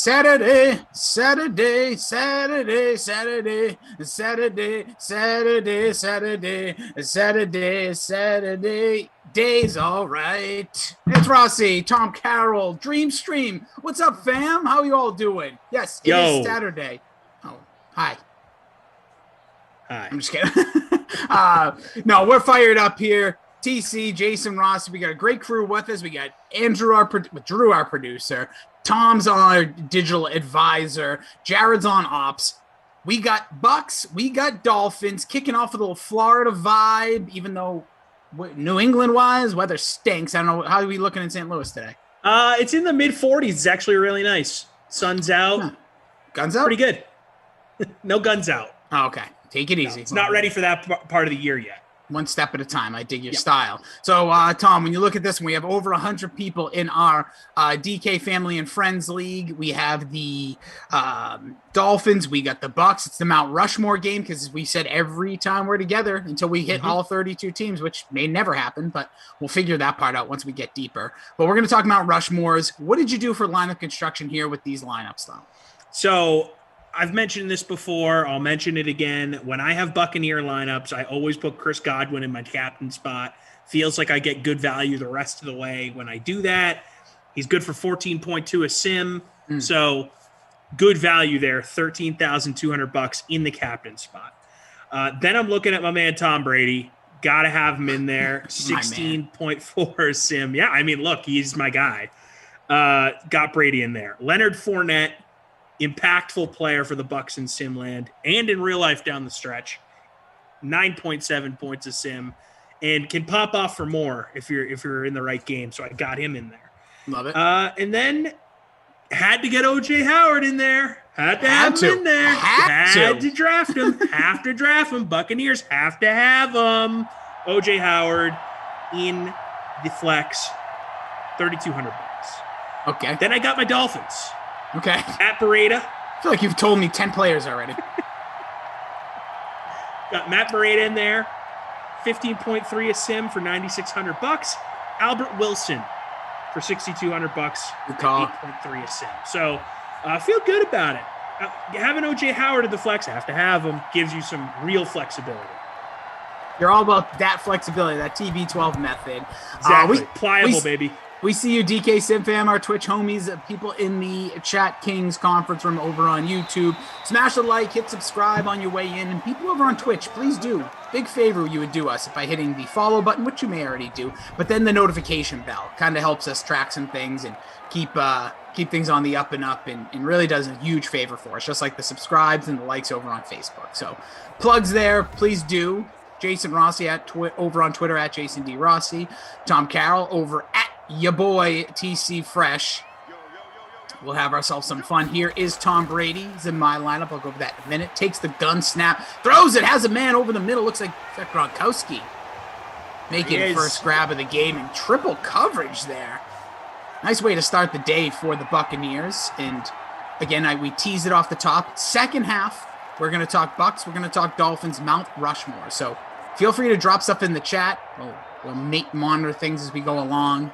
Saturday, Saturday, Saturday, Saturday, Saturday, Saturday, Saturday, Saturday, Saturday. Day's all right. It's Rossi, Tom Carroll, Dream Stream. What's up, fam? How you all doing? Yes, it is Saturday. Oh, hi. Hi. I'm just kidding. No, we're fired up here. TC, Jason, Rossi. We got a great crew with us. We got Andrew, Drew, our producer. Tom's our digital advisor. Jared's on ops. We got Bucks. We got Dolphins kicking off with a little Florida vibe, even though New England-wise, weather stinks. I don't know. How are we looking in St. Louis today? It's in the mid-40s. It's actually really nice. Sun's out. Huh. Guns out? Pretty good. No guns out. Oh, okay. Take it easy. It's not ready for that part of the year yet. One step at a time. I dig your style. So, Tom, when you look at this, we have over 100 people in our DK Family and Friends League. We have the Dolphins. We got the Bucks. It's the Mount Rushmore game because we said every time we're together until we hit all 32 teams, which may never happen, but we'll figure that part out once we get deeper. But we're going to talk Mount Rushmores. What did you do for lineup construction here with these lineups, though? So I've mentioned this before. I'll mention it again. When I have Buccaneer lineups, I always put Chris Godwin in my captain spot. Feels like I get good value the rest of the way when I do that. He's good for 14.2 a sim. So good value there, $13,200 in the captain spot. Then I'm looking at my man Tom Brady. Got to have him in there. 16.4 a sim. Yeah, I mean, look, he's my guy. Got Brady in there. Leonard Fournette. Impactful player for the Bucs in Simland and in real life down the stretch. 9.7 points a sim and can pop off for more if you're in the right game. So I got him in there. Love it. And then had to get OJ Howard in there. Had to have him in there. Had to draft him. Have to draft him. Buccaneers have to have him. OJ Howard in the flex. $3,200. Okay. Then I got my Dolphins. Okay. Matt Breida. I feel like you've told me 10 players already. Got Matt Breida in there. 15.3 a sim for $9,600. Albert Wilson for $6,200. Good call. 8.3 a sim. So I feel good about it. Having OJ Howard in the flex, have to have him, gives you some real flexibility. You're all about that flexibility, that TB12 method. Exactly. Pliable, baby. We see you, DK SimFam, our Twitch homies, people in the Chat Kings conference room over on YouTube. Smash the like, hit subscribe on your way in. And people over on Twitch, please do. Big favor you would do us by hitting the follow button, which you may already do, but then the notification bell kind of helps us track some things and keep things on the up and up and really does a huge favor for us, just like the subscribes and the likes over on Facebook. So plugs there, please do. Jason Rossi over on Twitter at Jason D. Rossi. Tom Carroll over at your boy TC Fresh. We'll have ourselves some fun. Here is Tom Brady. He's in my lineup. I'll go over that in a minute. Takes the gun snap. Throws it. Has a man over the middle. Looks like Gronkowski. Making first grab of the game and triple coverage there. Nice way to start the day for the Buccaneers. And again, we tease it off the top. Second half, we're going to talk Bucks. We're going to talk Dolphins, Mount Rushmore. So feel free to drop stuff in the chat. We'll monitor things as we go along.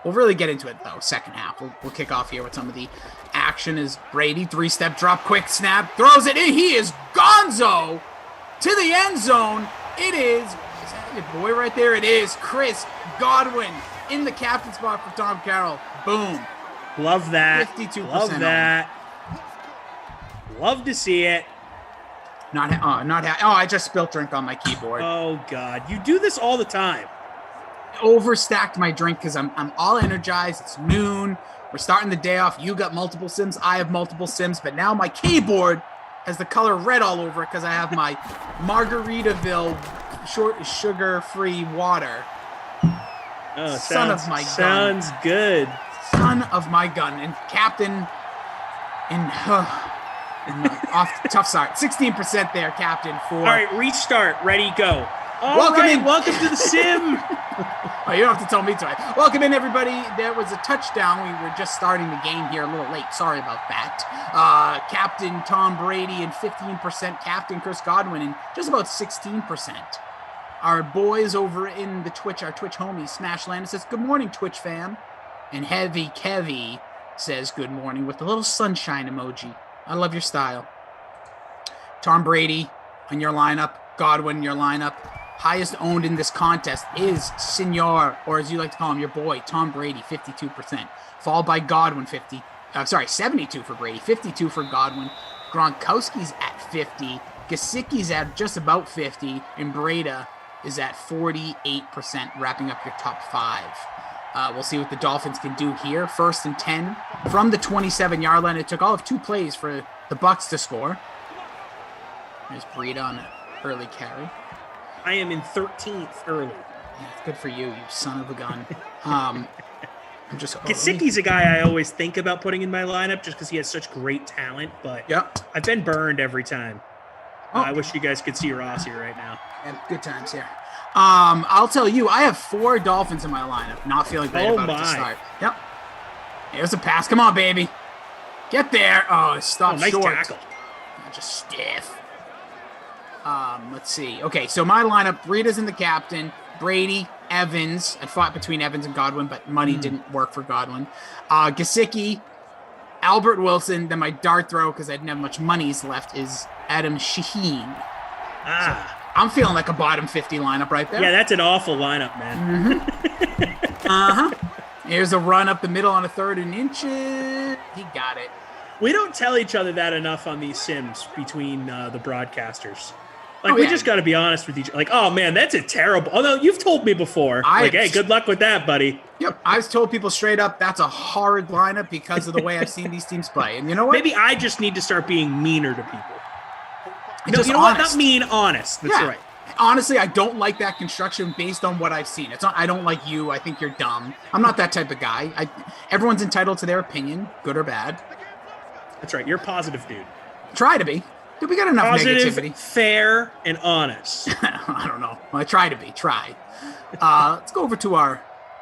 We'll really get into it, though, second half. We'll kick off here with some of the action as Brady, three-step drop, quick snap, throws it in. He is gonzo to the end zone. Is that your boy right there? It is Chris Godwin in the captain spot for Tom Carroll. Boom. Love that. 52%. Love that. Love to see it. I just spilled drink on my keyboard. Oh, God. You do this all the time. Overstacked my drink because I'm all energized. It's noon. We're starting the day off. You got multiple sims. I have multiple sims. But now my keyboard has the color red all over it because I have my Margaritaville short sugar-free water. Oh, Son of my gun. Sounds good. Son of my gun. And captain and off tough start. 16% there, captain. All right, restart. Ready, go. Welcome to the sim. Oh, you don't have to tell me twice. Welcome in, everybody. There was a touchdown. We were just starting the game here a little late. Sorry about that. Captain Tom Brady and 15%. Captain Chris Godwin and just about 16%. Our boys over in the Twitch, our Twitch homies, Smash Land, says, good morning, Twitch fam. And Heavy Kevy says good morning with a little sunshine emoji. I love your style. Tom Brady on your lineup. Godwin in your lineup. Highest owned in this contest is Senor, or as you like to call him, your boy, Tom Brady, 52%. Followed by Godwin, 72 for Brady, 52 for Godwin. Gronkowski's at 50. Gesicki's at just about 50. And Breda is at 48%, wrapping up your top 5. We'll see what the Dolphins can do here. 1st and 10 from the 27-yard line. It took all of 2 plays for the Bucs to score. There's Breda on an early carry. I am in 13th early. Yeah, good for you, you son of a gun. Gesicki's a guy I always think about putting in my lineup just because he has such great talent, but I've been burned every time. I wish you guys could see Rossi right now. Yeah, good times here. I'll tell you, I have 4 Dolphins in my lineup. Not feeling great about it to start. Yep. Here's a pass. Come on, baby. Get there. Oh, stop nice short. Tackle. Just stiff. Let's see. Okay, so my lineup, Breda's in the captain, Brady, Evans. I fought between Evans and Godwin, but money didn't work for Godwin. Gesicki, Albert Wilson. Then my dart throw, because I didn't have much monies left, is Adam Shaheen. So I'm feeling like a bottom 50 lineup right there. Yeah, that's an awful lineup, man. Here's a run up the middle on a 3rd and inches. He got it. We don't tell each other that enough on these sims between the broadcasters. Like, we just got to be honest with each other. Like, oh, man, that's a terrible... Although, you've told me before. Hey, good luck with that, buddy. Yep, I've told people straight up that's a hard lineup because of the way I've seen these teams play. And you know what? Maybe I just need to start being meaner to people. No, you know what? Not mean, honest. That's right. Honestly, I don't like that construction based on what I've seen. It's not. I don't like you. I think you're dumb. I'm not that type of guy. Everyone's entitled to their opinion, good or bad. That's right. You're a positive dude. Try to be. Dude, we got enough negativity. Fair, and honest. I don't know. Well, I try to be. Try. Let's go over to our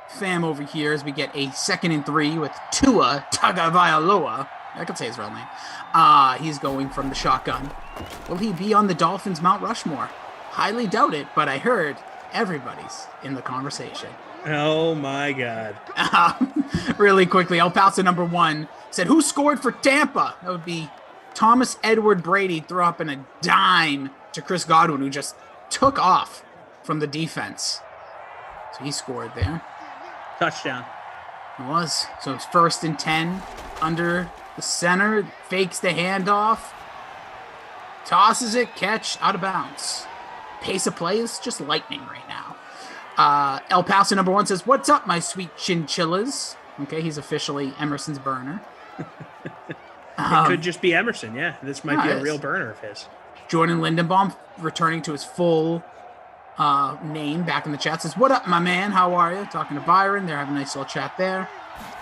fam over here as we get a 2nd and 3 with Tua Tagovailoa. I could say his real name. He's going from the shotgun. Will he be on the Dolphins' Mount Rushmore? Highly doubt it, but I heard everybody's in the conversation. Oh, my God. Really quickly, El Paso number 1 said, who scored for Tampa? That would be Thomas Edward Brady, threw up in a dime to Chris Godwin, who just took off from the defense. So he scored there. Touchdown. It was. So it's 1st and 10 under the center. Fakes the handoff. Tosses it. Catch out of bounds. Pace of play is just lightning right now. El Paso number 1 says, what's up, my sweet chinchillas? Okay, he's officially Emerson's burner. It could just be Emerson, yeah. This might be a real burner of his. Jordan Lindenbaum returning to his full name back in the chat says, what up, my man? How are you? Talking to Byron. They're having a nice little chat there.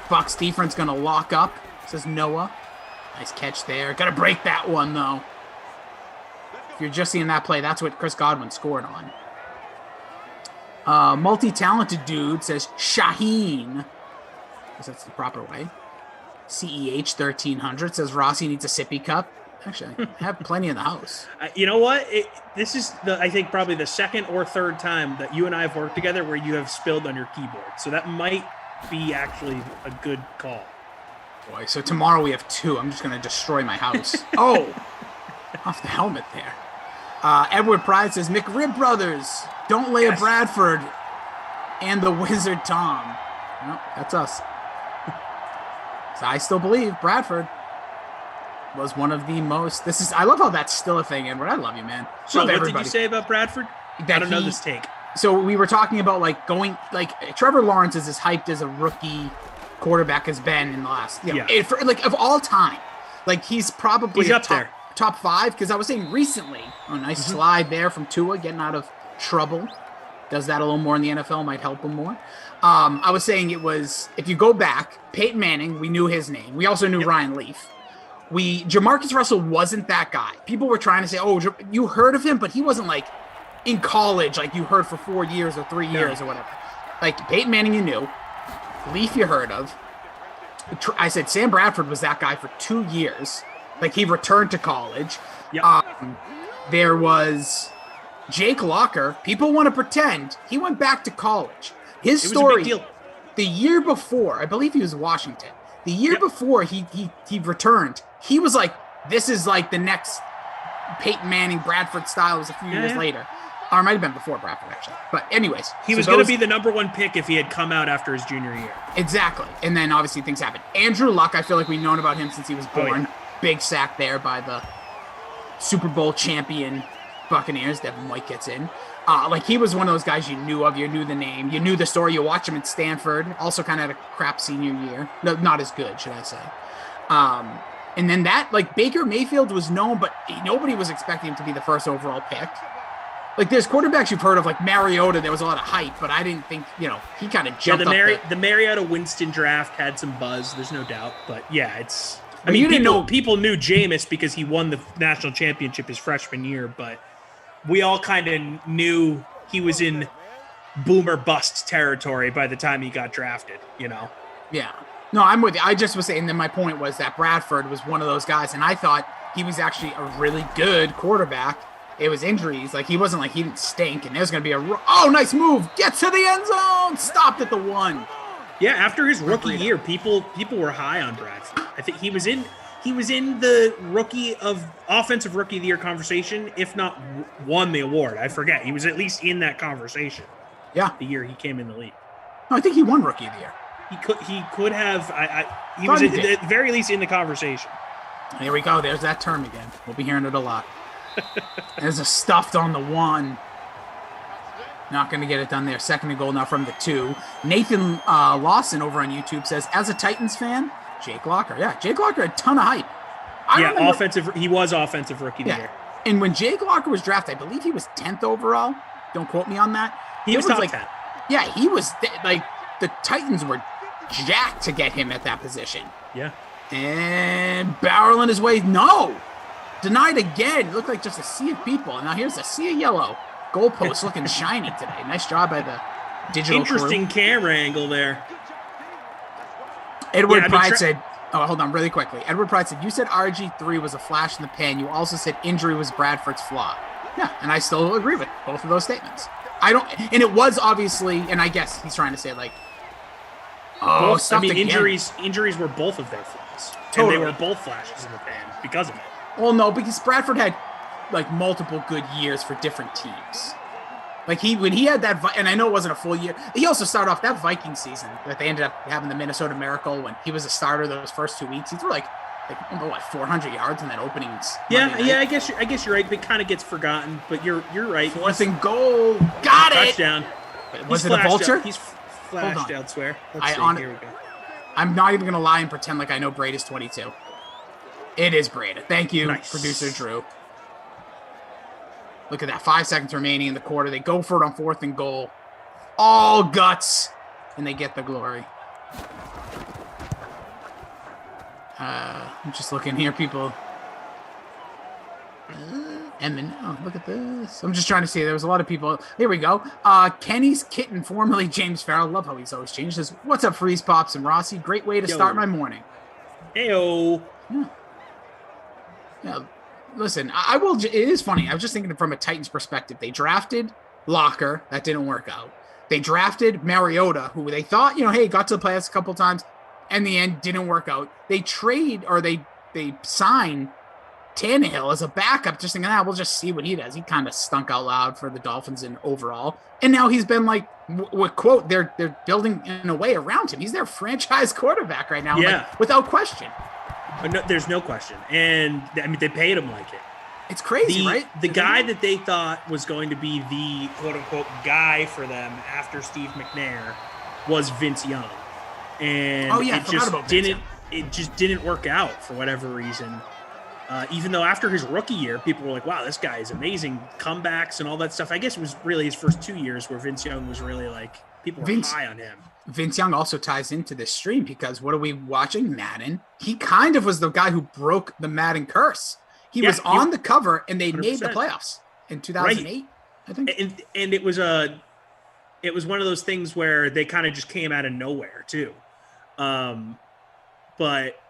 Bucs defense going to lock up, says Noah. Nice catch there. Got to break that one, though. If you're just seeing that play, that's what Chris Godwin scored on. Multi-talented dude says Shaheen. I guess that's the proper way. CEH 1300 says Rossi needs a sippy cup. Actually, I have plenty in the house. You know what? This is, I think, probably the 2nd or 3rd time that you and I have worked together where you have spilled on your keyboard. So that might be actually a good call. Boy, so tomorrow we have 2. I'm just going to destroy my house. Oh, off the helmet there. Edward Pride says, McRib Brothers, don't lay a Bradford and the Wizard Tom. No, that's us. So I still believe Bradford was one of the most. I love how that's still a thing, Edward. I love you, man. So what did you say about Bradford? I don't know this take. So we were talking about Trevor Lawrence is as hyped as a rookie quarterback has been in the last, of all time. Like he's probably up there. Top 5, because I was saying recently, a nice slide there from Tua getting out of trouble. Does that a little more in the NFL, might help him more. I was saying it was, if you go back, Peyton Manning, we knew his name. We also knew Ryan Leaf. Jamarcus Russell wasn't that guy. People were trying to say, oh, you heard of him, but he wasn't like in college, like you heard for 4 years or 3 years or whatever. Like Peyton Manning you knew. Leaf you heard of. I said Sam Bradford was that guy for 2 years. Like he returned to college. Yep. There was Jake Locker. People want to pretend he went back to college. His story, was a big deal. The year before, I believe he was Washington. The year before he returned, he was like, this is like the next Peyton Manning, Bradford style. It was a few years later. Or it might have been before Bradford, actually. But anyways. He was going to be the number one pick if he had come out after his junior year. Exactly. And then obviously things happened. Andrew Luck, I feel like we've known about him since he was born. Oh, yeah. Big sack there by the Super Bowl champion Buccaneers. Devin White gets in. Like, he was one of those guys you knew of. You knew the name. You knew the story. You watch him at Stanford. Also kind of had a crap senior year. No, not as good, should I say. And then that, like, Baker Mayfield was known, but nobody was expecting him to be the first overall pick. Like, there's quarterbacks you've heard of, like Mariota. There was a lot of hype, but I didn't think, he kind of jumped up. The Mariota Winston draft had some buzz, there's no doubt. But, yeah, it's... I mean, you didn't know... People knew Jameis because he won the national championship his freshman year, but we all kind of knew he was in boomer bust territory by the time he got drafted, Yeah. No, I'm with you. I just was saying that my point was that Bradford was one of those guys, and I thought he was actually a really good quarterback. It was injuries. Like, he wasn't like he didn't stink, and there's going to be nice move. Get to the end zone. Stopped at the 1. Yeah, after his rookie year, people were high on Bradford. I think he was in the offensive rookie of the year conversation, if not won the award. I forget. He was at least in that conversation. Yeah. The year he came in the league. No, I think he won rookie of the year. He could have. He was at the very least in the conversation. Here we go. There's that term again. We'll be hearing it a lot. There's a stuffed on the 1. Not going to get it done there. Second and goal now from the 2. Nathan Lawson over on YouTube says, as a Titans fan, Jake Locker. Yeah, Jake Locker had a ton of hype. He was offensive rookie of the year. And when Jake Locker was drafted, I believe he was 10th overall. Don't quote me on that. He was top 10. Yeah, he was like the Titans were jacked to get him at that position. Yeah. And barreling his way. No. Denied again. It looked like just a sea of people. And now here's a sea of yellow. Goalpost looking shiny today. Nice job by the digital Interesting camera angle there. Edward Pride said, hold on really quickly. Edward Pride said, you said RG3 was a flash in the pan. You also said injury was Bradford's flaw. Yeah, and I still agree with both of those statements. And it was obviously, and I guess he's trying to say like, injuries were both of their flaws. Totally. And they were both flashes in the pan because of it. Well, no, because Bradford had like multiple good years for different teams. Like when he had that, and I know it wasn't a full year. He also started off that Viking season that they ended up having the Minnesota Miracle when he was a starter those first 2 weeks. He threw like 400 yards in that opening. Yeah. I guess you're right. It kind of gets forgotten, but you're right. 4th and goal, got it. Touchdown. Was it a vulture? He's flashed elsewhere. Here we go. I'm not even gonna lie and pretend like I know Braid is 22. It is Braid. Thank you, nice. Producer Drew. Look at that. 5 seconds remaining in the quarter. They go for it on 4th and goal. All guts. And they get the glory. I'm just looking here, people. Look at this. I'm just trying to see. There was a lot of people. Here we go. Kenny's Kitten, formerly James Farrell. Love how he's always changed. Says, what's up, Freeze Pops and Rossi? Great way to start my morning. Heyo. Yeah. Listen, it is funny. I was just thinking from a Titans perspective. They drafted Locker. That didn't work out. They drafted Mariota, who they thought, got to the playoffs a couple times. In the end, didn't work out. They sign Tannehill as a backup, just thinking, we'll just see what he does. He kind of stunk out loud for the Dolphins in overall. And now he's been like, quote, they're building in a way around him. He's their franchise quarterback right now, without question. No, there's no question. And, they paid him like it. It's crazy, right? The guy that they thought was going to be the quote-unquote guy for them after Steve McNair was Vince Young. And it just didn't work out for whatever reason. Even though after his rookie year, people were like, wow, this guy is amazing. Comebacks and all that stuff. I guess it was really his first 2 years where Vince Young was really like, people were high on him. Vince Young also ties into this stream because what are we watching? Madden. He kind of was the guy who broke the Madden curse. He was on the cover and they 100%. Made the playoffs in 2008, right. I think. And it was one of those things where they kind of just came out of nowhere too. But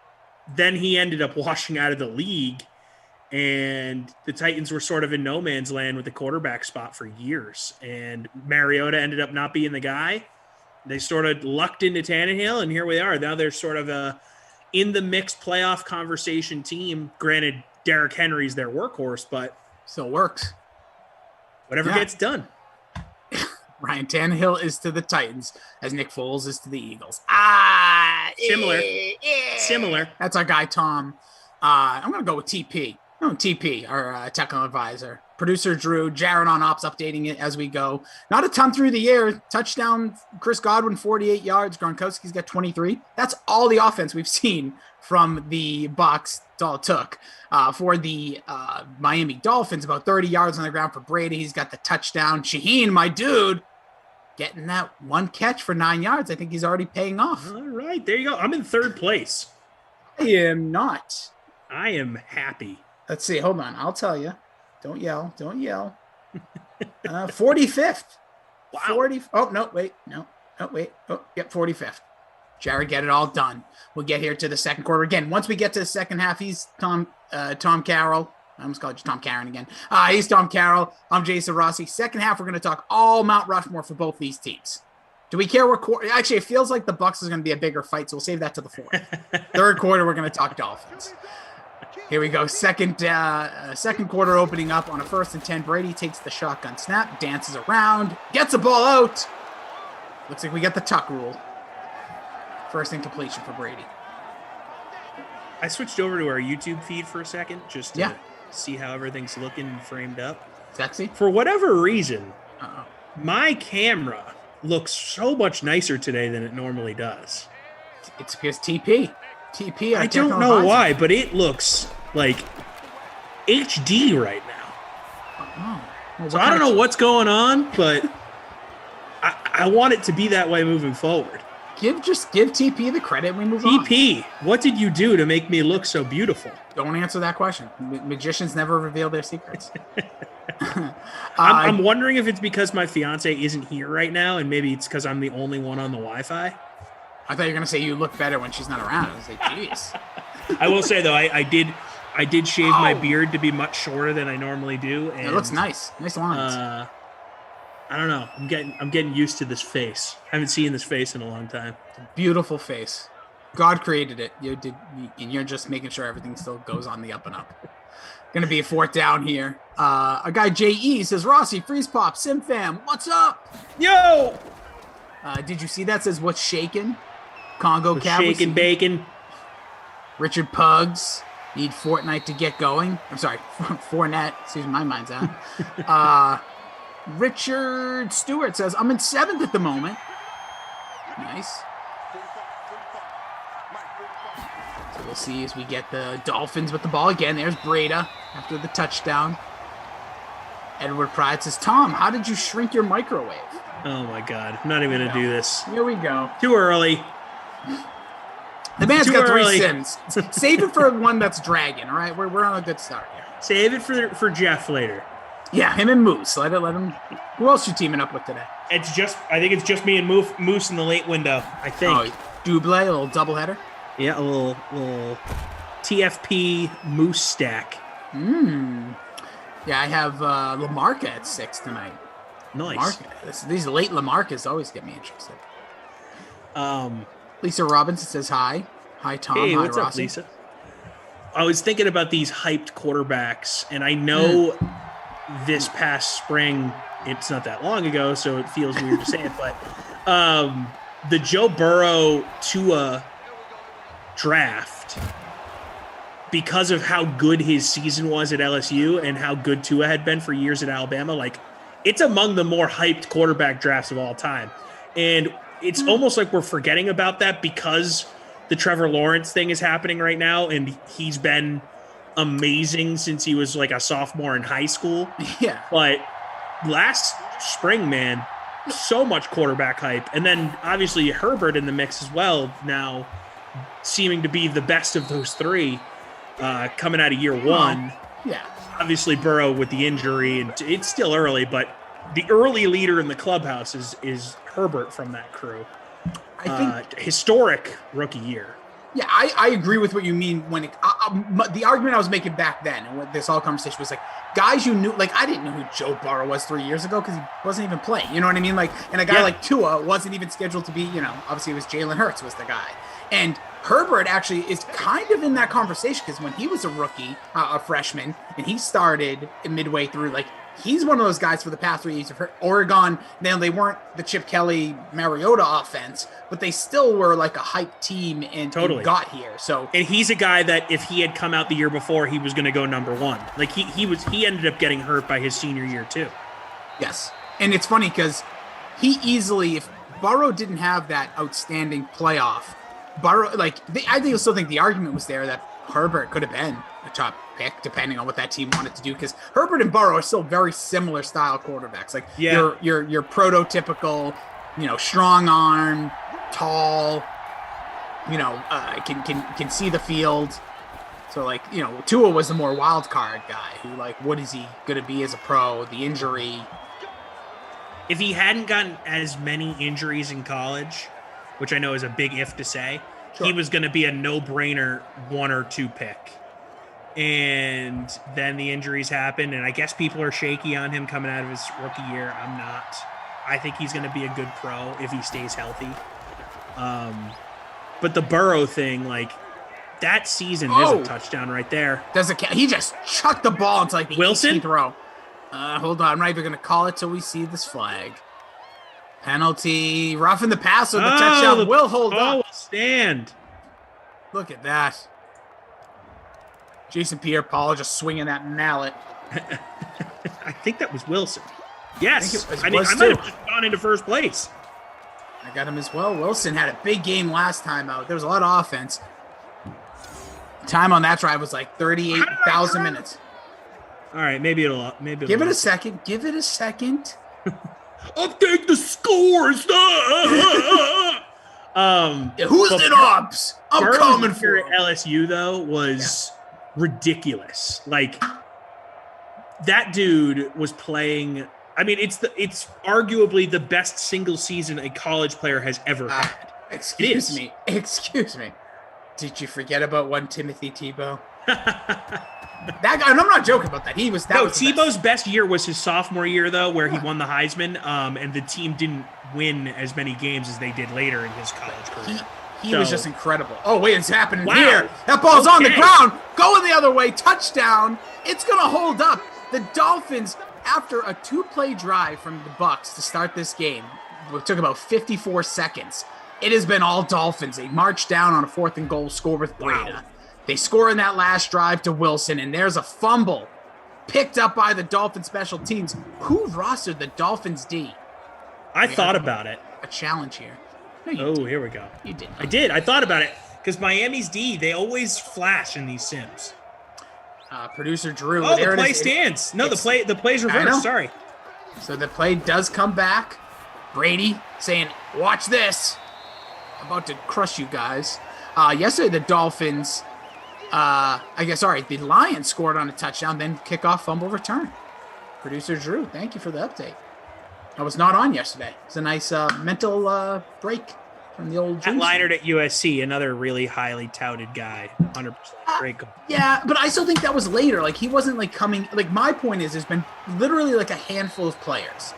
then he ended up washing out of the league and the Titans were sort of in no man's land with the quarterback spot for years. And Mariota ended up not being the guy. They sort of lucked into Tannehill and here we are. Now they're sort of in the mixed playoff conversation team. Granted, Derrick Henry's their workhorse, but still works. Whatever gets done. Ryan Tannehill is to the Titans as Nick Foles is to the Eagles. Similar. That's our guy, Tom. I'm going to go with TP. No, TP, our technical advisor. Producer Drew, Jared on Ops updating it as we go. Not a ton through the air. Touchdown, Chris Godwin, 48 yards. Gronkowski's got 23. That's all the offense we've seen from the Bucs. That's all it took. For the Miami Dolphins, about 30 yards on the ground for Brady. He's got the touchdown. Shaheen, my dude, getting that one catch for 9 yards. I think he's already paying off. All right, there you go. I'm in third place. I am not. I am happy. Let's see. Hold on. I'll tell you. Don't yell. 45th. Wow. 40. Oh, no, wait. No. Oh, wait. Oh, yep, 45th. Jared, get it all done. We'll get here to the second quarter. Again, once we get to the second half, he's Tom Carroll. I almost called you Tom Karen again. He's Tom Carroll. I'm Jason Rossi. Second half, we're going to talk all Mount Rushmore for both these teams. Do we care what quarter? Actually, it feels like the Bucs is going to be a bigger fight, so we'll save that to the fourth. Third quarter, we're going to talk Dolphins. Here we go. Second quarter opening up on a 1st and 10. Brady takes the shotgun snap, dances around, gets the ball out. Looks like we get the tuck rule. First incompletion for Brady. I switched over to our YouTube feed for a second just to see how everything's looking and framed up. Sexy? For whatever reason, my camera looks so much nicer today than it normally does. It's because TP. I don't know why, but it looks like HD right now. Well, so I don't know what's going on, but I want it to be that way moving forward. Give TP the credit and we move on. TP, what did you do to make me look so beautiful? Don't answer that question. Magicians never reveal their secrets. I'm wondering if it's because my fiance isn't here right now, and maybe it's because I'm the only one on the Wi-Fi. I thought you were going to say you look better when she's not around. I was like, jeez. I will say, though, I did shave my beard to be much shorter than I normally do. And, it looks nice. Nice lines. I don't know. I'm getting used to this face. I haven't seen this face in a long time. Beautiful face. God created it. And you're just making sure everything still goes on the up and up. Going to be a 4th down here. A guy, J.E., says, Rossi, Freeze Pop, Sim Fam, what's up? Yo! Did you see that? Says, what's shaking? Congo Cat. Shaking bacon. Richard Pugs. Need Fortnite to get going. I'm sorry, Fournette. Excuse me, my mind's out. Richard Stewart says, I'm in 7th at the moment. Nice. So we'll see as we get the Dolphins with the ball again. There's Breda after the touchdown. Edward Pride says, Tom, how did you shrink your microwave? Oh, my God. I'm not even going to do this. Here we go. Too early. The man's got 3 Sims. Save it for one that's dragging, all right? We're on a good start here. Save it for Jeff later. Yeah, him and Moose. Let him. Who else you teaming up with today? I think it's just me and Moose in the late window, I think. Oh, double, a little doubleheader? Yeah, a little TFP Moose stack. Yeah, I have Lamarca at 6 tonight. Nice. These late Lamarcas always get me interested. Lisa Robinson says hi. Hi, Tom. Hey, hi, what's Rossi. up, Lisa? I was thinking about these hyped quarterbacks, and I know this past spring, it's not that long ago, so it feels weird to say it, but the Joe Burrow Tua draft, because of how good his season was at LSU and how good Tua had been for years at Alabama, like, it's among the more hyped quarterback drafts of all time. And it's almost like we're forgetting about that because the Trevor Lawrence thing is happening right now, and he's been amazing since he was like a sophomore in high school. Yeah. But last spring, man, so much quarterback hype. And then obviously Herbert in the mix as well, now seeming to be the best of those 3 coming out of year 1. Yeah. Obviously Burrow with the injury, and it's still early, but the early leader in the clubhouse is Herbert from that crew. I think historic rookie year. Yeah, I agree with what you mean when the argument I was making back then and what this whole conversation was like, guys you knew, like I didn't know who Joe Burrow was 3 years ago because he wasn't even playing. You know what I mean? Like, and a guy like Tua wasn't even scheduled to be, obviously it was Jalen Hurts was the guy. And Herbert actually is kind of in that conversation because when he was a rookie, a freshman, and he started midway through, like, he's one of those guys for the past 3 years. Oregon, now they weren't the Chip Kelly Mariota offense, but they still were like a hype team and got here. So, and he's a guy that if he had come out the year before, he was going to go number one. Like he ended up getting hurt by his senior year too. Yes, and it's funny because he easily, if Burrow didn't have that outstanding playoff, Burrow, I still think the argument was there that Herbert could have been a top pick, depending on what that team wanted to do, because Herbert and Burrow are still very similar style quarterbacks. Like, your prototypical, strong arm, tall, can see the field. So, Tua was the more wild card guy who, what is he going to be as a pro? The injury. If he hadn't gotten as many injuries in college, which I know is a big if to say, he was going to be a no-brainer 1 or 2 pick. And then the injuries happened, and I guess people are shaky on him coming out of his rookie year. I'm not. I think he's going to be a good pro if he stays healthy. But the Burrow thing, that season, there's a touchdown right there. Does it count? He just chucked the ball into the Wilson 18th row. Hold on, I'm not even going to call it till we see this flag. Penalty, roughing the passer, the touchdown will hold up. Will stand. Look at that. Jason Pierre-Paul just swinging that mallet. I think that was Wilson. Yes. I might have just gone into first place. I got him as well. Wilson had a big game last time out. There was a lot of offense. Time on that drive was 38,000 minutes. All right, maybe it'll give it a second. Give it a second. Update the scores. Who's it ups? I'm coming for LSU though was ridiculous. That dude was playing. I mean, it's arguably the best single season a college player has ever had. Excuse me. Did you forget about one Timothy Tebow? That guy, and I'm not joking about that. Tebow's best year was his sophomore year, though, where he won the Heisman, and the team didn't win as many games as they did later in his college career. He was just incredible. Oh, wait, it's happening here. That ball's on the ground. Going the other way. Touchdown. It's going to hold up. The Dolphins, after a 2-play drive from the Bucs to start this game, it took about 54 seconds. It has been all Dolphins. They marched down on a 4th and goal, score with Breda. Wow. They score in that last drive to Wilson, and there's a fumble picked up by the Dolphin special teams. Who rostered the Dolphins D? I thought about it. A challenge here. No, here we go. You did. I did. I thought about it because Miami's D, they always flash in these sims. Producer Drew. Oh, the play stands. No, the play's reversed. Sorry. So the play does come back. Brady saying, "Watch this. I'm about to crush you guys." Yesterday, the Dolphins. The Lions scored on a touchdown, then kickoff, fumble, return. Producer Drew, thank you for the update. I was not on yesterday. It's a nice mental break from the old Matt Leinart at USC, another really highly touted guy. 100% great goal. Yeah, but I still think that was later. He wasn't coming. My point is, there's been literally a handful of players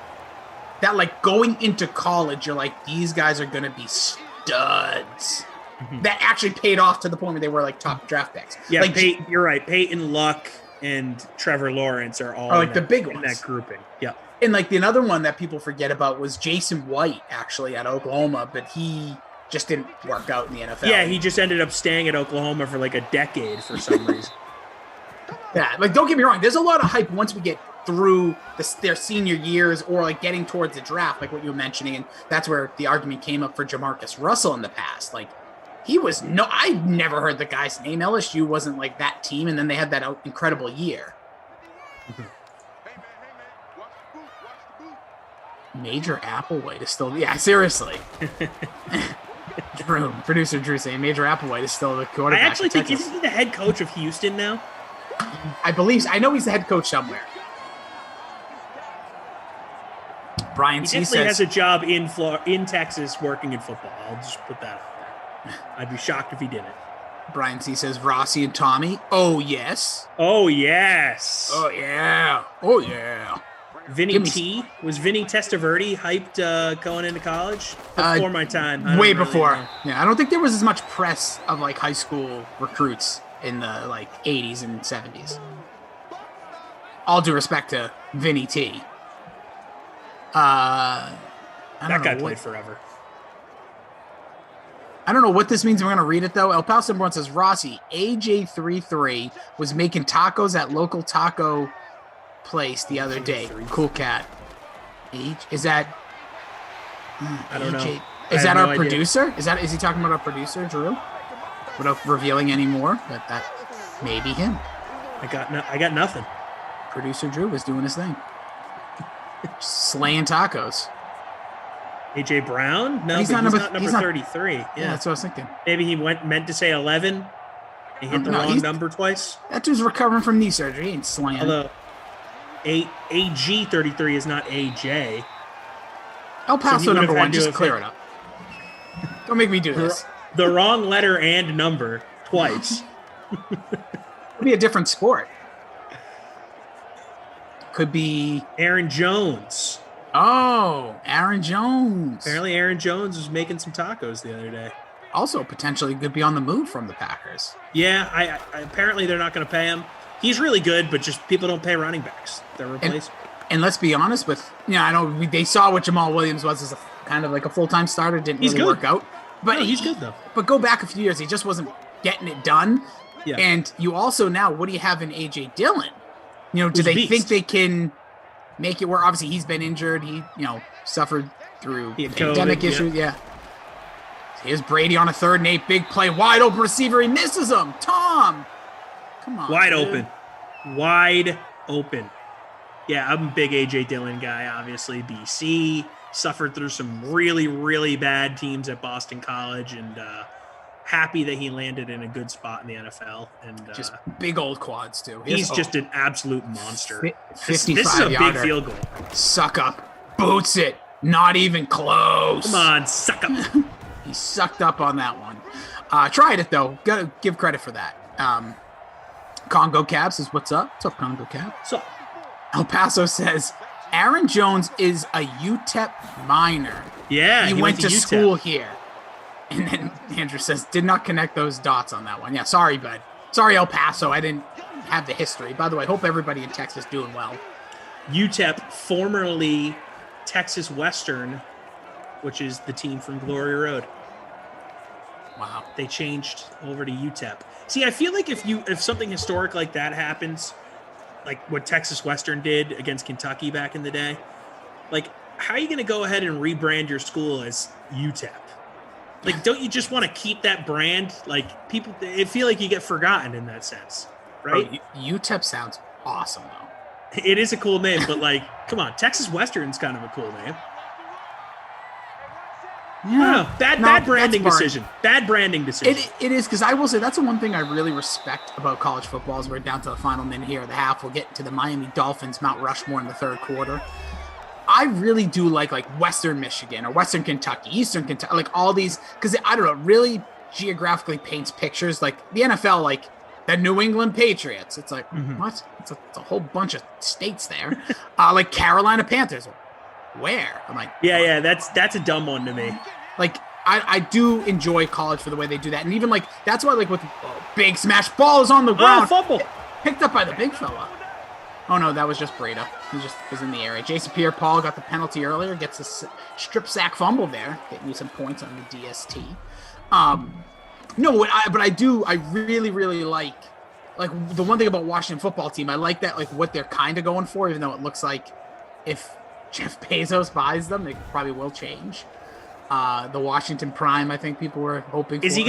that going into college, you're these guys are going to be studs. Mm-hmm. That actually paid off to the point where they were top draft picks. Yeah, you're right. Peyton Luck and Trevor Lawrence are all the big ones in that grouping. Yeah. And the another one that people forget about was Jason White, actually, at Oklahoma, but he just didn't work out in the NFL. Yeah, he just ended up staying at Oklahoma for a decade for some reason. Yeah, don't get me wrong. There's a lot of hype once we get through their senior years or getting towards the draft, like what you were mentioning, and that's where the argument came up for Jamarcus Russell in the past. I never heard the guy's name. LSU wasn't that team, and then they had that incredible year. Major Applewhite is still... Yeah, seriously. Producer Drew saying Major Applewhite is still the quarterback. I actually think, isn't he the head coach of Houston now? I believe so. I know he's the head coach somewhere. Brian C. says... He definitely has a job in Texas working in football. I'll just put that out there. I'd be shocked if he didn't. Brian C. says Rossi and Tommy. Oh, yes. Oh, yes. Oh, yeah. Oh, yeah. Vinny T. Was Vinny Testaverde hyped going into college? Before my time. Way before. Yeah, I don't think there was as much press of like high school recruits in the like 80s and 70s. All due respect to Vinny T. That guy played forever. I don't know what this means. I'm going to read it, though. El Paso number 1 says, Rossi, AJ33 was making tacos at local taco place the other day. Cool cat. Is that... I don't know. Is that our producer? Is he talking about our producer, Drew? Without revealing any more, but that may be him. I got nothing. Producer Drew was doing his thing. Slaying tacos. AJ Brown? No, he's not number 33. Yeah, that's what I was thinking. Maybe he meant to say 11. He hit the wrong number twice. That dude's recovering from knee surgery. He ain't slaying. Although AG 33 is not AJ. El Paso number 1. Just clear it up. Don't make me do this. The wrong letter and number twice. Could be a different sport. Could be Aaron Jones. Oh, Aaron Jones. Apparently Aaron Jones was making some tacos the other day. Also, potentially could be on the move from the Packers. Yeah, I apparently they're not going to pay him. He's really good, but just people don't pay running backs. They're replaced. And let's be honest with, I know they saw what Jamal Williams was as a kind of like a full-time starter. Didn't really work out. But he's good, though. But go back a few years. He just wasn't getting it done. Yeah. And you also now, what do you have in A.J. Dillon? Do they think they can make it where obviously he's been injured? He, suffered through pandemic issues. Yeah. Here's Brady on a 3rd and 8. Big play. Wide open receiver. He misses him. Tom. Come on. Wide open. Yeah, I'm a big A.J. Dillon guy, obviously. BC. Suffered through some really, really bad teams at Boston College, and happy that he landed in a good spot in the NFL. And just big old quads, too. He's just an absolute monster. 55 This is a big field goal. Suck up. Boots it. Not even close. Come on, suck up. He sucked up on that one. Tried it, though. Got to give credit for that. Congo Cab says, what's up? What's up, Congo Cab? What's up? El Paso says, Aaron Jones is a UTEP minor. Yeah, he went to school here. And then Andrew says, did not connect those dots on that one. Yeah, sorry, bud. Sorry, El Paso. I didn't have the history. By the way, hope everybody in Texas doing well. UTEP, formerly Texas Western, which is the team from Glory Road. Wow. They changed over to UTEP. See, I feel like if something historic like that happens, like what Texas Western did against Kentucky back in the day, like, how are you going to go ahead and rebrand your school as UTEP? Like, don't you just want to keep that brand? Like, people, I feel like you get forgotten in that sense, right? Bro, UTEP sounds awesome, though. It is a cool name, but, like, come on, Texas Western's kind of a cool name. Yeah. Bad branding decision. Bad branding decision. It is, because I will say that's the one thing I really respect about college football is we're down to the final minute here of the half. We'll get to the Miami Dolphins, Mount Rushmore in the 3rd quarter. I really do like Western Michigan or Western Kentucky, Eastern Kentucky, like all these, because I don't know, really geographically paints pictures. Like the NFL, like the New England Patriots. It's like, what? It's a whole bunch of states there. Like Carolina Panthers. Where? I'm like, yeah, that's a dumb one to me. Like, I do enjoy college for the way they do that. And even like, that's why like with big smash ball is on the ground. Fumble. Picked up by the big fella. Oh, no, that was just Breda. He just was in the area. Jason Pierre-Paul got the penalty earlier, gets a strip sack fumble there, getting you some points on the DST. But I really, really like the one thing about Washington football team, I like that, like what they're kind of going for, even though it looks like if Jeff Bezos buys them, it probably will change. The Washington Prime, I think people were hoping for. Is that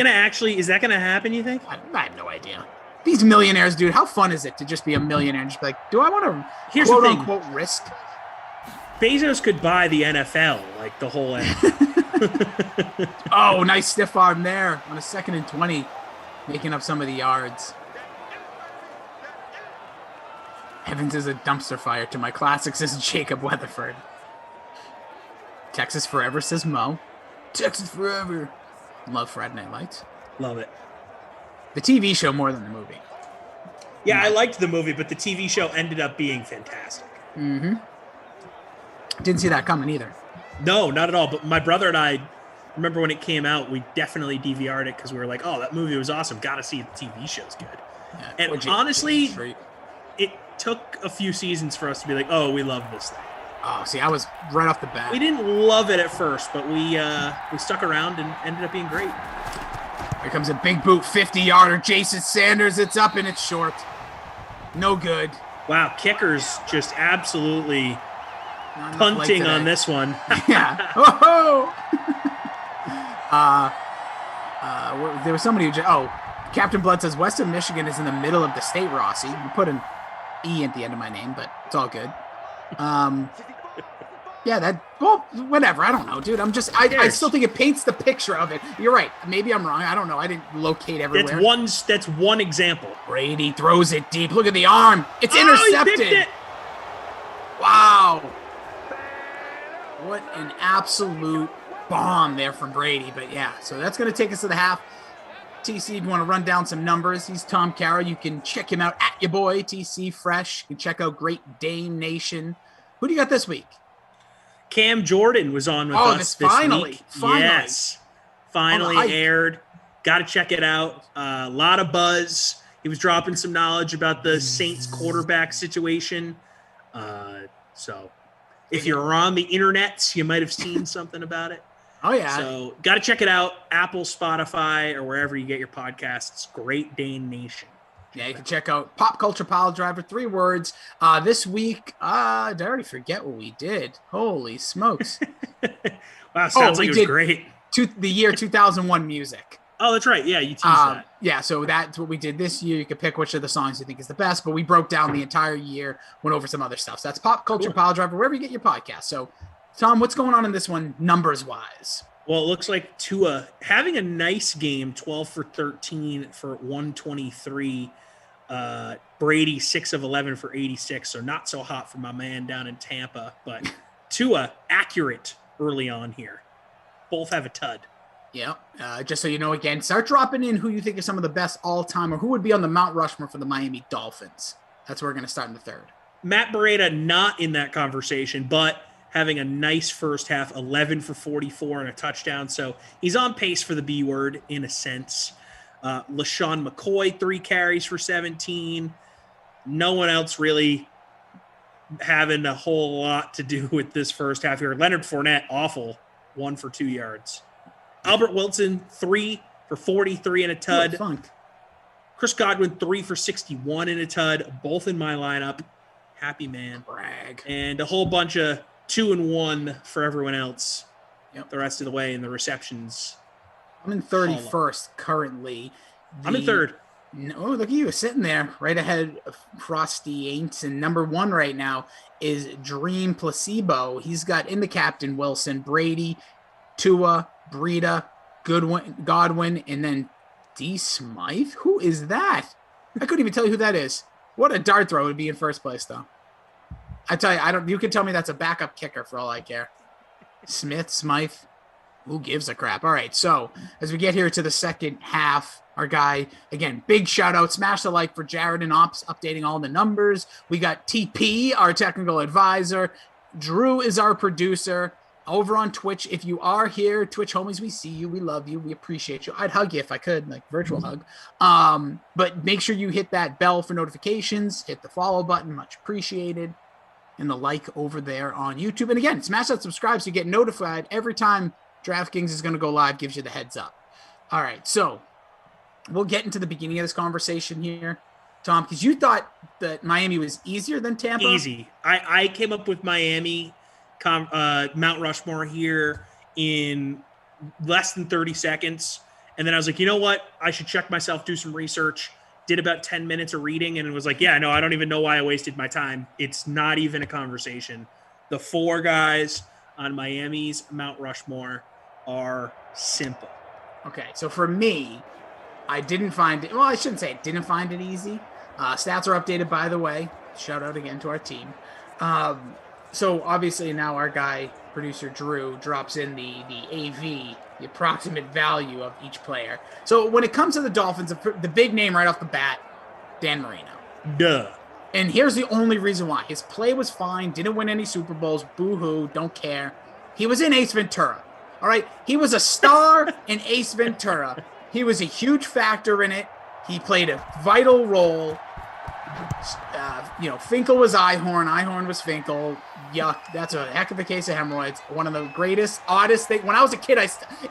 going to happen, you think? I have no idea. These millionaires, dude, how fun is it to just be a millionaire and just be like, do I want to quote-unquote risk? Bezos could buy the NFL, like the whole NFL. Oh, nice stiff arm there on a 2nd and 20, making up some of the yards. Evans is a dumpster fire to my classics, says Jacob Weatherford. Texas Forever, says Mo. Texas Forever. Love Friday Night Lights. Love it. The TV show more than the movie. Yeah, I liked the movie, but the TV show ended up being fantastic. Mm-hmm. Didn't see that coming either. No, not at all. But my brother and I remember when it came out, we definitely DVR'd it because we were like, oh, that movie was awesome. Got to see if the TV show's good. Yeah, and honestly, it took a few seasons for us to be like, oh, we love this thing. Oh, see, I was right off the bat. We didn't love it at first, but we stuck around and ended up being great. Here comes a big boot 50-yarder. Jason Sanders, it's up and it's short. No good. Wow, kickers just absolutely punting on this one. Yeah. Oh! There was somebody who Captain Blood says Western Michigan is in the middle of the state, Rossi. You put an E at the end of my name, but it's all good. Whatever. I don't know, dude. I still think it paints the picture of it. You're right. Maybe I'm wrong. I don't know. I didn't locate everywhere. That's one example. Brady throws it deep. Look at the arm. It's intercepted. He picked it. Wow. What an absolute bomb there from Brady. But yeah, so that's going to take us to the half. TC, if you want to run down some numbers, he's Tom Carroll. You can check him out at your boy, TC Fresh. You can check out Great Dane Nation. Who do you got this week? Cam Jordan was on with us this week. Finally. Yes. Finally aired. Got to check it out. A lot of buzz. He was dropping some knowledge about the Saints quarterback situation. So if you're on the internets, you might have seen something about it. Oh, yeah. So got to check it out. Apple, Spotify, or wherever you get your podcasts. Great Dane Nation. Yeah, you can check out Pop Culture Pile Driver, 3 words. This week, did I already forget what we did? Holy smokes. Wow, sounds like it was great. The year 2001 music. Oh, that's right. Yeah, you teased that. Yeah, so that's what we did this year. You can pick which of the songs you think is the best, but we broke down the entire year, went over some other stuff. So that's Pop Culture Pile Driver, wherever you get your podcast. So, Tom, what's going on in this one numbers-wise? Well, it looks like Tua having a nice game, 12 for 13 for 123. Brady, 6 of 11 for 86, so not so hot for my man down in Tampa. But Tua, accurate early on here. Both have a tud. Yeah. Just so you know, again, start dropping in who you think are some of the best all-time or who would be on the Mount Rushmore for the Miami Dolphins. That's where we're going to start in the third. Matt Breida not in that conversation, but having a nice first half, 11 for 44 and a touchdown. So he's on pace for the B word in a sense. LaShawn McCoy, 3 carries for 17. No one else really having a whole lot to do with this first half here. Leonard Fournette, awful, 1 for 2 yards. Albert Wilson, 3 for 43 and a tud. Chris Godwin, 3 for 61 and a tud. Both in my lineup. Happy man. Brag. And a whole bunch of 2 and 1 for everyone else. Yep. The rest of the way in the receptions. I'm in 31st currently. I'm in third. No, look at you sitting there right ahead of Frosty Aints. And number 1 right now is Dream Placebo. He's got in the captain Wilson, Brady, Tua, Breida, Godwin, and then D. Smythe. Who is that? I couldn't even tell you who that is. What a dart throw would be in first place, though. I tell you, you can tell me that's a backup kicker for all I care. Smythe. Who gives a crap? All right, so as we get here to the second half, our guy, again, big shout out, smash the like for Jared and Ops updating all the numbers. We got TP, our technical advisor. Drew is our producer. Over on Twitch, if you are here, Twitch homies, we see you, we love you, we appreciate you. I'd hug you if I could, like virtual hug. But make sure you hit that bell for notifications, hit the follow button, much appreciated, and the like over there on YouTube. And again, smash that subscribe so you get notified every time DraftKings is going to go live, gives you the heads up. All right, so we'll get into the beginning of this conversation here, Tom, because you thought that Miami was easier than Tampa. Easy. I came up with Miami Mount Rushmore here in less than 30 seconds. And then I was like, you know what? I should check myself, do some research. Did about 10 minutes of reading and it was like, yeah, no, I don't even know why I wasted my time. It's not even a conversation. The 4 guys on Miami's Mount Rushmore are simple. Okay, so for me, I didn't find it. Well, I shouldn't say I didn't find it easy. Stats are updated, by the way. Shout out again to our team. So obviously now our guy, producer Drew, drops in the AV, the approximate value of each player. So when it comes to the Dolphins, the big name right off the bat, Dan Marino. Duh. And here's the only reason why. His play was fine, didn't win any Super Bowls, boo-hoo, don't care. He was in Ace Ventura, all right? He was a star in Ace Ventura. He was a huge factor in it. He played a vital role. Finkel was Ihorn was Finkel. Yuck, that's a heck of a case of hemorrhoids. One of the greatest, oddest things. When I was a kid,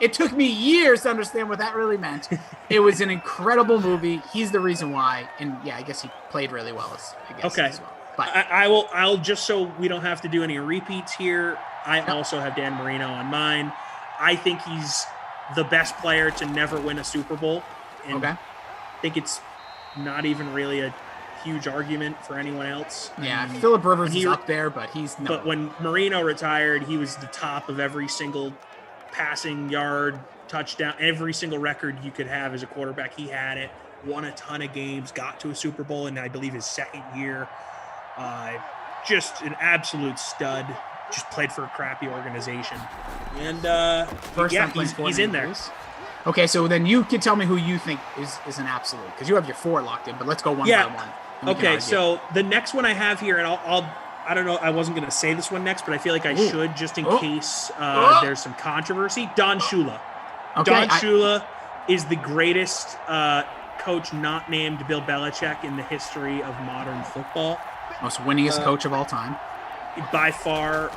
it took me years to understand what that really meant. It was an incredible movie. He's the reason why. And yeah, I guess he played really well as well. But I'll just so we don't have to do any repeats here. I also have Dan Marino on mine. I think he's the best player to never win a Super Bowl. And I think it's not even really a huge argument for anyone else. Yeah, Phillip Rivers is up there, but he's no. But when Marino retired, he was the top of every single passing yard, touchdown, every single record you could have as a quarterback. He had it, won a ton of games, got to a Super Bowl in, I believe, his second year. Just an absolute stud. Just played for a crappy organization. And he's in there. Okay, so then you can tell me who you think is an absolute, because you have your 4 locked in, but let's go one by one. Okay, so the next one I have here, and I don't know, I wasn't going to say this one next, but I feel like I should just in case there's some controversy. Don Shula. Okay, Don Shula is the greatest coach not named Bill Belichick in the history of modern football. Most winningest coach of all time. By far,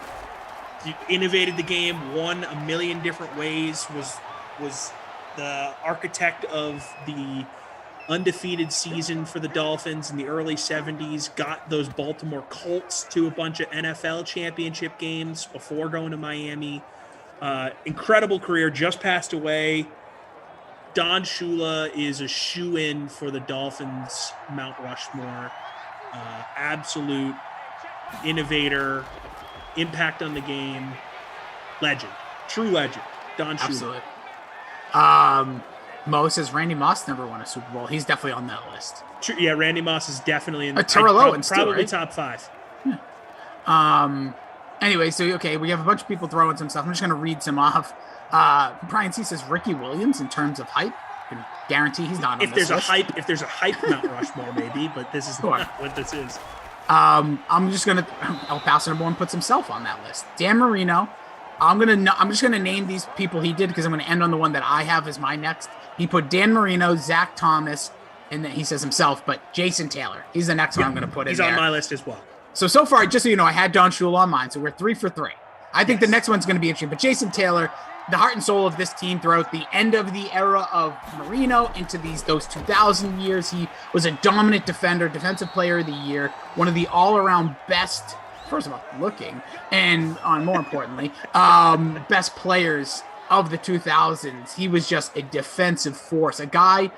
he innovated the game, won a million different ways, was the architect of the undefeated season for the Dolphins in the early 70s, got those Baltimore Colts to a bunch of NFL championship games before going to Miami. Incredible career, just passed away. Don Shula is a shoo-in for the Dolphins Mount Rushmore. Absolute innovator, impact on the game, legend, true legend, Don Shula. Absolutely. Mo says Randy Moss never won a Super Bowl. He's definitely on that list. True, yeah, Randy Moss is definitely in the Terrell Owens probably too, right? top 5. Yeah. Anyway, so we have a bunch of people throwing some stuff. I'm just going to read some off. Brian C says Ricky Williams in terms of hype. I can guarantee he's not on if this there's list. If there's a hype Mount Rushmore, maybe, but this is not what this is. I'm just gonna El Paso number 1 puts himself on that list. Dan Marino. I'm just gonna name these people he did because I'm gonna end on the one that I have as my next. He put Dan Marino, Zach Thomas, and then he says himself, but Jason Taylor. He's the next one I'm gonna put in there. He's on my list as well. So far, just so you know, I had Don Shula on mine, so we're 3 for 3. I think the next one's gonna be interesting. But Jason Taylor, the heart and soul of this team throughout the end of the era of Marino into those 2000 years. He was a dominant defender, defensive player of the year, one of the all-around best, first of all, looking, and more importantly, best players of the 2000s. He was just a defensive force, a guy,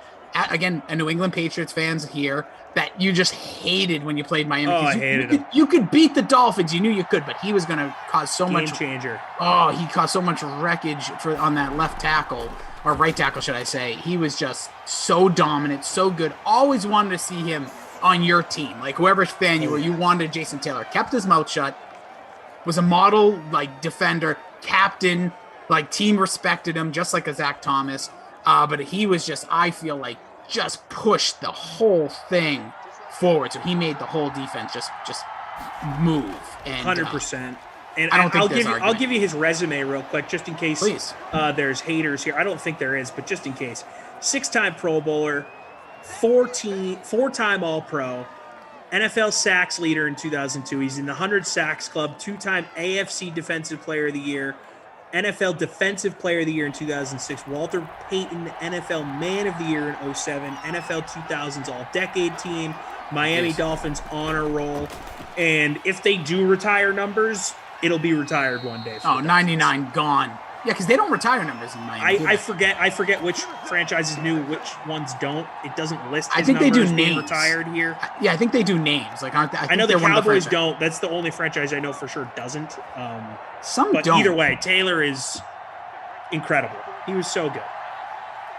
again, a New England Patriots fans here, that you just hated when you played Miami. I hated him. You could beat the Dolphins. You knew you could, but he was going to cause so much game changer. Oh, he caused so much wreckage on that left tackle, or right tackle, should I say. He was just so dominant, so good. Always wanted to see him on your team. Like, whoever fan you were, you wanted Jason Taylor. Kept his mouth shut, was a model, defender, captain, team respected him, just like a Zach Thomas. But he was just, I feel like, just pushed the whole thing forward. So he made the whole defense just move. And 100%. And I'll give you his resume real quick, just in case there's haters here. I don't think there is, but just in case. 6-time Pro Bowler, 4-time All-Pro, NFL sacks leader in 2002. He's in the 100 sacks club, 2-time AFC Defensive Player of the Year, NFL Defensive Player of the Year in 2006, Walter Payton NFL Man of the Year in 2007, NFL 2000s All-Decade Team, Miami Dolphins Honor Roll, and if they do retire numbers, it'll be retired one day. 99 gone. Yeah, because they don't retire numbers in Miami. I forget which franchises do, which ones don't. It doesn't list. I think they do names. Retired here. Yeah, I think they do names. Aren't they? I know the Cowboys don't. That's the only franchise I know for sure doesn't. But don't. Either way, Taylor is incredible. He was so good.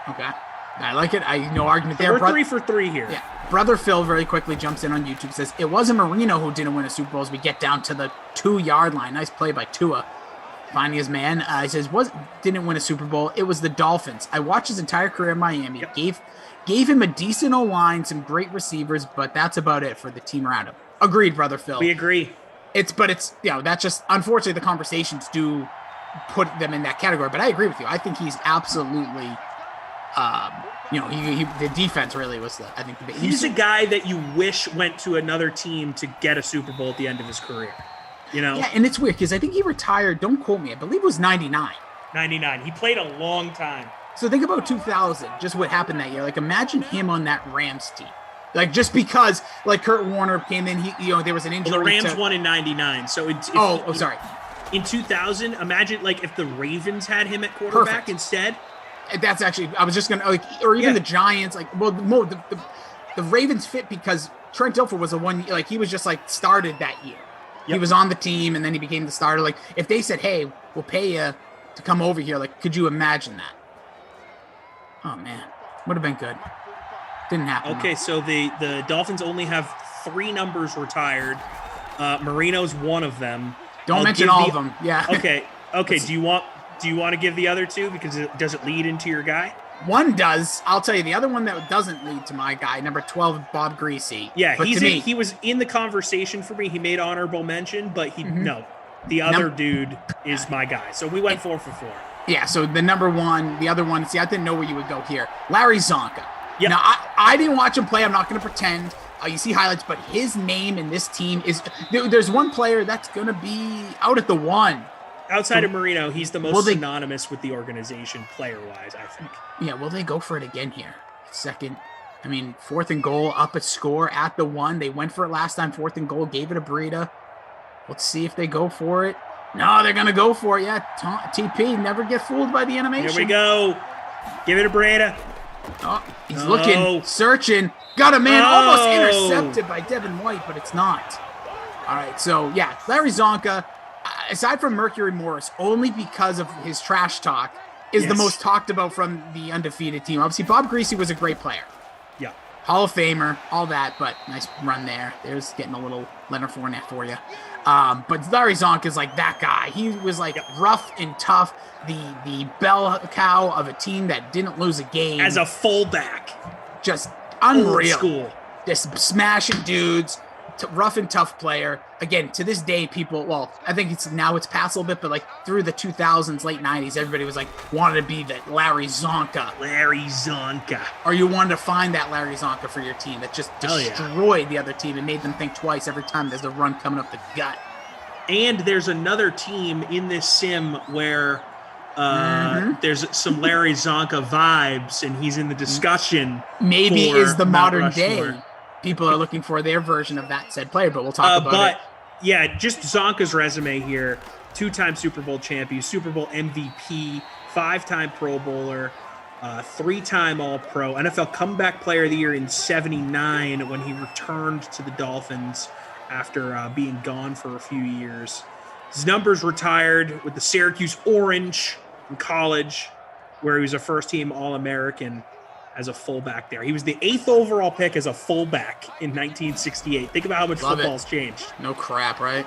Okay, I like it. No argument so there. We're 3 for 3 here. Yeah, brother Phil very quickly jumps in on YouTube. Says it wasn't Marino who didn't win a Super Bowl as we get down to the 2-yard line. Nice play by Tua. Finding his man. He says, didn't win a Super Bowl. It was the Dolphins. I watched his entire career in Miami. Gave Gave him a decent O-line, some great receivers, but that's about it for the team around him. Agreed, brother Phil. We agree. It's that's just, unfortunately, the conversations do put them in that category. But I agree with you. I think he's absolutely, the defense really was I think he's a guy that you wish went to another team to get a Super Bowl at the end of his career. Yeah, and it's weird because I think he retired. Don't quote me. I believe it was 99. 99. He played a long time. So think about 2000, just what happened that year. Like, imagine him on that Rams team. Like, just because, like, Kurt Warner came in, there was an injury. Well, the Rams won in 99. So sorry. In 2000, imagine, like, if the Ravens had him at quarterback instead. That's actually, I was just going to, or even the Giants. Like, well, the Ravens fit because Trent Dilfer was he was just, like, started that year. Yep. He was on the team, and then he became the starter. Like, if they said, hey, we'll pay you to come over here, like, could you imagine that? Oh, man. Would have been good. Didn't happen. Okay, so the Dolphins only have 3 numbers retired. Marino's one of them. Don't mention all of them. Yeah. Okay. Do you want to give the other 2 because does it lead into your guy? One does. I'll tell you the other one that doesn't lead to my guy, number 12, Bob Greasy. Yeah, he was in the conversation for me. He made honorable mention, but the other dude is my guy. So we went 4 for 4. Yeah, so the number 1, the other one, I didn't know where you would go here. Larry Zonka. Yep. Now, I didn't watch him play. I'm not going to pretend. You see highlights, but his name in this team is – there's one player that's going to be out at the 1. Outside of Marino, he's the most synonymous with the organization player-wise, I think. Yeah, will they go for it again here? Second. I mean, 4th and goal, up a score at the 1. They went for it last time, 4th and goal, gave it a Breida. Let's see if they go for it. No, they're going to go for it. Yeah, TP, never get fooled by the animation. Here we go. Give it a Breida. Oh, he's looking, searching. Got a man almost intercepted by Devin White, but it's not. All right, so, yeah, Larry Zonka, aside from Mercury Morris, only because of his trash talk, is the most talked about from the undefeated team. Obviously, Bob Greasy was a great player. Yeah. Hall of Famer, all that, but nice run there. There's getting a little Leonard Fournette for you. But Larry Zonk is like that guy. He was like rough and tough, the bell cow of a team that didn't lose a game. As a fullback. Just unreal. Old school. Just smashing dudes. Rough and tough player. Again, to this day, people, I think it's passed a little bit, but like through the 2000s, late 90s, everybody was like, wanted to be the Larry Zonka. Larry Zonka. Or you wanted to find that Larry Zonka for your team that just destroyed the other team and made them think twice every time there's a run coming up the gut. And there's another team in this sim where there's some Larry Zonka vibes, and he's in the discussion. Maybe is the modern day. People are looking for their version of that said player, but we'll talk about it. Yeah, just Zonka's resume here. 2-time Super Bowl champion, Super Bowl MVP, 5-time Pro Bowler, 3-time All-Pro, NFL Comeback Player of the Year in '79 when he returned to the Dolphins after being gone for a few years. His numbers retired with the Syracuse Orange in college, where he was a first-team All-American as a fullback there. He was the 8th overall pick as a fullback in 1968. Think about how much football's changed. No crap, right?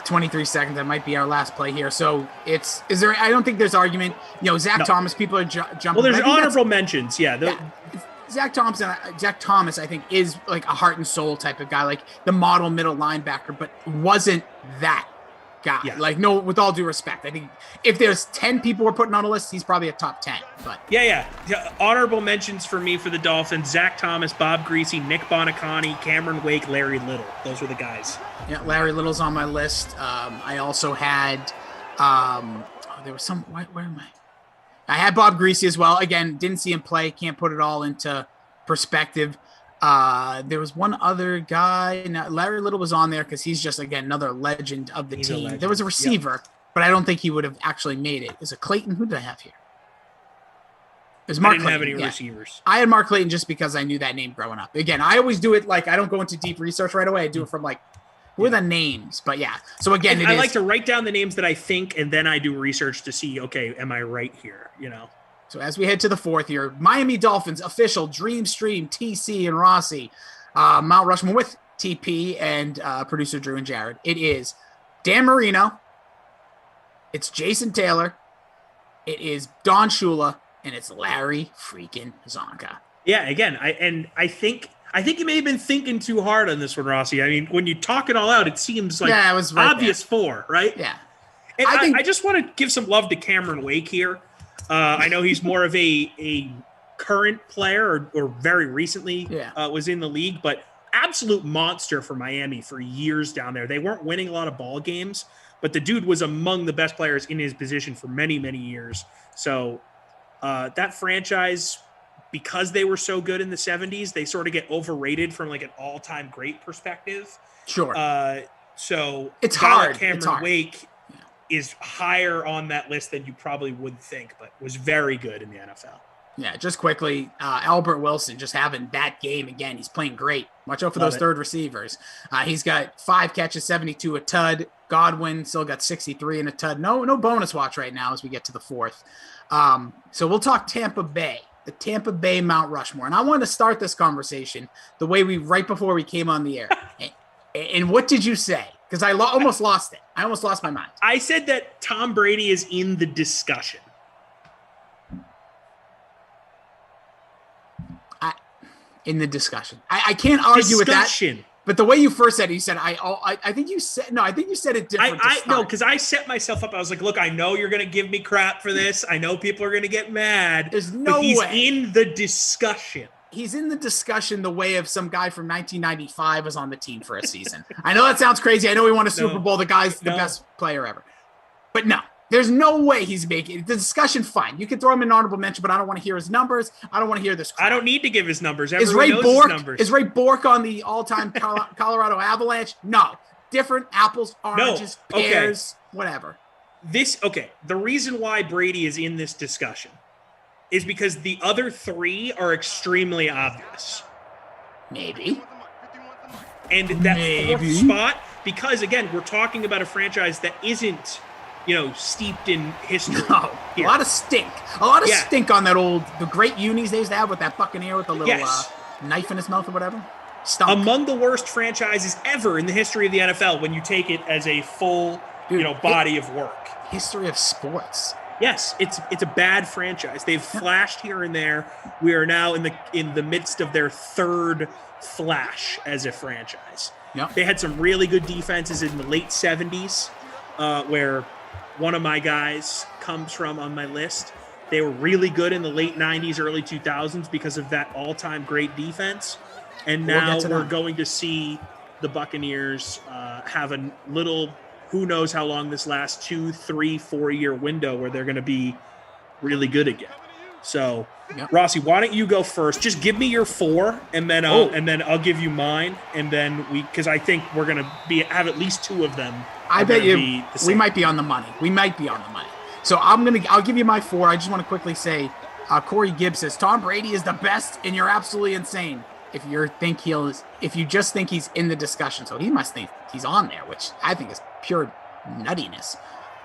23 seconds. That might be our last play here. So I don't think there's argument. Zach Thomas, people are jumping. Well, there's honorable mentions. Zach Thomas, I think, is like a heart and soul type of guy, like the model middle linebacker, but wasn't that guy. Yeah. Like, no, with all due respect, I think if there's 10 people we're putting on a list, he's probably a top 10. But yeah. Honorable mentions for me for the Dolphins: Zach Thomas, Bob Greasy, Nick Bonacani, Cameron Wake, Larry Little. Those were the guys. Yeah, Larry Little's on my list. I also had there was some. Where am I? I had Bob Greasy as well. Again, didn't see him play. Can't put it all into perspective. There was one other guy. Now, Larry Little was on there because he's just, again, another legend of the team. There was a receiver, but I don't think he would have actually made it. Is it Clayton? Who did I have here? It was Mark Clayton. I didn't have any receivers. I had Mark Clayton just because I knew that name growing up. Again, I always do it like I don't go into deep research right away. I do it from like, who are the names? But yeah. So again, I like to write down the names that I think, and then I do research to see, okay, am I right here? So as we head to the 4th here, Miami Dolphins official Dream Stream, TC and Rossi, Mount Rushmore with TP and producer Drew and Jared. It is Dan Marino, it's Jason Taylor, it is Don Shula, and it's Larry freaking Zonka. Yeah, again, I think you may have been thinking too hard on this one, Rossi. I mean, when you talk it all out, it seems like it was right obvious there. 4, right? Yeah. And I just want to give some love to Cameron Wake here. I know he's more of a current player or very recently was in the league, but absolute monster for Miami for years down there. They weren't winning a lot of ball games, but the dude was among the best players in his position for many, many years. So that franchise, because they were so good in the 70s, they sort of get overrated from like an all-time great perspective. Sure. So it's hard. Cameron Wake is higher on that list than you probably would think, but was very good in the NFL. Yeah, just quickly, Albert Wilson just having that game again. He's playing great. Watch out for those third receivers. He's got 5 catches, 72 a tud. Godwin still got 63 and a tud. No bonus watch right now as we get to the 4th. So we'll talk Tampa Bay, the Tampa Bay Mount Rushmore. And I want to start this conversation the way right before we came on the air. And what did you say? Because I almost lost it. I almost lost my mind. I said that Tom Brady is in the discussion. I can't argue with that. But the way you first said it, you said I think you said it different. No, because I set myself up. I was like, look, I know you're going to give me crap for this. I know people are going to get mad. There's no way. He's in the discussion. He's in the discussion the way of some guy from 1995 was on the team for a season. I know that sounds crazy. I know he won a Super Bowl. The guy's the best player ever. But no, there's no way he's making it. The discussion, fine. You can throw him in an honorable mention, but I don't want to hear his numbers. I don't want to hear this crap. I don't need to give his numbers. Everyone knows his numbers. Is Ray Bork on the all-time Colorado Avalanche? No. Different apples, oranges, pears, whatever. The reason why Brady is in this discussion is because the other 3 are extremely obvious. Maybe. And that 4th spot, because again, we're talking about a franchise that isn't, steeped in history. No, a lot of stink. Stink on the great unis they used to have with that Buccaneer with the little knife in his mouth or whatever. Stunk. Among the worst franchises ever in the history of the NFL when you take it as a full, body of work. History of sports. Yes, it's a bad franchise. They've flashed here and there. We are now in the midst of their 3rd flash as a franchise. Yep. They had some really good defenses in the late 70s, where one of my guys comes from on my list. They were really good in the late 90s, early 2000s because of that all-time great defense. And now we're going to see the Buccaneers have a little... Who knows how long this lasts, 2, 3, 4-year window where they're going to be really good again. So, Rossi, why don't you go first? Just give me your 4, and then I'll give you mine, and then because I think we're going to have at least 2 of them. I bet you we might be on the money. So I'll give you my 4. I just want to quickly say, Corey Gibbs says Tom Brady is the best, and you're absolutely insane if you just think he's in the discussion. So he must think he's on there, which I think is pure nuttiness.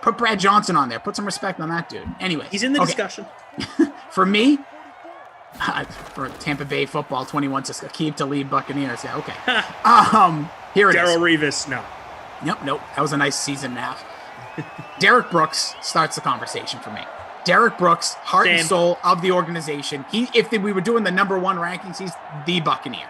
Put Brad Johnson on there. Put some respect on that dude. Anyway, he's in the discussion. For me, for Tampa Bay football 21 to Aqib Talib Buccaneers. Yeah, okay. Here it is. Darrelle Revis, no. Nope. That was a nice season and a half. Derek Brooks starts the conversation for me. Derek Brooks, heart and soul of the organization. If we were doing the number 1 rankings, he's the Buccaneer.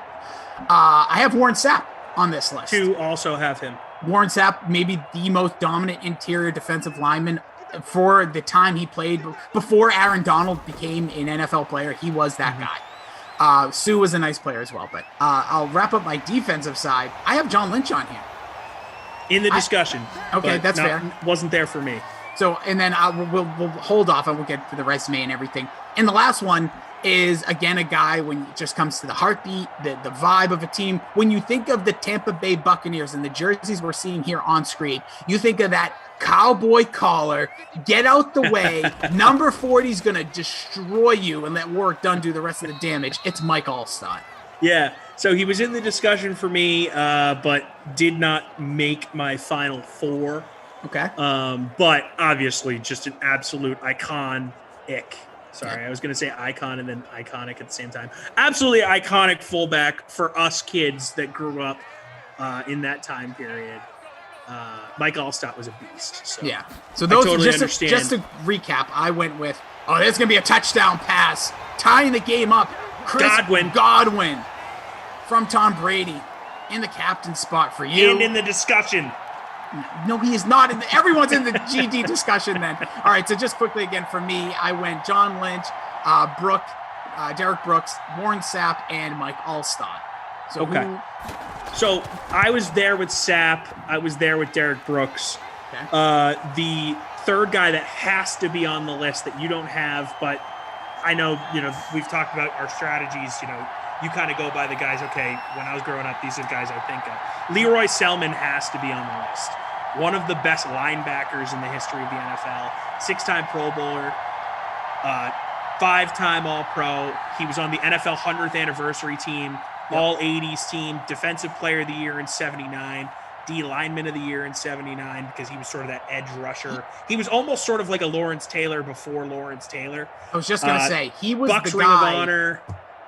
I have Warren Sapp on this list. 2 also have him. Warren Sapp, maybe the most dominant interior defensive lineman for the time he played. Before Aaron Donald became an NFL player, he was that guy. Sue was a nice player as well. But I'll wrap up my defensive side. I have John Lynch on here. In the discussion. Okay, that's fair. Wasn't there for me. So, and then we'll hold off. I won't get to the resume and everything. And the last one is, again, a guy when it just comes to the heartbeat, the vibe of a team. When you think of the Tampa Bay Buccaneers and the jerseys we're seeing here on screen, you think of that cowboy collar, get out the way, number 40 is going to destroy you and let Warwick Dunn do the rest of the damage. It's Mike Allstott. Yeah, so he was in the discussion for me, but did not make my final 4. Okay. But obviously just an absolute iconic. Sorry, I was going to say icon and then iconic at the same time. Absolutely iconic fullback for us kids that grew up in that time period. Mike Allstott was a beast. So yeah. So those totally just to recap, I went with, there's going to be a touchdown pass, tying the game up. Chris Godwin from Tom Brady in the captain spot for you. And in the discussion. No, he is not. Everyone's in the GD discussion then. All right, so just quickly again for me, I went John Lynch, Derek Brooks, Warren Sapp, and Mike Allstott. So okay. So I was there with Sapp. I was there with Derek Brooks. Okay. The third guy that has to be on the list that you don't have, but I know, we've talked about our strategies, you kind of go by the guys, okay, when I was growing up, these are the guys I think of. Leroy Selman has to be on the list. One of the best linebackers in the history of the NFL, 6-time Pro Bowler, 5-time All-Pro. He was on the NFL 100th anniversary team, All-80s team, Defensive Player of the Year in 79, D Lineman of the Year in 79 because he was sort of that edge rusher. He was almost sort of like a Lawrence Taylor before Lawrence Taylor. I was just going to say, he was Bucks the Ring guy. of Honor.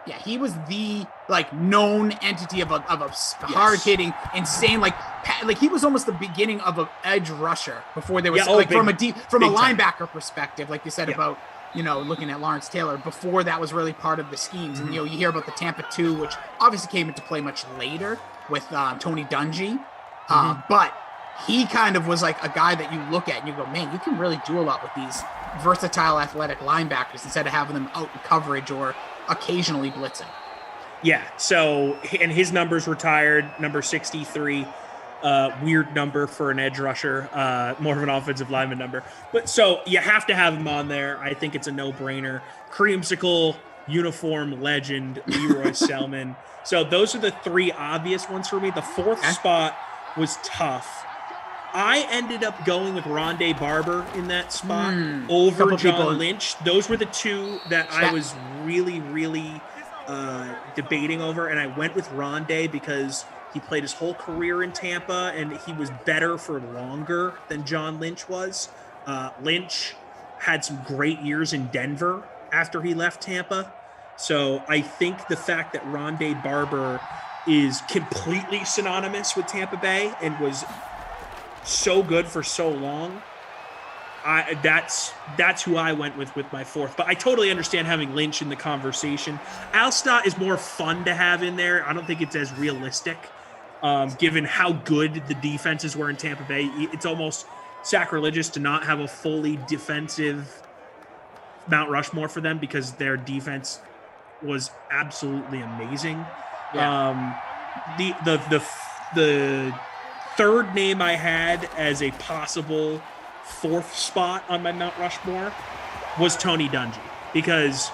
Yeah, he was the known entity of a hard hitting, insane he was almost the beginning of an edge rusher before there was from a linebacker perspective, like you said about looking at Lawrence Taylor before that was really part of the schemes. And you hear about the Tampa 2, which obviously came into play much later with Tony Dungy, but he kind of was like a guy that you look at and you go, man, you can really do a lot with these versatile athletic linebackers instead of having them out in coverage or occasionally blitzing. Yeah, so, and his number's retired, number 63, weird number for an edge rusher, more of an offensive lineman number. But so you have to have him on there. I think it's a no-brainer. Creamsicle, uniform legend, Leroy Selman. So those are the three obvious ones for me. The fourth spot was tough. I ended up going with Rondé Barber in that spot over John Lynch. Those were the two that I was really, really debating over, and I went with Rondé because he played his whole career in Tampa, and he was better for longer than John Lynch was. Lynch had some great years in Denver after he left Tampa. So I think the fact that Rondé Barber is completely synonymous with Tampa Bay and was so good for so long, that's who I went with my fourth. But I totally understand having Lynch in the conversation. Allstott is more fun to have in there. I don't think it's as realistic, given how good the defenses were in Tampa Bay. It's almost sacrilegious to not have a fully defensive Mount Rushmore for them because their defense was absolutely amazing. Yeah. The third name I had as a possible fourth spot on my Mount Rushmore was Tony Dungy, because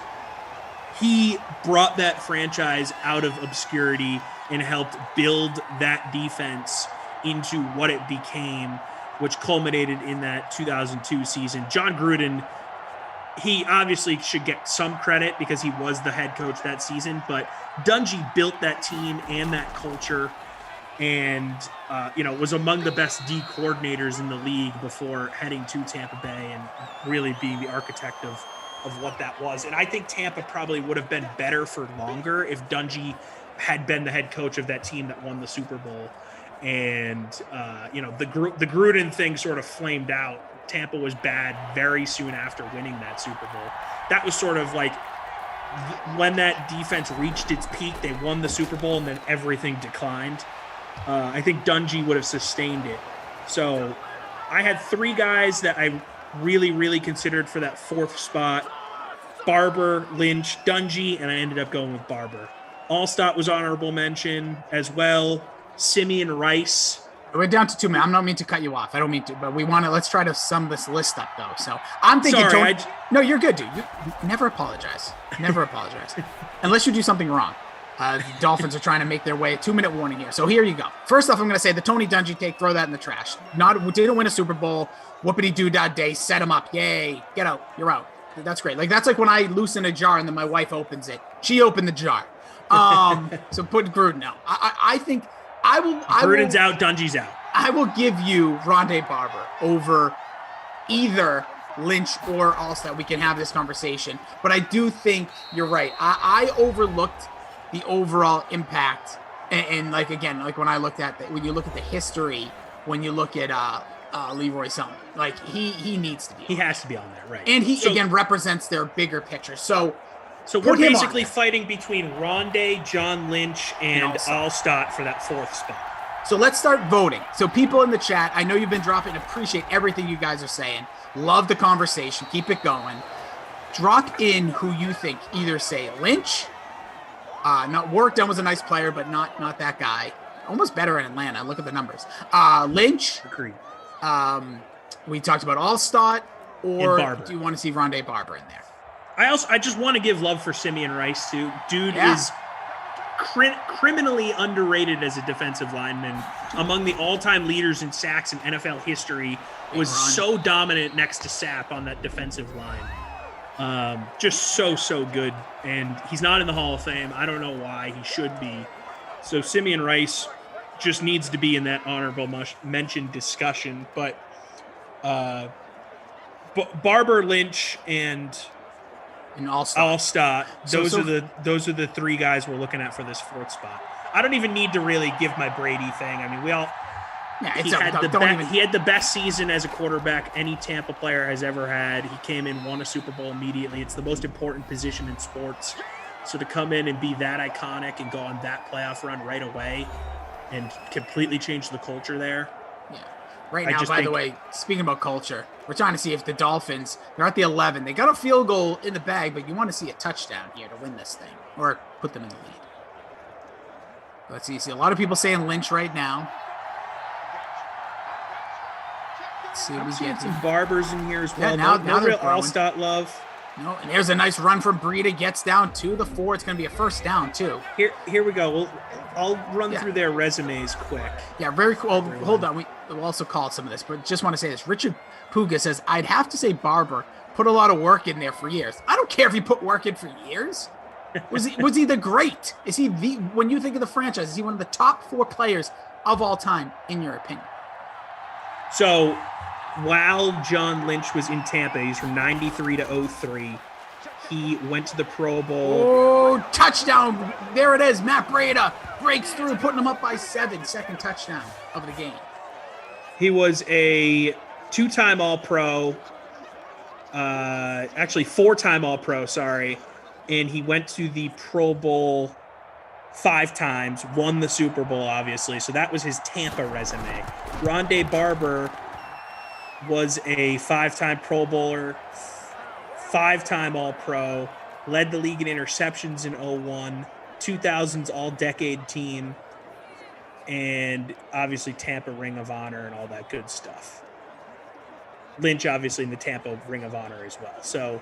he brought that franchise out of obscurity and helped build that defense into what it became, which culminated in that 2002 season. John Gruden, he obviously should get some credit because he was the head coach that season, but Dungy built that team and that culture and was among the best D coordinators in the league before heading to Tampa Bay and really being the architect of what that was. And I think Tampa probably would have been better for longer if Dungy had been the head coach of that team that won the Super Bowl. And, the Gruden thing sort of flamed out. Tampa was bad very soon after winning that Super Bowl. That was sort of like when that defense reached its peak, they won the Super Bowl and then everything declined. I think Dungy would have sustained it. So I had three guys that I really, really considered for that fourth spot: Barber, Lynch, Dungy, and I ended up going with Barber. Allstott was honorable mention as well. Simeon Rice. We're down to 2 minutes. I'm not mean to cut you off. I don't mean to, but let's try to sum this list up though. So I'm thinking, no, you're good, dude. You never apologize. Never apologize. Unless you do something wrong. The Dolphins are trying to make their way. A 2-minute warning here. So here you go. First off, I'm going to say the Tony Dungy take, throw that in the trash. Didn't win a Super Bowl. Whoopity-doo-dah day. Set him up. Yay. Get out. You're out. That's great. That's like when I loosen a jar and then my wife opens it. She opened the jar. So put Gruden out. I think Gruden's out, Dungy's out. I will give you Rondé Barber over either Lynch or Allstott. We can have this conversation. But I do think you're right. I overlooked the overall impact. And when I looked at when you look at the history, when you look at Leroy Selman, he needs to be. He has to be on there, right? And he again represents their bigger picture. So So we're basically fighting between Rondé, John Lynch, and Allstott for that 4th spot. So let's start voting. So people in the chat, I know you've been dropping, appreciate everything you guys are saying. Love the conversation. Keep it going. Drop in who you think. Either say Lynch. Not Workdown was a nice player, but not that guy. Almost better in Atlanta. Look at the numbers. Lynch. Agreed. We talked about Allstott, or do you want to see Rondé Barber in there? I just want to give love for Simeon Rice too. Dude is criminally underrated as a defensive lineman. Among the all-time leaders in sacks in NFL history. Was so dominant next to Sapp on that defensive line. Just so good. And he's not in the Hall of Fame. I don't know why. He should be. So Simeon Rice just needs to be in that honorable mention discussion. But Barber, Lynch, and Allstott. Those are the 3 guys we're looking at for this 4th spot. I don't even need to really give my Brady thing. I mean, he had the best season as a quarterback any Tampa player has ever had. He came in, won a Super Bowl immediately. It's the most important position in sports. So to come in and be that iconic and go on that playoff run right away and completely change the culture there. Yeah. Right now, by the way, speaking about culture, we're trying to see if the Dolphins, they're at the 11. They got a field goal in the bag, but you want to see a touchdown here to win this thing or put them in the lead. Let's see. You see a lot of people saying Lynch right now. Let's see what we get. Some Barbers in here as well. Yeah, now no real Allstott love. No, and there's a nice run from Breida. Gets down to the 4. It's going to be a first down, too. Here we go. I'll run through their resumes quick. Yeah, very cool. Hold on. We'll also call some of this, but just want to say this. Richard Puga says, I'd have to say Barber put a lot of work in there for years. I don't care if he put work in for years. Was he the great? Is he when you think of the franchise, is he one of the top 4 players of all time, in your opinion? So while John Lynch was in Tampa, he's from 93 to 03. He went to the Pro Bowl. Oh, touchdown. There it is. Matt Breida breaks through, putting him up by 7. Second touchdown of the game. He was a 2-time All-Pro. Actually, 4-time All-Pro, sorry. And he went to the Pro Bowl 5 times, won the Super Bowl, obviously. So that was his Tampa resume. Rondé Barber was a 5-time Pro Bowler, 5-time All-Pro, led the league in interceptions in 01, 2000s All-Decade team, and obviously Tampa Ring of Honor and all that good stuff. Lynch, obviously, in the Tampa Ring of Honor as well. So,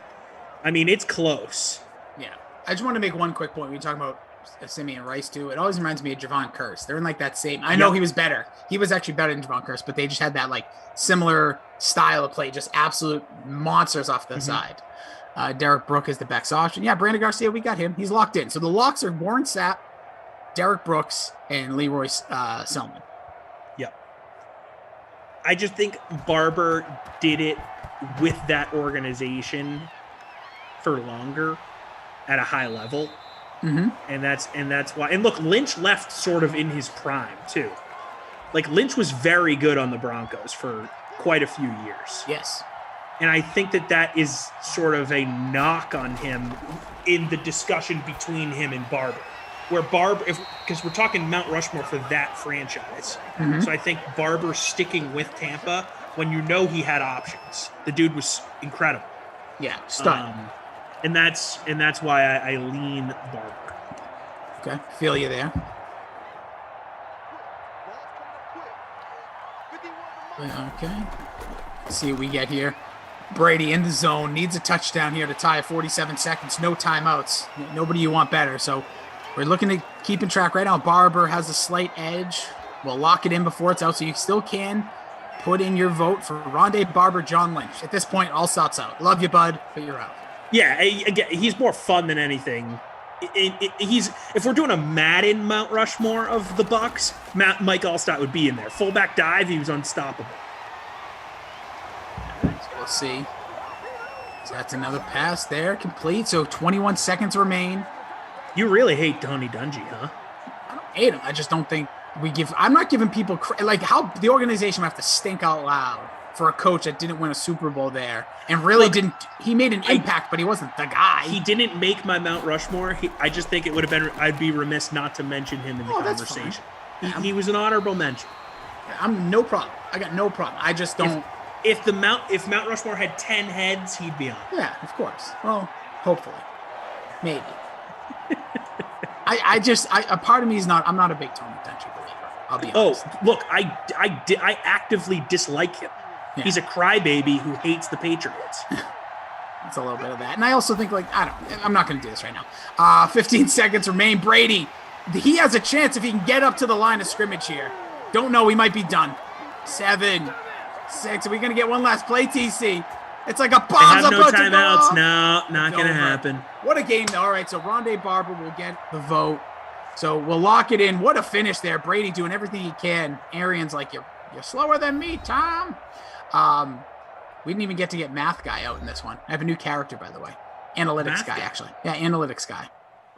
I mean, it's close. Yeah. I just want to make one quick point. We talk about Simeon Rice, too. It always reminds me of Javon Curse. They're in, like, that same... I know he was better. He was actually better than Javon Curse, but they just had that, like, similar style of play, just absolute monsters off the side. Derek Brooks is the best option. Yeah, Brandon Garcia, we got him. He's locked in. So the locks are Warren Sapp, Derek Brooks, and Leroy Selman. Yep. I just think Barber did it with that organization for longer at a high level. And that's why. And look, Lynch left sort of in his prime too. Like Lynch was very good on the Broncos for quite a few years. Yes. And I think that is sort of a knock on him in the discussion between him and Barber. Where Barber, because we're talking Mount Rushmore for that franchise. So I think Barber sticking with Tampa when you know he had options. The dude was incredible. Yeah, stunning. And that's why I lean Barber. Okay, feel you there. Okay, let's see what we get here. Brady in the zone, needs a touchdown here to tie at 47 seconds. No timeouts. Nobody you want better. So we're looking to keep in track right now. Barber has a slight edge. We'll lock it in before it's out, so you still can put in your vote for Rondé Barber, John Lynch. At this point, all thoughts out. Love you, bud, but you're out. Yeah, again, he's more fun than anything. If we're doing a Madden Mount Rushmore of the Bucs, Mike Allstott would be in there. Fullback dive, he was unstoppable. So we'll see. So that's another pass there, complete. So 21 seconds remain. You really hate Tony Dungy, huh? I don't hate him. I just don't think I'm not giving people like how the organization would have to stink out loud for a coach that didn't win a Super Bowl there and really didn't. He made an impact, but he wasn't the guy. He didn't make my Mount Rushmore. I just think it would have been. I'd be remiss not to mention him in the conversation. He was an honorable mention. I'm no problem. I got no problem. I just don't. If Mount Rushmore had 10 heads, he'd be on. Yeah, of course. Well, hopefully, maybe. A part of me is not. I'm not a big Tony Dungy believer. I'll be honest. Oh, look, I actively dislike him. Yeah. He's a crybaby who hates the Patriots. It's a little bit of that, and I also think I'm not going to do this right now. 15 seconds remain. Brady, he has a chance if he can get up to the line of scrimmage here. Don't know. He might be done. 7, 6. Are we going to get one last play, TC? It's like a bomb's no timeouts. No, not going to happen. What a game, though. All right, so Rondé Barber will get the vote. So we'll lock it in. What a finish there. Brady doing everything he can. Arian's like, you're slower than me, Tom. We didn't even get to get math guy out in this one. I have a new character, by the way. Analytics guy, actually. Yeah, analytics guy.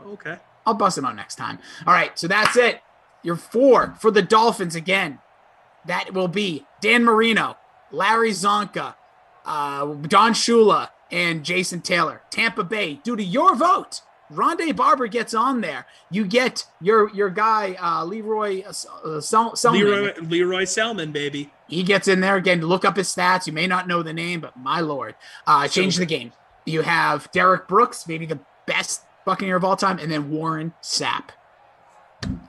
Okay. I'll bust him out next time. All right, so that's it. You're 4 for the Dolphins again. That will be Dan Marino, Larry Zonka, Don Shula, and Jason Taylor. Tampa Bay, due to your vote, Rondé Barber gets on there. You get your guy, Leroy Selman. Leroy Selman, baby. He gets in there. Again, look up his stats. You may not know the name, but my Lord. Change the game. You have Derek Brooks, maybe the best Buccaneer of all time, and then Warren Sapp.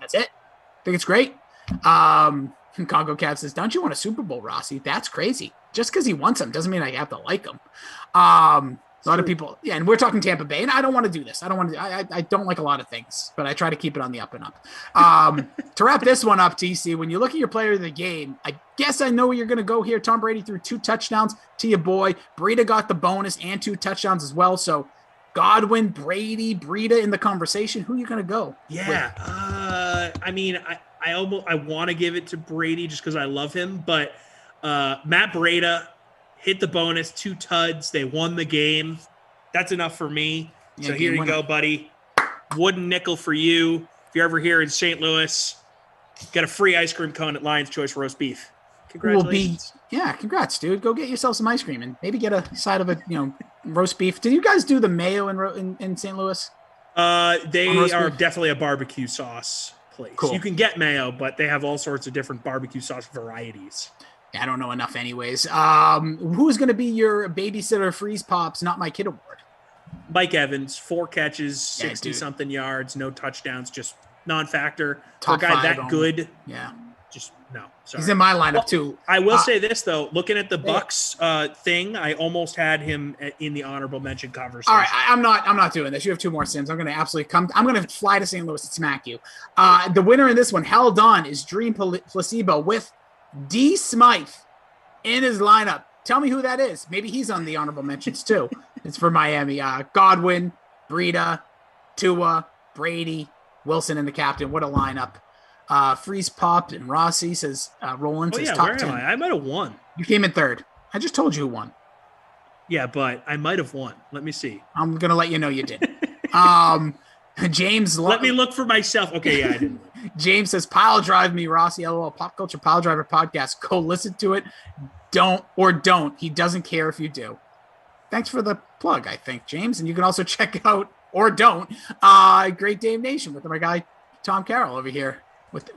That's it. I think it's great. Congo Cat says, don't you want a Super Bowl, Rossi? That's crazy. Just because he wants him doesn't mean I have to like him. A lot of people, yeah, and we're talking Tampa Bay, and I don't want to do this. I don't like a lot of things, but I try to keep it on the up and up. To wrap this one up, TC, when you look at your player of the game, I guess I know where you're going to go here. Tom Brady threw 2 touchdowns to your boy. Breida got the bonus and 2 touchdowns as well. So Godwin, Brady, Breida in the conversation. Who are you going to go? Yeah, I mean, I want to give it to Brady just because I love him, but Matt Breida hit the bonus, 2 tuds. They won the game. That's enough for me. Yeah, so here you go, buddy. Wooden nickel for you. If you're ever here in St. Louis, get a free ice cream cone at Lion's Choice Roast Beef. Congratulations. Congrats, dude. Go get yourself some ice cream and maybe get a side of roast beef. Did you guys do the mayo in St. Louis? They are definitely a barbecue sauce place. Cool. You can get mayo, but they have all sorts of different barbecue sauce varieties. I don't know enough anyways. Who's going to be your babysitter freeze pops, not my kid award? Mike Evans, 4 catches, 60-something yards, no touchdowns, just non-factor. For a guy that good, just no. Sorry. He's in my lineup too. I will say this, though. Looking at the Bucks thing, I almost had him in the honorable mention conversation. All right, I'm not doing this. You have 2 more Sims. I'm going to absolutely I'm going to fly to St. Louis and smack you. The winner in this one, held on, is Dream Placebo with D. Smythe in his lineup. Tell me who that is. Maybe he's on the honorable mentions too. It's for Miami. Godwin, Breida, Tua, Brady, Wilson, and the captain. What a lineup. Freeze popped, and Rossi says Roland says top 10. I might have won. You came in 3rd. I just told you who won. Yeah, but I might have won. Let me see. I'm going to let you know you did. James. Let me look for myself. Okay, yeah, I didn't. James says, pile drive me, Rossi, LOL, Pop Culture Pile Driver podcast. Go listen to it. Don't. He doesn't care if you do. Thanks for the plug, I think, James. And you can also check out, or don't, Great Dame Nation with my guy, Tom Carroll over here with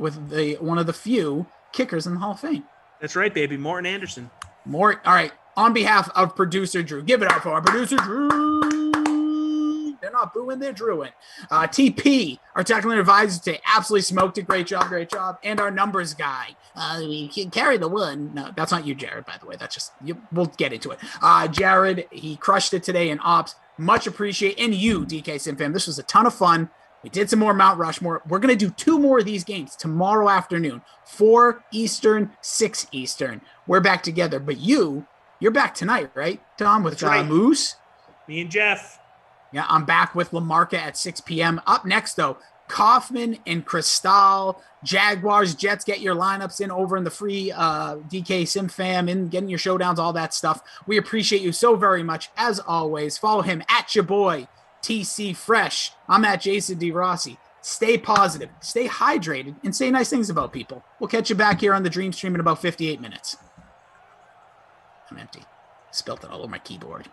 one of the few kickers in the Hall of Fame. That's right, baby. Morton Anderson. All right. On behalf of producer Drew, give it up for our producer Drew. They're not booing, they're drewing. TP, our technical advisor today, absolutely smoked it. Great job. And our numbers guy, we can carry the one. No, that's not you, Jared, by the way. That's just, we'll get into it. Jared, he crushed it today in ops. Much appreciate. And you, DK Simfam, this was a ton of fun. We did some more Mount Rushmore. We're going to do 2 more of these games tomorrow afternoon, 4 Eastern, 6 Eastern. We're back together. But you're back tonight, right, Tom, with Moose? Me and Jeff. Yeah, I'm back with LaMarca at 6 p.m. Up next, though, Kaufman and Cristal, Jaguars, Jets. Get your lineups in over in the free DK Simfam and getting your showdowns, all that stuff. We appreciate you so very much. As always, follow him at your boy, TC Fresh. I'm at Jason D. Rossi. Stay positive, stay hydrated, and say nice things about people. We'll catch you back here on the Dream Stream in about 58 minutes. I'm empty. Spilt it all over my keyboard.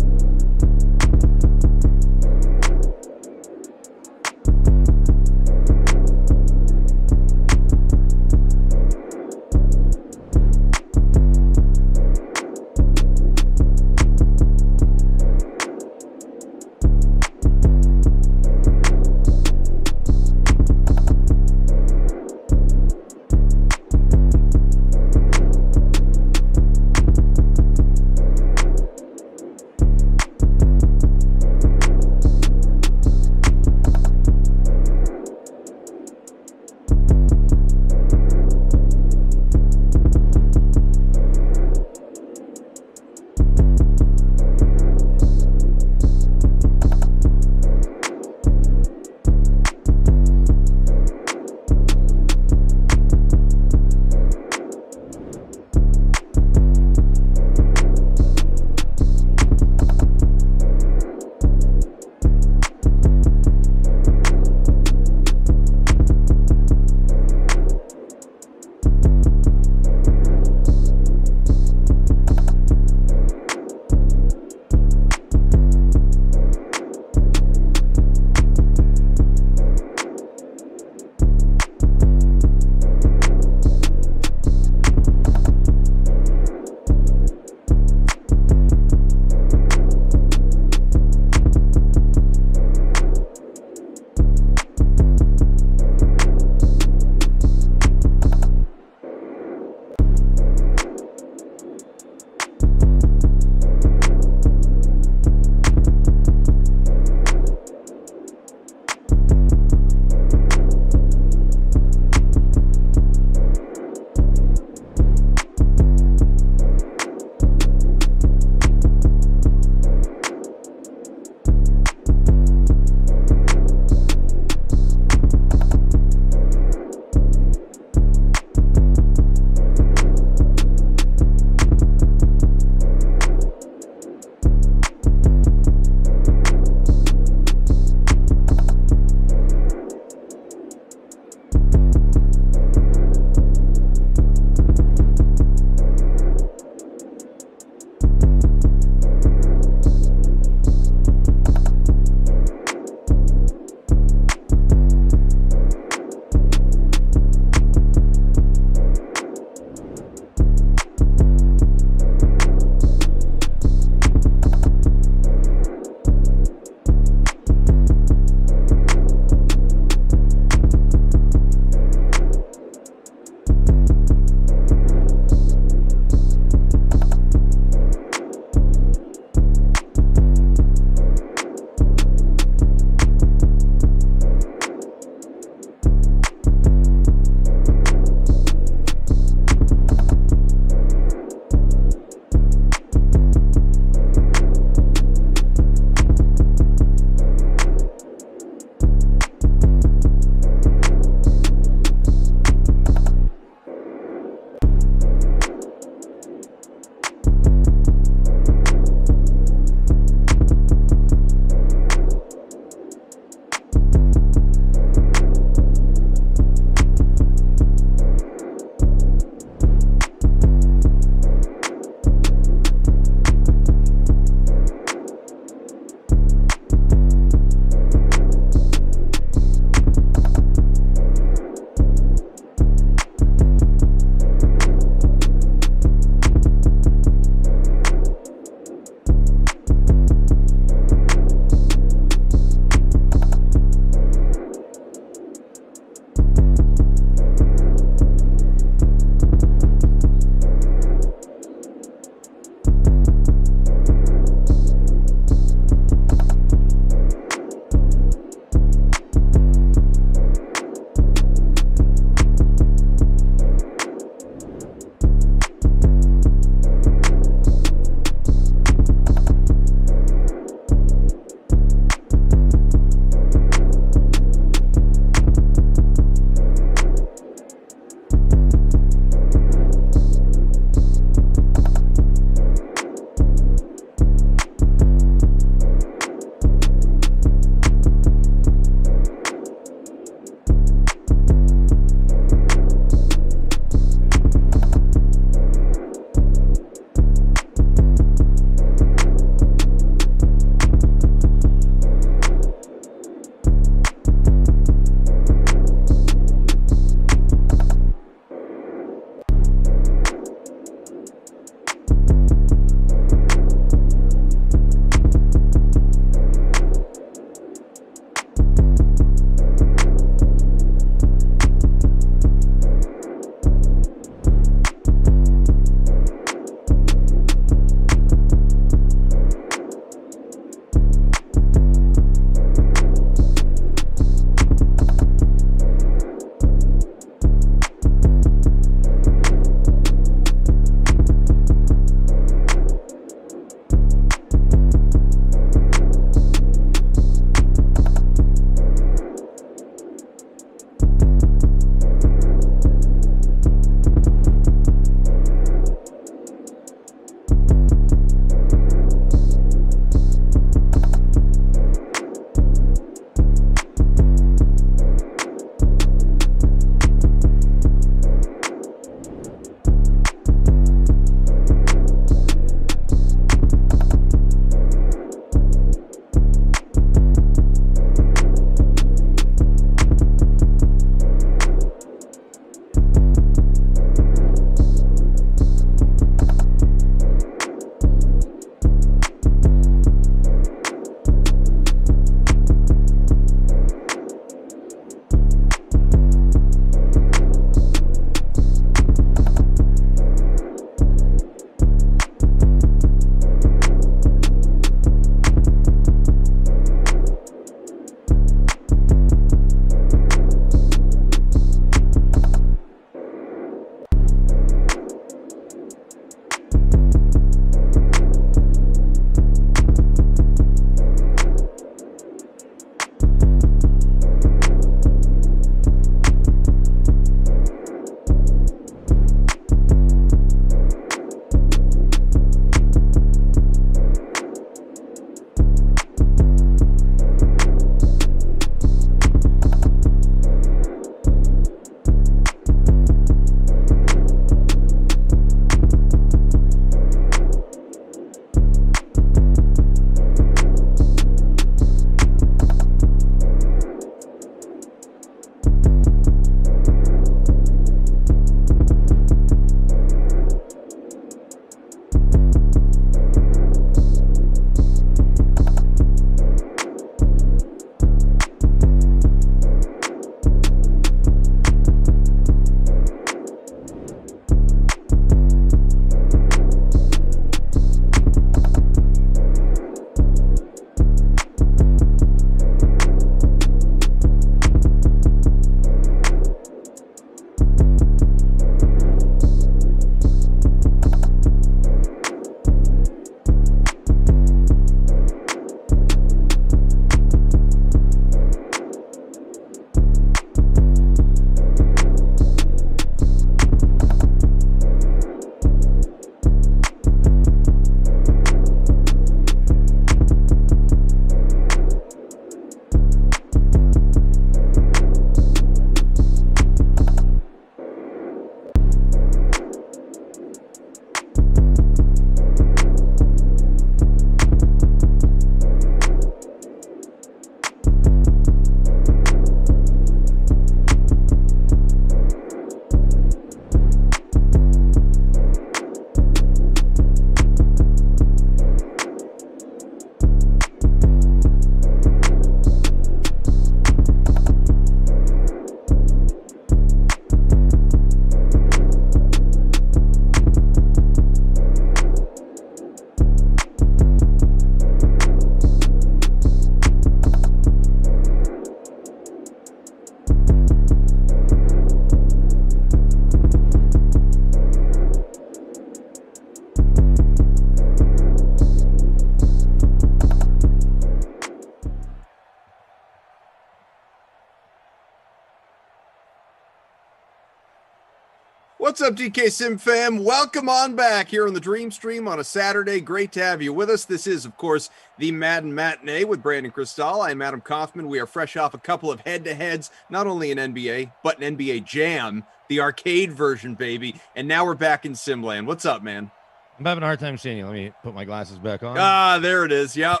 What's up, DK Sim fam? Welcome on back here on the Dream Stream on a Saturday. Great to have you with us. This is, of course, the Madden Matinee with Brandon Cristal. I'm Adam Kaufman. We are fresh off a couple of head-to-heads, not only in NBA, but an NBA Jam, the arcade version, baby. And now we're back in Simland. What's up, man? I'm having a hard time seeing you. Let me put my glasses back on. There it is. Yep.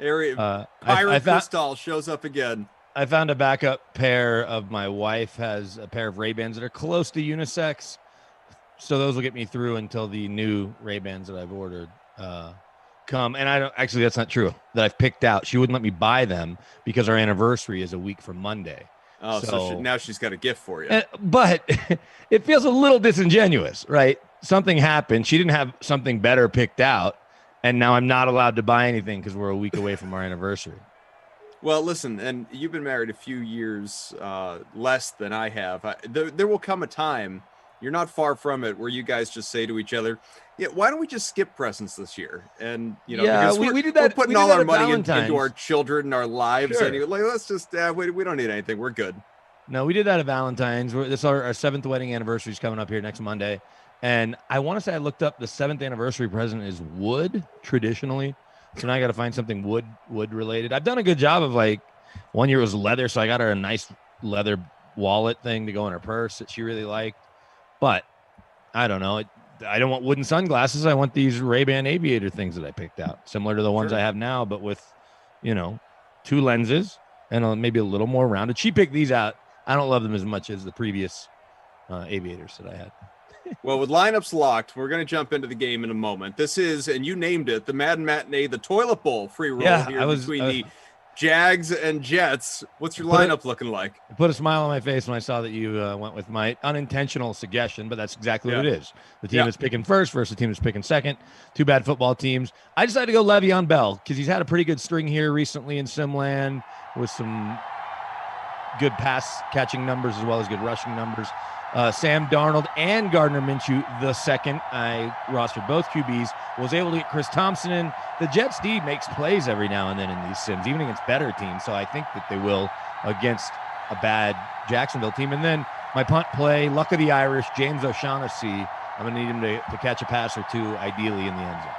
Pirate Cristal shows up again. I found a backup pair of my wife has a pair of Ray-Bans that are close to unisex. So those will get me through until the new Ray-Bans that I've ordered come. And I don't actually, that's not true, that I've picked out. She wouldn't let me buy them because our anniversary is a week from Monday. Oh, so now she's got a gift for you. But it feels a little disingenuous, right? Something happened. She didn't have something better picked out. And now I'm not allowed to buy anything because we're a week away from our anniversary. Well, listen, and you've been married a few years less than I have. There will come a time, you're not far from it, where you guys just say to each other, "Yeah, why don't we just skip presents this year?" And because we did that. We're putting all our money into our children and our lives. Sure. And like, let's just we don't need anything. We're good. No, we did that at Valentine's. This is our 7th wedding anniversary is coming up here next Monday, and I want to say I looked up the 7th anniversary present is wood traditionally. So now I got to find something wood related. I've done a good job of like 1 year it was leather. So I got her a nice leather wallet thing to go in her purse that she really liked. But I don't know. I don't want wooden sunglasses. I want these Ray-Ban aviator things that I picked out, similar to the ones I have now, but with, 2 lenses and maybe a little more rounded. She picked these out. I don't love them as much as the previous aviators that I had. Well, with lineups locked, we're going to jump into the game in a moment. This is, and you named it, the Madden Matinee, the toilet bowl free roll between the Jags and Jets. What's your lineup looking like? I put a smile on my face when I saw that you went with my unintentional suggestion, but that's exactly what it is. The team is picking first versus the team is picking second. Two bad football teams. I decided to go Le'Veon Bell because he's had a pretty good string here recently in Simland with some good pass catching numbers as well as good rushing numbers. Sam Darnold and Gardner Minshew the second. I rostered both QBs. Was able to get Chris Thompson in. The Jets D makes plays every now and then in these sims, even against better teams. So I think that they will against a bad Jacksonville team. And then my punt play, luck of the Irish, James O'Shaughnessy. I'm going to need him to catch a pass or two, ideally in the end zone.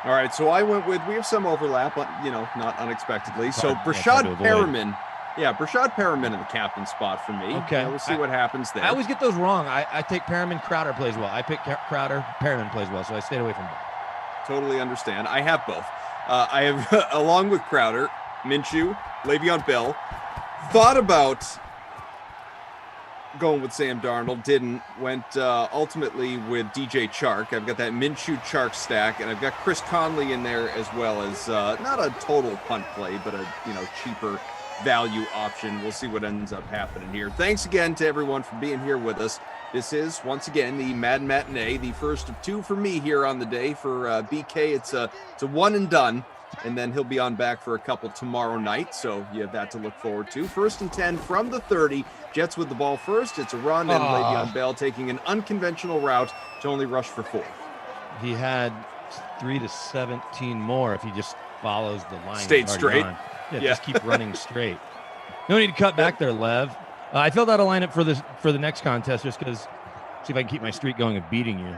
All right, so I went with, we have some overlap, but, not unexpectedly. So Brashad Perriman. Yeah, Brashad Perriman in the captain spot for me. Okay. We'll see what happens there. I always get those wrong. I take Perriman, Crowder plays well. I pick Crowder, Perriman plays well, so I stayed away from both. Totally understand. I have both. I have, along with Crowder, Minshew, Le'Veon Bell. Thought about going with Sam Darnold, didn't. Went ultimately with DJ Chark. I've got that Minshew-Chark stack, and I've got Chris Conley in there as well as not a total punt play, but a cheaper value option. We'll see what ends up happening here. Thanks again to everyone for being here with us. This is once again the Madden Matinee, the first of two for me here on the day. For BK, it's a one and done, and then he'll be on back for a couple tomorrow night. So you have that to look forward to. 1st and 10 from the 30. Jets with the ball first. It's a run, and Le'Veon Bell taking an unconventional route to only rush for 4. He had 3 to 17 more if he just follows the line. Stayed straight. Just keep running straight. No need to cut back there, Lev. I filled out a lineup for the next contest just because, see if I can keep my streak going of beating you.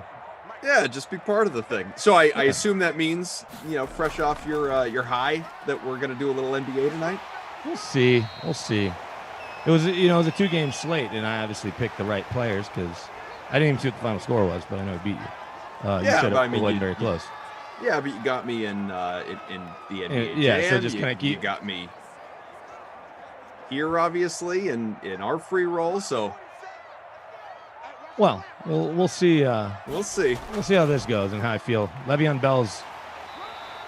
Yeah, just be part of the thing. So I assume that means, fresh off your high, that we're going to do a little NBA tonight? We'll see. It was a 2-game slate, and I obviously picked the right players because I didn't even see what the final score was, but I know I beat you. You said it wasn't very close. Yeah, but you got me in the NBA Jam. So just kind of you got me here, obviously, in our free roll. So, well, we'll see. We'll see how this goes and how I feel. Le'Veon Bell's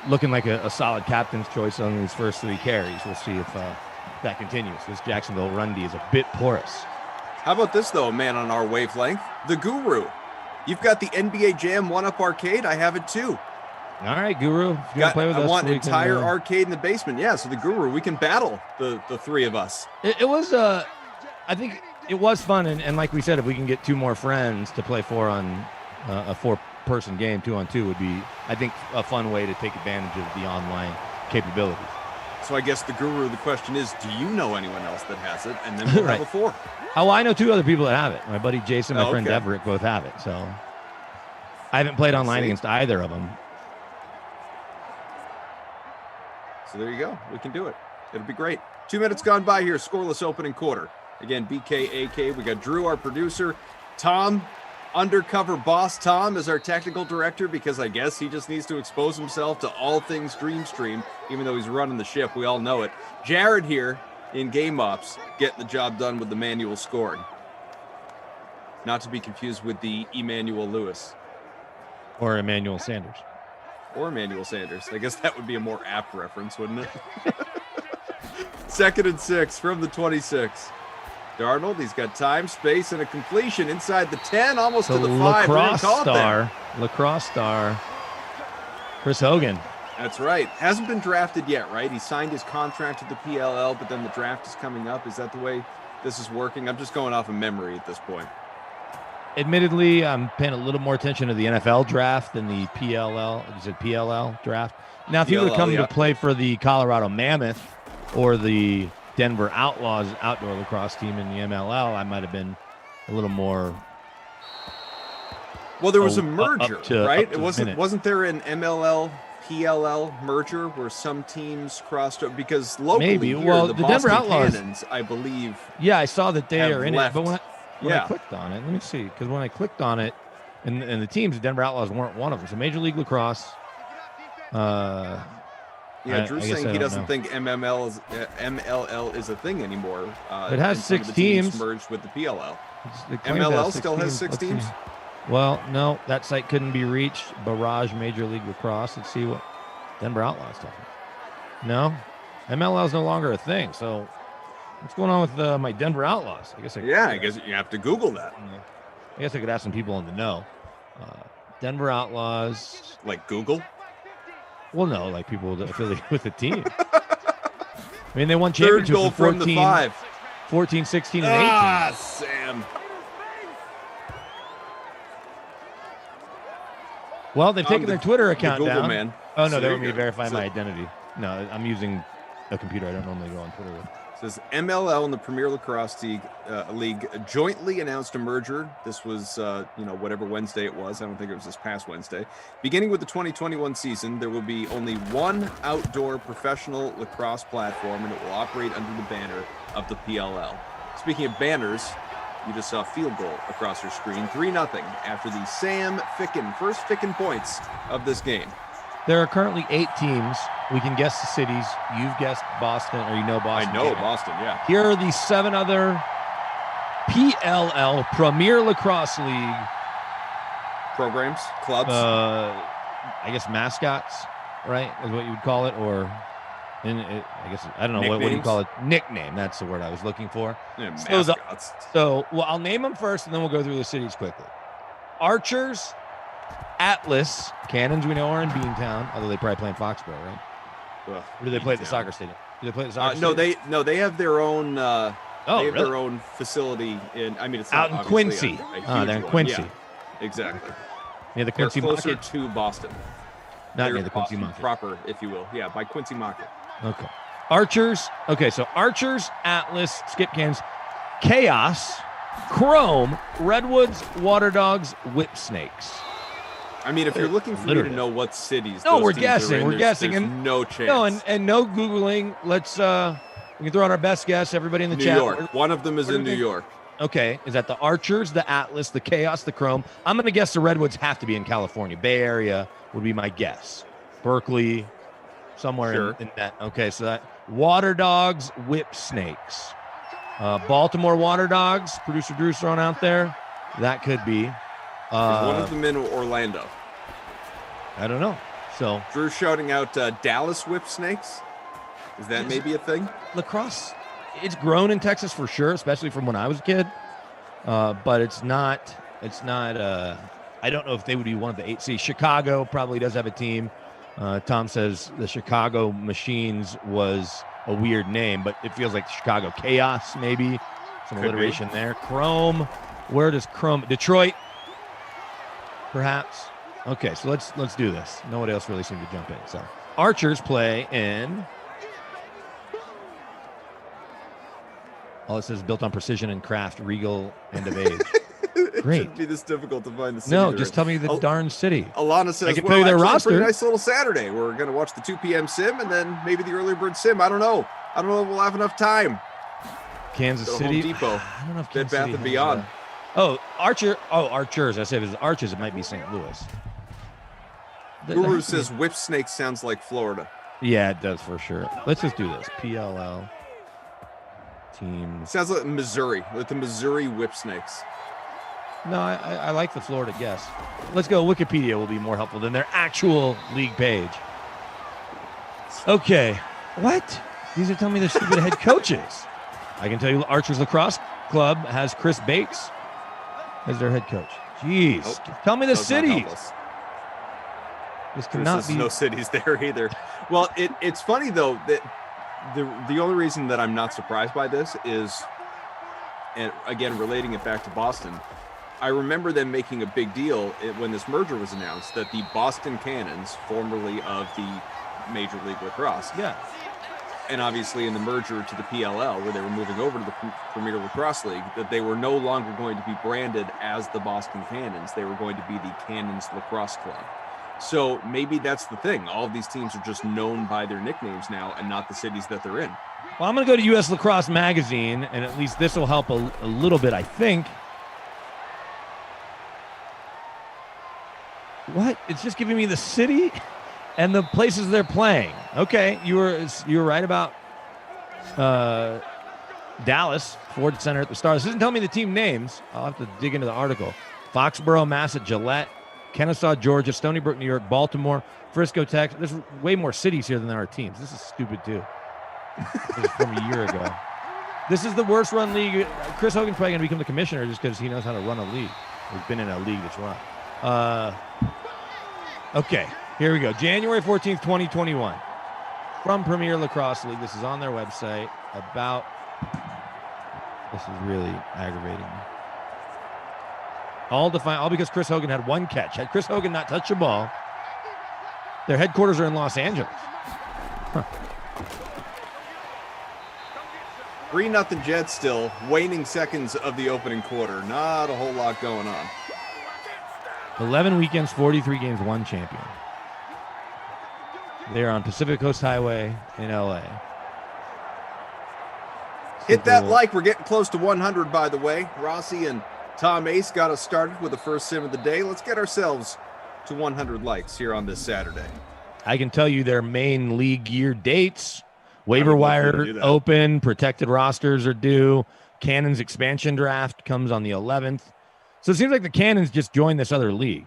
looking like a solid captain's choice on these first 3 carries. We'll see if that continues. This Jacksonville run D is a bit porous. How about this, though, man, on our wavelength? The Guru. You've got the NBA Jam 1-Up Arcade. I have it, too. All right, Guru. If you play with I us, want an entire arcade in the basement. Yeah, so the Guru, we can battle the 3 of us. It was, I think it was fun. And like we said, if we can get 2 more friends to play 4 on a 4-person game, 2-on-2 would be, I think, a fun way to take advantage of the online capabilities. So I guess the guru, the question is, do you know anyone else that has it? And then we'll Right. have a 4. Oh, I know 2 other people that have it. My buddy Jason, my friend okay. Everett both have it. So I haven't played online see. against either of them. So there you go. We can do it. It'll be great. 2 minutes gone by here. Scoreless opening quarter. Again, BKAK. We got Drew, our producer. Tom, undercover boss Tom, is our technical director because I guess he just needs to expose himself to all things Dreamstream, even though he's running the ship. We all know it. Jared here in Game Ops, getting the job done with the manual scoring. Not to be confused with the Emmanuel Lewis. Or Emmanuel Sanders. Or Emmanuel Sanders. I guess that would be a more apt reference, wouldn't it? 2nd and 6 from the 26. Darnold, he's got time, space, and a completion inside the 10, almost to the 5. Lacrosse star, Chris Hogan. That's right. Hasn't been drafted yet, right? He signed his contract with the PLL, but then the draft is coming up. Is that the way this is working? I'm just going off of memory at this point. Admittedly, I'm paying a little more attention to the NFL draft than the PLL. Is it PLL draft? Now, if he would have come to play for the Colorado Mammoth or the Denver Outlaws outdoor lacrosse team in the MLL, I might have been a little more. Well, there was a merger, right? It wasn't there an MLL PLL merger where some teams crossed over? Because locally, maybe. Here, well, the Denver Boston Outlaws, Cannons, I believe. Yeah, I saw that they are in left. it, but when I clicked on it, let me see, because when I clicked on it, and the teams, the Denver Outlaws weren't one of them. So Major League Lacrosse. Drew's saying he doesn't think MLL is a thing anymore. It has 6 teams merged with the PLL. MLL still has 6 teams. Well, no, that site couldn't be reached. Barrage Major League Lacrosse. Let's see what Denver Outlaws talking. No, MLL is no longer a thing. So what's going on with my Denver Outlaws? I guess I guess you have to Google that. I guess I could ask some people in the know. Denver Outlaws, like Google. Well, no, like people affiliated with the team. I mean, they won championships 3rd goal from the 5. 14, 16, and 18. Ah, Sam. Well, they've taken their Twitter account Google down. Man. Oh, no, they want me to verify my identity. No, I'm using a computer I don't normally go on Twitter with. It says MLL and the Premier Lacrosse League jointly announced a merger. This was, whatever Wednesday it was. I don't think it was this past Wednesday. Beginning with the 2021 season, there will be only one outdoor professional lacrosse platform, and it will operate under the banner of the PLL. Speaking of banners, you just saw a field goal across your screen, 3-0 after the Sam Ficken, first Ficken points of this game. There are currently 8 teams. We can guess the cities. You've guessed Boston, or you know Boston. I know Boston, yeah. Here are the 7 other PLL, Premier Lacrosse League. Programs, clubs. I guess mascots, right, is what you would call it, or I guess, I don't know, what do you call it? Nickname, that's the word I was looking for. Yeah, mascots. Well, I'll name them first, and then we'll go through the cities quickly. Archers, Atlas, Cannons we know are in Beantown, although they probably play in Foxborough, right? Ugh, or do they play at the soccer stadium? Do they play at the soccer stadium? They have their own they have really? their own facility it's out in Quincy. They're in Quincy. Yeah, exactly. Near the Quincy They're closer Market. to Boston. Not near the Quincy Market. Proper, if you will. Yeah, by Quincy Market. Okay. Archers. Okay, so Archers, Atlas, Skip Cans, Chaos, Chrome, Redwoods, Water Dogs, Whip Snakes. I mean, if you're looking for me to know what cities, no, those we're teams guessing. are in, We're guessing, there's and no chance. No, and no googling. Let's we can throw out our best guess. Everybody in the chat. New York. One of them is in New York. Okay, is that the Archers, the Atlas, the Chaos, the Chrome? I'm going to guess the Redwoods have to be in California. Bay Area would be my guess. Berkeley, somewhere in that. Okay, so that Water Dogs, Whip Snakes, Baltimore Water Dogs. Producer Drew's thrown out there. That could be. One of them in Orlando. I don't know. So Drew's shouting out Dallas Whip Snakes. Is that maybe a thing? Lacrosse, it's grown in Texas for sure, especially from when I was a kid. But it's not. I don't know if they would be one of the 8 Cs. Chicago probably does have a team. Tom says the Chicago Machines was a weird name, but it feels like Chicago Chaos, maybe. Some alliteration there. Chrome. Where does Chrome? Detroit, perhaps. Okay, so let's do this. Nobody else really seemed to jump in. So Archers play in All it says is built on precision and craft, regal, end of age. It Great. shouldn't be this difficult to find the city. No, they're just in. tell me the darn city. Alana says, I can well, tell you their actually, roster. pretty nice little Saturday. We're going to watch the 2 p.m. sim and then maybe the early bird sim. I don't know. I don't know if we'll have enough time. Kansas Go to City. Home Depot. I don't know if Bed Kansas Bath City and has Beyond. Archers. I said if it's Archers, it might be St. Louis. Guru says whip snake sounds like Florida. Yeah, it does for sure. Let's just do this. PLL teams. Sounds like Missouri, like the Missouri whip snakes. No, I like the Florida guess. Let's go. Wikipedia will be more helpful than their actual league page. Okay. What? These are telling me they're stupid head coaches. I can tell you Archers Lacrosse Club has Chris Bates as their head coach. Jeez. Nope. Tell me the Does not help cities. us. This cannot There's be. no cities there either. Well, it's funny, though, that the only reason that I'm not surprised by this is, and again, relating it back to Boston, I remember them making a big deal when this merger was announced that the Boston Cannons, formerly of the Major League Lacrosse, Yeah. and obviously in the merger to the PLL, where they were moving over to the Premier Lacrosse League, that they were no longer going to be branded as the Boston Cannons. They were going to be the Cannons Lacrosse Club. So maybe that's the thing. All of these teams are just known by their nicknames now and not the cities that they're in. Well, I'm going to go to U.S. Lacrosse Magazine, and at least this will help a little bit, I think. What? It's just giving me the city and the places they're playing. Okay, you were right about Dallas, Ford Center at the Stars. This isn't telling me the team names. I'll have to dig into the article. Foxborough, Mass at Gillette, Kennesaw, Georgia, Stony Brook, New York, Baltimore, Frisco, Texas. There's way more cities here than there are teams. This is stupid, too. This is from a year ago. This is the worst run league. Chris Hogan's probably going to become the commissioner just because he knows how to run a league. He's been in a league that's run. Okay, here we go. January 14th, 2021. From Premier Lacrosse League. This is on their website about... This is really aggravating. All because Chris Hogan had one catch. Had Chris Hogan not touched the ball, their headquarters are in Los Angeles. Huh. 3-0 Jets still, waning seconds of the opening quarter. Not a whole lot going on. 11 weekends, 43 games, 1 champion. They're on Pacific Coast Highway in LA. Hit that like. We're getting close to 100, by the way. Rossi and Tom Ace got us started with the first sim of the day. Let's get ourselves to 100 likes here on this Saturday. I can tell you their main league year dates. Waiver wire open, protected rosters are due. Cannons expansion draft comes on the 11th. So it seems like the Cannons just joined this other league.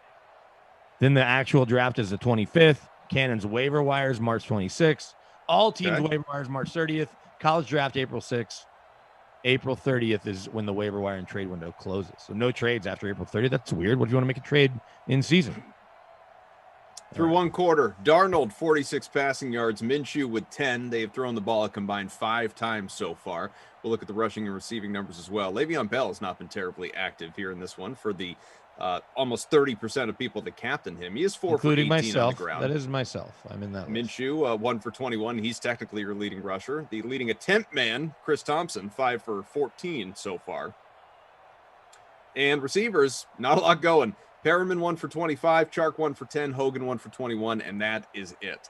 Then the actual draft is the 25th. Cannons waiver wires March 26th. All teams waiver wires March 30th. College draft April 6th. April 30th is when the waiver wire and trade window closes. So no trades after April 30th. That's weird. What do you want to make a trade in season? Through one quarter, Darnold, 46 passing yards. Minshew with 10. They have thrown the ball a combined 5 times so far. We'll look at the rushing and receiving numbers as well. Le'Veon Bell has not been terribly active here in this one for the almost 30% of people that captain him. He is 4 including for 18 myself. on the ground. That is myself. I'm in that list. Minshew, 1 for 21. He's technically your leading rusher. The leading attempt man, Chris Thompson, 5 for 14 so far. And receivers, not a lot going. Perriman 1 for 25, Chark 1 for 10, Hogan 1 for 21, and that is it.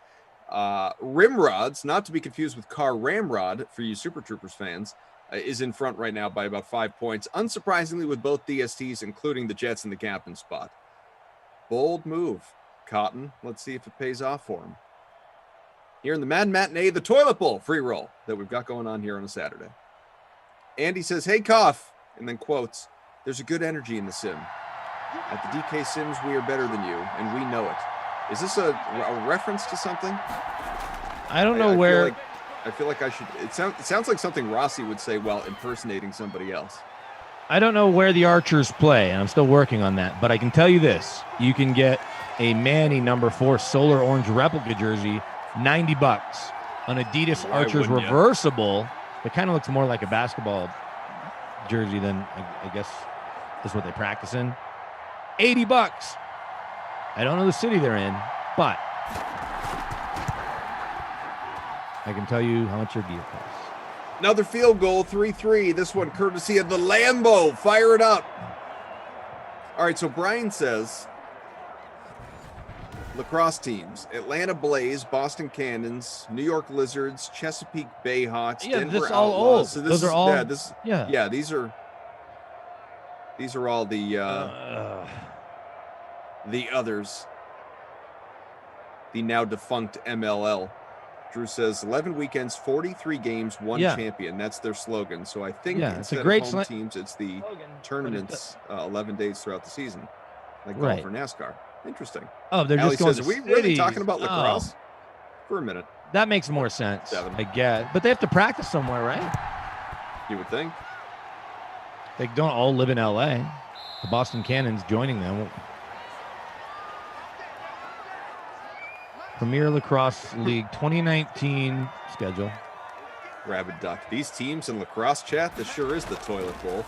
Rimrods, not to be confused with Car Ramrod for you Super Troopers fans, is in front right now by about 5 points. Unsurprisingly, with both DSTs, including the Jets in the captain spot. Bold move, Cotton. Let's see if it pays off for him. Here in the Mad Matinee, the toilet bowl free roll that we've got going on here on a Saturday. Andy says, "Hey, Cough," and then quotes, "There's a good energy in the sim. At the DK Sims, we are better than you, and we know it." Is this a reference to something? I don't know where. I feel like I should. It sounds like something Rossi would say while impersonating somebody else. I don't know where the Archers play, and I'm still working on that. But I can tell you this: you can get a Manny number 4 solar orange replica jersey, $90. An Adidas Archers reversible. It kind of looks more like a basketball jersey than I guess is what they practice in. $80. I don't know the city they're in, but I can tell you how much your gear costs. Another field goal, 3-3. This one courtesy of the Lambo. Fire it up. All right, so Brian says lacrosse teams: Atlanta Blaze, Boston Cannons, New York Lizards, Chesapeake Bayhawks, Denver this all Outlaws. old. So Those are all these are all the others. The now defunct MLL. Drew says 11 weekends, 43 games, one champion. That's their slogan. So I think instead of home teams, it's the tournaments 11 days throughout the season, like golf or NASCAR. Interesting. Oh, they're Allie just going says, to are we really talking about lacrosse? For a minute. That makes more sense, I guess. But they have to practice somewhere, right? You would think. They don't all live in L.A. The Boston Cannons joining them. Premier Lacrosse League 2019 schedule. Rabid duck. These teams in lacrosse chat, this sure is the toilet bowl.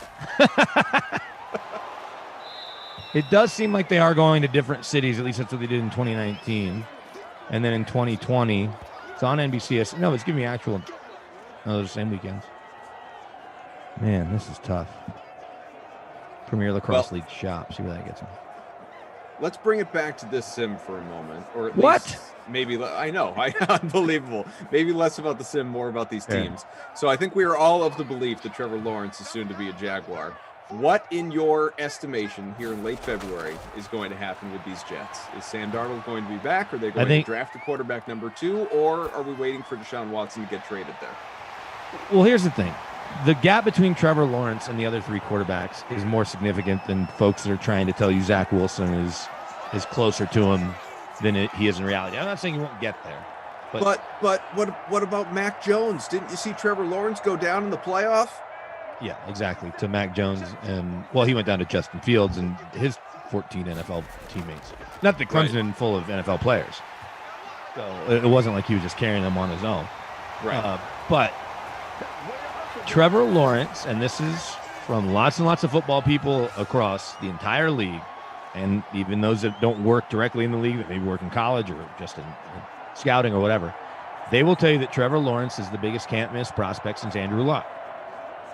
It does seem like they are going to different cities. At least that's what they did in 2019. And then in 2020, it's on NBC. No, it's giving me actual. No, those are the same weekends. Man, this is tough. Premier Lacrosse League shop. See where that gets them. Let's bring it back to this sim for a moment. Or at least maybe, I know, unbelievable. Maybe less about the sim, more about these teams. So I think we are all of the belief that Trevor Lawrence is soon to be a Jaguar. What, in your estimation, here in late February, is going to happen with these Jets? Is Sam Darnold going to be back? Are they going to draft a quarterback number 2? Or are we waiting for Deshaun Watson to get traded there? Well, here's the thing. The gap between Trevor Lawrence and the other 3 quarterbacks is more significant than folks that are trying to tell you Zach Wilson is closer to him than he is in reality. I'm not saying he won't get there. But what about Mac Jones? Didn't you see Trevor Lawrence go down in the playoff? Yeah, exactly. To Mac Jones. And, he went down to Justin Fields and his 14 NFL teammates. Not that Clemson isn't full of NFL players. So it wasn't like he was just carrying them on his own. Right. But Trevor Lawrence, and this is from lots and lots of football people across the entire league, and even those that don't work directly in the league, that maybe work in college or just in scouting or whatever, they will tell you that Trevor Lawrence is the biggest can't-miss prospect since Andrew Luck.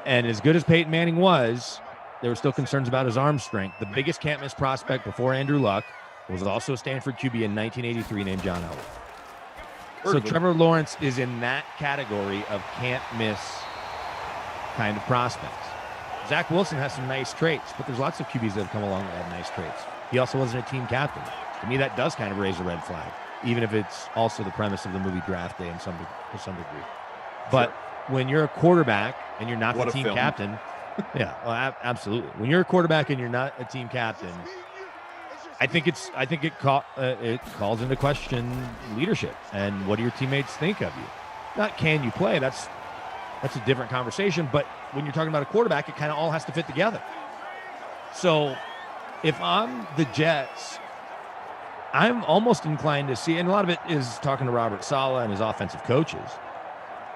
And as good as Peyton Manning was, there were still concerns about his arm strength. The biggest can't-miss prospect before Andrew Luck was also a Stanford QB in 1983 named John Elway. So Trevor Lawrence is in that category of can't-miss kind of prospects. Zach Wilson has some nice traits, but there's lots of QBs that have come along that have nice traits. He also wasn't a team captain. To me, that does kind of raise a red flag, even if it's also the premise of the movie Draft Day to some degree. But when you're a quarterback and you're not the team captain, absolutely. When you're a quarterback and you're not a team captain, I think it calls into question leadership and what do your teammates think of you. Not can you play? That's a different conversation. But when you're talking about a quarterback, it kind of all has to fit together. So if I'm the Jets, I'm almost inclined to see, and a lot of it is talking to Robert Saleh and his offensive coaches,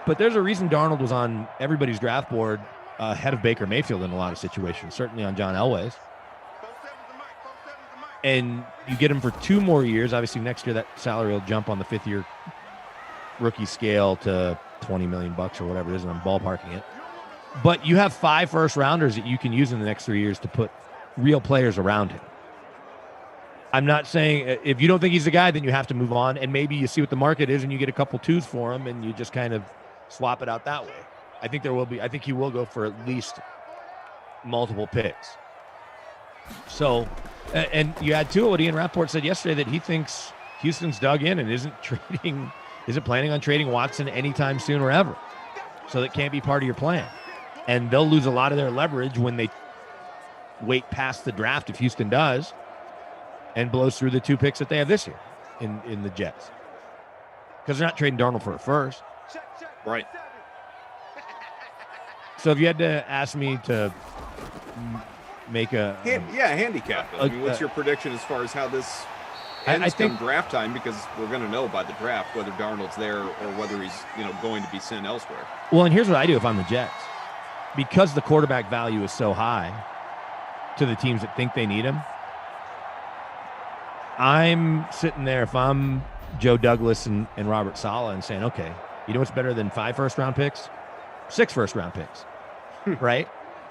but there's a reason Darnold was on everybody's draft board ahead of Baker Mayfield in a lot of situations, certainly on John Elway's. And you get him for 2 more years. Obviously, next year that salary will jump on the 5th-year rookie scale to $20 million or whatever it is, and I'm ballparking it. But you have 5 first-rounders that you can use in the next 3 years to put real players around him. I'm not saying if you don't think he's the guy, then you have to move on, and maybe you see what the market is and you get a couple 2s for him and you just kind of swap it out that way. I think he will go for at least multiple picks. So, and you add to it what Ian Rappaport said yesterday, that he thinks Houston's dug in and isn't planning on trading Watson anytime soon or ever. So that can't be part of your plan. And they'll lose a lot of their leverage when they wait past the draft, if Houston does, and blows through the 2 picks that they have this year in the Jets. Because they're not trading Darnold for a first. Right. So if you had to ask me to make handicap. What's your prediction as far as how this ends come draft time? Because we're going to know by the draft whether Darnold's there or whether he's going to be sent elsewhere. Well, and here's what I do if I'm the Jets. Because the quarterback value is so high to the teams that think they need him, I'm sitting there, if I'm Joe Douglas and Robert Saleh, and saying, okay, you know what's better than 5 first-round picks? 6 first-round picks, right?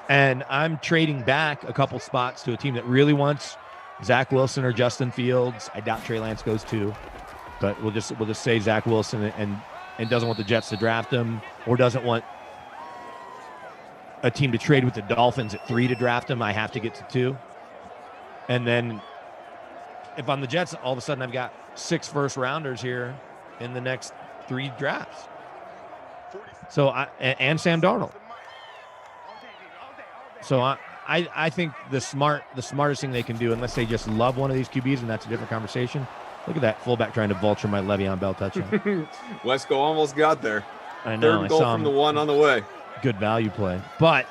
And I'm trading back a couple spots to a team that really wants Zach Wilson or Justin Fields. I doubt Trey Lance goes too, but we'll just say Zach Wilson and doesn't want the Jets to draft him, or doesn't want a team to trade with the Dolphins at 3 to draft him. I have to get to 2. And then if I'm the Jets, all of a sudden I've got 6 first-rounders here in the next 3 drafts. So and Sam Darnold. So I think the smartest thing they can do, unless they just love one of these QBs, and that's a different conversation. Look at that fullback trying to vulture my Le'Veon Bell touchdown. Wesco almost got there. I know. 3rd goal from the 1 on the way. Good value play, but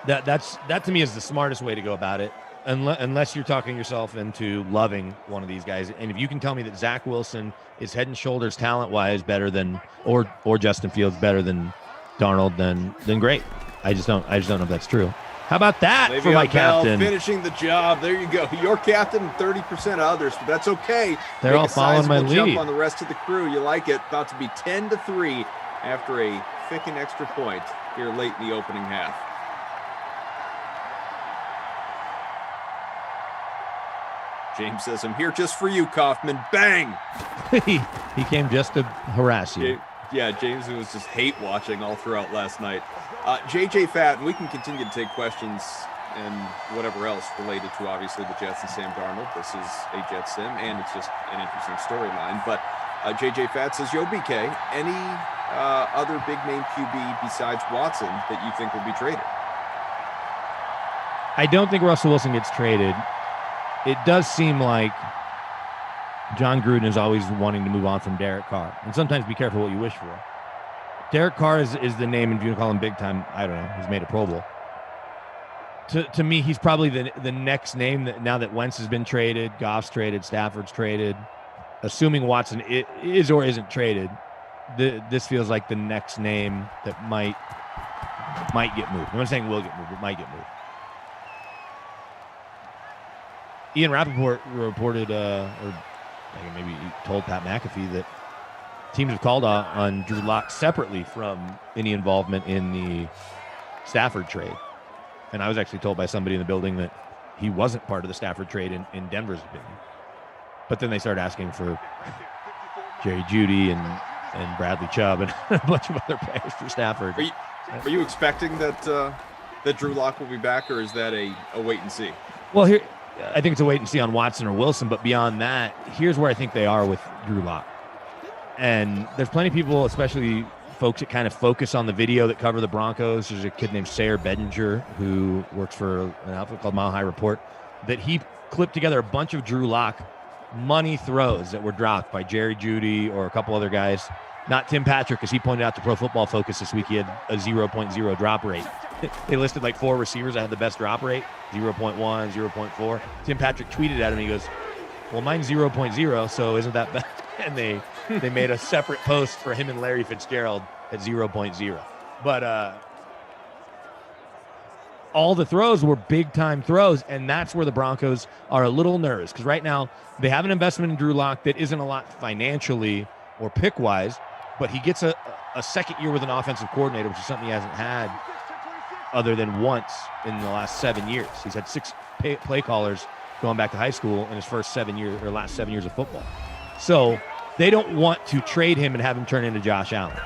that to me is the smartest way to go about it. Unless you're talking yourself into loving one of these guys, and if you can tell me that Zach Wilson is head and shoulders talent-wise better than, or Justin Fields better than Darnold, then great. I just don't know if that's true. How about that Le'Veon for my Bell captain? Finishing the job. There you go. Your captain, 30% of others, but that's okay. They're all following my lead. Jump on the rest of the crew. You like it. About to be 10-3 after a Ficken extra point here late in the opening half. James says, I'm here just for you, Kaufman. Bang! he came just to harass you. Yeah, James was just hate watching all throughout last night. JJ Fatt, and we can continue to take questions and whatever else related to, obviously, the Jets and Sam Darnold. This is a Jet sim, and it's just an interesting storyline. But JJ Fatt says, Yo, BK, any other big-name QB besides Watson that you think will be traded? I don't think Russell Wilson gets traded. It does seem like John Gruden is always wanting to move on from Derek Carr. And sometimes be careful what you wish for. Derek Carr is the name, and if you call him big time, I don't know. He's made a Pro Bowl. To me, he's probably the next name that now that Wentz has been traded, Goff's traded, Stafford's traded. Assuming Watson is or isn't traded, this feels like the next name that might get moved. I'm not saying will get moved, but might get moved. Ian Rappaport reported, or maybe he told Pat McAfee, that teams have called on Drew Lock separately from any involvement in the Stafford trade. And I was actually told by somebody in the building that he wasn't part of the Stafford trade in Denver's opinion. But then they started asking for Jerry Jeudy and Bradley Chubb and a bunch of other players for Stafford. Are you expecting that Drew Lock will be back, or is that a wait and see? Well, here I think it's a wait and see on Watson or Wilson, but beyond that, here's where I think they are with Drew Lock. And there's plenty of people, especially folks that kind of focus on the video that cover the Broncos. There's a kid named Sayer Bedinger who works for an outfit called Mile High Report, that he clipped together a bunch of Drew Lock money throws that were dropped by Jerry Jeudy or a couple other guys. Not Tim Patrick, because he pointed out to Pro Football Focus this week he had a 0.0 drop rate. They listed like 4 receivers that had the best drop rate, 0.1, 0.4. Tim Patrick tweeted at him, he goes, well, mine's 0.0, so isn't that bad? And they made a separate post for him and Larry Fitzgerald at 0.0. But all the throws were big-time throws, and that's where the Broncos are a little nervous, because right now they have an investment in Drew Lock that isn't a lot financially or pick-wise, but he gets a second year with an offensive coordinator, which is something he hasn't had other than once in the last 7 years. He's had 6 play callers going back to high school in his first 7 years or last 7 years of football. So they don't want to trade him and have him turn into Josh Allen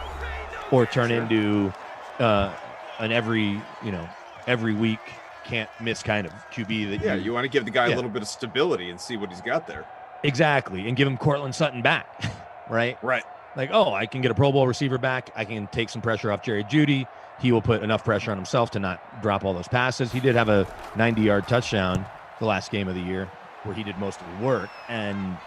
or turn into an every week can't miss kind of QB. That you want to give the guy a little bit of stability and see what he's got there. Exactly, and give him Cortland Sutton back, right? Right. Like, I can get a Pro Bowl receiver back. I can take some pressure off Jerry Jeudy. He will put enough pressure on himself to not drop all those passes. He did have a 90-yard touchdown the last game of the year where he did most of the work. And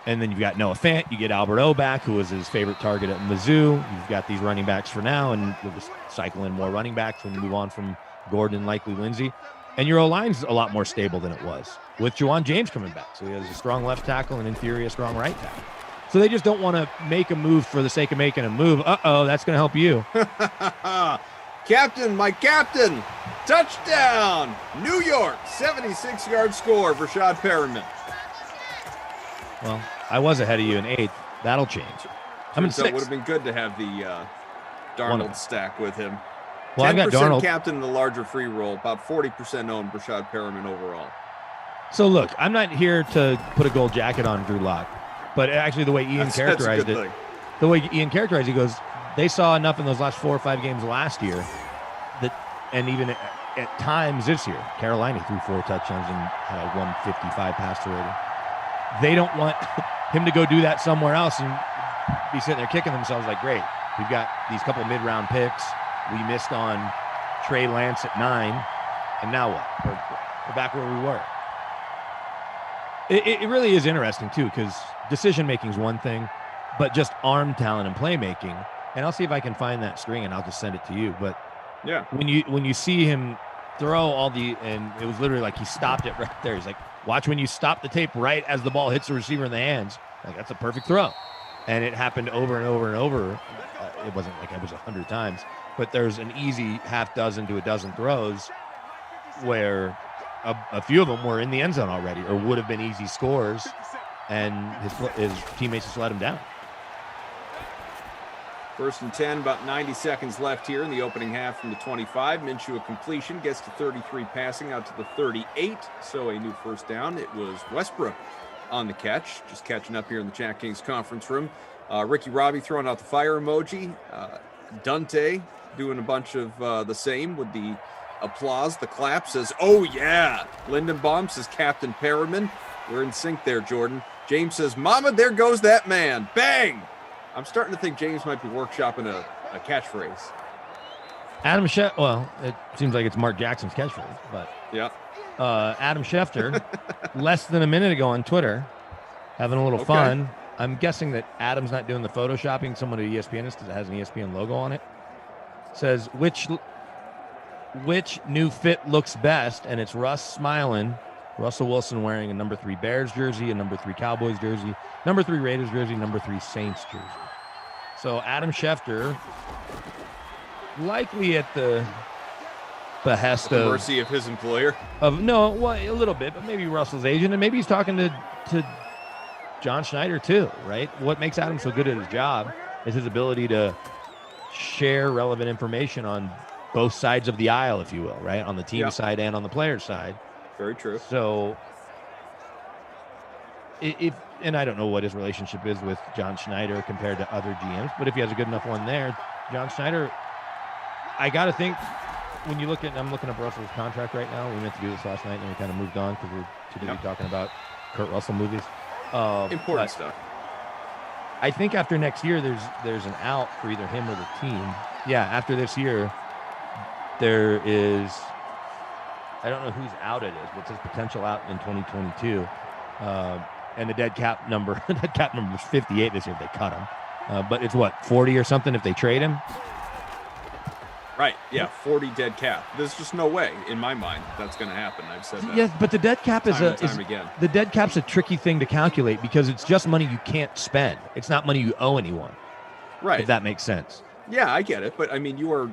then you've got Noah Fant. You get Albert O back, who was his favorite target at Mizzou. You've got these running backs for now, and we'll just cycle in more running backs when we move on from Gordon and likely Lindsey. And your O-line's a lot more stable than it was with Juwan James coming back. So he has a strong left tackle and in theory a strong right tackle. So they just don't want to make a move for the sake of making a move. That's going to help you. Captain, my captain, touchdown, New York, 76-yard score for Rashad Perriman. Well, I was ahead of you in 8th. That'll change. I'm in 6th. It would have been good to have Darnold stack with him. Well, I got 10% Darnold. captain in the larger free roll, about 40% owned Brashad Perriman overall. So look, I'm not here to put a gold jacket on Drew Lock, but actually the way Ian characterized it, the way Ian characterized it, he goes, they saw enough in those last 4 or 5 games last year that, and even at times this year, Carolina threw 4 touchdowns and had a 155 passer rating. They don't want him to go do that somewhere else and be sitting there kicking themselves like, great, we've got these couple of mid-round picks. We missed on Trey Lance at 9, and now what? We're back where we were. It really is interesting, too, because decision-making is one thing, but just arm talent and playmaking. And I'll see if I can find that string, and I'll just send it to you. But yeah, when you see him throw and it was literally like he stopped it right there. He's like, watch when you stop the tape right as the ball hits the receiver in the hands. Like, that's a perfect throw. And it happened over and over and over. It wasn't like it was 100 times. But there's an easy half dozen to a dozen throws where a few of them were in the end zone already or would have been easy scores, and his teammates just let him down. 1st and 10, about 90 seconds left here in the opening half from the 25. Minshew a completion, gets to 33 passing out to the 38, so a new first down. It was Westbrook on the catch, just catching up here in the Chat Kings conference room. Ricky Robbie throwing out the fire emoji. Dante doing a bunch of the same with the applause, the clap, says, oh yeah. Lindenbaum says, Captain Perriman. We're in sync there, Jordan. James says, mama, there goes that man. Bang! I'm starting to think James might be workshopping a catchphrase. Adam Schefter, well, it seems like it's Mark Jackson's catchphrase, but yeah. Adam Schefter, less than a minute ago on Twitter, having a little fun. I'm guessing that Adam's not doing the photoshopping someone at ESPN is because it has an ESPN logo on it. Says, which new fit looks best? And it's Russ smiling. Russell Wilson wearing a number 3 Bears jersey, a number 3 Cowboys jersey, number 3 Raiders jersey, number 3 Saints jersey. So Adam Schefter, likely at the behest of mercy of his employer. A little bit, but maybe Russell's agent, and maybe he's talking to John Schneider too, right? What makes Adam so good at his job is his ability to share relevant information on both sides of the aisle, if you will, right? On the team side and on the player side. Very true. So, and I don't know what his relationship is with John Schneider compared to other GMs, but if he has a good enough one there, John Schneider, I got to think, when you I'm looking up Russell's contract right now. We meant to do this last night, and we kind of moved on because we're too busy talking about Kurt Russell movies. Important stuff. I think after next year, there's an out for either him or the team. Yeah, after this year, there is, I don't know whose out it is, but it's his potential out in 2022. And the dead cap number is 58 this year if they cut him. But it's what, 40 or something if they trade him? Right, yeah, 40 dead cap. There's just no way, in my mind, that's going to happen. I've said that. Yeah, but the dead cap again. The dead cap's a tricky thing to calculate because it's just money you can't spend. It's not money you owe anyone. Right. If that makes sense. Yeah, I get it, but I mean, you are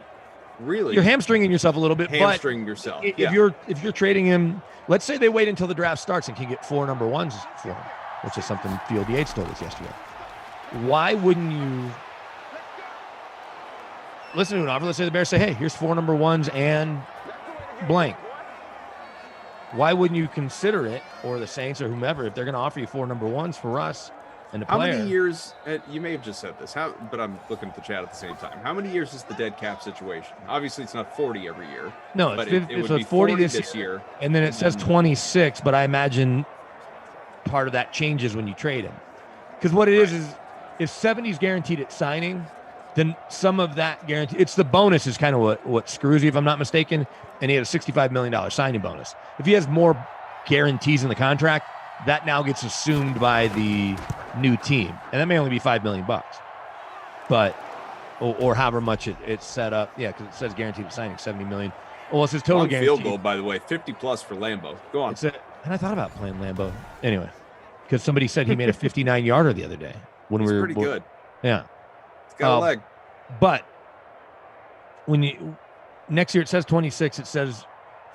really you're hamstringing yourself a little bit. Hamstringing yourself. If you're trading him, let's say they wait until the draft starts and can get 4 number 1s for him, which is something Field Yates told us yesterday. Why wouldn't you? Listen to an offer. Let's say the Bears say, hey, here's 4 number 1s and blank. Why wouldn't you consider it, or the Saints or whomever, if they're going to offer you 4 number 1s for Russ and a player? How many years, you may have just said this, but I'm looking at the chat at the same time. How many years is the dead cap situation? Obviously, it's not 40 every year. No, but it would so be 40 this year. And then it says 26, but I imagine part of that changes when you trade him. Because what it is if 70's guaranteed at signing, then some of that guarantee, it's the bonus is kind of what screws you, if I'm not mistaken. And he had a $65 million signing bonus. If he has more guarantees in the contract, that now gets assumed by the new team. And that may only be $5 million, but, or however much it's set up. Yeah, because it says guaranteed signing, $70 million. Well, it's his total guarantee. Field goal, by the way, 50 plus for Lambeau. Go on. And I thought about playing Lambeau anyway, because somebody said he made a 59-yarder the other day. It's pretty good. Yeah. It's got a leg. But when next year it says 26, it says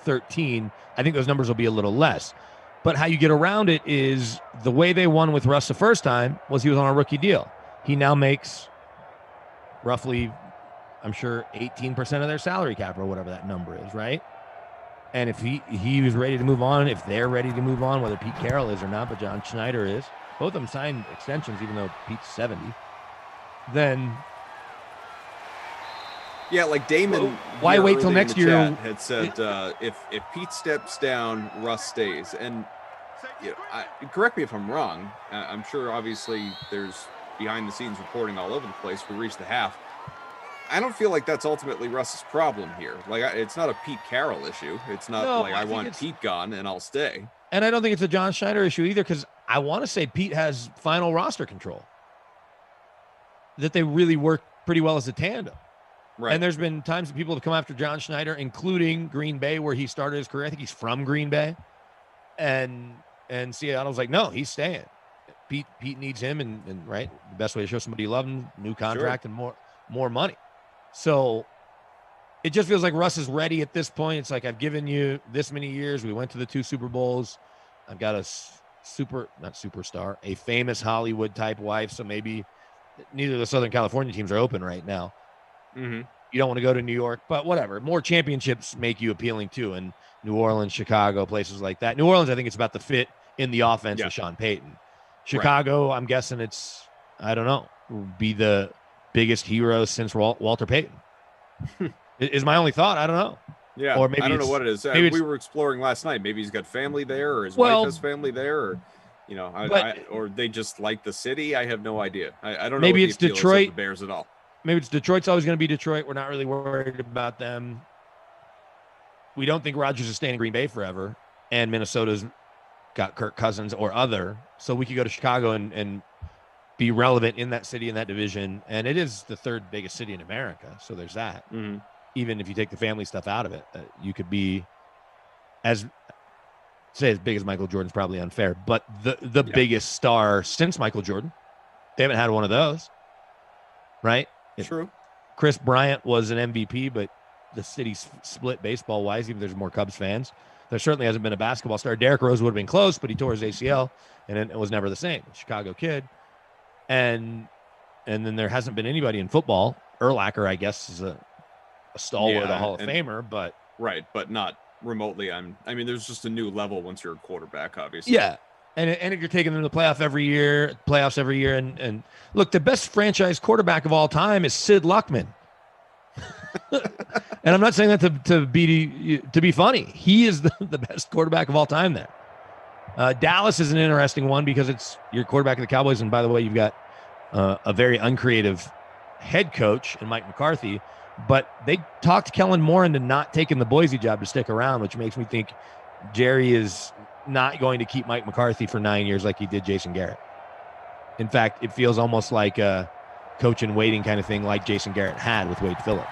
13. I think those numbers will be a little less. But how you get around it is the way they won with Russ the first time was he was on a rookie deal. He now makes roughly I'm sure, 18% of their salary cap or whatever that number is, right? And if he was ready to move on, if they're ready to move on, whether Pete Carroll is or not, but John Schneider is, both of them signed extensions, even though Pete's 70, then... Yeah, like Damon. Why wait till next year? Had said if Pete steps down, Russ stays. And correct me if I'm wrong. I'm sure obviously there's behind the scenes reporting all over the place. We reached the half. I don't feel like that's ultimately Russ's problem here. Like it's not a Pete Carroll issue. It's not I want Pete gone and I'll stay. And I don't think it's a John Schneider issue either, because I want to say Pete has final roster control. That they really work pretty well as a tandem. Right. And there's been times that people have come after John Schneider, including Green Bay, where he started his career. I think he's from Green Bay. And Seattle's like, no, he's staying. Pete needs him, and right, the best way to show somebody you love him, new contract and more money. So it just feels like Russ is ready at this point. It's like, I've given you this many years. We went to the 2 Super Bowls. I've got a a famous Hollywood type wife. So maybe neither of the Southern California teams are open right now. Mm-hmm. You don't want to go to New York, but whatever. More championships make you appealing too. And New Orleans, Chicago, places like that. New Orleans, I think it's about the fit in the offense with Sean Payton. Chicago, I'm guessing it's, I don't know, be the biggest hero since Walter Payton. Is my only thought. I don't know. Yeah, or maybe I don't know what it is. We were exploring last night. Maybe he's got family there, or his wife has family there, or or they just like the city. I have no idea. I don't know. Maybe it's Detroit. The Bears at all. Maybe it's Detroit's always going to be Detroit. We're not really worried about them. We don't think Rodgers is staying in Green Bay forever, and Minnesota's got Kirk Cousins or other, so we could go to Chicago and be relevant in that city, in that division. And it is the 3rd biggest city in America, so there's that. Mm-hmm. Even if you take the family stuff out of it, you could be as big as Michael Jordan's probably unfair, but the biggest star since Michael Jordan. They haven't had one of those, right? True. Chris Bryant was an MVP, but the city's split baseball-wise, even there's more Cubs fans. There certainly hasn't been a basketball star. Derrick Rose would have been close, but he tore his ACL, and it was never the same. Chicago kid. And then there hasn't been anybody in football. Urlacher, I guess, is a stalwart, a Hall of Famer, but... Right, but not remotely. I mean, there's just a new level once you're a quarterback, obviously. Yeah. And if you're taking them to the playoffs every year, and look, the best franchise quarterback of all time is Sid Luckman. And I'm not saying that to be funny. He is the best quarterback of all time there. Dallas is an interesting one because it's your quarterback of the Cowboys. And by the way, you've got a very uncreative head coach in Mike McCarthy, but they talked Kellen Moore into not taking the Boise job to stick around, which makes me think Jerry is not going to keep Mike McCarthy for 9 years like he did Jason Garrett. In fact, it feels almost like a coach in waiting kind of thing like Jason Garrett had with Wade Phillips.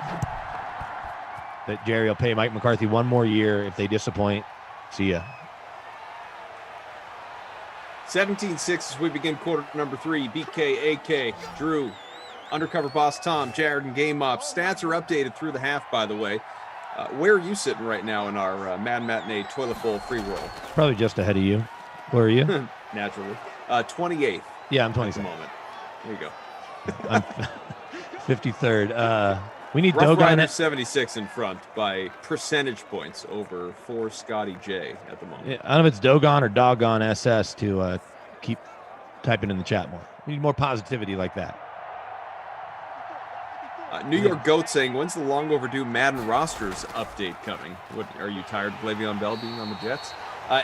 That Jerry will pay Mike McCarthy 1 more year. If they disappoint, see ya. 17-6 as we begin quarter number 3. BK, AK, Drew, undercover boss Tom, Jared, and Game Ops. Stats are updated through the half, by the way. Where are you sitting right now in our Mad Matinee Toilet Bowl free roll? Probably just ahead of you. Where are you? Naturally. 28th. Yeah, I'm 27th. At the moment. There you go. I'm 53rd. We need Rough Dogon Rider 76 in front by percentage points over for Scotty J at the moment. Yeah, I don't know if it's Dogon or Doggone SS to keep typing in the chat more. We need more positivity like that. New York Goat saying, when's the long overdue Madden rosters update coming? What, are you tired of Le'Veon Bell being on the Jets?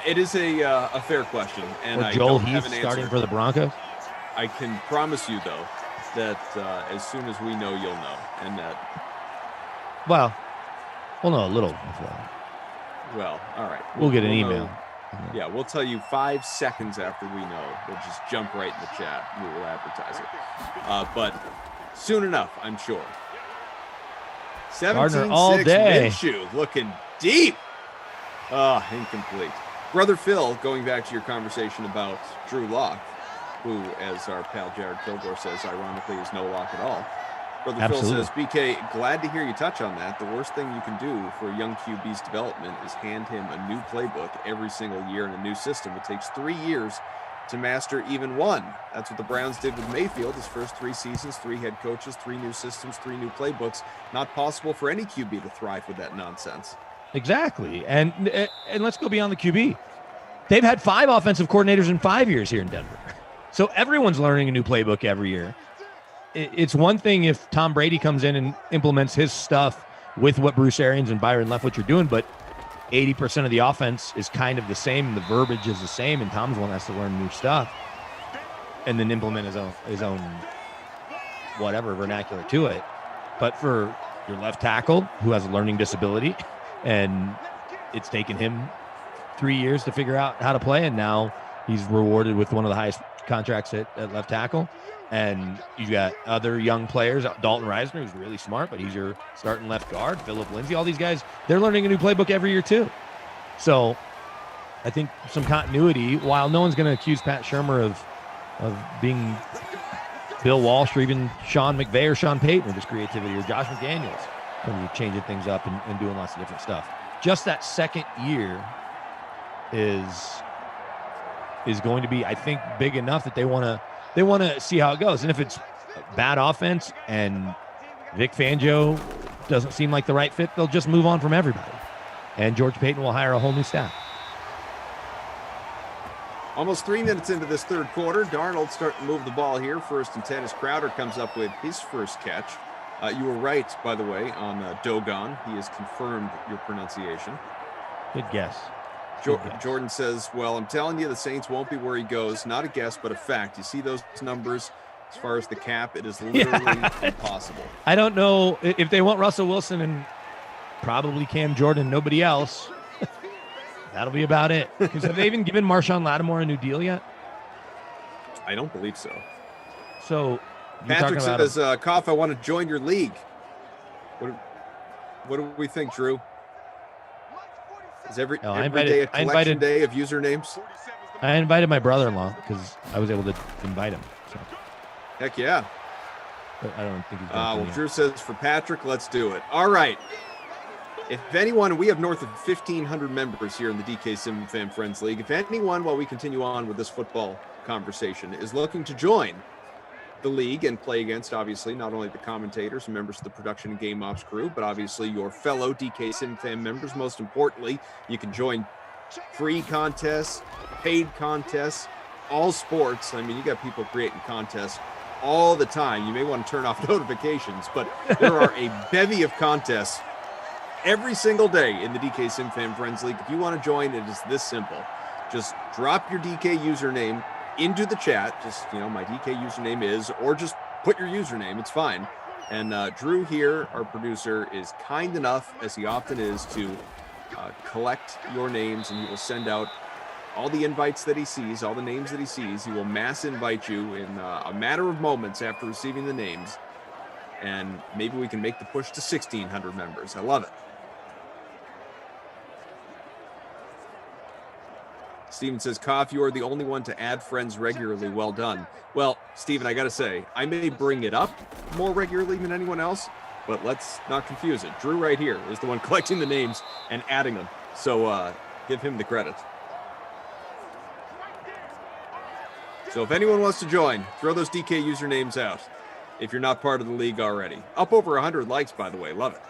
It is a fair question, and I don't have an answer. Starting for the Broncos? I can promise you, though, that as soon as we know, you'll know. And that... Well, we'll know a little before. Well, all right. We'll get an email. Yeah, we'll tell you 5 seconds after we know. We'll just jump right in the chat. We will advertise it. But soon enough, I'm sure. 17-6 all day. Minshew looking deep. Incomplete. Brother Phil, going back to your conversation about Drew Lock, who, as our pal Jared Kilgore says, ironically is no Lock at all. Brother Absolutely. Phil says, BK, glad to hear you touch on that. The worst thing you can do for a young QB's development is hand him a new playbook every single year in a new system. It takes 3 years to master even one. That's what the Browns did with Mayfield. His first 3 seasons, 3 head coaches, 3 new systems, 3 new playbooks. Not possible for any QB to thrive with that nonsense. Exactly. And let's go beyond the QB. They've had 5 offensive coordinators in 5 years here in Denver. So everyone's learning a new playbook every year. It's one thing if Tom Brady comes in and implements his stuff with what Bruce Arians and Byron Leftwich are doing, but 80% of the offense is kind of the same. The verbiage is the same, and Tom's one has to learn new stuff and then implement his own whatever vernacular to it. But for your left tackle, who has a learning disability, and it's taken him 3 years to figure out how to play, and now he's rewarded with one of the highest contracts at left tackle. And you got other young players, Dalton Reisner, who's really smart, but he's your starting left guard, Phillip Lindsay, all these guys, they're learning a new playbook every year too. So I think some continuity, while no one's going to accuse Pat Shurmur of being Bill Walsh or even Sean McVay or Sean Payton with his creativity, or Josh McDaniels when you're changing things up and doing lots of different stuff. Just that second year is going to be, I think, big enough that they want to see how it goes. And if it's bad offense and Vic Fangio doesn't seem like the right fit, they'll just move on from everybody. And George Payton will hire a whole new staff. Almost 3 minutes into this third quarter, Darnold starting to move the ball here. 1st and 10 as Crowder comes up with his first catch. You were right, by the way, on Dogon. He has confirmed your pronunciation. Good guess. Jordan says, well, I'm telling you, the Saints won't be where he goes. Not a guess, but a fact. You see those numbers as far as the cap, it is literally impossible. I don't know if they want Russell Wilson and probably Cam Jordan, nobody else. That'll be about it. Because have they even given Marshawn Lattimore a new deal yet? I don't believe so. So Patrick says, Koff, I want to join your league. What do we think, Drew? Is every day a collection day of usernames? I invited my brother-in-law because I was able to invite him. So. Heck yeah. But I don't think he's well, Drew says, for Patrick, let's do it. All right. If anyone, we have north of 1,500 members here in the DK Sim Fan Friends League. If anyone, while we continue on with this football conversation, is looking to join the league and play against, obviously, not only the commentators and members of the production and game ops crew, but obviously your fellow DK Sim Fan members. Most importantly, you can join free contests, paid contests, all sports. I mean, you got people creating contests all the time. You may want to turn off notifications, but there are a bevy of contests every single day in the DK Sim Fan Friends League. If you want to join, it is this simple. Just drop your DK username into the chat. Just, my DK username is, or just put your username. It's fine. And Drew here, our producer, is kind enough, as he often is, to collect your names, and he will send out all the invites that he sees, all the names that he sees. He will mass invite you in a matter of moments after receiving the names. And maybe we can make the push to 1,600 members. I love it. Steven says, Koff, you are the only one to add friends regularly. Well done. Well, Steven, I got to say, I may bring it up more regularly than anyone else, but let's not confuse it. Drew right here is the one collecting the names and adding them. So give him the credit. So if anyone wants to join, throw those DK usernames out if you're not part of the league already. Up over 100 likes, by the way. Love it.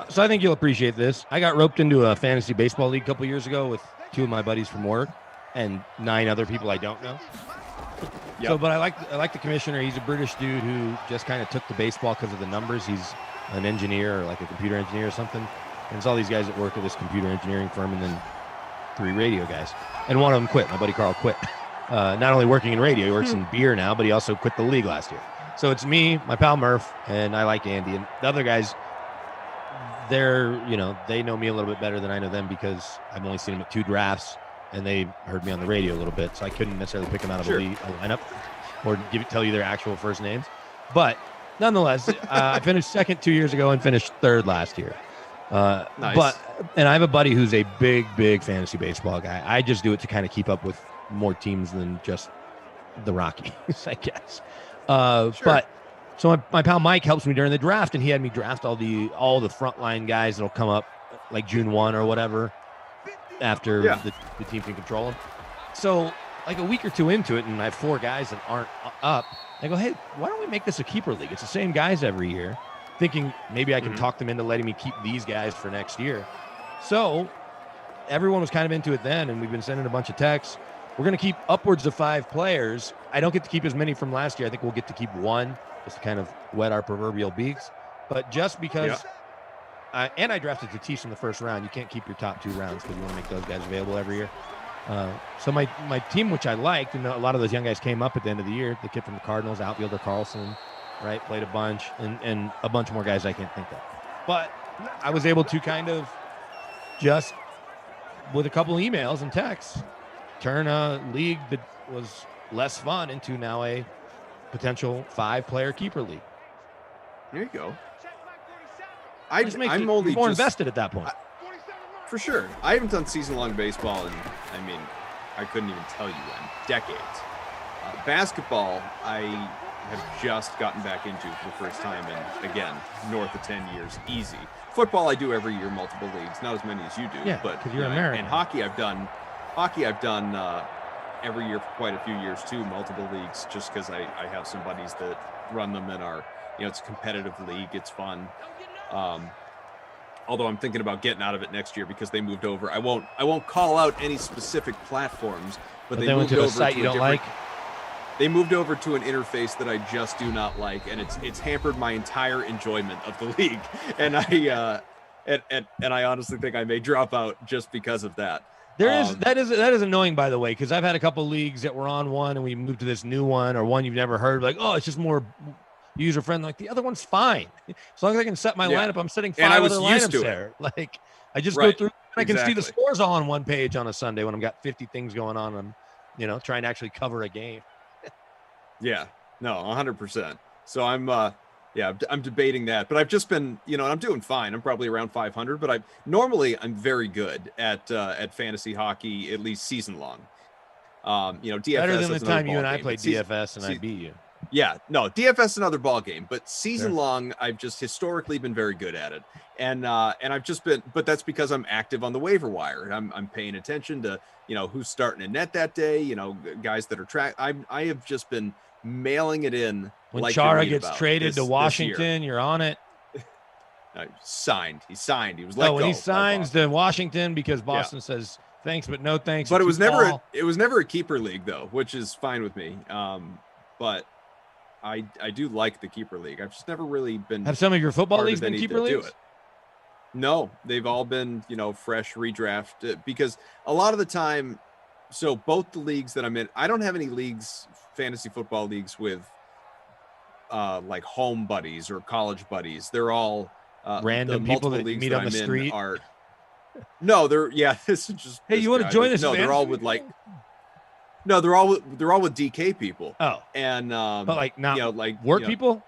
So I think you'll appreciate this. I got roped into a fantasy baseball league a couple years ago with 2 of my buddies from work and 9 other people I don't know. Yep. So, but I like the commissioner. He's a British dude who just kind of took to baseball because of the numbers. He's an engineer or like a computer engineer or something. And it's all these guys that work at this computer engineering firm and then 3 radio guys. And one of them quit. My buddy Carl quit. Not only working in radio, he works in beer now, but he also quit the league last year. So it's me, my pal Murph, and I like Andy. And the other guys, they know me a little bit better than I know them because I've only seen them at 2 drafts and they heard me on the radio a little bit. So I couldn't necessarily pick them out of a lineup or tell you their actual first names. But nonetheless, I finished second 2 years ago and finished third last year. Nice. And I have a buddy who's a big fantasy baseball guy. I just do it to kind of keep up with more teams than just the Rockies, I guess. Sure. But so my pal Mike helps me during the draft, and he had me draft all the frontline guys that'll come up like June 1 or whatever. after the team can control them. So like a week or two into it, and I have 4 guys that aren't up, I go, hey, why don't we make this a keeper league? It's the same guys every year, thinking maybe I can talk them into letting me keep these guys for next year. So everyone was kind of into it then, and we've been sending a bunch of texts. We're going to keep upwards of 5 players. I don't get to keep as many from last year. I think we'll get to keep 1 just to kind of wet our proverbial beaks. But just because I drafted Tatis in the first round, you can't keep your top 2 rounds because you want to make those guys available every year. So my team, which I liked, and a lot of those young guys came up at the end of the year. The kid from the Cardinals, outfielder Carlson, right, played a bunch, and a bunch more guys I can't think of. But I was able to kind of just, with a couple emails and texts, turn a league that was less fun into now a potential 5-player keeper league. There you go. I'm only more invested at that point. For sure. I haven't done season-long baseball in, I couldn't even tell you when, decades. Basketball, I have just gotten back into for the first time in, again, north of 10 years, easy. Football I do every year, multiple leagues, not as many as you do. Yeah, but because you're American. And hockey I've done every year for quite a few years too, multiple leagues, just because I have some buddies that run them in our, it's a competitive league, it's fun. Although I'm thinking about getting out of it next year because they moved over. I won't call out any specific platforms, but they moved went to over a site to you don't like. They moved over to an interface that I just do not like, and it's hampered my entire enjoyment of the league. And I honestly think I may drop out just because of that. That is annoying, by the way, because I've had a couple leagues that were on one and we moved to this new one, or one you've never heard. Like, oh, it's just more user friendly. Like the other one's fine as long as I can set my lineup. I'm setting 5 other lineups there. Like I just go through and I can see the scores all on one page on a Sunday when I've got 50 things going on. I'm trying to actually cover a game. Yeah, no, 100%. So I'm debating that, but I've just been, I'm doing fine. I'm probably around 500, but I'm very good at fantasy hockey, at least season long. DFS better than the time you and I played DFS and I beat you. Yeah, no, DFS is another ball game, but season long, I've just historically been very good at it. And I've just been, but that's because I'm active on the waiver wire. I'm paying attention to, who's starting a net that day, guys that are I have just been mailing it in. When Chara gets traded to Washington, you're on it. Signed. He signed. He was let go. When he signs to Washington because Boston says thanks, but no thanks. But it was never a keeper league though, which is fine with me. But I do like the keeper league. I've just never really been. Have some of your football leagues been keeper leagues? No, they've all been, fresh redraft because a lot of the time. So both the leagues that I'm in, I don't have any leagues, fantasy football leagues with like home buddies or college buddies. They're all random people that meet on the street. This is just. Hey, you want to join us? No, they're all with like. No, they're all with DK people. Oh, and but like not work people.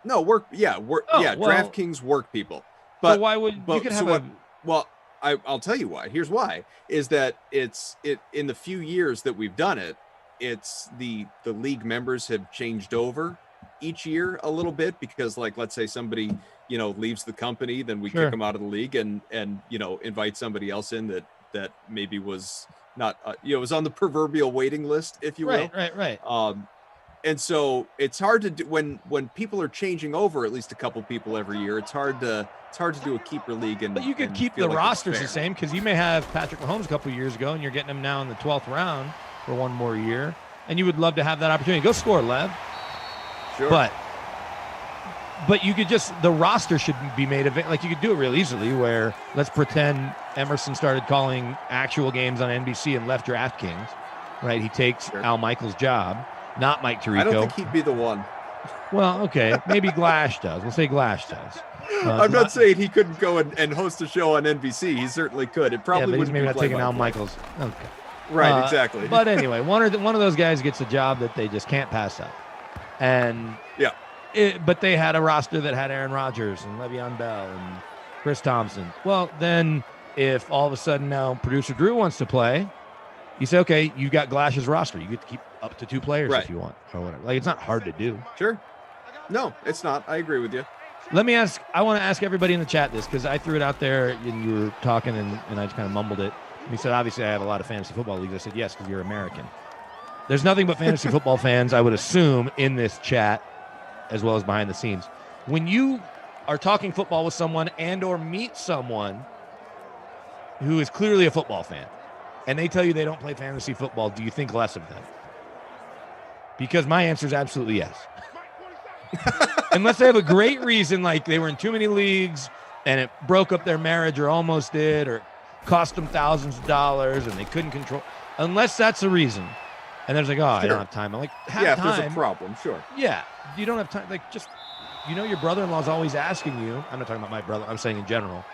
No work. Yeah, work. Oh, yeah, well, DraftKings work people. But so why would you could have Well, I'll tell you why. Here's why: is that it in the few years that we've done it, it's the league members have changed over each year a little bit because, like, let's say somebody leaves the company, then we kick them out of the league and invite somebody else in that maybe was not was on the proverbial waiting list, if you will. Right. And so it's hard to do when people are changing over at least a couple people every year. It's hard to do a keeper league. But you could keep the rosters the same because you may have Patrick Mahomes a couple of years ago and you're getting him now in the 12th round for one more year, and you would love to have that opportunity. Go score, Lev. Sure. But you could the roster should be made of it. Like you could do it real easily where let's pretend Emerson started calling actual games on NBC and left DraftKings, right? He takes Al Michaels' job, not Mike Tirico. I don't think he'd be the one. Well, okay. Maybe Glash does. We'll say Glash does. I'm not saying he couldn't go and host a show on NBC. He certainly could. It probably would maybe not taking Al Michaels. Okay. Right, exactly. But anyway, one of those guys gets a job that they just can't pass up. And but they had a roster that had Aaron Rodgers and Le'Veon Bell and Chris Thompson. Well, then if all of a sudden now producer Drew wants to play, you say, okay, you got Glash's roster. You get to keep up to 2 players if you want or whatever. Like, it's not hard to do. Sure. No, it's not. I agree with you. Let me ask. I want to ask everybody in the chat this because I threw it out there and you were talking and I just kind of mumbled it. And he said, obviously, I have a lot of fantasy football leagues. I said, yes, because you're American. There's nothing but fantasy football fans, I would assume, in this chat, as well as behind the scenes. When you are talking football with someone and or meet someone who is clearly a football fan, and they tell you they don't play fantasy football, do you think less of them? Because my answer is absolutely yes. Unless they have a great reason, like they were in too many leagues and it broke up their marriage or almost did, or cost them thousands of dollars and they couldn't control. Unless that's a reason. And there's like, oh, I don't have time. I'm like, if there's a problem, sure. Yeah, you don't have time. Like, just, your brother-in-law's always asking you. I'm not talking about my brother. I'm saying in general.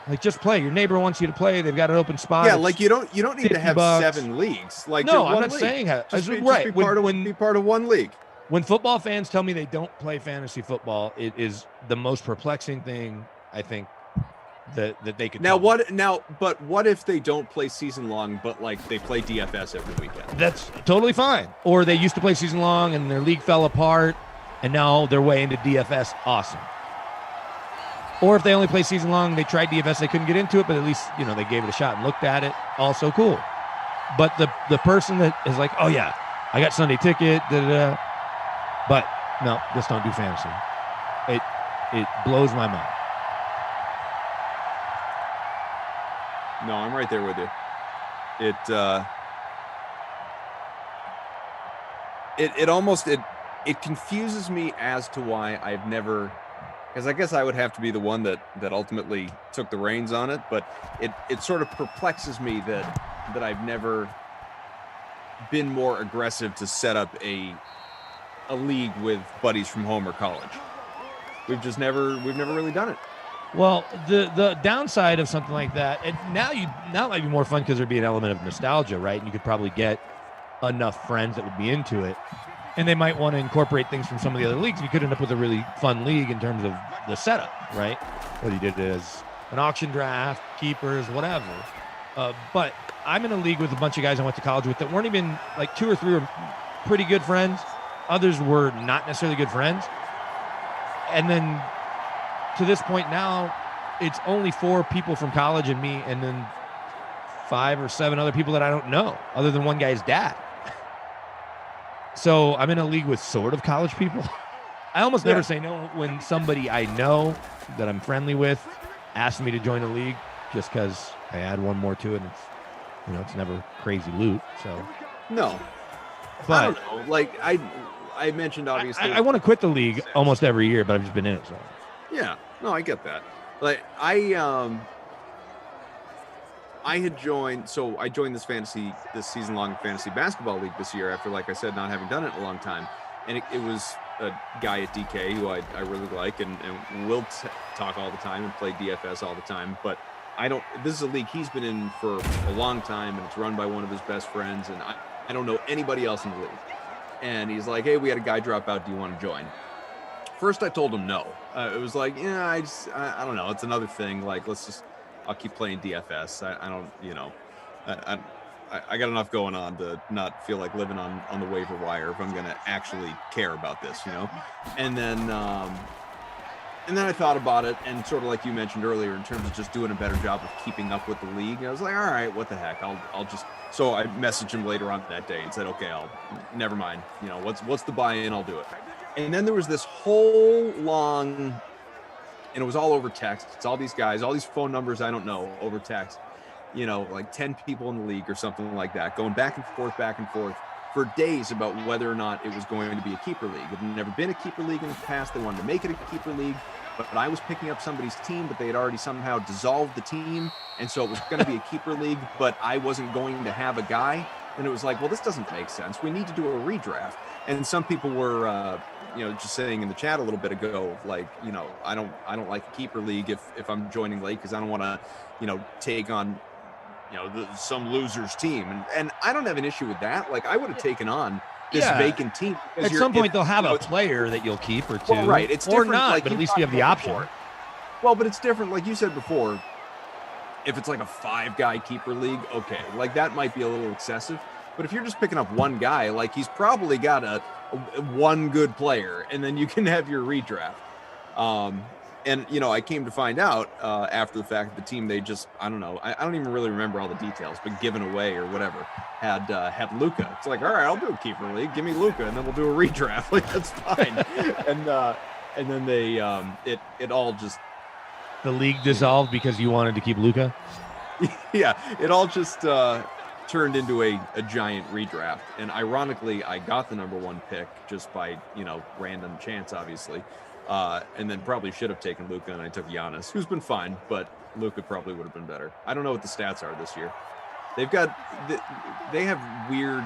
Like, just play. Your neighbor wants you to play. They've got an open spot. Yeah, like you don't need to have $50. 7 leagues. Like, no, I'm not league. saying that. Just Right. be part of one league. When football fans tell me they don't play fantasy football, it is the most perplexing thing, I think, that they could but what if they don't play season long, but like they play DFS every weekend? That's totally fine. Or they used to play season long and their league fell apart and now they're way into DFS. Awesome. Or if they only play season long, they tried DFS, they couldn't get into it, but at least, they gave it a shot and looked at it. Also cool. But the person that is like, oh yeah, I got Sunday ticket, but no, just don't do fantasy. It blows my mind. No, I'm right there with you. It confuses me as to why I've never, because I guess I would have to be the one that ultimately took the reins on it, but it sort of perplexes me that I've never been more aggressive to set up a league with buddies from home or college. We've never really done it. Well, the downside of something like that, and now it might be more fun because there'd be an element of nostalgia, right? And you could probably get enough friends that would be into it, and they might want to incorporate things from some of the other leagues. You could end up with a really fun league in terms of the setup, right? Whether you did it as an auction draft, keepers, whatever. But I'm in a league with a bunch of guys I went to college with that weren't even, like 2 or 3 were pretty good friends. Others were not necessarily good friends. And then to this point now, it's only 4 people from college and me, and then 5 or 7 other people that I don't know, other than one guy's dad. So I'm in a league with sort of college people. I almost never say no when somebody I know that I'm friendly with asks me to join a league, just because I add one more to it. And it's never crazy loot. So no, but I don't know. Like I mentioned, obviously, I want to quit the league almost every year, but I've just been in it. So yeah, no, I get that. Like I had joined, so I joined this season-long fantasy basketball league this year after, like I said, not having done it in a long time. And it was a guy at DK who I really like and will talk all the time and play DFS all the time. But this is a league he's been in for a long time, and it's run by one of his best friends. And I don't know anybody else in the league. And he's like, hey, we had a guy drop out. Do you want to join? First, I told him no. It was like, yeah, I don't know. It's another thing. Like, I'll keep playing DFS. I got enough going on to not feel like living on the waiver wire if I'm going to actually care about this, And then I thought about it, and sort of like you mentioned earlier, in terms of just doing a better job of keeping up with the league. I was like, all right, what the heck? I'll just. So I messaged him later on that day and said, okay, never mind. What's the buy-in? I'll do it. And then there was this whole long. And it was all over text. It's all these guys, all these phone numbers I don't know over text, like 10 people in the league or something like that, going back and forth for days about whether or not it was going to be a keeper league. It had never been a keeper league in the past. They wanted to make it a keeper league, but I was picking up somebody's team, but they had already somehow dissolved the team. And so it was going to be a keeper league, but I wasn't going to have a guy. And it was like, well, this doesn't make sense. We need to do a redraft. And some people were, just saying in the chat a little bit ago, like, I don't like a keeper league if I'm joining late, because I don't want to, take on, some loser's team. And I don't have an issue with that. Like, I would have taken on this vacant team. At some point, they'll have a player that you'll keep or two. Well, right. It's or different, not, like, but at least you have the option. Before. Well, but it's different. Like you said before, if it's like a 5-guy keeper league, okay, like that might be a little excessive. But if you're just picking up one guy, like he's probably got one good player, and then you can have your redraft. And, I came to find out after the fact that the team they just, I don't know, I don't even really remember all the details, but given away or whatever, had Luka. It's like, all right, I'll do a keeper league. Give me Luka, and then we'll do a redraft. Like, that's fine. And then they, it all just. The league dissolved because you wanted to keep Luka? Yeah, it all just turned into a giant redraft. And ironically, I got the number 1 pick just by, random chance, obviously. And then probably should have taken Luka, and I took Giannis, who's been fine, but Luka probably would have been better. I don't know what the stats are this year. They have weird,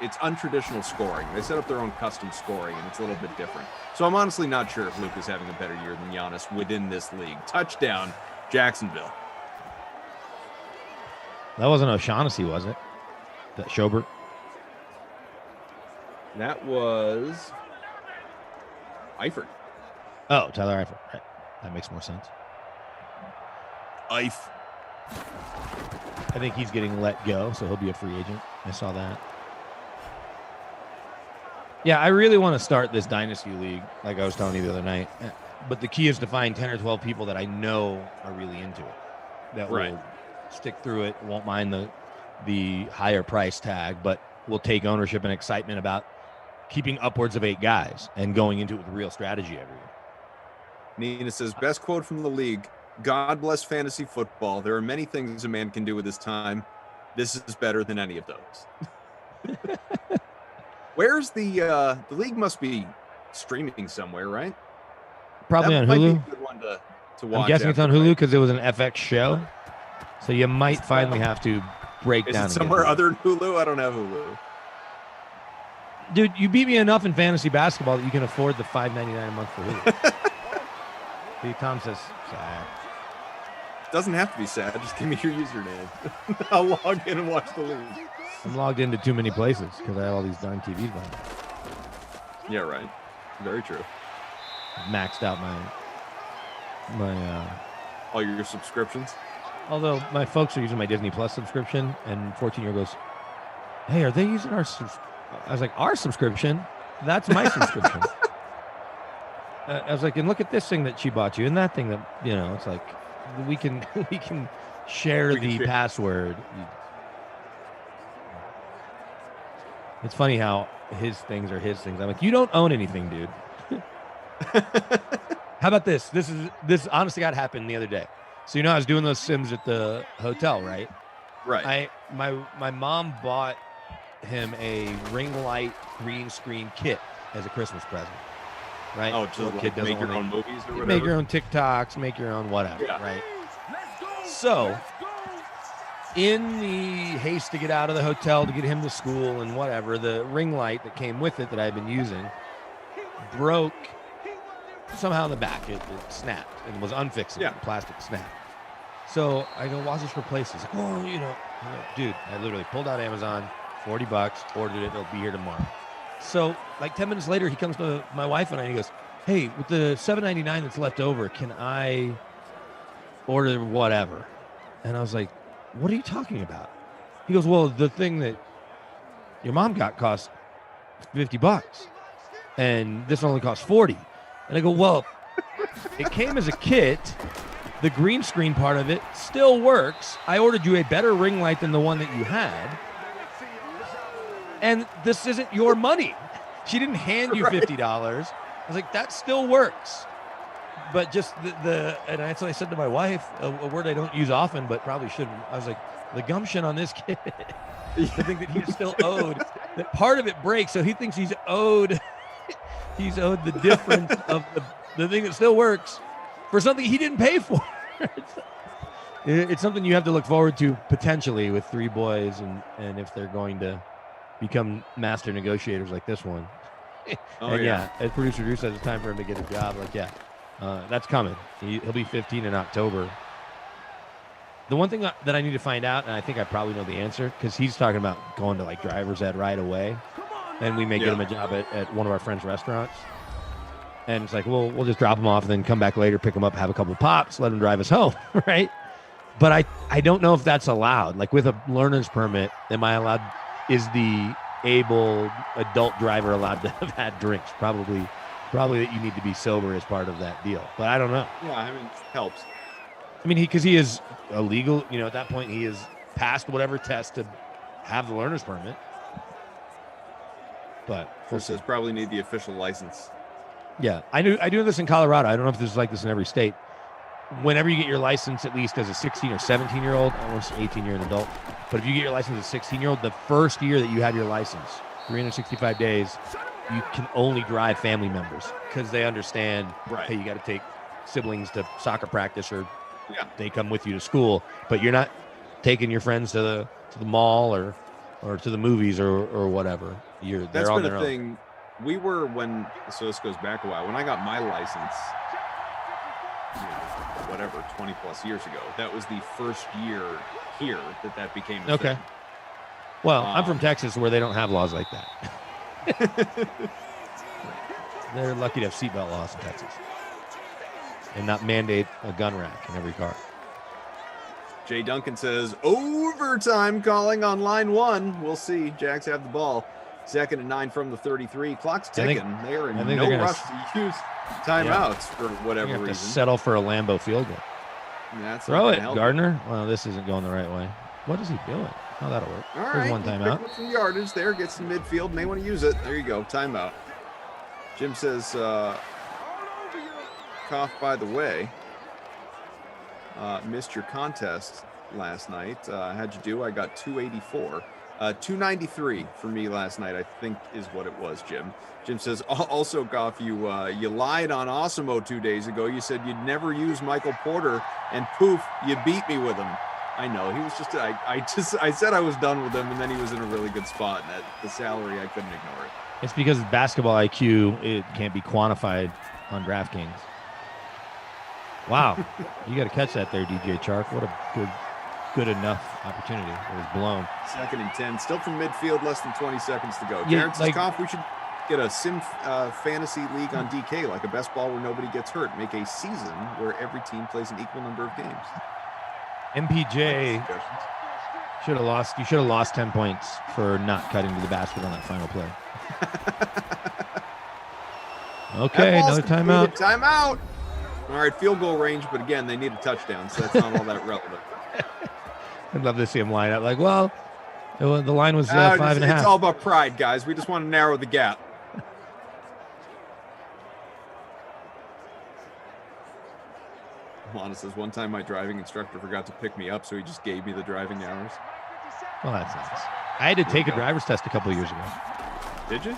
it's untraditional scoring. They set up their own custom scoring, and it's a little bit different. So I'm honestly not sure if Luka's having a better year than Giannis within this league. Touchdown, Jacksonville. That wasn't O'Shaughnessy, was it? That Schobert? That was Eifert. Oh, Tyler Eifert. Right. That makes more sense. Eif. I think he's getting let go, so he'll be a free agent. I saw that. Yeah, I really want to start this dynasty league, like I was telling you the other night. But the key is to find 10 or 12 people that I know are really into it, that will stick through it, won't mind the higher price tag, but will take ownership and excitement about keeping upwards of 8 guys and going into it with real strategy every year. Nina says, best quote from the league, God bless fantasy football. There are many things a man can do with his time. This is better than any of those. Where's the league must be streaming somewhere, right? Probably that on might Hulu. Be a good one to watch. I'm guessing it's on Hulu because it was an FX show. So you might finally have to break down. Is it somewhere other than Hulu? I don't have Hulu. Dude, you beat me enough in fantasy basketball that you can afford the $5.99 a month for Hulu. See, Tom says, sad. Doesn't have to be sad. Just give me your username. I'll log in and watch the league. I'm logged into too many places because I have all these darn TVs behind me. Yeah, right. Very true. Maxed out my all your subscriptions. Although my folks are using my Disney Plus subscription, and 14-year goes, "Hey, are they using our?" I was like, "Our subscription? That's my subscription." I was like, "And look at this thing that she bought you, and that thing that it's like we can share the password." It's funny how his things are his things. I'm like, "You don't own anything, dude." How about this? This honestly got happened the other day. So I was doing those Sims at the hotel, right? Right. My mom bought him a ring light green screen kit as a Christmas present, right? Oh, so kid doesn't make your own movies or whatever. Make your own TikToks, make your own whatever, right? So, in the haste to get out of the hotel to get him to school and whatever, the ring light that came with it that I've been using broke somehow in the back. It snapped and was unfixable. Yeah. Plastic snapped. So I go, "Watch this replace." He's like, "Oh, dude." I literally pulled out Amazon, $40, ordered it. It'll be here tomorrow. So like 10 minutes later, he comes to my wife and I, and he goes, "Hey, with the $7.99 that's left over, can I order whatever?" And I was like, "What are you talking about?" He goes, "Well, the thing that your mom got cost $50, and this only costs $40." And I go, "Well, it came as a kit. The green screen part of it still works. I ordered you a better ring light than the one that you had. And this isn't your money. She didn't hand you $50. I was like, that still works." But just and that's what I said to my wife, a word I don't use often, but probably shouldn't. I was like, the gumption on this kid. I think that he's still owed. That part of it breaks, so he thinks he's owed. He's owed the difference of the thing that still works for something he didn't pay for. It's something you have to look forward to potentially with 3 boys, and if they're going to become master negotiators like this one. As producer Drew says, it's time for him to get a job. Like, that's coming. He'll be 15 in October. The one thing that I need to find out, and I think I probably know the answer, because he's talking about going to like driver's ed right away. And we may get him a job at one of our friends' restaurants. And it's like, well, we'll just drop him off and then come back later, pick him up, have a couple pops, let him drive us home, right? But I don't know if that's allowed. Like with a learner's permit, is the able adult driver allowed to have had drinks? Probably Probably that you need to be sober as part of that deal, but I don't know. Yeah, I mean, it helps. I mean, because he is illegal, at that point he is past whatever test to have the learner's permit. But Chris says probably need the official license. Yeah, I do this in Colorado. I don't know if this is like this in every state. Whenever you get your license, at least as a 16 or 17-year-old, almost 18, you're an adult. But if you get your license as a 16-year-old, the first year that you have your license, 365 days, you can only drive family members because they understand, hey, you got to take siblings to soccer practice or they come with you to school. But you're not taking your friends to the mall or to the movies or whatever. They're on their own. That's been a thing. We were so this goes back a while. When I got my license, 20 plus years ago, that was the first year here that became a thing. Well, I'm from Texas where they don't have laws like that. They're lucky to have seatbelt laws in Texas and not mandate a gun rack in every car. Jay Duncan says, overtime calling on line 1. We'll see. Jags have the ball. 2nd and 9 from the 33. Clock's ticking. They are in no rush to use timeouts for whatever reason. To settle for a Lambeau field goal. Throw it, Gardner. Well, this isn't going the right way. What is he doing? Oh, that'll work. All right. There's one timeout. Some yardage there. Gets to midfield. May want to use it. There you go. Timeout. Jim says, cough, by the way. Missed your contest last night. How'd you do? I got 284. 293 for me last night, I think is what it was, Jim. Jim says, also, Goff, you lied on Osimo 2 days ago. You said you'd never use Michael Porter, and poof, you beat me with him. I know. He was just, I said I was done with him, and then he was in a really good spot, and at the salary, I couldn't ignore it. It's because basketball IQ, it can't be quantified on DraftKings. Wow. You got to catch that there, DJ Chark. What a good enough opportunity. It was blown. 2nd and 10. Still from midfield, less than 20 seconds to go. Darren says, Goff, we should get a sim fantasy league on DK, like a best ball where nobody gets hurt. Make a season where every team plays an equal number of games. MPJ should have lost. You should have lost 10 points for not cutting to the basket on that final play. Okay, another timeout. Timeout. All right, field goal range, but again, they need a touchdown, so that's not all that relevant. I'd love to see him line up. Like, well, the line was 5.5. It's all about pride, guys. We just want to narrow the gap. Lana says, one time my driving instructor forgot to pick me up, so he just gave me the driving hours. Well, that's nice. I had to take a driver's test a couple of years ago. Did you?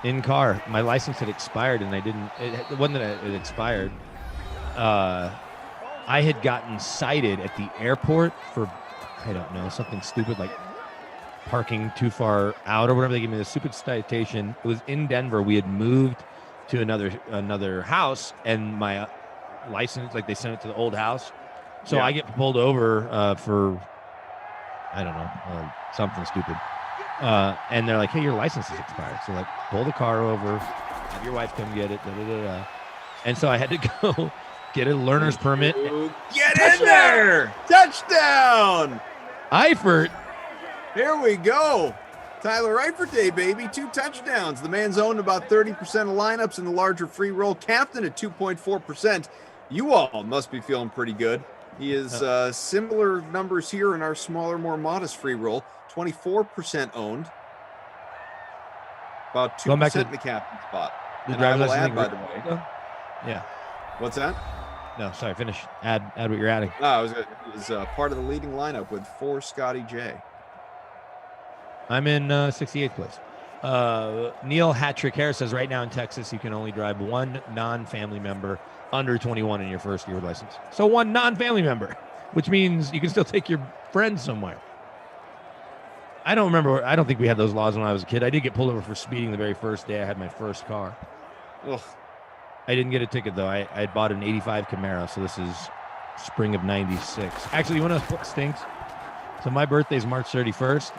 In car. My license had expired, and I didn't. It wasn't that it expired. I had gotten cited at the airport for, I don't know, something stupid like parking too far out or whatever. They gave me this stupid citation. It was in Denver. We had moved to another house, and my license, like they sent it to the old house. So I get pulled over for, I don't know, something stupid. And they're like, hey, your license is expired. So like, pull the car over, have your wife come get it. And so I had to go get a learner's permit. Get in there! Touchdown! Eifert. Here we go. Tyler Eifert Day, baby. 2 touchdowns. The man's owned about 30% of lineups in the larger free roll. Captain at 2.4%. You all must be feeling pretty good. He is similar numbers here in our smaller, more modest free roll. 24% owned. About 2% in the captain spot. And I will add, by the way. Yeah. What's that? No, sorry, finish. Add what you're adding. No, it was part of the leading lineup with 4 Scotty J. I'm in 68th place. Neil Hattrick Harris says right now in Texas, you can only drive one non-family member under 21 in your first year license. So one non-family member, which means you can still take your friends somewhere. I don't remember. I don't think we had those laws when I was a kid. I did get pulled over for speeding the very first day I had my first car. Ugh. I didn't get a ticket, though. I had bought an 85 Camaro, so this is spring of 96. Actually, you want to know what stinks? So my birthday's March 31st,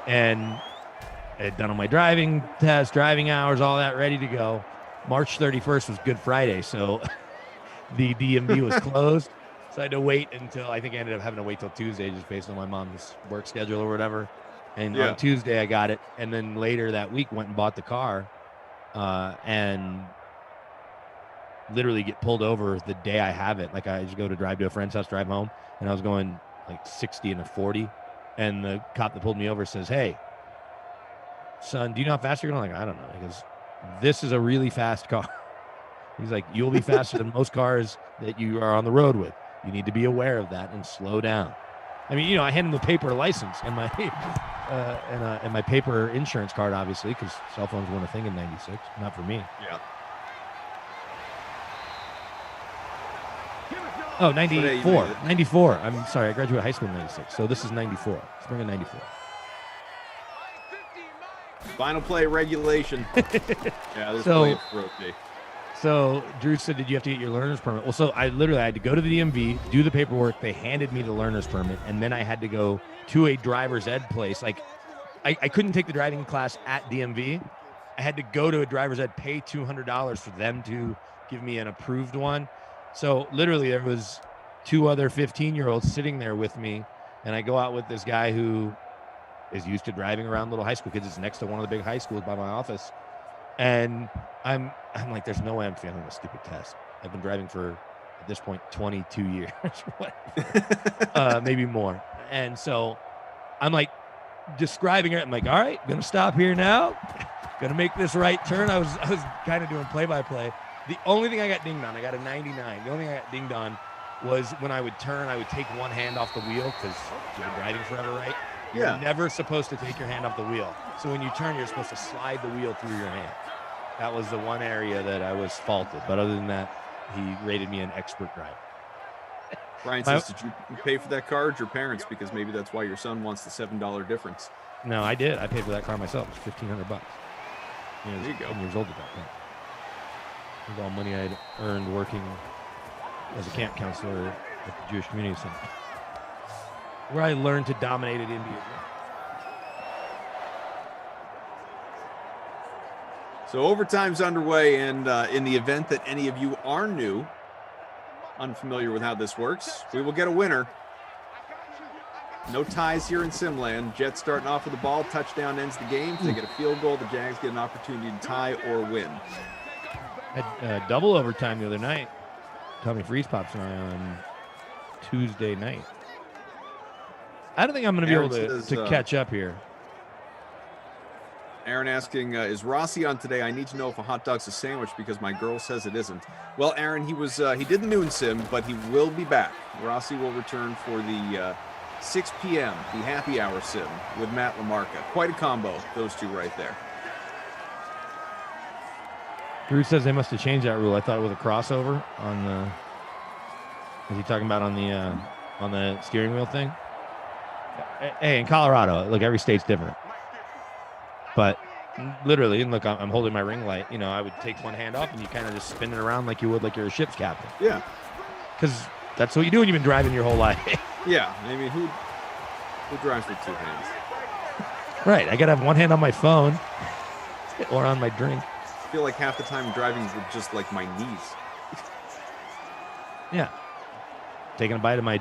and I had done all my driving test, driving hours, all that ready to go. March 31st was Good Friday, so the DMV was closed. So I had to wait until, I think I ended up having to wait till Tuesday just based on my mom's work schedule or whatever. And on Tuesday I got it. And then later that week went and bought the car. And literally get pulled over the day I have it. Like I just go to drive to a friend's house, drive home, and I was going like 60 and a 40. And the cop that pulled me over says, "Hey, son, do you know how fast you're going?" I'm like, "I don't know." He goes, "This is a really fast car." He's like, "You'll be faster than most cars that you are on the road with. You need to be aware of that and slow down." I mean, I hand him the paper license and my and my paper insurance card, obviously, because cell phones weren't a thing in '96. Not for me. Yeah. Oh, 94. 94. I'm sorry. I graduated high school in '96. So this is 94. Spring of '94. Final play regulation. Yeah, this play is rotate. So Drew said, "Did you have to get your learner's permit?" Well, so I had to go to the DMV, do the paperwork. They handed me the learner's permit, and then I had to go to a driver's ed place. Like, I couldn't take the driving class at DMV. I had to go to a driver's ed, pay $200 for them to give me an approved one. So literally, there was 2 other 15-year-olds sitting there with me, and I go out with this guy who is used to driving around little high school kids. It's next to one of the big high schools by my office. And I'm like, there's no way I'm failing this stupid test. I've been driving for, at this point, 22 years, maybe more. And so I'm like describing it. I'm like, all right, going to stop here now. Going to make this right turn. I was kind of doing play-by-play. The only thing I got dinged on, I got a 99. The only thing I got dinged on was when I would turn, I would take one hand off the wheel because you've been driving forever, right? Yeah. You're never supposed to take your hand off the wheel. So when you turn, you're supposed to slide the wheel through your hand. That was the one area that I was faulted. But other than that, he rated me an expert driver. Ryan says, did you pay for that car or your parents? Because maybe that's why your son wants the $7 difference. No, I did. I paid for that car myself. It was $1,500. There you go. 10 years old at that point. It was all money I had earned working as a camp counselor at the Jewish Community Center, where I learned to dominate at India. So overtime's underway, and in the event that any of you are new, unfamiliar with how this works, we will get a winner. No ties here in Simland. Jets starting off with the ball. Touchdown ends the game. If they get a field goal, the Jags get an opportunity to tie or win. Had double overtime the other night. Tommy Freeze Pops and I on Tuesday night. I don't think I'm going to be able to catch up here. Aaron asking, is Rossi on today? I need to know if a hot dog's a sandwich because my girl says it isn't. Well, Aaron, he did the noon sim, but he will be back. Rossi will return for the 6 p.m., the happy hour sim with Matt LaMarca. Quite a combo, those two right there. Drew says they must have changed that rule. I thought it was a crossover on the. Is he talking about on the steering wheel thing? Hey, in Colorado, look, every state's different. But literally, and look, I'm holding my ring light. I would take one hand off and you kind of just spin it around like you would like you're a ship's captain. Yeah. Because that's what you do when you've been driving your whole life. Yeah. I mean, who drives with 2 hands? Right. I got to have one hand on my phone or on my drink. I feel like half the time I'm driving with just like my knees. Yeah. Taking a bite of my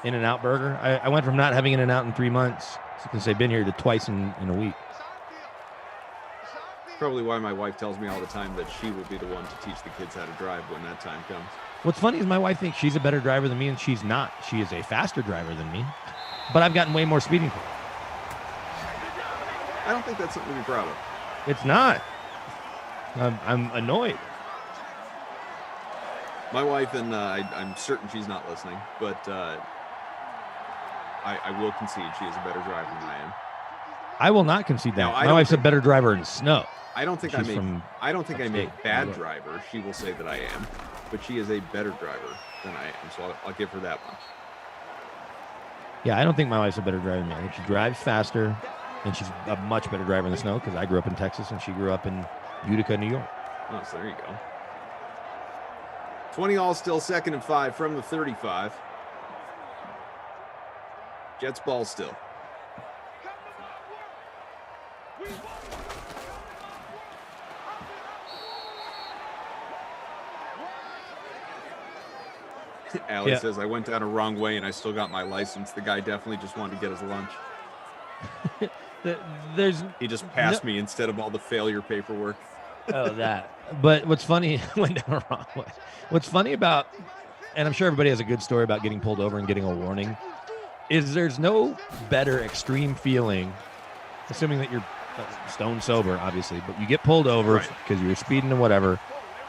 In-N-Out burger. I went from not having In-N-Out in 3 months, since I've been here, to twice in a week. Probably why my wife tells me all the time that she will be the one to teach the kids how to drive when that time comes. What's funny is my wife thinks she's a better driver than me, and she's not. She is a faster driver than me, but I've gotten way more speeding points. I don't think that's something to be proud of. It's not. I'm annoyed. My wife, and I'm certain she's not listening, but I will concede she is a better driver than I am. I will not concede that. No, my wife's a better driver in snow. I don't think I'm a bad York. driver. She will say that I am, but she is a better driver than I am. So I'll give her that one. Yeah, I don't think my wife's a better driver than me. I think she drives faster, and she's a much better driver in the snow because I grew up in Texas and she grew up in Utica, New York. Oh, so there you go. 20 all, still 2nd and 5 from the 35. Jets ball still. Allie says, I went down a wrong way and I still got my license. The guy definitely just wanted to get his lunch. He just passed me instead of all the failure paperwork. Oh, that. But what's funny went down the wrong way. What's funny about, and I'm sure everybody has a good story about getting pulled over and getting a warning, is there's no better extreme feeling, assuming that you're stone sober, obviously, but you get pulled over because you were speeding and whatever,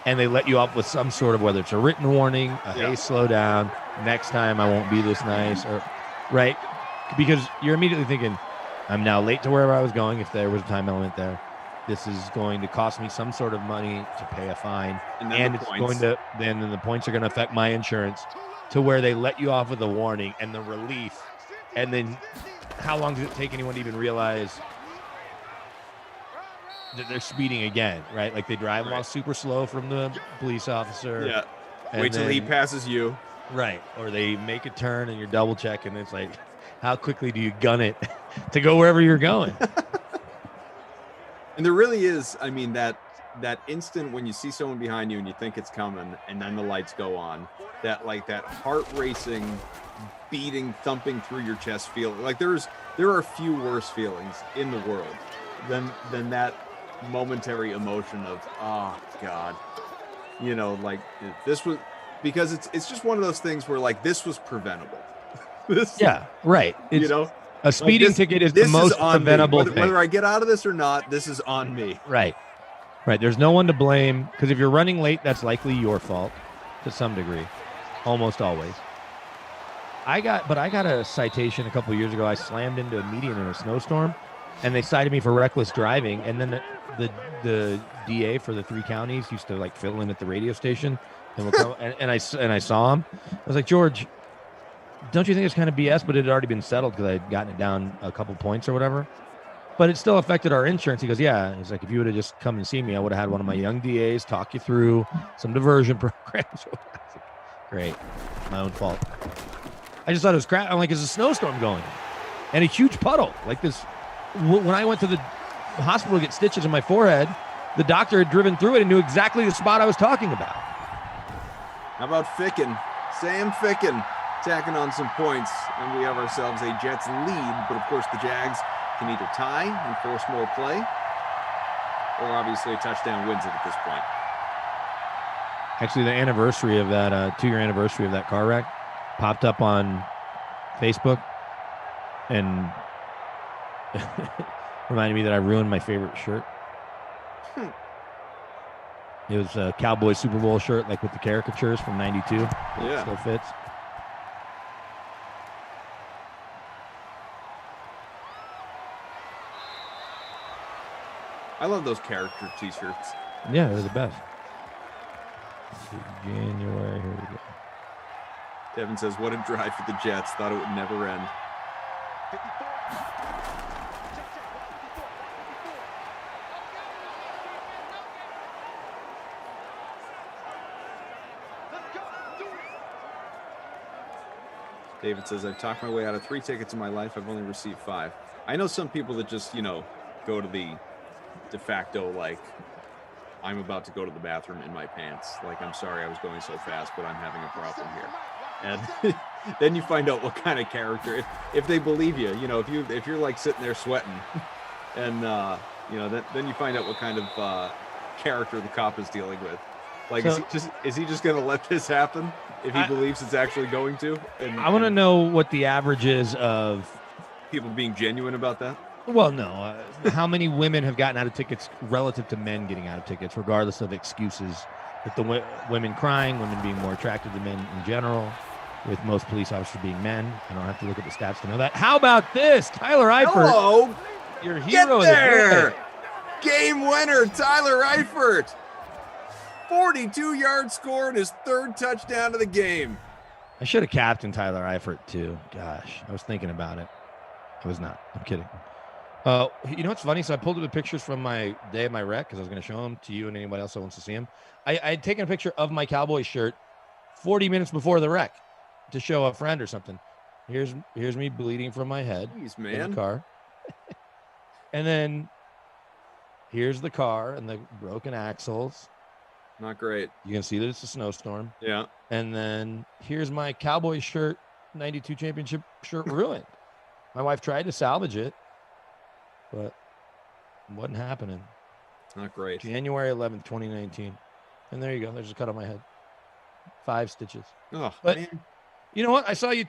and they let you up with some sort of, whether it's a written warning, hey, slow down, next time I won't be this nice, or right? Because you're immediately thinking, I'm now late to wherever I was going, if there was a time element there. This is going to cost me some sort of money to pay a fine, and it's going to then the points are going to affect my insurance, to where they let you off with a warning and the relief. And then how long does it take anyone to even realize that they're speeding again, right? Like they drive while super slow from the police officer. Yeah. Wait till he passes you. Right. Or they make a turn and you're double checking. It's like, how quickly do you gun it to go wherever you're going? And there really is, I mean, that instant when you see someone behind you and you think it's coming and then the lights go on, that heart racing, beating, thumping through your chest feeling. Like there are few worse feelings in the world than that momentary emotion of, oh God, like this was, because it's just one of those things where like this was preventable. Right. It's, a speeding ticket is the most preventable thing. Whether I get out of this or not, this is on me. Right. There's no one to blame, because if you're running late, that's likely your fault to some degree, almost always. I got a citation a couple of years ago. I slammed into a median in a snowstorm, and they cited me for reckless driving. And then the DA for the 3 counties used to like fill in at the radio station, and would come, and I saw him. I was like, George, don't you think it's kind of BS? But it had already been settled because I had gotten it down a couple points or whatever. But it still affected our insurance. He goes, yeah. He's like, if you would have just come and seen me, I would have had one of my young DAs talk you through some diversion programs. Great. My own fault. I just thought it was crap. I'm like, there's a snowstorm going and a huge puddle like this. When I went to the hospital to get stitches in my forehead, the doctor had driven through it and knew exactly the spot I was talking about. How about Ficken? Sam Ficken tacking on some points, and we have ourselves a Jets lead. But of course, the Jags can either tie and force more play, or obviously a touchdown wins it at this point. Actually, the anniversary of that 2-year anniversary of that car wreck popped up on Facebook and reminded me that I ruined my favorite shirt. It was a Cowboys Super Bowl shirt, like with the caricatures from '92. Yeah, still fits. I love those character t-shirts. Yeah, they're the best. January, here we go. Devin says, what a drive for the Jets. Thought it would never end. David says, I've talked my way out of 3 tickets in my life. I've only received 5. I know some people that just, go to the de facto, like, I'm about to go to the bathroom in my pants. Like, I'm sorry I was going so fast, but I'm having a problem here. And then you find out what kind of character, if they believe you, if you're like sitting there sweating and, then you find out what kind of character the cop is dealing with. Like, so, is he just going to let this happen if he believes it's actually going to? And I want to know what the average is of people being genuine about that. Well, no. How many women have gotten out of tickets relative to men getting out of tickets, regardless of excuses? With the women crying, women being more attracted to men in general, with most police officers being men. I don't have to look at the stats to know that. How about this? Tyler Eifert. Hello. Your hero. Get there. Game winner, Tyler Eifert. 42-yard score and his 3rd touchdown of the game. I should have captained Tyler Eifert too. Gosh, I was thinking about it. I was not. I'm kidding. You know what's funny? So I pulled up the pictures from my day of my wreck because I was going to show them to you and anybody else that wants to see them. I had taken a picture of my Cowboys shirt 40 minutes before the wreck to show a friend or something. Here's me bleeding from my head. Jeez, man. In the car. And then here's the car and the broken axles. Not great. You can see that it's a snowstorm. Yeah. And then here's my Cowboys shirt, 92 championship shirt ruined. My wife tried to salvage it, but it wasn't happening. Not great. January 11th, 2019. And there you go. There's a cut on my head. 5 stitches. Oh, But man. you know what? I saw you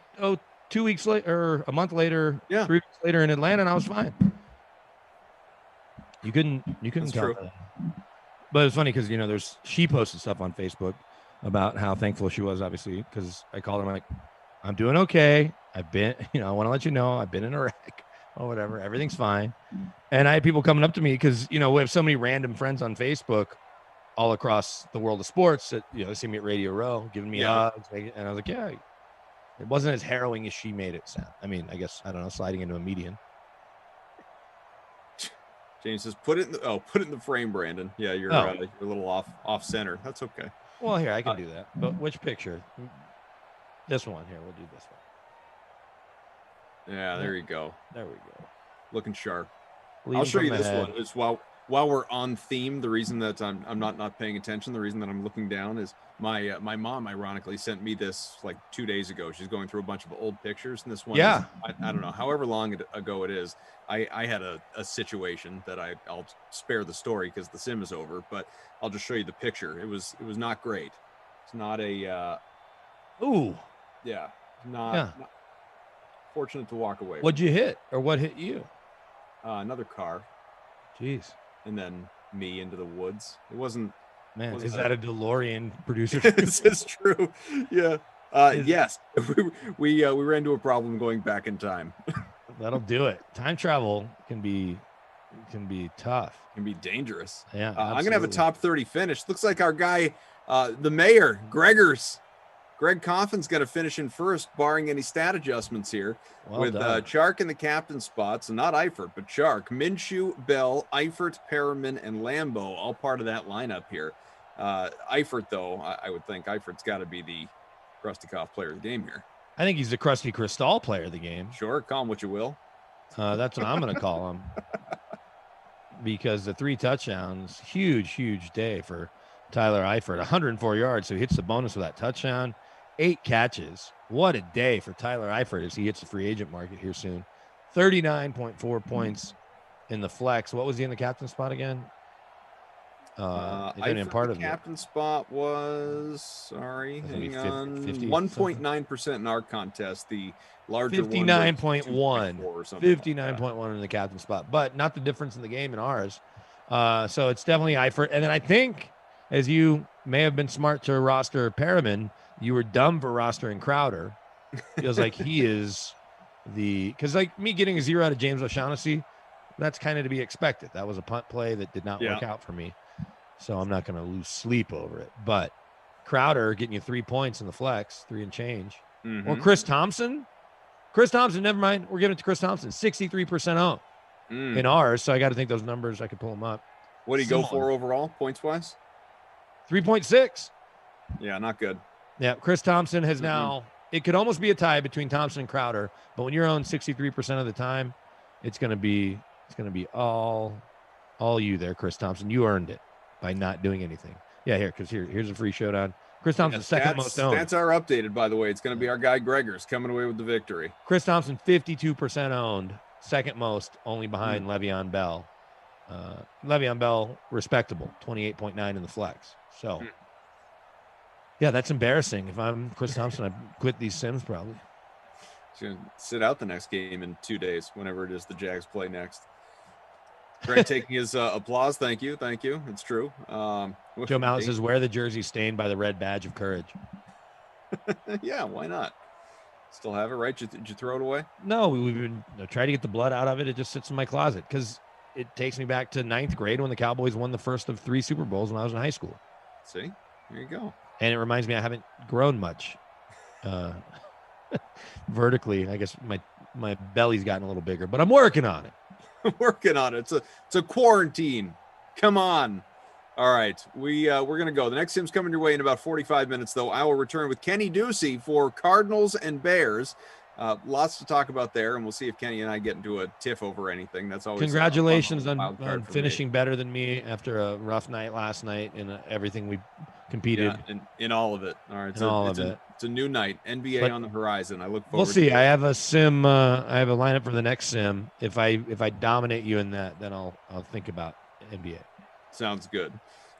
2 weeks later, or a month later, Yeah. 3 weeks later in Atlanta, and I was fine. You couldn't That's tell true. that. But it's funny because she posted stuff on Facebook about how thankful she was, obviously, because I called her. I'm like, I'm doing okay. I've been, I want to let you know I've been in a wreck or whatever. Everything's fine. And I had people coming up to me because we have so many random friends on Facebook all across the world of sports that they see me at Radio Row, giving me hugs, and I was like, yeah, it wasn't as harrowing as she made it sound. I mean, I guess I don't know, sliding into a median. James says, put it in the frame, Brandon. Yeah, you're a little off center. That's okay. Well, here I can do that. But which picture? This one here. We'll do this one. Yeah, there you go. There we go. Looking sharp. Leading I'll show you from this ahead. one. It's while we're on theme. The reason that I'm not paying attention, the reason that I'm looking down is my mom ironically sent me this like 2 days ago. She's going through a bunch of old pictures, and this one, Yeah. is, I don't know, however long ago it is. I had a situation that I'll spare the story because the sim is over, but I'll just show you the picture. It was not great. It's not a Ooh. yeah, not fortunate to walk away. What'd you hit, or what hit you? Another car, Jeez. and then me into the woods. It wasn't. Man, Wasn't is that a DeLorean producer? This is true. Yeah. Yes. We ran into a problem going back in time. That'll do it. Time travel can be tough. Can be dangerous. Yeah. I'm gonna have a absolutely. top 30 finish. Looks like our guy, the mayor, Greg Coffin's got to finish in first, barring any stat adjustments here, Well with done. Chark in the captain spots, and not Eifert, but Chark, Minshew, Bell, Eifert, Perriman, and Lambeau, all part of that lineup here. Eifert, though, I would think Eifert's got to be the Krustikov player of the game here. I think he's the Krusty Kristall player of the game. Sure, call him what you will. That's what I'm going to call him. Because the 3 touchdowns, huge day for Tyler Eifert. 104 yards, so he hits the bonus with that touchdown. 8 catches. What a day for Tyler Eifert as he hits the free agent market here soon. 39.4 points in the flex. What was he in the captain spot again? Eifert, part the of captain spot was, I think hang on, 50 1.9% in our contest. The larger 59.1. one or something. 59.1 in the captain spot, but not the difference in the game in ours. So it's definitely Eifert. And then I think, as you may have been smart to roster Perriman, you were dumb for rostering Crowder. Feels like he is because like me getting a 0 out of James O'Shaughnessy, that's kind of to be expected. That was a punt play that did not work out for me. So I'm not going to lose sleep over it. But Crowder getting you 3 points in the flex, 3 and change. Mhm. Or Chris Thompson, never mind. We're giving it to Chris Thompson, 63% owned in ours. So I got to think those numbers, I could pull them up. What do you go for overall, points wise? 3.6. Yeah, not good. Yeah, Chris Thompson has now, it could almost be a tie between Thompson and Crowder, but when you're on 63% of the time, it's going to be all you there, Chris Thompson. You earned it by not doing anything. Yeah, here's a free showdown. Chris Thompson's second most owned. Stats are updated, by the way. It's going to be our guy Gregors coming away with the victory. Chris Thompson, 52% owned, second most, only behind Le'Veon Bell. Le'Veon Bell, respectable, 28.9 in the flex. So, yeah, that's embarrassing. If I'm Chris Thompson, I'd quit these sims probably. He's going to sit out the next game in 2 days, whenever it is the Jags play next. Greg taking his applause. Thank you. It's true. Joe Mallett says, wear the jersey stained by the red badge of courage. Yeah, why not? Still have it, right? Did you throw it away? No, we've been trying to get the blood out of it. It just sits in my closet because it takes me back to 9th grade when the Cowboys won the first of 3 Super Bowls when I was in high school. See, there you go. And it reminds me I haven't grown much vertically. I guess my belly's gotten a little bigger, but I'm working on it. Working on it. It's a quarantine. Come on. All right, we're gonna go. The next sim's coming your way in about 45 minutes, though. I will return with Kenny Ducey for Cardinals and Bears. Lots to talk about there, and we'll see if Kenny and I get into a tiff over anything. That's always congratulations a wild on card for finishing me. better than me after a rough night last night in everything we competed. Yeah, and in all of it. All right, it's a new night. NBA But on the horizon. I look forward. We'll see. To I have a sim. I have a lineup for the next sim. If I dominate you in that, then I'll think about NBA. Sounds good.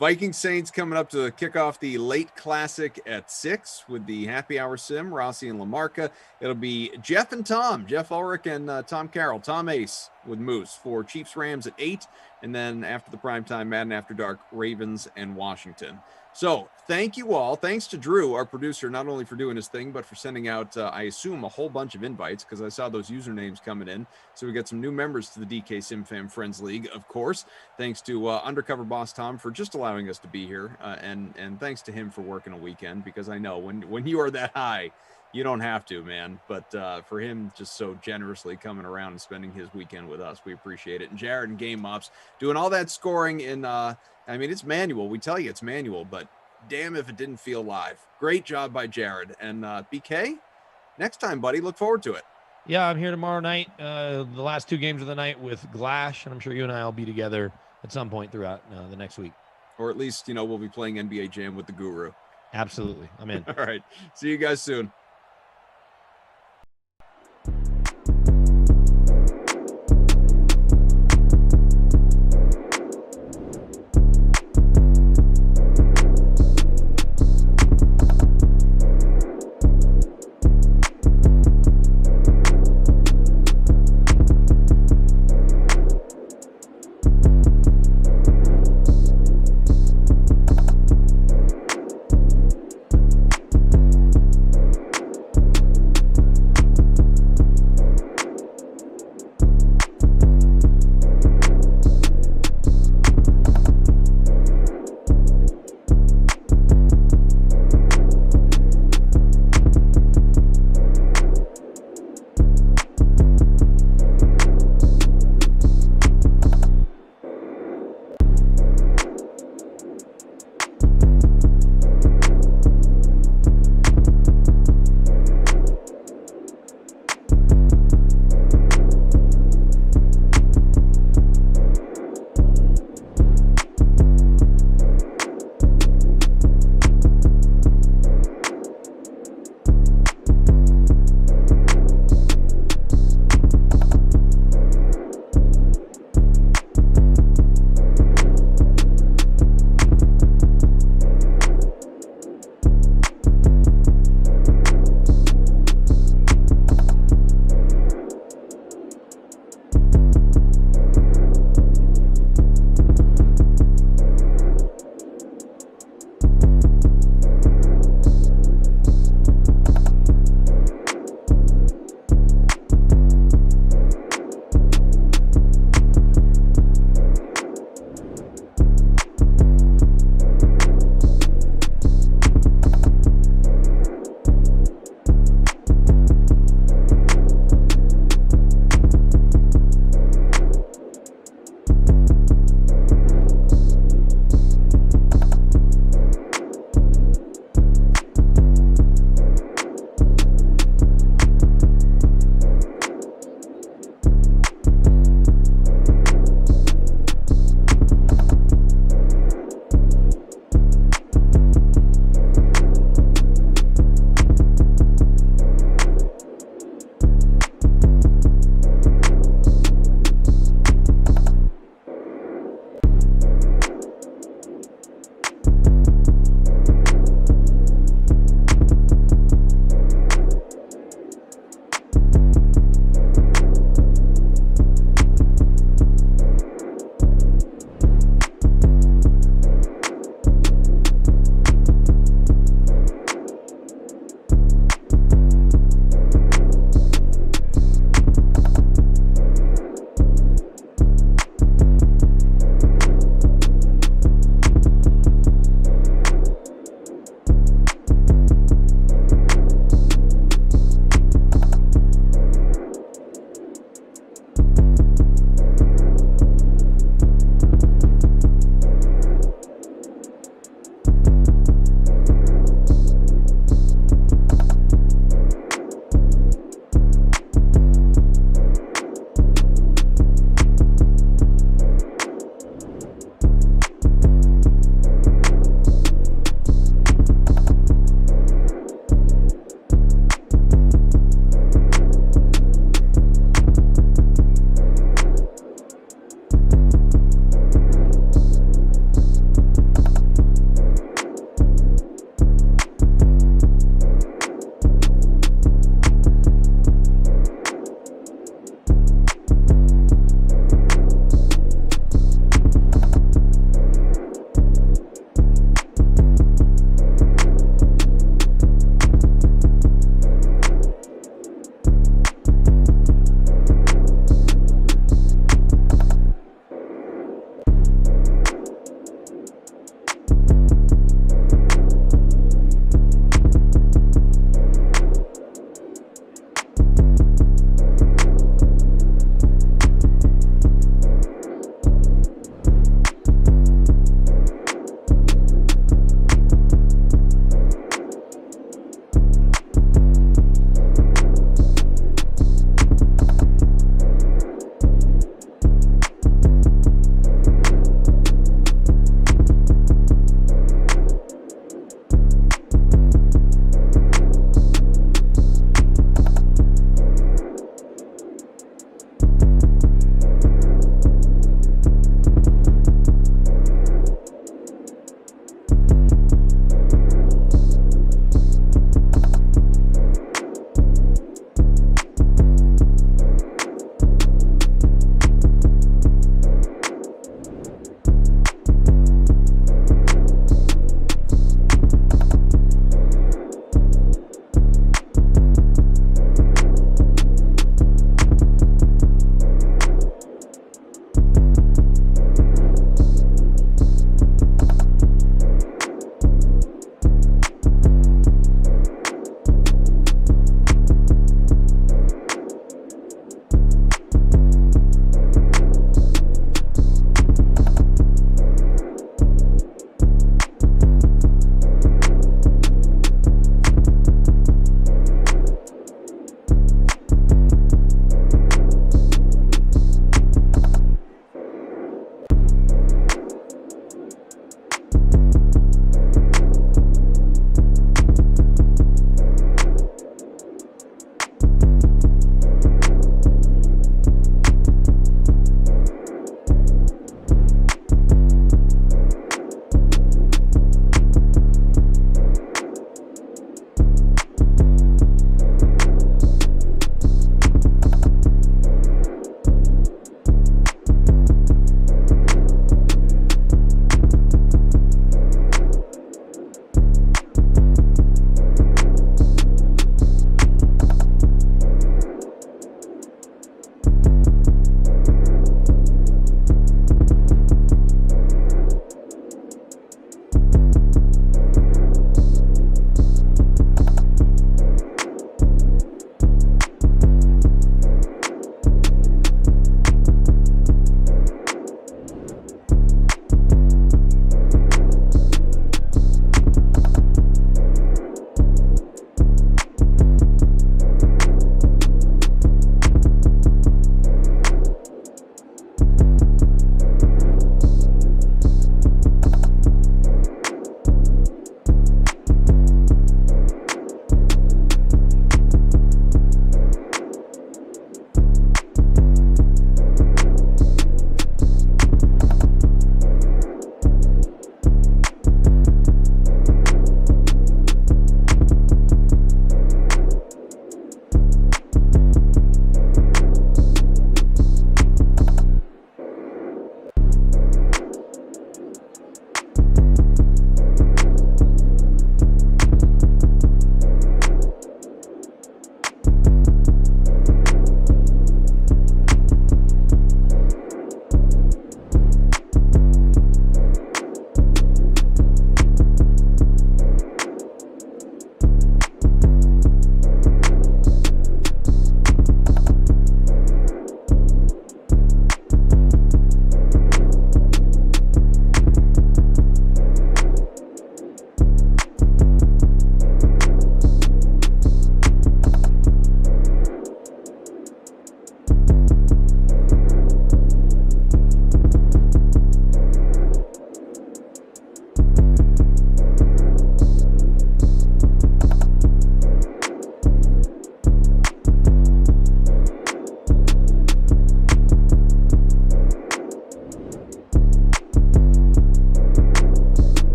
Viking Saints coming up to kick off the late classic at 6 with the happy hour sim, Rossi and Lamarca. It'll be Jeff and Tom, Jeff Ulrich and Tom Carroll, Tom Ace with Moose for Chiefs Rams at 8. And then after the primetime Madden After Dark, Ravens and Washington. So thank you all. Thanks to Drew, our producer, not only for doing his thing, but for sending out, I assume, a whole bunch of invites because I saw those usernames coming in. So we got some new members to the DK SimFam Friends League, of course. Thanks to Undercover Boss Tom for just allowing us to be here. And thanks to him for working a weekend, because I know when you are that high, you don't have to, man. But for him just so generously coming around and spending his weekend with us, we appreciate it. And Jared and Game Ops doing all that scoring in, I mean, it's manual. We tell you it's manual, but damn if it didn't feel live. Great job by Jared. And BK, next time, buddy, look forward to it. Yeah, I'm here tomorrow night, the last 2 games of the night with Glash, and I'm sure you and I will be together at some point throughout the next week. Or at least, we'll be playing NBA Jam with the Guru. Absolutely. I'm in. All right. See you guys soon.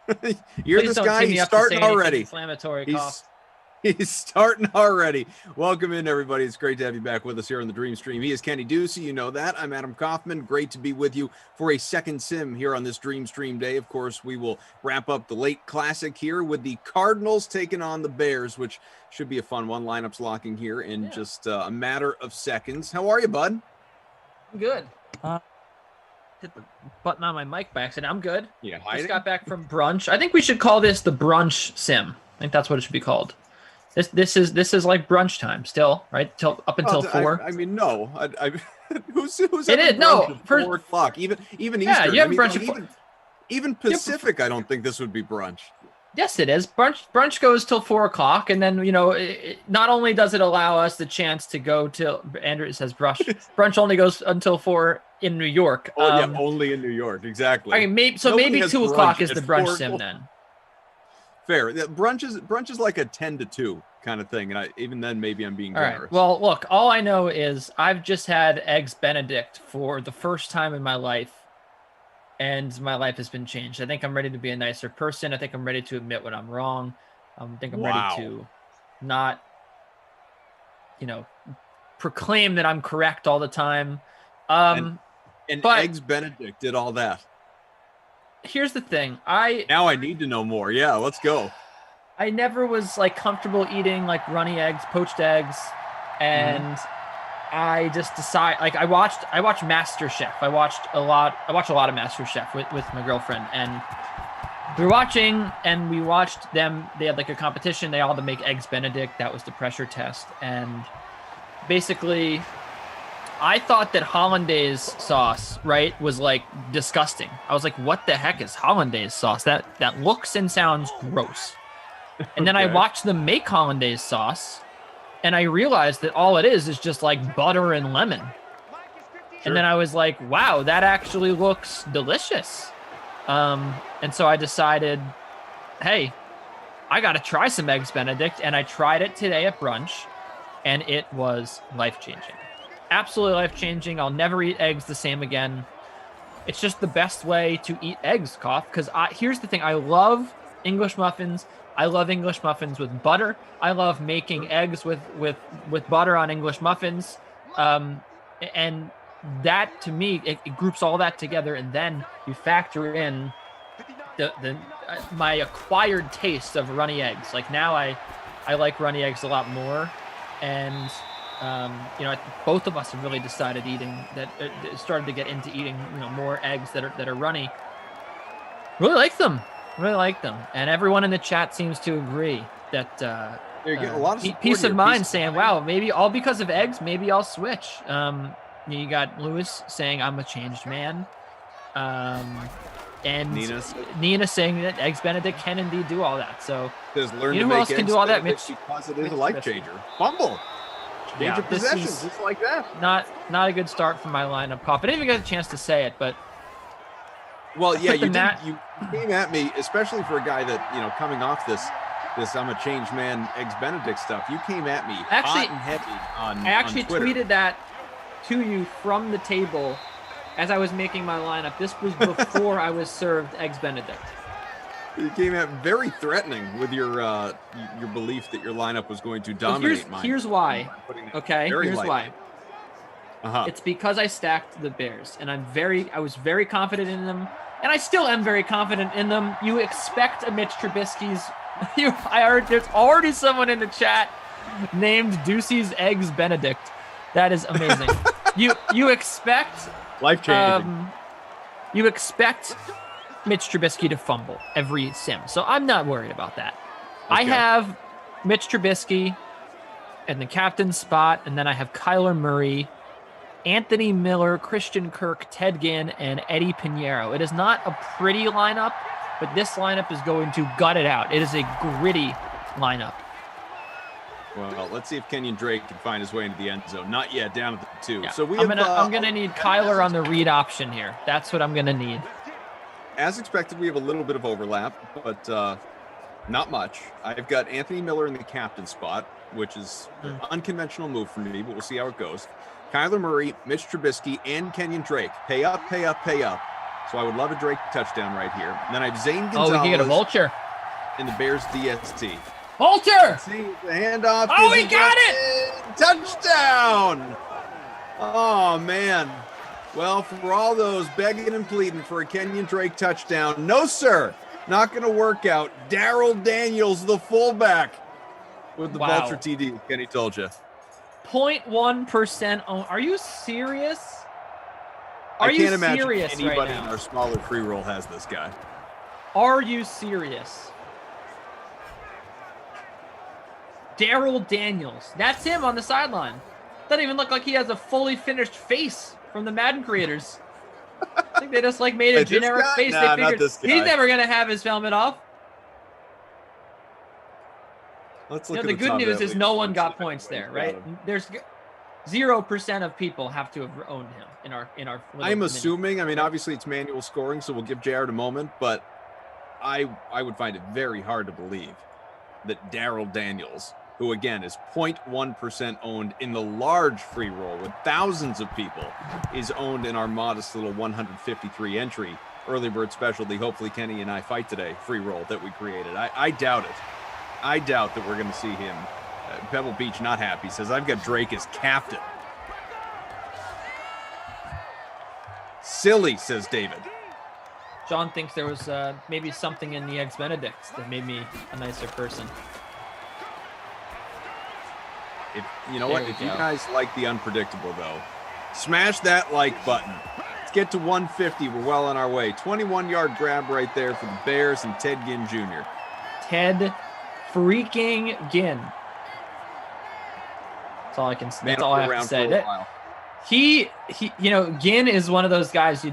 You're Please this don't guy. tee me He's up to say starting anything already. inflammatory, cough. He's starting already. Welcome in, everybody. It's great to have you back with us here on the Dream Stream. He is Kenny Ducey. You know that. I'm Adam Kaufman. Great to be with you for a second sim here on this Dream Stream day. Of course, we will wrap up the late classic here with the Cardinals taking on the Bears, which should be a fun one. Lineups locking here in just a matter of seconds. How are you, bud? I'm good. Hit the button on my mic by accident. I'm good. Yeah, Just got back from brunch. I think we should call this the brunch sim. I think that's what it should be called. This is like brunch time still, right? Up until 4. I mean, no. Who's it is no 4 o'clock. Even Eastern. You have brunch like, even Pacific. I don't think this would be brunch. Yes, it is. Brunch goes till 4 o'clock, and then not only does it allow us the chance to go till Andrew says brunch only goes until 4 in New York. Only in New York, exactly. I mean, maybe 2 o'clock is the brunch sim then. Fair. Brunch is like a 10 to 2 kind of thing, and even then maybe I'm being generous. All right. Well, look, all I know is I've just had Eggs Benedict for the first time in my life, and my life has been changed. I think I'm ready to be a nicer person. I think I'm ready to admit when I'm wrong. I think I'm ready to not, proclaim that I'm correct all the time. And Eggs Benedict did all that. Here's the thing. Now I need to know more. Yeah, let's go. I never was comfortable eating runny eggs, poached eggs, and I just decided I watched MasterChef. I watch a lot of MasterChef with my girlfriend, and we watched them. They had a competition. They all had to make Eggs Benedict. That was the pressure test, and basically I thought that hollandaise sauce, was disgusting. I was like, what the heck is hollandaise sauce? That looks and sounds gross. And then I watched them make hollandaise sauce, and I realized that all it is just butter and lemon. Sure. And then I was like, wow, that actually looks delicious. And so I decided, hey, I got to try some Eggs Benedict. And I tried it today at brunch, and it was life-changing. Absolutely life-changing. I'll never eat eggs the same again. It's just the best way to eat eggs, Cough, because here's the thing. I love English muffins. I love English muffins with butter. I love making eggs with butter on English muffins. And that, to me, it groups all that together, and then you factor in my acquired taste of runny eggs. Now I like runny eggs a lot more, and both of us have really decided started to get into eating more eggs that are runny. Really like them, and everyone in the chat seems to agree that you're getting a lot of peace of mind, saying, "Wow, maybe all because of eggs, maybe I'll switch." You got Lewis saying, "I'm a changed man," and Nina saying that Eggs Benedict can indeed do all that. So who else can do all that? Because it is a life changer. Fumble. Change of possession, just like that. Not a good start for my lineup, Cough. I didn't even get a chance to say it, but you came at me, especially for a guy that coming off this I'm a changed man Eggs Benedict stuff. You came at me hot and heavy on I actually on Twitter. Tweeted that to you from the table as I was making my lineup. This was before I was served Eggs Benedict. You came at very threatening with your belief that your lineup was going to dominate mine. Here's why. Okay, here's why. It's because I stacked the Bears, and I was very confident in them, and I still am very confident in them. You expect a Mitch Trubisky's. I heard there's already someone in the chat named Ducey's Eggs Benedict. That is amazing. You expect life changing. You expect Mitch Trubisky to fumble every sim, so I'm not worried about that. Okay. I have Mitch Trubisky in the captain spot, and then I have Kyler Murray, Anthony Miller, Christian Kirk, Ted Ginn, and Eddie Pinheiro. It is not a pretty lineup, but this lineup is going to gut it out. It is a gritty lineup. Well, let's see if Kenyon Drake can find his way into the end zone. Not yet, down at the 2. Yeah. So I'm gonna need Kyler on the read option here. That's what I'm gonna need. As expected, we have a little bit of overlap, but not much. I've got Anthony Miller in the captain spot, which is an unconventional move for me, but we'll see how it goes. Kyler Murray, Mitch Trubisky, and Kenyon Drake. Pay up, pay up, pay up. So I would love a Drake touchdown right here. And then I have Zane Gonzalez. Oh, we can get a vulture. In the Bears DST. Vulture! See, the handoff. Oh, he got it! Touchdown! Oh, man. Well, for all those begging and pleading for a Kenyon Drake touchdown, no, sir. Not going to work out. Darrell Daniels, the fullback, with the vulture TD. Kenny told you. 0.1% own. Are you serious? I can't imagine anybody in our smaller free roll has this guy. Are you serious? Darrell Daniels. That's him on the sideline. Doesn't even look like he has a fully finished face from the Madden creators. I think they just like made a generic face. Nah, they figured he's never going to have his helmet off. Let's look at the good news is no one got points there, right? There's 0% of people have to have owned him in our. I'm assuming. I mean, obviously it's manual scoring, so we'll give Jared a moment. But I would find it very hard to believe that Darrell Daniels, who again is 0.1% owned in the large free roll with thousands of people, is owned in our modest little 153 entry early bird specialty. Hopefully Kenny and I fight today free roll that we created. I doubt it. I doubt that we're going to see him. Pebble Beach not happy, says I've got Drake as captain. Silly, says David. John thinks there was maybe something in the Eggs Benedicts that made me a nicer person. If you know what, if you guys like the unpredictable though, smash that like button. Let's get to 150. We're well on our way. 21-yard grab right there for the Bears and Ted Ginn Jr. Ted freaking Ginn. That's all I can. That's all I have to say. He, Ginn is one of those guys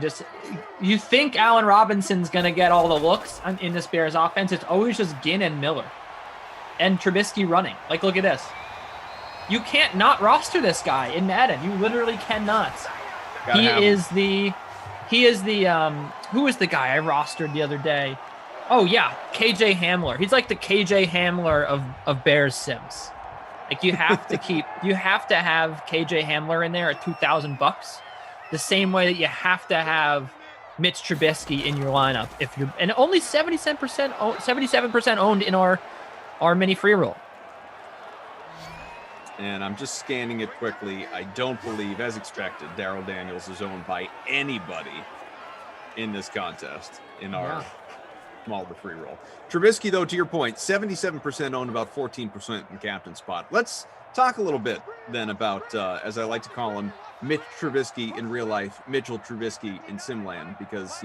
you think Allen Robinson's gonna get all the looks in this Bears offense. It's always just Ginn and Miller, and Trubisky running. Like, look at this. You can't not roster this guy in Madden. You literally cannot. He is the who is the guy I rostered the other day? Oh yeah, KJ Hamler. He's like the KJ Hamler of Bears Sims. Like you have to have KJ Hamler in there at $2,000, the same way that you have to have Mitch Trubisky in your lineup and only 77% owned in our mini free roll. And I'm just scanning it quickly. I don't believe, as expected, Darrell Daniels is owned by anybody in this contest in our smaller free roll. Trubisky, though, to your point, 77% owned, about 14% in captain spot. Let's talk a little bit then about, as I like to call him, Mitch Trubisky in real life, Mitchell Trubisky in Simland, because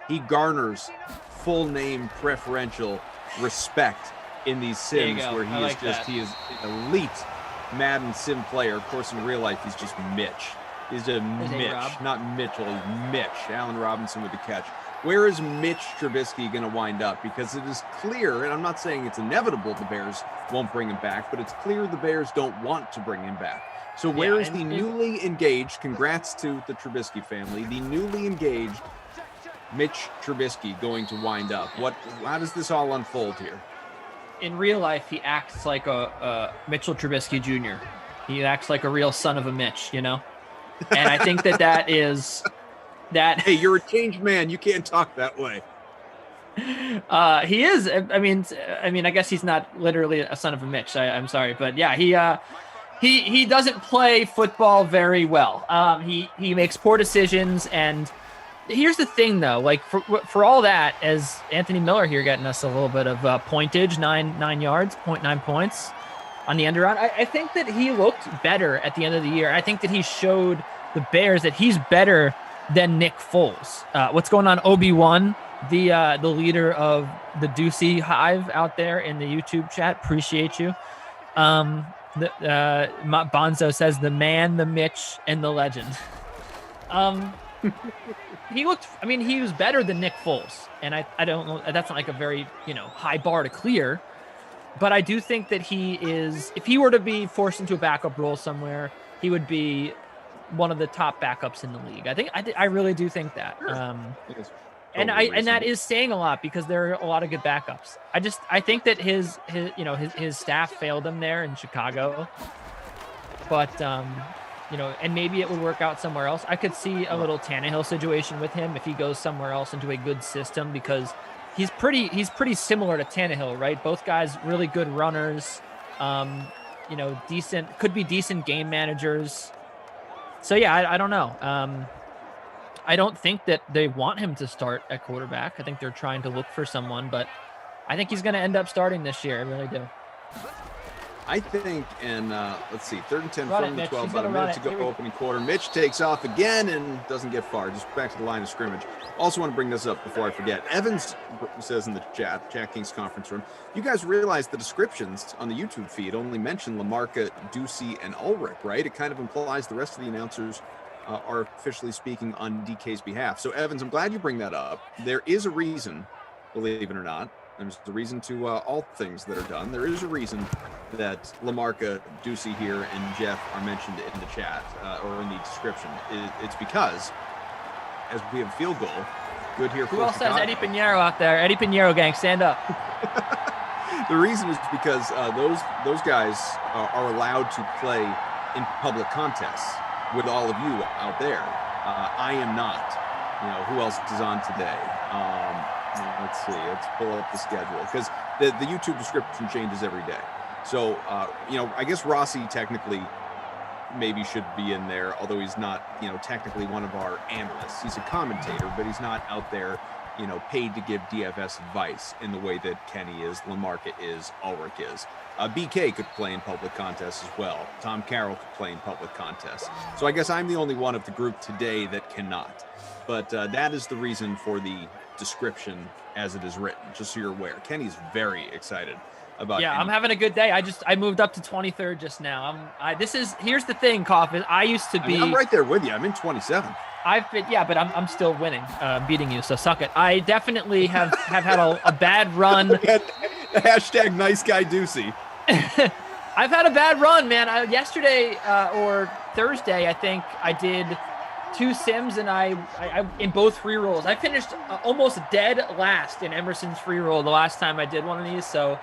he garners full name preferential respect in these sims where he is an elite Madden sim player. Of course, in real life, he's just Mitch. He's a Mitch, not Mitchell. He's Mitch. Allen Robinson with the catch. Where is Mitch Trubisky going to wind up? Because it is clear, and I'm not saying it's inevitable the Bears won't bring him back, but it's clear the Bears don't want to bring him back. So where is the newly engaged, congrats to the Trubisky family, the newly engaged Mitch Trubisky going to wind up? How does this all unfold here? In real life, he acts like a Mitchell Trubisky Jr. He acts like a real son of a Mitch, And I think that is that. Hey, you're a changed man. You can't talk that way. He is. I mean, I guess he's not literally a son of a Mitch. I'm sorry, but yeah, he doesn't play football very well. He makes poor decisions, and here's the thing, though. Like for all that, as Anthony Miller here getting us a little bit of pointage, 9 yards, 0.9 points on the end around. I think that he looked better at the end of the year. I think that he showed the Bears that he's better than Nick Foles. What's going on, Obi-Wan, the leader of the Ducey Hive out there in the YouTube chat? Appreciate you. Bonzo says the man, the Mitch, and the legend. He was better than Nick Foles, and I don't know, that's not like a very, high bar to clear, but I do think that he is, if he were to be forced into a backup role somewhere, he would be one of the top backups in the league. I really do think that. And that is saying a lot because there are a lot of good backups. I think that his staff failed him there in Chicago, but and maybe it would work out somewhere else. I could see a little Tannehill situation with him if he goes somewhere else into a good system, because he's pretty similar to Tannehill, right? Both guys really good runners, could be decent game managers. So yeah, I don't know. I don't think that they want him to start at quarterback. I think they're trying to look for someone, but I think he's going to end up starting this year. I really do. I think, and let's see, 3rd and 10 Run from it, the Mitch. 12, He's about a gonna minute to run go, it. opening quarter. Mitch takes off again and doesn't get far, just back to the line of scrimmage. Also want to bring this up before I forget. Evans says in the chat King's conference room, you guys realize the descriptions on the YouTube feed only mention Lamarca, Ducey, and Ulrich, right? It kind of implies the rest of the announcers are officially speaking on DK's behalf. So, Evans, I'm glad you bring that up. There is a reason, believe it or not. There's a reason to all things that are done. There is a reason that Lamarca, Ducey here, and Jeff are mentioned in the chat or in the description. It's because, as we have a field goal, good here for Who else Chicago. has Eddie Pinheiro out there? Eddie Pinheiro gang, stand up. The reason is because those guys are allowed to play in public contests with all of you out there. I am not. Who else is on today? Let's see. Let's pull up the schedule, because the YouTube description changes every day. So, I guess Rossi technically maybe should be in there, although he's not, technically one of our analysts. He's a commentator, but he's not out there, paid to give DFS advice in the way that Kenny is, Lamarca is, Ulrich is. BK could play in public contests as well. Tom Carroll could play in public contests. So I guess I'm the only one of the group today that cannot. But that is the reason for the description as it is written, just so you're aware. Kenny's very excited about. Yeah, I'm having a good day. I moved up to 23rd just now. Here's the thing, Coffin. I used to be. I'm right there with you. I'm in 27th. But I'm still winning, beating you. So suck it. I definitely have had a bad run. Hashtag nice guy Ducey. I've had a bad run, man. Yesterday or Thursday, I think I did 2 sims, and I in both free rolls. I finished almost dead last in Emerson's free roll the last time I did one of these. So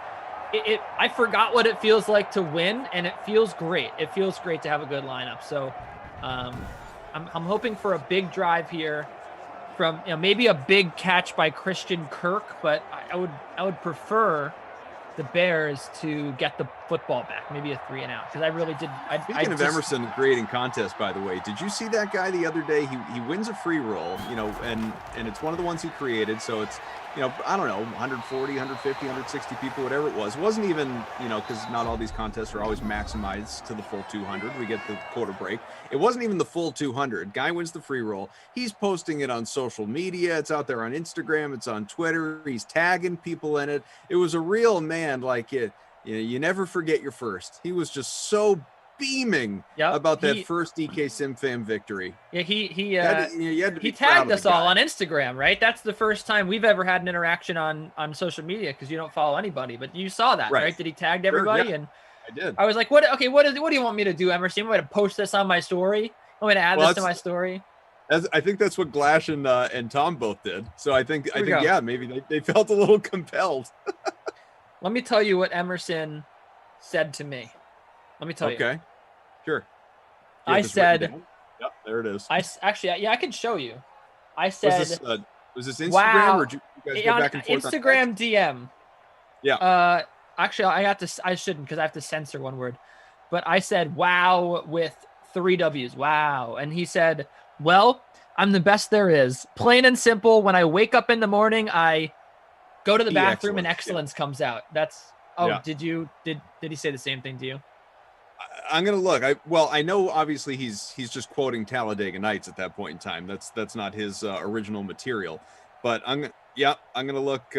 I forgot what it feels like to win, and it feels great. It feels great to have a good lineup. So I'm hoping for a big drive here from maybe a big catch by Christian Kirk, but I would prefer the Bears to get the football back, maybe a 3-and-out, because I really did. Speaking of Emerson creating contests, by the way, did you see that guy the other day? He wins a free roll, and it's one of the ones he created. So it's, I don't know, 140, 150, 160 people, whatever it was. It wasn't even, because not all these contests are always maximized to the full 200. We get the quarter break. It wasn't even the full 200. Guy wins the free roll. He's posting it on social media. It's out there on Instagram. It's on Twitter. He's tagging people in it. It was a real man. Like you never forget your first. He was just so beaming about that first DK SimFam victory. Yeah, he tagged us all on Instagram, right? That's the first time we've ever had an interaction on social media, because you don't follow anybody, but you saw that, right? Did he tag everybody? Sure, yeah. And I did. I was like, what do you want me to do, Emerson? You want me to post this on my story? You want me to add this to my story? I think that's what Glash and Tom both did. So I think maybe they felt a little compelled. Let me tell you what Emerson said to me. Let me tell you. Okay, sure. I said, "Yep, there it is." I can show you. I said, "Was this Instagram, wow, or did you guys go back and forth Instagram on DM?" Yeah. Actually, I shouldn't, because I have to censor one word. But I said, "Wow," with 3 W's. Wow, and he said, "Well, I'm the best there is. Plain and simple. When I wake up in the morning, I go to the bathroom and excellence comes out." That's. Oh, yeah. Did he say the same thing to you? I'm gonna look. I know obviously he's just quoting Talladega Nights at that point in time. That's not his original material, but I'm gonna look.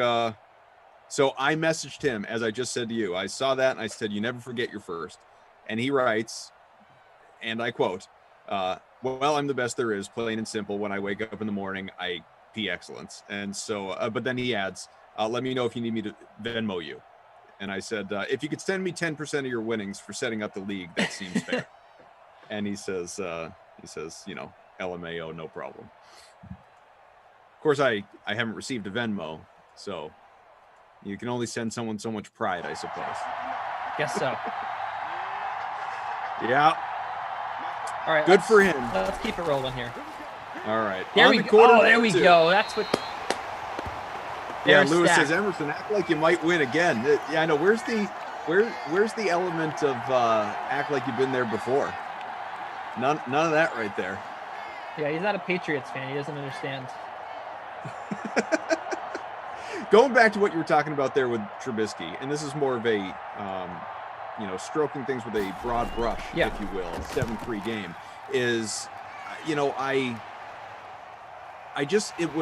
So I messaged him, as I just said to you. I saw that and I said, "You never forget your first." And he writes, and I quote, "Well, I'm the best there is. Plain and simple. When I wake up in the morning, I pee excellence." And so, but then he adds, "Let me know if you need me to Venmo you." And I said, "If you could send me 10% of your winnings for setting up the league, that seems fair." And he says, LMAO, no problem. Of course, I haven't received a Venmo, so you can only send someone so much pride, I suppose. Guess so. Yeah. All right. Good for him. Let's keep it rolling here. All right. There On we the go. quarter Oh, there we two. go. That's what. Yeah, They're Lewis stacked. says, Emerson, act like you might win again. Yeah, I know. Where's the element of act like you've been there before? None of that right there. Yeah, he's not a Patriots fan. He doesn't understand. Going back to what you were talking about there with Trubisky, and this is more of a, stroking things with a broad brush, Yeah. if you will, 7-3 game, is, with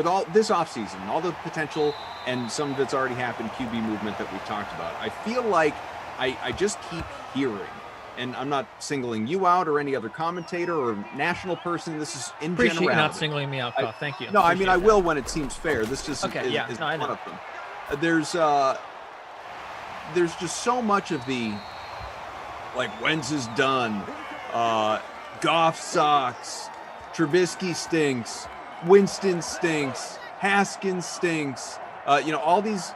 all this offseason, all the potential and some of it's already happened, QB movement that we've talked about, I feel like I just keep hearing, and I'm not singling you out or any other commentator or national person. This is in Appreciate you generality. not singling me out, Goff. Thank you. No, I mean, I Appreciate will when it seems fair. This just Okay, is, yeah. is No, I one know. of them. There's just so much of the, like, Wentz is done, Goff sucks, Trubisky stinks, Winston stinks, Haskins stinks, all these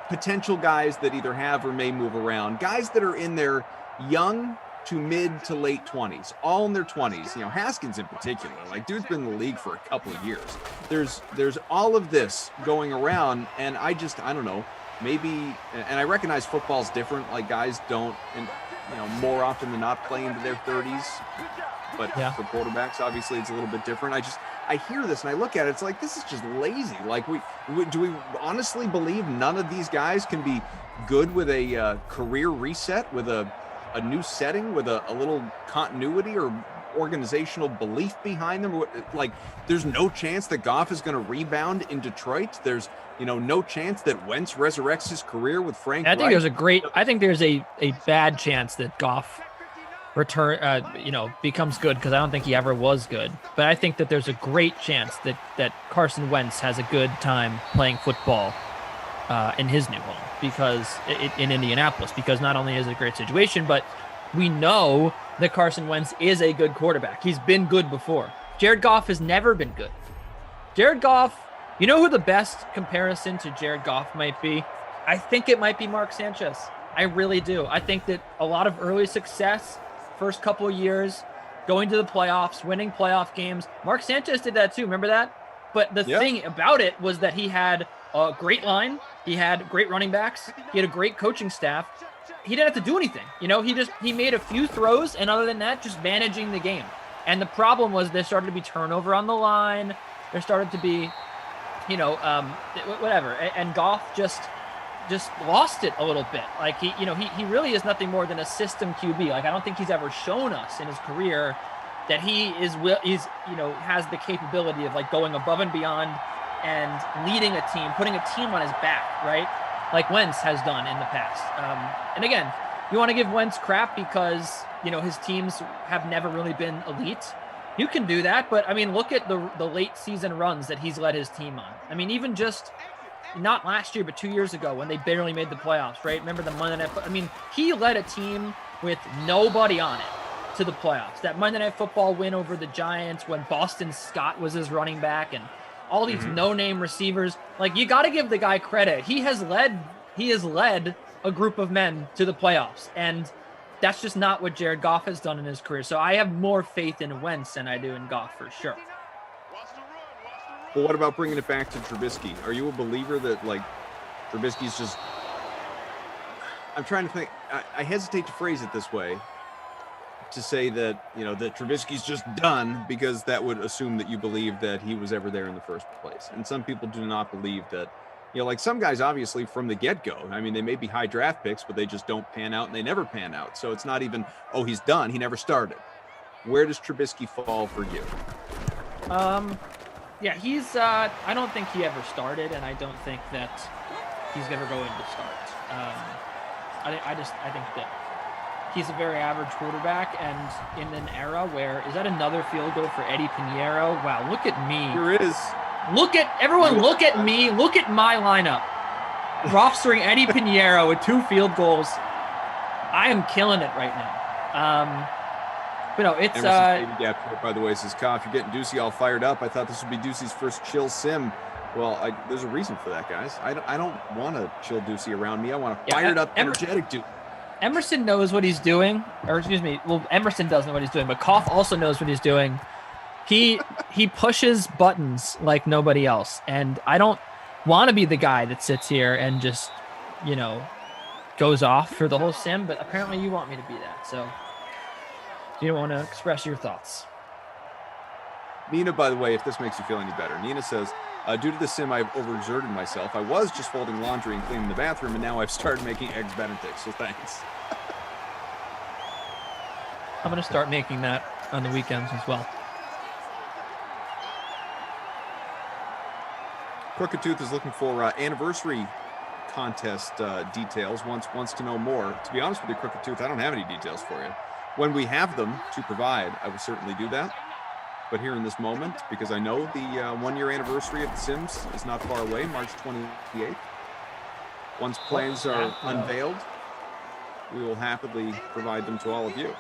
potential guys that either have or may move around, guys that are in their young to mid to late 20s, all in their 20s. Haskins in particular, like, dude's been in the league for a couple of years. There's all of this going around, and I don't know, maybe, and I recognize football's different, like, guys don't, and more often than not play into their 30s, but Yeah. for quarterbacks, obviously it's a little bit different. I hear this and I look at it, it's like, this is just lazy. Like, do we honestly believe none of these guys can be good with a career reset, with a new setting, with a little continuity or organizational belief behind them? Like, there's no chance that Goff is going to rebound in Detroit. There's no chance that Wentz resurrects his career with Frank I think Reich. there's a bad chance that Goff becomes good, because I don't think he ever was good. But I think that there's a great chance that Carson Wentz has a good time playing football in his new home, because in Indianapolis, because not only is it a great situation, but we know that Carson Wentz is a good quarterback. He's been good before. Jared Goff has never been good. Jared Goff, you know who the best comparison to Jared Goff might be? I think it might be Mark Sanchez. I really do. I think that a lot of early success, first couple of years, going to the playoffs, winning playoff games. Mark Sanchez did that too. Remember that? But the thing about it was that he had a great line. He had great running backs. He had a great coaching staff. He didn't have to do anything. He made a few throws, and other than that, just managing the game. And the problem was there started to be turnover on the line. There started to be, whatever. And Goff just lost it a little bit. Like, he really is nothing more than a system QB. Like, I don't think he's ever shown us in his career that he has the capability of, like, going above and beyond and leading a team, putting a team on his back, right? Like Wentz has done in the past. And again, you want to give Wentz crap because, his teams have never really been elite. You can do that, but I mean, look at the late season runs that he's led his team on. I mean, even just not last year, but 2 years ago when they barely made the playoffs, right? Remember the Monday Night? I mean, he led a team with nobody on it to the playoffs. That Monday Night Football win over the Giants when Boston Scott was his running back and all these no-name receivers. Like, you got to give the guy credit. He has led a group of men to the playoffs, and that's just not what Jared Goff has done in his career. So I have more faith in Wentz than I do in Goff, for sure. Well, what about bringing it back to Trubisky? Are you a believer that, like, Trubisky's just... I'm trying to think. I hesitate to phrase it this way, to say that, that Trubisky's just done, because that would assume that you believe that he was ever there in the first place. And some people do not believe that, like some guys, obviously, from the get-go, I mean, they may be high draft picks, but they just don't pan out, and they never pan out. So it's not even, oh, he's done. He never started. Where does Trubisky fall for you? Yeah, he's, I don't think he ever started, and I don't think that he's ever going to start. I think that he's a very average quarterback, and in an era where, is that another field goal for Eddie Pinheiro? Wow, look at me. Here it is. Look at me. Look at my lineup. Rostering Eddie Pinheiro with 2 field goals. I am killing it right now. But no, it's by the way, says Koff, you're getting Ducey all fired up. I thought this would be Ducey's first chill sim. Well, there's a reason for that, guys. I don't want to chill Ducey around me. I want a fired up, energetic Ducey. Emerson knows what he's doing, or excuse me, well, Emerson doesn't know what he's doing, but Koff also knows what he's doing. He pushes buttons like nobody else, and I don't want to be the guy that sits here and just, goes off for the whole sim, but apparently you want me to be that, so you don't want to express your thoughts. Nina, by the way, if this makes you feel any better, Nina says, due to the sim, I've overexerted myself. I was just folding laundry and cleaning the bathroom, and now I've started making eggs Benedict, so thanks. I'm going to start making that on the weekends as well. Crooked Tooth is looking for anniversary contest details, wants to know more. To be honest with you, Crooked Tooth, I don't have any details for you. When we have them to provide, I will certainly do that. But here in this moment, because I know the 1-year anniversary of The Sims is not far away, March 28th. Once plans are unveiled, we will happily provide them to all of you.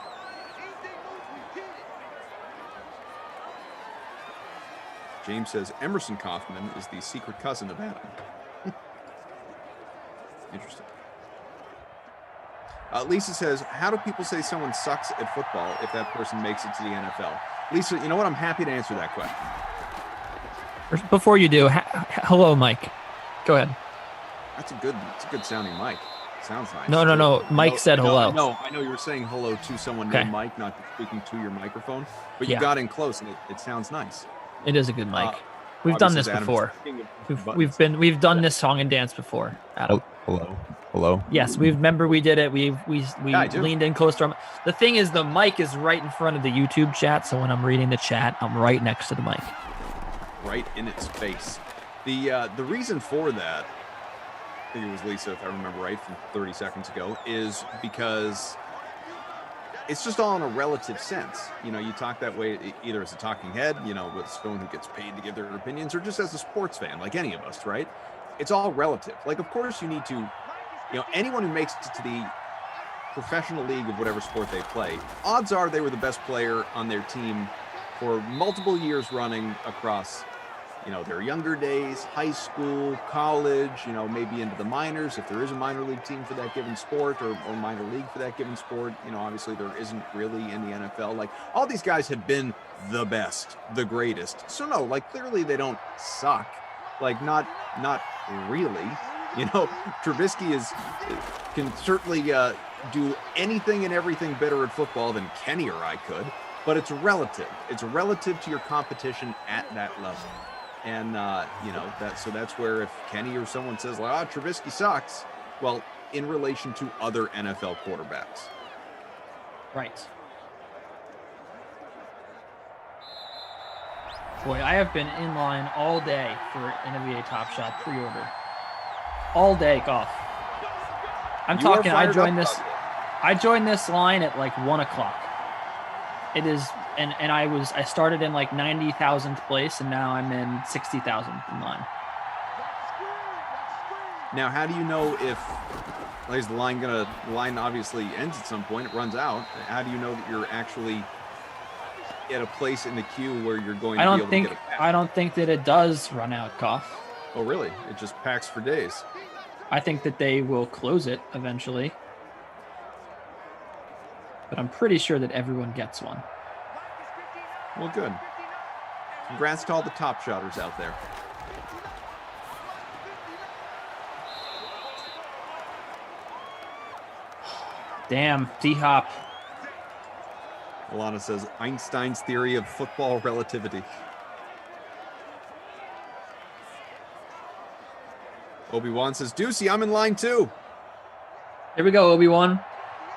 James says Emerson Kaufman is the secret cousin of Adam. Interesting. Lisa says, how do people say someone sucks at football if that person makes it to the NFL? Lisa, you know what? I'm happy to answer that question. Before you do, hello, Mike. Go ahead. It's a good sounding mic. Sounds nice. No. Mike said hello. I know you were saying hello to someone named Mike, not speaking to your microphone, but you got in close and it sounds nice. It is a good mic. We've done this before. We've done this song and dance before, Adam. Hello. Yes, we did it. We leaned in close to him. The thing is, the mic is right in front of the YouTube chat, so when I'm reading the chat, I'm right next to the mic. Right in its face. The reason for that, I think it was Lisa, if I remember right, from 30 seconds ago, is because it's just all in a relative sense. You talk that way either as a talking head, with someone who gets paid to give their opinions, or just as a sports fan, like any of us, right? It's all relative. Like, of course you need to, anyone who makes it to the professional league of whatever sport they play, odds are they were the best player on their team for multiple years running across, their younger days, high school, college, maybe into the minors, if there is a minor league team for that given sport, or minor league for that given sport. Obviously there isn't really in the NFL. Like, all these guys have been the best, the greatest. So no, like, clearly they don't suck. Like, not really. Trubisky can certainly do anything and everything better at football than Kenny or I could, but it's relative. It's relative to your competition at that level. And, that's where if Kenny or someone says, like, Trubisky sucks, well, in relation to other NFL quarterbacks. Right. Boy, I have been in line all day for NBA Top Shot pre-order. All day, Goff. I joined this line at like 1:00. It is, and I started in like 90,000th place, and now I'm in 60,000th in line. Now, how do you know if, like, is the line obviously ends at some point, it runs out. How do you know that you're actually at a place in the queue where you're going to be able to get a pack? I don't think that it does run out, Goff. Oh, really? It just packs for days. I think that they will close it eventually. But I'm pretty sure that everyone gets one. Well, good. Congrats to all the top shotters out there. Damn, D-Hop. Alana says, Einstein's theory of football relativity. Obi-Wan says, Deucey, I'm in line too. Here we go, Obi-Wan.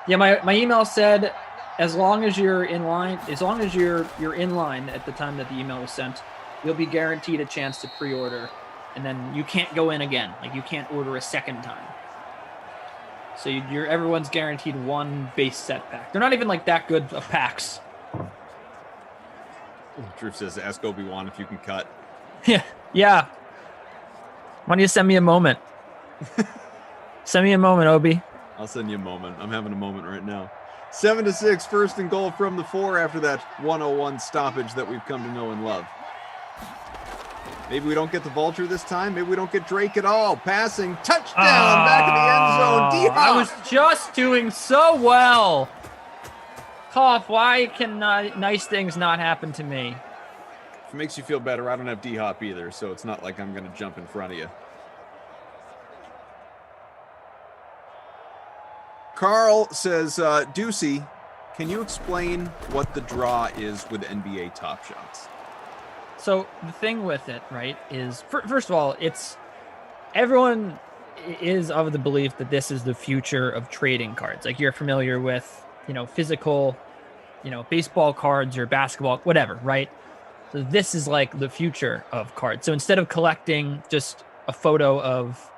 Yeah, my email said, as long as you're in line, you're in line at the time that the email was sent, you'll be guaranteed a chance to pre-order, and then you can't go in again. Like, you can't order a second time. So everyone's guaranteed one base set pack. They're not even like that good of packs. Drew says, ask Obi-Wan if you can cut. Yeah. Why don't you send me a moment? Send me a moment, Obi. I'll send you a moment. I'm having a moment right now. 7-6, first and goal from the 4 after that 101 stoppage that we've come to know and love. Maybe we don't get the Vulture this time. Maybe we don't get Drake at all. Passing, touchdown, back in the end zone. I was just doing so well. Cough, why can nice things not happen to me? If it makes you feel better, I don't have D-Hop either, so it's not like I'm going to jump in front of you. Carl says, Ducey, can you explain what the draw is with NBA Top Shots? So the thing with it, right, is first of all, everyone is of the belief that this is the future of trading cards. Like you're familiar with, physical, baseball cards or basketball, whatever, right? So this is like the future of cards. So instead of collecting just a photo of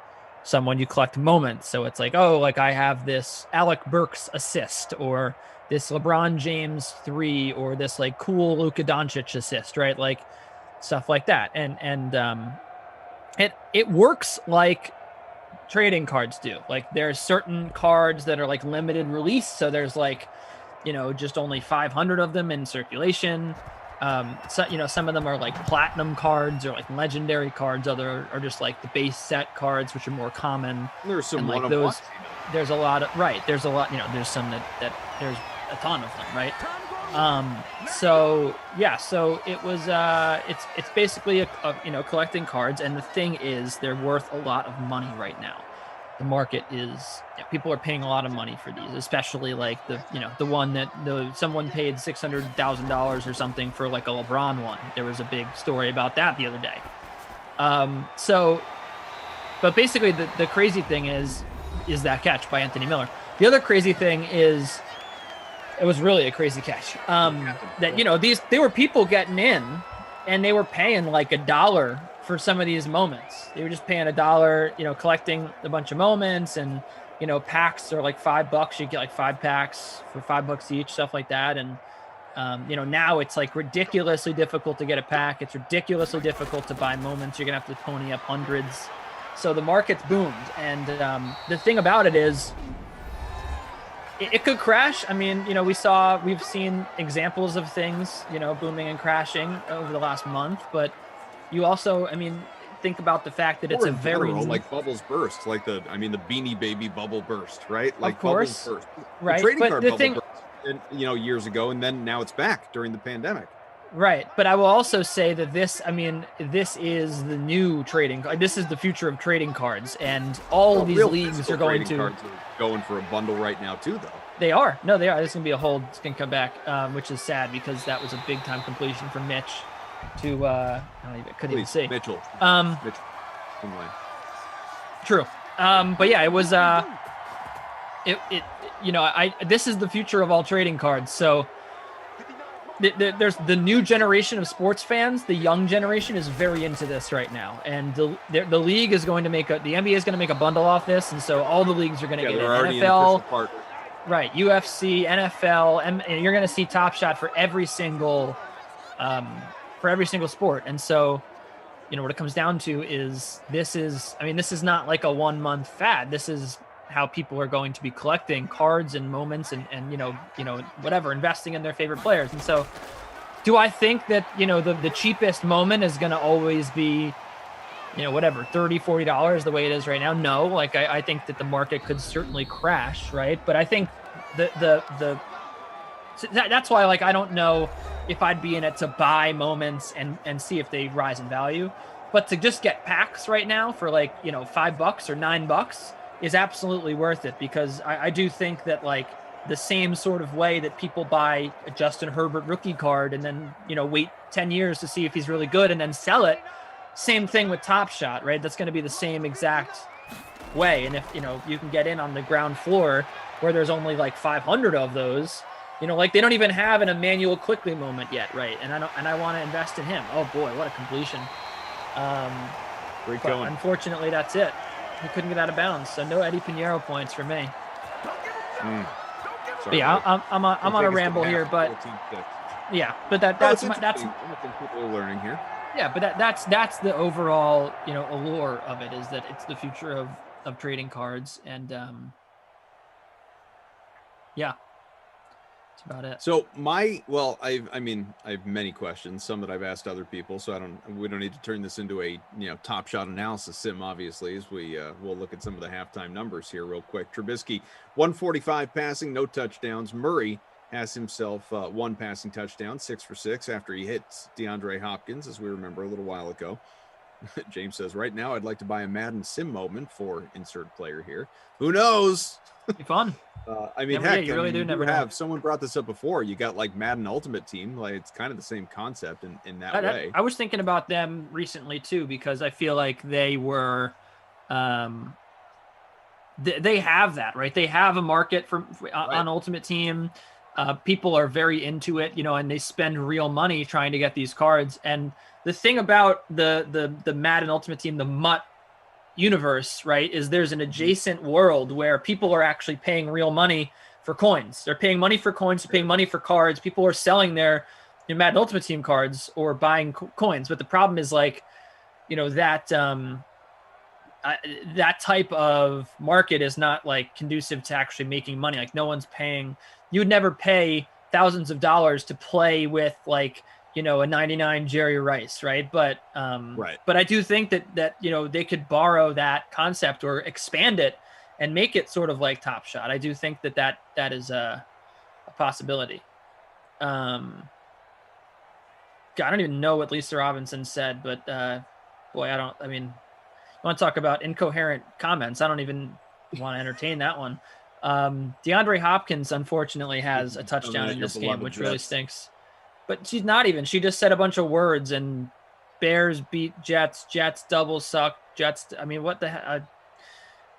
someone, you collect moments. So it's like, oh, like I have this Alec Burks assist or this LeBron James 3 or this like cool Luka Doncic assist, right? Like stuff like that. And it works like trading cards do. Like there's certain cards that are like limited release. So there's like, just only 500 of them in circulation. So, some of them are like platinum cards or like legendary cards. Other are just like the base set cards, which are more common. There's some like those. There's a lot of There's a lot. There's some that there's a ton of them, right? So yeah. So it was. It's basically a collecting cards, and the thing is, they're worth a lot of money right now. The market is people are paying a lot of money for these, especially like the one that someone paid $600,000 or something for like a LeBron one. There was a big story about that the other day. But basically the crazy thing is that catch by Anthony Miller. The other crazy thing is it was really a crazy catch. That there were people getting in and they were paying like $1 for some of these moments. They were just paying $1, collecting a bunch of moments, and packs are like $5. You get like 5 packs for $5 each, stuff like that. And now it's like ridiculously difficult to get a pack. It's ridiculously difficult to buy moments. You're gonna have to pony up hundreds. So the market's boomed, and the thing about it is it could crash. I mean, we've seen examples of things, booming and crashing over the last month, but you also, think about the fact that it's a very like bubbles burst, like the Beanie Baby bubble burst, right? Like of course, bubbles burst. Right? The trading but card the bubble thing, burst, years ago, and then now it's back during the pandemic. Right, but I will also say that this is the new trading. This is the future of trading cards, and all of these leagues are going for a bundle right now too, though. They are. No, they are. There's going to be a hold. It's going to come back, which is sad because that was a big time completion for Mitch. I couldn't even say Mitchell. True. But yeah, it was. This is the future of all trading cards. So there's the new generation of sports fans. The young generation is very into this right now, and the league is going to the NBA is going to make a bundle off this, and so all the leagues are going to get it. NFL, right? UFC, NFL, and you're going to see Top Shot for every single sport. And so, what it comes down to is this is not like a 1 month fad. This is how people are going to be collecting cards and moments and whatever, investing in their favorite players. And so do I think that, the cheapest moment is going to always be, $30, $40 the way it is right now? No, like I think that the market could certainly crash. Right. But I think that's why, like, I don't know if I'd be in it to buy moments and see if they rise in value, but to just get packs right now for like, $5 or $9 is absolutely worth it, because I do think that, like, the same sort of way that people buy a Justin Herbert rookie card and then, wait 10 years to see if he's really good and then sell it. Same thing with Top Shot, right? That's going to be the same exact way. And if, you can get in on the ground floor where there's only like 500 of those, like they don't even have an Emmanuel Quickly moment yet, right? And I want to invest in him. Oh boy, what a completion! Great going. Unfortunately, that's it. He couldn't get out of bounds, so no Eddie Pinheiro points for me. But yeah, I'm on a ramble here, but yeah, but that's I think people are learning here. Yeah, but that's the overall allure of it, is that it's the future of trading cards, and yeah. That's about it. So I mean, I have many questions, some that I've asked other people, so we don't need to turn this into a, Top Shot analysis sim, obviously, as we'll look at some of the halftime numbers here real quick. Trubisky, 145 passing, no touchdowns. Murray has himself one passing touchdown, 6 for 6 after he hits DeAndre Hopkins, as we remember a little while ago. James says, right now I'd like to buy a Madden sim moment for insert player here. Who knows? Be fun. I mean, Never heck, did. You really do never know. someone brought this up before. You got like Madden Ultimate Team. Like, it's kind of the same concept in that way. I was thinking about them recently too, because I feel like they were, they have that, right? They have a market on Ultimate Team. People are very into it, and they spend real money trying to get these cards. And the thing about the Madden Ultimate Team, the MUT universe, right, is there's an adjacent world where people are actually paying real money for coins. They're paying money for coins, they're paying money for cards. People are selling their Madden Ultimate Team cards or buying coins. But the problem is that that type of market is not like conducive to actually making money. Like no one's paying. You would never pay thousands of dollars to play with a 99 Jerry Rice, right? But but I do think that they could borrow that concept or expand it and make it sort of like Top Shot. I do think that is a possibility. I don't even know what Lisa Robinson said, but boy, I mean, you want to talk about incoherent comments? I don't even want to entertain that one. DeAndre Hopkins unfortunately has a touchdown in this game, which really stinks. But she's not even. She just said a bunch of words and Bears beat Jets. Jets double suck. Jets. I mean, what the heck?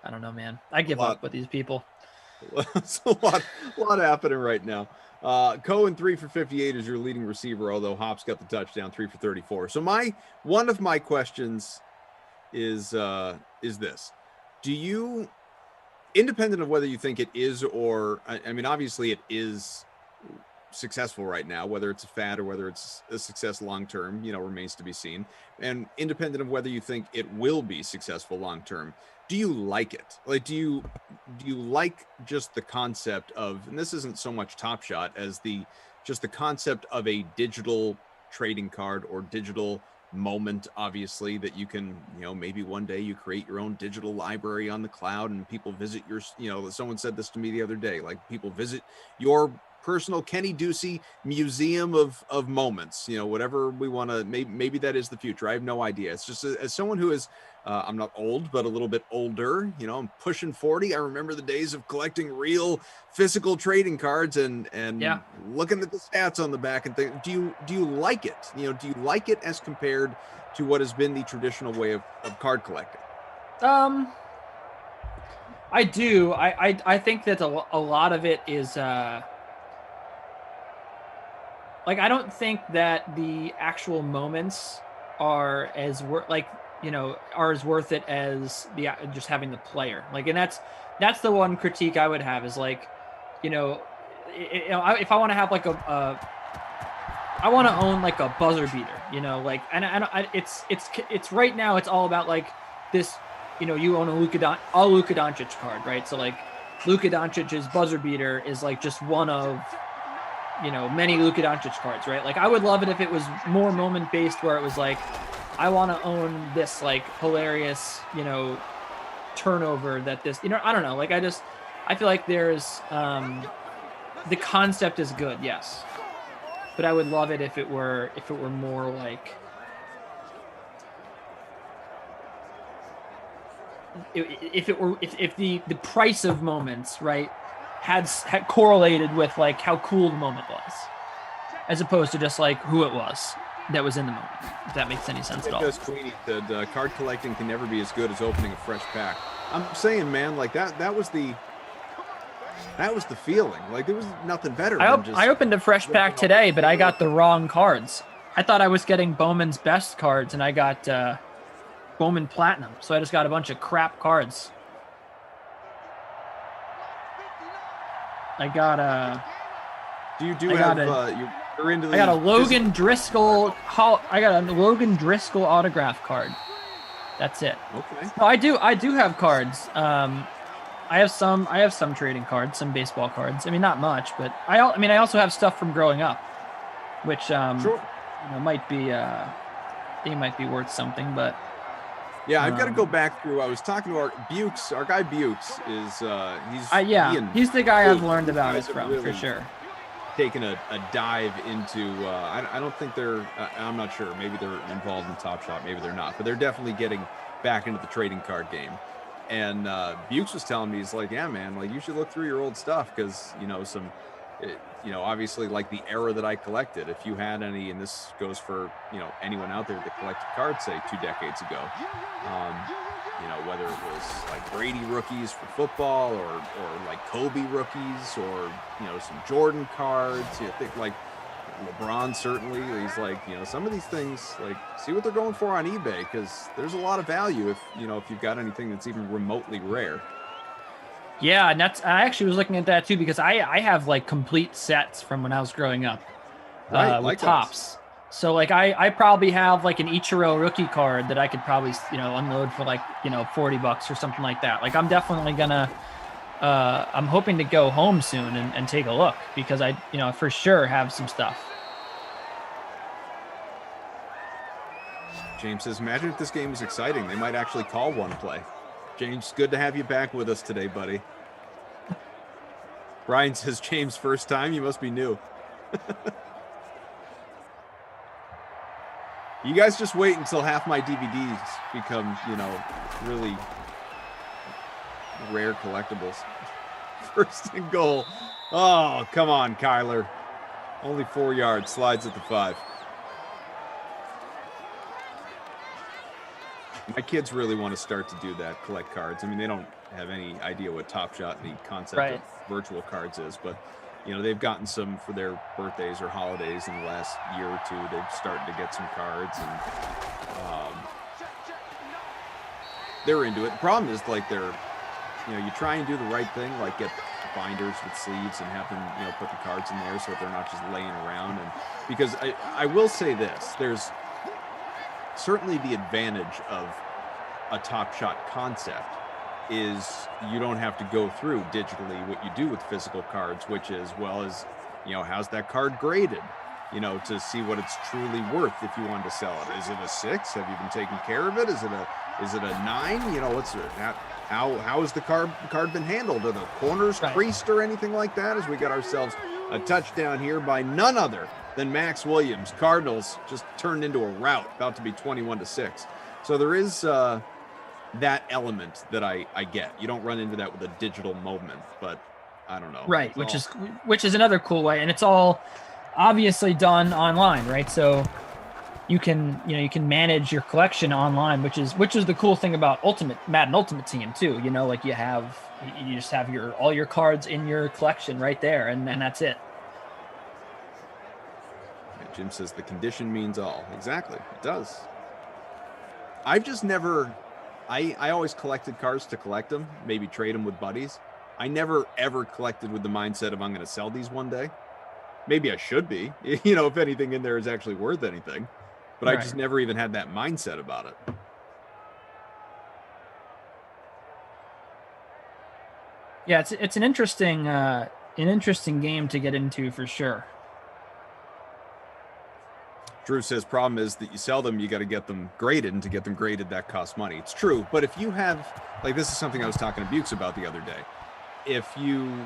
I don't know, man. I give up with these people. It's a lot happening right now. Cohen 3 for 58 is your leading receiver, although Hops got the touchdown, 3 for 34. So one of my questions is this: do you, independent of whether you think it is or, I mean, obviously it is successful right now, whether it's a fad or whether it's a success long term, remains to be seen. And independent of whether you think it will be successful long term, do you like it? Like, do you like just the concept of, and this isn't so much Top Shot as just the concept of a digital trading card or digital moment, obviously, that you can, maybe one day you create your own digital library on the cloud and people visit your, someone said this to me the other day, like people visit your personal Kenny Ducey museum of moments, whatever we want to, maybe that is the future. I have no idea. It's just as someone who is, I'm not old, but a little bit older, I'm pushing 40. I remember the days of collecting real physical trading cards and looking at the stats on the back and think, do you like it? Do you like it as compared to what has been the traditional way of card collecting? I do. I think that a lot of it is, I don't think that the actual moments are as worth it as the just having the player. And that's the one critique I would have is if I want to have I want to own a buzzer beater, it's right now it's all about this, you own a Luka Doncic card, right? So Luka Doncic's buzzer beater is just one of many Luka Doncic cards, right? I would love it if it was more moment based, where it was I want to own this hilarious, turnover that this, I don't know. I feel like there's, the concept is good, yes, but I would love it if it were more if the price of moments, right, had correlated with how cool the moment was, as opposed to just who it was that was in the moment, if that makes any sense at all. Because Queenie said card collecting can never be as good as opening a fresh pack. I'm saying, man, that was the feeling. There was nothing better. I opened a fresh pack today, but I got the wrong cards. I thought I was getting Bowman's best cards, and I got Bowman Platinum, so I just got a bunch of crap cards. I got a. You're into the. I got a Logan Driscoll. I got a Logan Driscoll autograph card. That's it. Okay. No, I do have cards. I have some trading cards, some baseball cards. I mean, not much, but I also have stuff from growing up, which might be worth something. But yeah, I've got to go back through. I was talking to our guy Bukes is he's the guy I've learned about it from really for sure. Taking a dive into I don't think I'm not sure, maybe they're involved in Top Shot, maybe they're not, but they're definitely getting back into the trading card game. And Bukes was telling me, he's like, yeah man, like you should look through your old stuff, because obviously like the era that I collected, if you had any, and this goes for anyone out there that collected cards say 2 decades ago, whether it was like Brady rookies for football or like Kobe rookies or some Jordan cards, think like LeBron, certainly. He's like, some of these things, like, see what they're going for on eBay, because there's a lot of value if you've got anything that's even remotely rare. Yeah, and I actually was looking at that too, because I have like complete sets from when I was growing up, with Topps. So like I probably have like an Ichiro rookie card that I could probably unload for like $40 or something like that. Like I'm definitely gonna I'm hoping to go home soon and take a look, because I for sure have some stuff. James says, imagine if this game was exciting. They might actually call one play. James, good to have you back with us today, buddy. Brian says, James, first time? You must be new. You guys just wait until half my DVDs become, really rare collectibles. First and goal. Oh, come on, Kyler. Only 4 yards. Slides at the 5. My kids really want to start to do that, collect cards. I mean, they don't have any idea what Top Shot and the concept of virtual cards is, but they've gotten some for their birthdays or holidays in the last year or two. They've started to get some cards, and they're into it. The problem is, like, you try and do the right thing, like get binders with sleeves and have them, put the cards in there so that they're not just laying around. And because I will say this, there's certainly the advantage of a Top Shot concept is you don't have to go through digitally what you do with physical cards, which is, well, how's that card graded, to see what it's truly worth if you want to sell it. Is it a 6? Have you been taking care of it? Is it a 9? How has the card been handled? Are the corners creased or anything like that? As we got ourselves a touchdown here by none other than Max Williams. Cardinals just turned into a rout, about to be 21-6. So there is that element that I get. You don't run into that with a digital moment, but I don't know. Right, which is another cool way, and it's all obviously done online, right? So you can manage your collection online, which is the cool thing about Madden Ultimate Team too. Like you just have all your cards in your collection right there, and that's it. Jim says the condition means all. Exactly, it does. I've just never. I always collected cards to collect them, maybe trade them with buddies. I never ever collected with the mindset of I'm going to sell these one day. Maybe I should be, if anything in there is actually worth anything. But I just never even had that mindset about it. Yeah, it's an interesting game to get into for sure. Drew says, problem is that you sell them, you got to get them graded, and to get them graded, that costs money. It's true, but if you have, like, this is something I was talking to Bukes about the other day. If you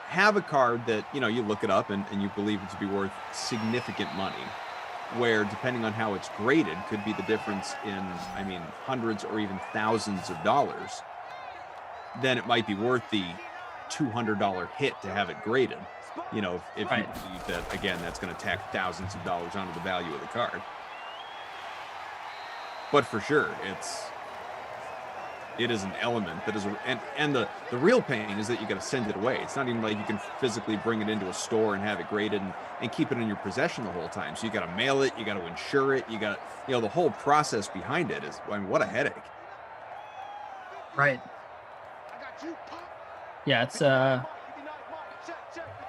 have a card that, you look it up and you believe it to be worth significant money, where depending on how it's graded could be the difference in, hundreds or even thousands of dollars, then it might be worth the $200 hit to have it graded. If you believe that, again, that's going to tack thousands of dollars onto the value of the card. But for sure, it is an element that is, and the real pain is that you got to send it away. It's not even like you can physically bring it into a store and have it graded and keep it in your possession the whole time. So you got to mail it, you got to insure it, you got, the whole process behind it is, what a headache. Right. Yeah,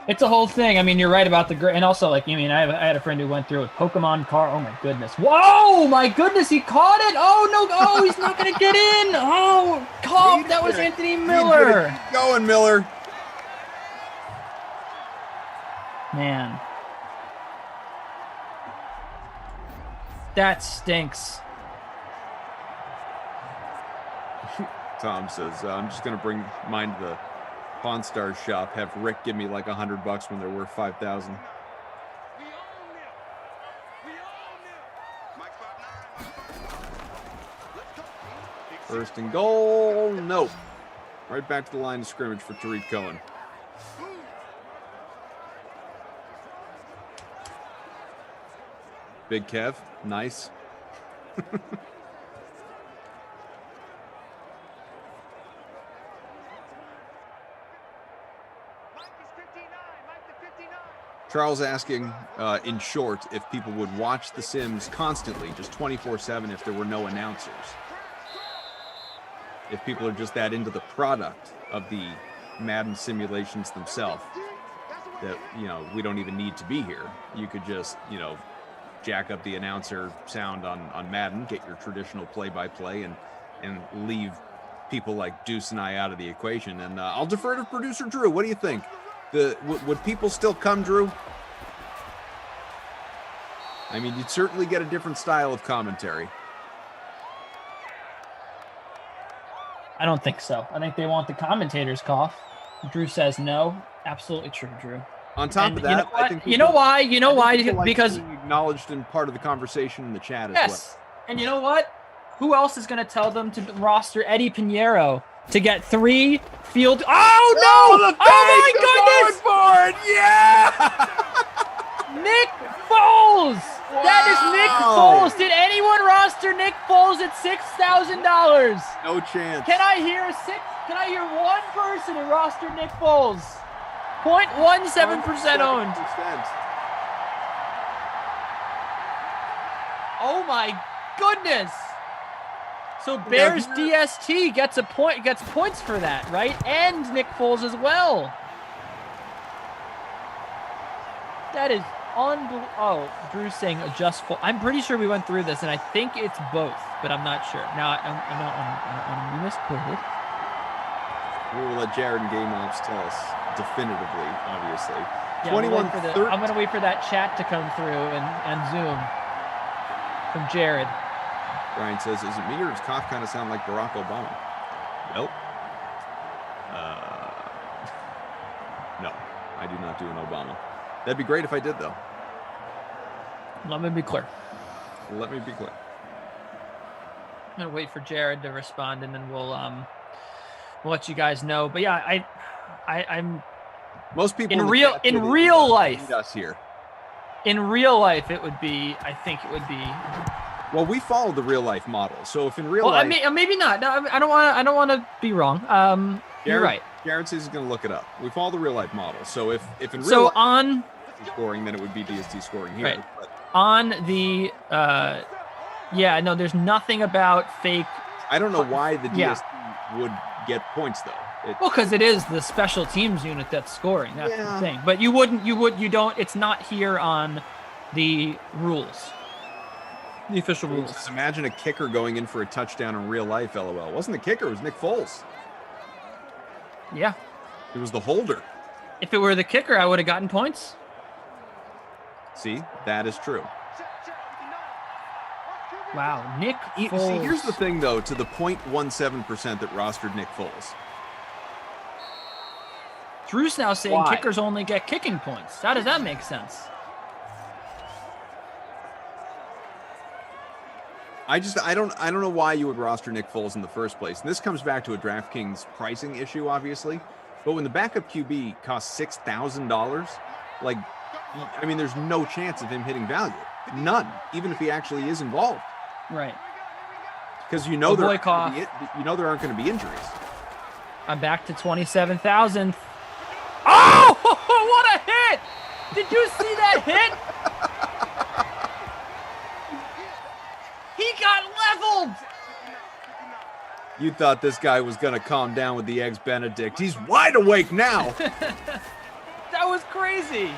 It's a whole thing. I mean, you're right about and also, like, I mean, I had a friend who went through with Pokemon card. Oh my goodness! Whoa, my goodness, he caught it! Oh no! Oh, he's not gonna get in! Oh, cough! That was Anthony Miller. Keep going, Miller. Man, that stinks. Tom says, I'm just going to bring mine to the Pawn Stars shop, have Rick give me like $100 when they're worth 5,000. First and goal. Nope. Right back to the line of scrimmage for Tariq Cohen. Big Kev. Nice. Charles asking, in short, if people would watch The Sims constantly, just 24/7, if there were no announcers. If people are just that into the product of the Madden simulations themselves, that, you know, we don't even need to be here. You could just, you know, jack up the announcer sound on Madden, get your traditional play-by-play, and leave people like Deuce and I out of the equation. And I'll defer to producer Drew. What do you think? Would people still come, Drew? I mean, you'd certainly get a different style of commentary. I don't think so. I think they want the commentators cough. Drew says no. Absolutely true, Drew. On top of that, you know I think you know why? You know why? Because being acknowledged and part of the conversation in the chat as yes. well. And you know what? Who else is going to tell them to roster Eddie Pinheiro to get 3 field? Oh no! Oh my goodness! For it. Yeah! Nick Foles! Wow. That is Nick Foles. Did anyone roster Nick Foles at $6,000? No chance. Can I hear one person who rostered Nick Foles? 0.17% owned. Oh my goodness! So Bears DST gets points for that, right? And Nick Foles as well. That is unbelievable. Oh, Drew's saying adjust full. I'm pretty sure we went through this, and I think it's both, but I'm not sure. Now I'm misquoted. We will let Jared and Game Ops tell us definitively, obviously. Yeah, I'm going to wait for that chat to come through and Zoom from Jared. Brian says, is it me or does Koff kind of sound like Barack Obama? Nope. No, I do not do an Obama. That'd be great if I did, though. Let me be clear. Let me be clear. I'm going to wait for Jared to respond, and then we'll let you guys know. But yeah, I'm most people in real life. Us here. In real life, it would be. I think it would be. Well, we follow the real life model. So if in real life, maybe not. No, I don't want to be wrong. You're right. Jared says he's going to look it up. We follow the real life model. So if in real life on scoring, then it would be DST scoring here. Right. But on the there's nothing about fake. I don't know why the DST would get points though. Well, because it is the special teams unit that's scoring. That's the thing. But you don't. It's not here on the rules. The official rules. Just imagine a kicker going in for a touchdown in real life. LOL. It wasn't the kicker. It was Nick Foles. Yeah. It was the holder. If it were the kicker, I would have gotten points. See, that is true. Wow, Nick Foles. See, here's the thing, though, to the 0.17% that rostered Nick Foles. Drew's now saying kickers only get kicking points. How does that make sense? I don't know why you would roster Nick Foles in the first place. And this comes back to a DraftKings pricing issue, obviously. But when the backup QB costs $6,000, like, I mean, there's no chance of him hitting value. None, even if he actually is involved. Right. Because there aren't going to be injuries. I'm back to 27,000. Oh, what a hit! Did you see that hit? He got leveled. You thought this guy was going to calm down with the Eggs Benedict. He's wide awake now. That was crazy.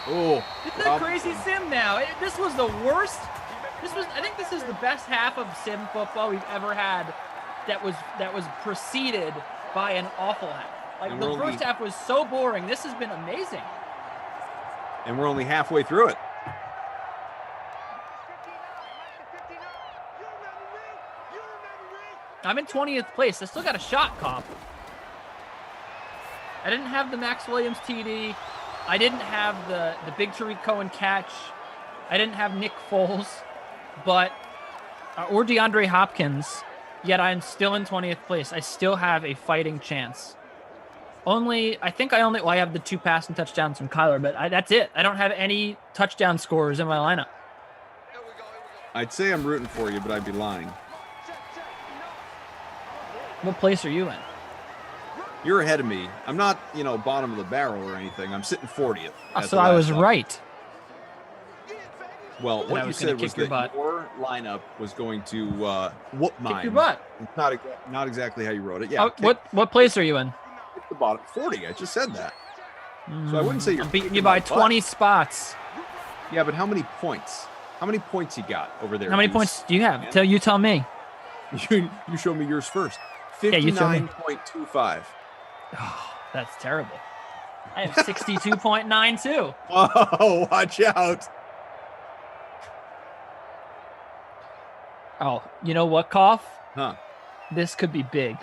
Oh, This is a crazy sim now. This was the worst. I think this is the best half of sim football we've ever had that was preceded by an awful half. Like the first half was so boring. This has been amazing. And we're only halfway through it. I'm in 20th place. I still got a shot, Comp. I didn't have the Max Williams TD. I didn't have the big Tariq Cohen catch. I didn't have Nick Foles, or DeAndre Hopkins. Yet I'm still in 20th place. I still have a fighting chance. I have the 2 passing touchdowns from Kyler, but that's it. I don't have any touchdown scorers in my lineup. I'd say I'm rooting for you, but I'd be lying. What place are you in? You're ahead of me. I'm not, bottom of the barrel or anything. I'm sitting 40th. So I was right. Well, what you said was that your lineup was going to whoop mine. Kick your butt. Not exactly how you wrote it. Yeah. What place are you in? At the bottom. 40. I just said that. So I wouldn't say you're beating you by 20 spots. Yeah, but how many points? How many points you got over there? How many points do you have? Tell me. You show me yours first. 59.25. Oh, that's terrible. I have 62.92. Oh, watch out. Oh, you know what, Cough? Huh. This could be big.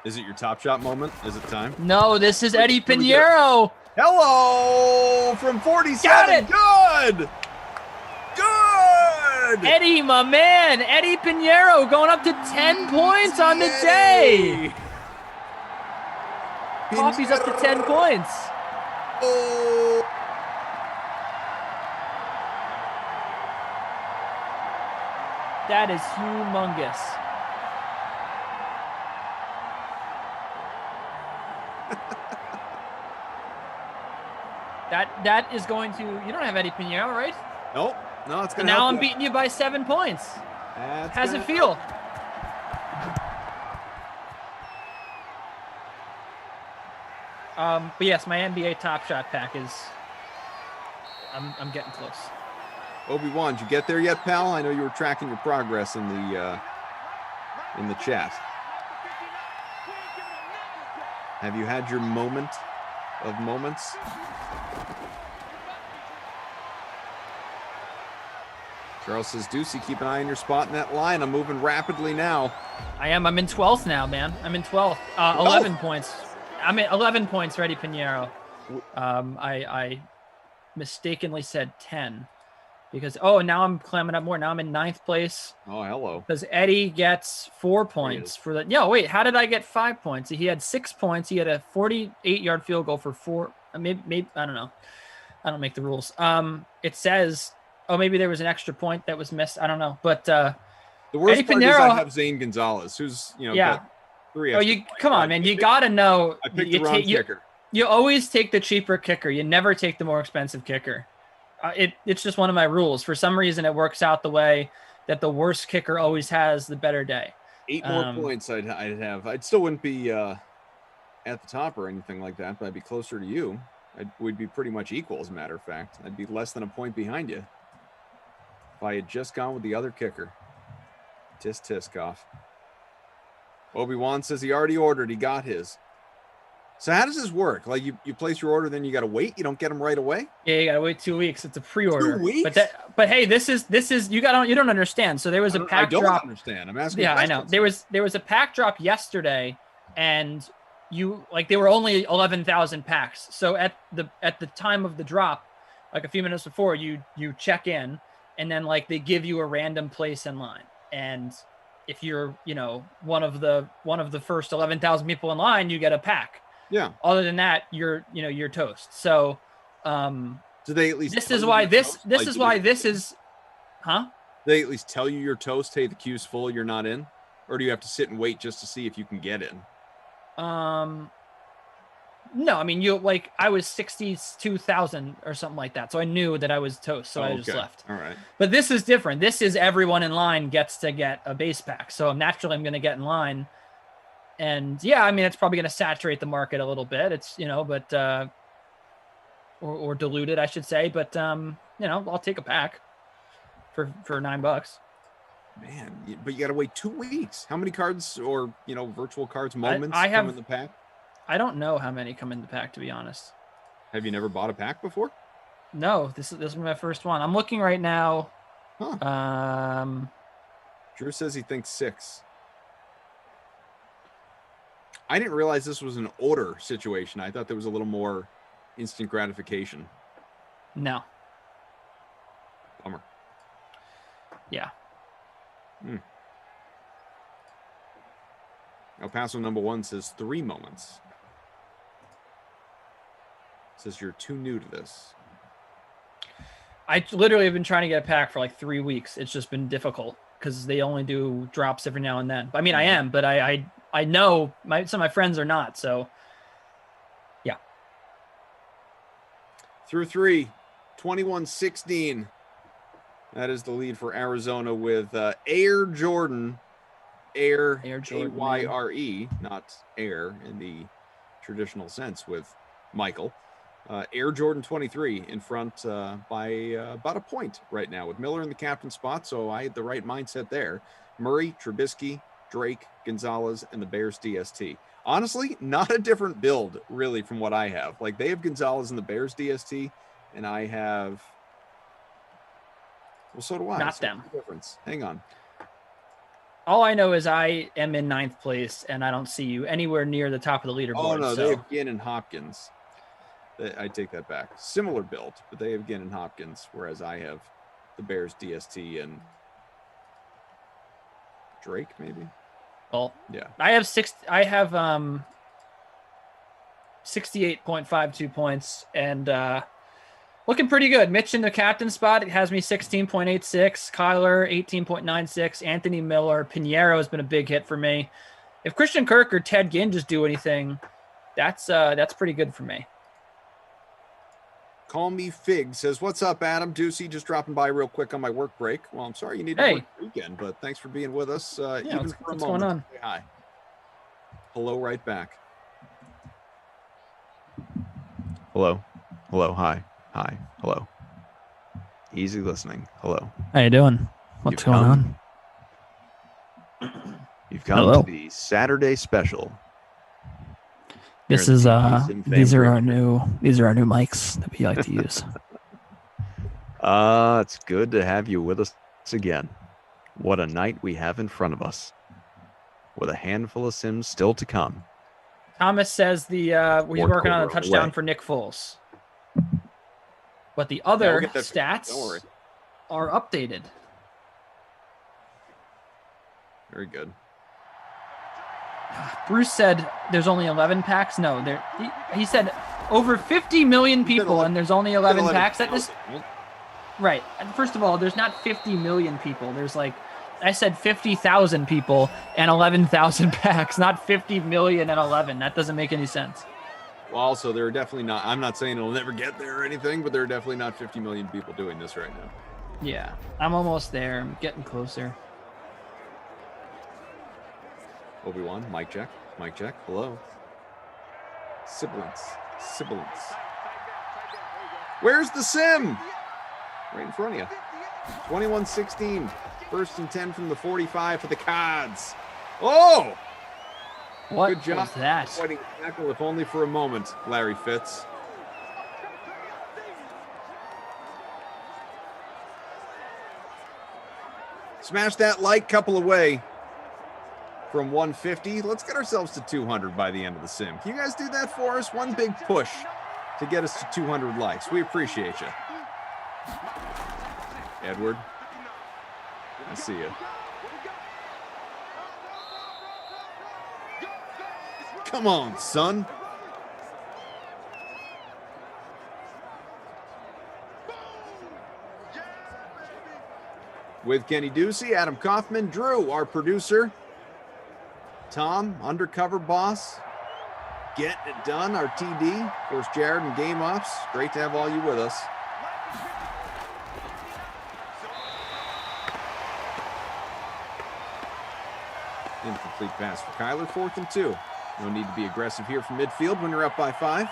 Is it your Top Shot moment? Is it time? No, this is Eddie Pinheiro. Hello from 47. Got it. Good. Eddie, my man. Eddie Pinheiro going up to 10 points on the day. Coffee's up to 10 points. Oh. That is humongous. That is going to. You don't have Eddie Pinheiro, right? Nope. No, it's going to. Now I'm beating you by 7 points. How's it feel? But yes, my NBA Top Shot pack is. I'm getting close. Obi-Wan, did you get there yet, pal? I know you were tracking your progress in the chat. Have you had your moment of moments? Charles says, Deucey, keep an eye on your spot in that line. I'm moving rapidly now. I am. I'm in 12th now, man. I'm in 12th. 11 points. I'm at 11 points, Eddie Pinheiro. I mistakenly said 10 because, now I'm climbing up more. Now I'm in 9th place. Oh, hello. Because Eddie gets 4 points for that. No, wait, how did I get 5 points? He had 6 points. He had a 48-yard field goal for 4. Maybe I don't know. I don't make the rules. It says, maybe there was an extra point that was missed. I don't know. But the worst Eddie part Pinheiro, is I have Zane Gonzalez, who's, got 3 extra points. Come on, man. You got to know. I picked the wrong kicker. You always take the cheaper kicker. You never take the more expensive kicker. It's just one of my rules. For some reason, it works out the way that the worst kicker always has the better day. 8 more points I'd have. I still wouldn't be at the top or anything like that, but I'd be closer to you. We'd be pretty much equal, as a matter of fact. I'd be less than a point behind you if I had just gone with the other kicker. Tisk off. Obi-Wan says he already ordered. He got his. So how does this work? Like you place your order, then you got to wait. You don't get them right away. Yeah, you got to wait 2 weeks. It's a pre-order. 2 weeks. But hey, this is you don't understand. So there was a pack drop. I don't understand. I'm asking. Yeah, I know. There was a pack drop yesterday, and there were only 11,000 packs. So at the time of the drop, like a few minutes before, you check in, and then they give you a random place in line, and if you're one of the first 11,000 people in line, you get a pack. Yeah. Other than that, you're toast. So, do they at least? This is why this is, huh? They at least tell you you're toast. Hey, the queue's full. You're not in, or do you have to sit and wait just to see if you can get in? No, I mean I was 62,000 or something like that, so I knew that I was toast, so I just left. All right. But this is different. This is everyone in line gets to get a base pack, so naturally I'm going to get in line. And yeah, I mean, it's probably going to saturate the market a little bit. It's, but or diluted, I should say. But I'll take a pack for $9. Man, but you got to wait 2 weeks. How many cards or virtual cards moments I have come in the pack? I don't know how many come in the pack, to be honest. Have you never bought a pack before? No, this is my first one. I'm looking right now. Huh. Drew says he thinks 6. I didn't realize this was an order situation. I thought there was a little more instant gratification. No. Bummer. Yeah. El Paso number 1 says 3 moments. Says you're too new to this. I literally have been trying to get a pack for like 3 weeks. It's just been difficult because they only do drops every now and then. I mean, I am, but I know some of my friends are not. So, yeah. Through 3, 21-16. That is the lead for Arizona with Air Jordan. Air Jordan, A-Y-R-E, not Air in the traditional sense with Michael. Air Jordan 23 in front by about a point right now with Miller in the captain spot. So I had the right mindset there. Murray, Trubisky, Drake, Gonzalez, and the Bears DST. Honestly, not a different build really from what I have. Like they have Gonzalez and the Bears DST, and I have. Well, so do I. Not so them. Difference. Hang on. All I know is I am in 9th place, and I don't see you anywhere near the top of the leaderboard. Oh, no, they have Ginn and Hopkins. I take that back. Similar build, but they have Ginn and Hopkins, whereas I have the Bears DST and Drake, maybe. Well, yeah. I have 68.52 points, and looking pretty good. Mitch in the captain spot, it has me 16.86. Kyler, 18.96. Anthony Miller. Pinheiro has been a big hit for me. If Christian Kirk or Ted Ginn just do anything, that's pretty good for me. Call me Fig says, what's up, Adam? Ducey, just dropping by real quick on my work break. Well, I'm sorry you need to work weekend, but thanks for being with us. Even for a what's moment. going on? Say hi. Hello, right back. Hello. Hello. Hi. Hi. Hello. Easy listening. Hello. How you doing? What's going on? You've come to the Saturday special. This is these are our new mics that we like to use. It's good to have you with us again. What a night we have in front of us, with a handful of sims still to come. Thomas says we're working on a touchdown for Nick Foles, but the other stats are updated. Very good. Bruce said there's only 11 packs. No, he said over 50 million people and there's only 11 packs. Right. And first of all, there's not 50 million people. There's I said 50,000 people and 11,000 packs, not 50 million and 11. That doesn't make any sense. Well, also, there are definitely not, I'm not saying it'll never get there or anything, but there are definitely not 50 million people doing this right now. Yeah, I'm almost there. I'm getting closer. Obi-Wan, mic check. Hello. Sibilance. Where's the sim? Right in front of you. 21-16. 1st and 10 from the 45 for the Cards. Oh! What Good job. Was that? Fighting tackle, if only for a moment, Larry Fitz. Smash that like, couple away from 150. Let's get ourselves to 200 by the end of the sim. Can you guys do that for us? One big push to get us to 200 likes. We appreciate you. Edward, I see you. Come on, son. With Kenny Ducey, Adam Kaufman, Drew, our producer, Tom, undercover boss, getting it done, our TD, of course, Jared and Game Ops. Great to have all you with us. Incomplete pass for Kyler, 4th and 2. No need to be aggressive here from midfield when you're up by 5.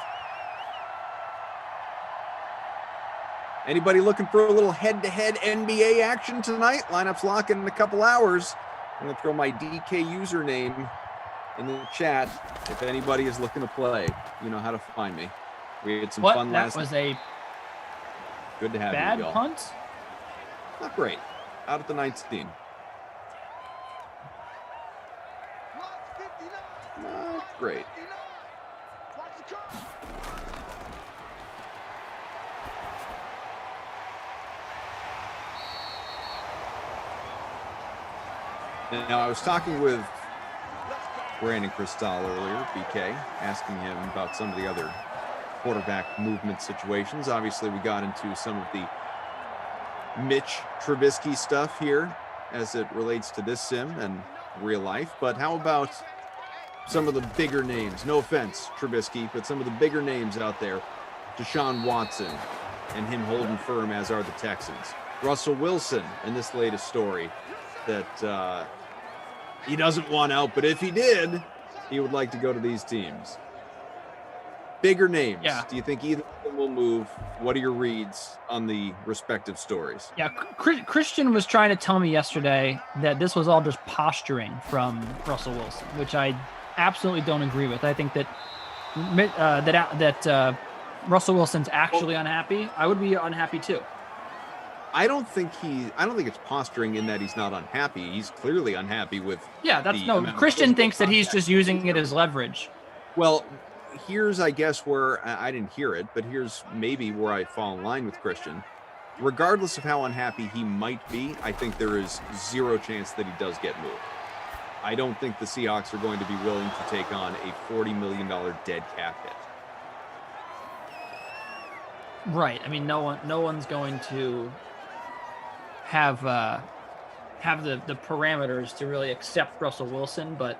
Anybody looking for a little head-to-head NBA action tonight? Lineups locking in a couple hours. I'm going to throw my DK username in the chat if anybody is looking to play. You know how to find me. We had some fun last night. That was a good to have bad you, y'all. punt? Not great. Out at the 19. Not great. Now, I was talking with Brandon Cristal earlier, BK, asking him about some of the other quarterback movement situations. Obviously, we got into some of the Mitch Trubisky stuff here as it relates to this sim and real life. But how about some of the bigger names? No offense, Trubisky, but some of the bigger names out there. Deshaun Watson and him holding firm, as are the Texans. Russell Wilson in this latest story that he doesn't want out, but if he did, he would like to go to these teams. Bigger names. Yeah. Do you think either of them will move? What are your reads on the respective stories? Yeah, Christian was trying to tell me yesterday that this was all just posturing from Russell Wilson, which I absolutely don't agree with. I think that Russell Wilson's actually unhappy. I would be unhappy too. I don't think it's posturing in that he's not unhappy. He's clearly unhappy with. Yeah, Christian thinks that he's just using it as leverage. Well, here's, I guess, where I didn't hear it, but here's maybe where I fall in line with Christian. Regardless of how unhappy he might be, I think there is zero chance that he does get moved. I don't think the Seahawks are going to be willing to take on a $40 million dead cap hit. Right. I mean, no one's going to have the parameters to really accept Russell Wilson, but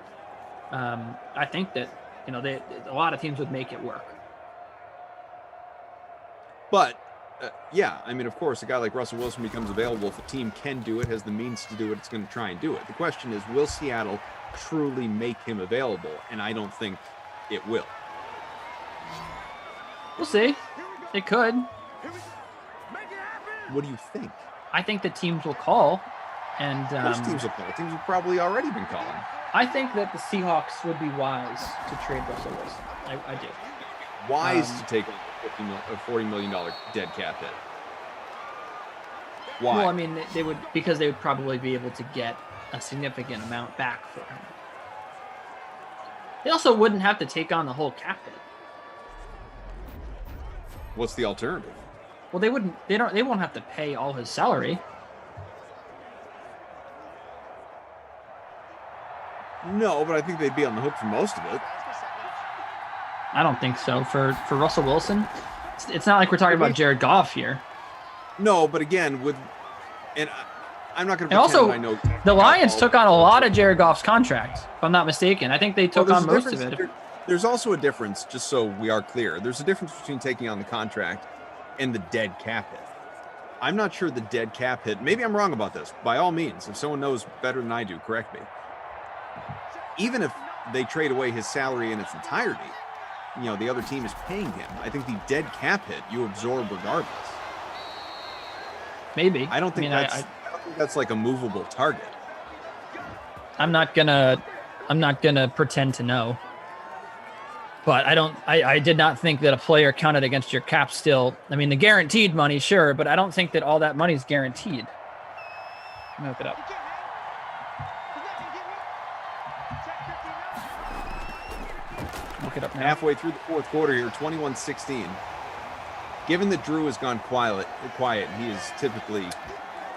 I think that a lot of teams would make it work. But yeah, I mean, of course, a guy like Russell Wilson becomes available. If a team can do it, has the means to do it, it's going to try and do it. The question is, will Seattle truly make him available? And I don't think it will. We'll see. It could. What do you think? I think the teams will call, and most teams will call. Teams have probably already been calling. I think that the Seahawks would be wise to trade Russell Wilson. I do. Wise to take a $40 million dead cap hit. Why? Well, I mean, they would probably be able to get a significant amount back for him. They also wouldn't have to take on the whole cap hit. What's the alternative? Well, they won't have to pay all his salary. No, but I think they'd be on the hook for most of it. I don't think so. For Russell Wilson, it's not like we're talking about Jared Goff here. No, but again, I'm not going to. And also, I know the Lions took on a lot of Jared Goff's contract, if I'm not mistaken. I think they took on most of it. There's also a difference, just so we are clear. There's a difference between taking on the contract and the dead cap hit. I'm not sure the dead cap hit. Maybe I'm wrong about this. By all means, if someone knows better than I do, correct me. Even if they trade away his salary in its entirety, the other team is paying him. I think the dead cap hit you absorb regardless. Maybe. I don't think that's like a movable target. I'm not gonna pretend to know. But I did not think that a player counted against your cap still. I mean, the guaranteed money, sure, but I don't think that all that money is guaranteed. Let me look it up. Look it up now. Halfway through the fourth quarter here, 21-16. Given that Drew has gone quiet, he is typically,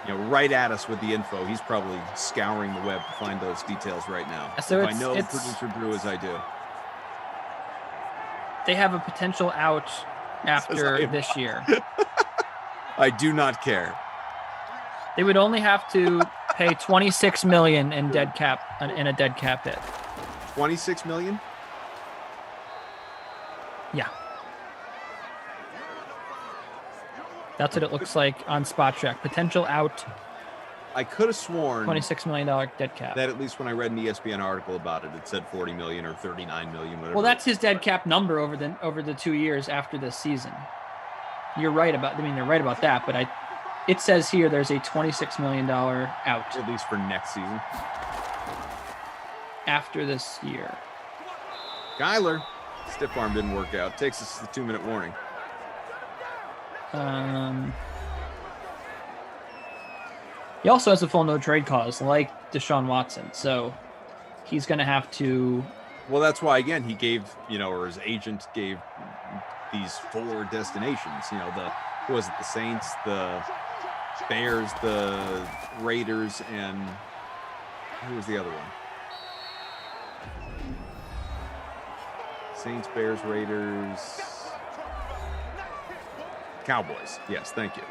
right at us with the info. He's probably scouring the web to find those details right now. So if I know producer Drew as I do. They have a potential out after this year. I do not care. They would only have to pay $26 million in a dead cap hit. $26 million? Yeah. That's what it looks like on Spot Track. Potential out. I could have sworn $26 million dead cap. That at least when I read an ESPN article about it, it said 40 million or 39 million, whatever. Well, that's his dead cap number over the 2 years after this season. You're right about. I mean, they're right about that. But it says here there's a $26 million out At least for next season. after this year. Kyler, stiff arm didn't work out. Takes us to the 2-minute warning. He also has a full no trade clause, like Deshaun Watson. So he's going to have to. Well, that's why, again, he gave, or his agent gave these 4 destinations. Who was it? The Saints, the Bears, the Raiders, and who was the other one? Saints, Bears, Raiders, Cowboys. Yes, thank you.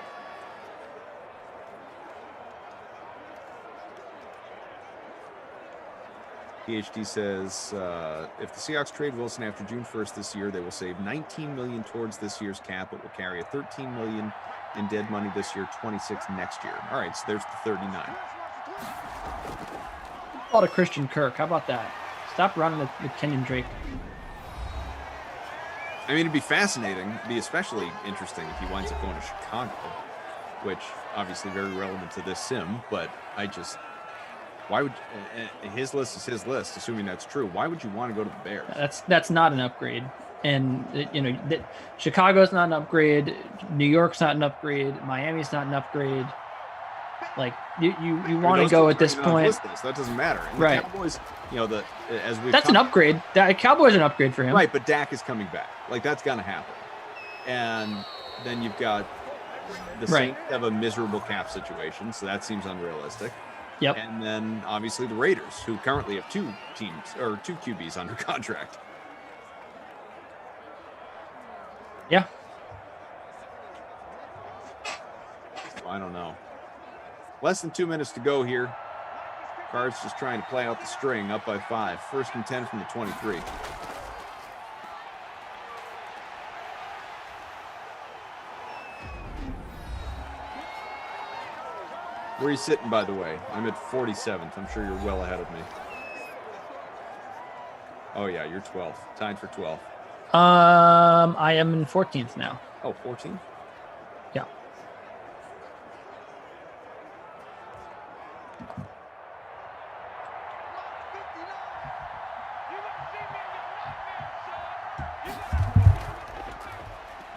PhD says, if the Seahawks trade Wilson after June 1st this year, they will save $19 million towards this year's cap. It will carry a $13 million in dead money this year, 26 next year. All right, so there's the 39. A lot of Christian Kirk. How about that? Stop running with Kenyon Drake. I mean, it'd be fascinating. It'd be especially interesting if he winds up going to Chicago, which obviously very relevant to this sim, but why would his list is his list, assuming that's true. Why would you want to go to the Bears? That's not an upgrade. And Chicago's not an upgrade. New York's not an upgrade. Miami's not an upgrade. Like you want to go at this point. So that doesn't matter. And right. The Cowboys, that's an upgrade. Cowboys are an upgrade for him. Right, but Dak is coming back. Like that's gonna happen. And then you've got the Saints have a miserable cap situation, so that seems unrealistic. Yep. And then obviously the Raiders, who currently have 2 QBs under contract. Yeah. So I don't know. Less than 2 minutes to go here. Cards just trying to play out the string, up by 5. 1st and 10 from the 23. Where are you sitting, by the way? I'm at 47th. I'm sure you're well ahead of me. Oh, yeah, you're 12th. Tied for 12th. I am in 14th now. Oh, 14th? Yeah.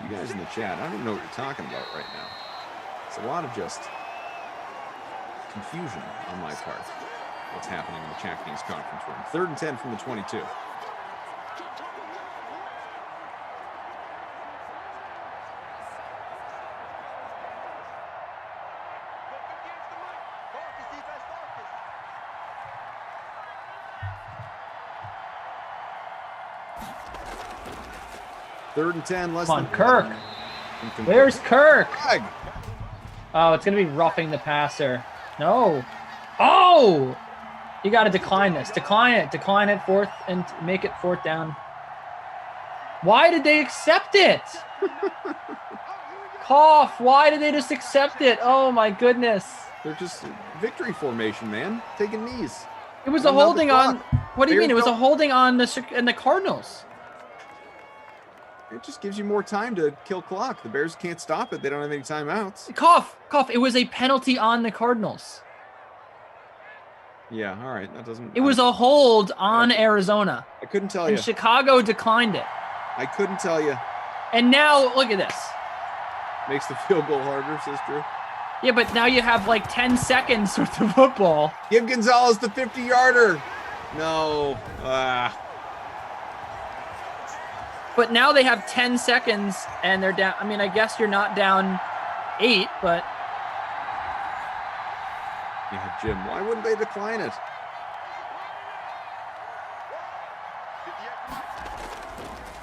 You guys in the chat, I don't even know what you're talking about right now. It's a lot of just confusion on my part. What's happening in the Chat Kings conference room. 3rd and 10 from the 22. Third and 10, less Come on, than Kirk. Where's Kirk? Flag. Oh, it's going to be roughing the passer. No. Oh! You got to decline this. Decline it. Decline it. 4th and make it 4th down. Why did they accept it? Cough. Why did they just accept it? Oh, my goodness. They're just victory formation, man. Taking knees. It was a holding on. What do you mean? It was a holding on the Cardinals. It just gives you more time to kill clock. The Bears can't stop it. They don't have any timeouts. Cough. It was a penalty on the Cardinals. Yeah, all right. That doesn't. It was a hold on Arizona. I couldn't tell you. And Chicago declined it. I couldn't tell you. And now, look at this. Makes the field goal harder, says Drew. Yeah, but now you have like 10 seconds worth of football. Give Gonzalez the 50-yarder. No. But now they have 10 seconds and they're down. I mean, I guess you're not down 8, but. Yeah, Jim, why wouldn't they decline it?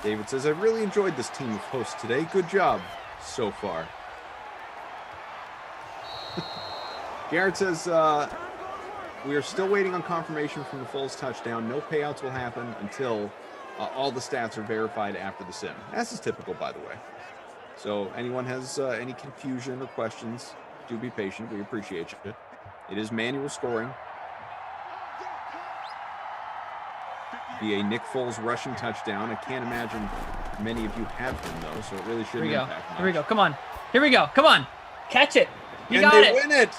David says, I've really enjoyed this team of hosts today. Good job so far. Garrett says, we are still waiting on confirmation from the Foles touchdown. No payouts will happen until all the stats are verified after the sim. This is typical, by the way. So anyone has any confusion or questions, do be patient. We appreciate you. It is manual scoring. Be a Nick Foles rushing touchdown. I can't imagine many of you have him, though, so it really shouldn't impact much. Here we go. Come on. Here we go. Come on. Catch it. You got they it. win it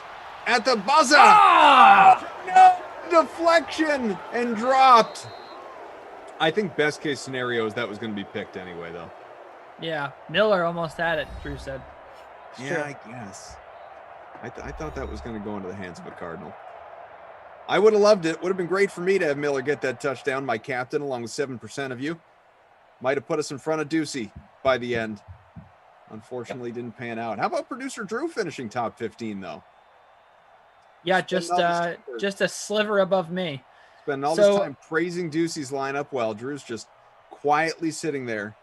at the buzzer. Ah! No deflection and dropped. I think best case scenario is that was going to be picked anyway, though. Yeah, Miller almost had it, Drew said. It's true. I guess. I thought that was going to go into the hands of a Cardinal. I would have loved it. Would have been great for me to have Miller get that touchdown, my captain, along with 7% of you. Might have put us in front of Ducey by the end. Unfortunately, didn't pan out. How about producer Drew finishing top 15, though? Yeah, just a sliver above me. Spending all this time praising Ducey's lineup while Drew's just quietly sitting there,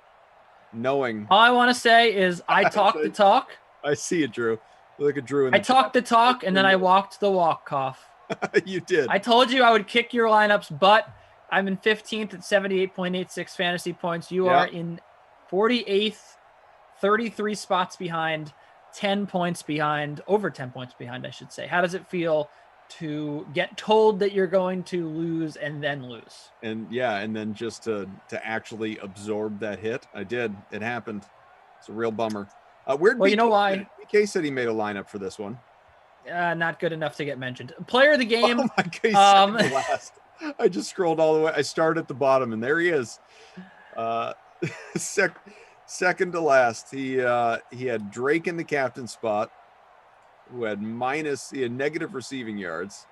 knowing. All I want to say is I talk the talk. I see it, Drew. Look at Drew. I talked the talk, and then I walked the walk, Cough. You did. I told you I would kick your lineups, but I'm in 15th at 78.86 fantasy points. You are in 48th, 33 spots behind, 10 points behind, over 10 points behind, I should say. How does it feel to get told that you're going to lose and then lose? And then just to actually absorb that hit. I did. It happened. It's a real bummer. You know why? BK said he made a lineup for this one. Not good enough to get mentioned. Player of the game. Oh my God, second to last. I just scrolled all the way. I started at the bottom, and there he is. Second to last. He had Drake in the captain spot, who had negative receiving yards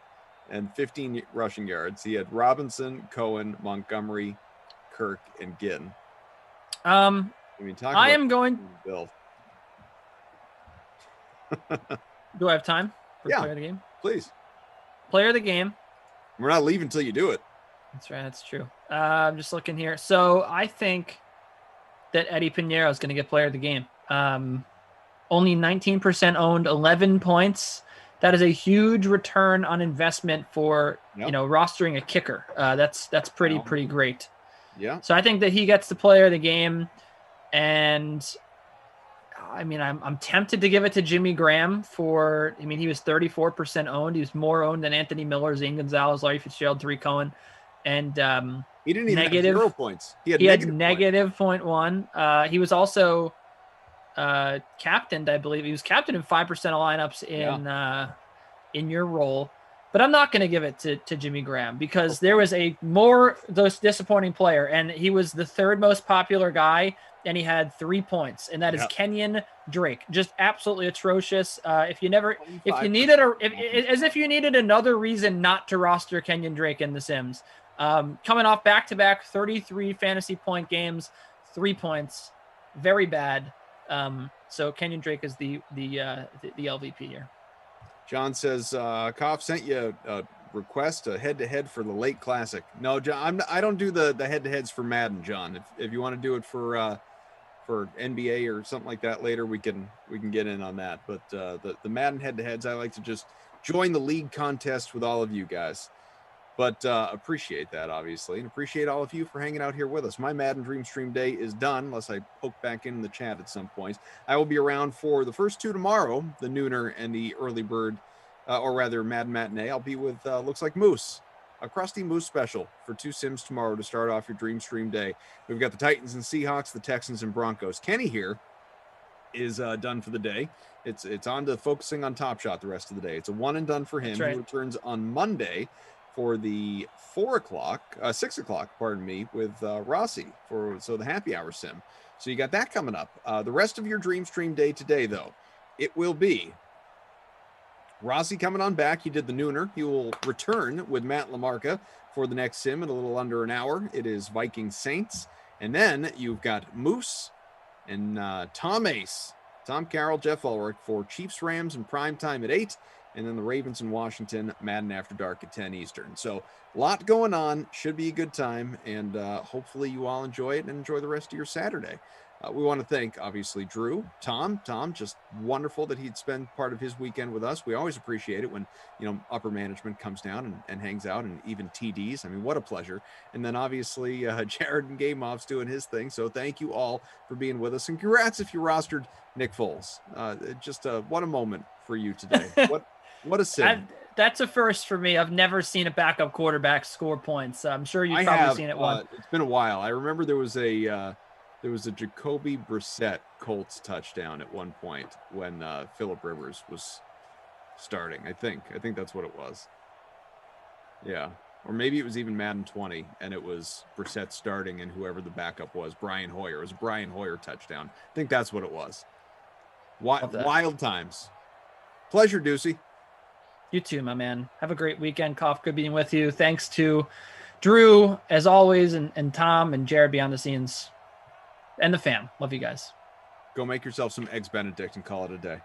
and 15 rushing yards. He had Robinson, Cohen, Montgomery, Kirk, and Ginn. I am going. Build. Do I have time for player of the game? Please. Player of the game. We're not leaving until you do it. That's right. That's true. I'm just looking here. So I think that Eddie Pinheiro is going to get player of the game. Only 19% owned, 11 points. That is a huge return on investment for rostering a kicker. That's pretty great. Yeah. So I think that he gets the player of the game, and I mean, I'm tempted to give it to Jimmy Graham he was 34% owned. He was more owned than Anthony Miller, Zane Gonzalez, Larry Fitzgerald, Tariq Cohen. And he didn't even have 0 points. He had negative 0.1. He was also captained, I believe. He was captained in 5% of lineups in your role. But I'm not going to give it to Jimmy Graham because there was a more disappointing player, and he was the third most popular guy, and he had 3 points, and that is Kenyon Drake. Just absolutely atrocious. If you needed another reason not to roster Kenyon Drake in the Sims, coming off back-to-back 33 fantasy point games, 3 points, very bad. So Kenyon Drake is the LVP here. John says, Koff sent you a request, a head-to-head for the Lake Classic. No, John, I don't do the head-to-heads for Madden, John. If you want to do it for NBA or something like that later, we can get in on that. But the Madden head-to-heads, I like to just join the league contest with all of you guys. But appreciate that, obviously, and appreciate all of you for hanging out here with us. My Madden Dream Stream day is done, unless I poke back in the chat at some point. I will be around for the first two tomorrow, the Nooner and the Early Bird, or rather Madden Matinee. I'll be with, looks like Moose, a Krusty Moose special for 2 Sims tomorrow to start off your Dream Stream day. We've got the Titans and Seahawks, the Texans and Broncos. Kenny here is done for the day. It's on to focusing on Top Shot the rest of the day. It's a one and done for him. That's right. He returns on Monday for the 6 o'clock, with Rossi so the happy hour sim. So you got that coming up. The rest of your Dream Stream day today, though, it will be Rossi coming on back. He did the Nooner. He will return with Matt LaMarca for the next sim in a little under an hour. It is Vikings Saints. And then you've got Moose and Tom Ace, Tom Carroll, Jeff Ulrich for Chiefs Rams in prime time at 8. And then the Ravens in Washington, Madden After Dark at 10 Eastern. So a lot going on. Should be a good time. And hopefully you all enjoy it and enjoy the rest of your Saturday. We want to thank, obviously, Drew, Tom, just wonderful that he'd spend part of his weekend with us. We always appreciate it when, upper management comes down and hangs out, and even TDs. I mean, what a pleasure. And then, obviously, Jared and Game Off's doing his thing. So thank you all for being with us. And congrats if you rostered Nick Foles. What a moment for you today. What a sim. That's a first for me. I've never seen a backup quarterback score points. I'm sure you've probably seen it once. It's been a while. I remember there was a There was a Jacoby Brissett Colts touchdown at one point when Phillip Rivers was starting. I think that's what it was. Yeah. Or maybe it was even Madden 20, and it was Brissett starting and whoever the backup was, Brian Hoyer. It was a Brian Hoyer touchdown. I think that's what it was. Wild times. Pleasure, Deucey. You too, my man. Have a great weekend. Koff, good being with you. Thanks to Drew, as always, and Tom and Jared behind the scenes. And the fam. Love you guys. Go make yourself some Eggs Benedict and call it a day.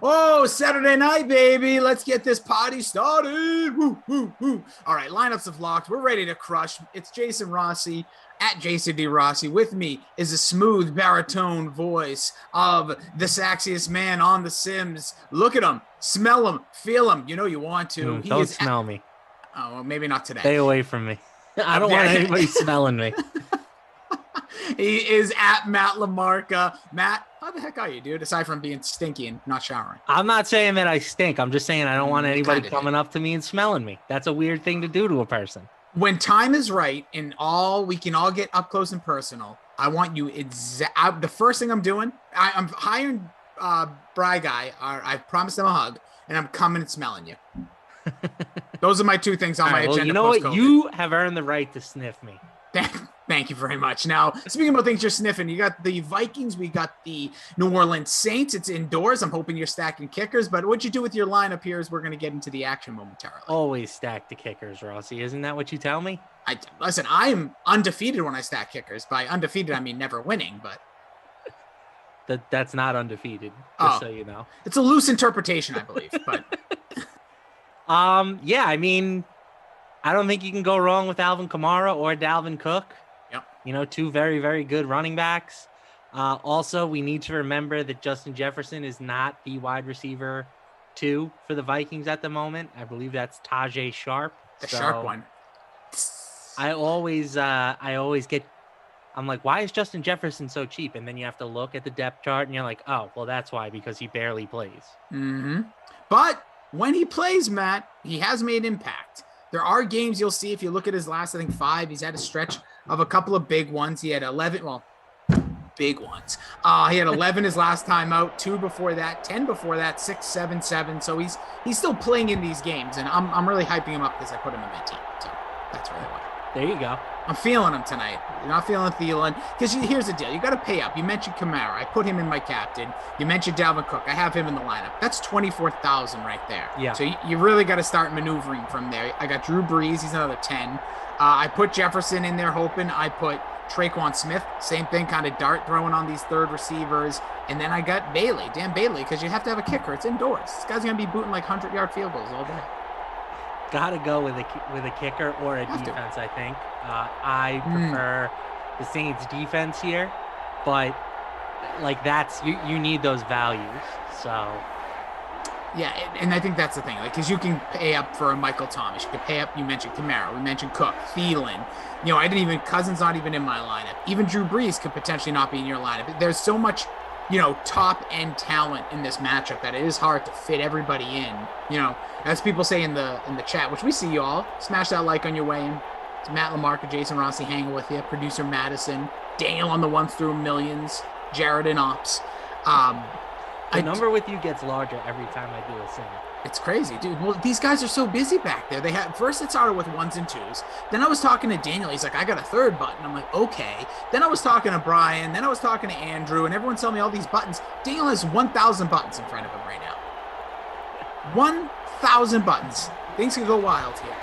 Oh, Saturday night, baby. Let's get this party started. Woo, woo, woo. All right, lineups have locked. We're ready to crush. It's Jason Rossi at Jason D. Rossi. With me is the smooth baritone voice of the sexiest man on the Sims. Look at him, smell him, feel him. You know you want to. Don't smell me. Oh, well, maybe not today. Stay away from me. I don't want anybody smelling me. He is at Matt LaMarca. Matt, how the heck are you, dude? Aside from being stinky and not showering. I'm not saying that I stink. I'm just saying I don't want anybody coming up to me and smelling me. That's a weird thing to do to a person. When time is right and we can all get up close and personal, I want you the first thing I'm doing, I'm hiring Bry Guy. I promised him a hug, and I'm coming and smelling you. Those are my two things on my agenda. Well, you know what? You have earned the right to sniff me. Thank you very much. Now, speaking about things you're sniffing, you got the Vikings, we got the New Orleans Saints. It's indoors. I'm hoping you're stacking kickers, but what you do with your lineup here is we're going to get into the action momentarily. Always stack the kickers, Rossi. Isn't that what you tell me? Listen, I'm undefeated when I stack kickers. By undefeated, I mean never winning, but that's not undefeated, just so you know. It's a loose interpretation, I believe, but yeah, I mean, I don't think you can go wrong with Alvin Kamara or Dalvin Cook. Yep. You know, two very, very good running backs. Also, we need to remember that Justin Jefferson is not the wide receiver 2 for the Vikings at the moment. I believe that's Tajay Sharp. The sharp one. I'm like, why is Justin Jefferson so cheap? And then you have to look at the depth chart and you're like, oh, well, that's why, because he barely plays. Mm-hmm. But when he plays, Matt, he has made impact. There are games you'll see if you look at his last, I think 5, he's had a stretch of a couple of big ones. He had 11, big ones. He had 11 his last time out, 2 before that, 10 before that, 6, 7, 7. So he's still playing in these games, and I'm really hyping him up because I put him in my team. So that's really why. There you go. I'm feeling him tonight. You're not feeling Thielen. Because here's the deal. You got to pay up. You mentioned Kamara. I put him in my captain. You mentioned Dalvin Cook. I have him in the lineup. That's 24,000 right there. Yeah. So you really got to start maneuvering from there. I got Drew Brees. He's another 10. I put Jefferson in there hoping. I put Traquan Smith. Same thing, kind of dart throwing on these third receivers. And then I got Bailey, Dan Bailey, because you have to have a kicker. It's indoors. This guy's going to be booting like 100-yard field goals all day. Gotta go with a kicker or a defense, I think. I prefer the Saints defense here, but like that's you need those values. So yeah, and I think that's the thing, like, because you can pay up for a Michael Thomas, you can pay up. You mentioned Kamara, we mentioned Cook, Thielen. You know, Cousins not even in my lineup. Even Drew Brees could potentially not be in your lineup. There's so much, you know, top end talent in this matchup that it is hard to fit everybody in. You know, as people say in the chat, which we see you all, smash that like on your way in. It's Matt LaMarca, Jason Rossi hanging with you, producer Madison, Daniel on the ones through millions, Jared and Ops. The number with you gets larger every time I do a sim. It's crazy, dude. Well, these guys are so busy back there. First it started with 1s and 2s. Then I was talking to Daniel. He's like, I got a 3rd button. I'm like, okay. Then I was talking to Brian. Then I was talking to Andrew, and everyone's telling me all these buttons. Daniel has 1,000 buttons in front of him right now. 1,000 buttons. Things can go wild here.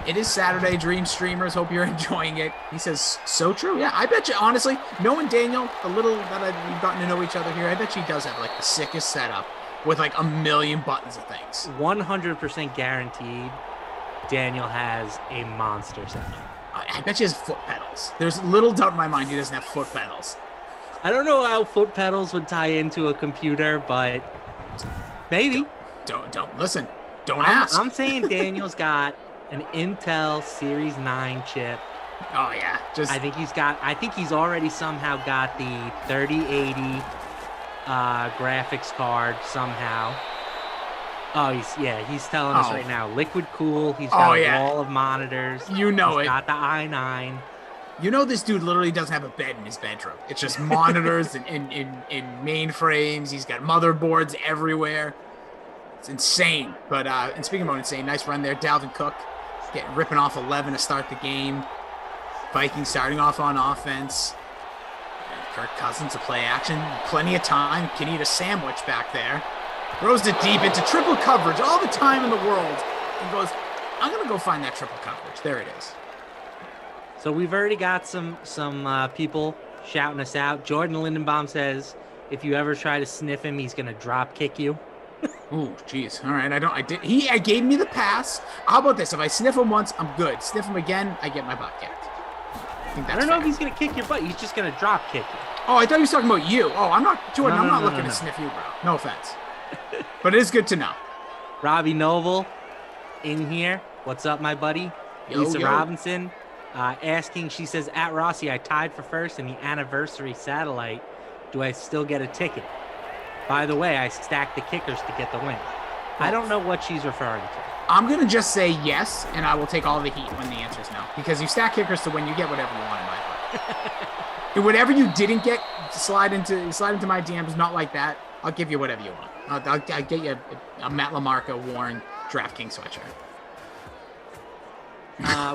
It is Saturday, Dream Streamers. Hope you're enjoying it. He says, so true. Yeah, I bet you, honestly, knowing Daniel, the little that we've gotten to know each other here, I bet she does have like the sickest setup with like a million buttons of things. 100% guaranteed Daniel has a monster setup. I bet he has foot pedals. There's little doubt in my mind he doesn't have foot pedals. I don't know how foot pedals would tie into a computer, but maybe. Don't listen. Don't ask. I'm saying Daniel's got an Intel Series 9 chip. Oh yeah, I think he's already somehow got the 3080 graphics card somehow. Oh, he's telling us right now. Liquid cool. He's got a wall of monitors. You know he's got the i9. You know this dude literally doesn't have a bed in his bedroom. It's just monitors and mainframes. He's got motherboards everywhere. It's insane. But and speaking about insane, nice run there. Dalvin Cook ripping off 11 to start the game. Vikings starting off on offense. Kirk Cousins to play action. Plenty of time. Can eat a sandwich back there. Throws it deep into triple coverage. All the time in the world. And goes, I'm going to go find that triple coverage. There it is. So we've already got some people shouting us out. Jordan Lindenbaum says, if you ever try to sniff him, he's gonna drop kick you. Oh, jeez. All right, I gave me the pass. How about this? If I sniff him once, I'm good. Sniff him again, I get my butt kicked. I don't know if he's gonna kick your butt. He's just gonna drop kick you. Oh, I thought he was talking about you. Oh, I'm not, Jordan. I'm not looking to sniff you, bro. No offense. But it is good to know. Robbie Noble in here. What's up, my buddy? Lisa Robinson asking, she says, at Rossi, I tied for first in the anniversary satellite. Do I still get a ticket? By the way, I stacked the kickers to get the win. I don't know what she's referring to. I'm going to just say yes, and I will take all the heat when the answer is no. Because you stack kickers to win, you get whatever you want in my book. And whatever you didn't get, slide into my DMs, not like that. I'll give you whatever you want. I'll get you a Matt LaMarca worn DraftKings sweatshirt.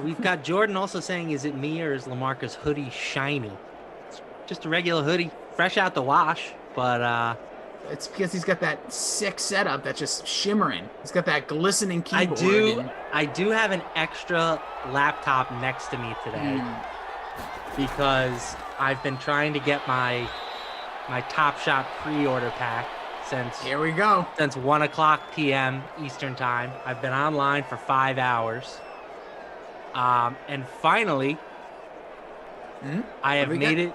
We've got Jordan also saying, is it me or is LaMarca's hoodie shiny? It's just a regular hoodie, fresh out the wash, but it's because he's got that sick setup that's just shimmering. He's got that glistening keyboard. I do have an extra laptop next to me today because I've been trying to get my Top Shot pre-order pack since here we go. Since 1:00 p.m. Eastern time. I've been online for 5 hours. And finally, I have made it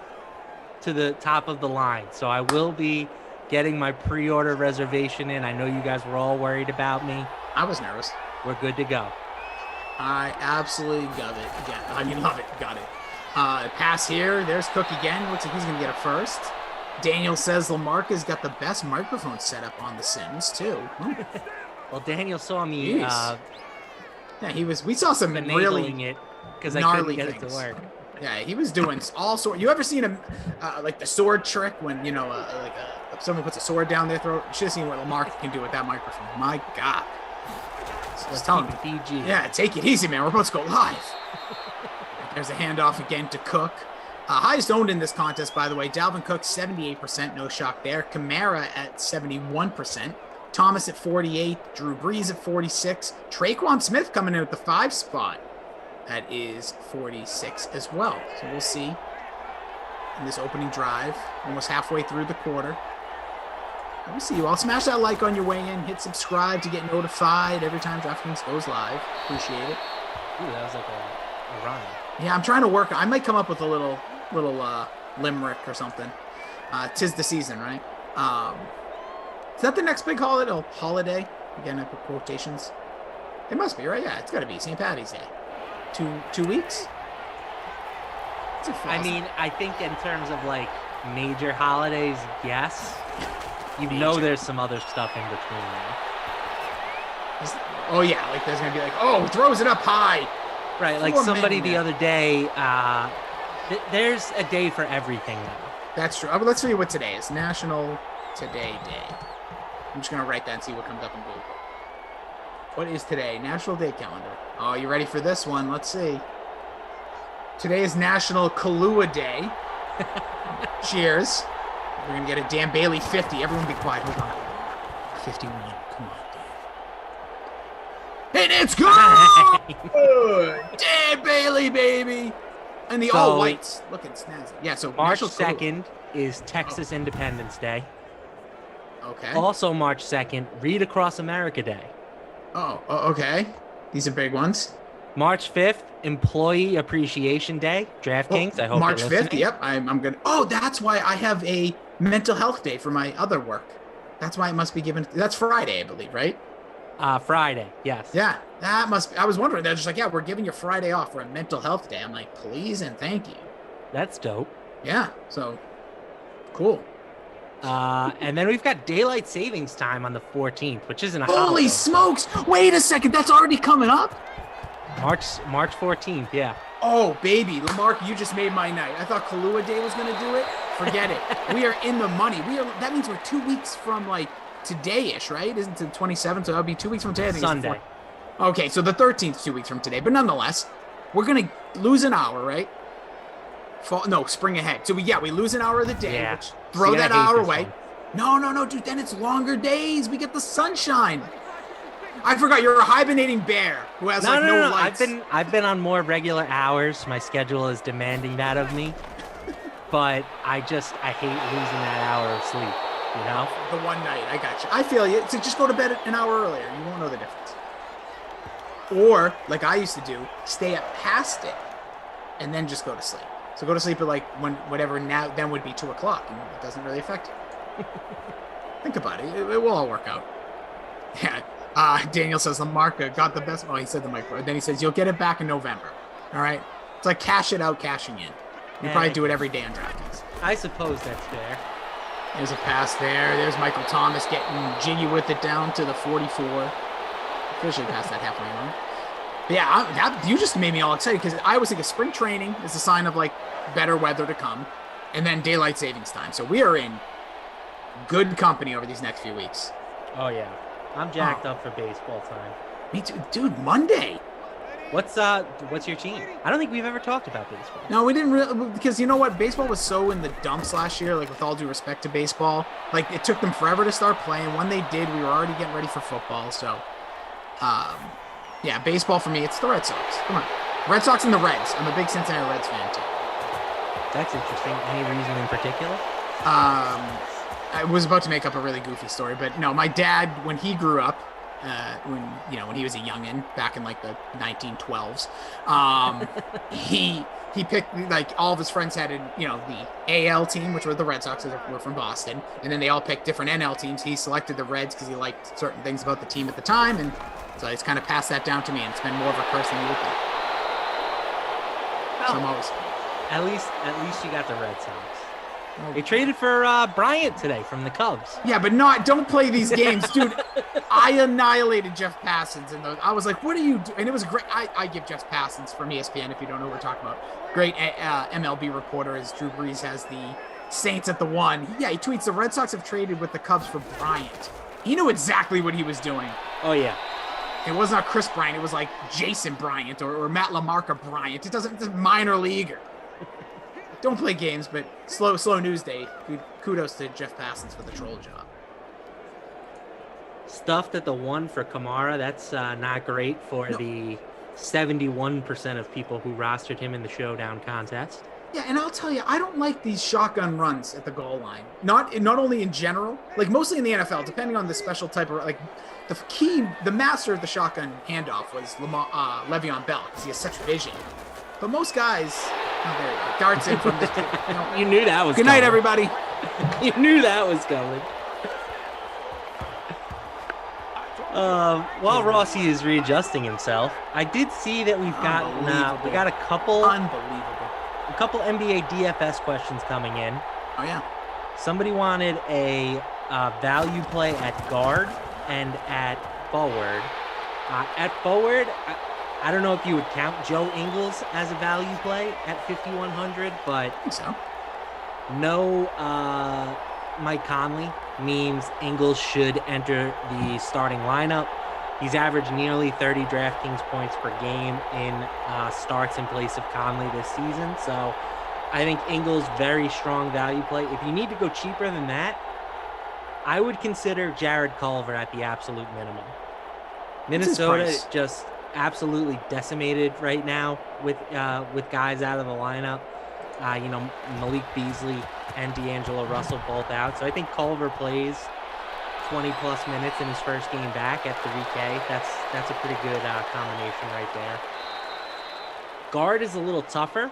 to the top of the line. So I will be getting my pre-order reservation in. I know you guys were all worried about me. I was nervous. We're good to go. I absolutely love it. Yeah, I mean, love it. Got it. Pass here. There's Cook again. Looks like he's going to get a first. Daniel says LaMarca's got the best microphone setup on The Sims, too. Well, Daniel saw me... yeah, he was... We saw some really it because I couldn't get it to work. Yeah, he was doing all sorts... You ever seen him, like the sword trick when, someone puts a sword down their throat? You should have seen what LaMarca can do with that microphone. My God. Just telling me. PG. Yeah, take it easy, man. We're about to go live. There's a handoff again to Cook. Highest owned in this contest, by the way. Dalvin Cook, 78%. No shock there. Kamara at 71%. Thomas at 48. Drew Brees at 46. Traquan Smith coming in at the 5 spot. That is 46 as well. So we'll see in this opening drive. Almost halfway through the quarter. Let me see you all. Smash that like on your way in. Hit subscribe to get notified every time DraftKings goes live. Appreciate it. Ooh, that was like a rhyme. Yeah, I'm trying to work. I might come up with a little limerick or something. 'Tis the season, right? Is that the next big holiday? Oh, holiday? Again, I put quotations. It must be, right? Yeah, it's got to be St. Patty's Day. 2 weeks? I mean, I think in terms of like major holidays, yes. You know there's some other stuff in between there. Oh, yeah, like there's going to be like, oh, throws it up high. Right, like somebody the other day, there's a day for everything now. That's true. Let's see what today is. National Today Day. I'm just going to write that and see what comes up in Google. What is today? National Day Calendar. Oh, you ready for this one? Let's see. Today is National Kahlua Day. Cheers. We're going to get a Dan Bailey 50. Everyone be quiet. Hold on. 51. Come on, Dan. And it's good! Dan Bailey, baby! And the all whites looking snazzy. Yeah, so March 2nd is Texas Independence Day. Okay. Also March 2nd, Read Across America Day. Oh, okay. These are big ones. March 5th, Employee Appreciation Day. DraftKings, I hope March you're 5th, yep. I'm good. Oh, that's why I have a mental health day for my other work. That's why it must be given. That's Friday, I believe, right? Friday, yes. Yeah, that must be. I was wondering. They're just like, yeah, we're giving you Friday off for a mental health day. I'm like, please and thank you. That's dope. Yeah, so cool. And then we've got daylight savings time on the 14th, which isn't a Holy holiday, smokes! Wait a second, that's already coming up? March 14th, yeah. Oh, baby, LaMarca, you just made my night. I thought Kahlua Day was going to do it. Forget it. We are in the money. That means we're 2 weeks from, like, today-ish, right? Isn't it the 27th? So that would be 2 weeks from today. I think Sunday. Okay, so the 13th, 2 weeks from today. But nonetheless, we're going to lose an hour, right? Spring ahead. So, we lose an hour of the day. Yeah. Which, throw that hour away. No, dude, then it's longer days. We get the sunshine. I forgot you're a hibernating bear who has no lights. I've been on more regular hours. My schedule is demanding that of me. but I hate losing that hour of sleep, you know? The one night, I got you. I feel you. So just go to bed an hour earlier. You won't know the difference. Or, like I used to do, stay up past it and then just go to sleep. So go to sleep at like whatever now then would be 2 o'clock, and it doesn't really affect you. Think about it. It will all work out. Yeah. Daniel says Lamarca got the best. Oh, he said the micro. Then he says you'll get it back in November. All right. It's like cash it out, cashing in. You probably do it every day on DraftKings. I suppose that's fair. There's a pass there. There's Michael Thomas getting jiggy with it down to the 44. Officially past that halfway line. But yeah, you just made me all excited because I was thinking spring training is a sign of like better weather to come, and then daylight savings time. So we are in good company over these next few weeks. Oh yeah, I'm jacked up for baseball time. Me too, dude. Monday. What's your team? I don't think we've ever talked about baseball. No, we didn't really, because you know what? Baseball was so in the dumps last year. Like with all due respect to baseball, like it took them forever to start playing. When they did, we were already getting ready for football. So, yeah, baseball for me, it's the Red Sox. Come on, Red Sox and the Reds. I'm a big Cincinnati Reds fan too. That's interesting. Any reason in particular? I was about to make up a really goofy story, but no, my dad, when he grew up, when he was a youngin back in like the 1912s, he picked, like, all of his friends had the AL team, which were the Red Sox, were from Boston, and then they all picked different NL teams. He selected the Reds because he liked certain things about the team at the time, and so he's kind of passed that down to me, and it's been more of a curse than you would think. So I'm always... At least you got the Red Sox. They traded for Bryant today from the Cubs. Yeah, but don't play these games, dude. I annihilated Jeff Passons, and I was like, "What are you doing?" And it was great. I give Jeff Passons from ESPN, if you don't know what we're talking about. Great MLB reporter, as Drew Brees has the Saints at the 1. He tweets the Red Sox have traded with the Cubs for Bryant. He knew exactly what he was doing. Oh yeah. It was not Chris Bryant. It was like Jason Bryant or Matt LaMarca Bryant. It's a minor leaguer. Don't play games, but slow news day. Kudos to Jeff Passons for the troll job. Stuffed at the 1 for Kamara. That's not great for the 71% of people who rostered him in the showdown contest. Yeah, and I'll tell you, I don't like these shotgun runs at the goal line. Not only in general, like mostly in the NFL, depending on the special type of, like, the master of the shotgun handoff was Le'Veon Bell, because he has such vision. But most guys, there you go, darts in from this. You knew that was Good coming. night, everybody. You knew that was coming. While Rossi is readjusting himself, I did see that we got a couple NBA DFS questions coming in. Oh yeah. Somebody wanted a value play at guard and at forward. At forward, I don't know if you would count Joe Ingles as a value play at 5,100, but I think so. No Mike Conley means Ingles should enter the starting lineup. He's averaged nearly 30 DraftKings points per game in starts in place of Conley this season. So I think Ingles, very strong value play. If you need to go cheaper than that, I would consider Jared Culver at the absolute minimum. Minnesota is just absolutely decimated right now with guys out of the lineup. Malik Beasley and D'Angelo Russell both out. So I think Culver plays 20-plus minutes in his first game back at 3K. That's a pretty good combination right there. Guard is a little tougher.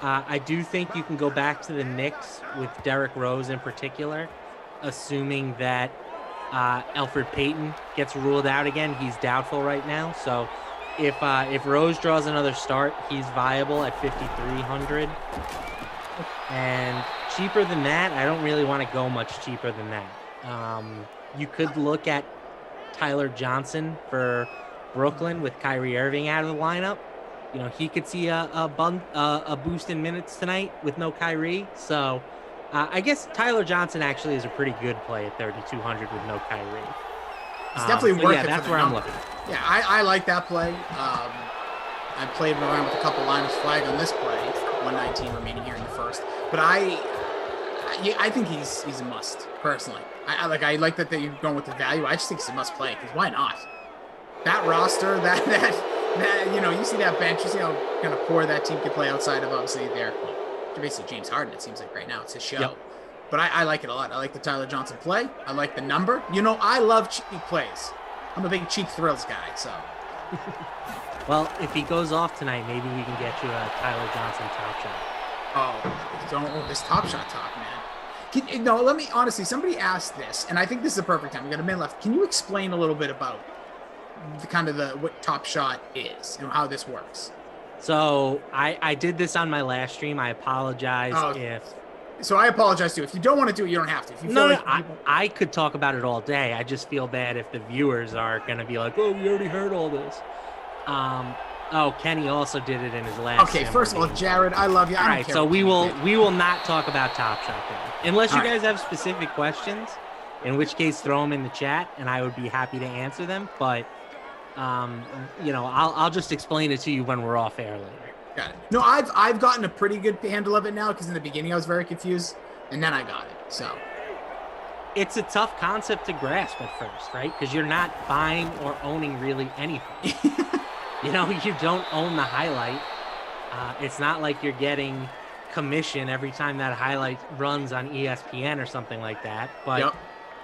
I do think you can go back to the Knicks with Derrick Rose in particular, assuming that Elfrid Payton gets ruled out again. He's doubtful right now. So if Rose draws another start, he's viable at 5,300. And cheaper than that, I don't really want to go much cheaper than that. You could look at Tyler Johnson for Brooklyn with Kyrie Irving out of the lineup. He could see a boost in minutes tonight with no Kyrie. So I guess Tyler Johnson actually is a pretty good play at 3,200 with no Kyrie. It's definitely worth it. That's for where number. I'm looking. Yeah, I like that play. I played around with a couple liners flag on this play. 119 remaining here in the first, but I think he's a must personally. I like that you're going with the value. I just think it's a must play because why not? That roster, that you see that bench, you see how kind of poor that team can play outside of obviously their basically James Harden, it seems like right now. It's his show. Yep. But I like it a lot. I like the Tyler Johnson play. I like the number. I love cheap plays. I'm a big cheap thrills guy, so. Well, if he goes off tonight, maybe we can get you a Tyler Johnson top shot. This top shot talk, man. Let me, honestly, somebody asked this, and I think this is the perfect time. We got a minute left. Can you explain a little bit about what top shot is and how this works? So I did this on my last stream. I apologize So I apologize too. If you don't want to do it, you don't have to. If you feel I could talk about it all day. I just feel bad if the viewers are going to be like, oh, we already heard all this. Kenny also did it in his last. Okay, first of all, Jared, I love you. All right, so we will not talk about Top Shot then, unless you guys have specific questions. In which case, throw them in the chat, and I would be happy to answer them. But I'll just explain it to you when we're off air later. Got it. No, I've gotten a pretty good handle of it now, because in the beginning I was very confused, and then I got it. So it's a tough concept to grasp at first, right? Because you're not buying or owning really anything. You don't own the highlight. It's not like you're getting commission every time that highlight runs on ESPN or something like that. But yep.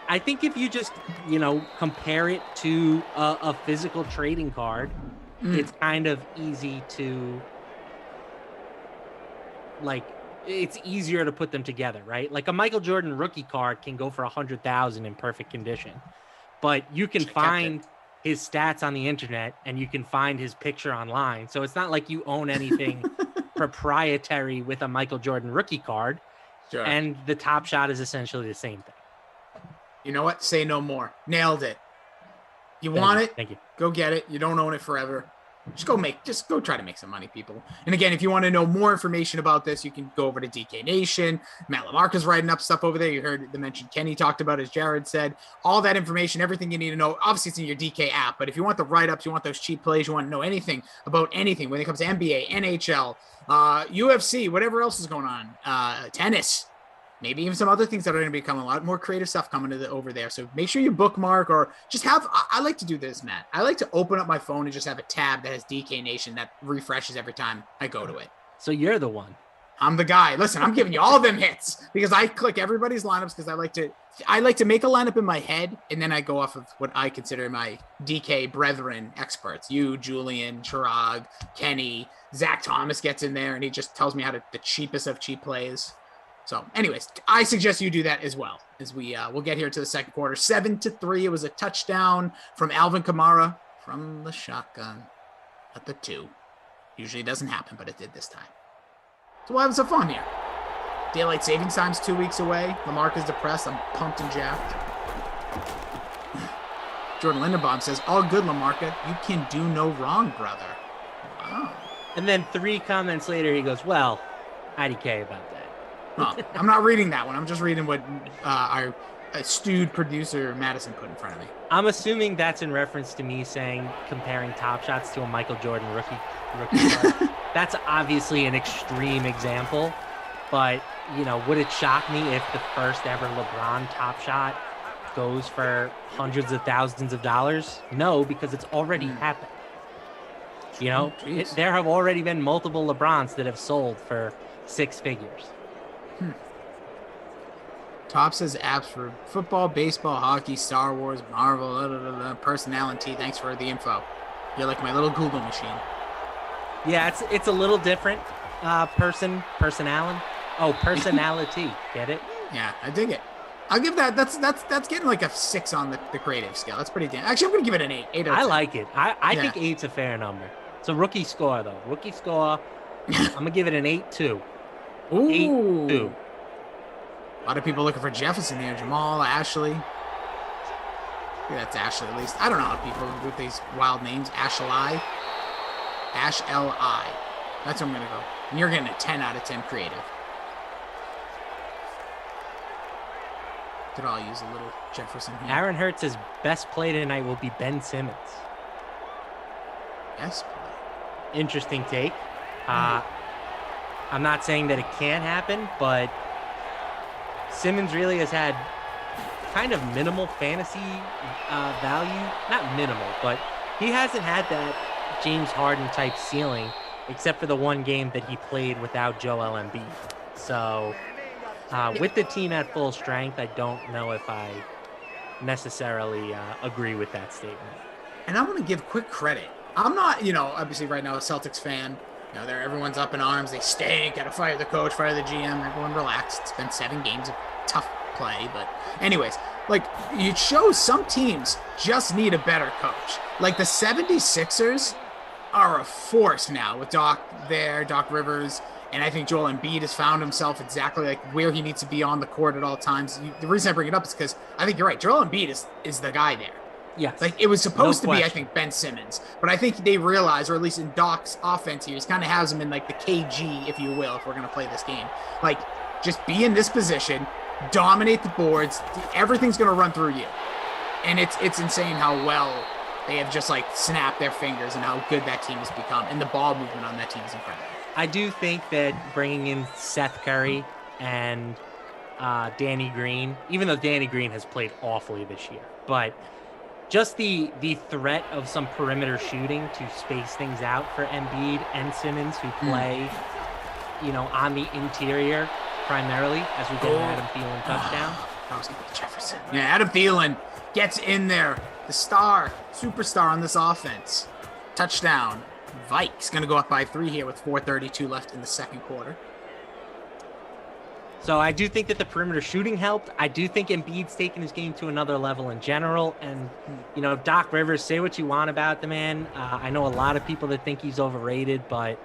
I think if you just, compare it to a physical trading card, it's kind of easy to, it's easier to put them together, right? Like a Michael Jordan rookie card can go for $100,000 in perfect condition, but you can find his stats on the internet and you can find his picture online. So it's not like you own anything proprietary with a Michael Jordan rookie card. Sure. And the Top Shot is essentially the same thing. You know what? Say no more. Nailed it. You want it? Thank you. Go get it. You don't own it forever. Just go try to make some money, people. And again, if you want to know more information about this, you can go over to DK Nation. Matt Lamarca's writing up stuff over there. You heard the mention Kenny talked about, as Jared said. All that information, everything you need to know. Obviously, it's in your DK app. But if you want the write-ups, you want those cheap plays, you want to know anything about anything when it comes to NBA, NHL, UFC, whatever else is going on, tennis, maybe even some other things that are going to become a lot more creative stuff coming over there. So make sure you bookmark, or just I like to do this, Matt. I like to open up my phone and just have a tab that has DK Nation that refreshes every time I go to it. So you're the one. I'm the guy. Listen, I'm giving you all them hits because I click everybody's lineups because I like to make a lineup in my head, and then I go off of what I consider my DK brethren experts. You, Julian, Chirag, Kenny, Zach Thomas gets in there, and he just tells me how to the cheapest of cheap plays. So anyways, I suggest you do that as well as we'll get here to the second quarter. 7-3. It was a touchdown from Alvin Kamara from the shotgun at the 2. Usually it doesn't happen, but it did this time. So we're having some fun here. Daylight savings time's 2 weeks away. Lamarca's depressed. I'm pumped and jacked. Jordan Lindenbaum says, all good, Lamarca. You can do no wrong, brother. Wow. And then 3 comments later, he goes, well, IDK about that. Well, I'm not reading that one. I'm just reading what our astute producer Madison put in front of me. I'm assuming that's in reference to me saying comparing Top Shots to a Michael Jordan rookie card. That's obviously an extreme example, but would it shock me if the first ever LeBron Top Shot goes for hundreds of thousands of dollars? No, because it's already happened. There have already been multiple LeBrons that have sold for 6 figures. Top says apps for football, baseball, hockey, Star Wars, Marvel, personality. Thanks for the info. You're like my little Google machine. Yeah, it's a little different. Personality. Oh, personality. Get it? Yeah, I dig it. I'll give that. That's getting like a 6 on the creative scale. That's pretty damn. Actually, I'm gonna give it an 8. 8 out of 10. I like it. I think 8's a fair number. It's a rookie score though. Rookie score. I'm gonna give it an 8-2. Ooh. 8-2. A lot of people looking for Jefferson here. Jamal, Ashley. I think that's Ashley at least. I don't know how people with these wild names. Ashley. Ash-L-I. That's where I'm going to go. And you're getting a 10 out of 10 creative. Could all use a little Jefferson here. Aaron Hurts' says best play tonight will be Ben Simmons. Best play. Interesting take. I'm not saying that it can't happen, but Simmons really has had kind of minimal fantasy value. Not minimal, but he hasn't had that James Harden type ceiling, except for the one game that he played without Joel Embiid. So with the team at full strength, I don't know if I necessarily agree with that statement. And I want to give quick credit. I'm not, obviously right now a Celtics fan. Everyone's up in arms. They stink. Got to fire the coach, fire the GM. Everyone relax. It's been 7 games of tough play. But anyways, it shows some teams just need a better coach. Like the 76ers are a force now with Doc Rivers. And I think Joel Embiid has found himself exactly where he needs to be on the court at all times. The reason I bring it up is because I think you're right. Joel Embiid is the guy there. Yes. It was supposed to be, I think, Ben Simmons. But I think they realize, or at least in Doc's offense here, he kind of has him in the KG, if you will, if we're going to play this game. Just be in this position, dominate the boards. Everything's going to run through you. And it's insane how well they have just snapped their fingers and how good that team has become. And the ball movement on that team is incredible. I do think that bringing in Seth Curry and Danny Green, even though Danny Green has played awfully this year, but just the threat of some perimeter shooting to space things out for Embiid and Simmons, who play, on the interior primarily, as we get an Adam Thielen touchdown. That was Jefferson. Yeah, Adam Thielen gets in there. The superstar on this offense. Touchdown. Vikes going to go up by 3 here with 4:32 left in the second quarter. So I do think that the perimeter shooting helped. I do think Embiid's taken his game to another level in general. And, Doc Rivers, say what you want about the man. I know a lot of people that think he's overrated, but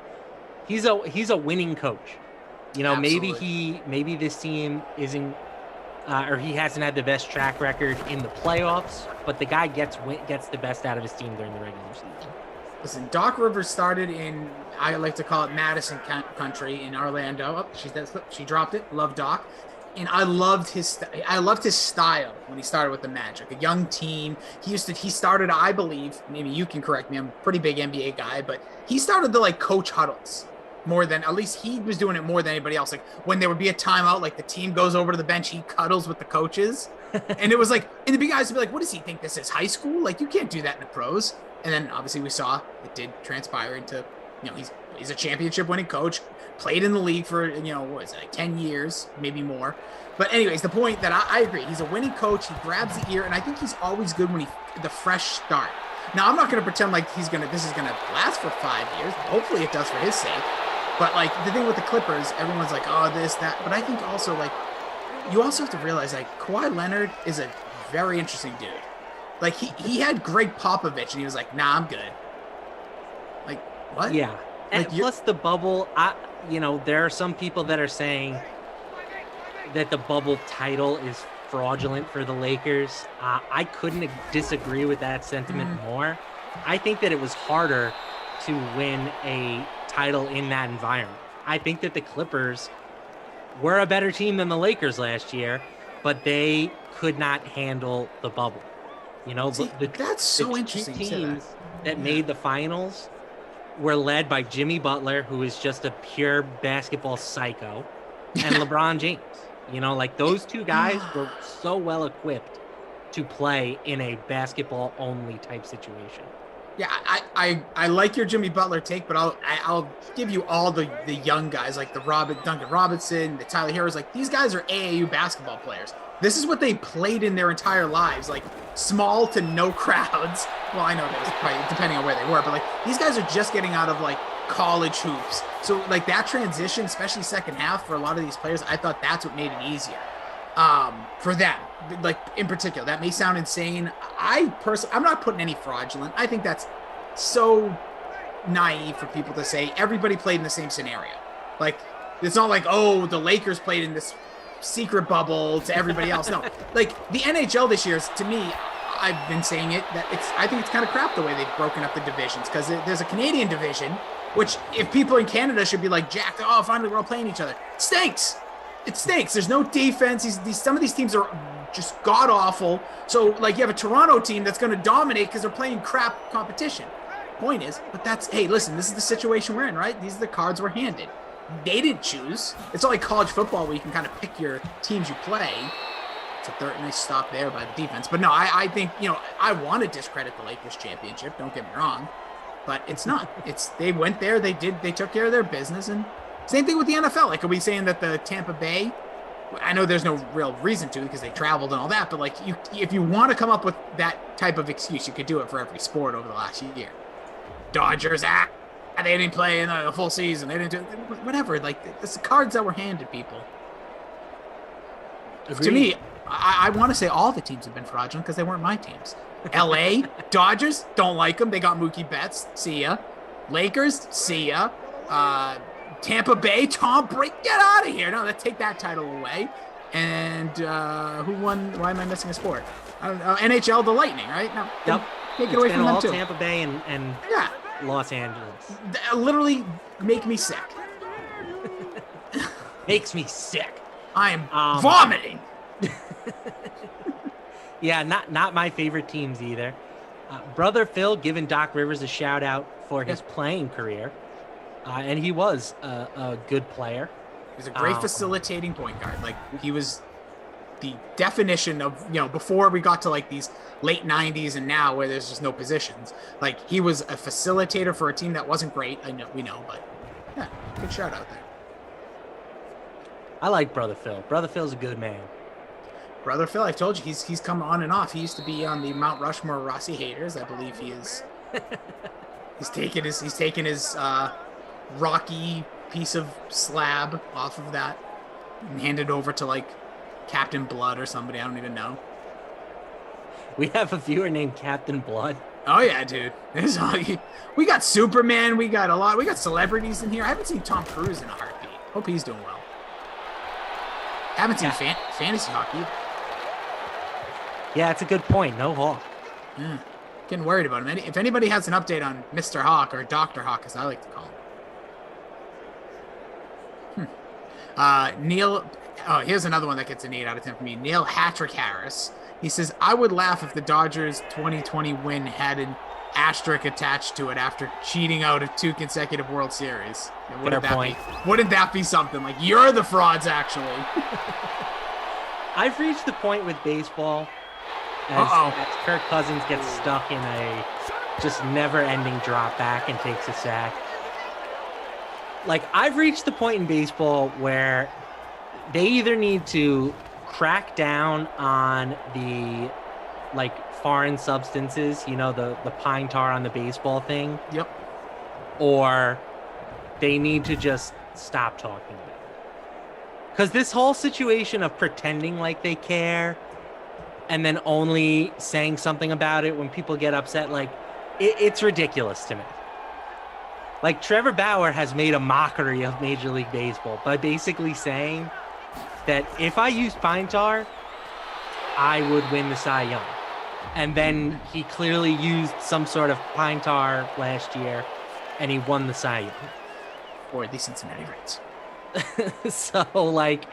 he's a winning coach. Maybe this team isn't, or he hasn't had the best track record in the playoffs, but the guy gets the best out of his team during the regular season. Listen, Doc Rivers started in, I like to call it Madison country in Orlando. She dropped it. Love Doc. And I loved his style when he started with the Magic. A young team. He started, I believe, maybe you can correct me, I'm a pretty big NBA guy, but he started the coach huddles more than, at least he was doing it more than anybody else. When there would be a timeout, the team goes over to the bench, he cuddles with the coaches. And it was and the big guys would be what does he think this is, high school? You can't do that in the pros. And then obviously we saw it did transpire into, he's a championship winning coach, played in the league for, 10 years, maybe more. But anyways, the point that I agree, he's a winning coach. He grabs the ear, and I think he's always good when the fresh start. Now, I'm not going to pretend this is going to last for 5 years. Hopefully it does for his sake. But the thing with the Clippers, everyone's oh, this, that. But I think also you also have to realize Kawhi Leonard is a very interesting dude. He had Greg Popovich, and he was nah, I'm good. What? Yeah. And plus the bubble, there are some people that are saying that the bubble title is fraudulent for the Lakers. I couldn't disagree with that sentiment more. I think that it was harder to win a title in that environment. I think that the Clippers were a better team than the Lakers last year, but they could not handle the bubble. That's so interesting. Teams that made the finals were led by Jimmy Butler, who is just a pure basketball psycho, and LeBron James. Those two guys were so well equipped to play in a basketball only type situation. Yeah, I like your Jimmy Butler take, but I'll give you all the young guys the Duncan Robinson, the Tyler Heroes. These guys are AAU basketball players. This is what they played in their entire lives, small to no crowds. Well, I know that was probably depending on where they were, but these guys are just getting out of college hoops. So that transition, especially second half for a lot of these players, I thought that's what made it easier for them. In particular, that may sound insane. I'm not putting any fraudulent. I think that's so naive for people to say everybody played in the same scenario. It's not oh, the Lakers played in this secret bubble to everybody else. No, the NHL this year is, to me, I've been saying it, that I think it's kind of crap the way they've broken up the divisions, because there's a Canadian division, which if people in Canada should be jacked, oh, finally we're all playing each other. It stinks. There's no defense. Some of these teams are just god awful. So you have a Toronto team that's going to dominate because they're playing crap competition. Point is, but hey, listen, this is the situation we're in, right? These are the cards we're handed. They didn't choose. It's not like college football where you can kind of pick your teams you play. It's a nice stop there by the defense. But no, I think, I want to discredit the Lakers championship. Don't get me wrong. But it's not. They went there. They took care of their business. And Same thing with the NFL. Like, are we saying that the Tampa Bay, I know there's no real reason to because they traveled and all that, but like if you want to come up with that type of excuse, you could do it for every sport over the last year. Dodgers, they didn't play in the full season. They didn't do whatever. Like, it's the cards that were handed people. Agreed. To me, I want to say all the teams have been fraudulent because they weren't my teams. LA, Dodgers, don't like them. They got Mookie Betts. See ya. Lakers, see ya. Tampa Bay, Tom Brady, get out of here. No, let's take that title away. And who won? Why am I missing a sport? I don't know. NHL, the Lightning, right? No, yep. Take it away from them too. Tampa Bay and yeah. Los Angeles. Literally make me sick. Makes me sick. I am vomiting. Yeah, not my favorite teams either. Brother Phil giving Doc Rivers a shout out for his playing career. And he was a good player. He was a great facilitating point guard. Like, he was the definition of, before we got to like these late 90s and now where there's just no positions. Like, he was a facilitator for a team that wasn't great. We know, but yeah, good shout out there. I like Brother Phil. Brother Phil's a good man. Brother Phil, I've told you, he's come on and off. He used to be on the Mount Rushmore Rossi haters. I believe he is. He's taken his rocky piece of slab off of that and handed over to like Captain Blood or somebody. I don't even know. We have a viewer named Captain Blood. Oh yeah, dude. We got Superman. We got celebrities in here. I haven't seen Tom Cruise in a heartbeat. Hope he's doing well. Haven't seen fantasy hockey either. Yeah, it's a good point. No Hawk. Yeah. Getting worried about him. If anybody has an update on Mr. Hawk or Dr. Hawk, as I like to call him. Neil, here's another one that gets an 8 out of 10 for me. Neil Hatrick Harris. He says, I would laugh if the Dodgers 2020 win had an asterisk attached to it after cheating out of 2 consecutive World Series. Wouldn't that be something? Like, you're the frauds, actually. I've reached the point with baseball as Kirk Cousins gets stuck in a just never-ending drop back and takes a sack. Like, I've reached the point in baseball where they either need to crack down on the, like, foreign substances, the pine tar on the baseball thing. Yep. Or they need to just stop talking about it. Because this whole situation of pretending like they care and then only saying something about it when people get upset, like, it's ridiculous to me. Like, Trevor Bauer has made a mockery of Major League Baseball by basically saying that if I used pine tar, I would win the Cy Young. And then he clearly used some sort of pine tar last year, and he won the Cy Young. Or the Cincinnati Reds. So, like,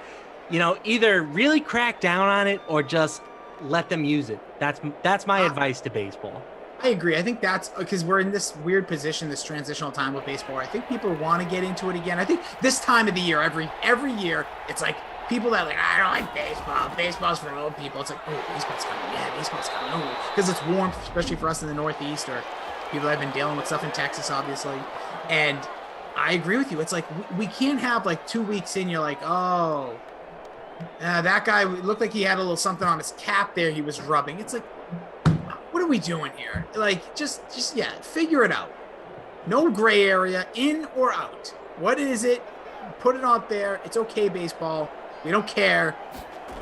either really crack down on it or just let them use it. That's my advice to baseball. I agree. I think that's because we're in this weird position, this transitional time with baseball, where I think people want to get into it again. I think this time of the year, every year, it's like people that are like, I don't like baseball. Baseball's for old people. It's like, oh, baseball's coming. Yeah, baseball's coming. Oh, because it's warm, especially for us in the Northeast or people that have been dealing with stuff in Texas, obviously. And I agree with you. It's like we can't have like 2 weeks in, you're like, oh, that guy looked like he had a little something on his cap there he was rubbing. It's like, what are we doing here? Like, just figure it out. No gray area, in or out. What is it? Put it out there. It's okay, baseball. We don't care.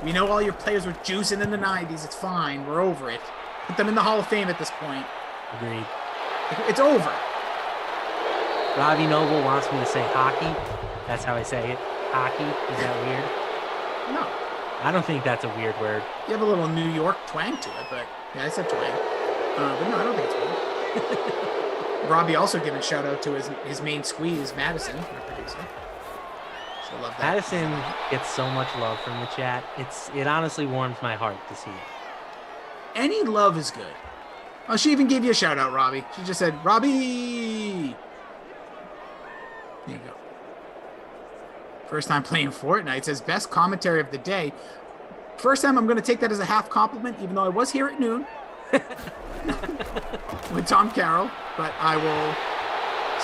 We know all your players were juicing in the 90s. It's fine. We're over it. Put them in the Hall of Fame at this point. Agreed. It's over. Robbie Noble wants me to say hockey. That's how I say it. Hockey. Is that weird? No. I don't think that's a weird word. You have a little New York twang to it, but yeah, I said twang. But no, I don't think it's weird. Robbie also giving shout out to his main squeeze, Madison, our producer. She'll love that. Madison gets so much love from the chat. It honestly warms my heart to see it. Any love is good. Oh, she even gave you a shout out, Robbie. She just said, Robbie. There you go. First time playing Fortnite. Says best commentary of the day. First time I'm going to take that as a half compliment, even though I was here at noon with Tom Carroll, but I will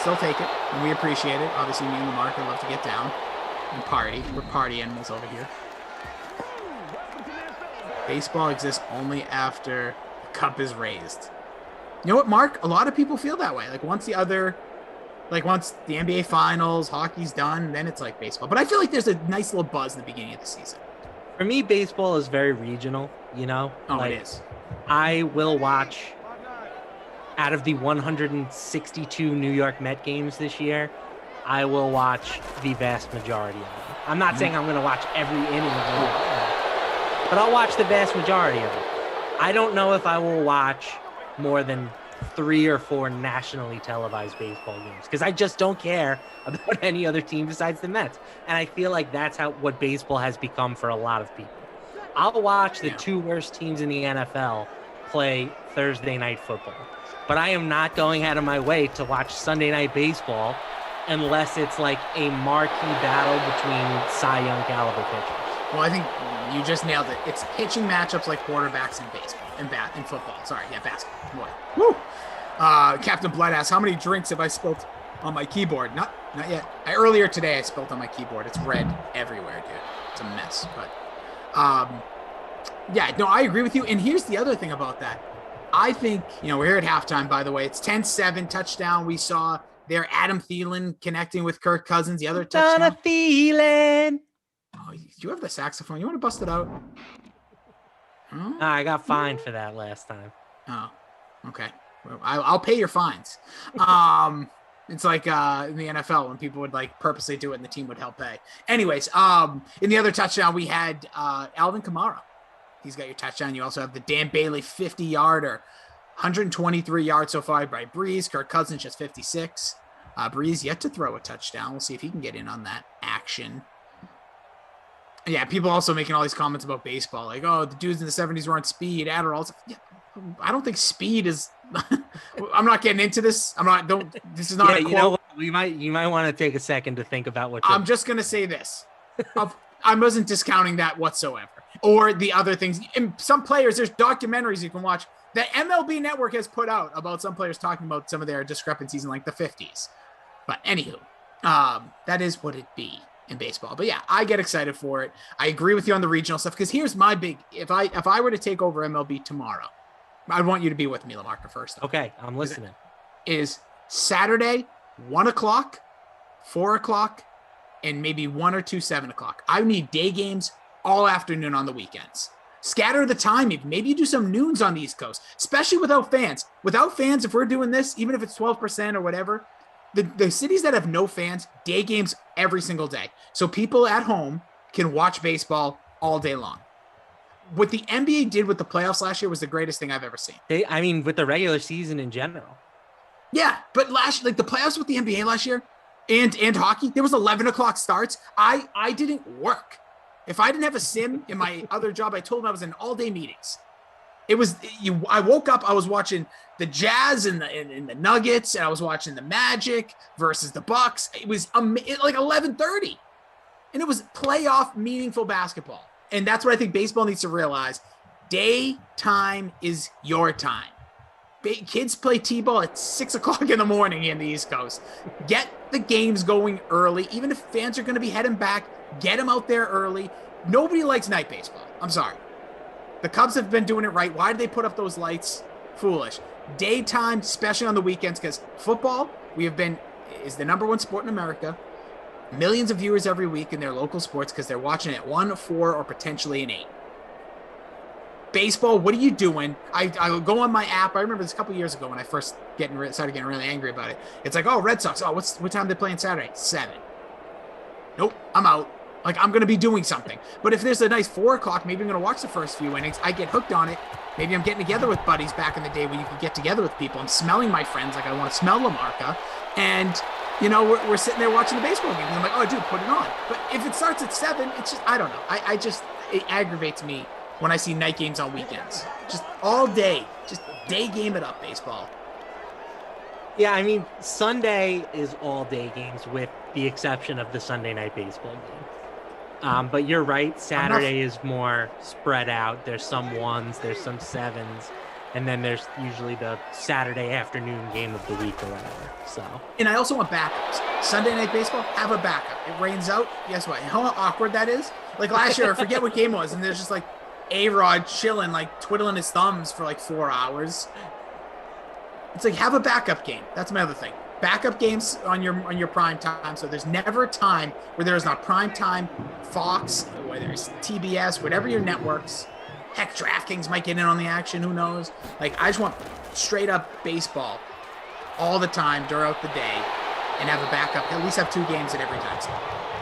still take it, and we appreciate it. Obviously, me and Lamarca love to get down and party. We're party animals over here. Baseball exists only after the cup is raised. You know what, Mark? A lot of people feel that way. Like once the NBA Finals, hockey's done, then it's like baseball. But I feel like there's a nice little buzz in the beginning of the season. For me, baseball is very regional, you know? Oh, like, it is. I will watch, out of the 162 New York Met games this year, I will watch the vast majority of them. I'm not saying I'm going to watch every inning of it, but I'll watch the vast majority of it. I don't know if I will watch more than 3 or 4 nationally televised baseball games because I just don't care about any other team besides the Mets. And I feel like that's what baseball has become for a lot of people. I'll watch the 2 worst teams in the NFL play Thursday night football, but I am not going out of my way to watch Sunday night baseball unless it's like a marquee battle between Cy Young caliber pitchers. Well, I think you just nailed it. It's pitching matchups like quarterbacks in baseball, in football. Sorry, basketball. Boy. Woo! Captain Blood asks, how many drinks have I spilled on my keyboard? Not yet. Earlier today, I spilled on my keyboard. It's red everywhere, dude. It's a mess. But, I agree with you. And here's the other thing about that. I think, we're here at halftime, by the way. It's 10-7 touchdown. We saw there Adam Thielen connecting with Kirk Cousins. The other touchdown. Thielen. Oh, do you have the saxophone? You want to bust it out? Oh? I got fined for that last time. Oh, okay. Well, I'll pay your fines. It's like in the NFL when people would like purposely do it and the team would help pay. Anyways, in the other touchdown, we had Alvin Kamara. He's got your touchdown. You also have the Dan Bailey 50-yarder, 123 yards so far by Breeze. Kirk Cousins just 56. Breeze yet to throw a touchdown. We'll see if he can get in on that action. Yeah, people also making all these comments about baseball, like, oh, the dudes in the 70s were on speed, Adderall. Yeah, I don't think speed is. I'm not getting into this. This is not. Yeah, you know what? You might want to take a second to think about what. I'm just gonna say this. I wasn't discounting that whatsoever, or the other things. And some players, there's documentaries you can watch that MLB Network has put out about some players talking about some of their discrepancies in like the 50s. But anywho, that is what it be in baseball. But yeah, I get excited for it. I agree with you on the regional stuff because here's my big. If I were to take over MLB tomorrow, I want you to be with me, Lamarca, first. Okay, I'm listening. Is Saturday, 1 o'clock, 4 o'clock, and maybe 1 or 2, 7 o'clock. I need day games all afternoon on the weekends. Scatter the time even. Maybe you do some noons on the East Coast, especially without fans. Without fans, if we're doing this, even if it's 12% or whatever, the cities that have no fans, day games every single day. So people at home can watch baseball all day long. What the NBA did with the playoffs last year was the greatest thing I've ever seen. With the regular season in general. Yeah, but the playoffs with the NBA last year and hockey, there was 11 o'clock starts. I didn't work. If I didn't have a sim in my other job, I told them I was in all-day meetings. I woke up, I was watching the Jazz and the Nuggets, and I was watching the Magic versus the Bucks. It was like 11:30, and it was playoff meaningful basketball. And that's what I think baseball needs to realize. Daytime is your time. Kids play T-ball at 6 o'clock in the morning in the East Coast. Get the games going early. Even if fans are going to be heading back, get them out there early. Nobody likes night baseball. I'm sorry. The Cubs have been doing it right. Why did they put up those lights? Foolish. Daytime, especially on the weekends, because football is the number one sport in America. Millions of viewers every week in their local sports because they're watching at 1, 4, or potentially an 8. Baseball, what are you doing? I go on my app. I remember this a couple years ago when I first started getting really angry about it. It's like, oh, Red Sox. Oh, what time are they playing Saturday? 7. Nope, I'm out. Like, I'm going to be doing something. But if there's a nice 4 o'clock, maybe I'm going to watch the first few innings. I get hooked on it. Maybe I'm getting together with buddies back in the day when you could get together with people. I'm smelling my friends like I want to smell Lamarca. And, we're sitting there watching the baseball game. And I'm like, oh, dude, put it on. But if it starts at 7, it's just, I don't know. It aggravates me when I see night games on weekends. Just all day. Just day game it up, baseball. Yeah, Sunday is all day games with the exception of the Sunday night baseball game. But you're right. Saturday is more spread out. There's some 1s, there's some 7s. and then there's usually the Saturday afternoon game of the week or whatever. So, and I also want backups. Sunday Night Baseball, have a backup. It rains out. Guess what? You know how awkward that is? Like last year, I forget what game it was, and there's just like A-Rod chilling, like twiddling his thumbs for like 4 hours. It's like, have a backup game. That's my other thing. Backup games on your prime time. So there's never a time where there is not prime time, Fox, whether it's TBS, whatever your networks. Heck, DraftKings might get in on the action. Who knows? Like, I just want straight up baseball all the time throughout the day and have a backup. At least have 2 games at every time slot.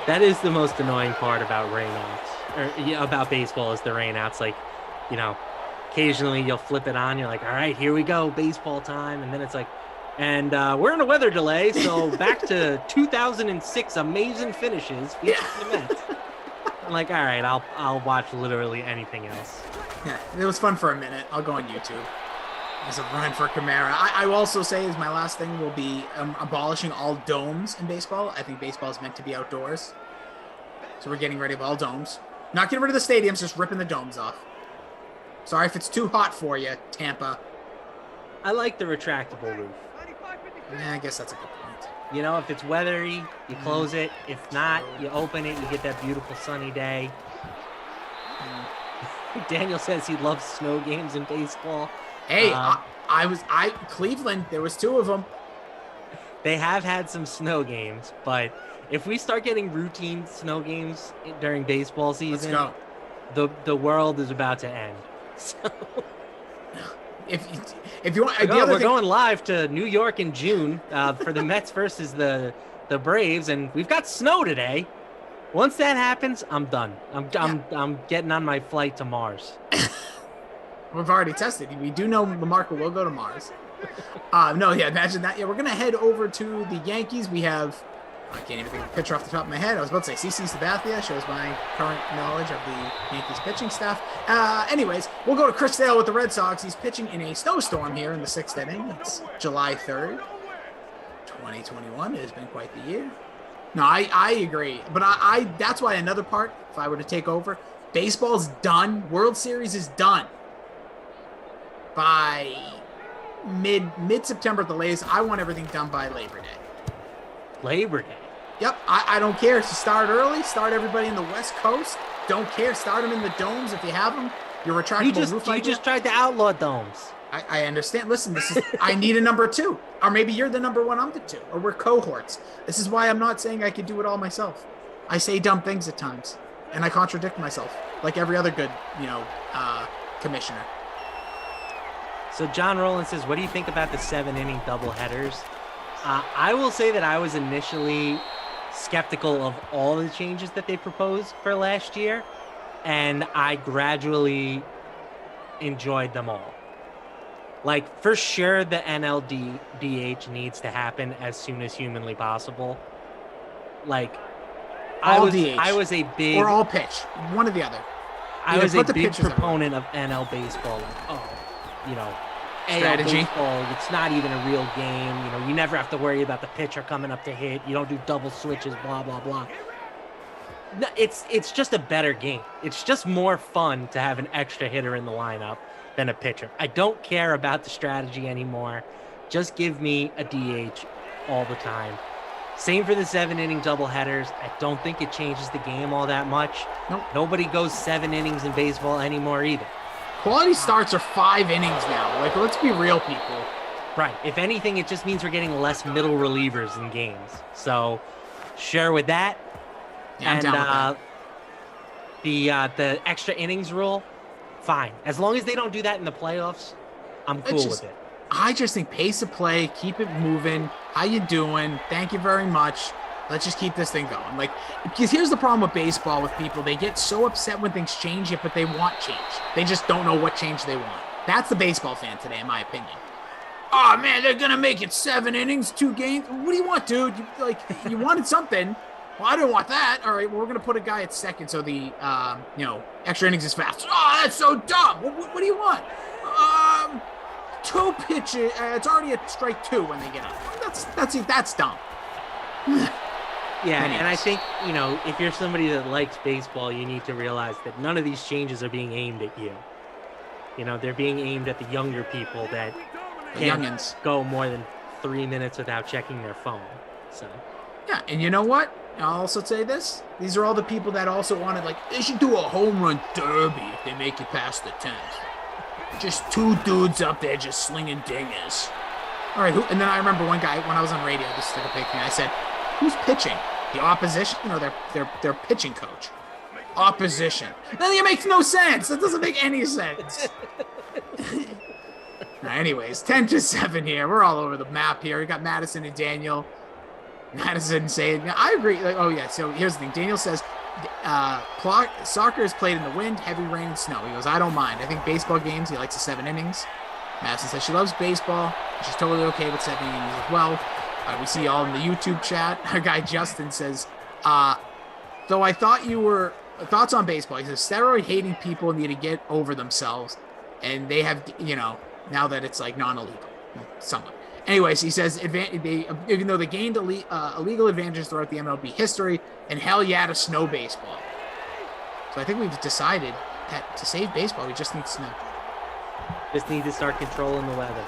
that is the most annoying part about rainouts, or about baseball, is the rainouts. Like, you know, occasionally you'll flip it on. You're like, all right, here we go, baseball time. And then it's like, and we're in a weather delay, so back to 2006 amazing finishes featuring the Mets. I'm like, all right, I'll watch literally anything else. Yeah, it was fun for a minute. I'll go on YouTube. There's a run for Kamara. I will also say, is my last thing will be abolishing all domes in baseball. I think baseball is meant to be outdoors. So we're getting rid of all domes. Not getting rid of the stadiums, just ripping the domes off. Sorry if it's too hot for you, Tampa. I like the retractable roof. Yeah, I guess that's a good point. You know, if it's weathery, you close it. If not, you open it, you get that beautiful sunny day. Daniel says he loves snow games in baseball. Hey, Cleveland, there was 2 of them. They have had some snow games, but if we start getting routine snow games during baseball season, Let's go. the world is about to end. So, if you want, we're going live to New York in June for the Mets versus the Braves, and we've got snow today. Once that happens, I'm done. I'm getting on my flight to Mars. We've already tested. We do know LaMarca will go to Mars. Imagine that. Yeah, we're gonna head over to the Yankees. We have, I can't even think of a pitcher off the top of my head. I was about to say CC Sabathia, shows my current knowledge of the Yankees pitching staff. Anyways, we'll go to Chris Sale with the Red Sox. He's pitching in a snowstorm here in the 6th inning. It's July 3rd, 2021. It has been quite the year. No, I agree. But I that's why another part, if I were to take over, baseball's done. World Series is done. By mid-September at the latest. I want everything done by Labor Day. Labor Day? Yep, I don't care. So start early. Start everybody in the West Coast. Don't care. Start them in the domes if you have them. Your retractable roof. You just tried to outlaw domes. I understand. Listen, this is. I need a number 2, or maybe you're the number 1. I'm the 2, or we're cohorts. This is why I'm not saying I could do it all myself. I say dumb things at times, and I contradict myself, like every other good, commissioner. So John Rowland says, what do you think about the 7-inning doubleheaders? I will say that I was initially skeptical of all the changes that they proposed for last year, and I gradually enjoyed them all. Like, for sure, the NLDH needs to happen as soon as humanly possible. Like, I was a big... Or all pitch. One or the other. I was a big proponent of NL baseball. Like, strategy. AL baseball, it's not even a real game. You never have to worry about the pitcher coming up to hit. You don't do double switches, blah, blah, blah. No, it's just a better game. It's just more fun to have an extra hitter in the lineup than a pitcher. I don't care about the strategy anymore. Just give me a DH all the time. Same for the 7-inning doubleheaders. I don't think it changes the game all that much. Nope. Nobody goes 7 innings in baseball anymore either. Quality starts are 5 innings now. Like, let's be real, people. Right. If anything, it just means we're getting less middle relievers in games. So, sure with that. Yeah, I'm down with that. The extra innings rule, fine. As long as they don't do that in the playoffs, I'm cool with it. I just think pace of play, keep it moving. How you doing? Thank you very much. Let's just keep this thing going. Like, because here's the problem with baseball with people. They get so upset when things change, but they want change. They just don't know what change they want. That's the baseball fan today, in my opinion. Oh, man, they're going to make it 7 innings, 2 games. What do you want, dude? You wanted something. Well, I didn't want that. All right, well, we're going to put a guy at second so the, extra innings is fast. Oh, that's so dumb. What do you want? 2 pitches. It's already a strike 2 when they get up. That's dumb. Yeah, and I think, if you're somebody that likes baseball, you need to realize that none of these changes are being aimed at you. You know, they're being aimed at the younger people that The can't youngins. go more than 3 minutes without checking their phone. So Yeah, and you know what? I'll also say this. These are all the people that also wanted, like, they should do a home run derby if they make it past the 10th. Just two dudes up there just slinging dingers. All right, and then I remember one guy, when I was on radio, this is like a big thing, I said, who's pitching? The opposition or their pitching coach? Opposition. Then it makes no sense. That doesn't make any sense. Anyways, 10-7 here. We're all over the map here. We got Madison and Daniel. Madison saying, I agree. Like, oh, yeah. So here's the thing. Daniel says, soccer is played in the wind, heavy rain, and snow. He goes, I don't mind. I think baseball games, he likes the 7 innings. Madison says she loves baseball. She's totally okay with 7 innings as well. We see y'all in the YouTube chat. Our guy Justin says, though I thought you were thoughts on baseball. He says steroid-hating people need to get over themselves, and they have, now that it's like non-illegal, somewhat. Anyways, he says even though they gained illegal advantages throughout the MLB history, and hell yeah to snow baseball. So I think we've decided that to save baseball, we just need snow. Just need to start controlling the weather.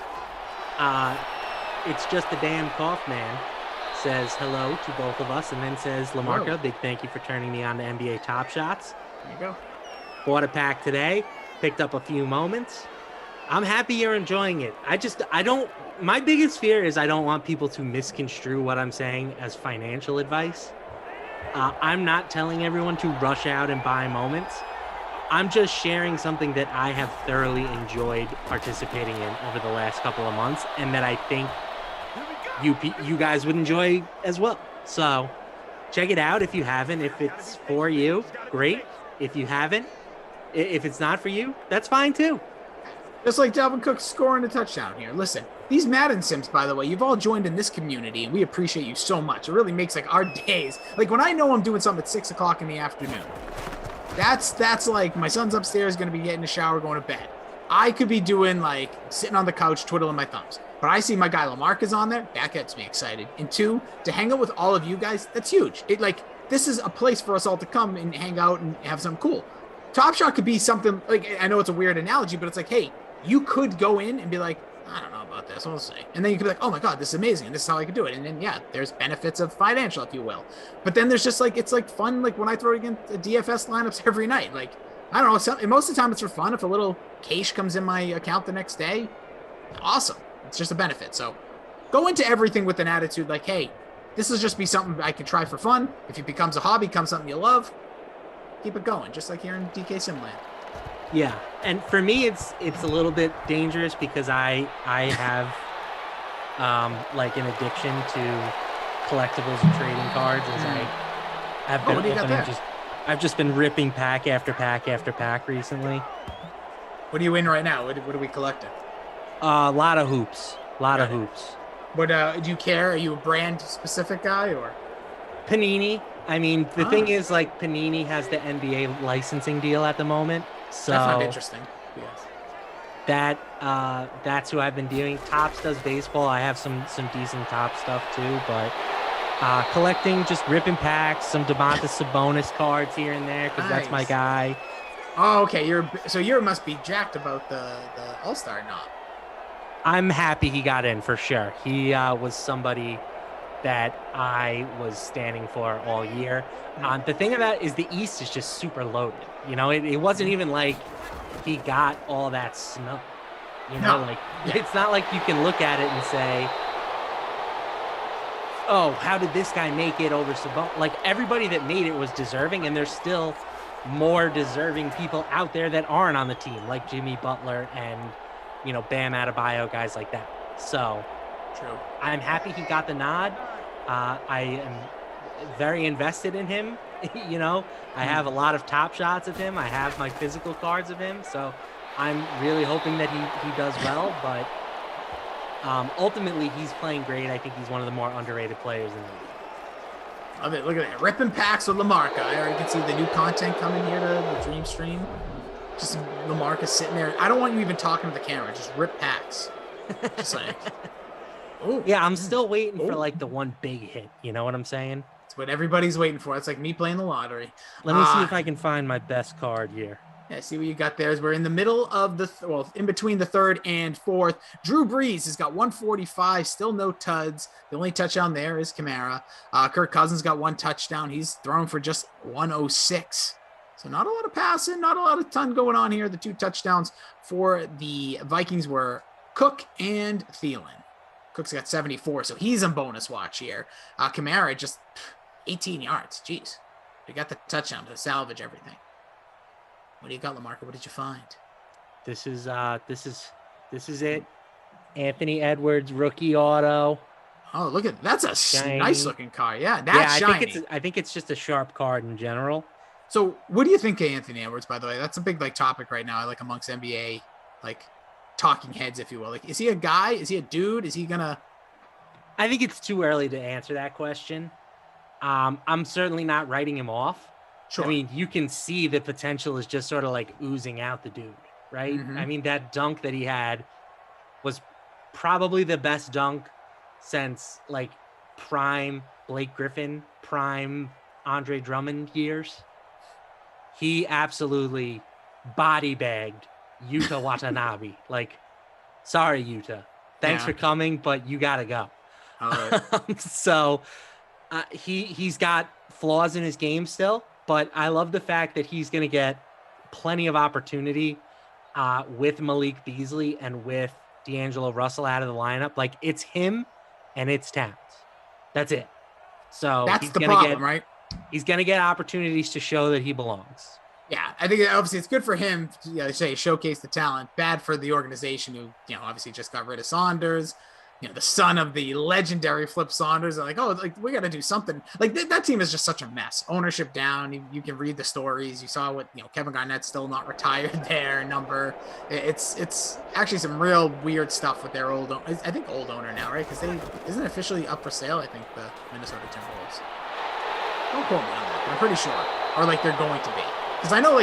It's just the damn cough man. Says hello to both of us, and then says, LaMarca, big thank you for turning me on to NBA Top Shots. There you go. Bought a pack today, picked up a few moments. I'm happy you're enjoying it. My biggest fear is I don't want people to misconstrue what I'm saying as financial advice. I'm not telling everyone to rush out and buy moments. I'm just sharing something that I have thoroughly enjoyed participating in over the last couple of months, and that I think you guys would enjoy as well. So check it out if you haven't. If it's for you, great. If you haven't, if it's not for you, that's fine too. Just like Dalvin Cook scoring a touchdown here. Listen, these Madden Sims, by the way, you've all joined in this community, and we appreciate you so much. It really makes like our days. Like when I know I'm doing something at 6 o'clock in the afternoon, that's like my son's upstairs going to be getting a shower, going to bed. I could be doing like sitting on the couch, twiddling my thumbs. But I see my guy LaMarcus on there, that gets me excited. And 2, to hang out with all of you guys, that's huge. This is a place for us all to come and hang out and have something cool. Top Shot could be something like, I know it's a weird analogy, but it's like, hey, you could go in and be like, I don't know about this, we'll see. And then you could be like, oh my God, this is amazing, and this is how I could do it. And then, yeah, there's benefits of financial, if you will. But then there's just like, it's like fun, like when I throw against the DFS lineups every night. Like, I don't know, most of the time it's for fun. If a little cash comes in my account the next day, awesome. It's just a benefit. So go into everything with an attitude like, hey, this will just be something I can try for fun. If it becomes a hobby, becomes something you love, keep it going, just like here in DK Simland. Yeah, and for me, it's a little bit dangerous because I have like an addiction to collectibles and trading cards. As I have been opening, I've just been ripping pack after pack after pack recently. What are you in right now? What are we collecting? A lot of hoops. Of hoops. But do you care? Are you a brand specific guy or? Panini. I mean, the thing is, like, Panini has the NBA licensing deal at the moment. So I found interesting. Yes. That's who I've been doing. Topps does baseball. I have some decent Top stuff too, but collecting, just ripping packs, some Domantas Sabonis cards here and there because that's my guy. Oh, okay. You must be jacked about the All-Star knot. I'm happy he got in for sure. He was somebody that I was standing for all year. The thing about it is the East is just super loaded. It wasn't even like he got all that snow. It's not like you can look at it and say, oh, how did this guy make it over Sabonis? Like, everybody that made it was deserving, and there's still more deserving people out there that aren't on the team, like Jimmy Butler and, Bam Adebayo, guys like that. So true. I'm happy he got the nod. I am very invested in him. I have a lot of Top Shots of him. I have my physical cards of him. So I'm really hoping that he does well. But ultimately, he's playing great. I think he's one of the more underrated players in the league. Love it. Look at that. Ripping packs with LaMarca. I already can see the new content coming here to the Dream Stream. Just LaMarca sitting there. I don't want you even talking to the camera. Just rip packs. Just like... Ooh. Yeah, I'm still waiting for like the one big hit. You know what I'm saying? It's what everybody's waiting for. It's like me playing the lottery. Let me see if I can find my best card here. Yeah, see what you got there is we're in the middle of in between the third and fourth. Drew Brees has got 145, still no tuds. The only touchdown there is Kamara. Kirk Cousins got 1 touchdown. He's thrown for just 106. So not a lot of passing, not a lot of ton going on here. The 2 touchdowns for the Vikings were Cook and Thielen. Cook's got 74, so he's on bonus watch here. Kamara just 18 yards. Jeez. They got the touchdown to salvage everything. What do you got, LaMarca? What did you find? This is it. Anthony Edwards rookie auto. Oh, look at that's a Shiny. Nice looking card. Yeah, that's shiny. I think it's just a sharp card in general. So, what do you think of Anthony Edwards? By the way, that's a big topic right now, amongst NBA talking heads, if you will. Is he a guy? Is he a dude? Is he gonna? I think it's too early to answer that question. I'm certainly not writing him off. Sure. I mean, you can see the potential is just sort of oozing out the dude, right? Mm-hmm. I mean, that dunk that he had was probably the best dunk since prime Blake Griffin, prime Andre Drummond years. He absolutely body bagged Yuta Watanabe. Sorry, Yuta. Thanks for coming, but you got to go. All right. So he's got flaws in his game still. But I love the fact that he's going to get plenty of opportunity with Malik Beasley and with D'Angelo Russell out of the lineup. It's him and it's Towns. That's it. So that's the problem, right? He's going to get opportunities to show that he belongs. Yeah, I think obviously it's good for him to showcase the talent. Bad for the organization who, obviously just got rid of Saunders. The son of the legendary Flip Saunders are we got to do something. That team is just such a mess. Ownership down. You can read the stories. You saw what, Kevin Garnett's still not retired there. It's actually some real weird stuff with their old owner now, right? Because isn't it officially up for sale? I think the Minnesota Timberwolves. Don't quote me on that, but I'm pretty sure. Or they're going to be. Because I know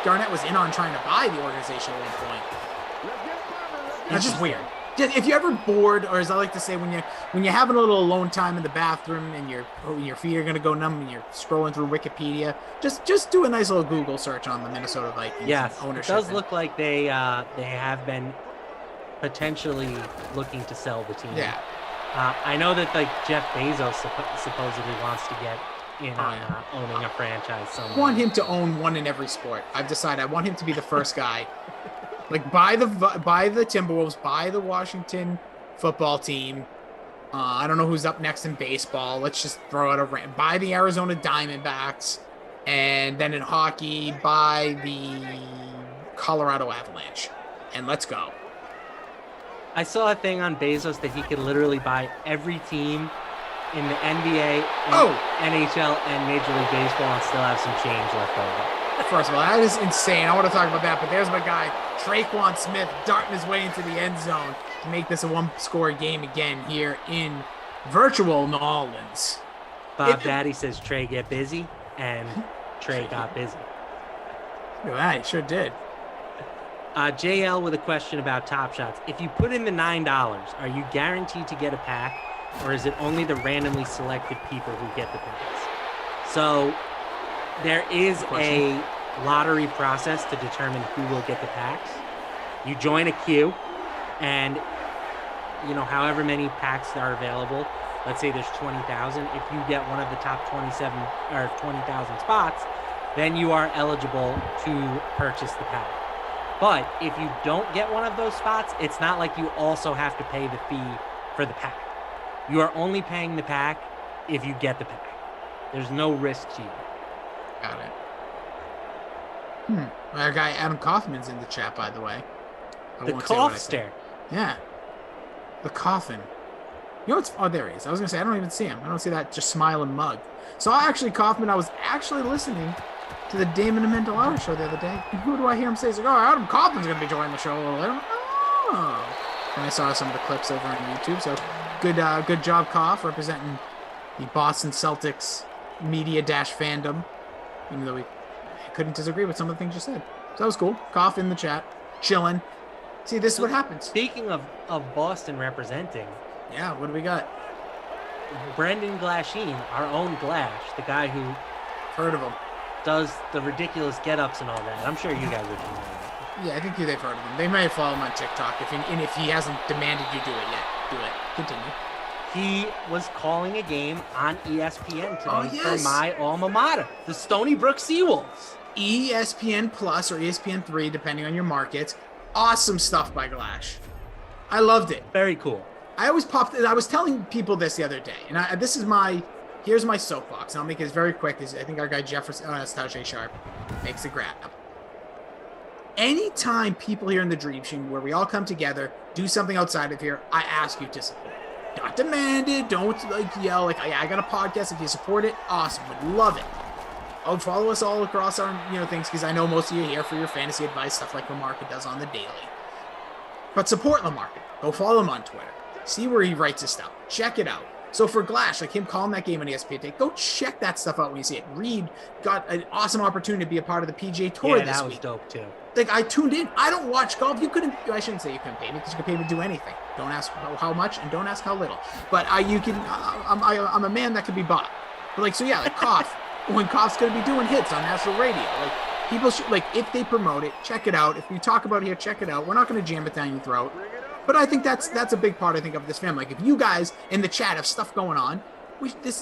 Garnett was in on trying to buy the organization at one point. That's just weird. If you're ever bored, or as I like to say, when you're having a little alone time in the bathroom and your feet are gonna go numb and you're scrolling through Wikipedia, just do a nice little Google search on the Minnesota Vikings. Yes, ownership. It does look like they have been potentially looking to sell the team. Yeah. I know that Jeff Bezos supposedly wants to get in on owning a franchise somewhere. I want him to own one in every sport. I've decided I want him to be the first guy. Buy the Timberwolves, buy the Washington football team. I don't know who's up next in baseball. Let's just throw out buy the Arizona Diamondbacks, and then in hockey, buy the Colorado Avalanche, and let's go. I saw a thing on Bezos that he could literally buy every team in the NBA, NHL, and Major League Baseball and still have some change left over. First of all, that is insane. I want to talk about that, but there's my guy, Traquan Smith, darting his way into the end zone to make this a one-score game again here in virtual New Orleans. Bob Daddy says Trey get busy, and Trey got busy. Yeah, he sure did. JL with a question about Top Shots. If you put in the $9, are you guaranteed to get a pack, or is it only the randomly selected people who get the packs? So there is a lottery process to determine who will get the packs. You join a queue, and however many packs are available, let's say there's 20,000. If you get one of the top 27 or 20,000 spots, then you are eligible to purchase the pack. But if you don't get one of those spots, it's not like you also have to pay the fee for the pack. You are only paying the pack if you get the pack. There's no risk to you. Got it. Our guy Adam Kaufman's in the chat, by the way. The cough stare. Yeah. The coffin. There he is. I was going to say, I don't even see him. I don't see that just smiling mug. So Kaufman, I was actually listening to the Damon Amendola show the other day. And who do I hear him say? He's like, Adam Kaufman's going to be joining the show a little later. And I saw some of the clips over on YouTube. So good job, Koff, representing the Boston Celtics media-fandom. Even though we couldn't disagree with some of the things you said. So that was cool. Koff in the chat, chilling. See, this is what happens. Speaking of Boston representing. Yeah, what do we got? Brendan Glasheen, our own Glash, the guy who... Heard of him. does the ridiculous get-ups and all that. I'm sure you guys are familiar. Yeah, I think they've heard of him. They may follow him on TikTok. If he hasn't demanded you do it yet, do it. Continue. He was calling a game on ESPN today yes. for my alma mater, the Stony Brook Seawolves. ESPN Plus or ESPN 3, depending on your market. Awesome stuff by Glash. I loved it. Very cool. I always I was telling people this the other day, and here's my soapbox, and I'll make it very quick. I think our guy Jefferson, Tajay Sharp, makes a grab. Anytime people here in the Dream Team, where we all come together, do something outside of here, I ask you to support. Not demand it. Don't yell I got a podcast. If you support it, awesome. Would love it. Oh, follow us all across our things, because I know most of you are here for your fantasy advice, stuff like Lamarca does on the daily. But support Lamarca. Go follow him on Twitter. See where he writes his stuff. Check it out. So for Glash, him calling that game on ESPN today, go check that stuff out when you see it. Reed got an awesome opportunity to be a part of the PGA Tour this week. Yeah, that was dope too. I tuned in. I don't watch golf. I shouldn't say you couldn't pay me, because you could pay me to do anything. Don't ask how much and don't ask how little. But you can. I'm a man that can be bought. But Koff, when Koff's going to be doing hits on national radio, people should if they promote it, check it out. If we talk about it here, check it out. We're not going to jam it down your throat. But I think that's a big part, of this family. If you guys in the chat have stuff going on,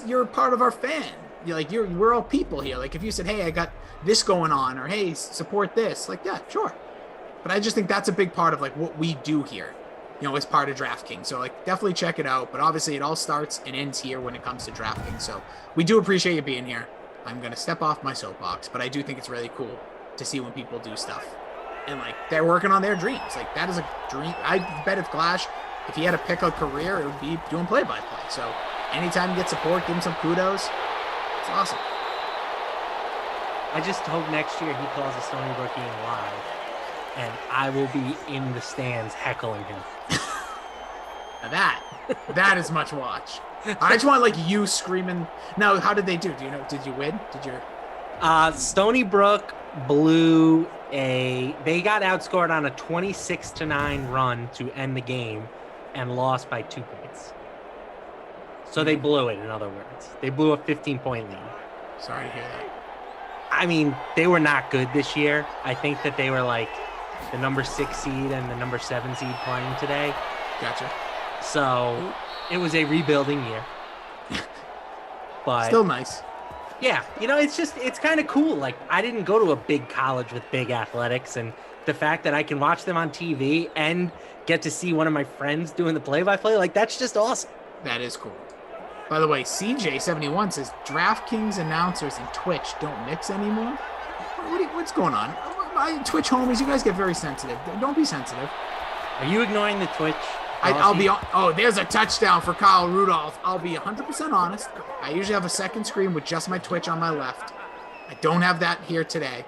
you're part of our fan. We're all people here. If you said, hey, I got this going on, or hey, support this, yeah, sure. But I just think that's a big part of what we do here, as part of DraftKings. So definitely check it out. But obviously it all starts and ends here when it comes to DraftKings. So we do appreciate you being here. I'm going to step off my soapbox, but I do think it's really cool to see when people do stuff. And they're working on their dreams. That is a dream. I bet if Glash, if he had to pick a career, it would be doing play-by-play. So anytime you get support, give him some kudos. It's awesome. I just hope next year he calls a Stony Brook game live, and I will be in the stands heckling him. Now that is much watch. I just want you screaming. Now, how did they do? Do you know? Did you win? Did you? Stony Brook blew they got outscored on a 26-9 run to end the game and lost by 2 points. So they blew it, in other words. They blew a 15-point lead. Sorry to hear that. I mean, they were not good this year. I think that they were the number 6 seed and the number 7 seed playing today. Gotcha. So it was a rebuilding year. But still nice. Yeah, it's kind of cool. I didn't go to a big college with big athletics, and the fact that I can watch them on TV and get to see one of my friends doing the play-by-play, that's just awesome. That is cool. By the way, CJ71 says DraftKings announcers and Twitch don't mix anymore. What's going on? My Twitch homies, you guys get very sensitive. Don't be sensitive. Are you ignoring the Twitch? I'll be. Oh, there's a touchdown for Kyle Rudolph. I'll be 100% honest. I usually have a second screen with just my Twitch on my left. I don't have that here today,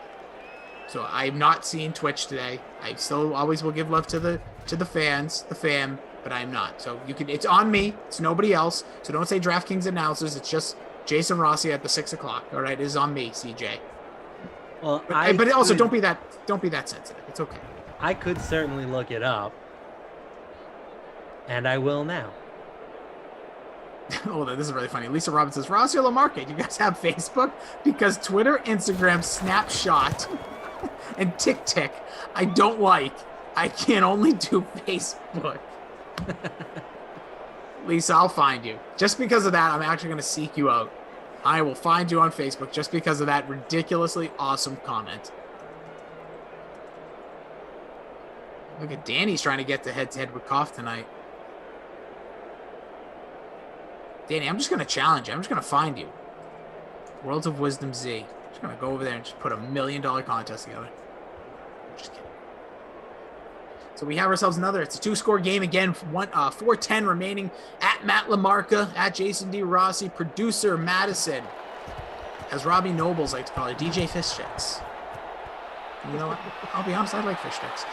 so I'm not seeing Twitch today. I still always will give love to the fans, the fam, but I'm not. So you can. It's on me. It's nobody else. So don't say DraftKings announcers. It's just Jason Rossi at the 6 o'clock. All right, it is on me, CJ. Well, but also don't be that sensitive. It's okay. I could certainly look it up. And I will now. Oh, this is really funny. Lisa Robbins says, Rossi or Lamarca, do you guys have Facebook? Because Twitter, Instagram, Snapshot, and TikTok, I don't like. I can only do Facebook. Lisa, I'll find you. Just because of that, I'm actually going to seek you out. I will find you on Facebook just because of that ridiculously awesome comment. Look at Danny's trying to get to head-to-head with Koff tonight. Danny, I'm just going to challenge you. I'm just going to find you. Worlds of Wisdom Z. I'm just going to go over there and just put $1 million contest together. I'm just kidding. So we have ourselves another. It's a 2-score game again. 4:10 remaining. At Matt Lamarca, at Jason D. Rossi, producer Madison, as Robbie Nobles like to call it, DJ Fish Sticks. You know what? I'll be honest, I like fish sticks.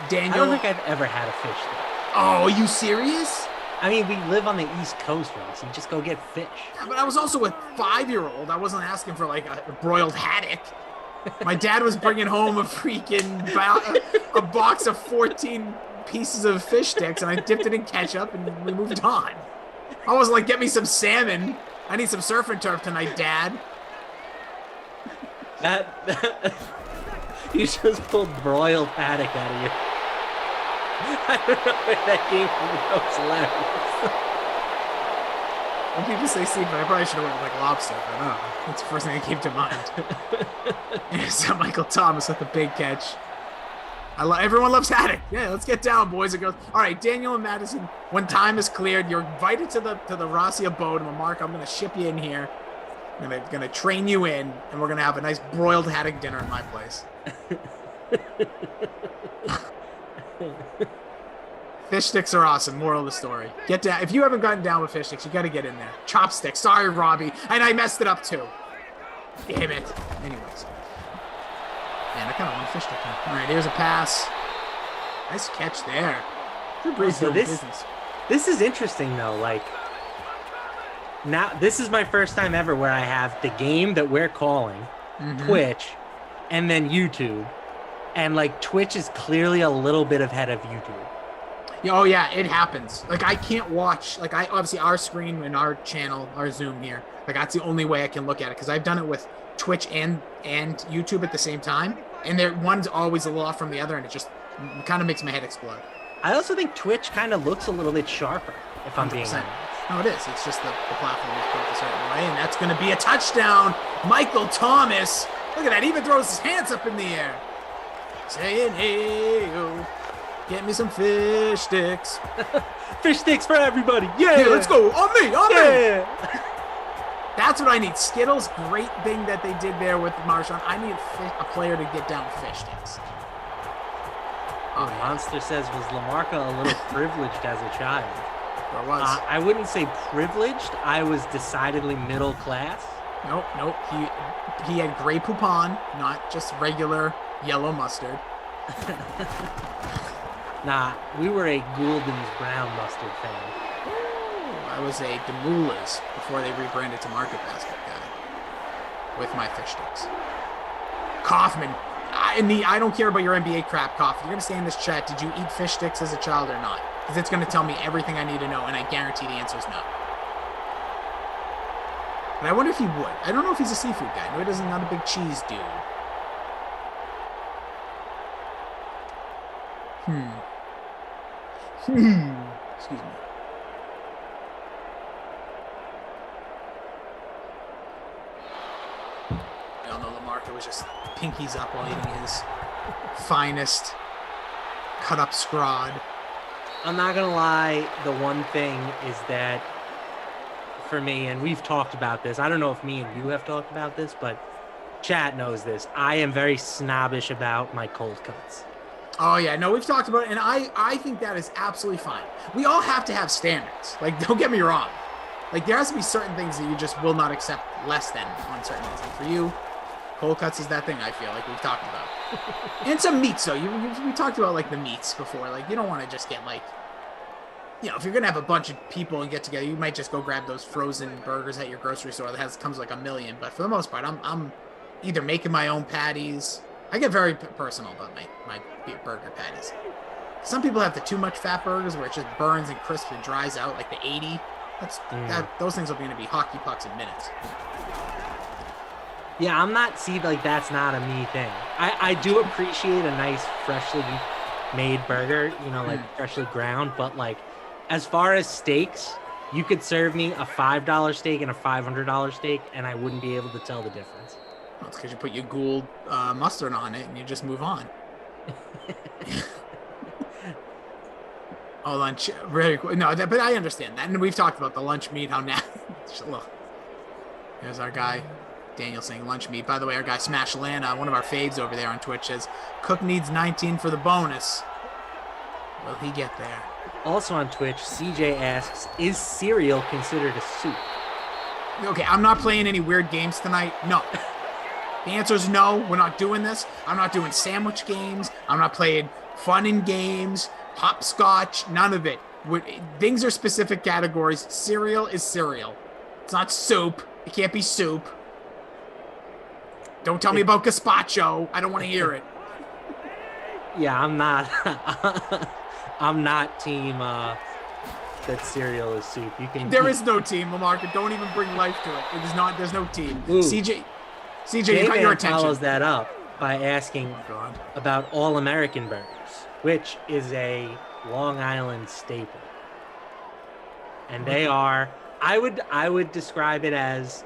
Daniel. I don't think I've ever had a fish stick. Oh, are you serious? I mean, we live on the East Coast, Ross. You just go get fish. Yeah, but I was also a 5-year-old. I wasn't asking for a broiled haddock. My dad was bringing home a box of 14 pieces of fish sticks, and I dipped it in ketchup, and we moved on. I was like, get me some salmon. I need some surf and turf tonight, Dad. That you just pulled broiled haddock out of you. I don't know where that came from, but that was hilarious. When people say seafood, I probably should have went with like lobster, but I don't know. That's the first thing that came to mind. And so Michael Thomas with the big catch. Everyone loves haddock. Yeah, let's get down, boys and girls. All right, Daniel and Madison, when time is cleared, you're invited to the Rassia boat. And Mark, I'm going to ship you in here. I'm going to train you in, and we're going to have a nice broiled haddock dinner at my place. Fish sticks are awesome. Moral of the story. Get down. If you haven't gotten down with fish sticks, you got to get in there. Chopsticks. Sorry, Robbie. And I messed it up too. Damn it. Anyways. Man, I kind of want a fish stick now. All right, here's a pass. Nice catch there. So this is interesting though. Like, now this is my first time ever where I have the game that we're calling, Twitch, and then YouTube, and like Twitch is clearly a little bit ahead of YouTube. Oh yeah, it happens. Like I can't watch. Like I obviously our screen and our channel, our Zoom here. Like that's the only way I can look at it because I've done it with Twitch and YouTube at the same time, and one's always a little off from the other, and it just kind of makes my head explode. I also think Twitch kind of looks a little bit sharper, if I'm being honest. No, it is. It's just the platform is built a certain way, and that's going to be a touchdown. Michael Thomas. Look at that. He even throws his hands up in the air. Saying, hey, yo, get me some fish sticks. Fish sticks for everybody. Yeah, let's go. On me. Yeah. That's what I need. Skittles, great thing that they did there with Marshawn. I need a player to get down fish sticks. Monster says, was Lamarca a little privileged as a child? Or was? I wouldn't say privileged. I was decidedly middle class. Nope. He had Grey Poupon, not just regular yellow mustard. Nah, we were a Gouldens brown mustard fan. I was a Demoulas before they rebranded to Market Basket guy with my fish sticks. Kaufman. I don't care about your NBA crap, Koff. If you're going to stay in this chat, did you eat fish sticks as a child or not? Because it's going to tell me everything I need to know, and I guarantee the answer is no. But I wonder if he would. I don't know if he's a seafood guy. No, he doesn't. Not a big cheese dude. Excuse me. We all know Lamarca was just pinkies up while eating his finest cut-up scrod. I'm not going to lie, the one thing is that for me, and we've talked about this, I don't know if me and you have talked about this, but chat knows this. I am very snobbish about my cold cuts. Oh, yeah. No, we've talked about it, and I think that is absolutely fine. We all have to have standards. Like, don't get me wrong. Like, there has to be certain things that you just will not accept less than on certain things. And for you, cold cuts is that thing, I feel like we've talked about. And some meats, though. We talked about, like, the meats before. Like, you don't want to just get, like, you know, if you're going to have a bunch of people and get together, you might just go grab those frozen burgers at your grocery store that comes like a million. But for the most part, I'm either making my own patties. I get very personal about my burger patties. Some people have the too much fat burgers where it just burns and crisps and dries out, like the 80. Those things are going to be hockey pucks in minutes. Yeah, that's not a me thing. I do appreciate a nice freshly made burger, you know, like freshly ground, but like as far as steaks, you could serve me a $5 steak and a $500 steak and I wouldn't be able to tell the difference. Well, it's because you put your Gould mustard on it and you just move on. Oh, lunch. Very cool. No, but I understand that. And we've talked about the lunch meat, how now. Look. There's our guy, Daniel, saying lunch meat. By the way, our guy, Smash Lana, one of our faves over there on Twitch, says Cook needs 19 for the bonus. Will he get there? Also on Twitch, CJ asks, is cereal considered a soup? Okay, I'm not playing any weird games tonight. No. The answer is no. We're not doing this. I'm not doing sandwich games. I'm not playing fun in games, hopscotch, none of it. Things are specific categories. Cereal is cereal. It's not soup. It can't be soup. Don't tell me about gazpacho. I don't want to hear it. Yeah, I'm not. I'm not team that cereal is soup. There is no team, Lamarca. Don't even bring life to it. It is not. There's no team. Ooh. CJ CJ, you got your attention. follows that up by asking about All-American burgers, which is a Long Island staple. And they are, I would describe it as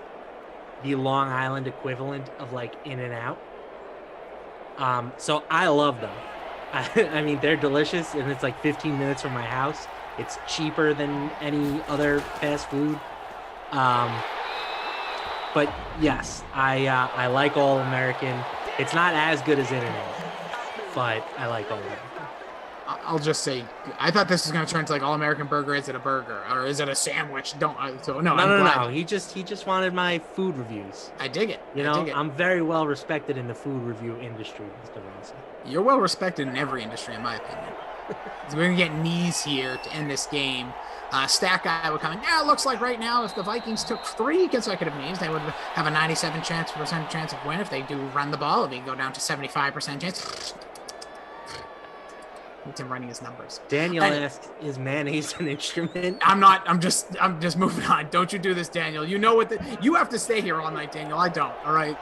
the Long Island equivalent of like In-N-Out. So I love them. I mean, they're delicious, and it's like 15 minutes from my house. It's cheaper than any other fast food. But yes, I like All American. It's not as good as In-N-Out, but I like All American. I'll just say, I thought this was going to turn into like All American Burger. Is it a burger or is it a sandwich? No. He just wanted my food reviews. I dig it. I'm very well respected in the food review industry, Mr. Rossi. You're well respected in every industry, in my opinion. So we're going to get knees here to end this game. Stat guy would come in. Yeah, it looks like right now, if the Vikings took 3 consecutive knees, they would have a 97% chance of win. If they do run the ball, they go down to 75% chance. Him running his numbers. Daniel asked, "Is mayonnaise an instrument?" I'm not. I'm just moving on. Don't you do this, Daniel. You know what? You have to stay here all night, Daniel. I don't. All right.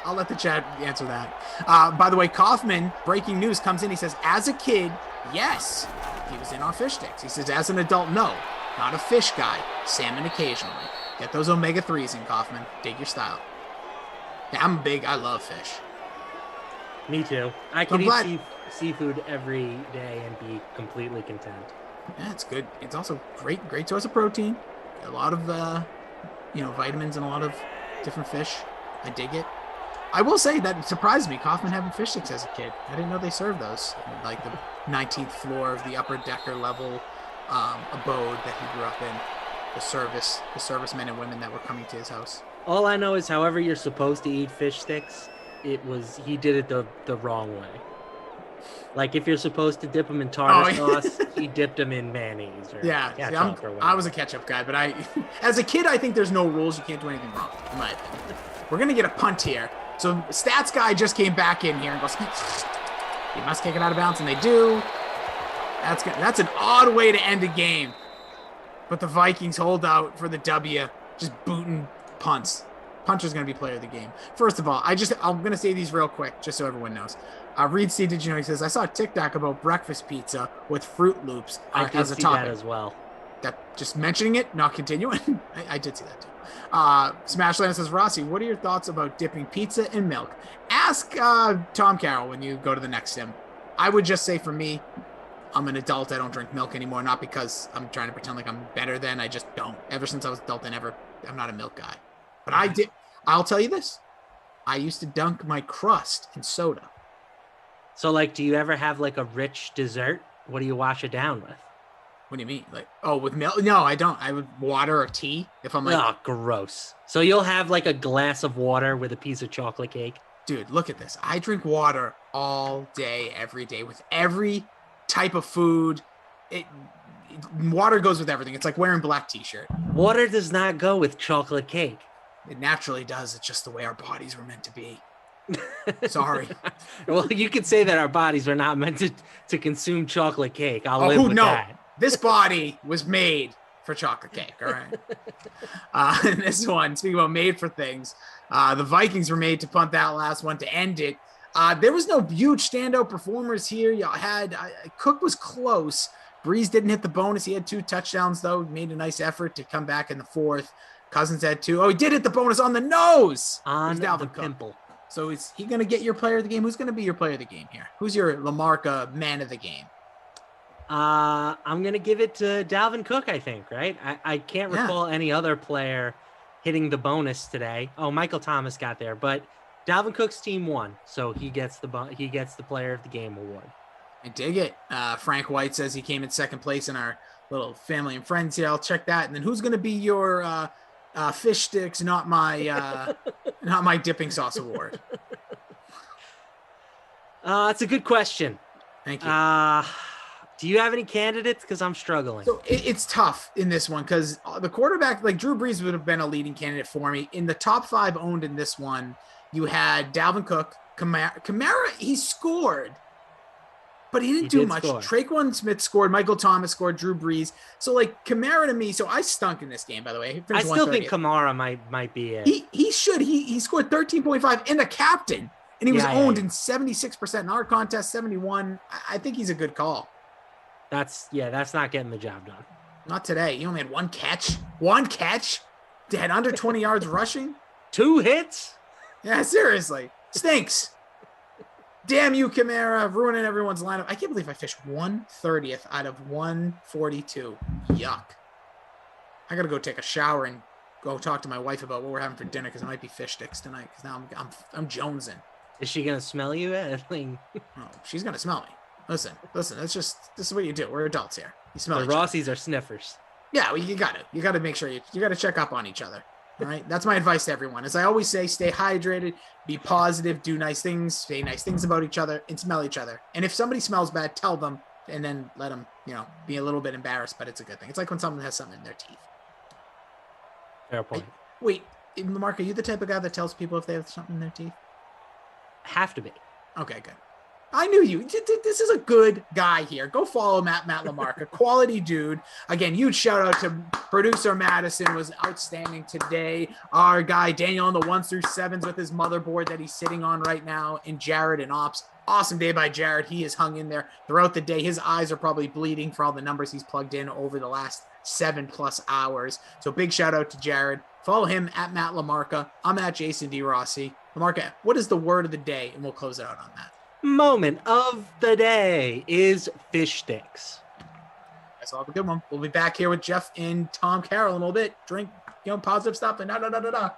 I'll let the chat answer that. By the way, Kaufman, breaking news, comes in. He says, as a kid, yes, he was in our fish sticks. He says, as an adult, no, not a fish guy. Salmon occasionally. Get those omega-3s in, Kaufman. Dig your style. Yeah, I love fish. Me too. I can eat seafood every day and be completely content. Yeah, it's good. It's also great source of protein. A lot of vitamins and a lot of different fish. I dig it. I will say that it surprised me, Kaufman having fish sticks as a kid. I didn't know they served those. Like the 19th floor of the upper decker level abode that he grew up in. The servicemen and women that were coming to his house. All I know is however you're supposed to eat fish sticks, he did it the wrong way. Like if you're supposed to dip them in tartar sauce, he dipped them in mayonnaise or ketchup or whatever. I was a ketchup guy, but as a kid, I think there's no rules. You can't do anything wrong, in my opinion. We're going to get a punt here. So stats guy just came back in here and goes, you must kick it out of bounds, and they do. That's an odd way to end a game. But the Vikings hold out for the W, just booting punts. Punter's going to be player of the game. First of all, I'm going to say these real quick, just so everyone knows. Reed C, did you know? He says, I saw a TikTok about breakfast pizza with Fruit Loops as a topic. That as well. That just mentioning it, not continuing. I did see that too. Smashland says, Rossi, what are your thoughts about dipping pizza in milk? Ask Tom Carroll when you go to the next sim. I would just say for me, I'm an adult. I don't drink milk anymore. Not because I'm trying to pretend like I'm better than. I just don't. Ever since I was adult, I'm not a milk guy. But I'll tell you this. I used to dunk my crust in soda. So, like, do you ever have, like, a rich dessert? What do you wash it down with? What do you mean? Like, with milk? No, I don't. I would water or tea if I'm like... Oh, gross. So you'll have, like, a glass of water with a piece of chocolate cake? Dude, look at this. I drink water all day, every day, with every type of food. Water goes with everything. It's like wearing black t-shirt. Water does not go with chocolate cake. It naturally does. It's just the way our bodies were meant to be. Sorry. Well, you could say that our bodies were not meant to consume chocolate cake. I'll live with that. This body was made for chocolate cake. All right. And this one, speaking about made for things, the Vikings were made to punt that last one to end it. There was no huge standout performers here. Y'all had Cook was close. Breeze didn't hit the bonus. He had 2 touchdowns though. Made a nice effort to come back in the 4th. Cousins had 2. Oh, he did hit the bonus on the nose. On the pimple. So is he going to get your player of the game? Who's going to be your player of the game here? Who's your Lamarca man of the game? I'm going to give it to Dalvin Cook, I think, right? I can't recall any other player hitting the bonus today. Oh, Michael Thomas got there, but Dalvin Cook's team won, so he gets the player of the game award. I dig it. Frank White says he came in 2nd place in our little family and friends here. I'll check that. And then who's going to be your fish sticks, not my dipping sauce award? It's a good question. Thank you. Do you have any candidates? Because I'm struggling. So it's tough in this one because the quarterback, like Drew Brees, would have been a leading candidate for me. In the top 5 owned in this one, you had Dalvin Cook, Kamara. He scored. but he didn't do much. Traquan Smith scored, Michael Thomas scored, Drew Brees. So like Kamara to me, so I stunk in this game, by the way. I still think Kamara might be it. He should. He scored 13.5 and the captain, and he was owned in 76% in our contest, 71. I think he's a good call. That's not getting the job done. Not today. He only had one catch. One catch? They had under 20 yards rushing? 2 hits? Yeah, seriously. Stinks. Damn you, Kamara, ruining everyone's lineup. I can't believe I fished 1/30th out of 142. Yuck. I got to go take a shower and go talk to my wife about what we're having for dinner because it might be fish sticks tonight because now I'm jonesing. Is she going to smell you? Oh, she's going to smell me. Listen, this is what you do. We're adults here. You smell the Rossies are sniffers. Yeah, well, you got to make sure you got to check up on each other. All right. That's my advice to everyone. As I always say, stay hydrated, be positive, do nice things, say nice things about each other, and smell each other. And if somebody smells bad, tell them, and then let them, be a little bit embarrassed, but it's a good thing. It's like when someone has something in their teeth. Fair point. Wait, Mark, are you the type of guy that tells people if they have something in their teeth? Have to be. Okay, good. I knew you. This is a good guy here. Go follow Matt Lamarca. Quality dude. Again, huge shout out to producer Madison, was outstanding today. Our guy Daniel on the 1s through 7s with his motherboard that he's sitting on right now. And Jared and Ops. Awesome day by Jared. He has hung in there throughout the day. His eyes are probably bleeding for all the numbers he's plugged in over the last 7+ hours. So big shout out to Jared. Follow him at Matt Lamarca. I'm at Jason D. Rossi. Lamarca, what is the word of the day? And we'll close it out on that. Moment of the day is fish sticks. That's all. Have a good one. We'll be back here with Jeff and Tom Carroll in a little bit. Drink, positive stuff and da.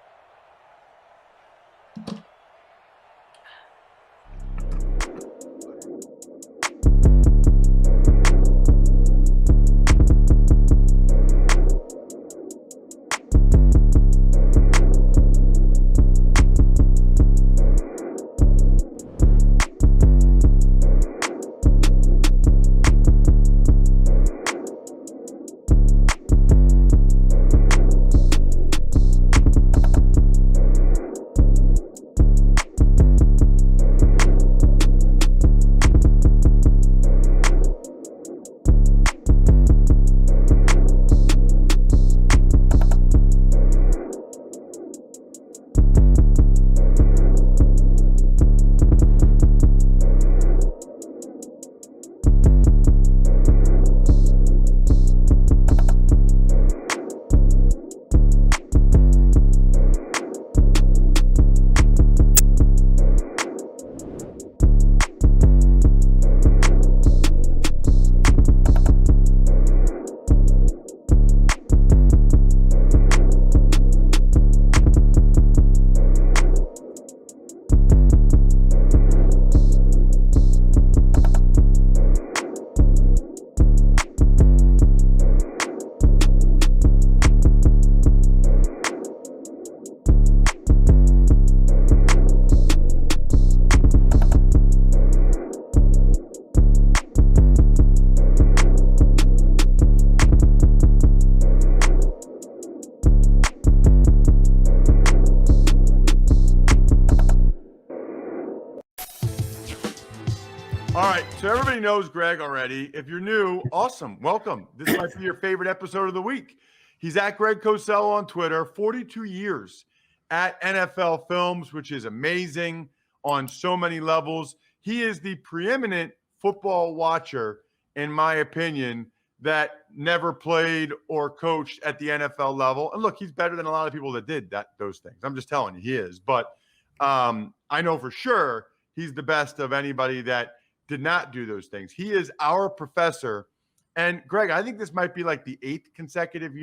All right, so everybody knows Greg already. If you're new, awesome. Welcome. This might be your favorite episode of the week. He's at Greg Cosell on Twitter, 42 years at NFL Films, which is amazing on so many levels. He is the preeminent football watcher, in my opinion, that never played or coached at the NFL level. And look, he's better than a lot of people that did those things. I'm just telling you, he is. But I know for sure he's the best of anybody that did not do those things. He is our professor. And Greg, I think this might be like the 7th consecutive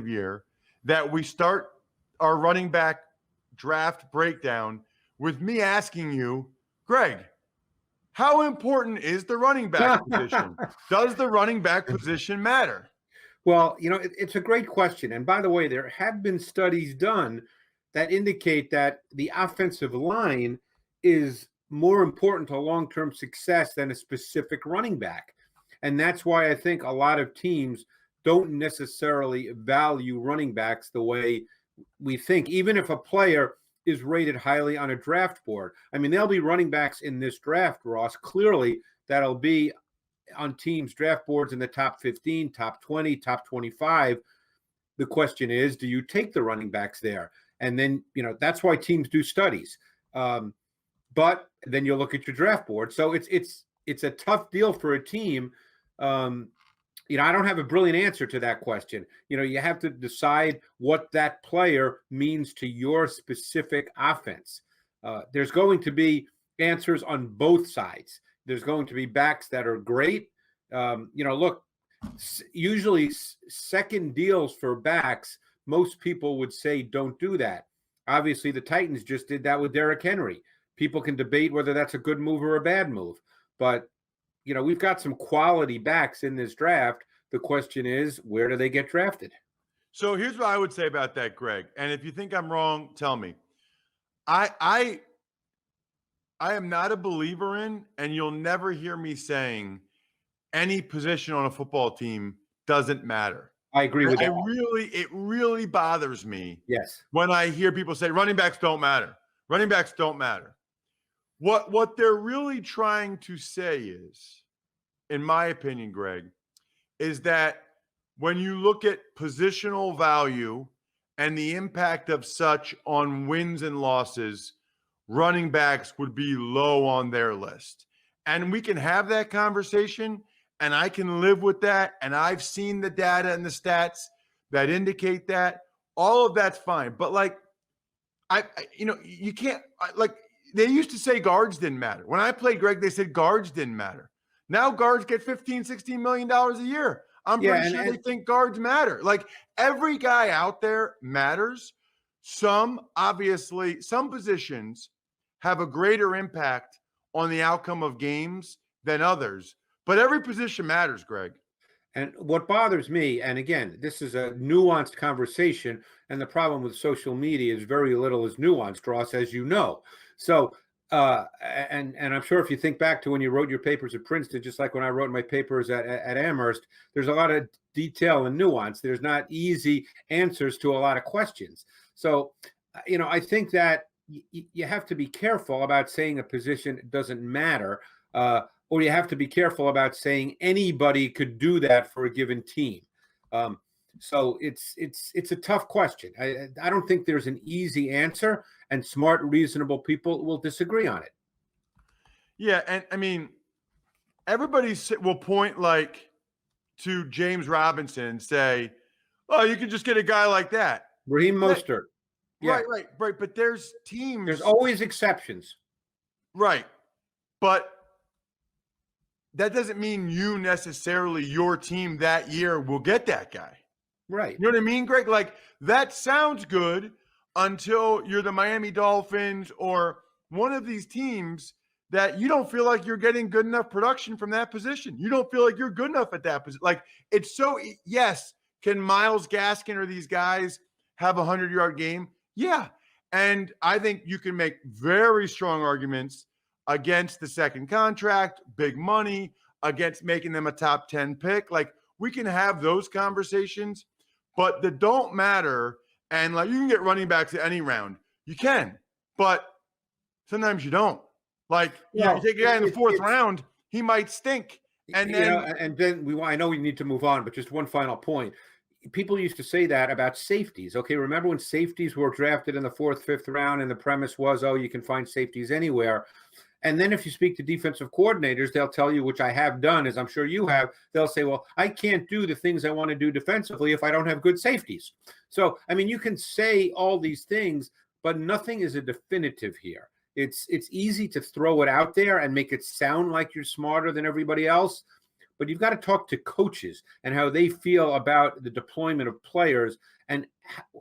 year that we start our running back draft breakdown with me asking you, Greg, how important is the running back position? Does the running back position matter? Well, it's a great question. And by the way, there have been studies done that indicate that the offensive line is more important to long-term success than a specific running back. And that's why I think a lot of teams don't necessarily value running backs the way we think. Even if a player is rated highly on a draft board. I mean, there'll be running backs in this draft, Ross, clearly that'll be on teams' draft boards in the top 15, top 20, top 25. The question is, do you take the running backs there? And then, that's why teams do studies. But then you look at your draft board. So it's a tough deal for a team. I don't have a brilliant answer to that question. You have to decide what that player means to your specific offense. There's going to be answers on both sides. There's going to be backs that are great. Look, usually second deals for backs, most people would say don't do that. Obviously, the Titans just did that with Derrick Henry. People can debate whether that's a good move or a bad move. But, we've got some quality backs in this draft. The question is, where do they get drafted? So here's what I would say about that, Greg. And if you think I'm wrong, tell me. I am not a believer in, and you'll never hear me saying any position on a football team doesn't matter. I agree with that. It really bothers me. Yes. When I hear people say running backs don't matter. Running backs don't matter. What they're really trying to say is, in my opinion, Greg, is that when you look at positional value and the impact of such on wins and losses, running backs would be low on their list. And we can have that conversation, and I can live with that. And I've seen the data and the stats that indicate that. All of that's fine. But you can't, they used to say guards didn't matter. When I played, Greg, they said guards didn't matter. Now guards get $15, $16 million a year. I'm pretty sure they think guards matter. Like, every guy out there matters. Some positions have a greater impact on the outcome of games than others, but every position matters, Greg. And what bothers me, and again, this is a nuanced conversation, and the problem with social media is very little is nuanced, Ross, as you know. So, and I'm sure if you think back to when you wrote your papers at Princeton, just like when I wrote my papers at Amherst, there's a lot of detail and nuance. There's not easy answers to a lot of questions. So, I think that you have to be careful about saying a position doesn't matter, or you have to be careful about saying anybody could do that for a given team. So it's a tough question. I don't think there's an easy answer, and smart, reasonable people will disagree on it. Yeah, and I mean, everybody will point to James Robinson and say, "Oh, you can just get a guy like that." Raheem Mostert. Yeah. Right. But there's teams. There's always exceptions. Right. But that doesn't mean your team that year will get that guy. Right. You know what I mean, Greg? That sounds good until you're the Miami Dolphins or one of these teams that you don't feel like you're getting good enough production from that position. You don't feel like you're good enough at that position. It's so, yes, can Myles Gaskin or these guys have a 100-yard game? Yeah. And I think you can make very strong arguments against the second contract, big money, against making them a top 10 pick. We can have those conversations, but that don't matter. And you can get running backs at any round. You can, but sometimes you don't. You take a guy in the fourth round, he might stink. And then I know we need to move on, but just one final point. People used to say that about safeties. Okay, remember when safeties were drafted in the fourth, fifth round, and the premise was, you can find safeties anywhere. And then if you speak to defensive coordinators, they'll tell you, which I have done, as I'm sure you have, they'll say, well, I can't do the things I want to do defensively if I don't have good safeties. So, I mean, you can say all these things, but nothing is a definitive here. It's easy to throw it out there and make it sound like you're smarter than everybody else, but you've got to talk to coaches and how they feel about the deployment of players and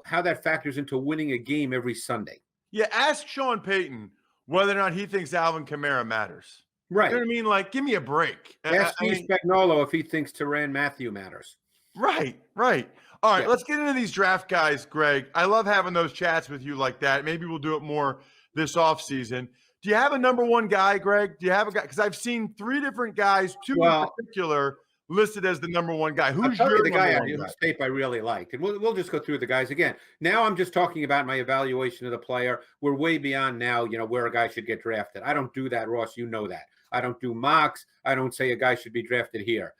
how that factors into winning a game every Sunday. Yeah, ask Sean Payton whether or not he thinks Alvin Kamara matters. Right. You know what I mean? Give me a break. Ask Steve Spagnuolo if he thinks Tyrann Mathieu matters. Right. All right, let's get into these draft guys, Greg. I love having those chats with you like that. Maybe we'll do it more this offseason. Do you have a number one guy, Greg? Do you have a guy? Because I've seen three different guys, two in particular, listed as the number one guy. I'll Who's tell your you the guy number one guy? whose tape I really liked, and we'll just go through the guys again. Now I'm just talking about my evaluation of the player. We're way beyond now, where a guy should get drafted. I don't do that, Ross. You know that. I don't do mocks. I don't say a guy should be drafted here.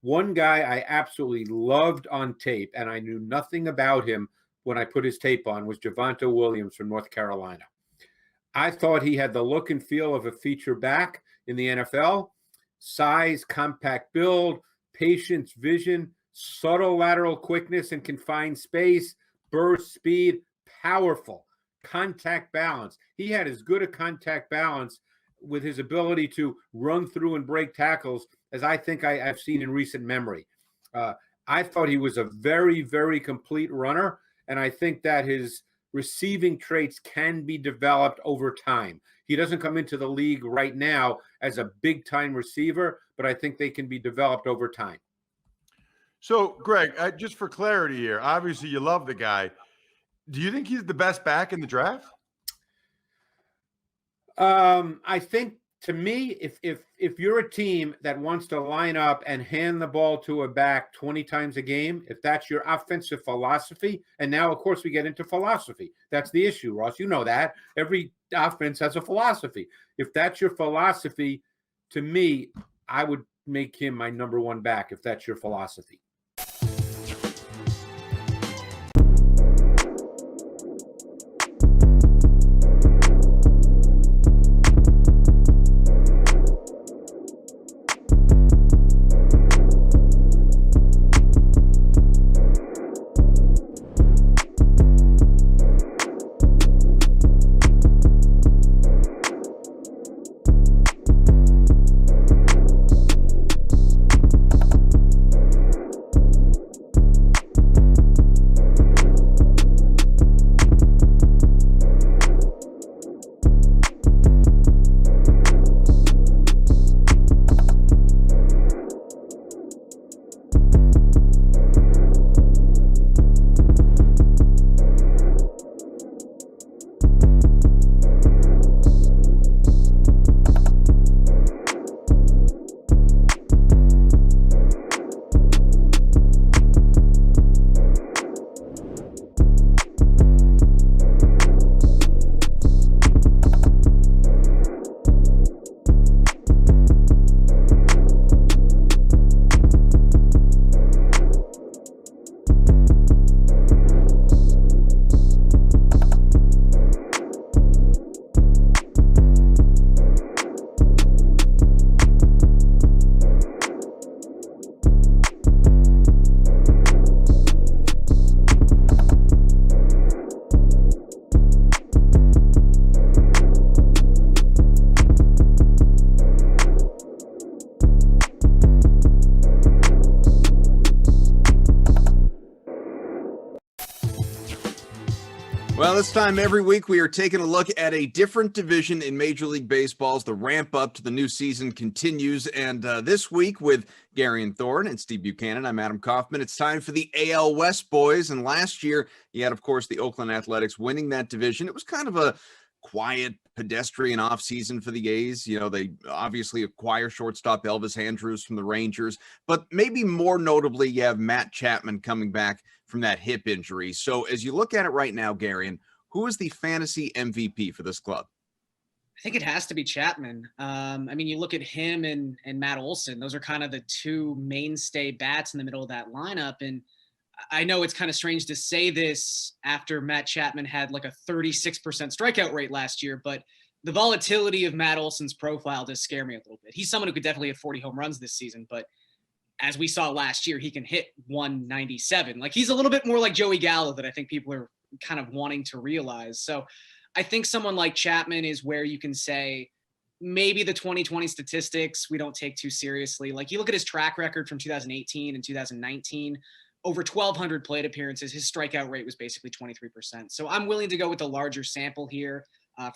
One guy I absolutely loved on tape, and I knew nothing about him when I put his tape on, was Javonte Williams from North Carolina. I thought he had the look and feel of a feature back in the NFL. Size, compact build, patience, vision, subtle lateral quickness and confined space, burst speed, powerful, contact balance. He had as good a contact balance with his ability to run through and break tackles as I think I've seen in recent memory. I thought he was a very, very complete runner, and I think that his receiving traits can be developed over time. He doesn't come into the league right now as a big-time receiver, but I think they can be developed over time. So, Greg, just for clarity here, obviously you love the guy. Do you think he's the best back in the draft? I think, to me, if you're a team that wants to line up and hand the ball to a back 20 times a game, if that's your offensive philosophy, and now, of course, we get into philosophy. That's the issue, Ross. You know that. Every offense has a philosophy. If that's your philosophy, to me, I would make him my number one back if that's your philosophy. Well, this time every week we are taking a look at a different division in Major League Baseball as the ramp up to the new season continues. And this week with Gary and Thorne and Steve Buchanan, I'm Adam Kaufman. It's time for the AL West, boys. And last year you had, of course, the Oakland Athletics winning that division. It was kind of a quiet, pedestrian offseason for the A's. You know, they obviously acquire shortstop Elvis Andrus from the Rangers, but maybe more notably, you have Matt Chapman coming back from that hip injury. So as you look at it right now, Garion, who is the fantasy MVP for this club? I think it has to be Chapman. I mean, you look at him and Matt Olson. Those are kind of the two mainstay bats in the middle of that lineup. And I know it's kind of strange to say this after Matt Chapman had like a 36% strikeout rate last year, but the volatility of Matt Olson's profile does scare me a little bit. He's someone who could definitely have 40 home runs this season, but as we saw last year, he can hit 197. Like, he's a little bit more like Joey Gallo that I think people are kind of wanting to realize. So I think someone like Chapman is where you can say maybe the 2020 statistics we don't take too seriously. Like, you look at his track record from 2018 and 2019, over 1,200 plate appearances, his strikeout rate was basically 23%. So I'm willing to go with the larger sample here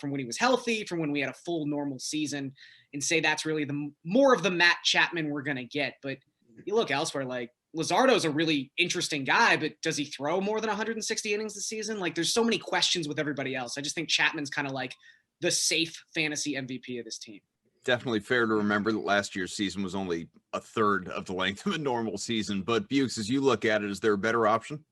from when he was healthy, from when we had a full normal season, and say that's really the more of the Matt Chapman we're going to get. But you look elsewhere, like Luzardo's a really interesting guy, but does he throw more than 160 innings this season? Like, there's so many questions with everybody else. I just think Chapman's kind of like the safe fantasy MVP of this team. Definitely fair to remember that last year's season was only a third of the length of a normal season. But Bukes, as you look at it, is there a better option?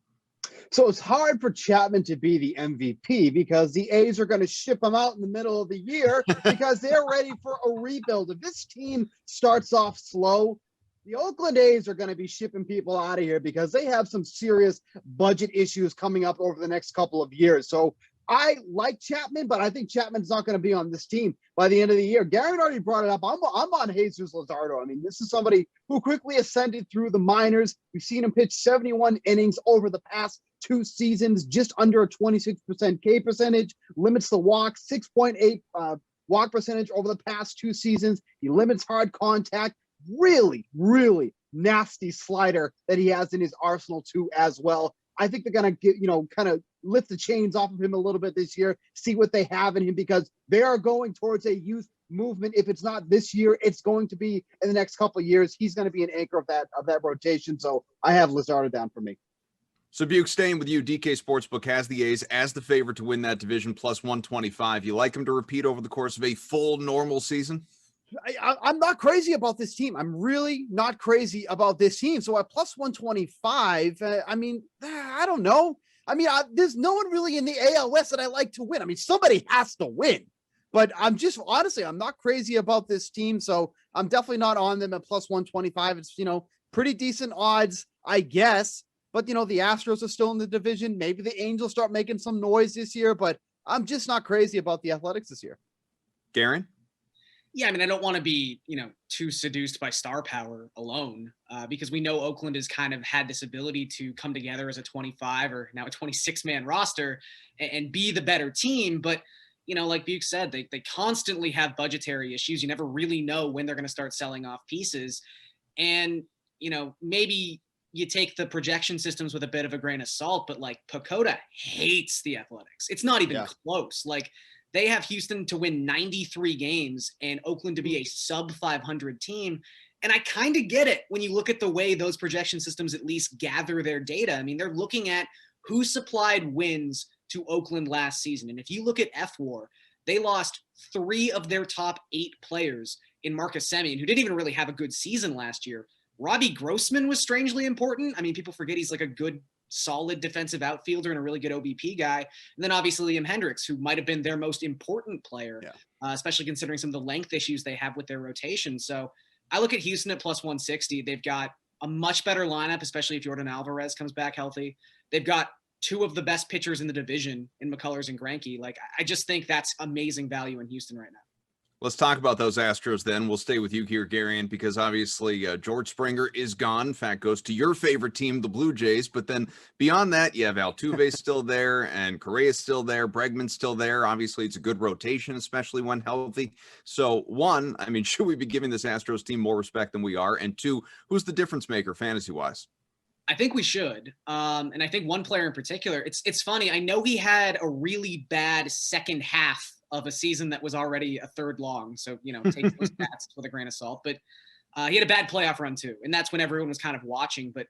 So it's hard for Chapman to be the MVP because the A's are going to ship him out in the middle of the year because they're ready for a rebuild. If this team starts off slow, the Oakland A's are going to be shipping people out of here because they have some serious budget issues coming up over the next couple of years. So I like Chapman, but I think Chapman's not going to be on this team by the end of the year. Gary already brought it up. I'm on Jesus Luzardo. I mean, this is somebody who quickly ascended through the minors. We've seen him pitch 71 innings over the past 2 seasons, just under a 26% K percentage, limits the walk, 6.8 walk percentage over the past 2 seasons. He limits hard contact. Really, really nasty slider that he has in his arsenal too as well. I think they're going to get, kind of lift the chains off of him a little bit this year, see what they have in him, because they are going towards a youth movement. If it's not this year, it's going to be in the next couple of years. He's going to be an anchor of that rotation. So I have Luzardo down for me. So Buke, staying with you, DK Sportsbook has the A's as the favorite to win that division, plus 125. You like them to repeat over the course of a full normal season? I'm not crazy about this team. I'm really not crazy about this team. So at plus 125, I don't know. There's no one really in the AL West that I like to win. I mean, somebody has to win. But I'm not crazy about this team. So I'm definitely not on them at plus 125. It's, pretty decent odds, I guess. But, the Astros are still in the division. Maybe the Angels start making some noise this year. But I'm just not crazy about the Athletics this year. Garen? Yeah, I don't want to be, too seduced by star power alone, because we know Oakland has kind of had this ability to come together as a 25 or now a 26-man roster and be the better team. But, like Buke said, they constantly have budgetary issues. You never really know when they're going to start selling off pieces. And, maybe you take the projection systems with a bit of a grain of salt, but like Pacoda hates the Athletics. It's not even close. Like, they have Houston to win 93 games and Oakland to be a sub 500 team. And I kind of get it when you look at the way those projection systems at least gather their data. I mean, they're looking at who supplied wins to Oakland last season. And if you look at FWAR, they lost 3 of their top 8 players in Marcus Semien, who didn't even really have a good season last year. Robbie Grossman was strangely important. I mean, people forget he's like a good, solid defensive outfielder and a really good OBP guy. And then obviously Liam Hendricks, who might have been their most important player, especially considering some of the length issues they have with their rotation. So I look at Houston at plus 160. They've got a much better lineup, especially if Jordan Alvarez comes back healthy. They've got 2 of the best pitchers in the division in McCullers and Greinke. Like, I just think that's amazing value in Houston right now. Let's talk about those Astros then. We'll stay with you here, Garion, because obviously George Springer is gone. In fact, goes to your favorite team, the Blue Jays. But then beyond that, you have Altuve still there and Correa's still there. Bregman's still there. Obviously, it's a good rotation, especially when healthy. So, 1, should we be giving this Astros team more respect than we are? And 2, who's the difference maker fantasy-wise? I think we should. And I think one player in particular, it's funny. I know he had a really bad second half of a season that was already a third long. So, take those stats with a grain of salt. But he had a bad playoff run too. And that's when everyone was kind of watching. But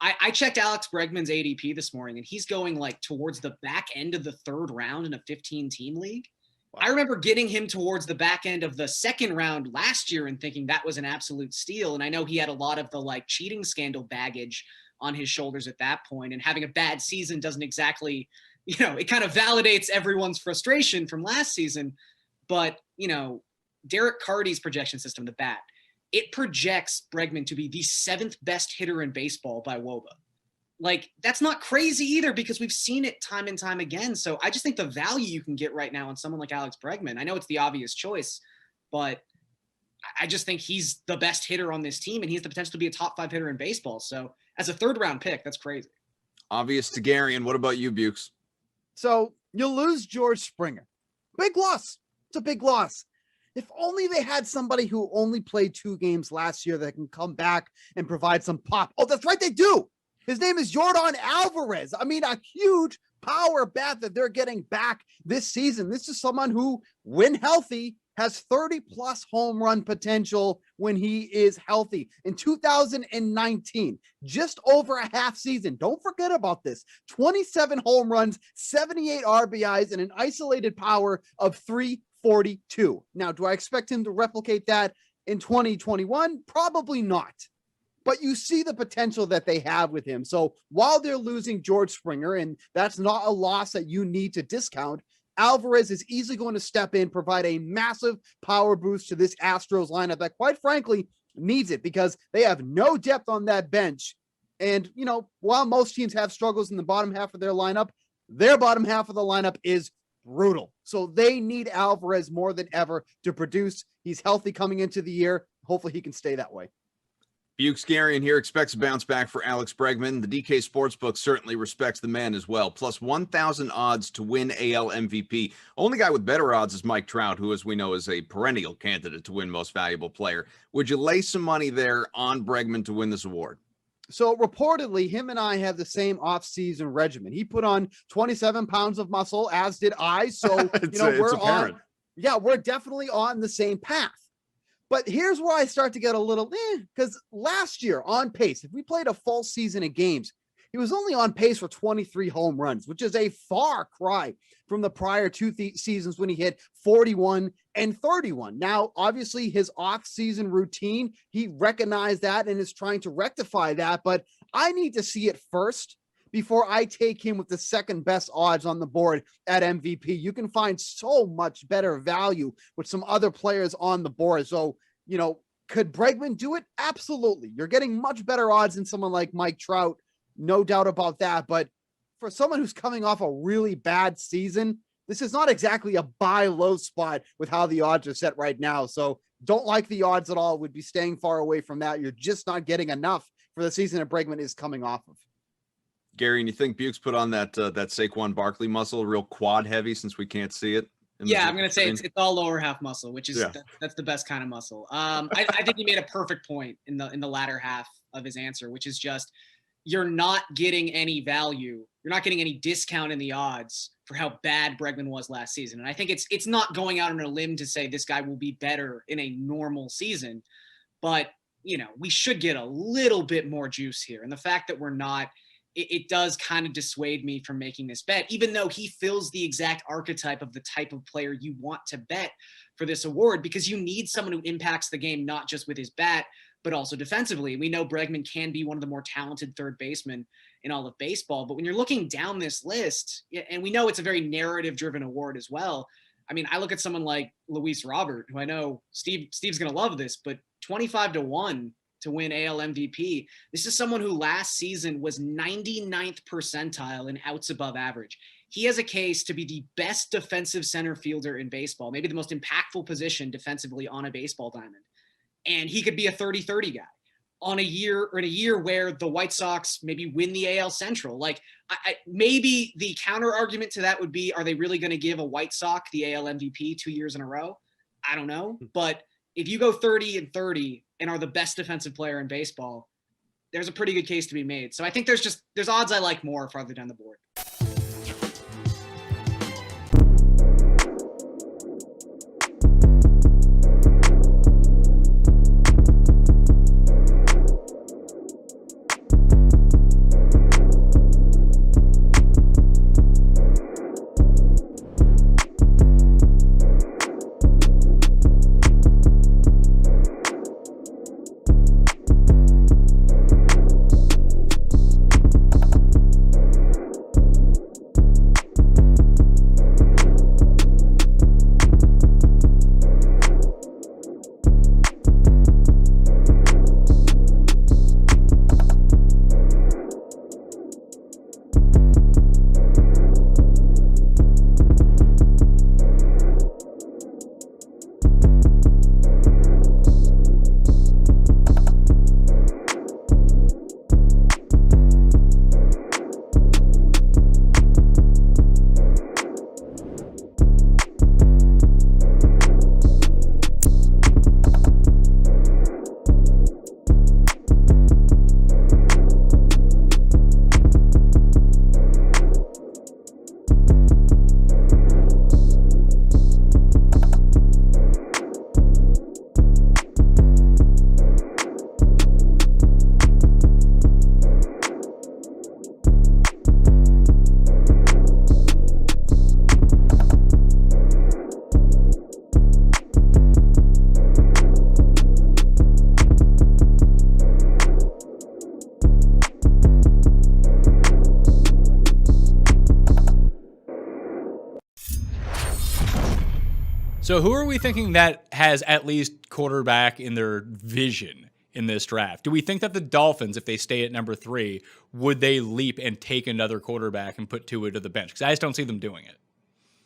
I checked Alex Bregman's ADP this morning, and he's going like towards the back end of the 3rd round in a 15-team league. Wow. I remember getting him towards the back end of the 2nd round last year and thinking that was an absolute steal. And I know he had a lot of the cheating scandal baggage on his shoulders at that point, and having a bad season doesn't exactly, it kind of validates everyone's frustration from last season. But, Derek Carty's projection system, the bat, it projects Bregman to be the 7th best hitter in baseball by WOBA. Like, that's not crazy either, because we've seen it time and time again. So I just think the value you can get right now on someone like Alex Bregman, I know it's the obvious choice, but I just think he's the best hitter on this team, and he has the potential to be a top 5 hitter in baseball. So as a 3rd round pick, that's crazy. Obvious to Gary. And what about you, Bukes? So you'll lose George Springer. Big loss. It's a big loss. If only they had somebody who only played 2 games last year that can come back and provide some pop. Oh, that's right, they do. His name is Jordan Alvarez. A huge power bat that they're getting back this season. This is someone who, when healthy, has 30-plus home run potential when he is healthy. In 2019, just over a half season, don't forget about this, 27 home runs, 78 RBIs, and an isolated power of 42. Now, do I expect him to replicate that in 2021? Probably not. But you see the potential that they have with him. So while they're losing George Springer, and that's not a loss that you need to discount, Alvarez is easily going to step in, provide a massive power boost to this Astros lineup that, quite frankly, needs it because they have no depth on that bench. And, you know, while most teams have struggles in the bottom half of their lineup, their bottom half of the lineup is brutal. So they need Alvarez more than ever to produce. He's healthy coming into the year. Hopefully he can stay that way. Bukeskarian here expects a bounce back for Alex Bregman. The DK Sportsbook certainly respects the man as well. Plus 1,000 odds to win AL MVP. Only guy with better odds is Mike Trout, who, as we know, is a perennial candidate to win Most Valuable Player. Would you lay some money there on Bregman to win this award? So reportedly, him and I have the same off-season regimen. He put on 27 pounds of muscle, as did I. So, we're definitely on the same path. But here's where I start to get a little, because last year on pace, if we played a full season of games, he was only on pace for 23 home runs, which is a far cry from the prior two seasons when he hit 41 and 31. Now, obviously, his off-season routine, he recognized that and is trying to rectify that. But I need to see it first before I take him with the second best odds on the board at MVP. You can find so much better value with some other players on the board. So, you know, could Bregman do it? Absolutely. You're getting much better odds than someone like Mike Trout. No doubt about that. But for someone who's coming off a really bad season, this is not exactly a buy low spot with how the odds are set right now. So don't like the odds at all. Would be staying far away from that. You're just not getting enough for the season that Bregman is coming off of. Gary, and you think Bukes put on that Saquon Barkley muscle, real quad heavy, since we can't see it? Yeah, I'm gonna say it's all lower half muscle, which is that's the best kind of muscle. I think he made a perfect point in the latter half of his answer, which is just you're not getting any value, you're not getting any discount in the odds for how bad Bregman was last season. And I think it's not going out on a limb to say this guy will be better in a normal season, but you know, we should get a little bit more juice here. And the fact that we're not, it does kind of dissuade me from making this bet, even though he fills the exact archetype of the type of player you want to bet for this award, because you need someone who impacts the game, not just with his bat, but also defensively. We know Bregman can be one of the more talented third basemen in all of baseball, but when you're looking down this list, and we know it's a very narrative driven award as well. I mean, I look at someone like Luis Robert, who I know Steve's going to love this, but 25-1 to win AL MVP. This is someone who last season was 99th percentile in outs above average. He has a case to be the best defensive center fielder in baseball, maybe the most impactful position defensively on a baseball diamond. And he could be a 30-30 guy in a year where the White Sox maybe win the AL Central. Like maybe the counter argument to that would be, are they really going to give a White Sox the AL MVP 2 years in a row? I don't know. But if you go 30-30 and are the best defensive player in baseball, there's a pretty good case to be made. So I think there's odds I like more farther down the board. So who are we thinking that has at least quarterback in their vision in this draft? Do we think that the Dolphins, if they stay at number 3, would they leap and take another quarterback and put Tua to the bench? Because I just don't see them doing it.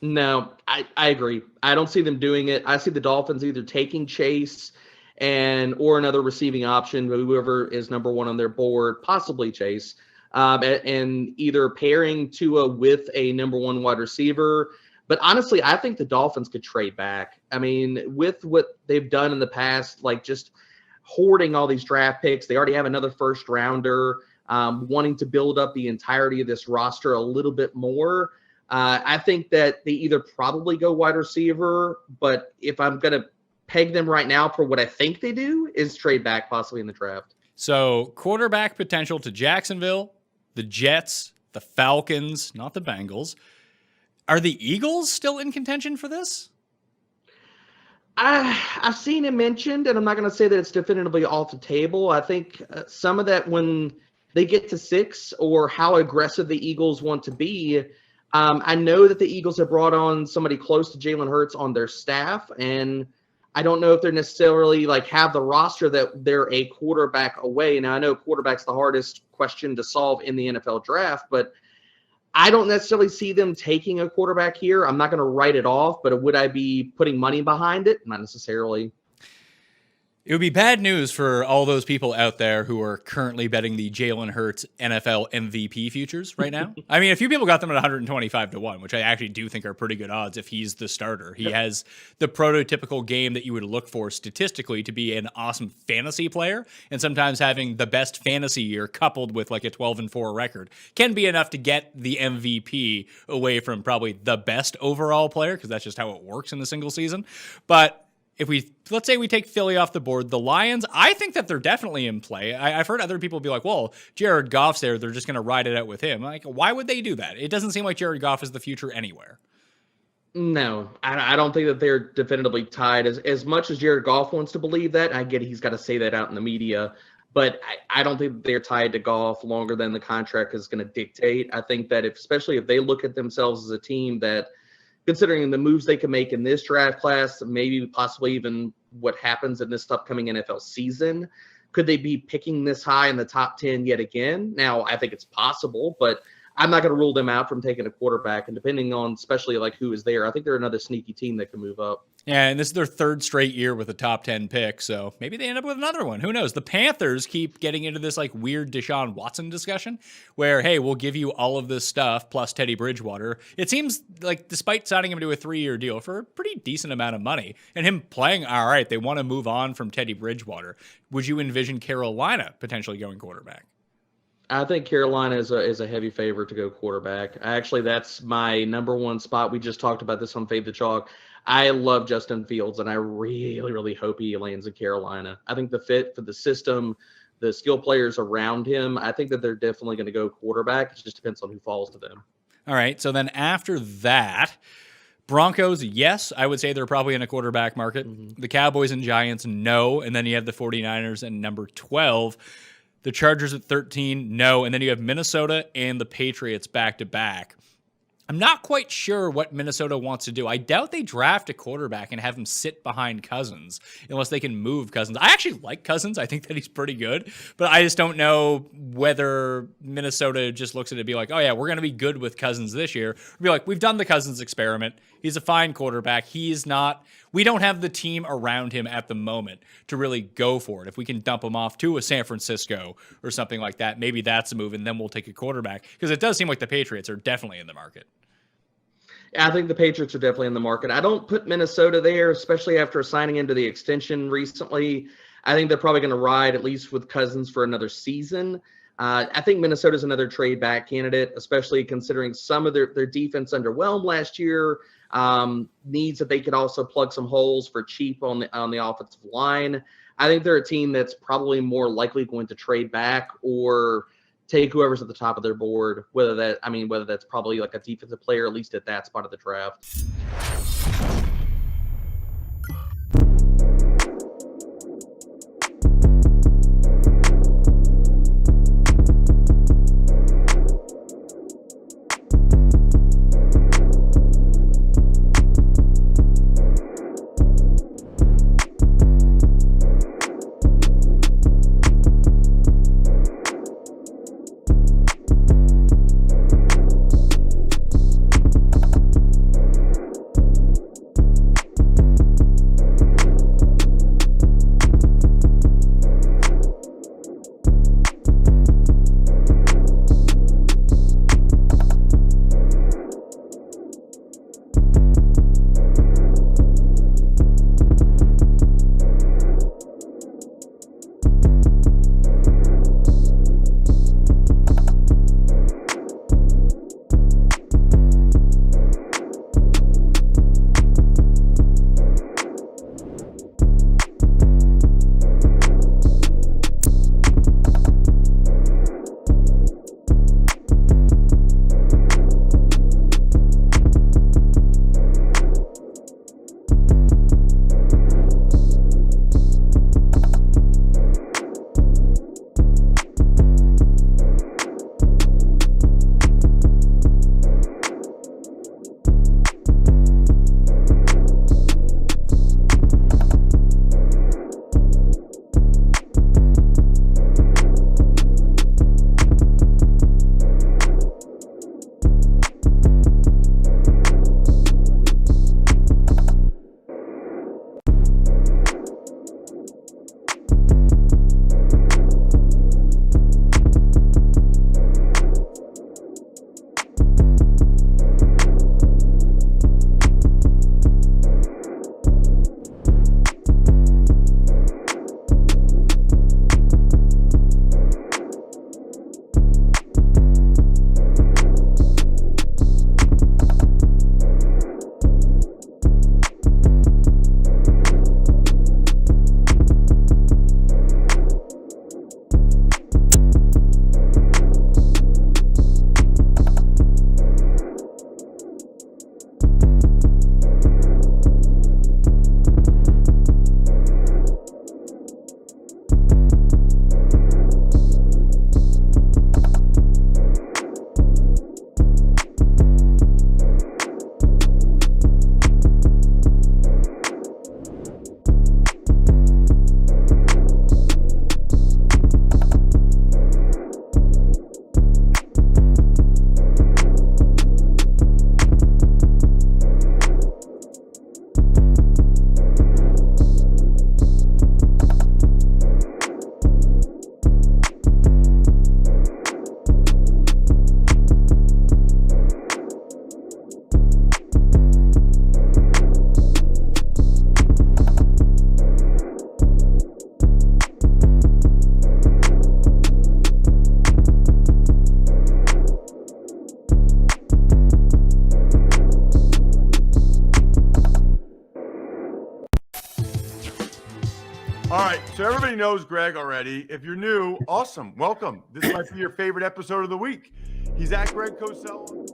No, I agree. I don't see them doing it. I see the Dolphins either taking Chase or another receiving option, whoever is number 1 on their board, possibly Chase, and either pairing Tua with a number 1 wide receiver. But honestly, I think the Dolphins could trade back. I mean, with what they've done in the past, like just hoarding all these draft picks, they already have another first rounder, wanting to build up the entirety of this roster a little bit more. I think that they either probably go wide receiver, but if I'm going to peg them right now for what I think they do, is trade back possibly in the draft. So quarterback potential to Jacksonville, the Jets, the Falcons, not the Bengals. Are the Eagles still in contention for this? I've seen it mentioned, and I'm not going to say that it's definitively off the table. I think some of that when they get to 6 or how aggressive the Eagles want to be. I know that the Eagles have brought on somebody close to Jalen Hurts on their staff, and I don't know if they're necessarily like have the roster that they're a quarterback away. Now, I know quarterback's the hardest question to solve in the NFL draft, but I don't necessarily see them taking a quarterback here. I'm not going to write it off, but would I be putting money behind it? Not necessarily. It would be bad news for all those people out there who are currently betting the Jalen Hurts NFL MVP futures right now. I mean, a few people got them at 125-1, which I actually do think are pretty good odds if he's the starter. He has the prototypical game that you would look for statistically to be an awesome fantasy player, and sometimes having the best fantasy year coupled with like a 12-4 record can be enough to get the MVP away from probably the best overall player, because that's just how it works in a single season. But let's say we take Philly off the board, the Lions, I think that they're definitely in play. I've heard other people be like, well, Jared Goff's there, they're just going to ride it out with him. Like, why would they do that? It doesn't seem like Jared Goff is the future anywhere. No, I don't think that they're definitively tied. As much as Jared Goff wants to believe that, I get he's got to say that out in the media, but I don't think that they're tied to Goff longer than the contract is going to dictate. I think that especially if they look at themselves as a team that, considering the moves they can make in this draft class, maybe possibly even what happens in this upcoming NFL season, could they be picking this high in the top 10 yet again? Now, I think it's possible, but I'm not going to rule them out from taking a quarterback. And depending on especially like who is there, I think they're another sneaky team that can move up. Yeah, and this is their 3rd straight year with a top 10 pick, so maybe they end up with another one. Who knows? The Panthers keep getting into this like weird Deshaun Watson discussion where, hey, we'll give you all of this stuff plus Teddy Bridgewater. It seems like despite signing him to a 3-year deal for a pretty decent amount of money and him playing all right, they want to move on from Teddy Bridgewater. Would you envision Carolina potentially going quarterback? I think Carolina is a heavy favorite to go quarterback. Actually, that's my number 1 spot. We just talked about this on Fade the Chalk. I love Justin Fields, and I really, really hope he lands in Carolina. I think the fit for the system, the skill players around him, I think that they're definitely going to go quarterback. It just depends on who falls to them. All right, so then after that, Broncos, yes, I would say they're probably in a quarterback market. Mm-hmm. The Cowboys and Giants, no. And then you have the 49ers at number 12. The Chargers at 13, no. And then you have Minnesota and the Patriots back-to-back. I'm not quite sure what Minnesota wants to do. I doubt they draft a quarterback and have him sit behind Cousins unless they can move Cousins. I actually like Cousins. I think that he's pretty good, but I just don't know whether Minnesota just looks at it and be like, oh yeah, we're going to be good with Cousins this year. Be like, we've done the Cousins experiment. He's a fine quarterback. We don't have the team around him at the moment to really go for it. If we can dump him off to a San Francisco or something like that, maybe that's a move, and then we'll take a quarterback. Because it does seem like the Patriots are definitely in the market. I think the Patriots are definitely in the market. I don't put Minnesota there, especially after signing into the extension recently. I think they're probably going to ride, at least with Cousins, for another season. I think Minnesota is another trade back candidate, especially considering some of their defense underwhelmed last year. Needs that they could also plug some holes for cheap on the offensive line. I think they're a team that's probably more likely going to trade back or take whoever's at the top of their board, whether that's probably like a defensive player, at least at that spot of the draft. All right, so everybody knows Greg already. If you're new, awesome. Welcome. This might be your favorite episode of the week. He's at Greg Cosell.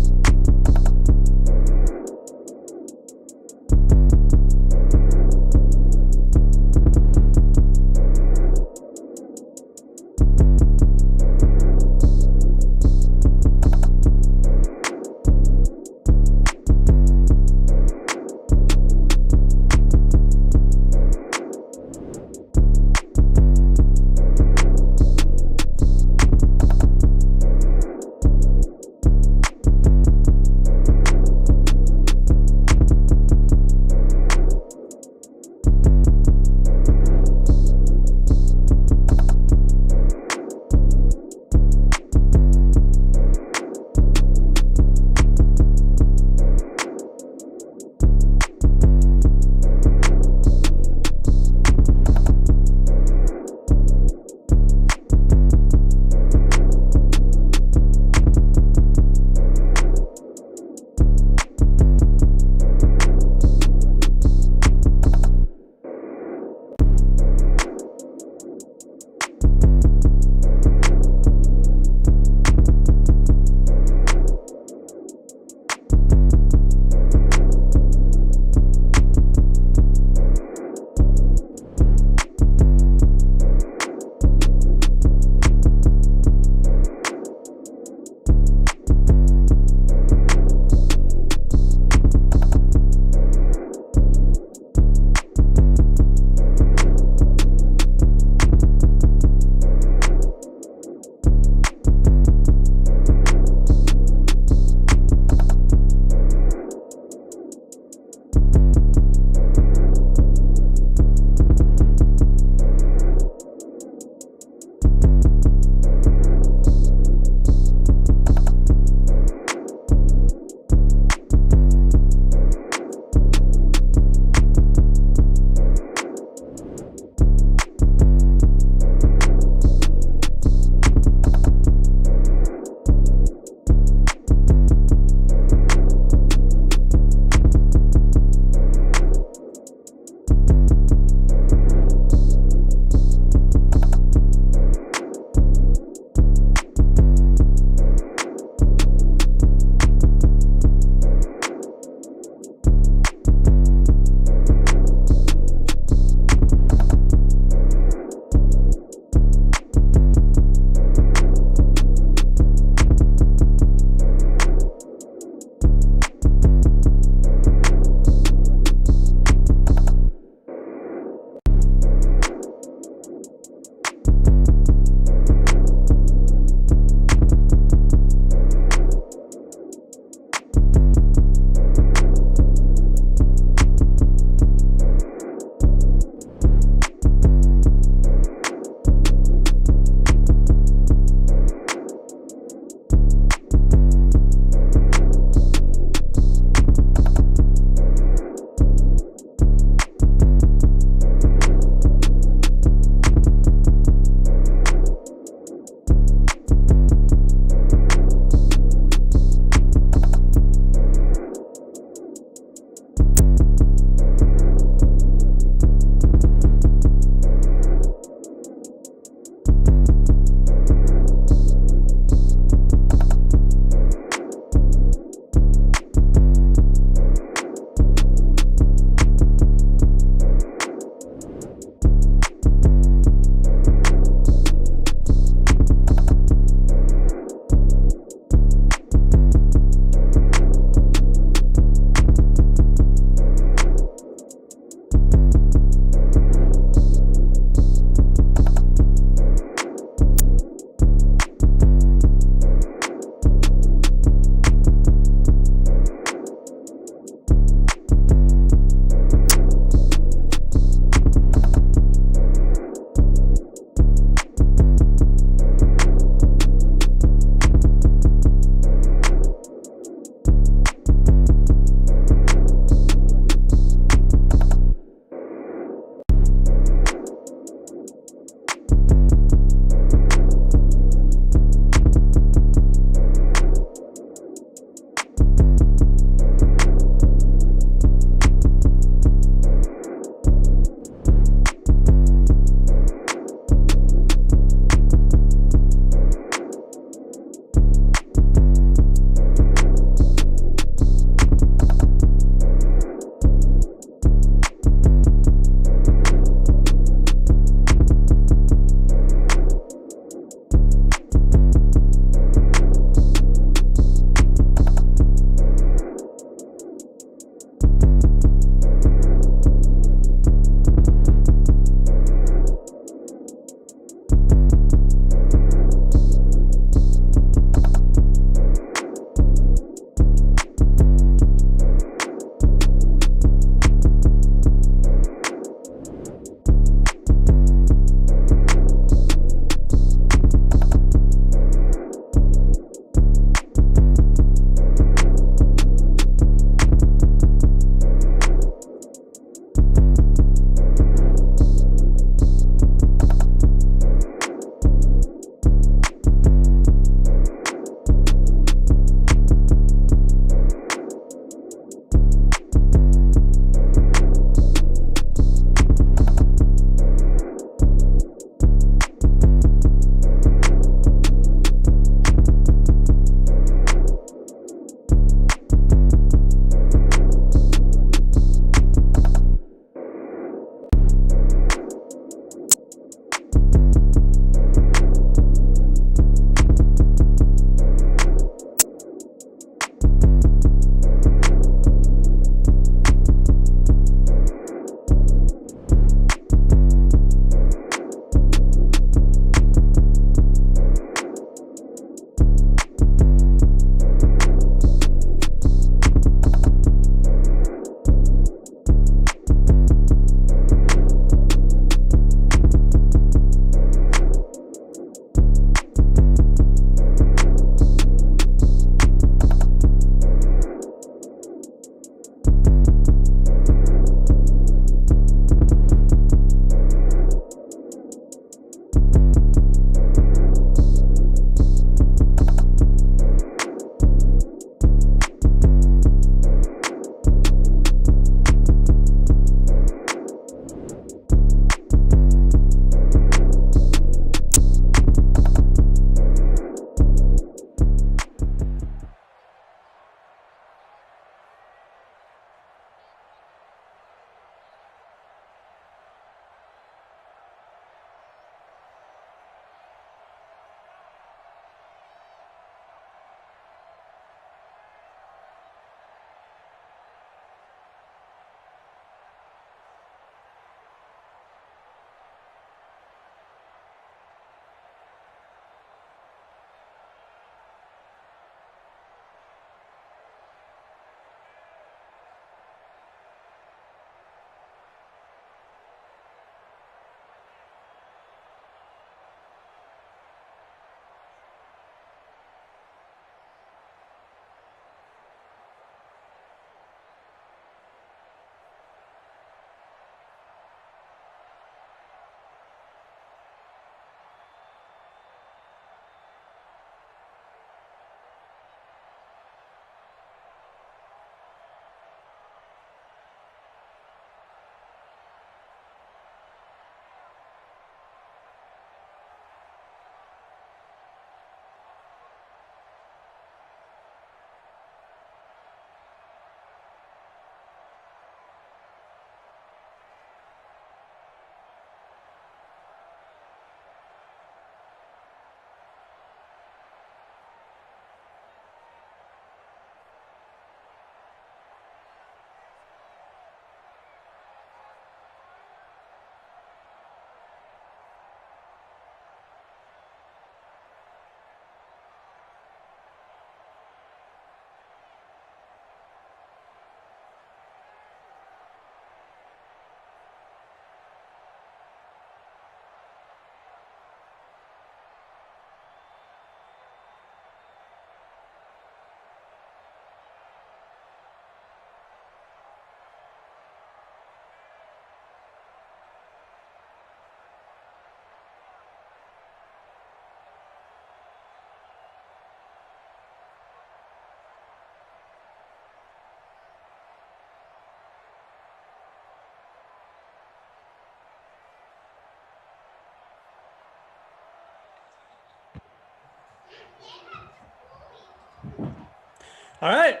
All right,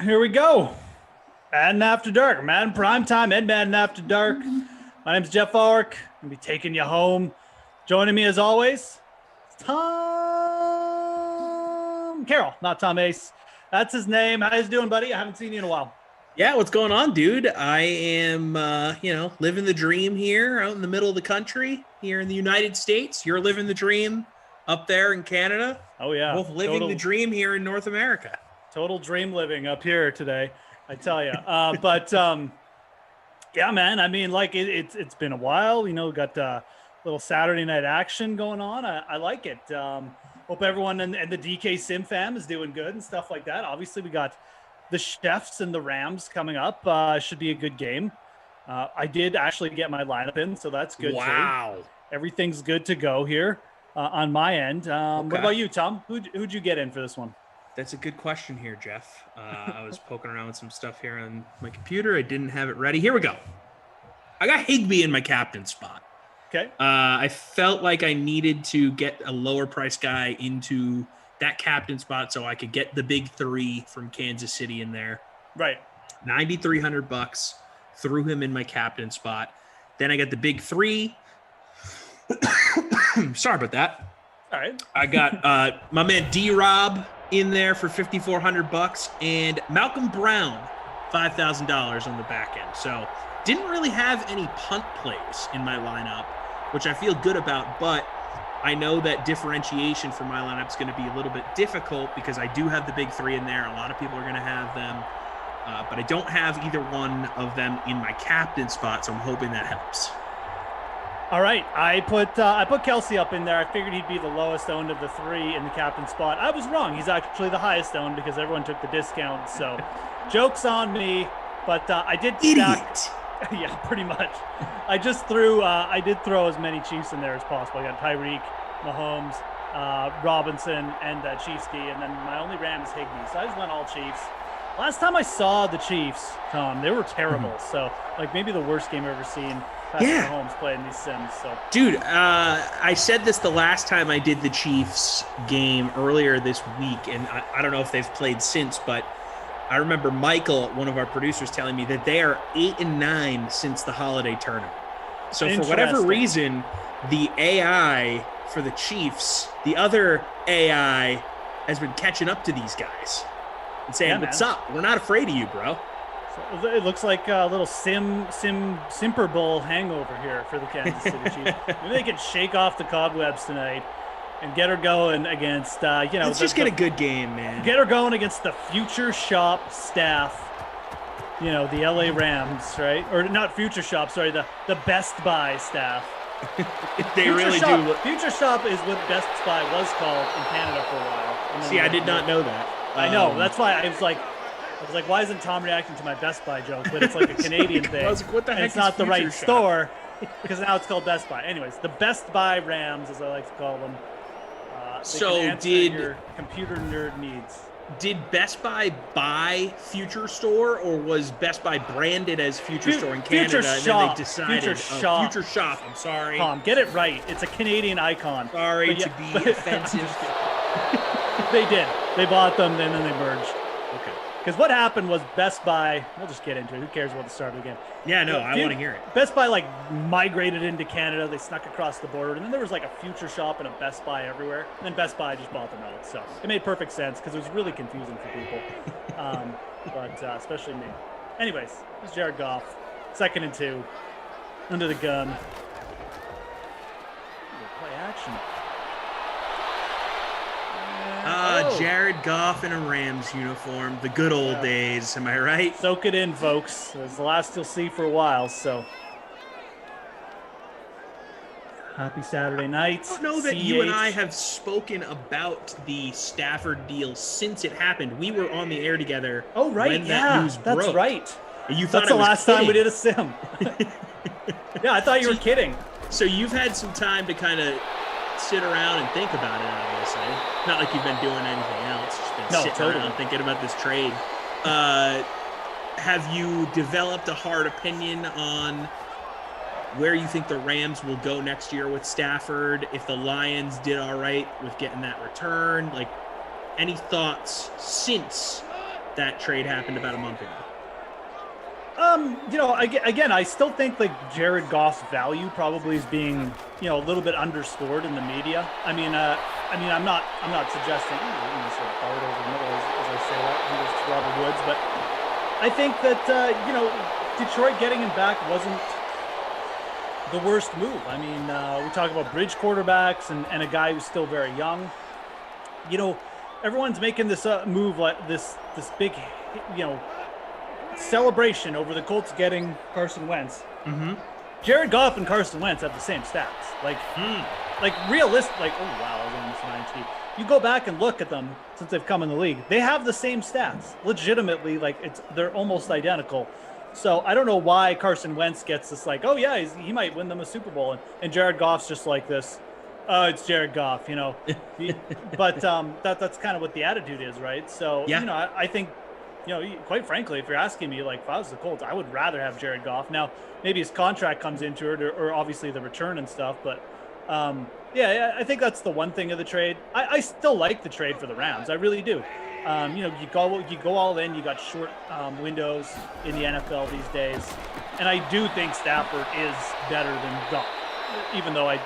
here we go. Madden After Dark, Madden Prime Time, and Madden After Dark. My name's Jeff Ork. I'll be taking you home. Joining me as always, Tom Carroll, not Tom Ace. That's his name. How you doing, buddy? I haven't seen you in a while. Yeah, what's going on, dude? I am, living the dream here out in the middle of the country, here in the United States. You're living the dream up there in Canada. Oh, yeah. Both living the dream here in North America. Total dream living up here today, I tell you. Yeah, man. I mean, like it's been a while. You know, got a little Saturday night action going on. I like it. Hope everyone and the DK Sim fam is doing good and stuff like that. Obviously, we got the Chefs and the Rams coming up. Should be a good game. I did actually get my lineup in, so that's good. Wow. Too. Everything's good to go here on my end. Okay. What about you, Tom? Who'd you get in for this one? That's a good question here, Jeff. I was poking around with some stuff here on my computer. I didn't have it ready. Here we go. I got Higbee in my captain spot. Okay. I felt like I needed to get a lower price guy into that captain spot so I could get the big three from Kansas City in there. Right. $9,300. Threw him in my captain spot. Then I got the big three. Sorry about that. All right. I got my man D-Rob in there for $5,400 and Malcolm Brown $5,000 on the back end. So didn't really have any punt plays in my lineup, which I feel good about, but I know that differentiation for my lineup is going to be a little bit difficult because I do have the big three in there. A lot of people are going to have them, but I don't have either one of them in my captain spot, so I'm hoping that helps. All right, I put Kelsey up in there. I figured he'd be the lowest owned of the three in the captain spot. I was wrong. He's actually the highest owned because everyone took the discount. So, joke's on me. But I did stack. Yeah, pretty much. I did throw as many Chiefs in there as possible. I got Tyreek, Mahomes, Robinson, and Chiefs D, and then my only Ram is Higbee. So I just went all Chiefs. Last time I saw the Chiefs, Tom, they were terrible. So, like, maybe the worst game I've ever seen. Yeah. Mahomes playing these Sims. So, dude, I said this the last time I did the Chiefs game earlier this week, and I don't know if they've played since, but I remember Michael, one of our producers, telling me that they are 8-9 since the holiday tournament. So for whatever reason, the AI for the Chiefs, the other AI, has been catching up to these guys and saying, "What's up? We're not afraid of you, bro." So it looks like a little Simper Bowl hangover here for the Kansas City Chiefs. Maybe they can shake off the cobwebs tonight and get her going against, Let's just get a good game, man. Get her going against the Future Shop staff, the LA Rams, right? Or not Future Shop, sorry, the Best Buy staff. They really do. Future Shop is what Best Buy was called in Canada for a while. See, I did not know that. I know. That's why I was like, why isn't Tom reacting to my Best Buy joke? But it's like a Canadian thing. What the heck? And it's not the right store because now it's called Best Buy. Anyways, the Best Buy Rams, as I like to call them. So did your computer nerd needs? Did Best Buy buy Future Store, or was Best Buy branded as Future Store in Canada? Future and Shop. Then they decided, Future Shop. I'm sorry. Tom, get it right. It's a Canadian icon. Sorry to be offensive. They did. They bought them, and then they merged. Okay. Because what happened was Best Buy, we'll just get into it. Who cares about the start of the game? Yeah, no, I want to hear it. Best Buy migrated into Canada. They snuck across the border. And then there was a Future Shop and a Best Buy everywhere. And then Best Buy just bought them out. So it made perfect sense because it was really confusing for people. But especially me. Anyways, this is Jared Goff. 2nd and 2. Under the gun. Play action. Jared Goff in a Rams uniform. The good old days. Am I right? Soak it in, folks. It's the last you'll see for a while, so. Happy Saturday night. I don't know that you and I have spoken about the Stafford deal since it happened. We were on the air together. Oh, right. When that news broke. That's right. You thought that's the last time we did a sim. Yeah, I thought you were kidding. So you've had some time to kind of sit around and think about it, obviously. Not like you've been doing anything else. Just been sitting around thinking about this trade. Have you developed a hard opinion on where you think the Rams will go next year with Stafford? If the Lions did all right with getting that return, Any thoughts since that trade happened about a month ago? I still think like Jared Goff's value probably is being, a little bit underscored in the media. I'm not suggesting sort of dart over the middle as I say that. He was Robert Woods, but I think that Detroit getting him back wasn't the worst move. I mean, we talk about bridge quarterbacks and a guy who's still very young. Everyone's making this move like this big, celebration over the Colts getting Carson Wentz. Mm-hmm. Jared Goff and Carson Wentz have the same stats. Like realistic. Like, oh wow, I was on this 90. You go back and look at them since they've come in the league. They have the same stats. Legitimately, they're almost identical. So I don't know why Carson Wentz gets this like, oh yeah, he might win them a Super Bowl, and Jared Goff's just like this. Oh, it's Jared Goff, But that's kind of what the attitude is, right? So I think. Quite frankly, if you're asking me, like, if I was the Colts, I would rather have Jared Goff. Now, maybe his contract comes into it, or obviously the return and stuff. But, I think that's the one thing of the trade. I still like the trade for the Rams. I really do. You go all in. You got short windows in the NFL these days. And I do think Stafford is better than Goff. Even though I'm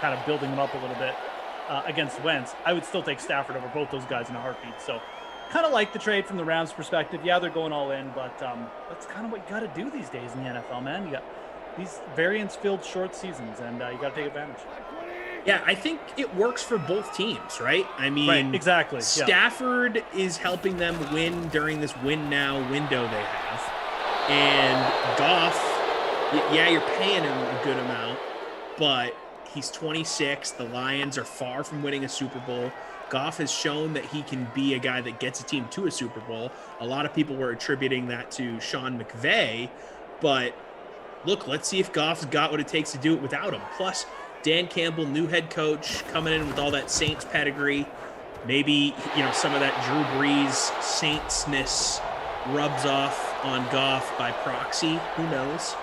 kind of building him up a little bit against Wentz. I would still take Stafford over both those guys in a heartbeat. So, kind of like the trade from the Rams' perspective. Yeah, they're going all in, but that's kind of what you got to do these days in the NFL, man. You got these variance-filled short seasons, and you got to take advantage. Yeah, I think it works for both teams, right? I mean, right, exactly. Stafford is helping them win during this win-now window they have. And Goff, you're paying him a good amount, but he's 26. The Lions are far from winning a Super Bowl. Goff has shown that he can be a guy that gets a team to a Super Bowl. A lot of people were attributing that to Sean McVay, but look, let's see if Goff's got what it takes to do it without him. Plus, Dan Campbell, new head coach, coming in with all that Saints pedigree. Maybe, some of that Drew Brees Saints-ness rubs off on Goff by proxy. Who knows?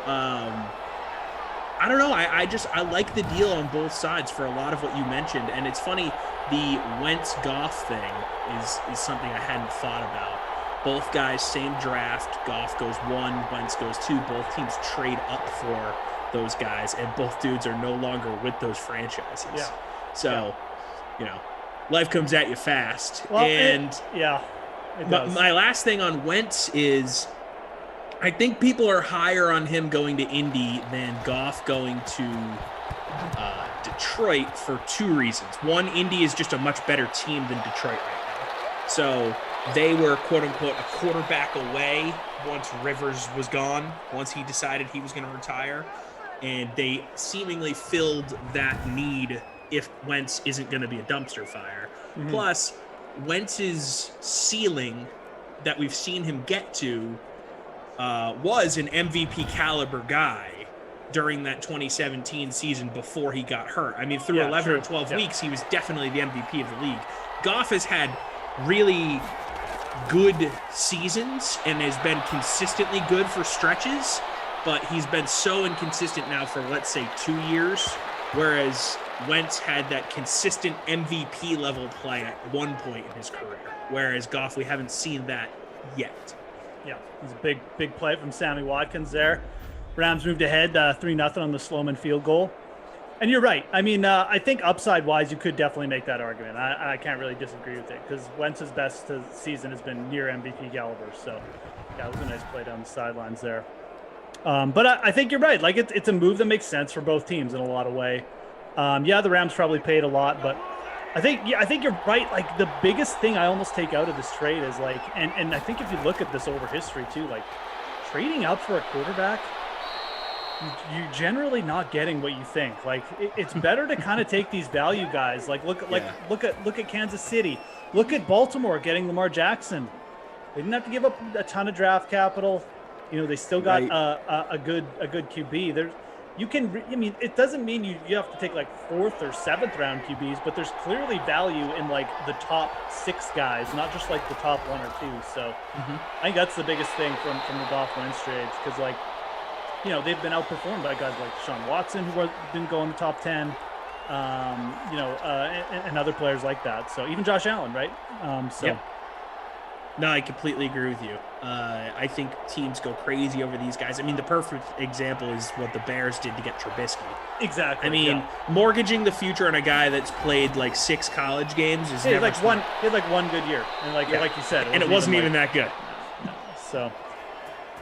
I don't know. I like the deal on both sides for a lot of what you mentioned. And it's funny, the Wentz-Goff thing is something I hadn't thought about. Both guys, same draft. Goff goes 1, Wentz goes 2. Both teams trade up for those guys, and both dudes are no longer with those franchises. Yeah. So, life comes at you fast. Well, and it does. My last thing on Wentz is I think people are higher on him going to Indy than Goff going to Detroit for 2 reasons. One, Indy is just a much better team than Detroit right now. So they were, quote unquote, a quarterback away once Rivers was gone, once he decided he was going to retire. And they seemingly filled that need if Wentz isn't going to be a dumpster fire. Mm-hmm. Plus, Wentz's ceiling that we've seen him get to was an MVP caliber guy during that 2017 season before he got hurt. I mean, through 11 or 12 weeks, he was definitely the MVP of the league. Goff has had really good seasons and has been consistently good for stretches, but he's been so inconsistent now for, let's say, 2 years, whereas Wentz had that consistent MVP level play at one point in his career, whereas Goff, we haven't seen that yet. Yeah, it was a big play from Sammy Watkins there. Rams moved ahead 3-0 on the Sloman field goal. And you're right. I mean, I think upside-wise, you could definitely make that argument. I can't really disagree with it because Wentz's best season has been near MVP caliber. So, yeah, it was a nice play down the sidelines there. But I think you're right. Like, it's a move that makes sense for both teams in a lot of way. The Rams probably paid a lot, but I think you're right. Like, the biggest thing I almost take out of this trade is, like, and I think if you look at this over history, too, like, trading up for a quarterback, you're generally not getting what you think. Like, it's better to kind of take these value guys. Like, look at Kansas City. Look at Baltimore getting Lamar Jackson. They didn't have to give up a ton of draft capital. They still got a good QB. It doesn't mean you have to take like 4th or 7th round QBs, but there's clearly value in like the top 6 guys, not just like the top 1 or 2. So I think that's the biggest thing from the Goff Wentz trades, because like, they've been outperformed by guys like Deshaun Watson, who didn't go in the top 10. and other players like that. So even Josh Allen, right? No, I completely agree with you. I think teams go crazy over these guys. I mean, the perfect example is what the Bears did to get Trubisky. Exactly. I mean, mortgaging the future on a guy that's played like 6 college games is never smart. He had like one good year, and like you said, it wasn't even that good. No. So,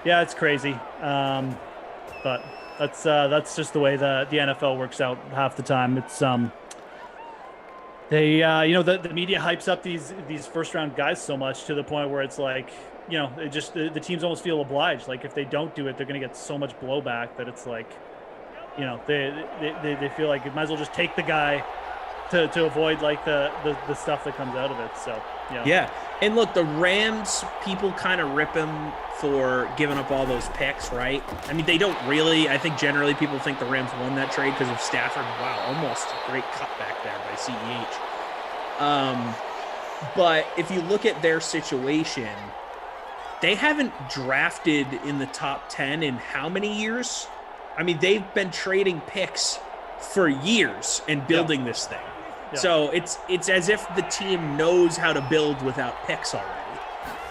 yeah, it's crazy. But that's just the way the NFL works out half the time. It's the media hypes up these first round guys so much to the point where it's like, it just the teams almost feel obliged. Like if they don't do it, they're going to get so much blowback that it's like, they feel like it might as well just take the guy to avoid like the stuff that comes out of it. So yeah. And look, the Rams, people kind of rip him for giving up all those picks, right? I mean, they don't really. I think generally people think the Rams won that trade because of Stafford. Wow, almost a great cutback there by CEH. But if you look at their situation, they haven't drafted in the top 10 in how many years? I mean, they've been trading picks for years and building this thing. Yeah. So it's as if the team knows how to build without picks already.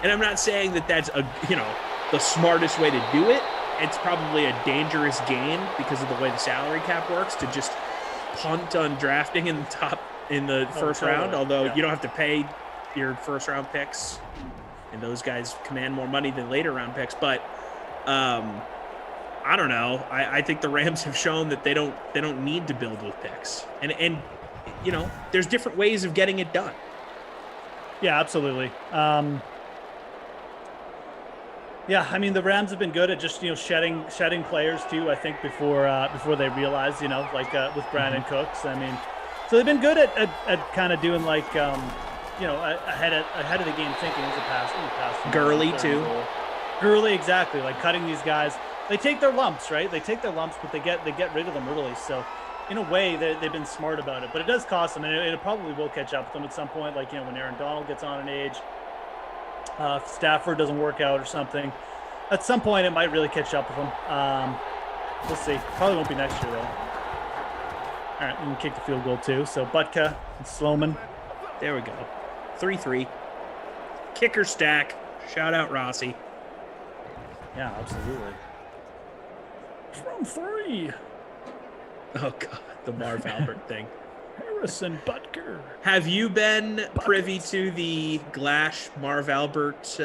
And I'm not saying that that's the smartest way to do it. It's probably a dangerous game because of the way the salary cap works to just punt on drafting in the first round. Although you don't have to pay your first round picks, and those guys command more money than later round picks. But I don't know. I think the Rams have shown that they don't need to build with picks, and there's different ways of getting it done. Yeah, absolutely. Yeah, I mean the Rams have been good at just shedding players too. I think before they realize with Brandon Cooks. I mean, so they've been good at kind of doing like ahead of the game thinking in the past. Gurley too. Gurley, exactly. Like cutting these guys, they take their lumps, right? They take their lumps, but they get rid of them early. So in a way, they've been smart about it. But it does cost them, and it probably will catch up with them at some point. Like when Aaron Donald gets on an age. If Stafford doesn't work out or something, at some point it might really catch up with them. We'll see. Probably won't be next year though. All right, we can kick the field goal too. So Butka and Sloman. There we go. 3-3. Kicker stack. Shout out Rossi. Yeah, absolutely. From 3. Oh God, the Marv Albert thing. Harrison Butker. Have you been privy to the Glash Marv Albert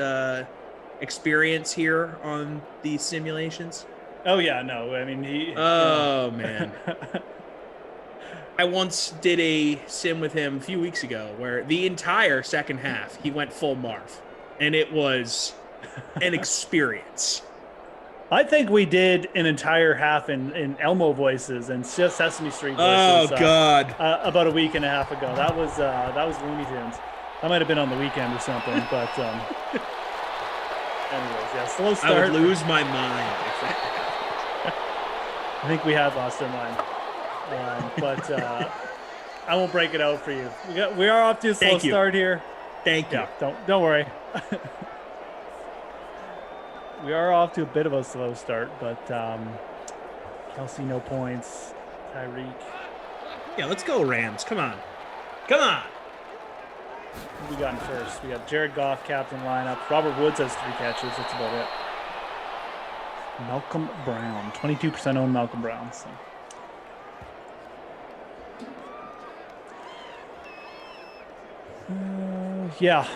experience here on these simulations? Oh yeah, no. I mean he. Oh man. I once did a sim with him a few weeks ago where the entire second half he went full Marv, and it was an experience. I think we did an entire half in Elmo voices and Sesame Street Oh voices. God! About a week and a half ago. That was Looney Tunes. I might have been on the weekend or something, but anyways, yeah, slow start. I would lose my mind if that happened. I think we had lost our mind, but I won't break it out for you. We are off to a slow start here. Thank you. Yeah, don't worry. We are off to a bit of a slow start, but Kelsey, no points. Tyreek. Yeah, let's go Rams. Come on. Come on. Who we got in first? We got Jared Goff, captain lineup. Robert Woods has 3 catches. That's about it. Malcolm Brown. 22% own Malcolm Brown. So. Yeah.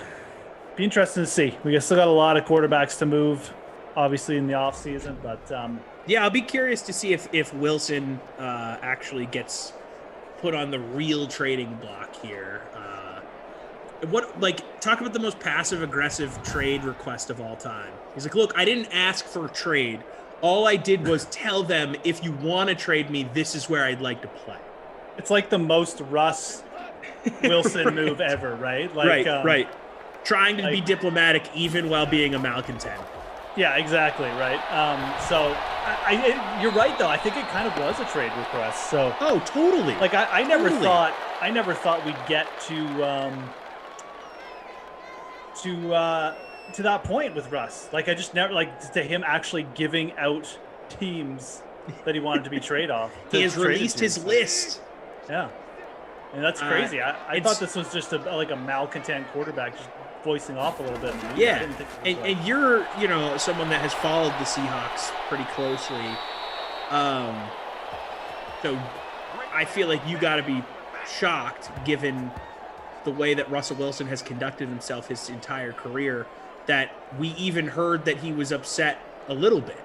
Be interesting to see. We still got a lot of quarterbacks to move, obviously, in the offseason, but yeah, I'll be curious to see if Wilson actually gets put on the real trading block here. Talk about the most passive aggressive trade request of all time. He's like, look, I didn't ask for a trade. All I did was tell them, if you want to trade me, this is where I'd like to play. It's like the most Russ Wilson move ever, right? Like, right. Trying to be diplomatic even while being a malcontent. Yeah, exactly, right. So you're right though. I think it kind of was a trade request. So totally. Like I never thought we'd get to that point with Russ. Like I just never to him actually giving out teams that he wanted to be trade off. He has released his list. Yeah. And that's crazy. I thought this was just a malcontent quarterback just voicing off a little bit. Yeah. And you're, someone that has followed the Seahawks pretty closely. So I feel like you got to be shocked given the way that Russell Wilson has conducted himself his entire career that we even heard that he was upset a little bit.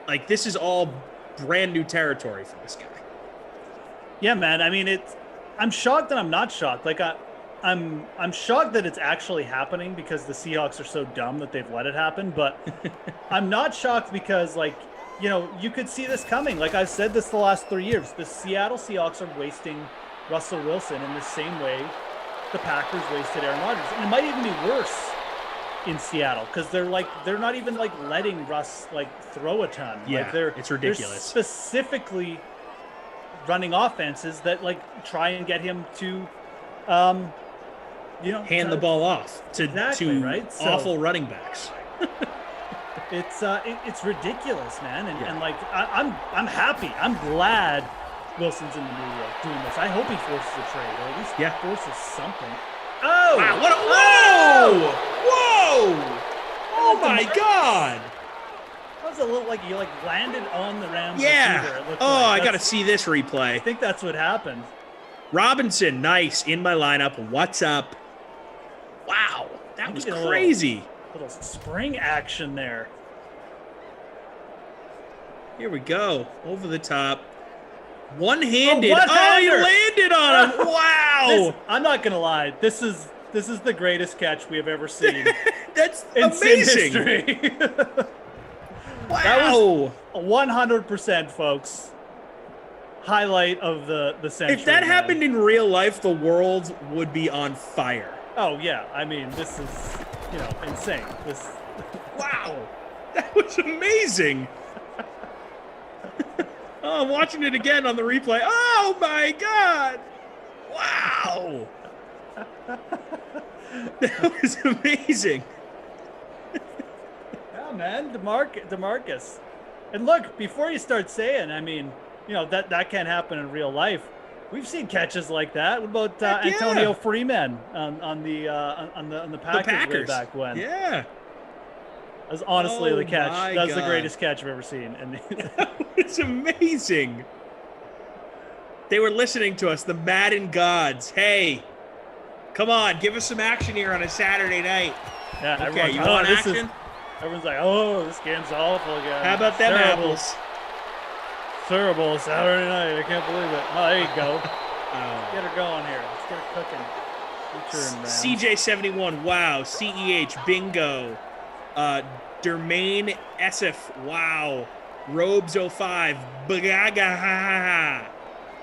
Like, this is all brand new territory for this guy. Yeah, man. I mean, I'm shocked that I'm not shocked. Like, I'm shocked that it's actually happening because the Seahawks are so dumb that they've let it happen. But I'm not shocked because, you could see this coming. Like I've said this the last 3 years, the Seattle Seahawks are wasting Russell Wilson in the same way the Packers wasted Aaron Rodgers. And it might even be worse in Seattle because they're not even letting Russ throw a ton. Yeah, it's ridiculous. They're specifically running offenses that try and get him to hand the ball off to right? awful running backs. It's ridiculous, man, and I'm happy. I'm glad Wilson's in the New York doing this. I hope he forces a trade, or at least forces something. Oh! Wow, whoa! Oh my God! That was a little you landed on the Rams. Yeah. I got to see this replay. I think that's what happened. Robinson, nice in my lineup. What's up? Wow, that was crazy. Little spring action there. Here we go. Over the top. One-handed. Oh, he landed on him. Wow. I'm not going to lie. This is the greatest catch we have ever seen. That's in amazing. History. Wow. That was 100%, folks. Highlight of the century. If that happened in real life, the world would be on fire. Oh, yeah. I mean, this is, insane. Wow. That was amazing. Oh, I'm watching it again on the replay. Oh, my God. Wow. That was amazing. Yeah, man. DeMarcus. And look, before you start saying, I mean, that can't happen in real life. We've seen catches like that. What about Antonio Freeman on the Packers way back when? Yeah. That was honestly the catch. That's the God. greatest catch I've ever seen. And it's amazing. They were listening to us, the Madden gods. Hey, come on, give us some action here on a Saturday night. Yeah, okay, you want action? Everyone's like, oh, this game's awful, guys. How about them apples? Terrible Saturday night. I can't believe it. Oh, there you go. Get her going here. Let's get her cooking. CJ71, wow. CEH, bingo. Dermain Esif, wow. Robes 05, bagaga.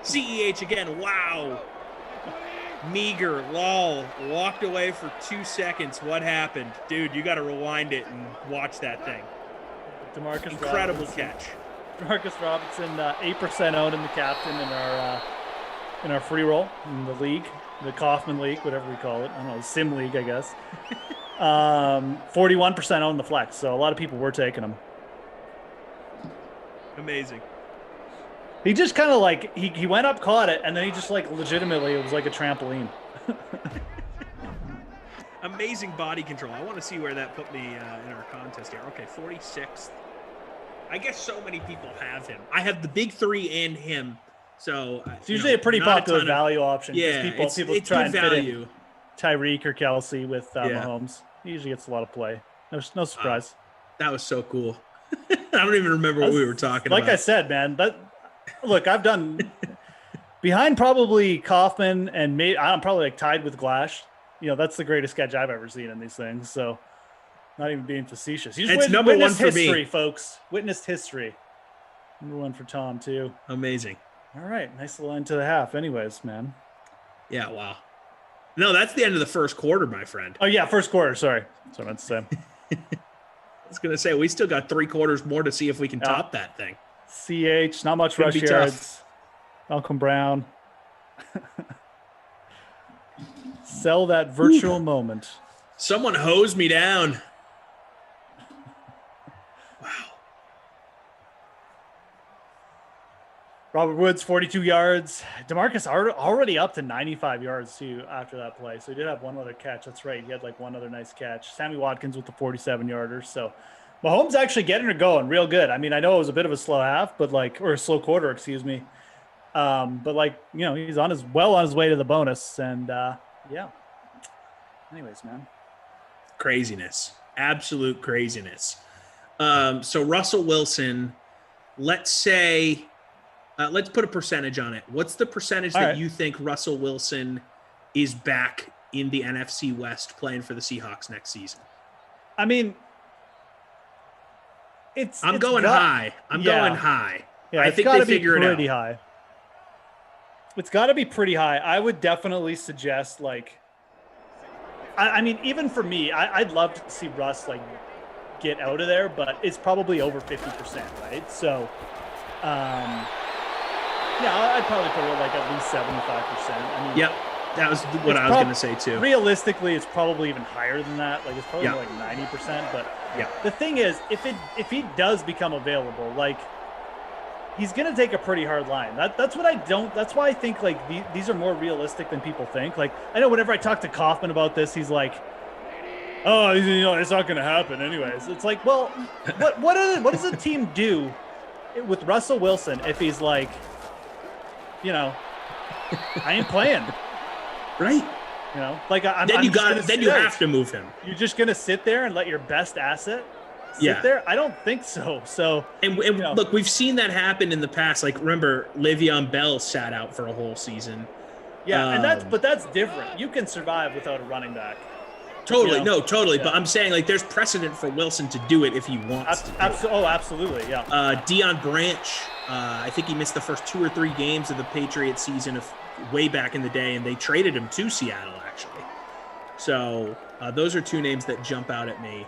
CEH again, wow. Meager, lol, walked away for 2 seconds. What happened? Dude, you got to rewind it and watch that thing. Incredible catch. DeMarcus Robinson, 8% owned in the captain in our free roll in the league, the Kaufman League, whatever we call it. I don't know, Sim League, I guess. 41% owned the flex, so a lot of people were taking him. Amazing. He just kind of he went up, caught it, and then he just legitimately, it was like a trampoline. Amazing body control. I want to see where that put me in our contest here. Okay, 46th. I guess so many people have him. I have the big three and him. So it's usually a pretty popular value option. Yeah, people it's try and value. Fit in Tyreek or Kelsey with Mahomes. He usually gets a lot of play. No surprise. That was so cool. I don't even remember what we were talking about. Like I said, man, look, I've done behind probably Kaufman and I'm probably tied with Glash. That's the greatest catch I've ever seen in these things. So not even being facetious. It's number one for history, me, folks. Witnessed history. Number one for Tom too. Amazing. All right, nice little end to the half. Anyways, man. Yeah. Wow. No, that's the end of the first quarter, my friend. Oh yeah, first quarter. Sorry, that's what I meant to say. I was gonna say we still got 3 quarters more to see if we can top that thing. CH, not much rush yards. Malcolm Brown. Sell that virtual moment. Someone hosed me down. Wow. Robert Woods, 42 yards. DeMarcus already up to 95 yards too after that play. So he did have one other catch. That's right. He had like one other nice catch. Sammy Watkins with the 47-yarder. So Mahomes actually getting her going real good. I mean, I know it was a bit of a slow half, but or a slow quarter, excuse me. But he's on his way to the bonus. And yeah. Anyways, man. Craziness. Absolute craziness. So Russell Wilson, let's say, let's put a percentage on it. What's the percentage that you think Russell Wilson is back in the NFC West playing for the Seahawks next season? I mean, I'm going high. Yeah, I think they figure it out. Pretty high. It's got to be pretty high. I would definitely suggest I mean, even for me, I'd love to see Russ get out of there, but it's probably over 50%, right? So, yeah, I'd probably put it at least 75%. I mean, yep, that was what I was going to say too. Realistically, it's probably even higher than that. It's probably more 90%. But yeah, the thing is, if he does become available, he's going to take a pretty hard line. That's what I don't. That's why I think these are more realistic than people think. I know whenever I talk to Kaufman about this, he's like, "Oh, it's not going to happen anyways." It's like, well, what does a team do with Russell Wilson if he's I ain't playing, right? Then you have to move him. You're just going to sit there and let your best asset sit there? I don't think so. So, and look, we've seen that happen in the past. Remember, Le'Veon Bell sat out for a whole season. Yeah, but that's different. You can survive without a running back. Totally, totally. Yeah. But I'm saying there's precedent for Wilson to do it if he wants to. Absolutely, yeah. Deion Branch, I think he missed the first 2 or 3 games of the Patriots season way back in the day, and they traded him to Seattle actually. So those are 2 names that jump out at me.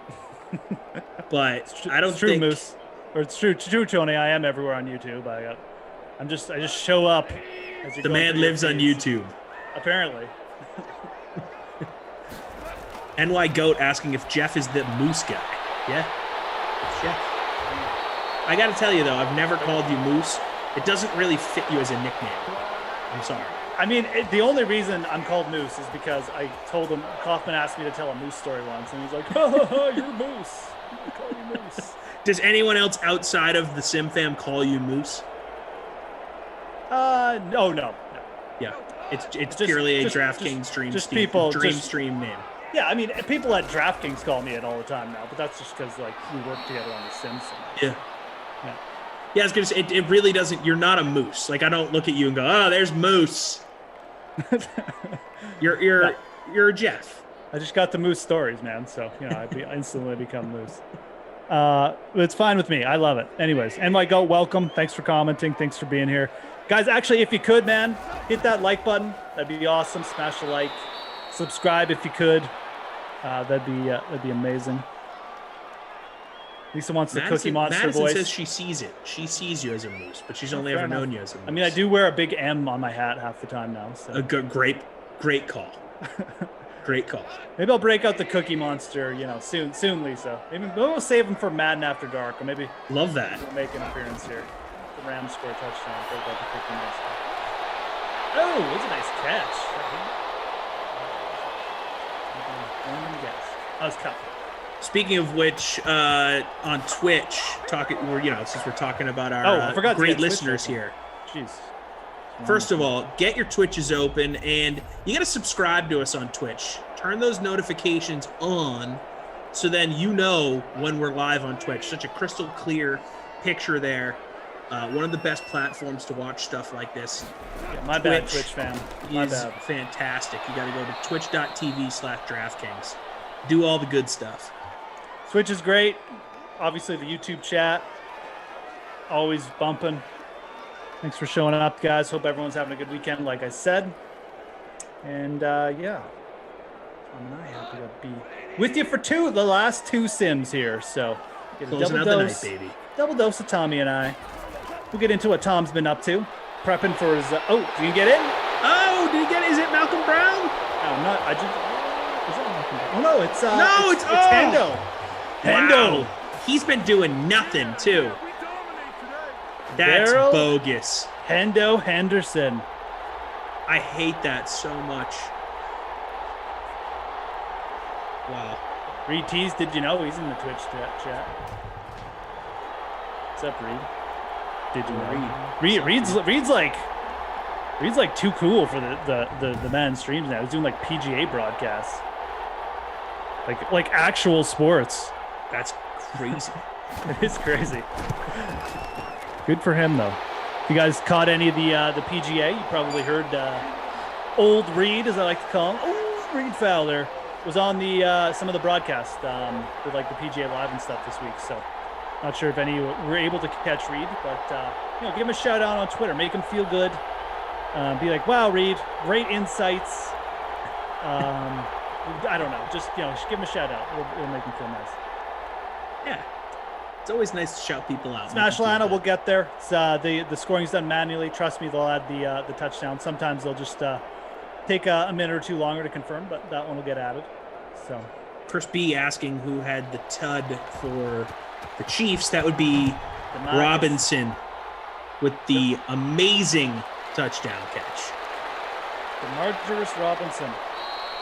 But I don't think Moose. Or it's true, Tony. I am everywhere on YouTube. I just show up. The man lives on YouTube. Apparently. NY Goat asking if Jeff is the Moose guy. Yeah, it's Jeff. I got to tell you though, I've never called you Moose. It doesn't really fit you as a nickname. I'm sorry. I mean, the only reason I'm called Moose is because I told him, Kaufman asked me to tell a Moose story once, and he's like, "Oh, you're Moose. I call you Moose." Does anyone else outside of the Sim fam call you Moose? No. Yeah, it's purely a DraftKings stream name. Yeah, I mean, people at DraftKings call me it all the time now, but that's just because we work together on The Sims. Yeah, I was gonna say it really doesn't. You're not a Moose. I don't look at you and go, "Oh, there's Moose." You're a Jeff. I just got the Moose stories, man. So I instantly become Moose. It's fine with me. I love it. Anyways, NY Goat, welcome. Thanks for commenting. Thanks for being here, guys. Actually, if you could, man, hit that like button. That'd be awesome. Smash the like. Subscribe if you could. That'd be amazing. Lisa wants the Cookie Monster Madison voice. Says she sees it. She sees you as a Moose, but she's only ever known you as a Moose. I mean, I do wear a big M on my hat half the time now. So. A great call. Great call. Maybe I'll break out the Cookie Monster, soon, Lisa. Maybe we'll save him for Madden After Dark, or maybe love that. We'll make an appearance here. The Rams score a touchdown. Break out the Cookie Monster. Oh, it's a nice catch. That was tough. Speaking of which, on Twitch, since we're talking about our great listeners here. Jeez. First of all, get your Twitches open, and you got to subscribe to us on Twitch. Turn those notifications on, so then when we're live on Twitch. Such a crystal clear picture there. One of the best platforms to watch stuff like this. Yeah, my bad, Twitch fan. My bad. Fantastic. You got to go to twitch.tv/DraftKings. Do all the good stuff. Twitch is great. Obviously, the YouTube chat, always bumping. Thanks for showing up, guys. Hope everyone's having a good weekend, like I said. And, yeah. Tom and I happy to be with you for the last 2 Sims here. So, get a double dose. The night, baby. Double dose of Tommy and I. We'll get into what Tom's been up to. Prepping for his... did he get in? Oh, did he get in? Is it Malcolm Brown? No, not... Is it Malcolm Brown? Oh, no, it's Hendo. Hendo. Wow. He's been doing nothing, too. That's bogus. Hendo Henderson. I hate that so much. Wow. Reed Tees, did you know he's in the Twitch chat? What's up, Reed? Did you know? Reed's like too cool for the man streams now. He's doing like PGA broadcasts. Like actual sports. That's crazy. It is crazy. Good for him though. If you guys caught any of the PGA, you probably heard old Reed, as I like to call him, old Reed Fowler, was on the some of the broadcasts with like the PGA Live and stuff this week. So not sure if any were able to catch Reed, but give him a shout out on Twitter, make him feel good. Be like, wow, Reed, great insights. I don't know, just give him a shout out. It'll make him feel nice. Yeah. It's always nice to shout people out. Smash Lana, we'll get there. It's, the scoring's done manually. Trust me, they'll add the touchdown. Sometimes they'll just take a minute or two longer to confirm, but that one will get added. So, Chris B asking who had the TUD for the Chiefs. That would be Robinson with the amazing touchdown catch. DeMarcus Robinson.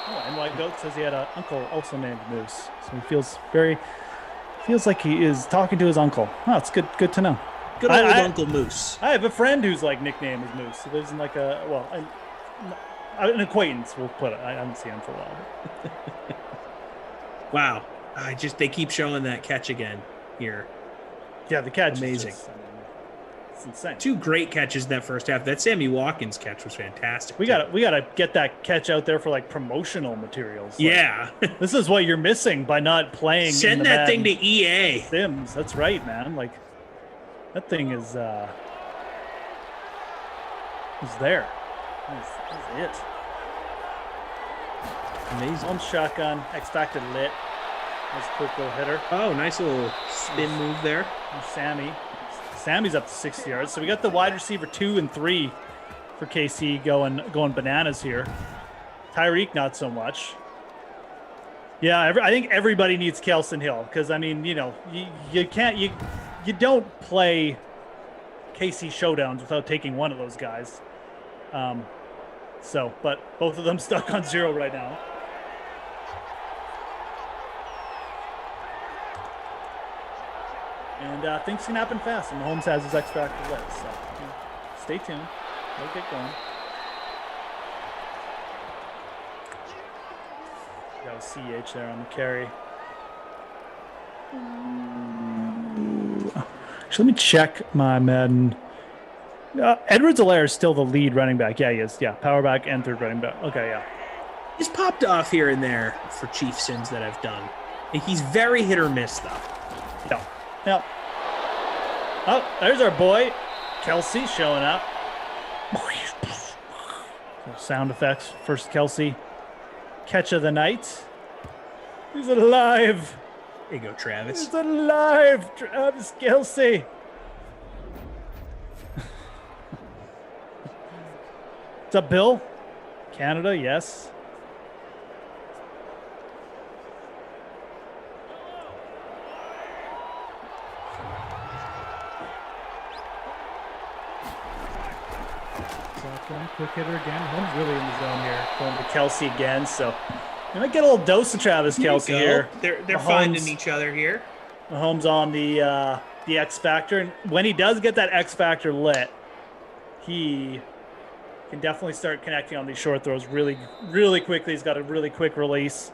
Oh, and White Goat says he had an uncle also named Moose, so he feels like he is talking to his uncle. Oh, it's good to know. Good old Uncle Moose. I have a friend whose nickname is Moose. He lives in an acquaintance. We'll put it. I haven't seen him for a while. Wow, they keep showing that catch again here. Yeah, the catch amazing. It's insane. 2 great catches in that first half. That Sammy Watkins catch was fantastic. We gotta get that catch out there for like promotional materials. Yeah, this is what you're missing by not playing. Send that thing to EA Sims. That's right, man. Like that thing is there. That's it. Amazing. One shotgun, expected lit. Nice quick little hitter. Oh, nice little spin move there. Sammy's up to 60 yards. So we got the wide receiver 2 and 3 for KC going bananas here. Tyreek, not so much. Yeah, I think everybody needs Kelson Hill because I mean, you don't play KC showdowns without taking one of those guys. But both of them stuck on 0 right now. And things can happen fast, and Mahomes has his X factor lit. So stay tuned. We'll get going. That was CH there on the carry. Actually, let me check my Madden. Edwards-Helaire is still the lead running back. Yeah, he is. Yeah, power back and third running back. Okay, yeah. He's popped off here and there for Chief Sims that I've done. And he's very hit or miss, though. Yep. Oh, there's our boy, Kelsey, showing up. Sound effects. First Kelsey. Catch of the night. He's alive. There you go, Travis. He's alive. Travis Kelsey. What's up, Bill? Canada, yes. Quick hitter again. Holmes really in the zone here. Going to Kelsey again. So you might get a little dose of Travis Kelsey here. They're finding each other here. Mahomes on the X Factor. And when he does get that X Factor lit, he can definitely start connecting on these short throws really, really quickly. He's got a really quick release.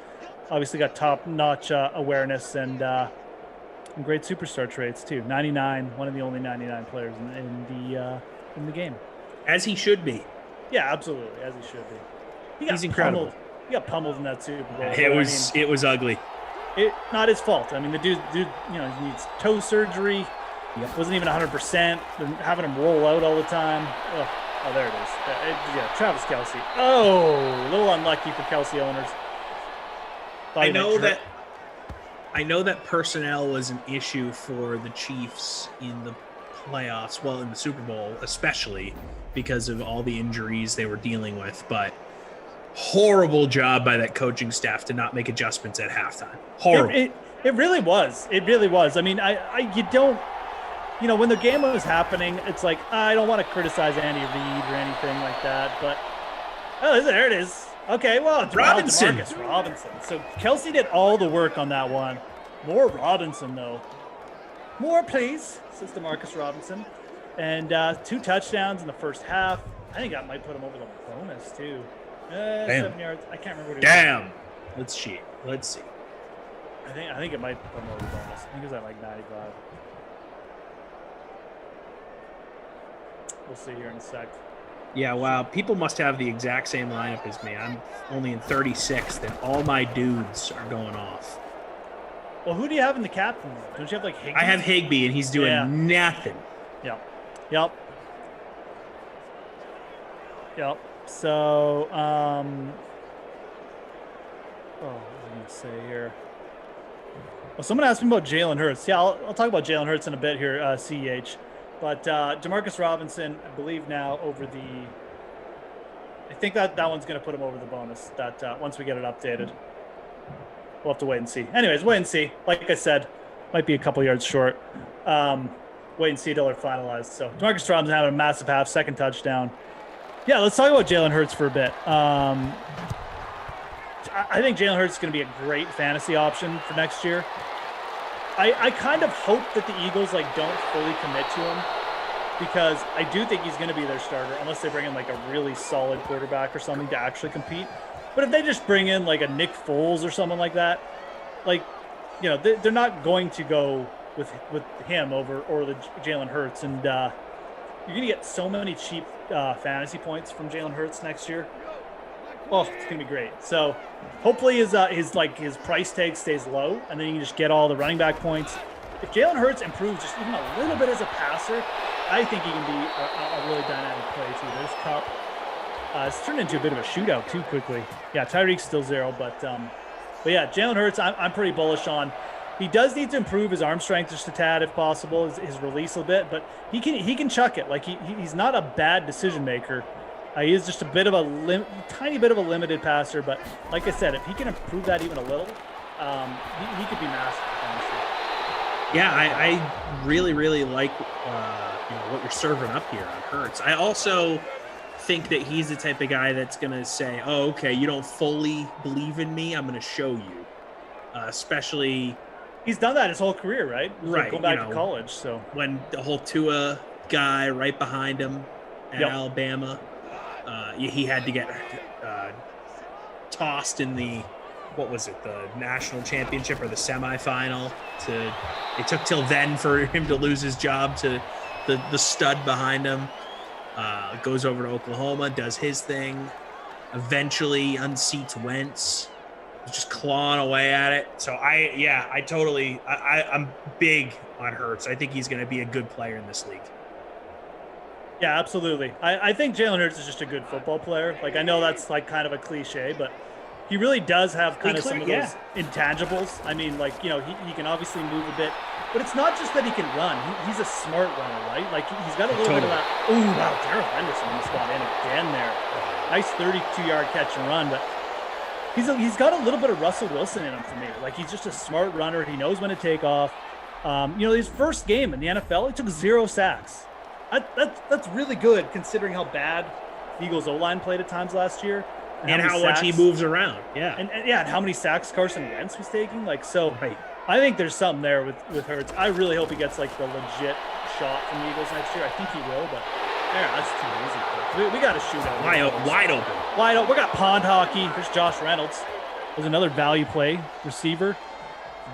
Obviously got top-notch awareness and great superstar traits too. 99, one of the only 99 players in the game. As he should be. Yeah, absolutely, as he should be. He's incredible. He got pummeled in that Super Bowl. It was ugly. Not his fault. I mean, the dude, he needs toe surgery. Yep. Wasn't even 100%. Having him roll out all the time. Oh, there it is. Yeah, Travis Kelsey. Oh, a little unlucky for Kelsey owners. I know that personnel was an issue for the Chiefs in the playoffs, well, in the Super Bowl, especially because of all the injuries they were dealing with. But horrible job by that coaching staff to not make adjustments at halftime. Horrible. It really was. It really was. I mean, when the game was happening, it's like, I don't want to criticize Andy Reid or anything like that, but there it is. Okay, well, Robinson. DeMarcus Robinson. So Kelsey did all the work on that one. More Robinson, though. More, please, says DeMarcus Robinson. And 2 touchdowns in the first half. I think that might put him over the bonus, too. 7 yards. I can't remember what Damn. Let's see. I think it might put him over the bonus. I think it was at like 95. We'll see here in a sec. Yeah, wow. People must have the exact same lineup as me. I'm only in 36th, and all my dudes are going off. Well, who do you have in the captain? Don't you have like Higbee? I have Higbee, and he's doing nothing. Yep. So, what was I going to say here? Well, someone asked me about Jalen Hurts. Yeah, I'll talk about Jalen Hurts in a bit here, CEH. But Demarcus Robinson, I believe now I think that one's going to put him over the bonus. That once we get it updated, we'll have to wait and see. Anyways, wait and see. Like I said, might be a couple yards short. Wait and see till they're finalized. So Demarcus Robinson having a massive half, 2nd touchdown. Yeah, let's talk about Jalen Hurts for a bit. I think Jalen Hurts is going to be a great fantasy option for next year. I kind of hope that the Eagles don't fully commit to him, because I do think he's going to be their starter unless they bring in a really solid quarterback or something to actually compete. But if they just bring in a Nick Foles or someone like that, they're not going to go with him or the Jalen Hurts, and you're going to get so many cheap fantasy points from Jalen Hurts next year. Oh, it's gonna be great. So hopefully his price tag stays low, and then you can just get all the running back points. If Jalen Hurts improves just even a little bit as a passer, I think he can be a really dynamic play too. There's Cup. It's turned into a bit of a shootout too quickly. Yeah, Tyreek's still 0, but yeah, Jalen Hurts I'm pretty bullish on. He does need to improve his arm strength just a tad if possible, his release a bit, but he can chuck it. He's not a bad decision maker. He is just a bit of tiny bit of a limited passer, but like I said, if he can improve that even a little, he could be massive. Yeah, I really, really like what you're serving up here on Hurts. I also think that he's the type of guy that's going to say, oh, okay, you don't fully believe in me, I'm going to show you. Especially... He's done that his whole career, right? Right. Going back to college, so... When the whole Tua guy right behind him at Alabama... he had to get tossed in the national championship or the semifinal. It took till then for him to lose his job to the stud behind him. Goes over to Oklahoma, does his thing, eventually unseats Wentz, just clawing away at it. So I'm big on Hurts. I think he's going to be a good player in this league. Yeah, absolutely. I think Jalen Hurts is just a good football player. I know that's kind of a cliche, but he really does have kind of some of those intangibles. I mean, he can obviously move a bit, but it's not just that he can run. He's a smart runner, right? He's got a little bit of that. Oh, wow, Darrell Henderson in the spot in again there. Nice 32-yard catch and run, but he's got a little bit of Russell Wilson in him for me. He's just a smart runner. He knows when to take off. His first game in the NFL, he took 0 sacks. That's really good considering how bad the Eagles O-line played at times last year. And how much he moves around. Yeah. And how many sacks Carson Wentz was taking. Right. I think there's something there with Hurts. I really hope he gets the legit shot from the Eagles next year. I think he will, but that's too easy. We got to shoot out. Wide open. Wide open. We got pond hockey. There's Josh Reynolds. There's another value play receiver.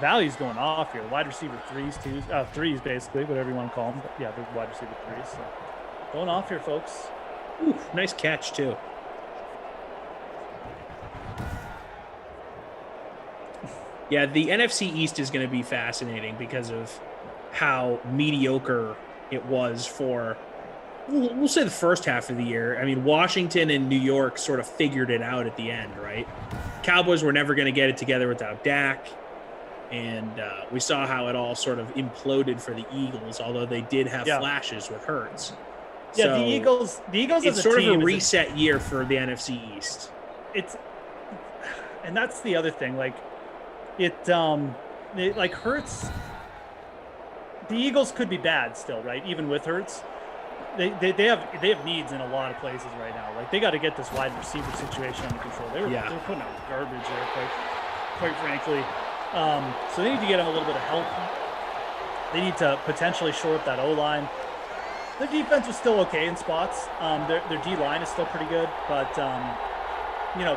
Value's going off here. Wide receiver threes basically, whatever you want to call them. But yeah, they're wide receiver threes. So going off here, folks. Ooh, nice catch too. Yeah, the NFC East is going to be fascinating because of how mediocre it was for, we'll say, the first half of the year. I mean, Washington and New York sort of figured it out at the end, right? Cowboys were never going to get it together without Dak. And we saw how it all sort of imploded for the Eagles, although they did have flashes with Hurts. Yeah, so the Eagles it's sort of a reset year for the NFC East. And that's the other thing. Hurts. the Eagles could be bad still, right? Even with Hurts, they have needs in a lot of places right now. Like they got to get this wide receiver situation under control. They were putting out garbage there, quite frankly. So they need to get them a little bit of help. They need to potentially shore up that O-line. Their defense was still okay in spots. Their D-line is still pretty good, but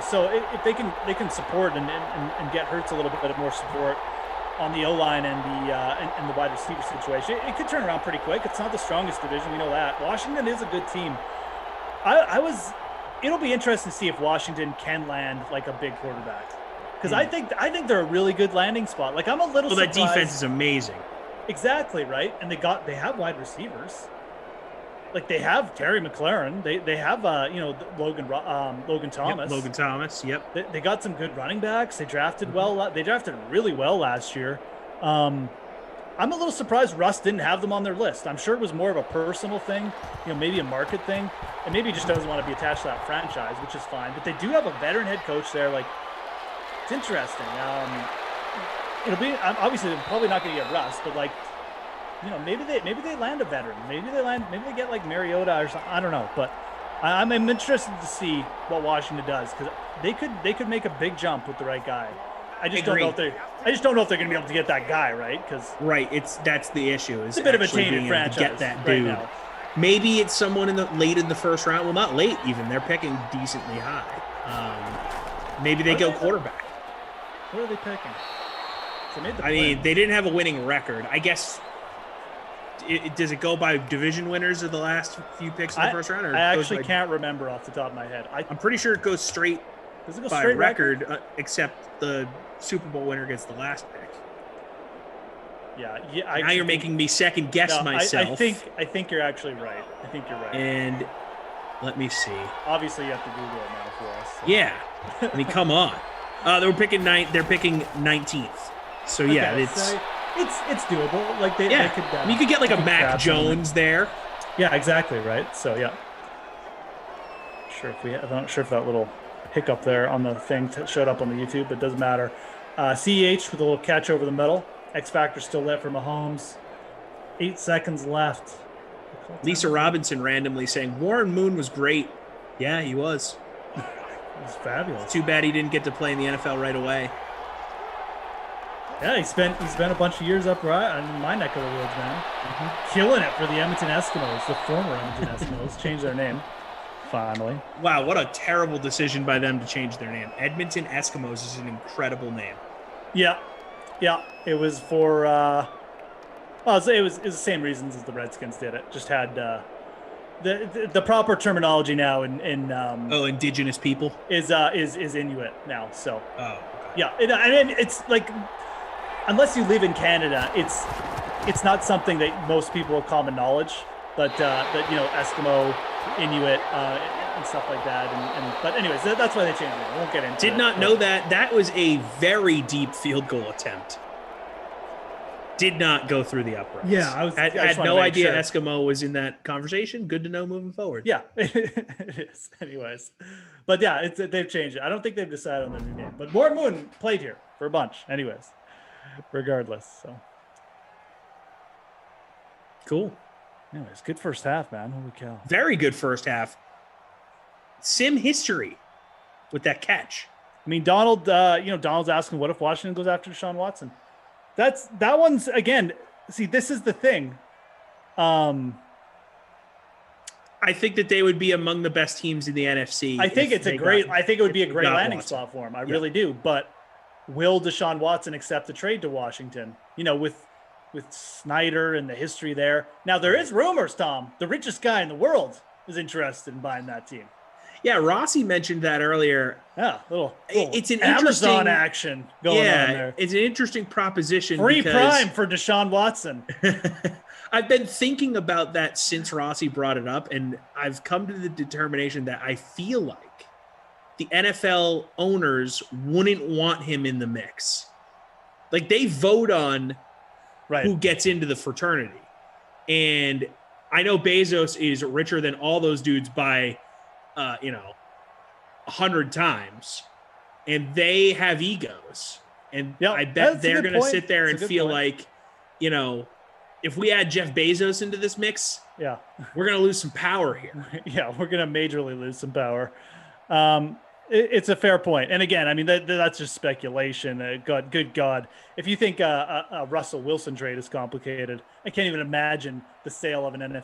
so if they can support and get Hurts a little bit more support on the O-line and the wide receiver situation, it could turn around pretty quick. It's not the strongest division, we know that. Washington is a good team. It'll be interesting to see if Washington can land like a big quarterback, because I think they're a really good landing spot. Like I'm a little surprised. That defense is amazing. Exactly right, and they have wide receivers. Like they have Terry McLaurin, they have Logan Thomas. Yep, Logan Thomas, yep. They got some good running backs. They drafted well. They drafted really well last year. I'm a little surprised Russ didn't have them on their list. I'm sure it was more of a personal thing, maybe a market thing, and maybe he just doesn't want to be attached to that franchise, which is fine. But they do have a veteran head coach there. Like it's interesting. It'll be obviously they're probably not going to get Russ, but like. Maybe they land a veteran. Maybe they get like Mariota or something. I don't know, but I'm interested to see what Washington does, because they could make a big jump with the right guy. I just don't know if they're going to be able to get that guy right. That's the issue. It's a bit of a tainted franchise. Get that dude. Right now. Maybe it's someone late in the first round. Well, not late even. They're picking decently high. Maybe they go quarterback. What are they picking? They didn't have a winning record. I guess. Does it go by division winners of the last few picks in the first round? Or I actually can't remember off the top of my head. I'm pretty sure it goes straight. Does it go by straight record? Except the Super Bowl winner gets the last pick. Yeah. Now you're making me second guess myself. I think you're actually right. I think you're right. And let me see. Obviously, you have to Google it now for us. So. Yeah. Come on. They're picking 19th. So yeah, it's doable. Like they could. You could get like a Mac Jones there. Yeah, exactly right. So yeah. I'm not sure if that little hiccup there on the thing showed up on the YouTube, but it doesn't matter. CEH with a little catch over the middle. X Factor still lit for Mahomes. 8 seconds left. Lisa Robinson randomly saying Warren Moon was great. Yeah, he was. It was fabulous. Too bad he didn't get to play in the NFL right away. Yeah, he spent a bunch of years up right in my neck of the woods, man. Mm-hmm. Killing it for the Edmonton Eskimos, the former Edmonton Eskimos. Changed their name, finally. Wow, what a terrible decision by them to change their name. Edmonton Eskimos is an incredible name. Yeah. It was for it was the same reasons as the Redskins did it. Just had the proper terminology now in indigenous people is Inuit now. So okay. Yeah, it's like, unless you live in Canada, it's not something that most people are common knowledge, but Eskimo, Inuit, and stuff like that. But anyways, that's why they changed it. I won't get into it. Did not know that. That was a very deep field goal attempt. Did not go through the uprights. Yeah, I had no idea Eskimo was in that conversation. Good to know moving forward. Yeah, it is. Anyways, but yeah, they've changed it. I don't think they've decided on the new name. But Warren Moon played here for a bunch. Anyways, regardless. So cool. Anyways, good first half, man. Holy cow! Very good first half. Sim history with that catch. I mean, Donald's asking, what if Washington goes after Deshaun Watson? That one's, again, see, this is the thing. I think that they would be among the best teams in the NFC. I think it would be a great landing spot for him. I really do. But will Deshaun Watson accept the trade to Washington? With Snyder and the history there. Now there is rumors, Tom, the richest guy in the world is interested in buying that team. Yeah, Rossi mentioned that earlier. Yeah, it's an Amazon action going on there. It's an interesting proposition. Free prime for Deshaun Watson. I've been thinking about that since Rossi brought it up, and I've come to the determination that I feel like the NFL owners wouldn't want him in the mix. Like, they vote on who gets into the fraternity. And I know Bezos is richer than all those dudes by 100 times, and they have egos, and I bet they're going to sit there and feel like, if we add Jeff Bezos into this mix, Yeah. we're going to lose some power here. Yeah, we're going to majorly lose some power. It's a fair point. And again, I mean, that's just speculation. Good God. If you think a Russell Wilson trade is complicated, I can't even imagine the sale of an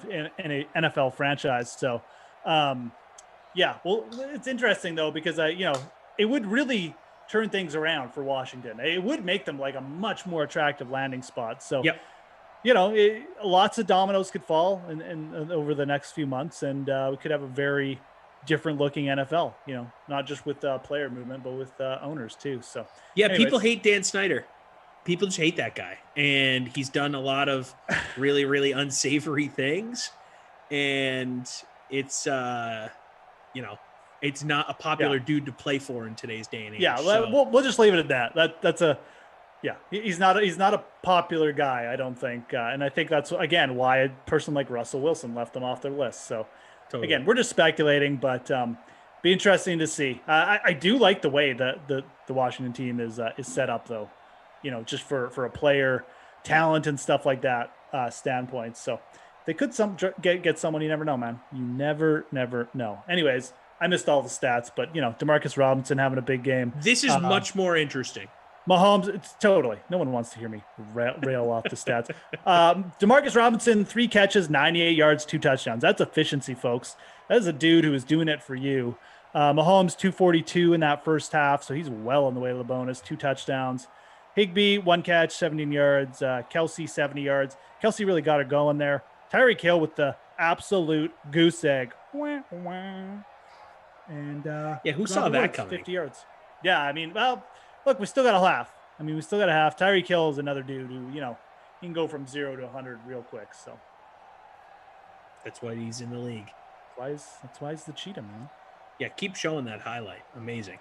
NFL franchise. So, yeah, well, it's interesting, though, because, it would really turn things around for Washington. It would make them like a much more attractive landing spot. So, yep. Lots of dominoes could fall in over the next few months, and we could have a very different looking NFL, not just with player movement, but with owners too. So yeah, anyways. People hate Dan Snyder. People just hate that guy. And he's done a lot of really, really unsavory things. And it's, it's not a popular dude to play for in today's day and age. Yeah. So. We'll just leave it at that. He's not a popular guy, I don't think. And I think that's, again, why a person like Russell Wilson left them off their list. So totally. Again, we're just speculating, but be interesting to see. I do like the way that the Washington team is set up, though, just for a player talent and stuff like that standpoint. So they could get someone. You never know, man. You never know. Anyways, I missed all the stats, but Demarcus Robinson having a big game. This is much more interesting. Mahomes, it's totally. No one wants to hear me rail off the stats. Demarcus Robinson, 3 catches, 98 yards, 2 touchdowns. That's efficiency, folks. That is a dude who is doing it for you. Mahomes, 242 in that first half, so he's well on the way to the bonus. 2 touchdowns. Higbee, 1 catch, 17 yards. Kelsey, 70 yards. Kelsey really got her going there. Tyreek Hill with the absolute goose egg. And who saw that coming? 50 yards. Yeah, I mean, well, look, we still got a half. We still got a half. Tyreek Hill is another dude who, he can go from 0 to 100 real quick. So that's why he's in the league. That's why he's the cheetah, man. Yeah, keep showing that highlight. Amazing.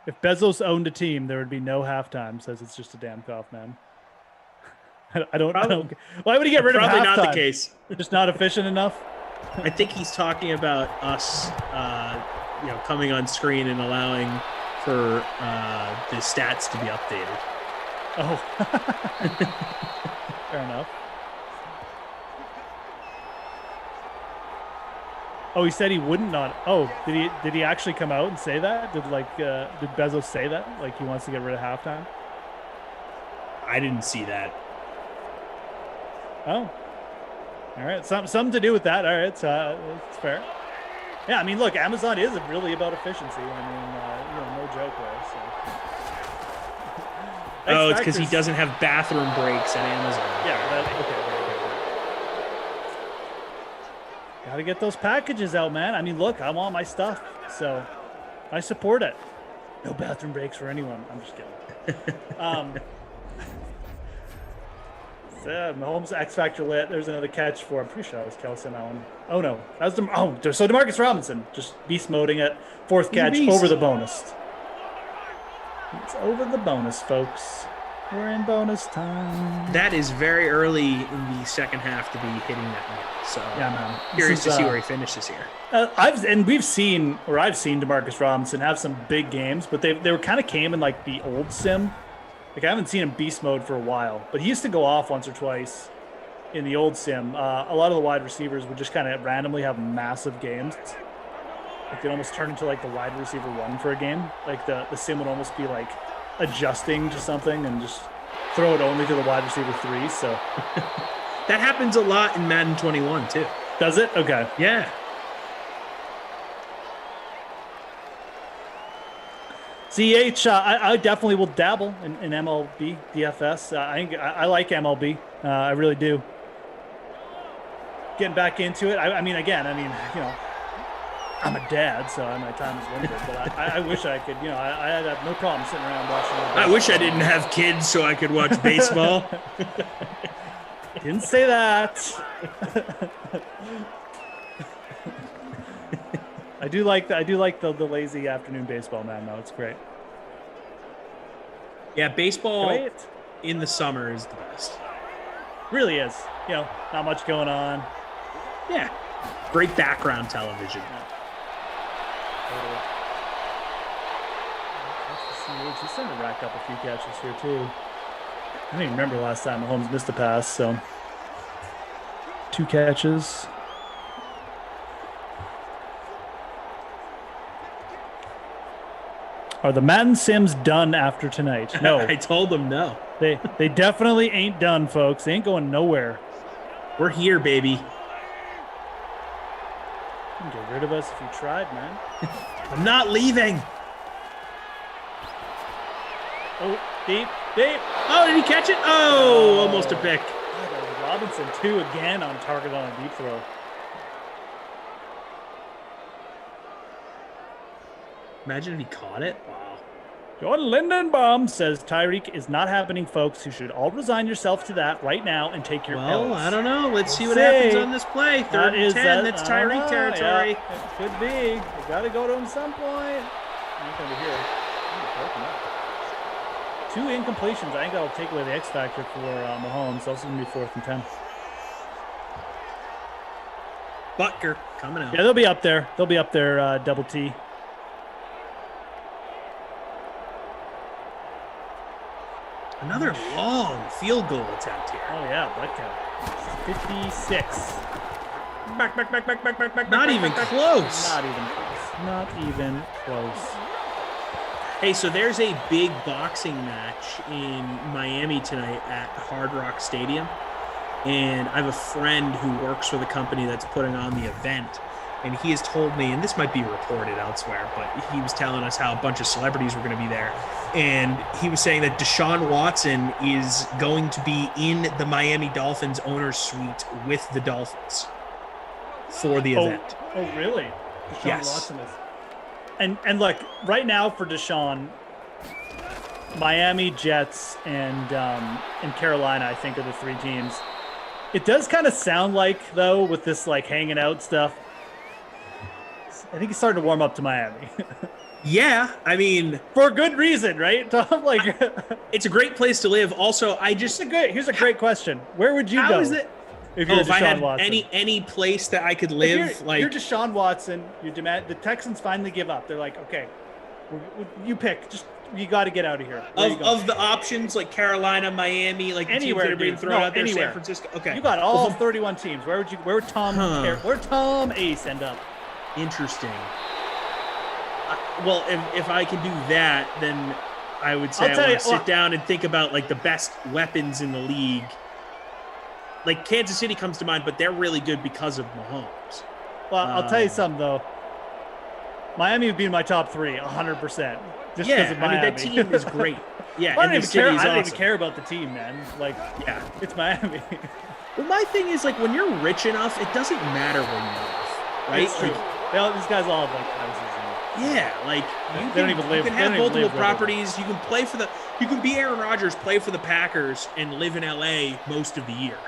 If Bezos owned a team, there would be no halftime. Says it's just a damn cough, man. I don't. Why would he get rid of halftime? Probably not the case. Just not efficient enough. I think he's talking about us, coming on screen and allowing for the stats to be updated. Oh, fair enough. Oh, he said he wouldn't not. Oh, did he actually come out and say that? Did Bezos say that? Like he wants to get rid of halftime? I didn't see that. Oh, all right. Something to do with that. All right, it's fair. Yeah, look, Amazon is really about efficiency. No joke there. So. It's because he doesn't have bathroom breaks at Amazon. Yeah. Okay. Got to get those packages out, man. Look, I want my stuff, so I support it. No bathroom breaks for anyone. I'm just kidding. Mahomes X Factor lit. There's another catch for. I'm pretty sure that was Kelsey on that one. Oh no, that was so Demarcus Robinson just beast moding it. 4th catch over the bonus. It's over the bonus, folks. We're in bonus time. That is very early in the second half to be hitting that mark. So yeah, man. Curious to see where he finishes here. I've seen Demarcus Robinson have some big games, but they were kind of came in like the old sim. Like I haven't seen him beast mode for a while, but he used to go off once or twice in the old sim. A lot of the wide receivers would just kind of randomly have massive games. Like they'd almost turn into like the wide receiver 1 for a game. Like the sim would almost be like adjusting to something and just throw it only to the wide receiver 3. So that happens a lot in Madden 21 too. Does it? Okay. Yeah. CH, I definitely will dabble in MLB, DFS. I like MLB. I really do. Getting back into it. I'm a dad, so my time is limited. But I wish I could. I have no problem sitting around watching. I wish I didn't have kids so I could watch baseball. Didn't say that. I do like the lazy afternoon baseball, man. No, it's great. Yeah, baseball in the summer is the best. Really is. Not much going on. Yeah, great background television. Yeah. He's starting to rack up a few catches here too. I don't even remember the last time Mahomes missed a pass. So 2 catches. Are the Matt and Sims done after tonight? No. I told them no. They definitely ain't done, folks. They ain't going nowhere. We're here, baby. You can get rid of us if you tried, man. I'm not leaving. Oh, deep. Oh, did he catch it? Oh, almost a pick. Robinson, 2 again on target on a deep throw. Imagine if he caught it. Wow. Jordan Lindenbaum says Tyreek is not happening, folks. You should all resign yourself to that right now and take your pills. I don't know. Let's see what happens on this play. 3rd and 10. That's Tyreek territory. Yeah, it could be. You got to go to him some point. Not going to be here. 2 incompletions. I think that'll take away the X factor for Mahomes. Also going to be 4th and 10. Butker coming out. Yeah, they'll be up there. Double T. Another long field goal attempt here. Oh, yeah, Butker. 56. Back. Not even close. Not even close. Hey, so there's a big boxing match in Miami tonight at Hard Rock Stadium. And I have a friend who works for the company that's putting on the event. And he has told me, and this might be reported elsewhere, but he was telling us how a bunch of celebrities were going to be there. And he was saying that Deshaun Watson is going to be in the Miami Dolphins owner's suite with the Dolphins for the event. Oh, really? Deshaun Yes. Watson is. And look, right now for Deshaun, Miami, Jets, and Carolina, I think, are the 3 teams. It does kind of sound like, though, with this like hanging out stuff, I think he's starting to warm up to Miami. Yeah, I mean, for a good reason, right, Tom? Like, it's a great place to live. Also, here's a great question: where would you how go is it? if you're If I Deshaun had Watson? any place that I could live, You're Deshaun Watson. You demand the Texans finally give up. They're like, okay, you pick. Just you got to get out of here. Of the options, like Carolina, Miami, like Anywhere, the teams that are being dude. thrown No, out there, anywhere. San Francisco. Okay, You got all 31 teams. Where would Tom Ace end up? Interesting. Well, if I can do that, then I would say I want to sit down and think about like the best weapons in the league. Like Kansas City comes to mind, but they're really good because of Mahomes. Well, I'll tell you something though. Miami would be in my top 3, 100%. Just because of Miami. I mean, that team is great. Yeah, I and don't the city is even awesome. care about the team, man. Like, yeah, it's Miami. Well, my thing is like when you're rich enough, it doesn't matter where you live, right? It's true. These guys all have like houses. Yeah, like they don't even live. You can have multiple properties. You can play for you can be Aaron Rodgers, play for the Packers, and live in LA most of the year.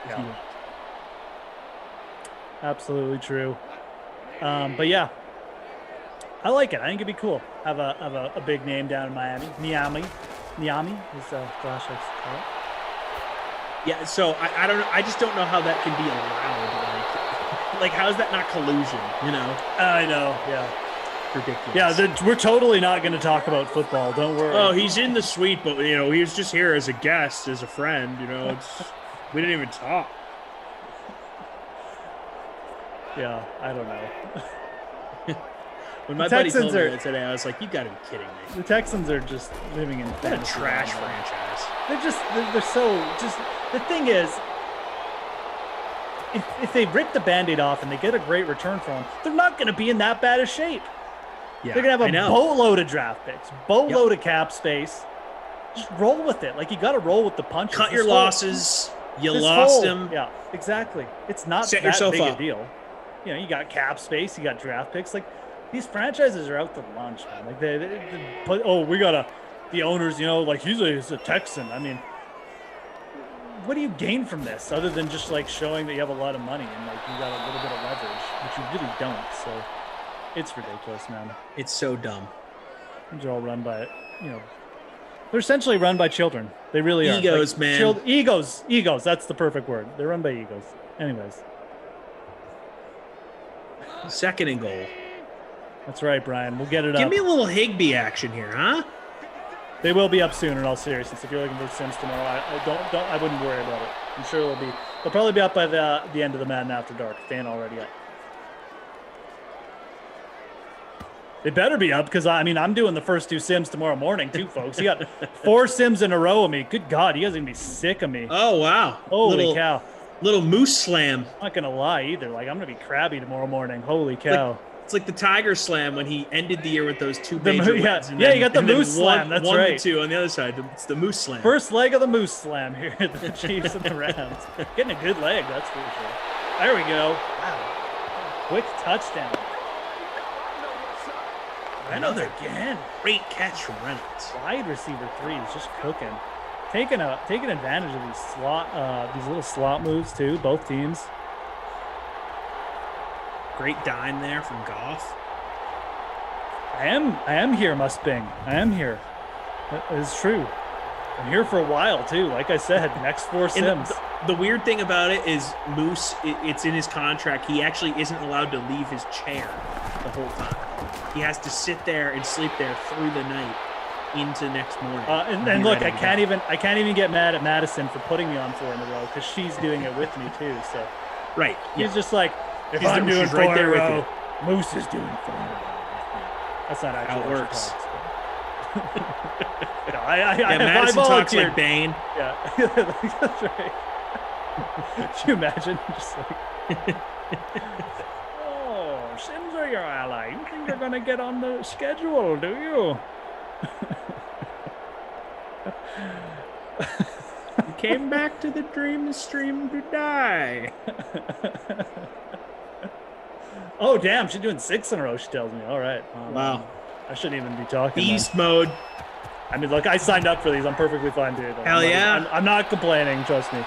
Yeah. Absolutely true. But yeah, I like it. I think it'd be cool. Have a big name down in Miami. Miami is Josh likes to call it. Yeah. So I don't know. I just don't know how that can be allowed. Like how is that not collusion? You know? I know. Yeah. Ridiculous. Yeah, we're totally not going to talk about football. Don't worry. Oh, he's in the suite, but he was just here as a guest, as a friend. We didn't even talk. Yeah, I don't know. When my buddy told me that today, I was like, "You got to be kidding me!" The Texans are just living in what a trash franchise. They're so just. The thing is, if they rip the Band-Aid off and they get a great return from them, they're not going to be in that bad a shape. Yeah, they're going to have a boatload of draft picks, boatload of cap space. Just roll with it. Like, you got to roll with the punches. Cut your losses. You lost them. Yeah, exactly. It's not Set that yourself big up. a deal. You know, you got cap space, you got draft picks. Like, these franchises are out to lunch, man. Like, we got the owners, you know, like, he's a Texan. I mean, what do you gain from this other than just like showing that you have a lot of money and like you got a little bit of leverage, which you really don't. So it's ridiculous, man. It's so dumb. They're all run by, you know, they're essentially run by children. They really are. Egos, like, man. Egos. That's the perfect word. They're run by egos. Anyways. 2nd and goal. That's right, Brian. We'll get it up. Give me a little Higbee action here, huh? They will be up soon. In all seriousness, if you're looking for Sims tomorrow, I wouldn't worry about it. I'm sure they'll probably be up by the end of the Madden After Dark. Fan already up. They better be up because I'm doing the first 2 Sims tomorrow morning too, folks. You got 4 Sims in a row of me. Good God, you guys are gonna be sick of me. Oh wow! Holy cow! Little moose slam. I'm not gonna lie either. Like I'm gonna be crabby tomorrow morning. Holy cow! It's like the Tiger Slam when he ended the year with those 2 major wins. Yeah, you got the Moose Slam. That's one right. to 2 on the other side. It's the Moose Slam. First leg of the Moose Slam here at the Chiefs and the Rams. Getting a good leg, that's for sure. There we go. Wow. Quick touchdown. Reynolds again. Great catch from Reynolds. Wide receiver 3 is just cooking. Taking advantage of these little slot moves too, both teams. Great dime there from Goff. I am here, Mustang. I am here. That is true. I'm here for a while too. Like I said, next 4 Sims. The weird thing about it is Moose, it's in his contract. He actually isn't allowed to leave his chair the whole time. He has to sit there and sleep there through the night into next morning. And look, I can't even get mad at Madison for putting me on 4 in a row because she's doing it with me too. So right, he's just like, if I'm doing 4 in a row, Moose is doing 4 in a row. That's not actually how it works. No, Madison talks like Bane. Yeah, that's right. Can you imagine? Just like, oh, Sims are your ally. You think they're gonna get on the schedule, do you? You came back to the dream stream to die. Oh damn, she's doing 6 in a row. She tells me. All right. Wow. I shouldn't even be talking. Beast mode. I mean, look, I signed up for these. I'm perfectly fine doing it. Hell yeah. I'm not complaining, trust me.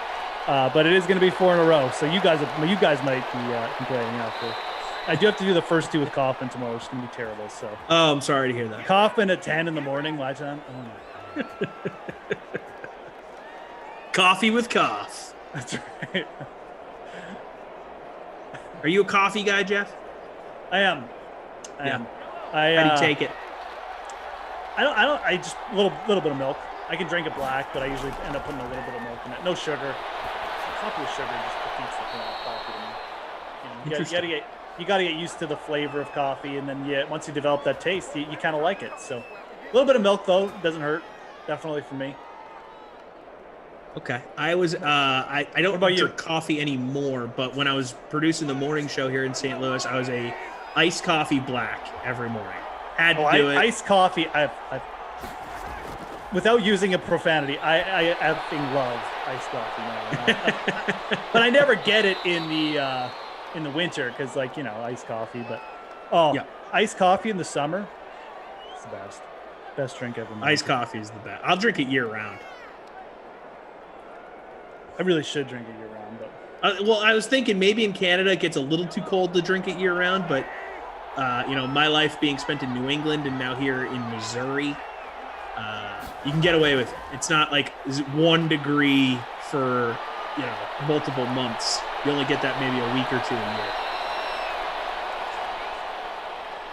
But it is going to be 4 in a row, so you guys might be complaining after. I do have to do the first 2 with Kaufman tomorrow, which is going to be terrible. So. Oh, I'm sorry to hear that. Kaufman at 10 in the morning, my time. Oh my. Coffee with Koff. That's right. Are you a coffee guy, Jeff? I am. I am. How do you take it? I just a little bit of milk. I can drink it black, but I usually end up putting a little bit of milk in it. No sugar. Coffee with sugar just defeats the point of coffee to me. You gotta get used to the flavor of coffee, and then once you develop that taste, you kind of like it. So a little bit of milk though doesn't hurt. Definitely for me. Okay. I don't drink coffee anymore, but when I was producing the morning show here in St. Louis, I was a iced coffee black every morning. Had to do it. Iced coffee. I've without using a profanity, I effing love iced coffee now. But I never get it in the winter because iced coffee. But iced coffee in the summer, it's the best drink ever made. Iced coffee is the best. I'll drink it year round. I really should drink it year round, but well, I was thinking maybe in Canada it gets a little too cold to drink it year round, but my life being spent in New England and now here in Missouri, you can get away with it. It's not like 1 degree for multiple months. You only get that maybe a week or 2 a year.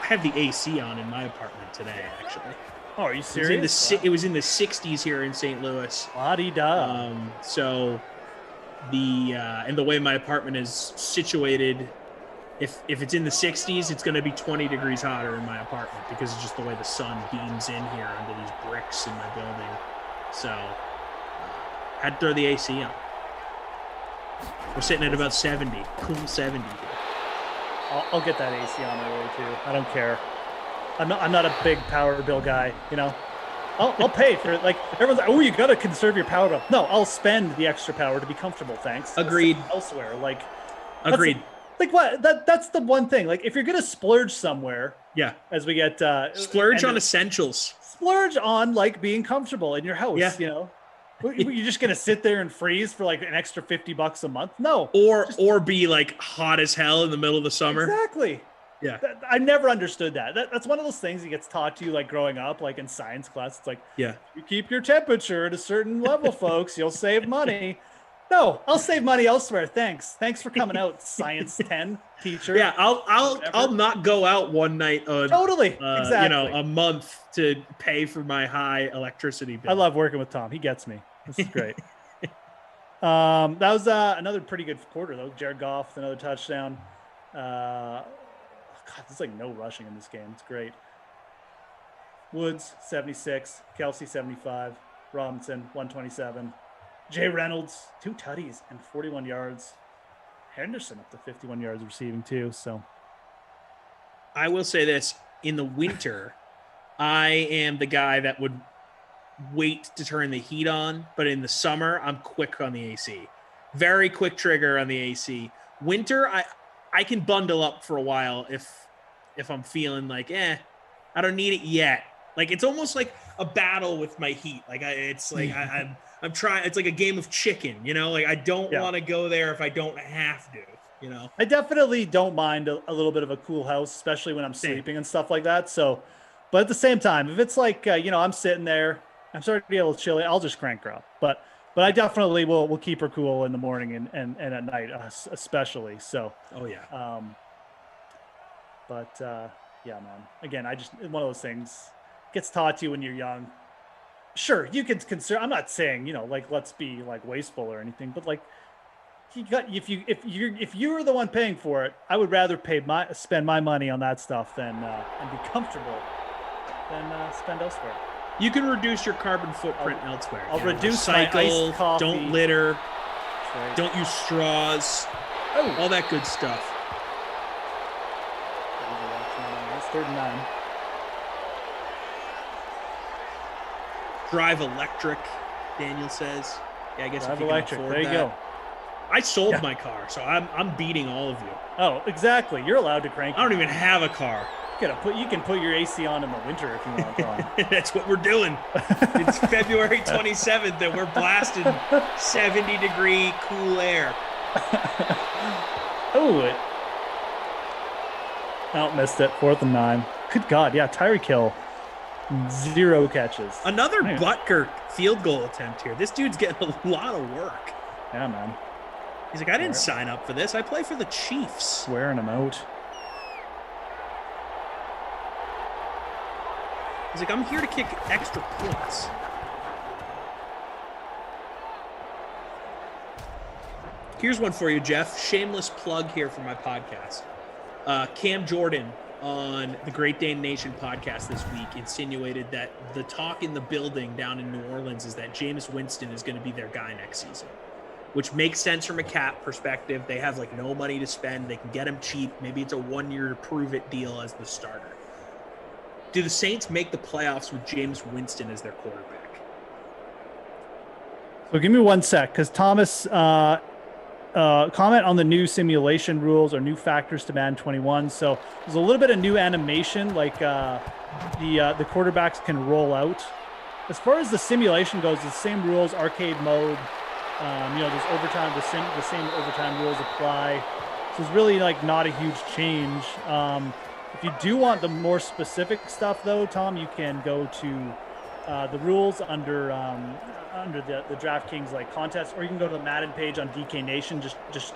I have the AC on in my apartment today, actually. Oh, are you serious? It was in the 60s here in St. Louis. La-di-da. So and the way my apartment is situated, if it's in the 60s, it's going to be 20 degrees hotter in my apartment because it's just the way the sun beams in here under these bricks in my building. So had to throw the AC on. We're sitting at about 70, cool 70 here. I'll get that AC on my way too. I don't care. I'm not a big power bill guy, I'll pay for it. Like everyone's like, oh, you gotta conserve your power bill. No, I'll spend the extra power to be comfortable. Thanks. Agreed. Elsewhere, agreed. Like what? That's the one thing. Like if you're gonna splurge somewhere, as we get splurge on essentials. Splurge on being comfortable in your house. You're just gonna sit there and freeze for an extra $50 a month? No. Or be hot as hell in the middle of the summer. Exactly. Yeah. I never understood that. That's one of those things that gets taught to you growing up, in science class. It's you keep your temperature at a certain level, folks, you'll save money. No, I'll save money elsewhere. Thanks for coming out, Science 10 teacher. Yeah, I'll not go out one night. Totally, exactly. You know, a month to pay for my high electricity bill. I love working with Tom. He gets me. This is great. That was another pretty good quarter though. Jared Goff with another touchdown. God, there's like no rushing in this game. It's great. Woods 76, Kelsey 75, Robinson 127. Jay Reynolds, 2 tutties and 41 yards. Henderson up to 51 yards receiving too. So I will say this, in the winter, I am the guy that would wait to turn the heat on, but in the summer, I'm quick on the AC. Very quick trigger on the AC. Winter, I can bundle up for a while if I'm feeling like, I don't need it yet. Like it's almost like a battle with my heat. Like I'm trying. It's like a game of chicken, you know. Like I don't want to go there if I don't have to, you know. I definitely don't mind a little bit of a cool house, especially when I'm sleeping and stuff like that. So, but at the same time, if it's like I'm sitting there, I'm starting to be a little chilly, I'll just crank her up. But I definitely will keep her cool in the morning and at night, especially. So. Oh yeah. Yeah, man. Again, one of those things gets taught to you when you're young. Sure, you can consider. I'm not saying like let's be like wasteful or anything, but like if you're the one paying for it, I would rather spend my money on that stuff than and be comfortable than spend elsewhere. You can reduce your carbon footprint elsewhere. I'll reduce my iced coffee. Don't litter. Right. Don't use straws. All that good stuff. That's 39. Drive electric, Daniel says. Yeah, I guess Drive if you electric. can afford There you that. go. I sold my car, so I'm beating all of you. Oh, exactly. You're allowed to crank. I don't even have a car. You can put your AC on in the winter if you want, Tom. That's what we're doing. It's February 27th and we're blasting 70-degree cool air. Missed it. 4th and 9. Good God, yeah. Tyreek Hill, 0 catches. Another Butker field goal attempt here. This dude's getting a lot of work. Yeah, man. He's like, I didn't sign up for this. I play for the Chiefs. Wearing him out. He's like, I'm here to kick extra points. Here's one for you, Jeff. Shameless plug here for my podcast. Cam Jordan on the Great Dane Nation podcast this week insinuated that the talk in the building down in New Orleans is that Jameis Winston is going to be their guy next season, which makes sense from a cap perspective. They have like no money to spend. They can get him cheap. Maybe it's a 1-year prove-it deal as the starter. Do the Saints make the playoffs with Jameis Winston as their quarterback? So give me 1 sec, because Thomas comment on the new simulation rules or new factors to Madden 21. So there's a little bit of new animation, like the quarterbacks can roll out. As far as the simulation goes, the same rules, arcade mode. There's overtime. The same overtime rules apply. So it's really like not a huge change. If you do want the more specific stuff, though, Tom, you can go to the rules under the DraftKings like contest, or you can go to the Madden page on DK Nation. Just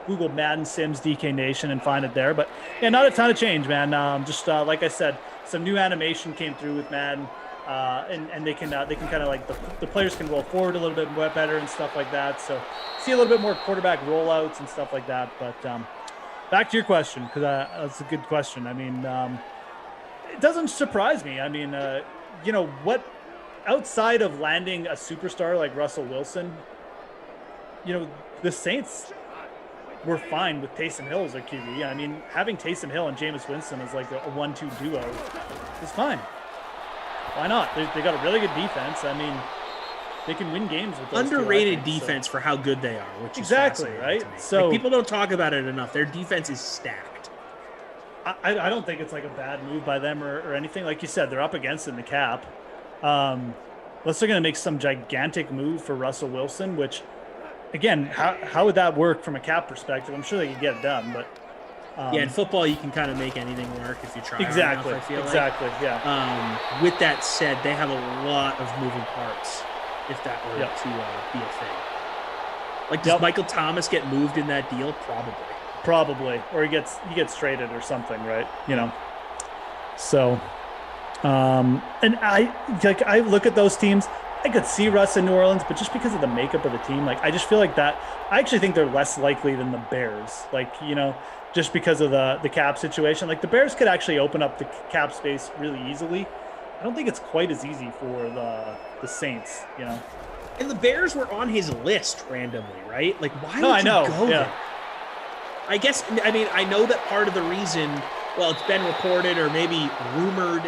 Google Madden Sims DK Nation and find it there. But yeah, not a ton of change, man. Like I said, some new animation came through with Madden, and they can kind of like the players can roll forward a little bit better and stuff like that. So see a little bit more quarterback rollouts and stuff like that. But back to your question, because that's a good question. I mean, it doesn't surprise me. I mean, what outside of landing a superstar like Russell Wilson, the Saints were fine with Taysom Hill as their QB. I mean, having Taysom Hill and Jameis Winston as like a 1-2 duo is fine. Why not? They got a really good defense. I mean, they can win games with those underrated defense for how good they are, which is exactly right. So like, people don't talk about it enough. Their defense is stacked. I don't think it's like a bad move by them or anything. Like you said, they're up against it in the cap. Unless they're going to make some gigantic move for Russell Wilson, which, again, how would that work from a cap perspective? I'm sure they could get it done, but yeah, in football you can kind of make anything work if you try. Exactly. Enough, I feel exactly. like. Yeah. With that said, they have a lot of moving parts. If that were to be a thing. Like, does Michael Thomas get moved in that deal? Probably, or he gets traded or something, right? You know. So, and I look at those teams. I could see Russ in New Orleans, but just because of the makeup of the team, like I just feel like that. I actually think they're less likely than the Bears. Like, you know, just because of the cap situation. Like the Bears could actually open up the cap space really easily. I don't think it's quite as easy for the Saints, you know. And the Bears were on his list randomly, right? Like, why No, would I know. you go Yeah. there? I guess, I mean, I know that part of the reason, well, it's been reported or maybe rumored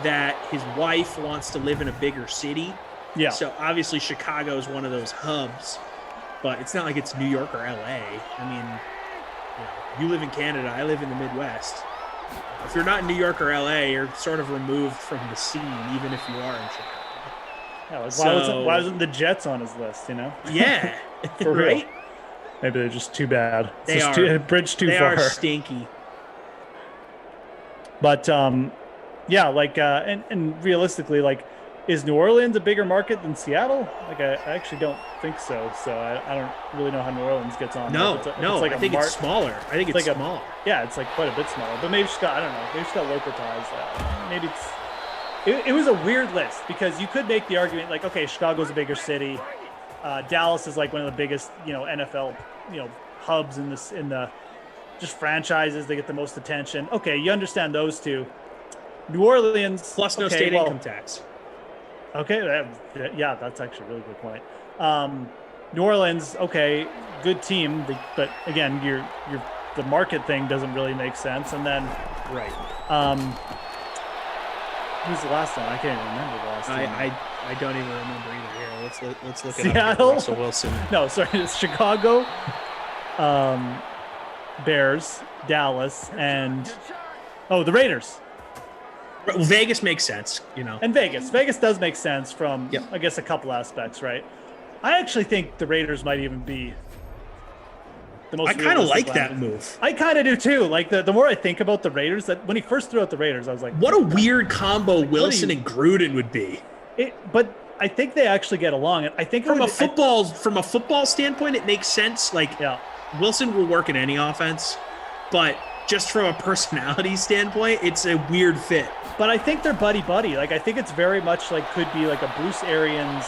that his wife wants to live in a bigger city. Yeah. So obviously Chicago is one of those hubs, but it's not like it's New York or LA. I mean, you live in Canada, I live in the Midwest. If you're not in New York or LA, you're sort of removed from the scene, even if you are in Chicago. Yeah, like why wasn't the Jets on his list, you know? Yeah. For real. Right? Maybe they're just too bad. They It's are. just a bridge too They far. are stinky. But yeah, like and realistically, like, is New Orleans a bigger market than Seattle? Like, I actually don't think so. So I don't really know how New Orleans gets on. No, If it's I think it's smaller. I think it's like small. Yeah, it's like quite a bit smaller. But maybe she's got, I don't know, maybe she's got local ties. Maybe it was a weird list because you could make the argument like, okay, Chicago's a bigger city. Dallas is like one of the biggest, you know, NFL, you know, hubs in the just franchises. They get the most attention. Okay, you understand those two. New Orleans Plus no okay, state well, income tax. Okay, yeah, that's actually a really good point. New Orleans, okay, good team, but again, the market thing doesn't really make sense. And then, right? Who's the last one? I can't even remember the last team. I don't even remember either. Here, let's look it Seattle? up. Russell Wilson. No, sorry, it's Chicago, Bears, Dallas, and the Raiders. Well, Vegas makes sense, you know. And Vegas does make sense from, I guess, a couple aspects, right? I actually think the Raiders might even be the most. I kind of like realistic that one. move. I kind of do too. Like the more I think about the Raiders, that when he first threw out the Raiders, I was like, what a weird combo Wilson and Gruden would be. But I think they actually get along. I think from a football standpoint, it makes sense. Like, Wilson will work in any offense, but just from a personality standpoint, it's a weird fit. But I think they're buddy-buddy. Like, I think it's very much like could be like a Bruce Arians,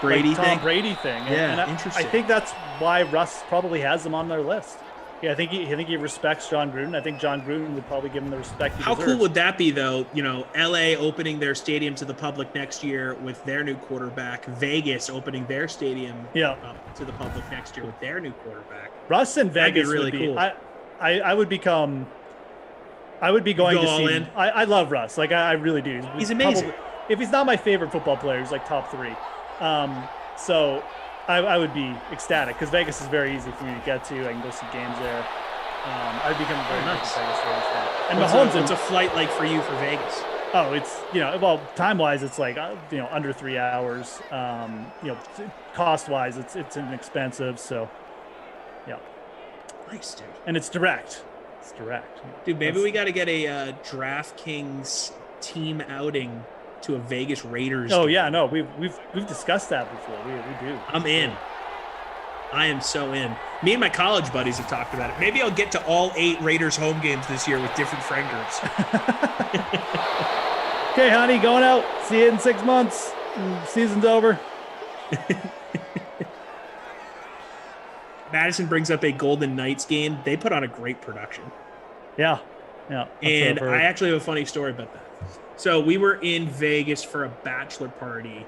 Brady Tom thing. Brady thing. Yeah, and interesting. I think that's why Russ probably has them on their list. Yeah, I think he respects John Gruden. I think John Gruden would probably give him the respect he How deserves. cool would that be, though? You know, LA opening their stadium to the public next year with their new quarterback. Vegas opening their stadium to the public next year with their new quarterback. Russ in Vegas really would be cool. I would become. I would be going Go to all see. in? I love Russ. Like I really do. He's amazing. If he's not my favorite football player, he's like top 3. So I would be ecstatic because Vegas is very easy for me to get to. I can go see games there. I'd become a very nice. Vegas Raiders fan. And What's Mahomes, a flight like for you for Vegas? Oh, it's time wise, it's like under 3 hours. Cost wise, it's inexpensive. So, yeah. Nice, dude. And it's direct. It's direct. Dude, maybe we got to get a DraftKings team outing to a Vegas Raiders. Oh game. yeah, no, we've discussed that before. We do. I'm in. I am so in. Me and my college buddies have talked about it. Maybe I'll get to all 8 Raiders home games this year with different friend groups. Okay, honey, going out. See you in 6 months. Season's over. Madison brings up a Golden Knights game. They put on a great production. Yeah. And I actually have a funny story about that. So we were in Vegas for a bachelor party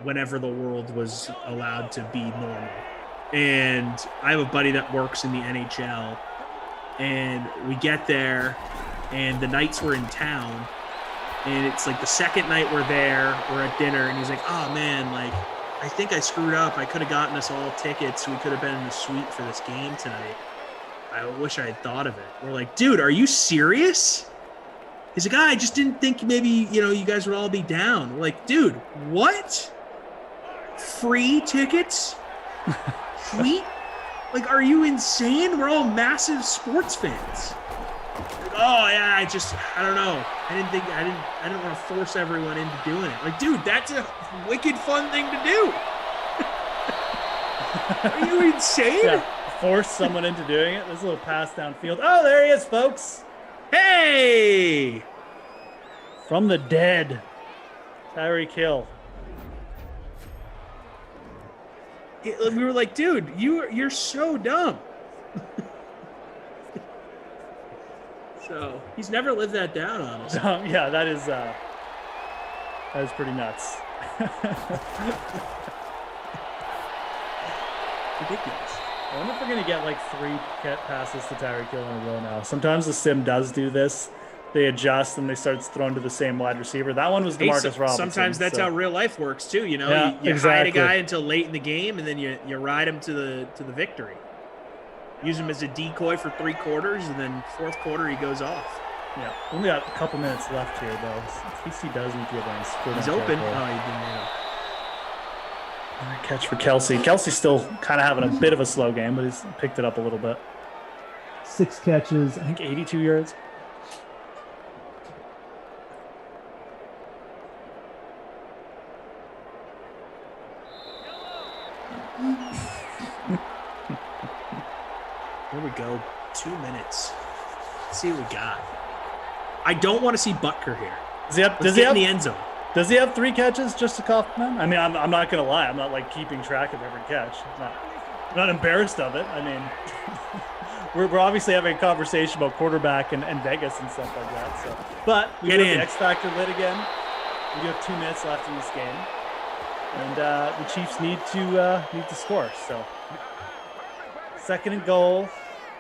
whenever the world was allowed to be normal. And I have a buddy that works in the NHL. And we get there, and the Knights were in town. And it's like the second night we're there, we're at dinner, and he's like, oh, man, like, I think I screwed up. I could have gotten us all tickets. We could have been in the suite for this game tonight. I wish I had thought of it. We're like, dude, are you serious? He's like, I just didn't think maybe, you guys would all be down. We're like, dude, what? Free tickets? Suite? Like, are you insane? We're all massive sports fans. Like, oh yeah, I don't know. I didn't want to force everyone into doing it. Like, dude, that's a wicked fun thing to do. Are you insane? Yeah, force someone into doing it. There's a little pass downfield. Oh, there he is, folks. Hey! From the dead, Tyreek Hill. We were like, dude, you're so dumb. So he's never lived that down, honestly. Yeah, that is pretty nuts. Ridiculous. I wonder if we're gonna get like 3 passes to Tyreek Hill in a row now. Sometimes the sim does do this. They adjust and they start throwing to the same wide receiver. That one was DeMarcus Robinson. Sometimes that's how real life works too. You know, Yeah, you exactly. hide a guy until late in the game, and then you ride him to the victory. Use him as a decoy for 3 quarters, and then 4th quarter he goes off. Yeah, only got a couple minutes left here though. TC does need to get on. He's open. Oh, he didn't. Catch for Kelsey. Kelsey's still kind of having a bit of a slow game, but he's picked it up a little bit. 6 catches, I think 82 yards. Here we go. 2 minutes. Let's see what we got. I don't want to see Butker here. Does he have in the end zone? Does he have 3 catches just to Kaufman? I mean, I'm not gonna lie. I'm not like keeping track of every catch. I'm not embarrassed of it. I mean, we're obviously having a conversation about quarterback and Vegas and stuff like that. So, but we Get do have in. the X factor lit again. We do have 2 minutes left in this game, and the Chiefs need to score. So, 2nd and goal.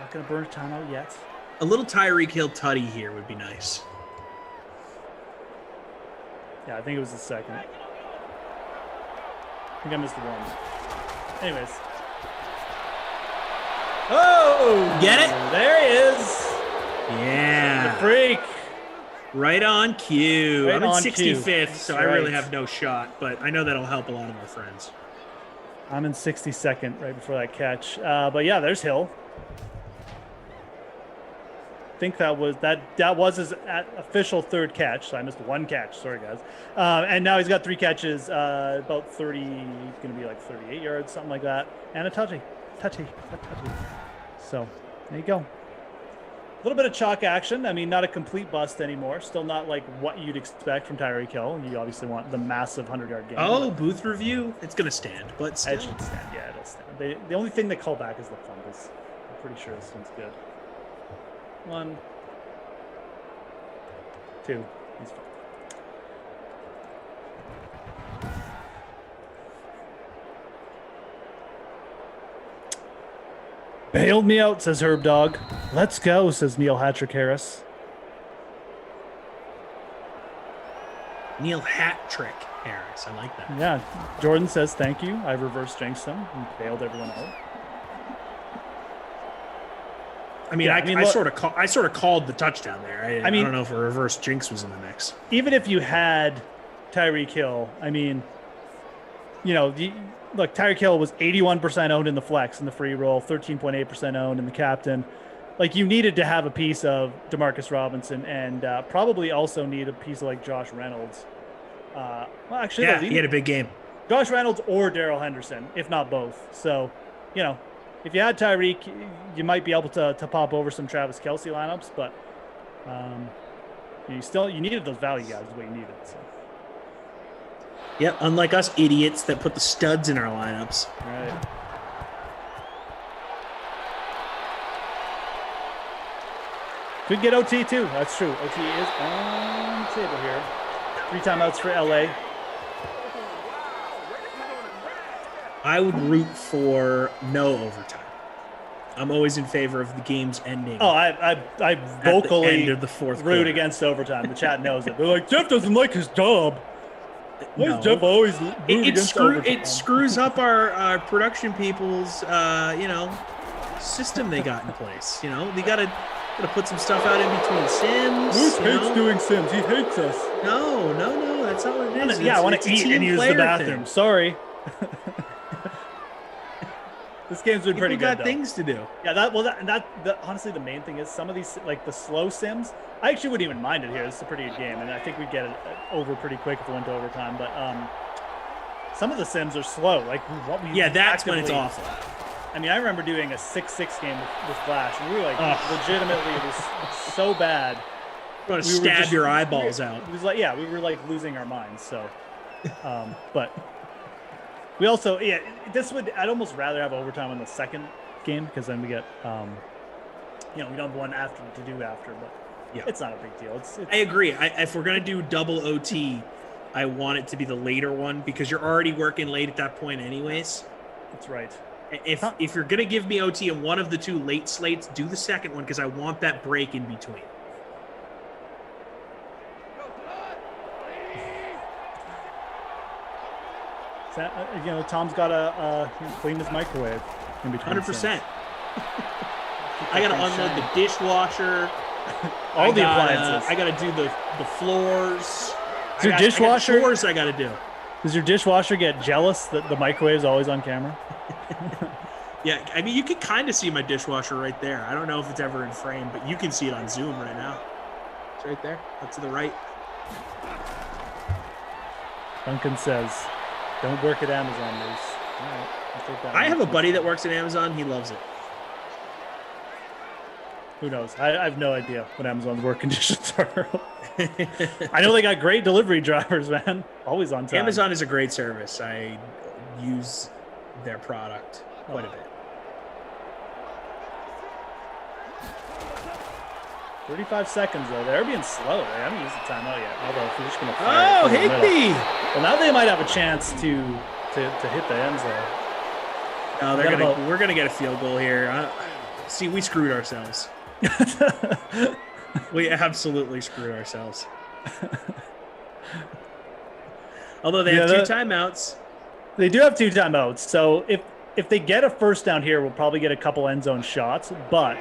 Not gonna burn time out yet. A little Tyreek Hill tutty here would be nice. Yeah, I think it was the 2nd. I think I missed the 1. Anyways. Oh! Get it? There he is. Yeah. The freak. Right on cue. Right I'm in on 65th, cue. so I really Right. have no shot, but I know that'll help a lot of my friends. I'm in 62nd right before that catch. But yeah, there's Hill. I think that was his official 3rd catch. So I missed 1 catch. Sorry, guys. And now he's got 3 catches, about 30, going to be like 38 yards, something like that. And a touchy. So there you go. A little bit of chalk action. I mean, not a complete bust anymore. Still not like what you'd expect from Tyreek Hill. You obviously want the massive 100-yard game. Oh, booth review. It's going to stand, but still. It should stand. Yeah, it'll stand. The only thing they call back is the fumbles. I'm pretty sure this one's good. 1, 2. He's fine. Bailed me out, says Herb Dog. Let's go, says Neil Hatrick Harris. Neil Hat-Trick Harris. I like that. Yeah, Jordan says thank you. I reverse jinxed him and bailed everyone out. I mean, Yeah, I sort of called the touchdown there. I don't know if a reverse jinx was in the mix. Even if you had Tyreek Hill, I mean, you know, look, Tyreek Hill was 81% owned in the flex in the free roll, 13.8% owned in the captain. Like, you needed to have a piece of DeMarcus Robinson and probably also need a piece of like Josh Reynolds. Well, actually, Yeah, he had a big game. Josh Reynolds or Darrell Henderson, if not both. So, you know, if you had Tyreek, you might be able to pop over some Travis Kelce lineups, but you needed those value guys is what you needed. So. Yep, unlike us idiots that put the studs in our lineups. Right. Could get OT too. That's true. OT is on the table here. 3 timeouts for LA. I would root for no overtime. I'm always in favor of the game's ending. Oh, I vocally at the end of the 4th root quarter. against overtime. The chat knows it. They're like, Jeff doesn't like his job. Why No. does Jeff always root against overtime? It screws up our production people's system they got in place. You know, they gotta put some stuff out in between sims. Moose hates doing sims. He hates us. No, that's not what it is. I want It's to a eat team and use the player bathroom. thing. Sorry. This game's been pretty People good. got things to do. Yeah, honestly, the main thing is some of these, like the slow sims, I actually wouldn't even mind it here. It's a pretty good game, and I think we'd get it over pretty quick if it went to overtime. But some of the sims are slow. Like what we that's when it's actively- awful. I mean, I remember doing a 6-6 game with Flash, and we were like, legitimately, it was so bad. You want to stab your eyeballs out. It was like, we were like losing our minds. So, but we also, I'd almost rather have overtime on the second game because then we get, we don't have one after to do after, but it's not a big deal. It's I agree. If we're gonna do double OT, I want it to be the later one because you're already working late at that point, anyways. That's right. If you're gonna give me OT in one of the two late slates, do the second one because I want that break in between. Tom's got to clean his microwave in between. 100%. I gotta unload the dishwasher. All the appliances. I gotta do the floors. Is your dishwasher? Floors I gotta do. Does your dishwasher get jealous that the microwave's always on camera? Yeah, I mean, you can kind of see my dishwasher right there. I don't know if it's ever in frame, but you can see it on Zoom right now. It's right there, up to the right. Duncan says, "Don't work at Amazon, Moose." All right, I'll take that. I have a buddy that works at Amazon. He loves it. Who knows? I have no idea what Amazon's work conditions are. I know they got great delivery drivers, man. Always on time. Amazon is a great service. I use their product quite a bit. 35 seconds, though. They're being slow. They haven't used the timeout yet. Although, if we're just going to fire it Higby! Well, now they might have a chance to hit the end zone. No, we're gonna get a field goal here. See, we screwed ourselves. We absolutely screwed ourselves. Although they have two timeouts. They do have two timeouts. So if they get a first down here, we'll probably get a couple end zone shots. But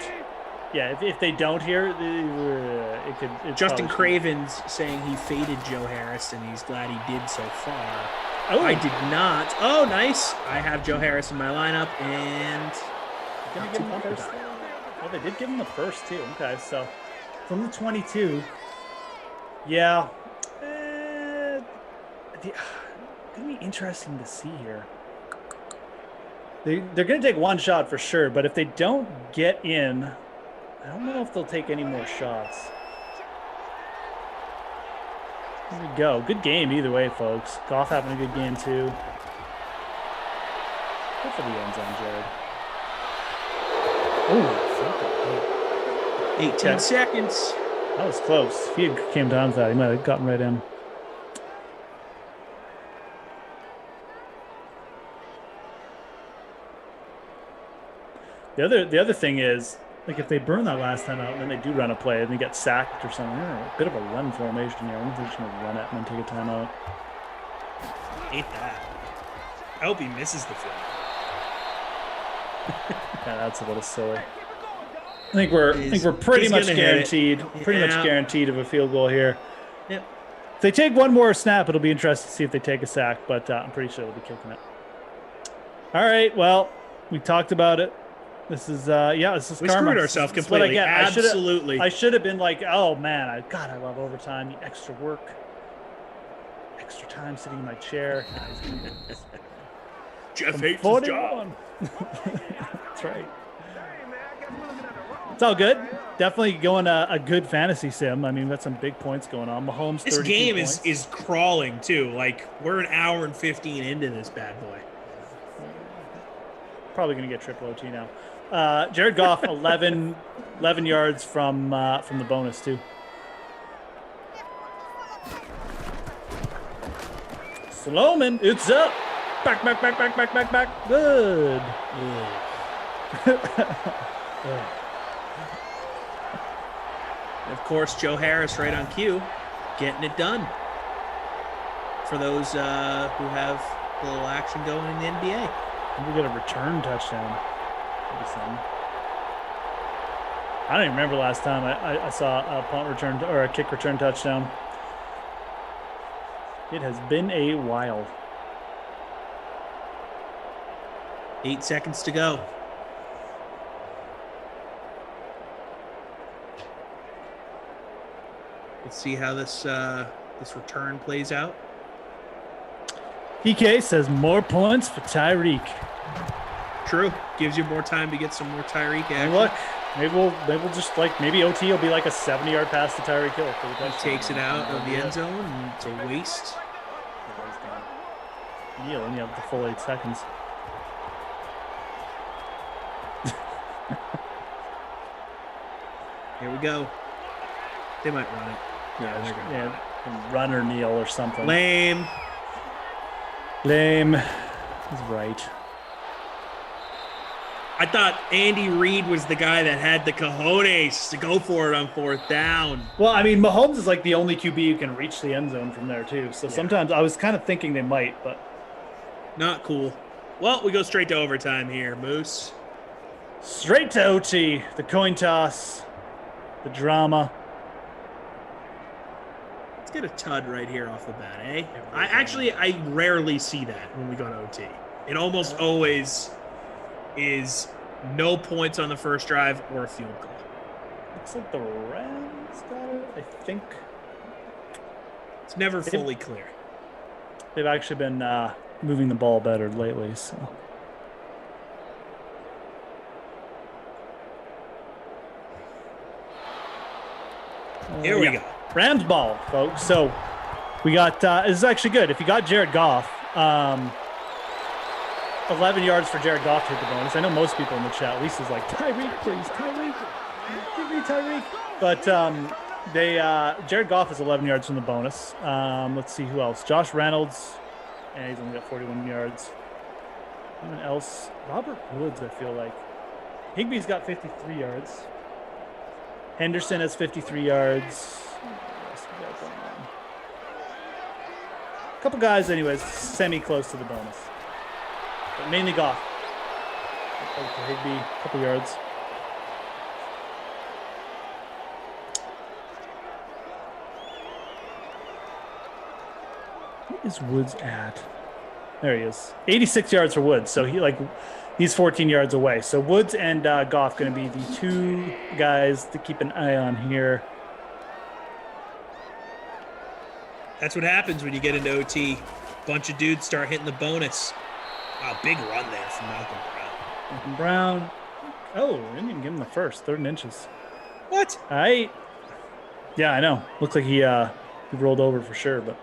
yeah, if they don't here, it could. Justin Craven's saying he faded Joe Harris and he's glad he did so far. Oh. I did not. Oh, nice. I have Joe Harris in my lineup and. Did give him the first? Well, they did give him the first too. Okay, so from the 22, yeah, gonna be interesting to see here. They're gonna take one shot for sure, but if they don't get in, I don't know if they'll take any more shots. Here we go. Good game either way, folks. Goff having a good game too. Go for the end zone, Jared. Oh, 18 seconds. That was close. If he had came down to that, he might have gotten right in. The other thing is, like, if they burn that last time out and then they do run a play and they get sacked or something, a bit of a run formation here. I don't think they're just going to run it and then take a timeout. Hate that. I hope he misses the field. Yeah, that's a little silly. I think we're pretty much guaranteed. Pretty much guaranteed of a field goal here. Yep. If they take one more snap, it'll be interesting to see if they take a sack, but I'm pretty sure they'll be kicking it. All right. Well, we talked about it. This is this is we karma. Screwed ourselves completely. Absolutely. I should have been like, oh man, I love overtime. The extra work, extra time sitting in my chair. Jeff hates his job. That's right. It's all good. Definitely going a good fantasy sim. I mean, that's some big points going on. Mahomes. This game is crawling too. Like we're an hour and 15 into this bad boy. Probably going to get triple OT now. Jared Goff, 11 yards from the bonus too. Sloman, it's up. Back. Good. Of course, Joe Harris right on cue, getting it done. For those who have a little action going in the NBA. We get a return touchdown. I don't even remember last time I saw a punt return or a kick return touchdown. It has been a while. 8 seconds to go. Let's see how this return plays out. PK says more points for Tyreek. True. Gives you more time to get some more Tyreek action. And look, maybe we'll just maybe OT will be like a 70-yard pass to Tyreek Hill. He takes it out of the end zone, and it's a waste. Neil, and you have the full 8 seconds. Here we go. They might run it. Yeah, they're going to run or kneel or something. Lame. He's right. I thought Andy Reid was the guy that had the cojones to go for it on 4th down. Well, I mean, Mahomes is like the only QB who can reach the end zone from there too. So sometimes I was kind of thinking they might, but not cool. Well, we go straight to overtime here, Moose. Straight to OT, the coin toss, the drama. Let's get a tud right here off the bat, eh? I rarely see that when we go to OT. It almost always is no points on the first drive or a field goal. Looks like the Rams got it, I think. It's never fully clear. They've actually been moving the ball better lately, so. Here we go. Rams ball, folks. So we got, this is actually good. If you got Jared Goff, 11 yards for Jared Goff to hit the bonus. I know most people in the chat, Lisa's like, Tyreek, please, Tyreek. Give me Tyreek. But Jared Goff is 11 yards from the bonus. Let's see who else. Josh Reynolds, and he's only got 41 yards. Anyone else? Robert Woods, I feel like. Higbee's got 53 yards. Henderson has 53 yards. A couple guys, anyways, semi-close to the bonus. But mainly Goff. Higbee, a couple yards. What is Woods at? There he is. 86 yards for Woods. So he's 14 yards away. So Woods and Goff going to be the two guys to keep an eye on here. That's what happens when you get into OT. Bunch of dudes start hitting the bonus. Wow, big run there from Malcolm Brown. Malcolm Brown. Oh, didn't even give him the first. 3rd and inches. What? Yeah, I know. Looked like he rolled over for sure, but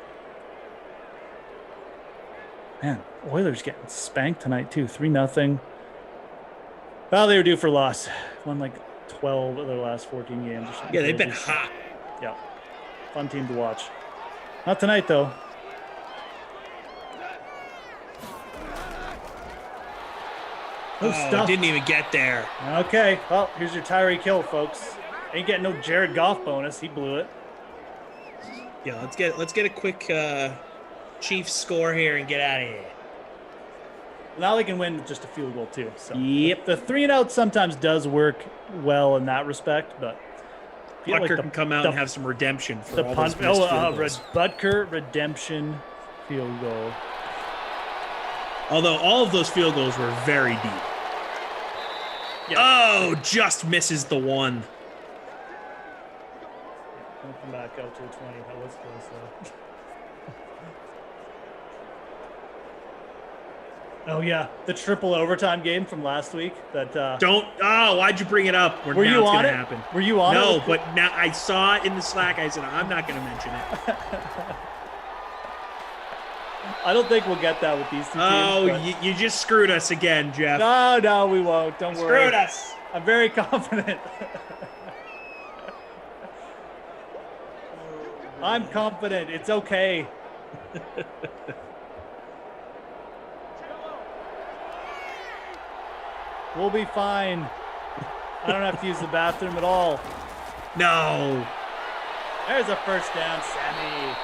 man, Oilers getting spanked tonight too. 3-0. Well, they were due for loss. Won like 12 of their last 14 games or something. Yeah, they've been hot. Yeah. Fun team to watch. Not tonight though. Oh, didn't even get there. Okay, well, here's your Tyreek Hill, folks. Ain't getting no Jared Goff bonus. He blew it. Yeah, let's get a quick Chiefs score here and get out of here. Now they can win with just a field goal too. So yep, the 3-and-out sometimes does work well in that respect, but Butker can come out and have some redemption for all those missed field goals. Butker redemption field goal. Although all of those field goals were very deep. Yep. Oh, just misses the one. I'll come back out to the 20. That was close though. Oh yeah, the triple overtime game from last week. Why'd you bring it up? Were you on it? Happen. Were you on it? No, but now I saw it in the Slack. I said I'm not going to mention it. I don't think we'll get that with these two teams. Oh, you just screwed us again, Jeff. No, we won't. Don't worry. Screwed us. I'm very confident. I'm confident. It's okay. We'll be fine. I don't have to use the bathroom at all. No. There's a first down, Sammy.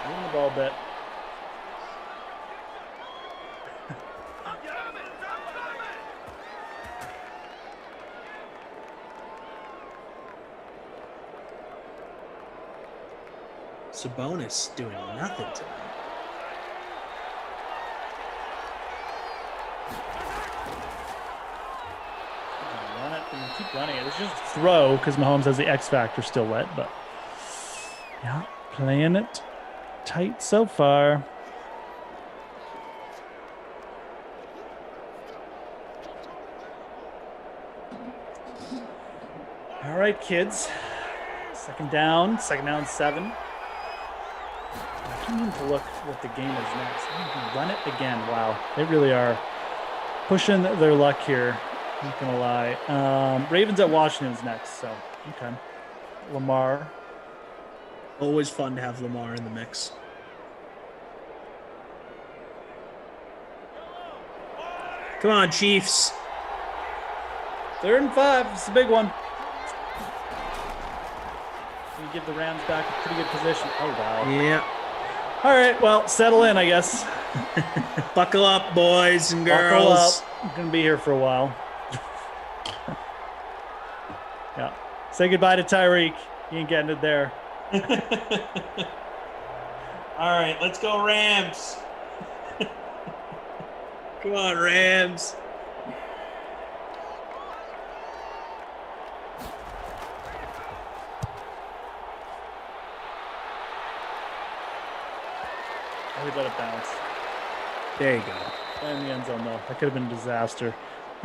Moving the ball a bit. Sabonis doing nothing tonight. Run it and keep running it. It's just throw because Mahomes has the X factor still lit, but yeah, playing it tight so far. All right, kids. Second down, 7. I can't even look what the game is next. Run it again. Wow. They really are pushing their luck here. Not going to lie. Ravens at Washington's next. So, okay. Lamar. Always fun to have Lamar in the mix. Come on, Chiefs. 3rd and 5. It's a big one. You give the Rams back a pretty good position. Oh, wow. Yeah. All right, well, settle in, I guess. Buckle up, boys and girls. Buckle up. I'm going to be here for a while. Yeah. Say goodbye to Tyreek. He ain't getting it there. All right, let's go Rams. Come on, Rams. I would let it bounce. There you go. In the end zone, though. That could have been a disaster.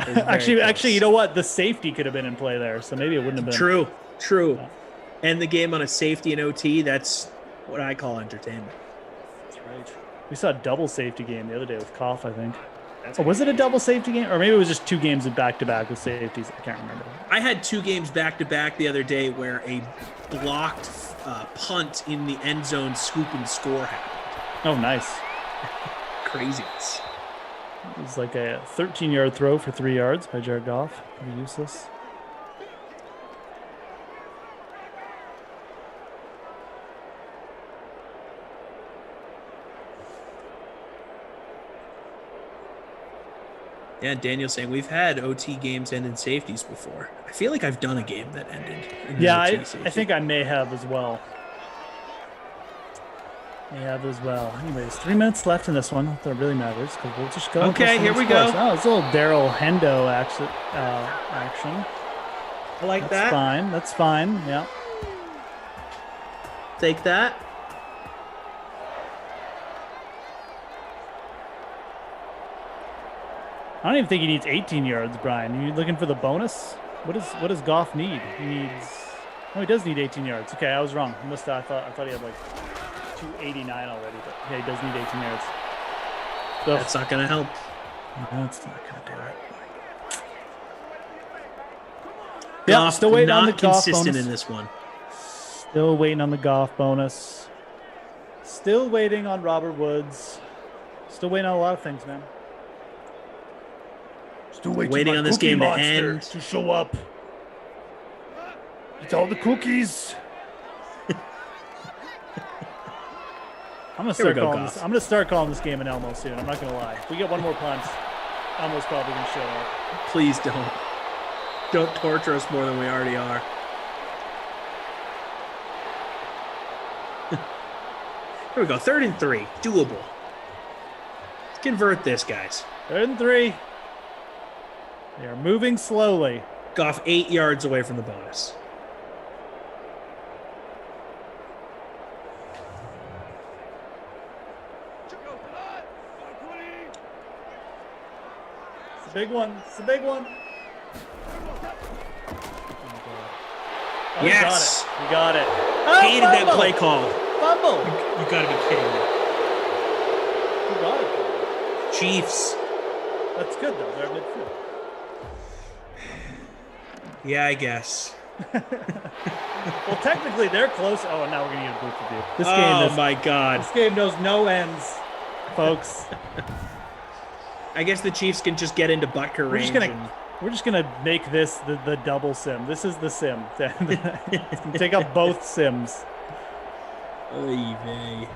It was very Actually, close. you know what? The safety could have been in play there, so maybe it wouldn't have been. True. Yeah. End the game on a safety and OT. That's what I call entertainment. That's right. We saw a double safety game the other day with Koff, I think. Was it a double safety game? Or maybe it was just 2 games back-to-back with safeties. I can't remember. I had 2 games back-to-back the other day where a blocked punt in the end zone scoop and score happened. Oh, nice. Craziness. It was like a 13-yard throw for 3 yards by Jared Goff. Pretty useless. Yeah, Daniel's saying we've had OT games end in safeties before. I feel like I've done a game that ended in an Yeah, OT I safety. think I may have as well. Anyways, 3 minutes left in this one. Not that it really matters because we'll just go. Okay, here we go. Oh, it's a little Daryl Hendo action. I like That's that. fine. That's fine. Yeah. Take that. I don't even think he needs 18 yards, Brian. You looking for the bonus? What does Goff need? He needs. Oh, he does need 18 yards. Okay, I was wrong. I thought he had like 289 already, but yeah, he does need 18 yards. So, That's not going to help. that's not gonna do it. Yeah, Goff still waiting on the not Goff consistent bonus. in this one. Still waiting on the Goff bonus. Still waiting on Robert Woods. Still waiting on a lot of things, man. Still Waiting on this game to end. to show up. It's all the cookies. I'm gonna start calling this game an Elmo soon. I'm not gonna lie. If we get one more punt, Elmo's probably gonna show up. Please don't. Don't torture us more than we already are. Here we go. 3rd and 3. Doable. Let's convert this, guys. 3rd and 3. They are moving slowly. Goff 8 yards away from the bonus. It's a big one. It's a big one. Oh, Yes. You got it. Oh, Hated that play call. Fumble. You got to be kidding me. You got it. Chiefs. That's good, though. They're midfield. Yeah, I guess. Well, technically, they're close. Oh, and now we're going to get a booth to do. This Oh, my God. This game knows no ends, folks. I guess the Chiefs can just get into Butker range. We're just gonna make this the double sim. This is the sim. Take up both sims. Oy vey.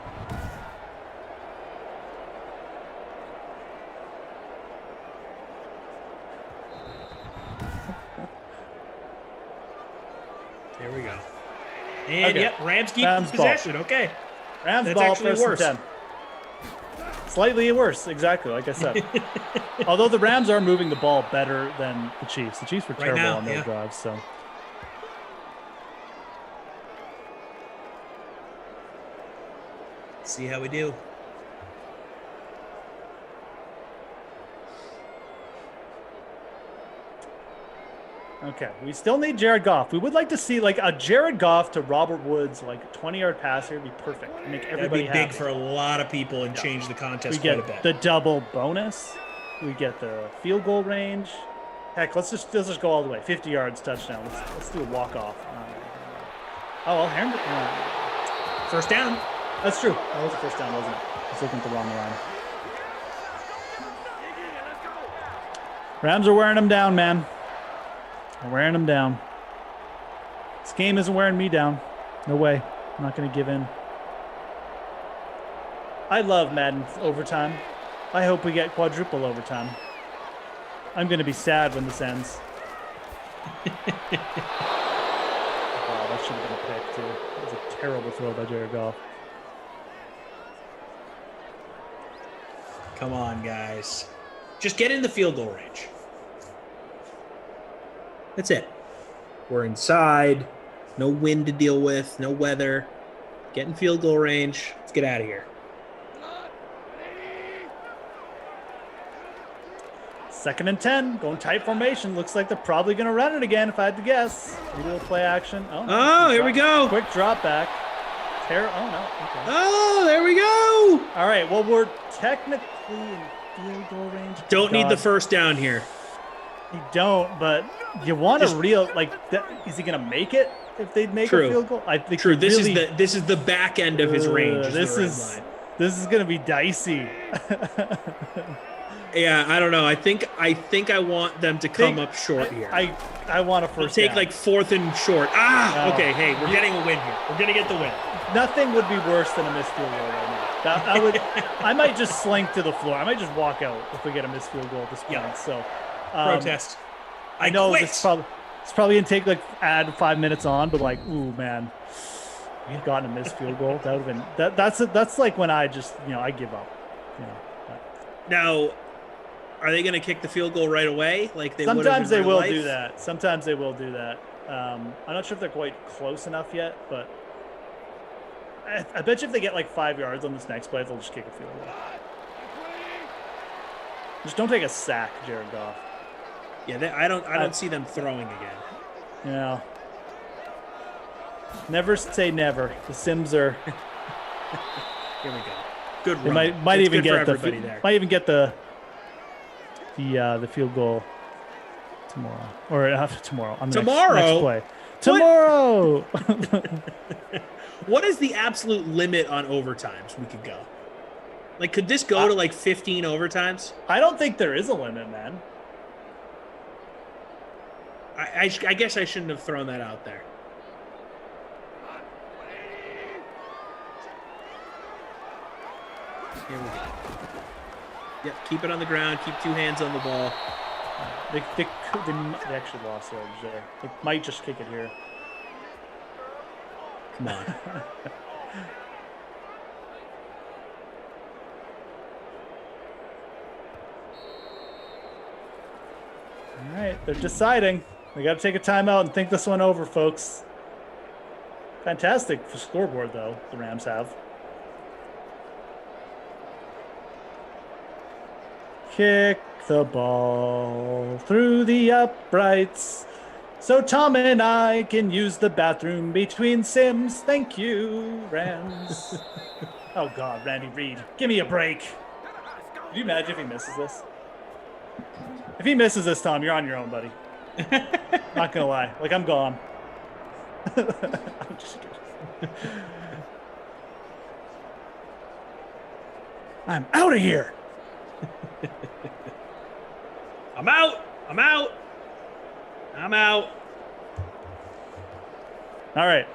There we go. And Okay. yep, Rams keep Rams possession. Okay. Rams That's ball actually first and worse. 10. Slightly worse, exactly, like I said. Although the Rams are moving the ball better than the Chiefs. The Chiefs were Right terrible now, on those yeah. drives, so. See how we do. Okay, we still need Jared Goff. We would like to see like a Jared Goff to Robert Woods, like a 20-yard passer would be perfect. Make everybody That'd be big happy. for a lot of people and change the contest We quite a get bit. the double bonus. We get the field goal range. Heck, let's just go all the way. 50 yards, touchdown. Let's do a walk-off. Oh, well, Herndon. First down. That's true. That was a first down, wasn't it? I was looking at the wrong line. Rams are wearing them down, man. They're wearing them down. This game isn't wearing me down. No way. I'm not going to give in. I love Madden overtime. I hope we get quadruple overtime. I'm going to be sad when this ends. Wow, that should have been a pick, too. That was a terrible throw by Jared Goff. Come on, guys. Just get in the field goal range. That's it. We're inside. No wind to deal with. No weather. Get in field goal range. Let's get out of here. 2nd and 10. Going tight formation. Looks like they're probably going to run it again, if I had to guess. Maybe a little play action. Oh, here we go. Quick drop back. Oh, no. Okay. Oh, there we go. All right. Well, we're technically in field goal range. Don't need the first down here. You don't, but you want a real, like, is he going to make it if they'd make a field goal? I think True. This is the back end of his range. This is going to be dicey. Yeah, I don't know. I think I want them to come up short here. I want a first take down. like 4th and short. No. Okay. Hey, we're getting a win here. We're gonna get the win. Nothing would be worse than a missed field goal right now. I might just slink to the floor. I might just walk out if we get a missed field goal at this point. Yeah. So Protest. I know it's probably gonna take like add 5 minutes on, but like, ooh man, we had gotten a missed field goal. That would have been that's like when I just I give up. Now, are they going to kick the field goal right away? Like they sometimes they will do that. Sometimes they will do that. I'm not sure if they're quite close enough yet, but I bet you if they get like 5 yards on this next play, they'll just kick a field goal. Just don't take a sack, Jared Goff. Yeah, I don't see them throwing again. Yeah. Never say never. The Sims are. Here we go. Good run. They might It's even good for get everybody there. Might even get the field goal tomorrow or tomorrow on the next play. Tomorrow. What is the absolute limit on overtimes we could go? Like, could this go to like 15 overtimes? I don't think there is a limit, man. I guess I shouldn't have thrown that out there. Here we go. Yep, keep it on the ground. Keep 2 hands on the ball. They actually lost yards there. They might just kick it here. Come on. All right, they're deciding. We got to take a timeout and think this one over, folks. Fantastic scoreboard, though, the Rams have. Kick the ball through the uprights so Tom and I can use the bathroom between Sims. Thank you, Rams. Oh, God, Randy Reed. Give me a break. Could you imagine if he misses this? If he misses this, Tom, you're on your own, buddy. Not going to lie. Like, I'm gone. I'm just kidding. I'm out of here. I'm out. All right.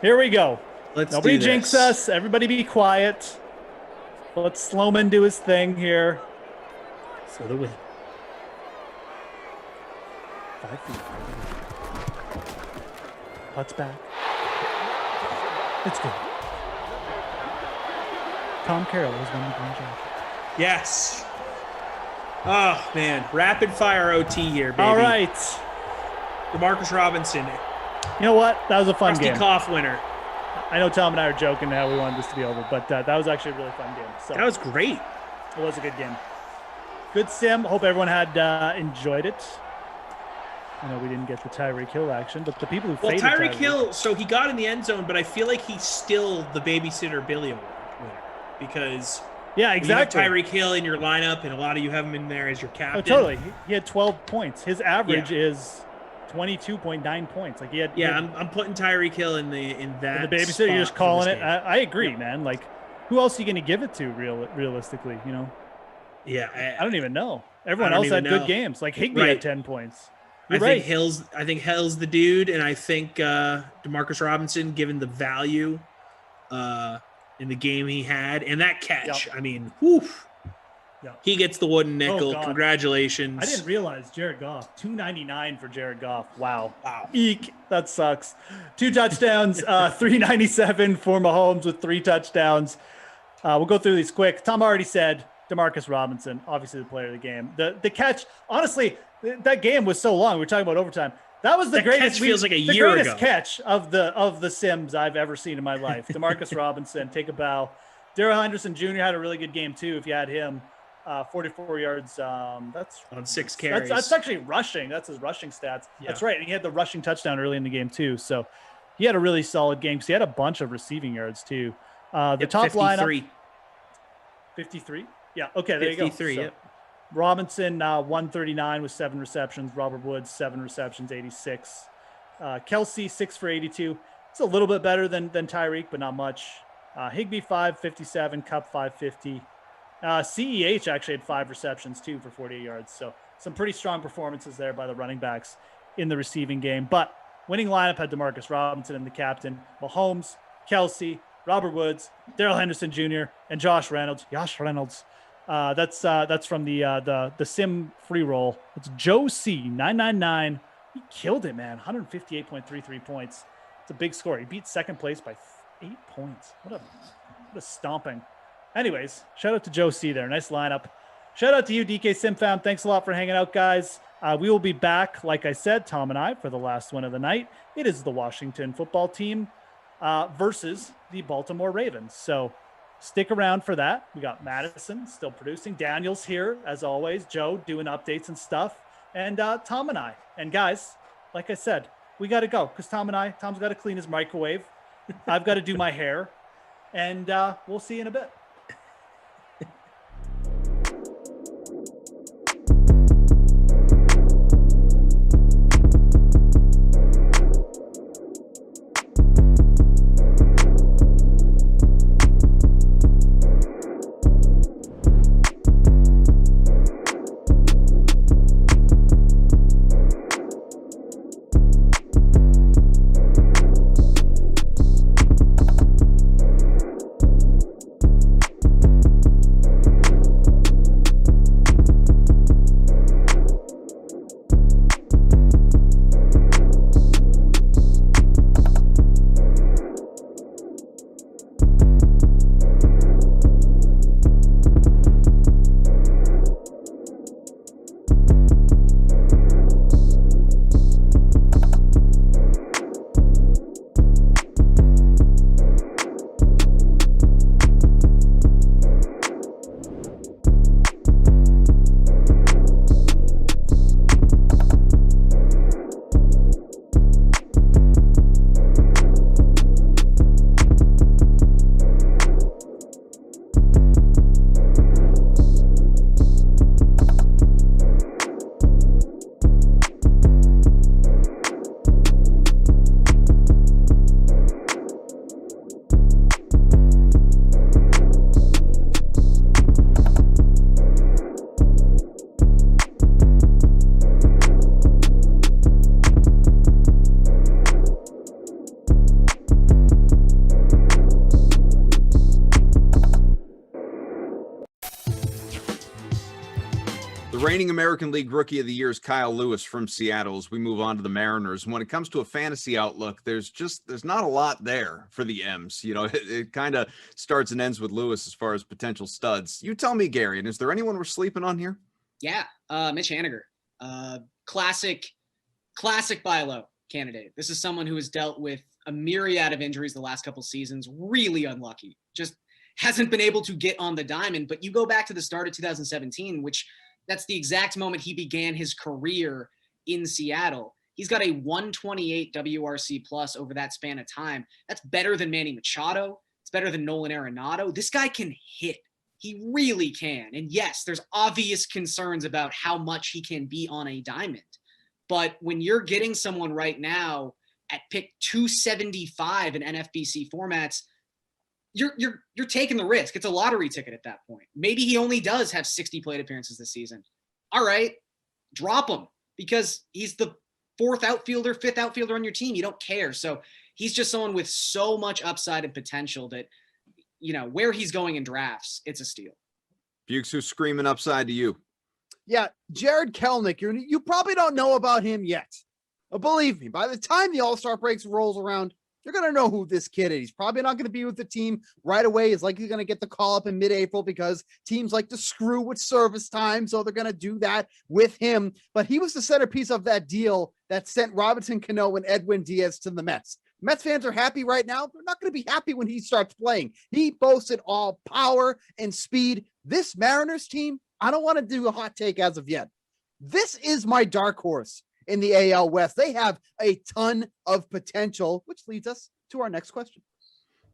Here we go. Nobody do jinx this. us. Everybody be quiet. Let Sloman do his thing here. For the win. 5 feet. Putts back. It's good. Tom Carroll has won the green jacket. Yes. Oh, man. Rapid fire OT here, baby. All right. DeMarcus Robinson. You know what? That was a fun Rusty game. Koff winner. I know Tom and I are joking how we wanted this to be over, but that was actually a really fun game. So That was great. it was a good game. Good sim. Hope everyone had enjoyed it. I know we didn't get the Tyreek Hill action, but the people who Well, faded Tyreek Hill, so he got in the end zone, but I feel like he's still the babysitter Billy Award winner because yeah, exactly. You have Tyreek Hill in your lineup, and a lot of you have him in there as your captain. Oh, totally. He had 12 points. His average is 22.9 points. Like he had. I'm putting Tyreek Hill in that. The babysitter, you're just calling it. I agree, man. Like, who else are you going to give it to realistically? You know. Yeah, I don't even know. Everyone else had good games. Like Higbee had 10 points. I think Hill's the dude, and I think Demarcus Robinson, given the value in the game he had and that catch, I mean, he gets the wooden nickel. Congratulations! I didn't realize Jared Goff, $299 for Jared Goff. Wow. Eek, that sucks. 2 touchdowns, $397 for Mahomes with 3 touchdowns. We'll go through these quick. Tom already said Demarcus Robinson, obviously the player of the game. The catch, honestly, that game was so long. We're talking about overtime. That was the greatest. Catch feels like a year ago. Catch of the Sims I've ever seen in my life. Demarcus Robinson, take a bow. Darrell Henderson Jr. had a really good game too. If you had him, 44 yards. That's on 6 carries. That's actually rushing. That's his rushing stats. Yeah. That's right. And he had the rushing touchdown early in the game too. So he had a really solid game. Because he had a bunch of receiving yards too. The top 53. lineup. 53. Yeah. Okay. There you go. 53. So, Robinson, 139 with 7 receptions. Robert Woods, 7 receptions, 86. Kelsey, 6 for 82. It's a little bit better than Tyreek, but not much. Higbee, 557. Kupp, 550. CEH actually had 5 receptions, too, for 48 yards. So some pretty strong performances there by the running backs in the receiving game. But winning lineup had Demarcus Robinson and the captain, Mahomes, Kelsey, Robert Woods, Darrell Henderson Jr., and Josh Reynolds. That's from the sim free roll. It's Joe C 999. He killed it, man. 158.33 points. It's a big score. He beat second place by 8 points. What a stomping. Anyways, shout out to Joe C there. Nice lineup. Shout out to you, DK SimFam. Thanks a lot for hanging out, guys. We will be back, like I said, Tom and I, for the last one of the night. It is the Washington football team versus the Baltimore Ravens. So stick around for that. We got Madison still producing. Daniel's here, as always. Joe doing updates and stuff. And Tom and I. And guys, like I said, we got to go because Tom's got to clean his microwave. I've got to do my hair. And we'll see you in a bit. The reigning American League Rookie of the Year is Kyle Lewis from Seattle. As we move on to the Mariners, when it comes to a fantasy outlook, there's not a lot there for the M's. You know, it kind of starts and ends with Lewis as far as potential studs. You tell me, Gary, and is there anyone we're sleeping on here? Yeah, Mitch Haniger, classic buy low candidate. This is someone who has dealt with a myriad of injuries the last couple seasons. Really unlucky, just hasn't been able to get on the diamond. But you go back to the start of 2017, which that's the exact moment he began his career in Seattle. He's got a 128 WRC plus over that span of time. That's better than Manny Machado. It's better than Nolan Arenado. This guy can hit. He really can. And yes, there's obvious concerns about how much he can be on a diamond. But when you're getting someone right now at pick 275 in NFBC formats, you're taking the risk. It's a lottery ticket at that point. Maybe he only does have 60 plate appearances this season. All right, drop him because he's the fourth outfielder, fifth outfielder on your team. You don't care. So he's just someone with so much upside and potential that, where he's going in drafts, it's a steal. Bukes, who's screaming upside to you? Yeah, Jared Kelnick. You probably don't know about him yet. But believe me, by the time the All-Star breaks rolls around, you're going to know who this kid is. He's probably not going to be with the team right away. He's likely going to get the call up in mid-April because teams like to screw with service time. So they're going to do that with him. But he was the centerpiece of that deal that sent Robinson Cano and Edwin Diaz to the Mets. Mets fans are happy right now. They're not going to be happy when he starts playing. He boasted all power and speed. This Mariners team, I don't want to do a hot take as of yet. This is my dark horse in the AL West. They have a ton of potential, which leads us to our next question.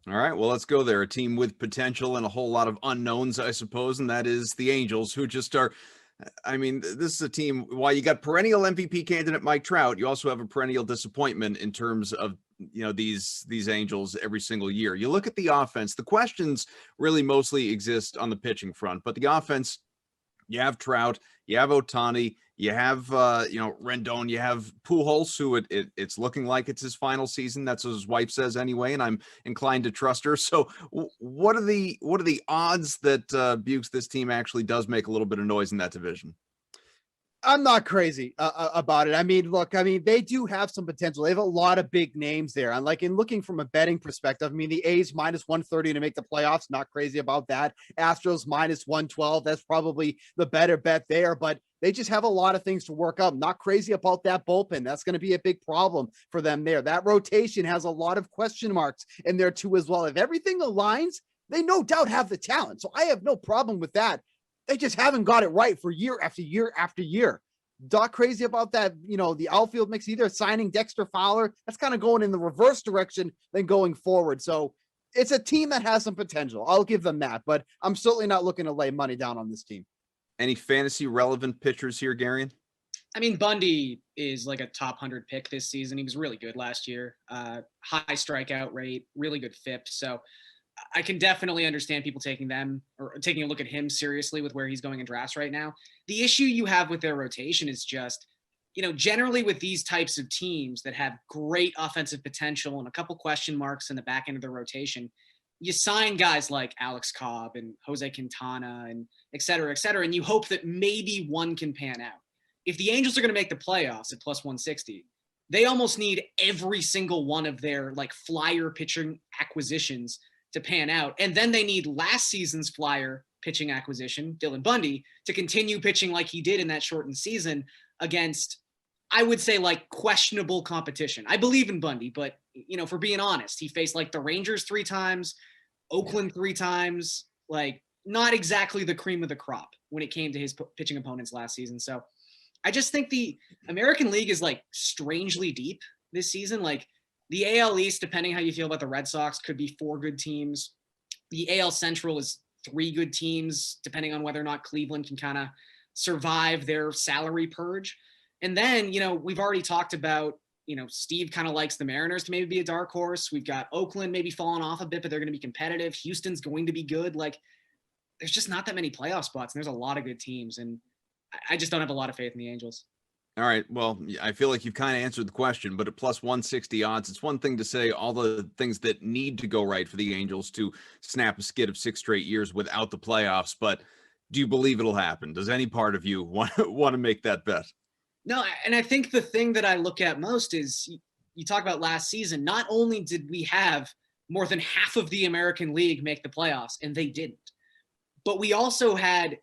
All right, well, let's go there. A team with potential and a whole lot of unknowns, I suppose, and that is the Angels, who just are, this is a team, while you got perennial MVP candidate Mike Trout, you also have a perennial disappointment in terms of, these Angels every single year. You look at the offense, the questions really mostly exist on the pitching front, but the offense, you have Trout, you have Ohtani, you have, Rendon, you have Pujols, who it's looking like it's his final season. That's what his wife says anyway, and I'm inclined to trust her. So what are the odds that Bukes, this team actually does make a little bit of noise in that division? I'm not crazy about it. They do have some potential. They have a lot of big names there. And in looking from a betting perspective, the A's minus 130 to make the playoffs, not crazy about that. Astros minus 112. That's probably the better bet there, but they just have a lot of things to work up. Not crazy about that bullpen. That's going to be a big problem for them there. That rotation has a lot of question marks in there too as well. If everything aligns, they no doubt have the talent. So I have no problem with that. They just haven't got it right for year after year after year. Not crazy about that. The outfield mix, either signing Dexter Fowler, that's kind of going in the reverse direction than going forward. So it's a team that has some potential. I'll give them that, but I'm certainly not looking to lay money down on this team. Any fantasy relevant pitchers here, Garion? Bundy is like a top 100 pick this season. He was really good last year. High strikeout rate, really good FIP. So I can definitely understand people taking a look at him seriously with where he's going in drafts right now. The issue you have with their rotation is just, generally with these types of teams that have great offensive potential and a couple question marks in the back end of their rotation, you sign guys like Alex Cobb and Jose Quintana and et cetera, and you hope that maybe one can pan out. If the Angels are going to make the playoffs at plus 160, they almost need every single one of their flyer pitching acquisitions to pan out. And then they need last season's flyer pitching acquisition, Dylan Bundy, to continue pitching like he did in that shortened season against, I would say, questionable competition. I believe in Bundy, but, for being honest, he faced the Rangers 3 times, Oakland 3 times, not exactly the cream of the crop when it came to his pitching opponents last season. So I just think the American League is strangely deep this season. The AL East, depending how you feel about the Red Sox, could be 4 good teams. The AL Central is 3 good teams, depending on whether or not Cleveland can kind of survive their salary purge. And then, we've already talked about, Steve kind of likes the Mariners to maybe be a dark horse. We've got Oakland maybe falling off a bit, but they're going to be competitive. Houston's going to be good. There's just not that many playoff spots, and there's a lot of good teams. And I just don't have a lot of faith in the Angels. All right. Well, I feel like you've kind of answered the question, but at plus 160 odds, it's one thing to say all the things that need to go right for the Angels to snap a skid of 6 straight years without the playoffs. But do you believe it'll happen? Does any part of you want to make that bet? No. And I think the thing that I look at most is you talk about last season. Not only did we have more than half of the American League make the playoffs, and they didn't, but we also had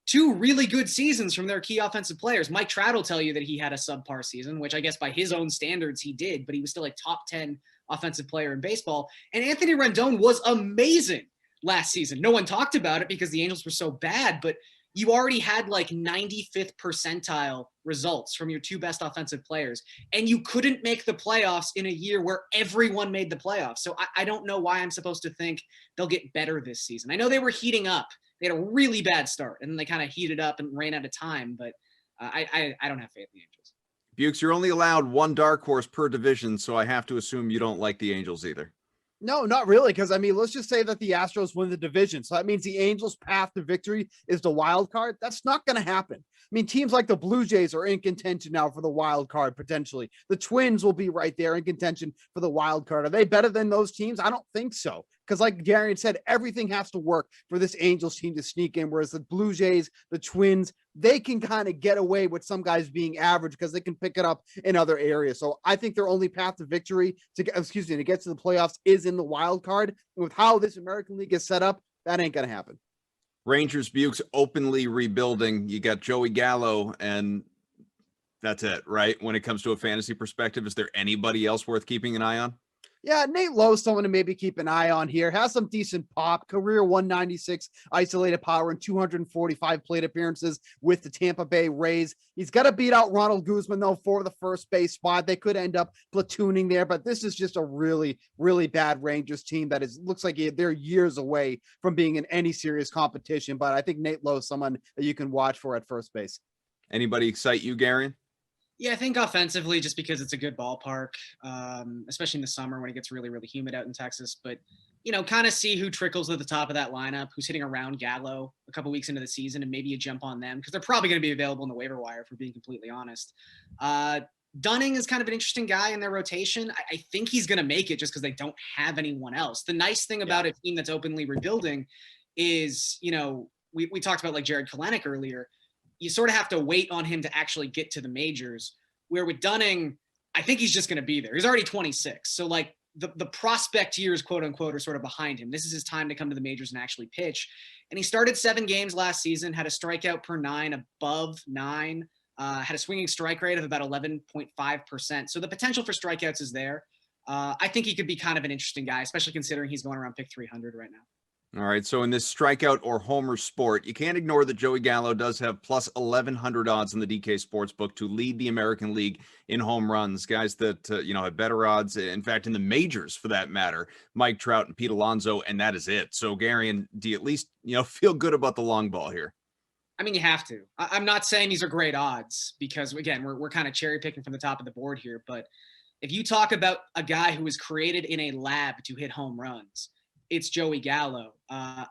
2 really good seasons from their key offensive players. Mike Trout will tell you that he had a subpar season, which I guess by his own standards he did, but he was still a top 10 offensive player in baseball. And Anthony Rendon was amazing last season. No one talked about it because the Angels were so bad, but you already had like 95th percentile results from your two best offensive players, and you couldn't make the playoffs in a year where everyone made the playoffs. So I don't know why I'm supposed to think they'll get better this season. I know they were heating up. They had a really bad start, and then they kind of heated up and ran out of time, but I don't have faith in the Angels. Bukes, you're only allowed one dark horse per division, so I have to assume you don't like the Angels either. No, not really. Because I mean, let's just say that the Astros win the division. So that means the Angels' path to victory is the wild card. That's not going to happen. I mean, teams like the Blue Jays are in contention now for the wild card, potentially. The Twins will be right there in contention for the wild card. Are they better than those teams? I don't think so. Because like Darian said, everything has to work for this Angels team to sneak in, whereas the Blue Jays, the Twins, they can kind of get away with some guys being average because they can pick it up in other areas. So I think their only path to victory, to get to the playoffs, is in the wild card. And with how this American League is set up, that ain't going to happen. Rangers Bukes openly rebuilding. You got Joey Gallo, and that's it, right? When it comes to a fantasy perspective, is there anybody else worth keeping an eye on? Yeah, Nate Lowe, someone to maybe keep an eye on here. Has some decent pop. Career 196 isolated power and 245 plate appearances with the Tampa Bay Rays. He's got to beat out Ronald Guzman, though, for the first base spot. They could end up platooning there, but this is just a really, really bad Rangers team that looks like they're years away from being in any serious competition. But I think Nate Lowe is someone that you can watch for at first base. Anybody excite you, Garion? Yeah, I think offensively, just because it's a good ballpark, especially in the summer when it gets really, really humid out in Texas. But, you know, kind of see who trickles to the top of that lineup, who's hitting around Gallo a couple weeks into the season, and maybe you jump on them because they're probably going to be available in the waiver wire, if we're being completely honest. Dunning is kind of an interesting guy in their rotation. I think he's going to make it just because they don't have anyone else. The nice thing about a team that's openly rebuilding is, you know, we talked about like Jared Kelenic earlier. You sort of have to wait on him to actually get to the majors, where with Dunning, I think he's just going to be there. He's already 26. So like the prospect years, quote unquote, are sort of behind him. This is his time to come to the majors and actually pitch. And he started 7 games last season, had a strikeout per 9 above 9, had a swinging strike rate of about 11.5%. So the potential for strikeouts is there. I think he could be kind of an interesting guy, especially considering he's going around pick 300 right now. All right, so in this strikeout or homer sport, you can't ignore that Joey Gallo does have plus 1,100 odds in the DK Sportsbook to lead the American League in home runs. Guys that, have better odds, in fact, in the majors for that matter, Mike Trout and Pete Alonso, and that is it. So, Garion, do you at least, feel good about the long ball here? I mean, you have to. I'm not saying these are great odds because, again, we're kind of cherry picking from the top of the board here. But if you talk about a guy who was created in a lab to hit home runs, it's Joey Gallo.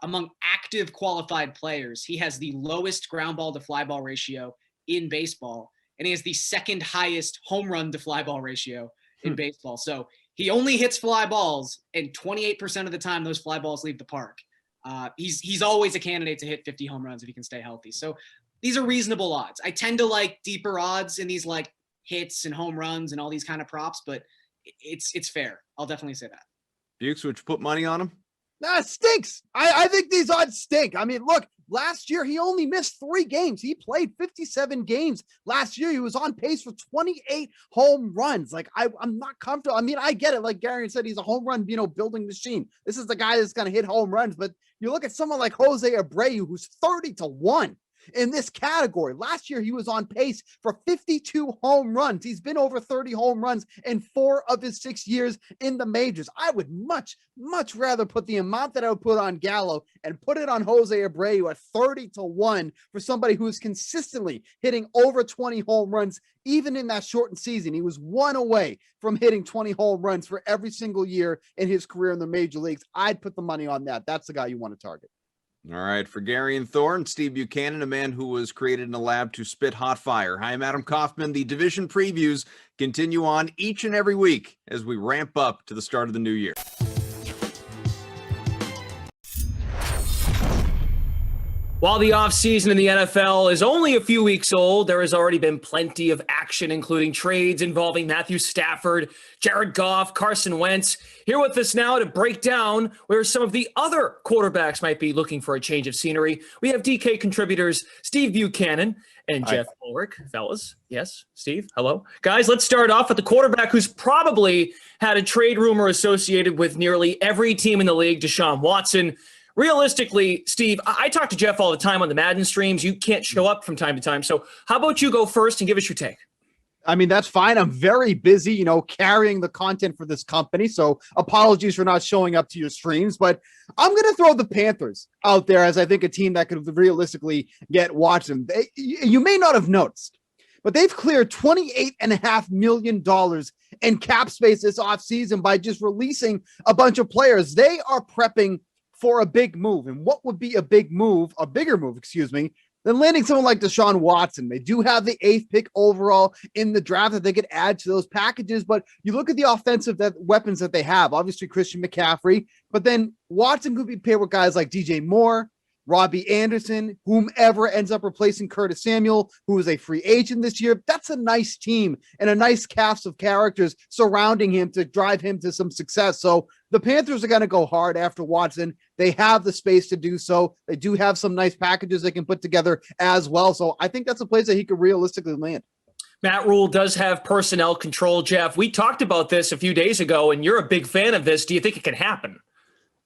Among active qualified players, he has the lowest ground ball to fly ball ratio in baseball, and he has the second highest home run to fly ball ratio in baseball. So he only hits fly balls, and 28% of the time those fly balls leave the park. He's always a candidate to hit 50 home runs if he can stay healthy. So these are reasonable odds. I tend to like deeper odds in these like hits and home runs and all these kind of props, but it's fair. I'll definitely say that. Bukes, would you put money on him? Nah, it stinks. I think these odds stink. I mean, look, last year he only missed 3 games. He played 57 games last year. He was on pace for 28 home runs. Like, I'm not comfortable. I mean, I get it. Like Gary said, he's a home run, building machine. This is the guy that's going to hit home runs. But you look at someone like Jose Abreu, who's 30-1. In this category. Last year, he was on pace for 52 home runs. He's been over 30 home runs in 4 of his 6 years in the majors. I would much, much rather put the amount that I would put on Gallo and put it on Jose Abreu at 30-1 for somebody who is consistently hitting over 20 home runs, even in that shortened season. He was 1 away from hitting 20 home runs for every single year in his career in the major leagues. I'd put the money on that. That's the guy you want to target. All right, for Garion Thorne, Steve Buchanan, a man who was created in a lab to spit hot fire. Hi, I'm Adam Kaufman. The division previews continue on each and every week as we ramp up to the start of the new year. While the offseason in the NFL is only a few weeks old, there has already been plenty of action, including trades involving Matthew Stafford, Jared Goff, Carson Wentz. Here with us now to break down where some of the other quarterbacks might be looking for a change of scenery, we have DK contributors Steve Buchanan and Jeff Ulrich. Fellas, yes, Steve, hello. Guys, let's start off with the quarterback who's probably had a trade rumor associated with nearly every team in the league, Deshaun Watson. Realistically, Steve, I talk to Jeff all the time on the Madden streams. You can't show up from time to time. So how about you go first and give us your take? I mean, that's fine. I'm very busy, carrying the content for this company. So apologies for not showing up to your streams, but I'm going to throw the Panthers out there as I think a team that could realistically get Watson. You may not have noticed, but they've cleared $28.5 million in cap space this offseason by just releasing a bunch of players. They are prepping for a big move. And what would be a bigger move, than landing someone like Deshaun Watson? They do have the 8th pick overall in the draft that they could add to those packages, but you look at the offensive weapons that they have, obviously Christian McCaffrey, but then Watson could be paired with guys like DJ Moore, Robbie Anderson, whomever ends up replacing Curtis Samuel, who is a free agent this year. That's a nice team and a nice cast of characters surrounding him to drive him to some success. So the Panthers are going to go hard after Watson. They have the space to do so. They do have some nice packages they can put together as well. So I think that's a place that he could realistically land. Matt Rule does have personnel control, Jeff. We talked about this a few days ago, and you're a big fan of this. Do you think it can happen?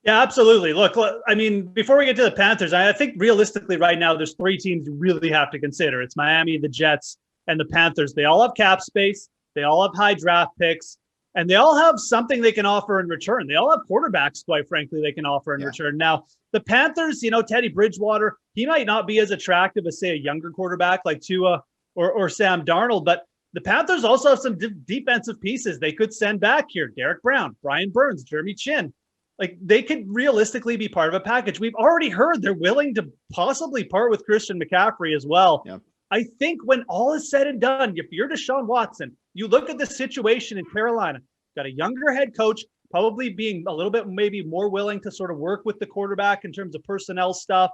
Yeah, absolutely. Look, I mean, before we get to the Panthers, I think realistically right now there's 3 teams you really have to consider. It's Miami, the Jets, and the Panthers. They all have cap space. They all have high draft picks. And they all have something they can offer in return. They all have quarterbacks, quite frankly, they can offer in return. Now, the Panthers, Teddy Bridgewater, he might not be as attractive as, say, a younger quarterback like Tua or Sam Darnold, but the Panthers also have some defensive pieces they could send back here. Derek Brown, Brian Burns, Jeremy Chin. Like, they could realistically be part of a package. We've already heard they're willing to possibly part with Christian McCaffrey as well. Yep. I think when all is said and done, if you're Deshaun Watson, you look at the situation in Carolina, got a younger head coach, probably being a little bit maybe more willing to sort of work with the quarterback in terms of personnel stuff.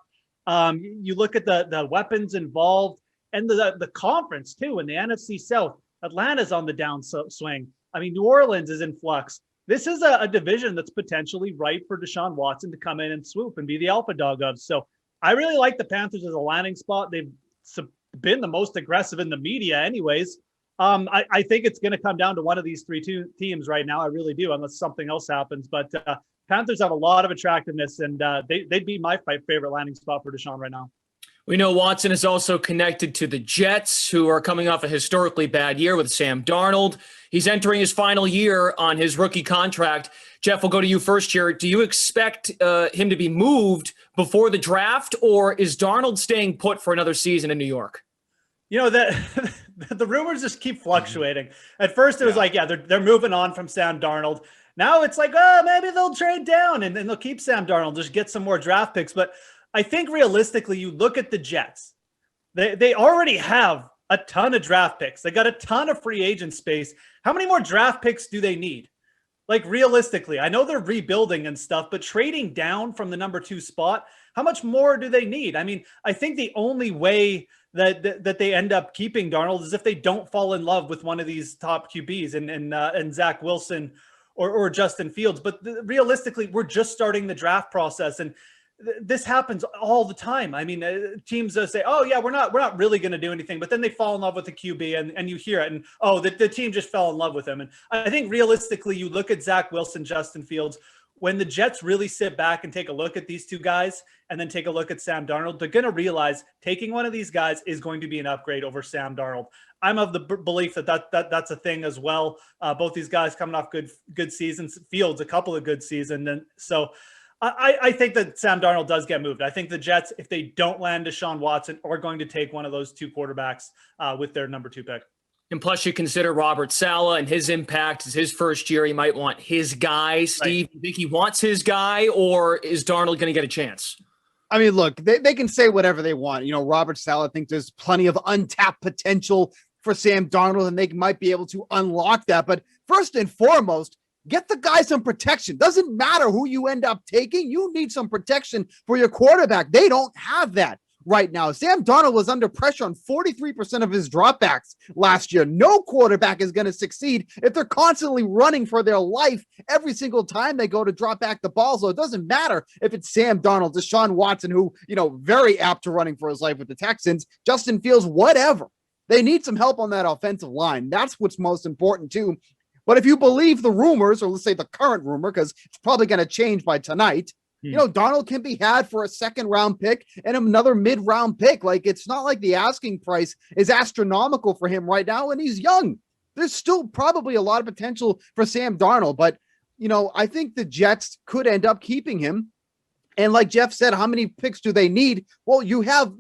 You look at the weapons involved and the conference too, in the NFC South. Atlanta's on the downswing. I mean, New Orleans is in flux. This is a division that's potentially ripe for Deshaun Watson to come in and swoop and be the alpha dog of. So I really like the Panthers as a landing spot. They've been the most aggressive in the media anyways. I think it's going to come down to one of these 3 teams right now. I really do, unless something else happens. But Panthers have a lot of attractiveness, and they'd be my favorite landing spot for Deshaun right now. We know Watson is also connected to the Jets, who are coming off a historically bad year with Sam Darnold. He's entering his final year on his rookie contract. Jeff, we'll go to you first here. Do you expect him to be moved before the draft, or is Darnold staying put for another season in New York? The rumors just keep fluctuating. At first, it was they're moving on from Sam Darnold. Now it's like, maybe they'll trade down and they'll keep Sam Darnold, just get some more draft picks. But I think realistically, you look at the Jets. They already have a ton of draft picks. They got a ton of free agent space. How many more draft picks do they need? Like, realistically, I know they're rebuilding and stuff, but trading down from the number 2 spot, how much more do they need? I mean, I think the only way that they end up keeping Darnold is if they don't fall in love with one of these top QBs and Zach Wilson or Justin Fields. But realistically, we're just starting the draft process, and this happens all the time. I mean, teams say, "Oh yeah, we're not really going to do anything," but then they fall in love with the QB, and you hear it, and the team just fell in love with him. And I think realistically, you look at Zach Wilson, Justin Fields. When the Jets really sit back and take a look at these 2 guys and then take a look at Sam Darnold, they're going to realize taking one of these guys is going to be an upgrade over Sam Darnold. I'm of the belief that's a thing as well. Both these guys coming off good seasons. Fields, a couple of good seasons. And so I think that Sam Darnold does get moved. I think the Jets, if they don't land Deshaun Watson, are going to take one of those 2 quarterbacks with their number 2 pick. And plus, you consider Robert Saleh and his impact. Is his first year. He might want his guy. Steve, right. You think he wants his guy, or is Darnold going to get a chance? I mean, look, they can say whatever they want. Robert Saleh thinks there's plenty of untapped potential for Sam Darnold, and they might be able to unlock that. But first and foremost, get the guy some protection. Doesn't matter who you end up taking. You need some protection for your quarterback. They don't have that right now. Sam Darnold was under pressure on 43% of his dropbacks last year. No quarterback is going to succeed if they're constantly running for their life every single time they go to drop back the ball. So it doesn't matter if it's Sam Darnold, Deshaun Watson, who, very apt to running for his life with the Texans, Justin Fields, whatever. They need some help on that offensive line. That's what's most important too. But if you believe the rumors, or let's say the current rumor, because it's probably going to change by tonight, Darnold can be had for a second round pick and another mid round pick. Like, it's not like the asking price is astronomical for him right now, and he's young. There's still probably a lot of potential for Sam Darnold, but I think the Jets could end up keeping him. And like Jeff said, how many picks do they need? Well, you have,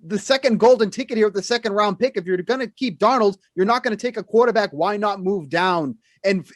the second golden ticket here with the second round pick. If you're going to keep Darnold, you're not going to take a quarterback. Why not move down and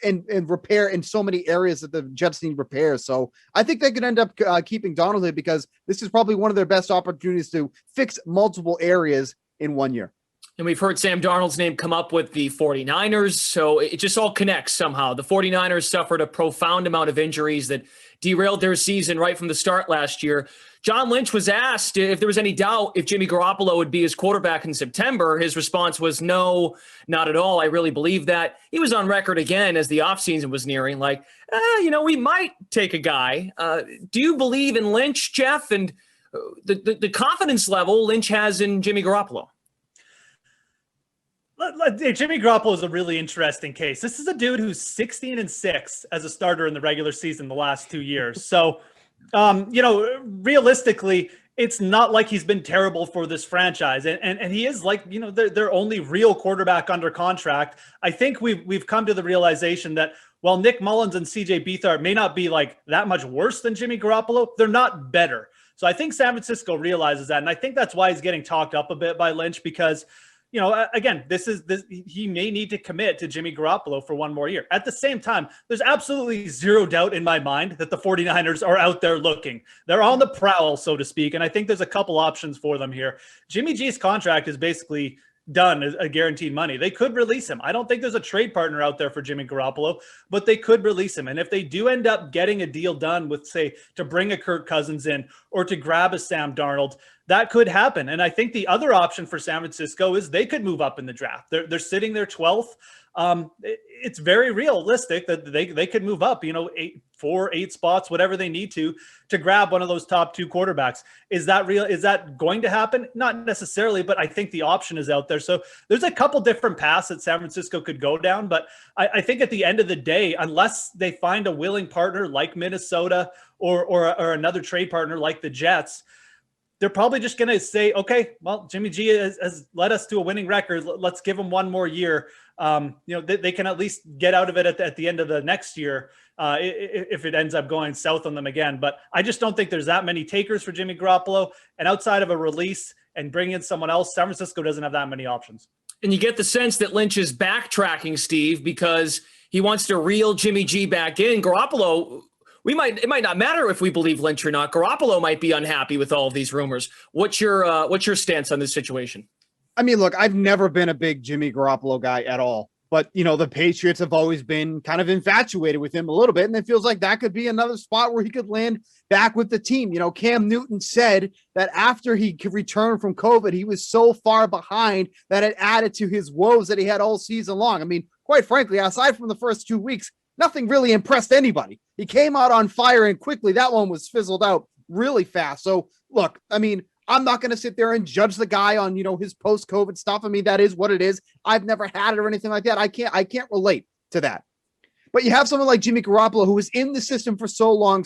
repair in so many areas that the Jets need repairs? So I think they could end up keeping Darnold here because this is probably one of their best opportunities to fix multiple areas in 1 year. And we've heard Sam Darnold's name come up with the 49ers, so it just all connects somehow. The 49ers suffered a profound amount of injuries that derailed their season right from the start last year. John Lynch was asked if there was any doubt if Jimmy Garoppolo would be his quarterback in September. His response was, no, not at all. I really believe that. He was on record again as the offseason was nearing, like, we might take a guy. Do you believe in Lynch, Jeff, and the confidence level Lynch has in Jimmy Garoppolo? Jimmy Garoppolo is a really interesting case. This is a dude who's 16-6 as a starter in the regular season the last 2 years. So, realistically, it's not like he's been terrible for this franchise. And he is like, their only real quarterback under contract. I think we've come to the realization that while Nick Mullins and CJ Beathard may not be like that much worse than Jimmy Garoppolo, they're not better. So I think San Francisco realizes that. And I think that's why he's getting talked up a bit by Lynch because again, he may need to commit to Jimmy Garoppolo for 1 more year. At the same time, there's absolutely zero doubt in my mind that the 49ers are out there looking. They're on the prowl, so to speak, and I think there's a couple options for them here. Jimmy G's contract is basically done as a guaranteed money. They could release him. I don't think there's a trade partner out there for Jimmy Garoppolo, but they could release him. And if they do end up getting a deal done with, say, to bring a Kirk Cousins in or to grab a Sam Darnold, that could happen. And I think the other option for San Francisco is they could move up in the draft. They're sitting there 12th. It's very realistic that they could move up, 8 spots, whatever they need to grab one of those top 2 quarterbacks. Is that real? Is that going to happen? Not necessarily, but I think the option is out there. So there's a couple different paths that San Francisco could go down. But I think at the end of the day, unless they find a willing partner like Minnesota or another trade partner like the Jets, they're probably just going to say, okay, well, Jimmy G has led us to a winning record. Let's give him 1 more year. They can at least get out of it at the end of the next year if it ends up going south on them again. But I just don't think there's that many takers for Jimmy Garoppolo. And outside of a release and bring in someone else, San Francisco doesn't have that many options. And you get the sense that Lynch is backtracking, Steve, because he wants to reel Jimmy G back in. Garoppolo, it might not matter if we believe Lynch or not. Garoppolo might be unhappy with all of these rumors. What's your stance on this situation? I mean, look, I've never been a big Jimmy Garoppolo guy at all, but the Patriots have always been kind of infatuated with him a little bit. And it feels like that could be another spot where he could land back with the team. Cam Newton said that after he could return from COVID, he was so far behind that it added to his woes that he had all season long. I mean, quite frankly, aside from the first 2 weeks, nothing really impressed anybody. He came out on fire and quickly that one was fizzled out really fast. So look, I mean, I'm not going to sit there and judge the guy on, his post-COVID stuff. I mean, that is what it is. I've never had it or anything like that. I can't relate to that. But you have someone like Jimmy Garoppolo who was in the system for so long,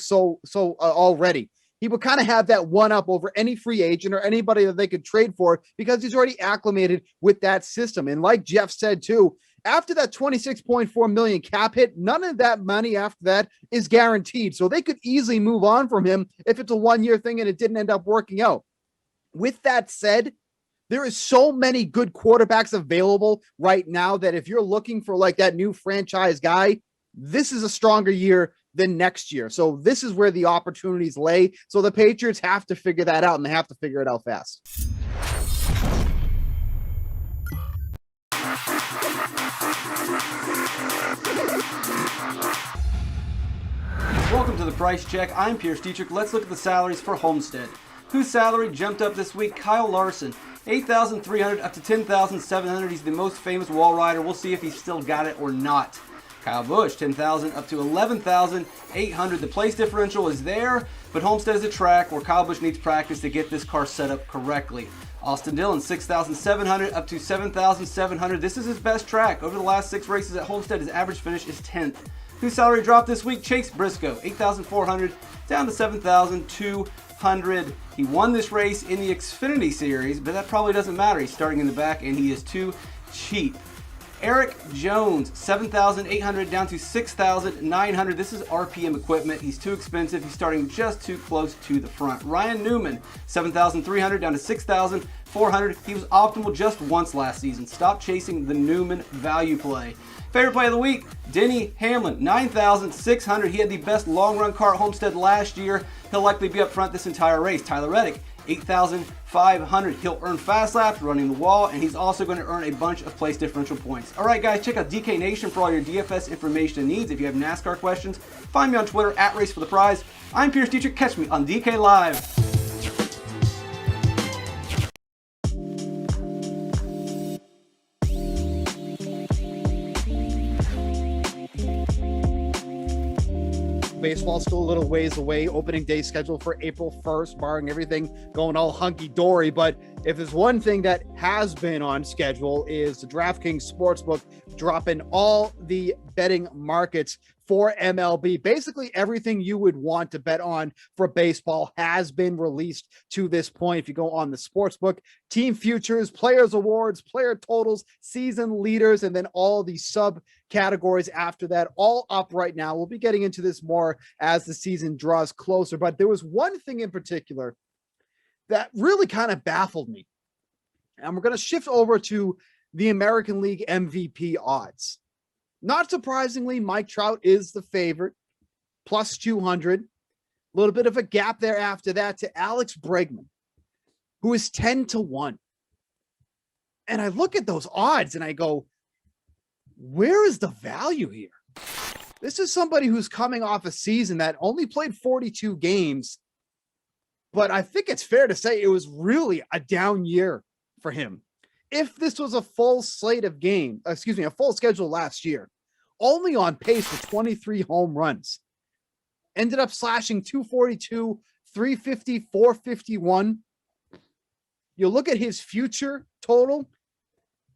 already. He would kind of have that one up over any free agent or anybody that they could trade for because he's already acclimated with that system. And like Jeff said too, after that $26.4 million cap hit, none of that money after that is guaranteed. So they could easily move on from him if it's a 1-year thing and it didn't end up working out. With that said, there is so many good quarterbacks available right now that if you're looking for like that new franchise guy, this is a stronger year than next year. So this is where the opportunities lay. So the Patriots have to figure that out, and they have to figure it out fast. Welcome to the Price Check. I'm Pierce Dietrich. Let's look at the salaries for Homestead. Whose salary jumped up this week? Kyle Larson, $8,300 up to $10,700. He's the most famous wall rider. We'll see if he's still got it or not. Kyle Busch, $10,000 up to $11,800. The place differential is there, but Homestead is a track where Kyle Busch needs practice to get this car set up correctly. Austin Dillon, $6,700 up to $7,700. This is his best track. Over the last 6 races at Homestead, his average finish is 10th. Whose salary dropped this week? Chase Briscoe, 8,400 down to 7,200. He won this race in the Xfinity Series, but that probably doesn't matter. He's starting in the back, and he is too cheap. Eric Jones, 7,800 down to 6,900. This is RPM equipment. He's too expensive. He's starting just too close to the front. Ryan Newman, 7,300 down to 6,400. He was optimal just once last season. Stop chasing the Newman value play. Favorite play of the week, Denny Hamlin, 9,600. He had the best long-run car at Homestead last year. He'll likely be up front this entire race. Tyler Reddick, 8,500. He'll earn fast laps, running the wall, and he's also going to earn a bunch of place differential points. All right, guys, check out DK Nation for all your DFS information and needs. If you have NASCAR questions, find me on Twitter at Race for the Prize. I'm Pierce Dietrich. Catch me on DK Live. Baseball's still a little ways away. Opening day scheduled for April 1st, barring everything going all hunky-dory. But if there's one thing that has been on schedule is the DraftKings Sportsbook dropping all the betting markets for MLB. Basically, everything you would want to bet on for baseball has been released to this point. If you go on the Sportsbook, team futures, players awards, player totals, season leaders, and then all the subcategories after that, all up right now. We'll be getting into this more as the season draws closer, but there was one thing in particular that really kind of baffled me. And we're going to shift over to the American League MVP odds. Not surprisingly, Mike Trout is the favorite, plus 200. A little bit of a gap there after that to Alex Bregman, who is 10-1. And I look at those odds and I go, where is the value here? This is somebody who's coming off a season that only played 42 games, but I think it's fair to say it was really a down year for him. If this was a full slate of a full schedule last year, only on pace for 23 home runs, ended up slashing 242, 350, 451. You look at his future total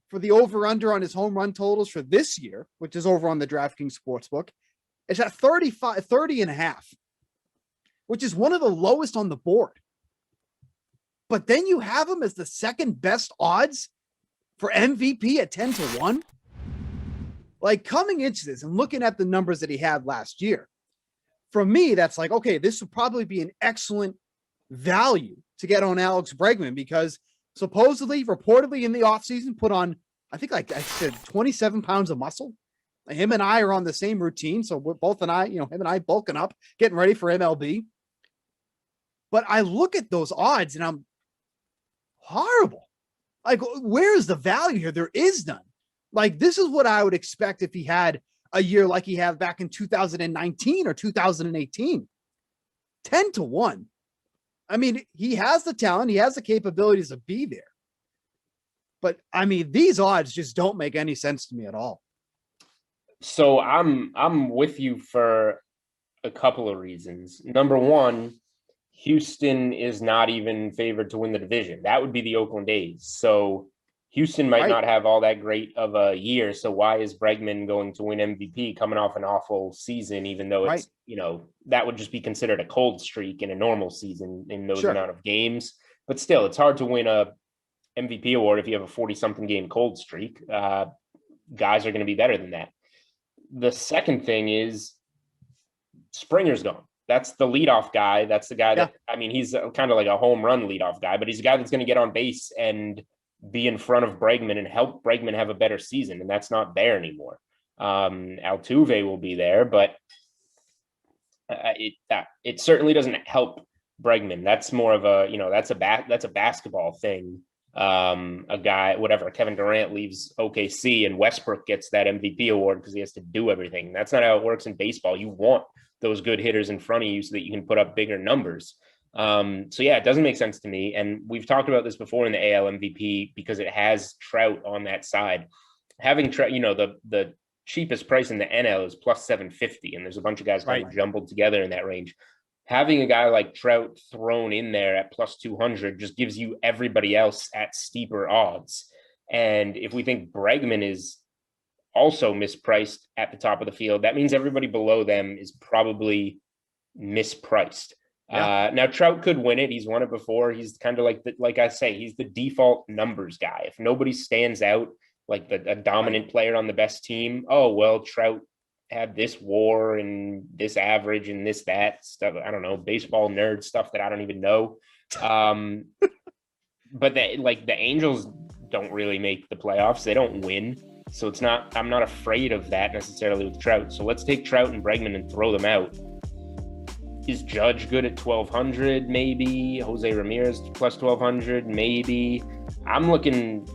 for the over-under on his home run totals for this year, which is over on the DraftKings Sportsbook, it's at 30.5, which is one of the lowest on the board. But then you have him as the second best odds for MVP at 10-1. Like, coming into this and looking at the numbers that he had last year, for me, that's like, okay, this would probably be an excellent value to get on Alex Bregman, because supposedly, reportedly in the offseason, put on, I think, like I said, 27 pounds of muscle. Him and I are on the same routine. So we're both him and I bulking up, getting ready for MLB. But I look at those odds and I'm horrible. Like, where is the value here? There is none. Like, this is what I would expect if he had a year like he had back in 2019 or 2018. 10-1. I mean, he has the talent. He has the capabilities to be there. But, I mean, these odds just don't make any sense to me at all. So I'm with you for a couple of reasons. Number one, Houston is not even favored to win the division. That would be the Oakland A's. So Houston might not have all that great of a year. So why is Bregman going to win MVP coming off an awful season, even though it's, that would just be considered a cold streak in a normal season in those amount of games. But still, it's hard to win a MVP award if you have a 40-something game cold streak. Guys are going to be better than that. The second thing is Springer's gone. That's the leadoff guy. That's the guy that, I mean, he's kind of like a home run leadoff guy, but he's a guy that's going to get on base and be in front of Bregman and help Bregman have a better season. And that's not there anymore. Altuve will be there, but it certainly doesn't help Bregman. That's more of a, that's a basketball thing. A guy, whatever, Kevin Durant leaves OKC and Westbrook gets that MVP award because he has to do everything. That's not how it works in baseball. You want those good hitters in front of you so that you can put up bigger numbers. So yeah, it doesn't make sense to me. And we've talked about this before in the AL MVP because it has Trout on that side. Having Trout, the cheapest price in the NL is plus 750, and there's a bunch of guys kind of jumbled together in that range. Having a guy like Trout thrown in there at plus 200 just gives you everybody else at steeper odds. And if we think Bregman is also mispriced at the top of the field. That means everybody below them is probably mispriced. Yeah. Now Trout could win it. He's won it before. He's kind of like I say, he's the default numbers guy. If nobody stands out like a dominant player on the best team, oh, well, Trout had this WAR and this average and that stuff. I don't know, baseball nerd stuff that I don't even know. But the Angels don't really make the playoffs. They don't win. So I'm not afraid of that necessarily with Trout. So let's take Trout and Bregman and throw them out. Is Judge good at 1,200? Maybe. Jose Ramirez plus 1,200? Maybe. I'm looking,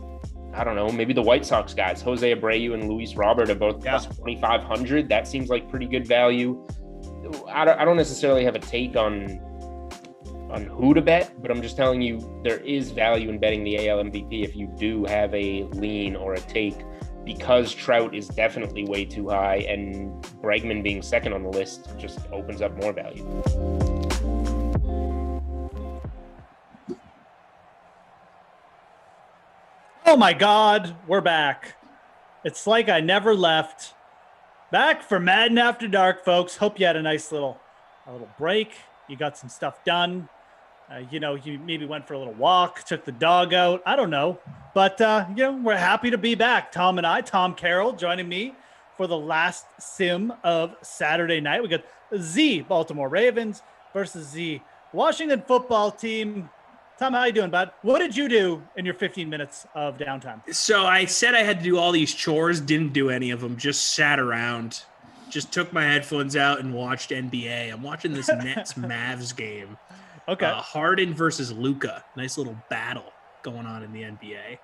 I don't know, maybe the White Sox guys, Jose Abreu and Luis Robert are both plus 2,500. That seems like pretty good value. I don't necessarily have a take on who to bet, but I'm just telling you there is value in betting the AL MVP if you do have a lean or a take, because Trout is definitely way too high and Bregman being second on the list just opens up more value. Oh my God, we're back. It's like I never left. Back for Madden After Dark, folks. Hope you had a nice little break. You got some stuff done. You maybe went for a little walk, took the dog out. I don't know. But, we're happy to be back. Tom and I, Tom Carroll, joining me for the last sim of Saturday night. We got Z Baltimore Ravens versus Z Washington football team. Tom, how you doing, bud? What did you do in your 15 minutes of downtime? So I said I had to do all these chores, didn't do any of them, just sat around, just took my headphones out and watched NBA. I'm watching this Nets-Mavs game. Okay. Harden versus Luka. Nice little battle going on in the NBA.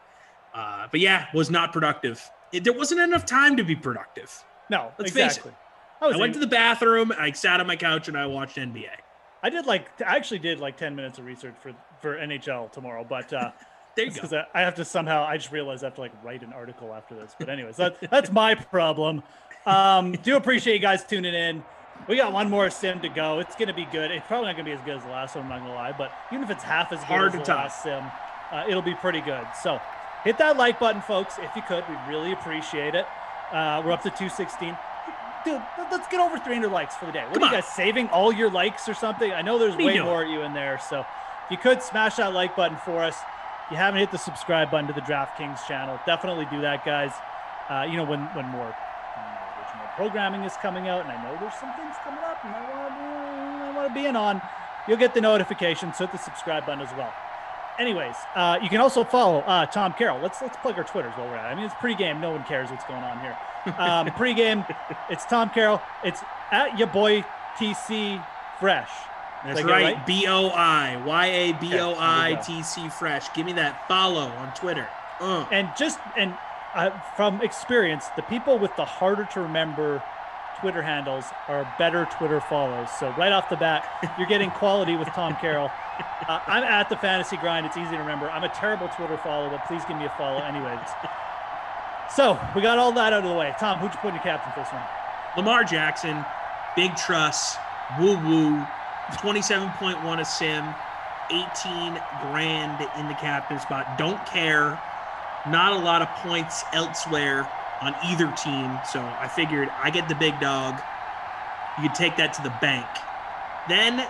But yeah, was not productive. There wasn't enough time to be productive. No, Let's exactly. face it. I went to the bathroom, I sat on my couch, and I watched NBA. I actually did 10 minutes of research for NHL tomorrow, but there you go. Because I have to somehow, I just realized I have to write an article after this. But anyways, that's my problem. Do appreciate you guys tuning in. We got one more sim to go. It's going to be good. It's probably not going to be as good as the last one, I'm not going to lie. But even if it's half as good as the last sim, it'll be pretty good. So hit that like button, folks, if you could. We'd really appreciate it. We're up to 216. Dude, let's get over 300 likes for the day. What are you guys, saving all your likes or something? I know there's way more of you in there. So if you could smash that like button for us. If you haven't hit the subscribe button to the DraftKings channel, definitely do that, guys. When more original programming is coming out, and I know there's some things coming up and I want to be in on, you'll get the notification. So hit the subscribe button as well. Anyways, you can also follow Tom Carroll. Let's plug our Twitters while we're at it. I mean, it's pregame. No one cares what's going on here. Pregame, it's Tom Carroll. It's at your boy TC Fresh. That's right. BOIYABOITC Fresh. Give me that follow on Twitter. And from experience, the people with the harder to remember Twitter handles are better Twitter follows. So right off the bat, you're getting quality with Tom Carroll. I'm at the Fantasy Grind. It's easy to remember. I'm a terrible Twitter follow, but please give me a follow anyways. So we got all that out of the way. Tom, who'd you put in your captain for this one? Lamar Jackson, big truss, woo-woo, 27.1 a sim, 18 grand in the captain spot. Don't care. Not a lot of points elsewhere on either team. So I figured I get the big dog. You could take that to the bank. Then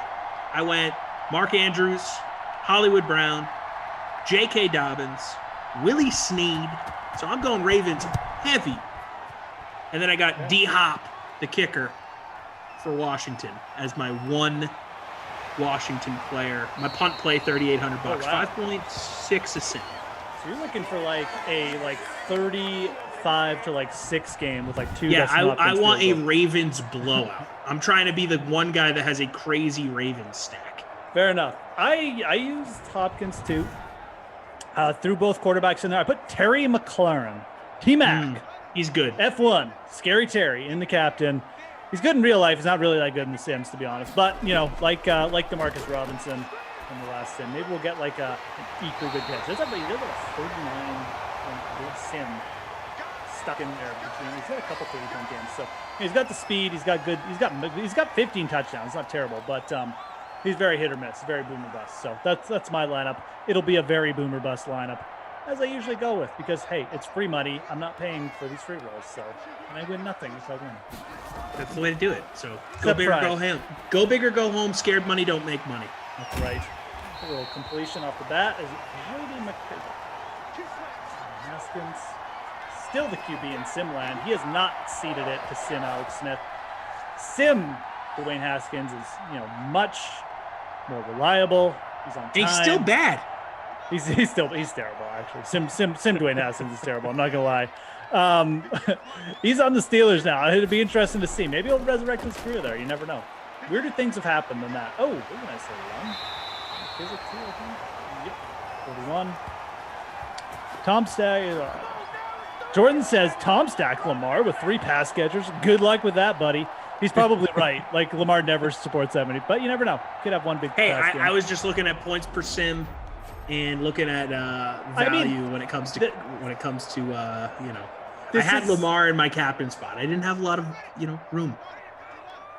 I went Mark Andrews, Hollywood Brown, J.K. Dobbins, Willie Snead. So I'm going Ravens heavy. And then I got D-Hop, the kicker, for Washington as my one Washington player. My punt play, $3,800. Oh, wow. 5.6 a sim. So you're looking for a 35 to 6 game with two. Yeah, I want a Ravens blowout. I'm trying to be the one guy that has a crazy Ravens stack. Fair enough. I used Hopkins too. Threw both quarterbacks in there. I put Terry McLaurin, T-Mac. He's good. F1, Scary Terry in the captain. He's good in real life. He's not really that good in the Sims, to be honest. But, like DeMarcus Robinson in the last Sim, maybe we'll get an equally good catch. There's a 39 Sim stuck in there between. He's got a couple 30-point games. So he's got the speed. He's got 15 touchdowns. It's not terrible, but he's very hit or miss, very boomer bust. So that's my lineup. It'll be a very boomer bust lineup. as I usually go with, because hey, it's free money. I'm not paying for these free rolls, so and I win nothing if I win. That's the way to do it. So go Except big or pride. go home. Go big or go home. Scared money don't make money. That's right. A little completion off the bat is Brady McCurdy. Haskins, still the QB in Simland. He has not ceded it to Sim Alex Smith. Sim Dwayne Haskins is, much more reliable. He's on time. And he's still bad. He's terrible actually. Sim Dwayne Haskins is terrible. I'm not gonna lie. He's on the Steelers now. It'd be interesting to see. Maybe he'll resurrect his career there. You never know. Weirder things have happened than that. Oh, look at nice little run. Is it 2, I think? Yep. 41. Tom Stack. Jordan says Tom Stack Lamar with 3 pass catchers. Good luck with that, buddy. He's probably right. Like Lamar never supports that many, but you never know. Could have one big. Hey, pass game. I was just looking at points per sim and looking at value when it comes to I had Lamar in my captain spot. I didn't have a lot of room.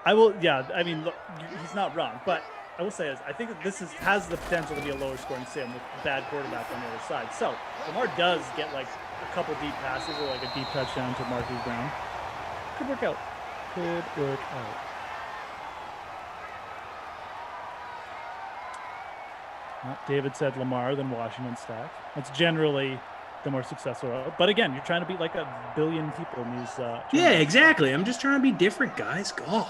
Look, he's not wrong, but I will say is I think that this has the potential to be a lower scoring sim with a bad quarterback on the other side. So Lamar does get like a couple deep passes or like a deep touchdown to Marquise Brown. Could work out. Well, David said Lamar, then Washington Stack. That's generally the more successful route. But again, you're trying to beat like a billion people in these. Yeah, exactly. I'm just trying to be different, guys. Go.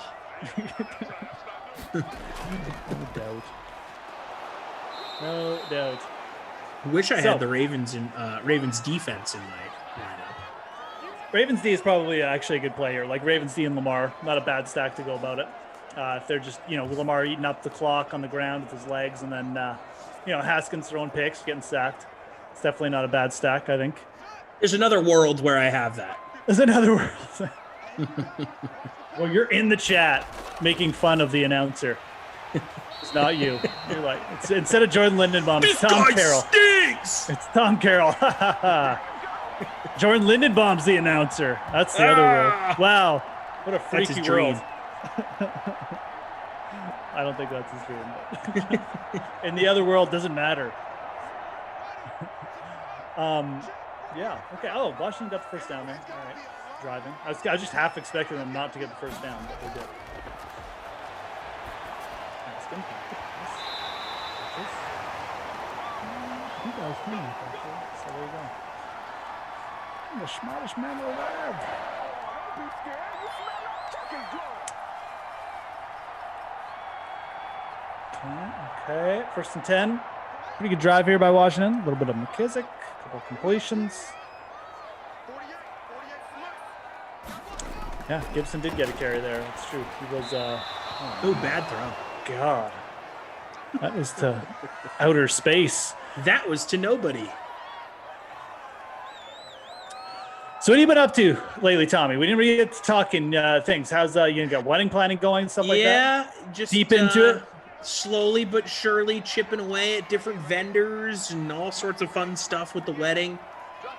No doubt. I wish I had the Ravens defense in my lineup. Ravens D is probably actually a good player. Like Ravens D and Lamar, not a bad stack to go about it. If they're just, Lamar eating up the clock on the ground with his legs, and then, Haskins throwing picks, getting sacked. It's definitely not a bad stack, I think. There's another world where I have that. There's another world. Well, you're in the chat making fun of the announcer. It's not you. You're like, instead of Jordan Lindenbaum, it's Tom Carroll. Stinks! It's Tom Carroll. Jordan Lindenbaum's the announcer. That's the other world. Wow. What a freaky world. I don't think that's his dream. But in the other world, doesn't matter. Yeah. Okay. Oh, Washington got the first down there. All right. Driving. I was just half expecting them not to get the first down, but they did. Aston. You guys can actually. So there you go. I'm the smartest man alive. Okay, 1st and 10. Pretty good drive here by Washington. A little bit of McKissick, a couple of completions. Yeah, Gibson did get a carry there. That's true. He was. Bad throw. God, that was to outer space. That was to nobody. So what have you been up to lately, Tommy? We didn't really get to talking things. How's you got wedding planning going, stuff like that? Yeah, just deep into it. Slowly but surely chipping away at different vendors and all sorts of fun stuff with the wedding.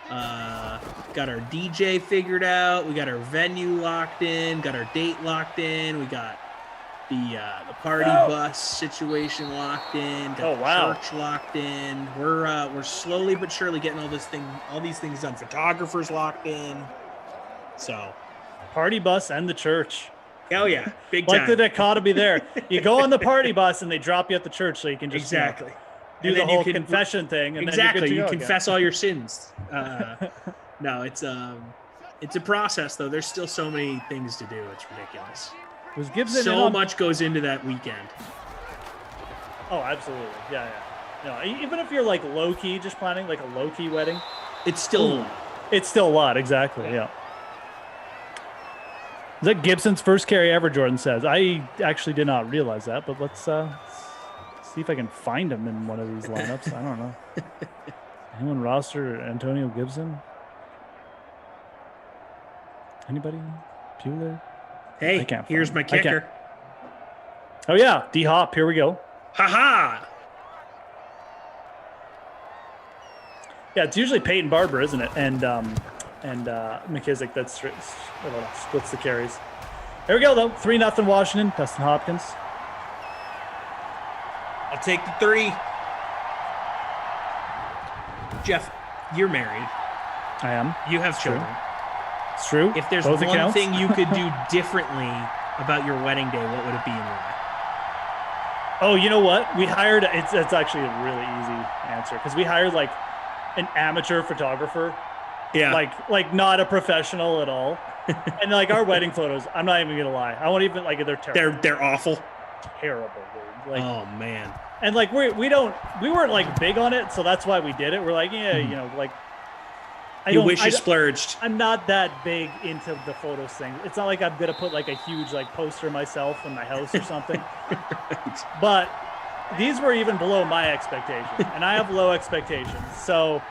Got our DJ figured out. We got our venue locked in. Got our date locked in. We got the party bus situation locked in. Got the church locked in. We're slowly but surely getting all these things done. Photographers locked in. So, party bus and the church. Hell yeah, big time. Like the dichotomy there. You go on the party bus and they drop you at the church, so you can just do the whole confession thing. And exactly, then you confess all your sins. No, it's a process though. There's still so many things to do. It's ridiculous. Was Gibson so much goes into that weekend. Oh, absolutely. Yeah. No, even if you're like low key, just planning like a low key wedding, it's still a lot. It's still a lot. Exactly. Yeah. Is that Gibson's first carry ever? Jordan says. I actually did not realize that, but let's see if I can find him in one of these lineups. I don't know. Anyone roster Antonio Gibson? Anybody? Bueller? Hey, here's my kicker. Oh yeah, D Hop. Here we go. Ha. Yeah, it's usually Peyton Barber, isn't it? And McKissick that splits the carries. Here we go though. 3-0 Washington. Dustin Hopkins. I'll take the 3. Jeff. you're married. I am. You have children. It's true. If there's Both one accounts. thing you could do differently about your wedding day, what would it be and why? Oh, you know what? We hired. It's actually a really easy answer because we hired like an amateur photographer. Yeah. Like not a professional at all. And like our wedding photos, I'm not even gonna lie. I won't even like they're terrible. They're awful. Terrible, dude. Like, oh man. And like we weren't like big on it, so that's why we did it. We're like, yeah, you know, like You wish you splurged. I'm not that big into the photos thing. It's not like I'm gonna put like a huge like poster of myself in my house or something. But these were even below my expectations, and I have low expectations. So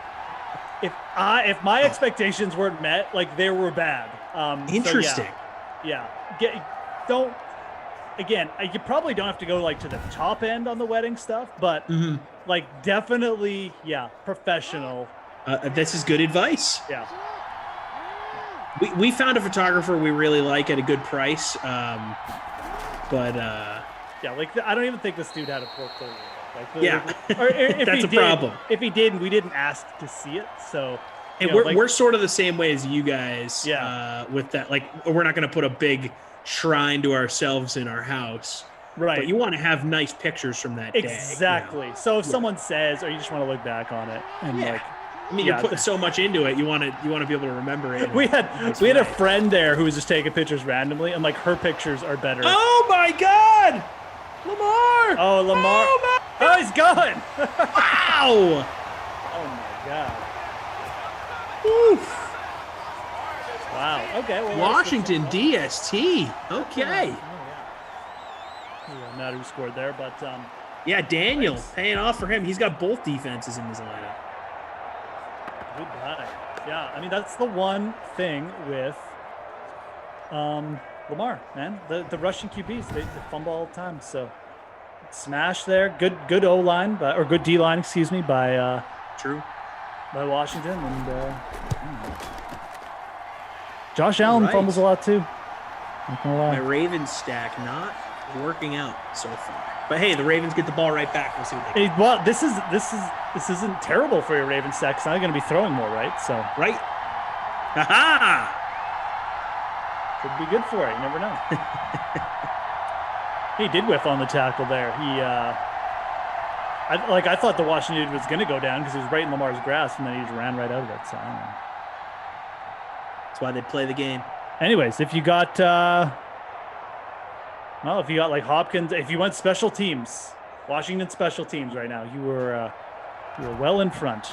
if my expectations weren't met, like they were bad. Interesting. So you probably don't have to go like to the top end on the wedding stuff, but like definitely, professional. This is good advice. Yeah. We found a photographer we really like at a good price, but like I don't even think this dude had a portfolio. Like, or if that's he a did, problem. If he did, we didn't ask to see it, so. And we're sort of the same way as you guys. With that, like we're not going to put a big shrine to ourselves in our house, right? But you want to have nice pictures from that day. Exactly. You know? So if someone says, or you just want to look back on it, and like, I mean, you're putting so much into it. You want to be able to remember it. We had a friend there who was just taking pictures randomly, and like her pictures are better. Oh my God, Lamar! Oh, Lamar! Oh, he's gone! Wow! Oh my God! Oof. Wow. Okay. Well, Washington DST. Okay. Yeah, not who scored there, but yeah, Daniel paying off for him. He's got both defenses in his lineup. Good guy. Yeah, I mean that's the one thing with Lamar, man. The Russian QBs they fumble all the time. So smash there. Good O line, or good D line, excuse me, by by Washington, and Josh Allen fumbles a lot too. Not gonna lie. My Ravens stack not working out so far. But hey, the Ravens get the ball right back. We'll see what they do. Well, this isn't terrible for your Ravens stack. It's not going to be throwing more, right? So right. Ha-ha! Could be good for it. You never know. He did whiff on the tackle there. I thought the Washington dude was going to go down because he was right in Lamar's grasp, and then he just ran right out of it. So I don't know. That's why they play the game. Anyways, if you got like Hopkins, if you went special teams, Washington special teams right now, you were well in front.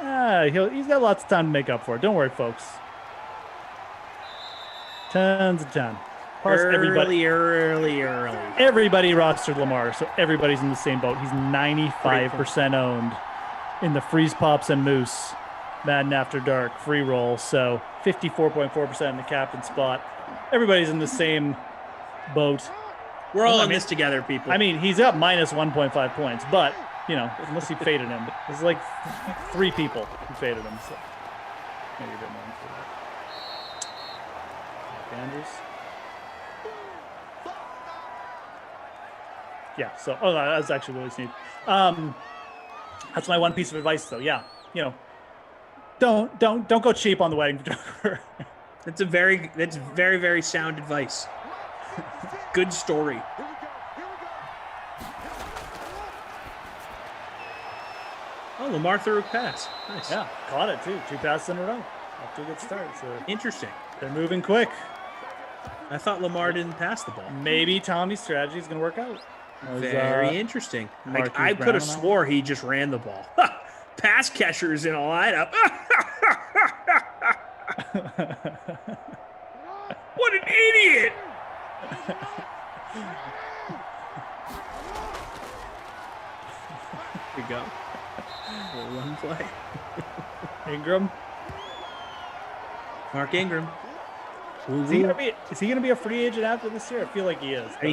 He's got lots of time to make up for it. Don't worry, folks. Tons of time. Plus, early. Everybody rostered Lamar, so everybody's in the same boat. He's 95% owned in the Freeze Pops and Moose, Madden After Dark, free roll. So 54.4% in the captain spot. Everybody's in the same boat. We're all in this together, people. I mean, he's up minus 1.5 points, but, unless you faded him. There's like 3 people who faded him, so maybe a bit more for that. Andrews. Yeah, so, that's actually really sneaky. That's my one piece of advice, though. Yeah, don't go cheap on the wedding photographer. That's very, very sound advice. Good story. Oh, Lamar threw a pass. Nice. Yeah, caught it too. 2 passes in a row. Off to a good start. So interesting. They're moving quick. I thought Lamar didn't pass the ball. Maybe Tommy's strategy is going to work out. Very interesting. I could have swore he just ran the ball. Pass catchers in a lineup. What an idiot! Here we go. One play. Ingram. Mark Ingram. Is he gonna be a free agent after this year? I feel like he is. I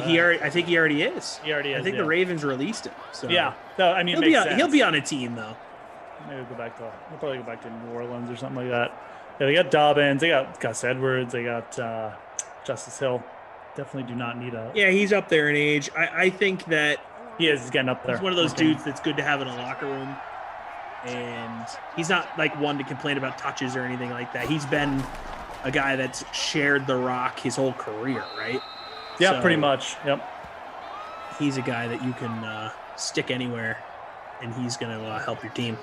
think he already is. He already is. I think the Ravens released him. So yeah. No, I mean he'll be on a team though. Maybe we'll probably go back to New Orleans or something like that. Yeah, they got Dobbins, they got Gus Edwards, they got Justice Hill. Definitely do not need a. Yeah, he's up there in age. I think that He is. He's getting up there. He's one of those dudes that's good to have in a locker room. And he's not like one to complain about touches or anything like that. He's been a guy that's shared the rock his whole career, right? Yeah, So pretty much. Yep. He's a guy that you can stick anywhere, and he's going to help your team.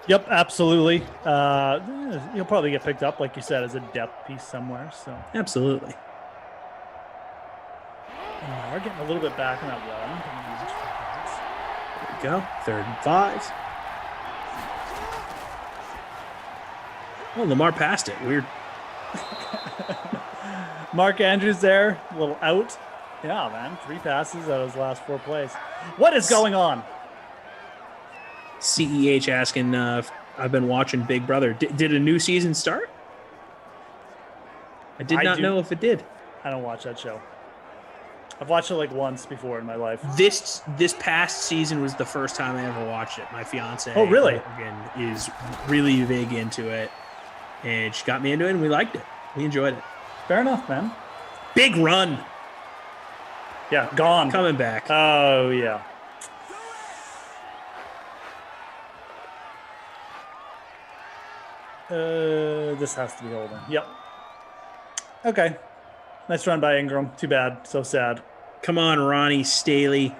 Yep, absolutely. He'll probably get picked up, like you said, as a depth piece somewhere. So absolutely. We're getting a little bit back on that run. There we go. 3rd and 5. Oh, Lamar passed it. Weird. Mark Andrews there, a little out. Yeah, man. 3 passes out of his last 4 plays. What is going on? CEH asking if I've been watching Big Brother. Did a new season start? I did not know if it did. I don't watch that show. I've watched it like once before in my life. This past season was the first time I ever watched it. My fiance, oh really, is really big into it, and she got me into it, and we liked it. We enjoyed it. Fair enough, man. Big run. Yeah, gone. Coming back. Oh yeah. This has to be holding. Yep. Okay. Nice run by Ingram. Too bad. So sad. Come on, Ronnie Staley.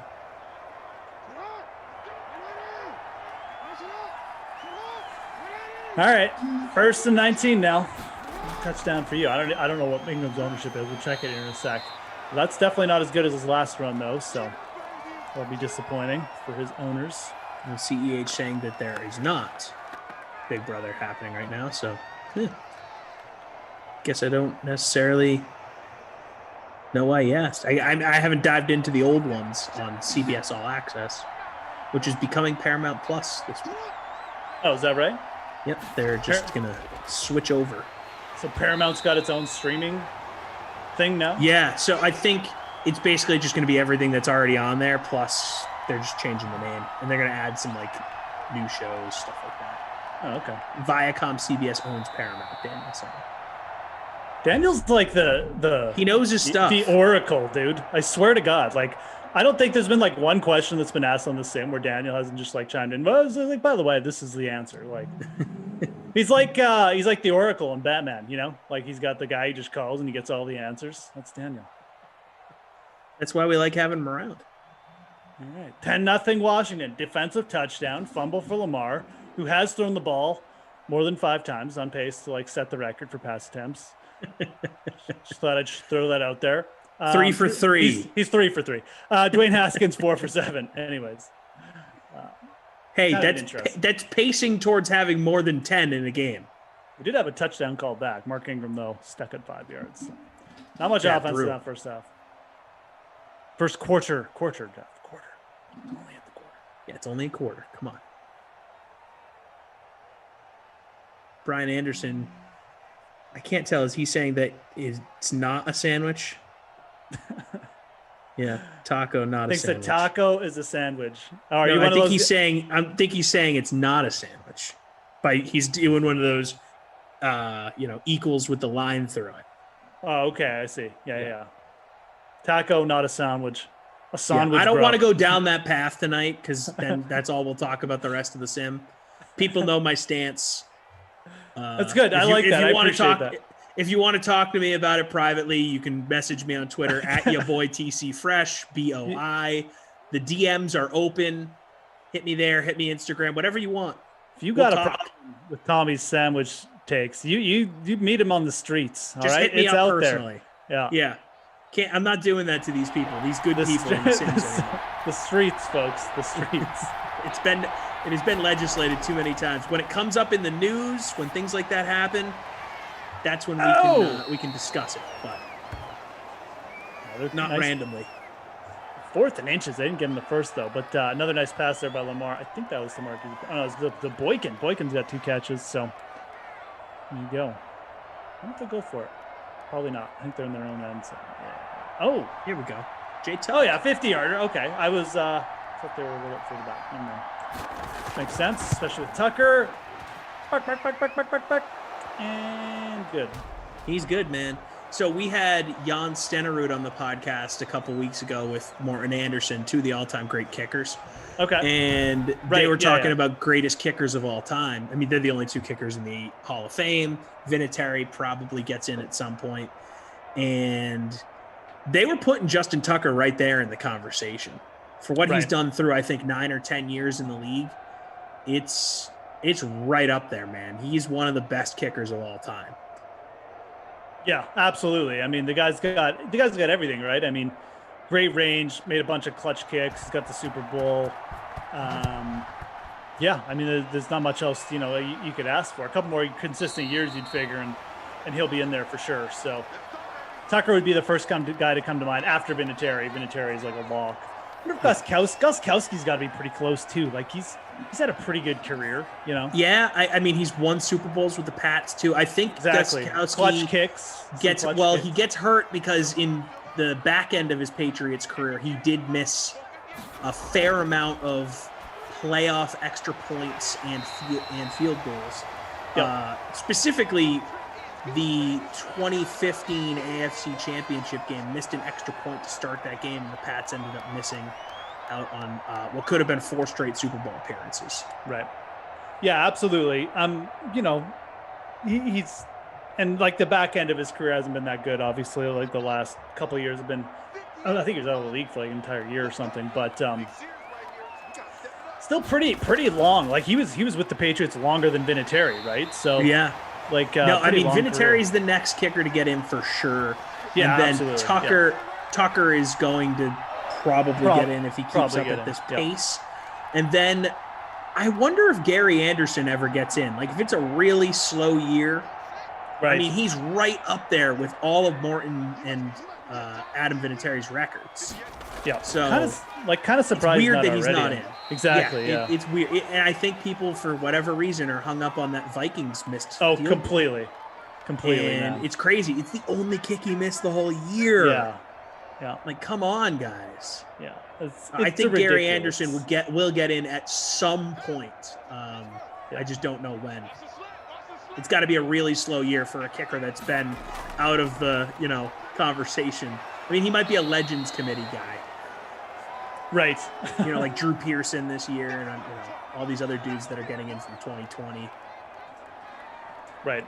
All right. 1st and 19 now. Touchdown for you. I don't know what Ingram's ownership is. We'll check it in a sec. That's definitely not as good as his last run, though, so that'll be disappointing for his owners. And CEH saying that there is not Big Brother happening right now, so guess I don't necessarily know why he asked. I haven't dived into the old ones on CBS All Access, which is becoming Paramount Plus this week. Oh, is that right? Yep, they're just going to switch over. So Paramount's got its own streaming thing now? Yeah, so I think it's basically just going to be everything that's already on there, plus they're just changing the name, and they're going to add some like new shows, stuff like that. Oh, okay. Viacom CBS owns Paramount, Daniel said. Daniel's like the he knows his stuff. The oracle, dude. I swear to God. Like, I don't think there's been like one question that's been asked on the sim where Daniel hasn't just like chimed in. Well, like, by the way, this is the answer. Like, he's like the oracle in Batman. You know, like he's got the guy he just calls and he gets all the answers. That's Daniel. That's why we like having him around. All right, 10-0 Washington. Defensive touchdown, fumble for Lamar, who has thrown the ball more than 5 times, on pace to like set the record for pass attempts. Just thought I'd throw that out there. 3 for 3. He's 3 for 3. Dwayne Haskins 4 for 7. Anyways. Hey, that's pacing towards having more than 10 in a game. We did have a touchdown called back. Mark Ingram, though, stuck at 5 yards. So not much offense in that first half. First quarter, Jeff. Quarter. Only at the quarter. Yeah, it's only a quarter. Come on. Brian Anderson, I can't tell. Is he saying that it's not a sandwich? Yeah, taco, not a sandwich. Thinks that taco is a sandwich. I think he's saying it's not a sandwich. He's doing one of those, equals with the line through it. Oh, okay, I see. Yeah. Taco, not a sandwich. A sandwich. I don't want to go down that path tonight because then that's all we'll talk about the rest of the sim. People know my stance. That's good. I like that. I appreciate that. If you want to talk to me about it privately, you can message me on Twitter at @yourboyTCFresh, BOI. The DMs are open. Hit me there. Hit me Instagram. Whatever you want. If you got a problem with Tommy's sandwich takes, you meet him on the streets. All Just right, hit me it's up out personally. There. Yeah. I'm not doing that to these people. These good people in the Sims anymore. The streets, folks. The streets. It has been legislated too many times. When it comes up in the news, when things like that happen, that's when we can discuss it, but not randomly. 4th and inches. They didn't get him the first, though. But another nice pass there by Lamar. I think that was the mark. Oh, it was the Boykin. Boykin's got 2 catches, so there you go. I don't think they'll go for it. Probably not. I think they're in their own end. So, yeah. Oh, here we go. Oh, yeah, 50-yarder. Okay. I thought they were a little further back. Never mind. Makes sense, especially with Tucker. Back. And good. He's good, man. So we had Jan Stenerud on the podcast a couple weeks ago with Morton Anderson, two of the all-time great kickers. Okay. And they were talking about greatest kickers of all time. I mean, they're the only two kickers in the Hall of Fame. Vinatieri probably gets in at some point. And they were putting Justin Tucker right there in the conversation. For what he's done through, I think, 9 or 10 years in the league, it's right up there, man. He's one of the best kickers of all time. Yeah, absolutely. I mean, the guy's got everything, right? I mean, great range, made a bunch of clutch kicks, got the Super Bowl. Yeah, I mean, there's not much else, you could ask for. A couple more consistent years, you'd figure, and he'll be in there for sure. So Tucker would be the first guy to come to mind after Vinatieri. Vinatieri is like a lock. I wonder if Gostkowski's got to be pretty close too. Like he's had a pretty good career, Yeah, I mean he's won Super Bowls with the Pats too. I think Gostkowski clutch kicks he gets hurt because in the back end of his Patriots career he did miss a fair amount of playoff extra points and field goals. Yep. Specifically, the 2015 AFC Championship game missed an extra point to start that game, and the Pats ended up missing out on what could have been 4 straight Super Bowl appearances. Right. Yeah, absolutely. He's and like the back end of his career hasn't been that good. Obviously, like the last couple of years have been. I think he was out of the league for like an entire year or something, but still pretty long. Like he was with the Patriots longer than Vinatieri, right? So yeah. Like no, I mean Vinatieri's the next kicker to get in for sure. Yeah, and then absolutely. Tucker is going to probably get in if he keeps up at this pace. And then I wonder if Gary Anderson ever gets in. Like if it's a really slow year, right? I mean he's right up there with all of Morton and Adam Vinatieri's records. Yeah. So kind of surprised. It's weird that he's not in. Exactly. Yeah. It's weird, and I think people, for whatever reason, are hung up on that Vikings missed. Oh, field completely. goal. Completely. And man. it's crazy. It's the only kick he missed the whole year. Yeah. Like, come on, guys. Yeah. I think Gary Anderson will get in at some point. I just don't know when. It's got to be a really slow year for a kicker that's been out of the conversation. I mean, he might be a Legends Committee guy. Right. Like Drew Pearson this year and all these other dudes that are getting in from 2020. Right.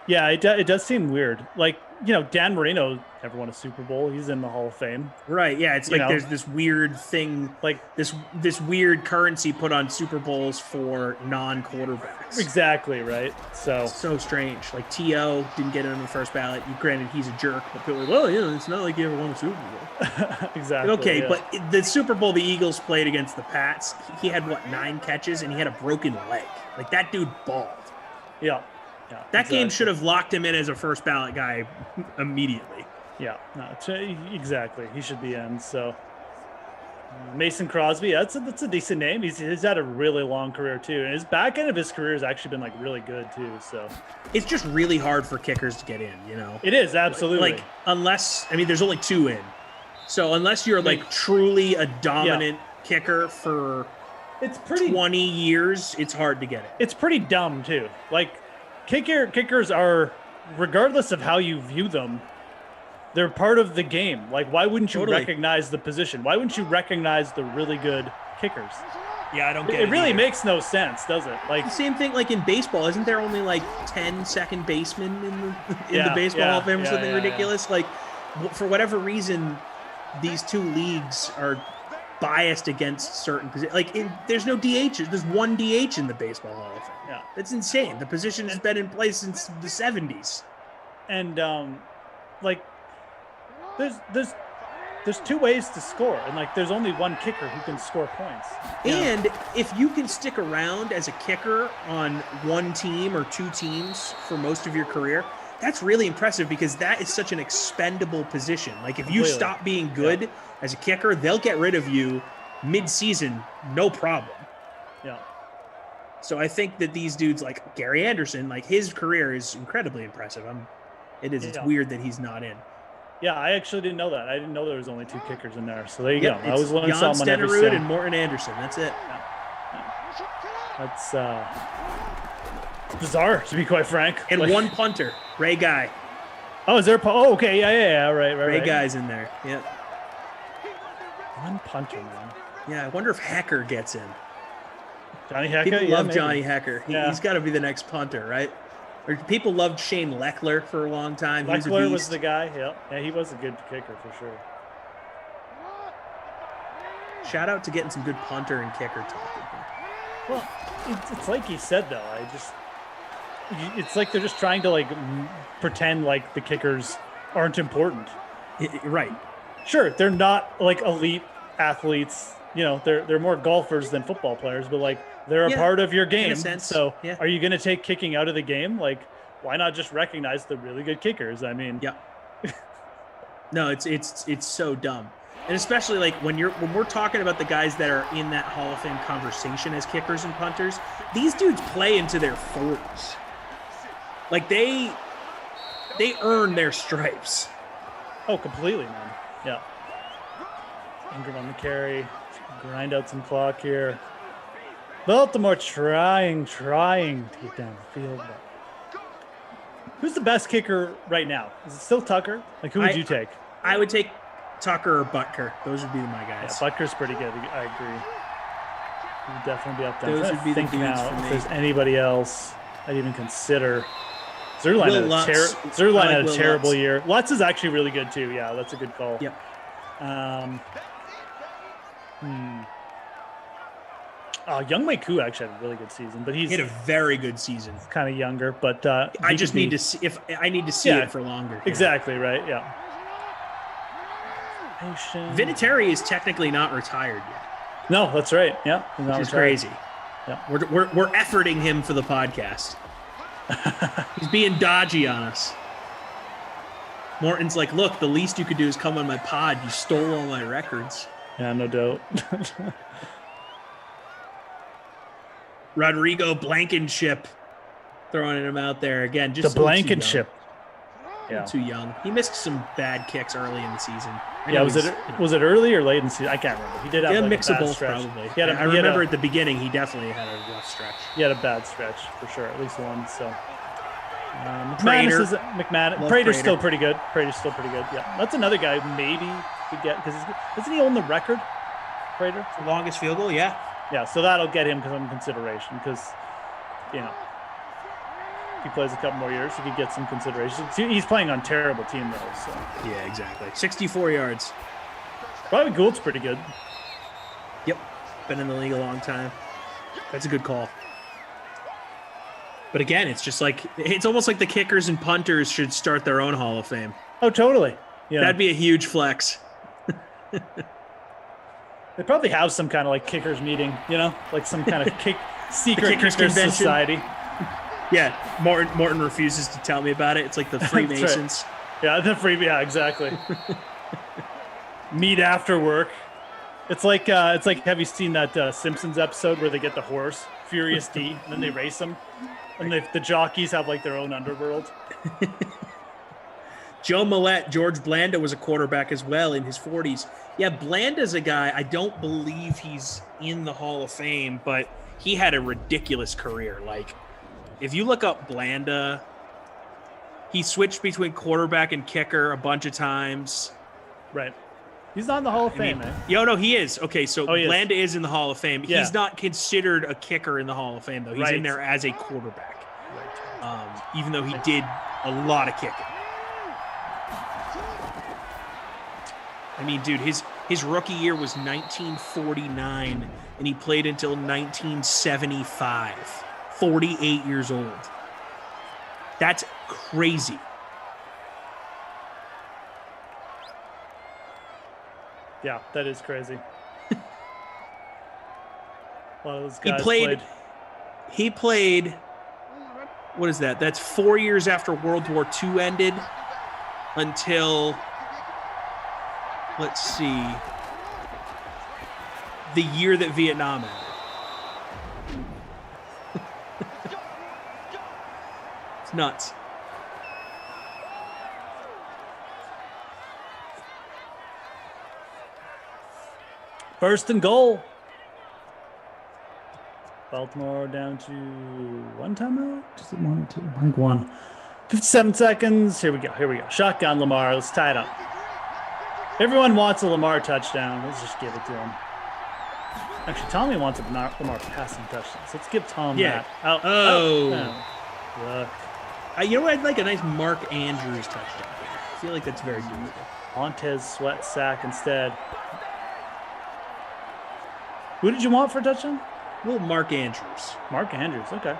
Yeah, it does seem weird. Like, Dan Marino never won a Super Bowl. He's in the Hall of Fame. Right, yeah. It's like there's this weird thing, like this weird currency put on Super Bowls for non-quarterbacks. Exactly, right? So strange. Like T.O. didn't get in on the first ballot. Granted, he's a jerk, but people are like, well, it's not like he ever won a Super Bowl. Exactly. Okay, but the Super Bowl the Eagles played against the Pats, he had, 9 catches, and he had a broken leg. Like, that dude balled. Yeah. That game should have locked him in as a first ballot guy immediately. Yeah, no, exactly. He should be in. So Mason Crosby, that's a decent name. He's had a really long career too, and his back end of his career has actually been like really good too. So it's just really hard for kickers to get in. It is absolutely. Like unless there's only 2 in, so unless you're like truly a dominant kicker for 20 years, it's hard to get it. It's pretty dumb too. Like. Kickers are, regardless of how you view them, they're part of the game. Like, why wouldn't you recognize the position? Why wouldn't you recognize the really good kickers? Yeah, I don't get it. It really makes no sense, does it? Like the same thing like in baseball. Isn't there only like 10 second basemen in the baseball Hall of Fame or something ridiculous? Like, for whatever reason, these 2 leagues are biased against certain positions. Like, there's no DH. There's 1 DH in the Baseball Hall of Fame. Yeah, that's insane. The position has been in place since the 70s. And like, there's 2 ways to score, and like, there's only 1 kicker who can score points. And if you can stick around as a kicker on 1 team or 2 teams for most of your career, that's really impressive because that is such an expendable position. Like, if you stop being good as a kicker, they'll get rid of you mid-season, no problem. Yeah. So I think that these dudes like Gary Anderson, like his career is incredibly impressive. It's weird that he's not in. Yeah, I actually didn't know that. I didn't know there was only 2 kickers in there. So there you go. I was Jan something on every Stenerud and Morton Anderson. That's it. That's bizarre, to be quite frank. And 1 punter, Ray Guy. Oh, is there? Oh, okay. Yeah. Right. Great guys in there. Yeah. One punter, man. Yeah, I wonder if Hecker gets in. Johnny Hecker? People Yeah, love maybe. Johnny Hecker. He's got to be the next punter, right? Or people loved Shane Leckler for a long time. Leckler was the guy. Yeah, he was a good kicker for sure. Shout out to getting some good punter and kicker talk. Well, it's like he said though. It's like they're just trying to like pretend like the kickers aren't important. Right. Sure, they're not like elite athletes. You know, they're more golfers than football players, but like they're a part of your game. So are you going to take kicking out of the game? Like, why not just recognize the really good kickers? I mean, yeah. No, it's so dumb. And especially like when we're talking about the guys that are in that Hall of Fame conversation as kickers and punters, these dudes play into their 40s. Like they earn their stripes. Oh, completely, man. Yeah. Ingram on the carry. Grind out some clock here. Baltimore trying to get down the field. But who's the best kicker right now? Is it still Tucker? Like, who would you take? I would take Tucker or Butker. Those would be my guys. Yeah, Butker's pretty good. I agree. He would definitely be up there. Those would be the dudes now, for me. if there's anybody else I'd even consider. Zerline had a terrible year. Lutz is actually really good too. Yeah, that's a good call. Yep. Young Wei Koo actually had a really good season, but he had a very good season. Kind of younger, but I just need to see it for longer. Exactly right. Yeah. Vinatieri is technically not retired yet. No, that's right. Yeah, which is crazy. Yeah, we're efforting him for the podcast. He's being dodgy on us. Morton's like, look, the least you could do is come on my pod. You stole all my records. Yeah, no doubt. Rodrigo Blankenship throwing him out there again. Just the Blankenship. Yeah, too young. He missed some bad kicks early in the season. Was it early or late in the season? I can't remember. He did have a like mix a of bad both, stretch. probably. I remember at the beginning, he definitely had a rough stretch. He had a bad stretch for sure, at least one. So McManus Prater's still pretty good. Yeah, that's another guy maybe could get because doesn't he own the record? Prater, the longest field goal. Yeah. Yeah, so that'll get him some consideration because, you know, if he plays a couple more years, he could get some consideration. He's playing on a terrible team though. So yeah, exactly. 64 yards. Probably Gould's pretty good. Yep, been in the league a long time. That's a good call. But again, it's just like it's almost like the kickers and punters should start their own Hall of Fame. Oh, totally. Yeah, that'd be a huge flex. They probably have some kind of like kickers meeting, you know, like some kind of secret kickers society. Yeah, Morton refuses to tell me about it. It's like the Freemasons. Right. Yeah, exactly. Meet after work. It's like have you seen that Simpsons episode where they get the horse Furious D and then they race them, and the jockeys have like their own underworld. Joe Millette, George Blanda was a quarterback as well in his 40s. Yeah, Blanda's a guy, I don't believe he's in the Hall of Fame, but he had a ridiculous career. Like, if you look up Blanda, he switched between quarterback and kicker a bunch of times. Right. He's not in the Hall of Fame, man. No, he is. Okay, so Blanda is in the Hall of Fame. Yeah. He's not considered a kicker in the Hall of Fame, though. He's in there as a quarterback, even though he did a lot of kicking. I mean, dude, his rookie year was 1949, and he played until 1975. 48 years old. That's crazy. Yeah, that is crazy. A lot of those guys He played. What is that? That's 4 years after World War II ended until. Let's see. The year that Vietnam ended. It's nuts. First and goal. Baltimore down to one timeout. Is it one or two? I think one. 57 seconds. Here we go. Shotgun Lamar. Let's tie it up. Everyone wants a Lamar touchdown. Let's just give it to him. Actually, Tommy wants a Lamar passing touchdown. So let's give Tom that. Look. You know what? I'd like a nice Mark Andrews touchdown. I feel like that's very doable. Montez Sweat sack instead. Who did you want for a touchdown? Well, Mark Andrews. Mark Andrews, okay.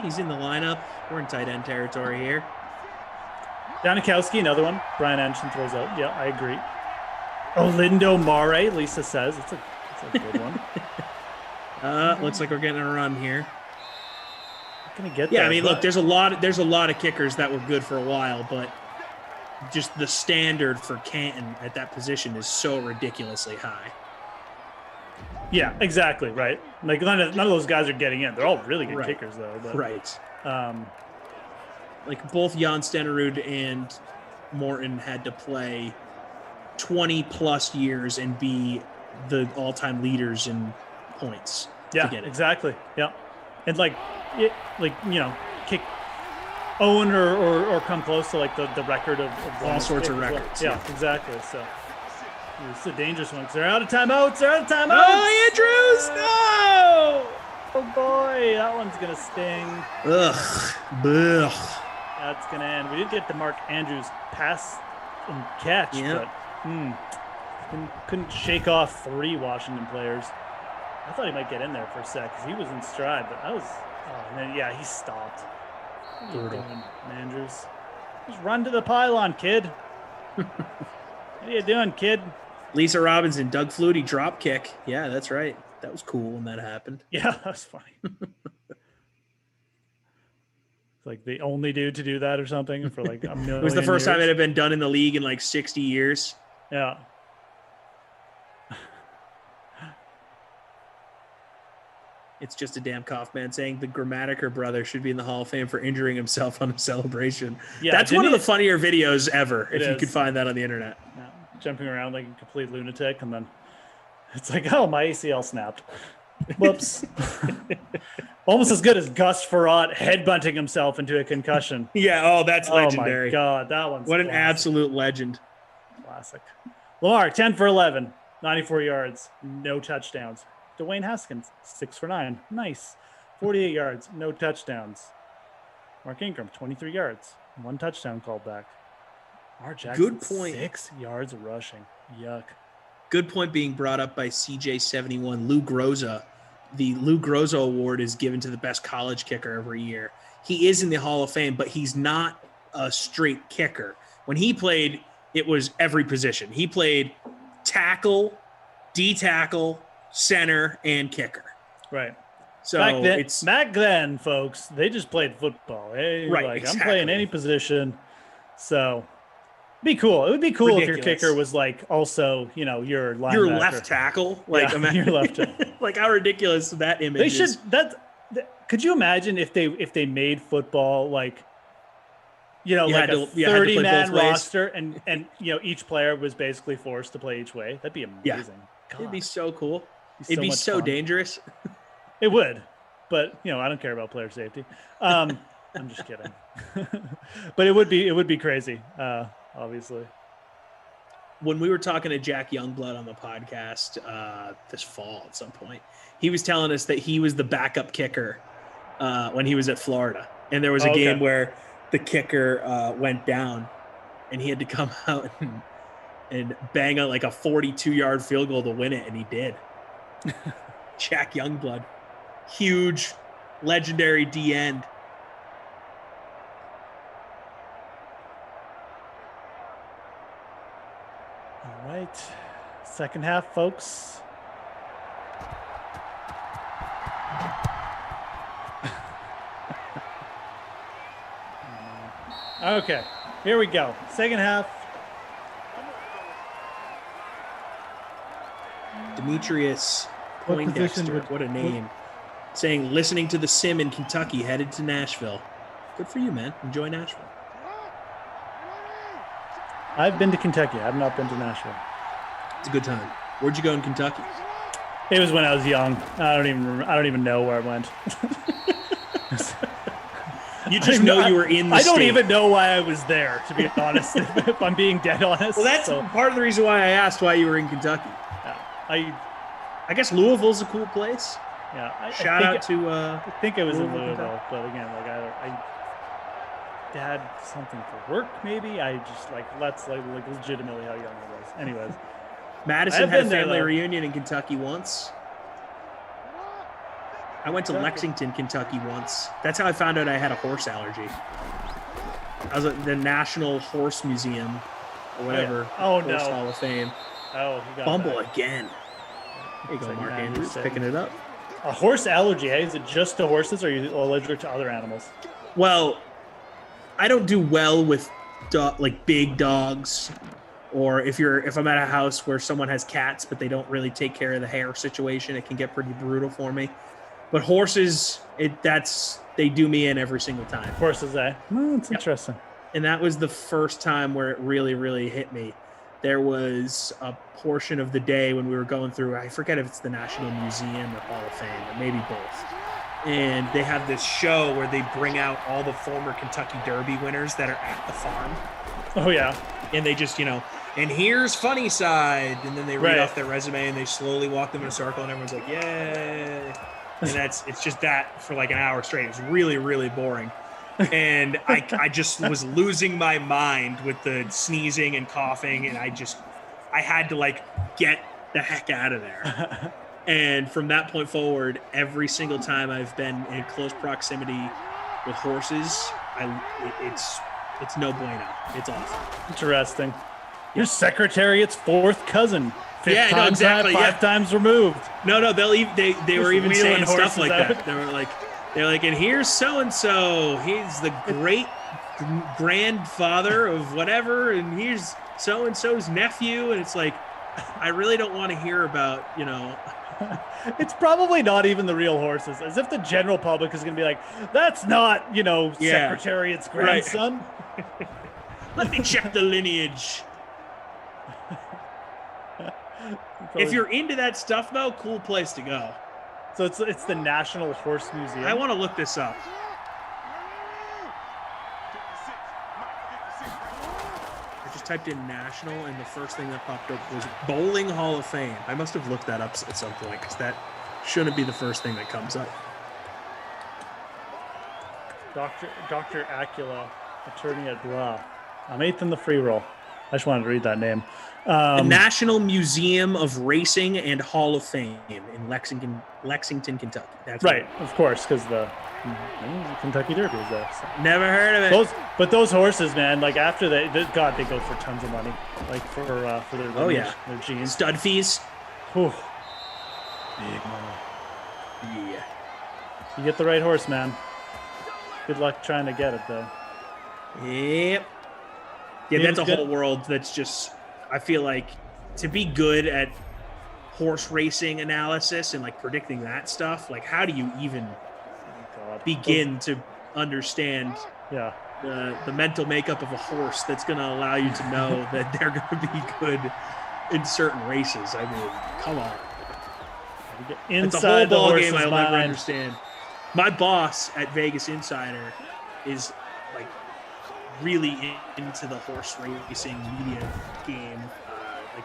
He's in the lineup. We're in tight end territory here. Janikowski, another one. Brian Anderson throws out. Yeah, I agree. Olindo Mare, Lisa says. It's a good one. Looks like we're getting a run here. Gonna get yeah, there, I mean, look, there's a lot of kickers that were good for a while, but just the standard for Canton at that position is so ridiculously high. Yeah, exactly, right. Like none of those guys are getting in. They're all really good kickers, though. But, right. Like both Jan Stenerud and Morton had to play 20 plus years and be the all-time leaders in points. Yeah, to get it. Exactly. Yeah, and kick own or come close to like the record of all sorts of records. Yeah, exactly. So it's a dangerous one because they're out of timeouts. Oh, Andrews! No! Oh boy, that one's gonna sting. Ugh. That's gonna end. We did get the Mark Andrews pass and catch, but couldn't shake off 3 Washington players. I thought he might get in there for a sec because he was in stride, but that was. And then he stopped. What are you doing, Andrews? Just run to the pylon, kid. What are you doing, kid? Lisa Robinson, Doug Flutie drop kick. Yeah, that's right. That was cool when that happened. Yeah, that was funny. It's like the only dude to do that or something for like a million It was the first years. time it had been done in the league in like 60 years. Yeah. It's just a damn Kaufman saying the Grammatiker brother should be in the Hall of Fame for injuring himself on a celebration. Yeah, that's one of the funnier videos ever, if you could find that on the internet. Yeah. Jumping around like a complete lunatic, and then it's like, oh, my ACL snapped. Whoops. Almost as good as Gus Frerotte headbutting himself into a concussion. Yeah, that's legendary. Oh, my God, that one's What an absolute legend. Classic. Lamar, 10 for 11, 94 yards, no touchdowns. Dwayne Haskins, 6 for 9. Nice. 48 yards, no touchdowns. Mark Ingram, 23 yards, 1 touchdown called back. Lamar Jackson, Good point. 6 yards rushing. Yuck. Good point being brought up by CJ71. Lou Groza. The Lou Groza Award is given to the best college kicker every year. He is in the Hall of Fame, but he's not a straight kicker. When he played, it was every position. He played tackle, D-tackle, center, and kicker. Right. So back then, folks, they just played football. Hey, right, like, exactly. I'm playing any position. So be cool. It would be cool if your kicker was like also, your linebacker. Your left tackle. Like your left tackle. Like how ridiculous that image is. Could you imagine if they made football like a 30-man roster and each player was basically forced to play each way? That'd be amazing. Yeah. God. It'd be so cool. It'd be so dangerous. It would, but I don't care about player safety. I'm just kidding. But it would be crazy, obviously. When we were talking to Jack Youngblood on the podcast this fall at some point, he was telling us that he was the backup kicker when he was at Florida, and there was a game where the kicker went down, and he had to come out and bang out like a 42-yard field goal to win it, and he did. Jack Youngblood, huge, legendary D end. All right, second half, folks. Okay, here we go. Second half. Demetrius Poindexter, what a name. Saying, listening to the Sim in Kentucky, headed to Nashville. Good for you, man. Enjoy Nashville. I've been to Kentucky. I've not been to Nashville. It's a good time. Where'd you go in Kentucky? It was when I was young. I don't even know where I went. You just know you were in the I don't state. even know why I was there, to be honest, if I'm being dead honest. Well, that's part of the reason why I asked why you were in Kentucky. Yeah. I guess Louisville's a cool place. Yeah. Shout out to I think it was in Louisville, Louisville, but again, like I had something for work, maybe. I just that's legitimately how young I was. Anyways. Madison had a family reunion in Kentucky once. I went to Lexington, Kentucky once. That's how I found out I had a horse allergy. I was at the National Horse Museum or whatever. Oh, Horse no. Hall of Fame. Oh, you got Fumble that. again. There you go, Mark Andrews, picking it up. A horse allergy, hey? Is it just to horses, or are you allergic to other animals? Well, I don't do well with big dogs, or if I'm at a house where someone has cats but they don't really take care of the hair situation, it can get pretty brutal for me. But horses, they do me in every single time. Horses, eh? Oh, that's interesting. And that was the first time where it really, really hit me. There was a portion of the day when we were going through, I forget if it's the National Museum or Hall of Fame, or maybe both. And they have this show where they bring out all the former Kentucky Derby winners that are at the farm. Oh, yeah. And they just, and here's Funny Side. And then they read off their resume and they slowly walk them in a circle and everyone's like, yay. And it's just that for like an hour straight. It was really, really boring. And I just was losing my mind with the sneezing and coughing. And I had to get the heck out of there. And from that point forward, every single time I've been in close proximity with horses, it's no bueno. It's awful. Interesting. Your Secretariat's fourth cousin. Fifth times exactly. Five times removed. No, they were even saying stuff like out. that. They're like, and here's so and so. He's the great grandfather of whatever, and here's so and so's nephew. And it's like, I really don't want to hear about It's probably not even the real horses. As if the general public is going to be like, that's not, Secretariat's grandson. Right. Let me check the lineage. If you're into that stuff, though, cool place to go. So it's the National Horse Museum. I want to look this up. I just typed in national, and the first thing that popped up was Bowling Hall of Fame. I must have looked that up at some point, because that shouldn't be the first thing that comes up. Dr. Acula, attorney at law. I'm eighth in the free roll. I just wanted to read that name. The National Museum of Racing and Hall of Fame in Lexington, Kentucky. That's right, of course, because the Kentucky Derby is there. So. Never heard of it. Those horses, man, after they go for tons of money, for their lineage, their genes. Stud fees. Whew. Big money. Yeah. You get the right horse, man. Good luck trying to get it, though. Yep. Yeah, that's a whole world that's just, I feel like, to be good at horse racing analysis and predicting that stuff, how do you even begin to understand the mental makeup of a horse that's going to allow you to know that they're going to be good in certain races? I mean, come on. Inside the whole ball game horse's I'll never mind. understand. My boss at Vegas Insider is really into the horse racing media game.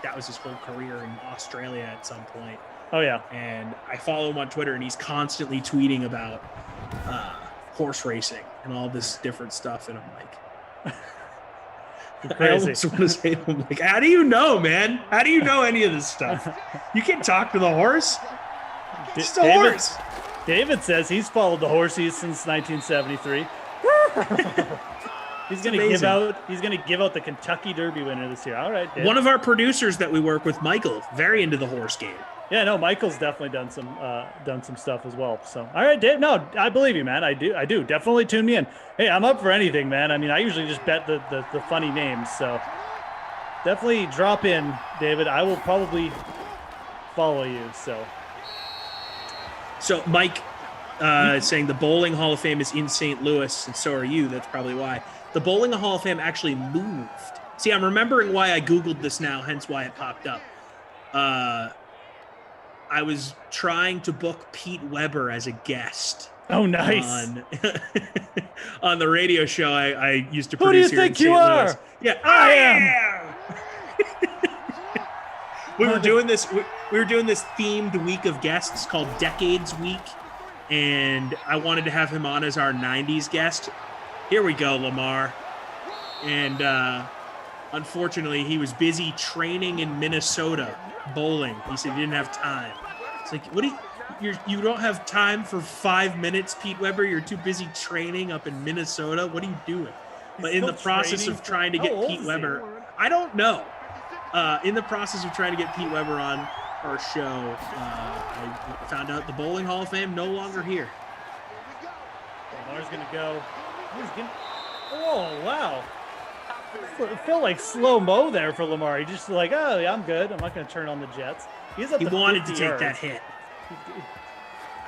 That was his whole career in Australia at some point. Oh, yeah. And I follow him on Twitter, and he's constantly tweeting about horse racing and all this different stuff. And I'm like, I almost want to say to him, how do you know, man? How do you know any of this stuff? You can't talk to the horse. It's a horse. David says he's followed the horses since 1973. He's gonna give out the Kentucky Derby winner this year. All right, Dave. One of our producers that we work with, Michael, very into the horse game. Yeah, no, Michael's definitely done some stuff as well. So, all right, Dave. No, I believe you, man. I do. Definitely tune me in. Hey, I'm up for anything, man. I mean, I usually just bet the funny names. So, definitely drop in, David. I will probably follow you. So Mike saying the Bowling Hall of Fame is in St. Louis, and so are you. That's probably why. The Bowling Hall of Fame actually moved. See, I'm remembering why I Googled this now, hence why it popped up. I was trying to book Pete Weber as a guest. Oh, nice. on the radio show I used to Who do you produce here in think you St. are? Louis. Yeah, I am. We were doing this. We were doing this themed week of guests called Decades Week, and I wanted to have him on as our '90s guest. Here we go, Lamar. And unfortunately, he was busy training in Minnesota bowling. He said he didn't have time. It's like, what do you don't have time for 5 minutes, Pete Weber? You're too busy training up in Minnesota. What are you doing? But in the process of trying to get Pete Weber, I don't know. In the process of trying to get Pete Weber on our show, I found out the Bowling Hall of Fame no longer here. Lamar's gonna go. Oh wow! It felt like slow mo there for Lamar. He just like, oh yeah, I'm good. I'm not gonna turn on the Jets. He wanted to take that hit.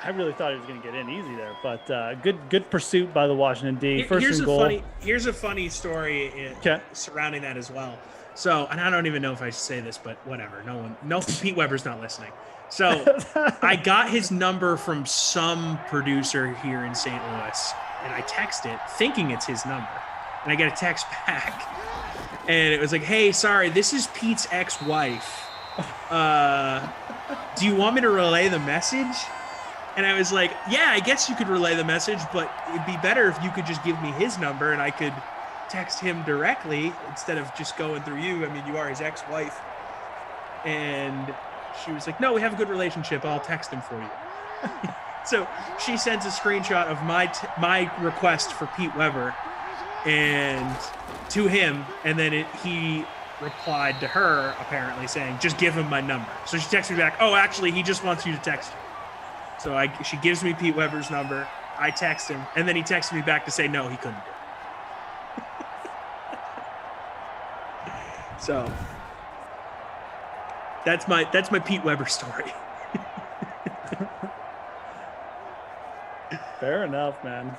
I really thought he was going to get in easy there, but good pursuit by the Washington D. First and goal. Here's a funny story surrounding that as well. So, and I don't even know if I should say this, but whatever. No, Pete Weber's not listening. So, I got his number from some producer here in St. Louis, and I text it thinking it's his number, and I get a text back, and it was like, "Hey, sorry, this is Pete's ex-wife. Do you want me to relay the message?" And I was like, yeah, I guess you could relay the message, but it'd be better if you could just give me his number and I could text him directly instead of just going through you. I mean, you are his ex-wife. And she was like, no, we have a good relationship. I'll text him for you. So she sends a screenshot of my request for Pete Weber and to him, and then he replied to her apparently saying, just give him my number. So she texted me back, oh, actually, he just wants you to text him. So she gives me Pete Weber's number. I text him, and then he texted me back to say no, he couldn't do it. So that's my Pete Weber story. Fair enough, man.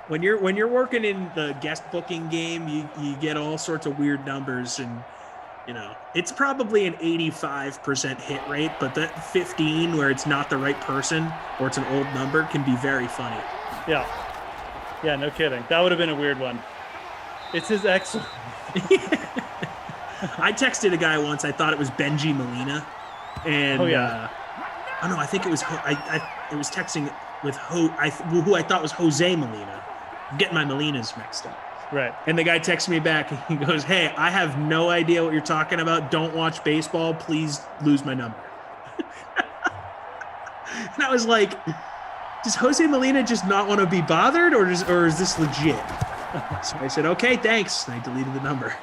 When you're working in the guest booking game, you get all sorts of weird numbers, and it's probably an 85% hit rate, but that 15 where it's not the right person or it's an old number can be very funny. Yeah, no kidding. That would have been a weird one. It's his ex. I texted a guy once. I thought it was Benji Molina, and I think it was I was texting with who I thought was Jose Molina. I'm getting my Molinas mixed up. Right. And the guy texts me back. He goes, hey, I have no idea what you're talking about. Don't watch baseball. Please lose my number. And I was like, does Jose Molina just not want to be bothered, or is this legit? So I said, okay, thanks. And I deleted the number.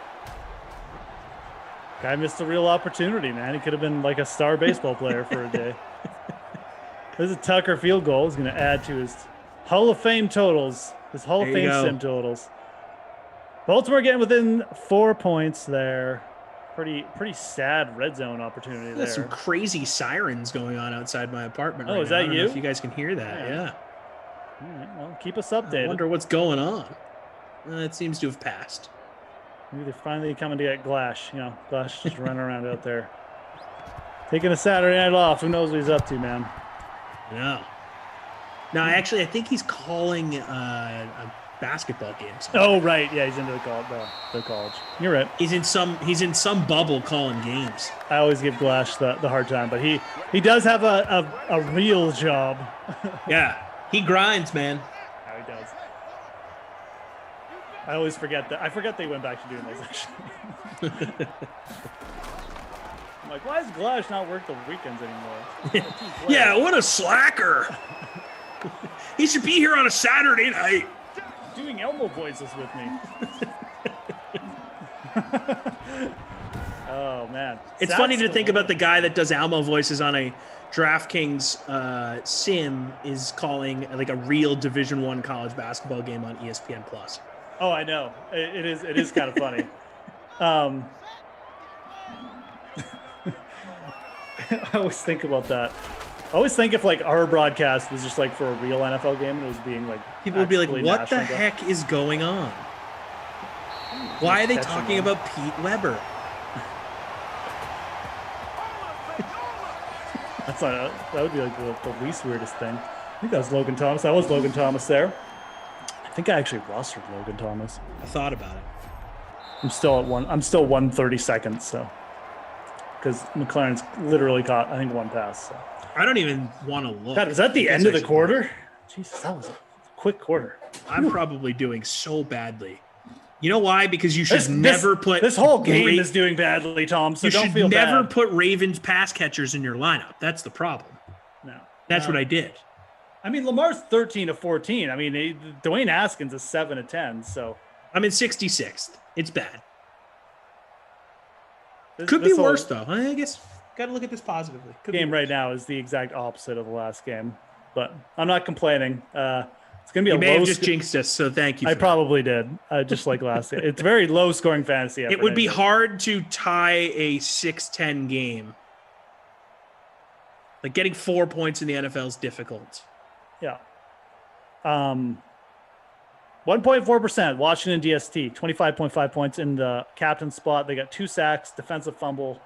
Guy missed a real opportunity, man. He could have been like a star baseball player for a day. There's a Tucker field goal. He's going to add to his Hall of Fame totals, his Hall of Fame sim totals. Baltimore getting within 4 points there. Pretty sad red zone opportunity there. There's some crazy sirens going on outside my apartment. Oh, is that you? I don't know if you guys can hear that. Yeah. All right, well, keep us updated. I wonder what's going on. It seems to have passed. Maybe they're finally coming to get Glash. Glash just running around out there. Taking a Saturday night off. Who knows what he's up to, man? No. No, I think he's calling a basketball games. Oh right, yeah, he's into the college. You're right. He's in some bubble calling games. I always give Glash the hard time, but he does have a real job. Yeah, he grinds, man. Yeah, he does. I always forget that. I forget they went back to doing those actually. I'm like, why does Glash not work the weekends anymore? Yeah, what a slacker. He should be here on a Saturday night. Doing Elmo voices with me. Oh man, it's funny to think about the guy that does Elmo voices on a DraftKings sim is calling like a real Division I college basketball game on ESPN Plus. Oh, I know. It is kind of funny. I always think about that. I always think if like our broadcast was just like for a real NFL game and it was being like people would be like, what the heck is going on? Why are they talking about Pete Weber? That would be like the least weirdest thing. I think that was Logan Thomas. That was Logan Thomas there. think I actually rostered Logan Thomas. I thought about it. I'm still 132nd, so because McLaren's literally caught, I think, one pass. So. I don't even want to look. God, is that the end of the quarter? Jesus, that was a quick quarter. I'm probably doing so badly. You know why? Because you should never put this whole game is doing badly, Tom. So don't feel bad. You should never put Ravens pass catchers in your lineup. That's the problem. No, that's what I did. I mean, Lamar's 13 of 14. I mean, Dwayne Haskins is 7 of 10. So I'm in 66th. It's bad. Could be worse though. I guess got to look at this positively. Game right now is the exact opposite of the last game, but I'm not complaining. It's going to be you may have just jinxed us, so thank you. I probably did, just like last game. It's very low-scoring fantasy. It would be hard to tie a 6-10 game. Like getting 4 points in the NFL is difficult. Yeah. 1.4%. Washington DST, 25.5 points in the captain spot. They got 2 sacks, defensive fumble,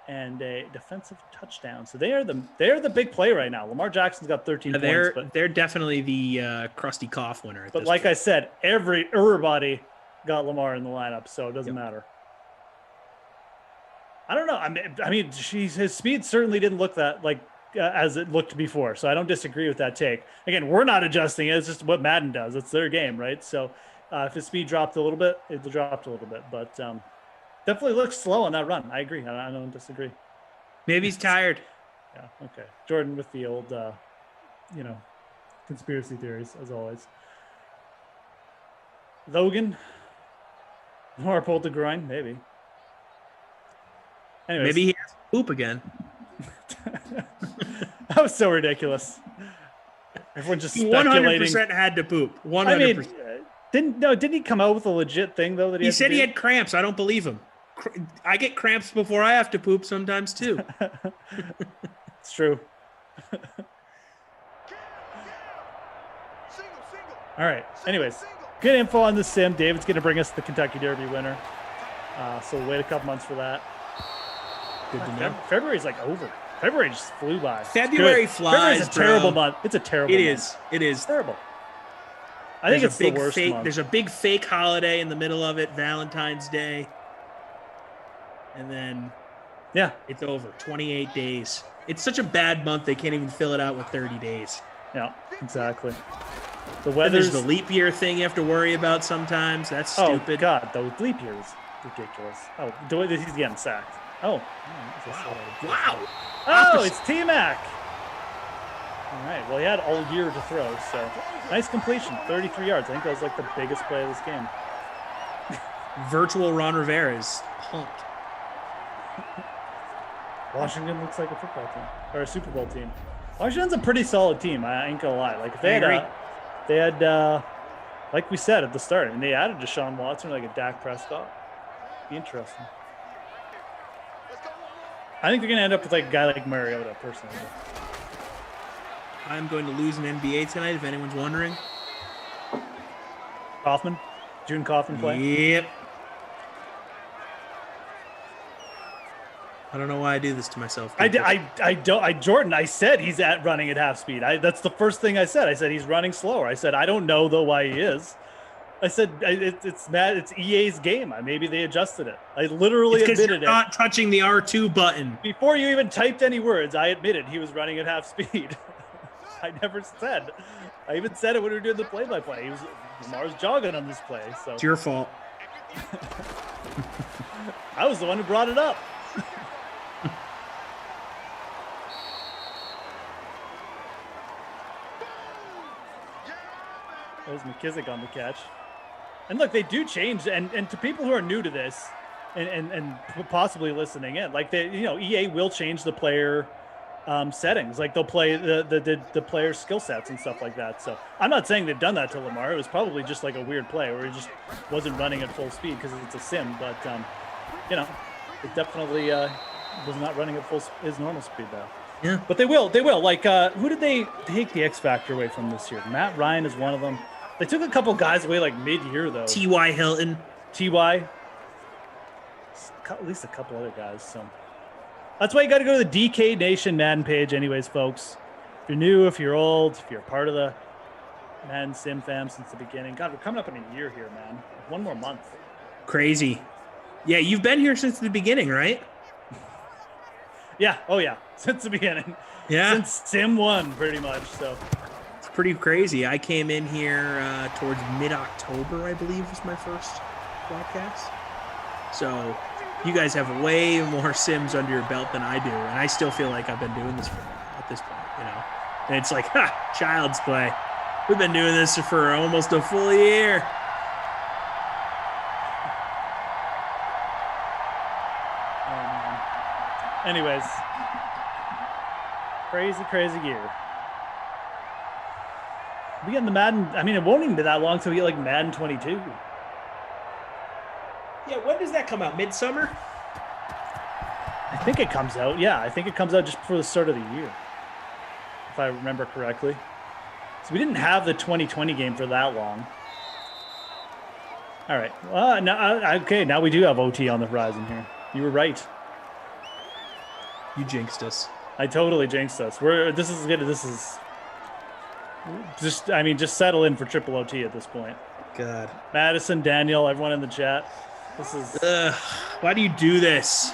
and a defensive touchdown. So they are the big play right now. Lamar Jackson's got 13 points. But they're definitely the Krusty Koff winner. But like I said, everybody got Lamar in the lineup, so it doesn't matter. I don't know. I mean, his speed certainly didn't look that as it looked before. So I don't disagree with that take. Again, we're not adjusting it. It's just what Madden does. It's their game, right? So if his speed dropped a little bit, it dropped a little bit. But definitely looks slow on that run. I agree. I don't disagree. Maybe he's tired. Yeah. Okay. Jordan with the old, conspiracy theories as always. Logan. Or pulled the groin. Maybe. Anyways. Maybe he has to poop again. That was so ridiculous. Everyone just speculating. 100% had to poop. 100%. I mean, didn't he come out with a legit thing though that he said he had cramps? I don't believe him. I get cramps before I have to poop sometimes too. It's true. All right. Anyways, good info on the sim. David's going to bring us the Kentucky Derby winner. So we'll wait a couple months for that. Good to know. February's over. February just flew by. February flies. February's a terrible month. It's a terrible month. It is. It's terrible. I think it's the worst month. There's a big fake holiday in the middle of it, Valentine's Day. And then it's over. 28 days. It's such a bad month they can't even fill it out with 30 days. Yeah, exactly. The weather's the leap year thing you have to worry about sometimes. That's stupid. Oh God, the leap year is ridiculous. Oh, he's getting sacked. Oh, wow. Oh, it's T-Mac. All right. Well, he had all year to throw, so nice completion, 33 yards. I think that was the biggest play of this game. Virtual Ron Rivera is pumped. Washington looks like a football team or a Super Bowl team. Washington's a pretty solid team. I ain't gonna lie. If they had, like we said at the start, and they added Deshaun Watson like a Dak Prescott. Be interesting. I think they're gonna end up with a guy like Mariota, personally. I'm going to lose an NBA tonight, if anyone's wondering. Kaufman, June Kaufman play. Yep. I don't know why I do this to myself. Jordan, I said he's running at half speed. That's the first thing I said. I said he's running slower. I said I don't know though why he is. I said it's EA's game. Maybe they adjusted it. I literally admitted it. Not touching the R2 button. Before you even typed any words, I admitted he was running at half speed. I never said. I even said it when we were doing the play-by-play. Lamar's jogging on this play. So it's your fault. I was the one who brought it up. There's McKissick on the catch. And look, they do change, and to people who are new to this and possibly listening in, EA will change the player settings. They'll play the player skill sets and stuff like that. So I'm not saying they've done that to Lamar. It was probably just a weird play where he just wasn't running at full speed because it's a sim. But it definitely was not running at his normal speed though. Yeah, but they will. Who did they take the X factor away from this year? Matt Ryan is one of them. They took a couple guys away mid-year though. T.Y. Hilton. T.Y. At least a couple other guys. So that's why you got to go to the DK Nation Madden page anyways, folks. If you're new, if you're old, if you're part of the Madden Sim fam since the beginning. God, we're coming up in a year here, man. One more month. Crazy. Yeah, you've been here since the beginning, right? Yeah. Oh, yeah. Since the beginning. Yeah. Since Sim 1, pretty much. So it's pretty crazy. I came in here towards mid-October, I believe, was my first broadcast. So you guys have way more Sims under your belt than I do, and I still feel like I've been doing this for at this point, you know. And it's like, child's play. We've been doing this for almost a full year. anyways, crazy year. We get the Madden. I mean, it won't even be that long till we get like Madden 22. Yeah, when does that come out? Midsummer? I think it comes out. Yeah, I think it comes out just before the start of the year, if I remember correctly. So we didn't have the 2020 game for that long. All right. Well, now we do have OT on the horizon here. You were right. You jinxed us. I totally jinxed us. This is good. This is just. I mean, just settle in for triple OT at this point. God. Madison, Daniel, everyone in the chat. This is. Why do you do this?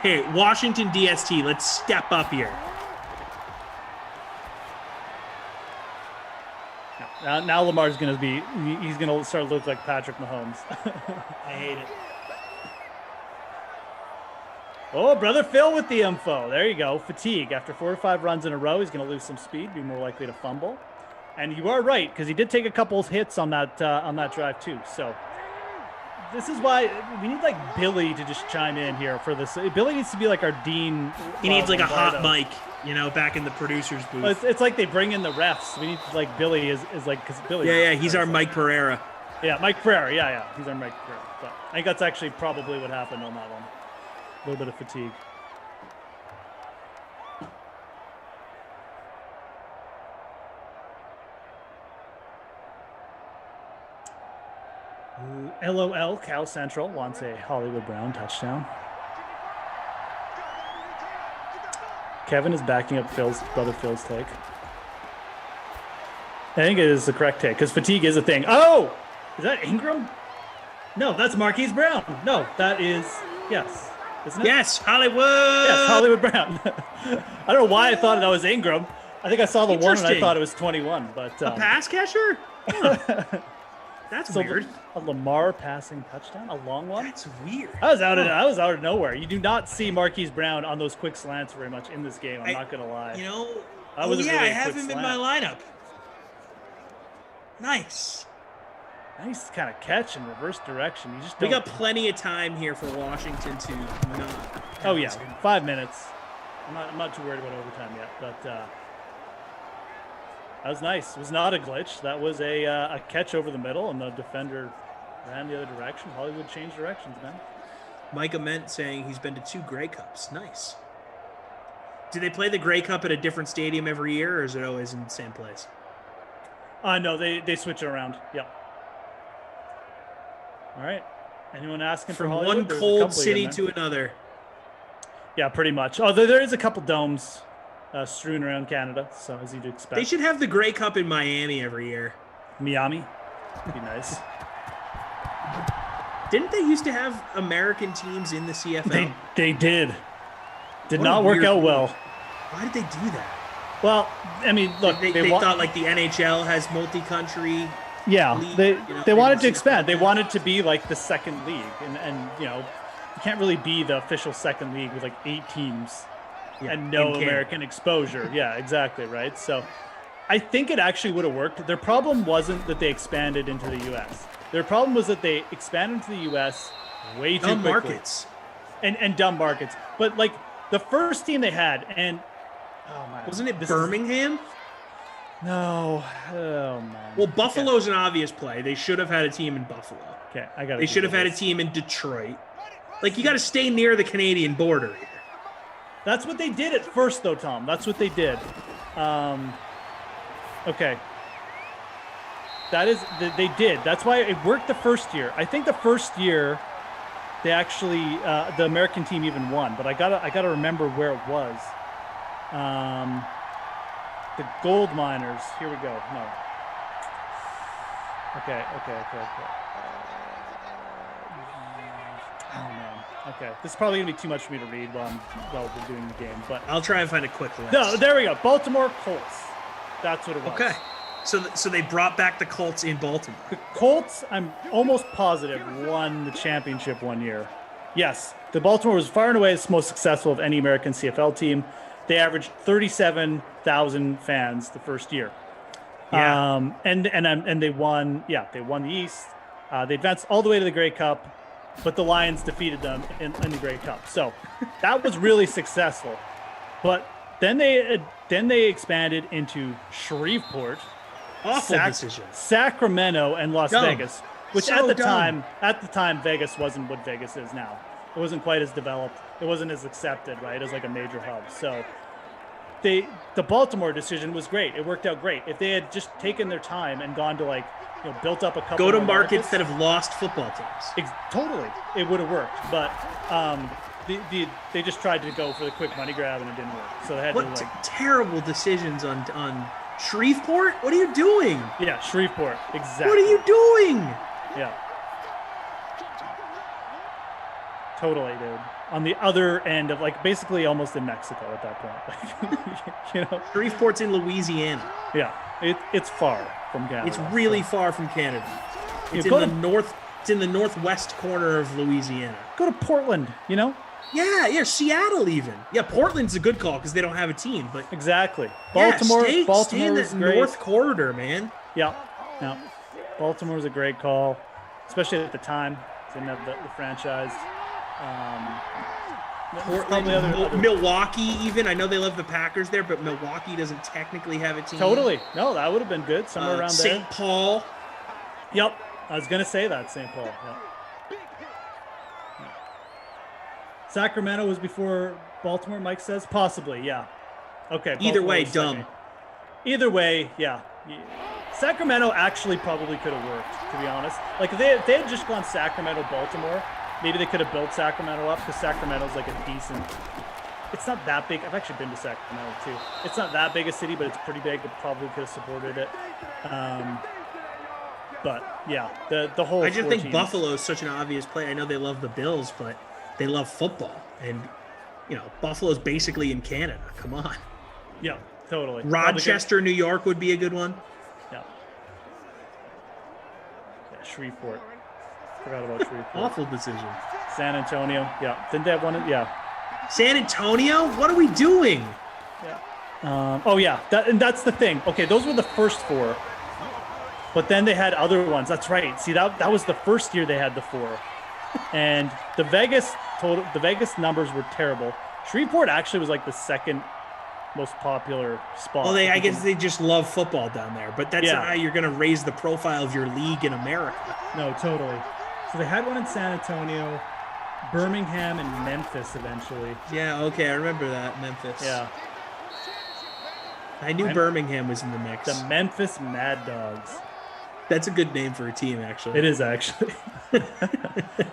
Hey, Washington DST, let's step up here. Now Lamar's going to be, he's going to start to look like Patrick Mahomes. I hate it. Oh, brother Phil with the info. There you go. Fatigue. After 4 or 5 runs in a row, he's going to lose some speed, be more likely to fumble. And you are right, because he did take a couple of hits on that drive too. So this is why we need like Billy to just chime in here for this. Billy needs to be like our Dean. He needs like a hot mic, you know, back in the producer's booth. Well, it's like they bring in the refs. We need like Billy is like, because Billy. Yeah, he's our Mike Pereira. Yeah, Mike Pereira. Yeah, he's our Mike Pereira. But I think that's actually probably what happened on that one. A little bit of fatigue. LOL, Cal Central wants a Hollywood Brown touchdown. Kevin is backing up brother Phil's take. I think it is the correct take because fatigue is a thing. Oh, is that Ingram? No, that's Marquise Brown. No, that is, yes. Isn't it? Yes, Hollywood. Yes, Hollywood Brown. I don't know why I thought that was Ingram. I think I saw the one and I thought it was 21. But a pass catcher? Huh. That's weird. A Lamar passing touchdown, a long one. That's weird. I was out of nowhere. You do not see Marquise Brown on those quick slants very much in this game. I'm not gonna lie. You know, I have him in my lineup. Nice kind of catch in reverse direction. You just we got plenty of time here for Washington to not. Oh yeah, 5 minutes. I'm not too worried about overtime yet, but. That was nice. It was not a glitch. That was a catch over the middle, and the defender ran the other direction. Hollywood changed directions, man. Mike Ament saying he's been to 2 Grey Cups. Nice. Do they play the Grey Cup at a different stadium every year, or is it always in the same place? No, they switch it around. Yep. All right. Anyone asking from for Hollywood? one cold city to another? Yeah, pretty much. Although there is a couple domes strewn around Canada, so as you'd expect. They should have the Grey Cup in Miami every year. Miami? That'd be nice. Didn't they used to have American teams in the CFL? They did. Did not work out well. Why did they do that? Well, I mean, look, they thought like the NHL has multi-country. Yeah, league, they wanted to expand. They wanted to be like the second league, and you know, you can't really be the official second league with like 8 teams. Yeah, and no American exposure. Yeah, exactly, right? So I think it actually would have worked. Their problem wasn't that they expanded into the U.S. Their problem was that they expanded into the U.S. way too quickly. Markets. And dumb markets. But, like, the first team they had, and... Oh, man. Wasn't it Birmingham? No. Oh, man. Well, Buffalo's an obvious play. They should have had a team in Buffalo. Okay, I got it. They should have had a team in Detroit. Like, you got to stay near the Canadian border here. That's what they did at first, though, Tom. That's what they did. Okay. They did. That's why it worked the first year. I think the first year they actually the American team even won, but I gotta remember where it was. The gold miners. Here we go. No. Okay. Oh man. Okay. This is probably gonna be too much for me to read while we're doing the game, but I'll try and find a quick list. no. There we go. Baltimore Colts. That's what it was. Okay. So they brought back the Colts in Baltimore. The Colts, I'm almost positive, won the championship one year. Yes, the Baltimore was far and away the most successful of any American CFL team. They averaged 37,000 fans the first year. Yeah. And they won. Yeah, they won the East. They advanced all the way to the Grey Cup, but the Lions defeated them in the Grey Cup. So that was really successful. But then they expanded into Shreveport, Awful decision. Sacramento, and Las Dumb. Vegas, which So at the dumb. time Vegas wasn't what Vegas is now. It wasn't quite as developed. It wasn't as accepted, right, as like a major hub. So the Baltimore decision was great. It worked out great. If they had just taken their time and gone to built up a couple Go to more markets that have lost football teams. Totally, it would have worked. But they just tried to go for the quick money grab and it didn't work. So they had What to terrible decisions on Shreveport? What are you doing? Yeah, Shreveport. Exactly. What are you doing? Yeah. Totally, dude. On the other end of basically almost in Mexico at that point. Shreveport's in Louisiana. Yeah. It's far from Canada. It's really far from Canada. It's in the northwest corner of Louisiana. Go to Portland, Yeah, Seattle even. Yeah, Portland's a good call because they don't have a team, but exactly. Baltimore stay in was that great. north corridor, man. Yeah. Baltimore was a great call, especially at the time. They didn't have the franchise. Portland, Milwaukee even. I know they love the Packers there, but Milwaukee doesn't technically have a team. Totally. No, that would have been good. Somewhere around there. St. Paul. Yep. I was going to say that, St. Paul. Yep. Sacramento was before Baltimore, Mike says? Possibly, yeah. Okay. Either way, Baltimore was dumb. second. Either way, yeah. Sacramento actually probably could have worked, to be honest. If they had just gone Sacramento-Baltimore, maybe they could have built Sacramento up because Sacramento's a decent... It's not that big. I've actually been to Sacramento, too. It's not that big a city, but it's pretty big. It probably could have supported it. But, yeah, the whole... I just think teams. Buffalo is such an obvious play. I know they love the Bills, but they love football. And, Buffalo's basically in Canada. Come on. Yeah, totally. Rochester, New York would be a good one. Yeah. Yeah, Shreveport. Forgot about Shreveport. Awful decision. San Antonio. Yeah. Didn't they have one? Yeah. San Antonio? What are we doing? Yeah. That's the thing. Okay, those were the first four. But then they had other ones. That's right. See, that was the first year they had the four. And the Vegas numbers were terrible. Shreveport actually was the second most popular spot. Well, I guess they just love football down there, but that's not how you're going to raise the profile of your league in America. No, totally. So they had one in San Antonio, Birmingham, and Memphis eventually. Yeah, okay, I remember that, Memphis. Yeah. I knew Birmingham was in the mix. The Memphis Mad Dogs. That's a good name for a team, actually. It is, actually.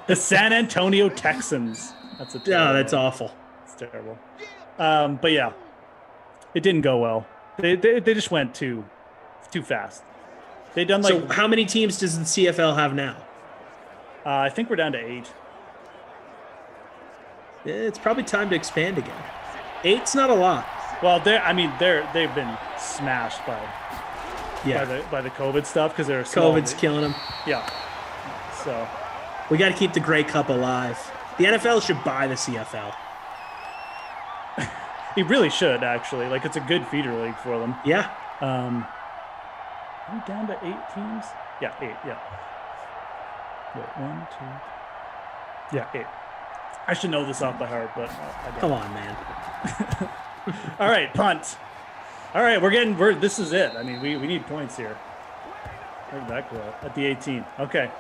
The San Antonio Texans. That's that's awful. It's terrible. But yeah, it didn't go well. They just went too fast. They done So how many teams does the CFL have now? I think we're down to 8. It's probably time to expand again. 8's not a lot. Well, they've been smashed by the COVID stuff because they're small. COVID's killing them. Yeah. So we got to keep the Grey Cup alive. The NFL should buy the CFL. It really should, actually. It's a good feeder league for them. Yeah. Are we down to 8 teams? Yeah, 8. Yeah. Wait, 1, 2. Yeah, 8. I should know this off by heart, but I don't. Come on, man. All right, punt. All right, this is it. I mean, we need points here. Where did that go? At the 18. Okay.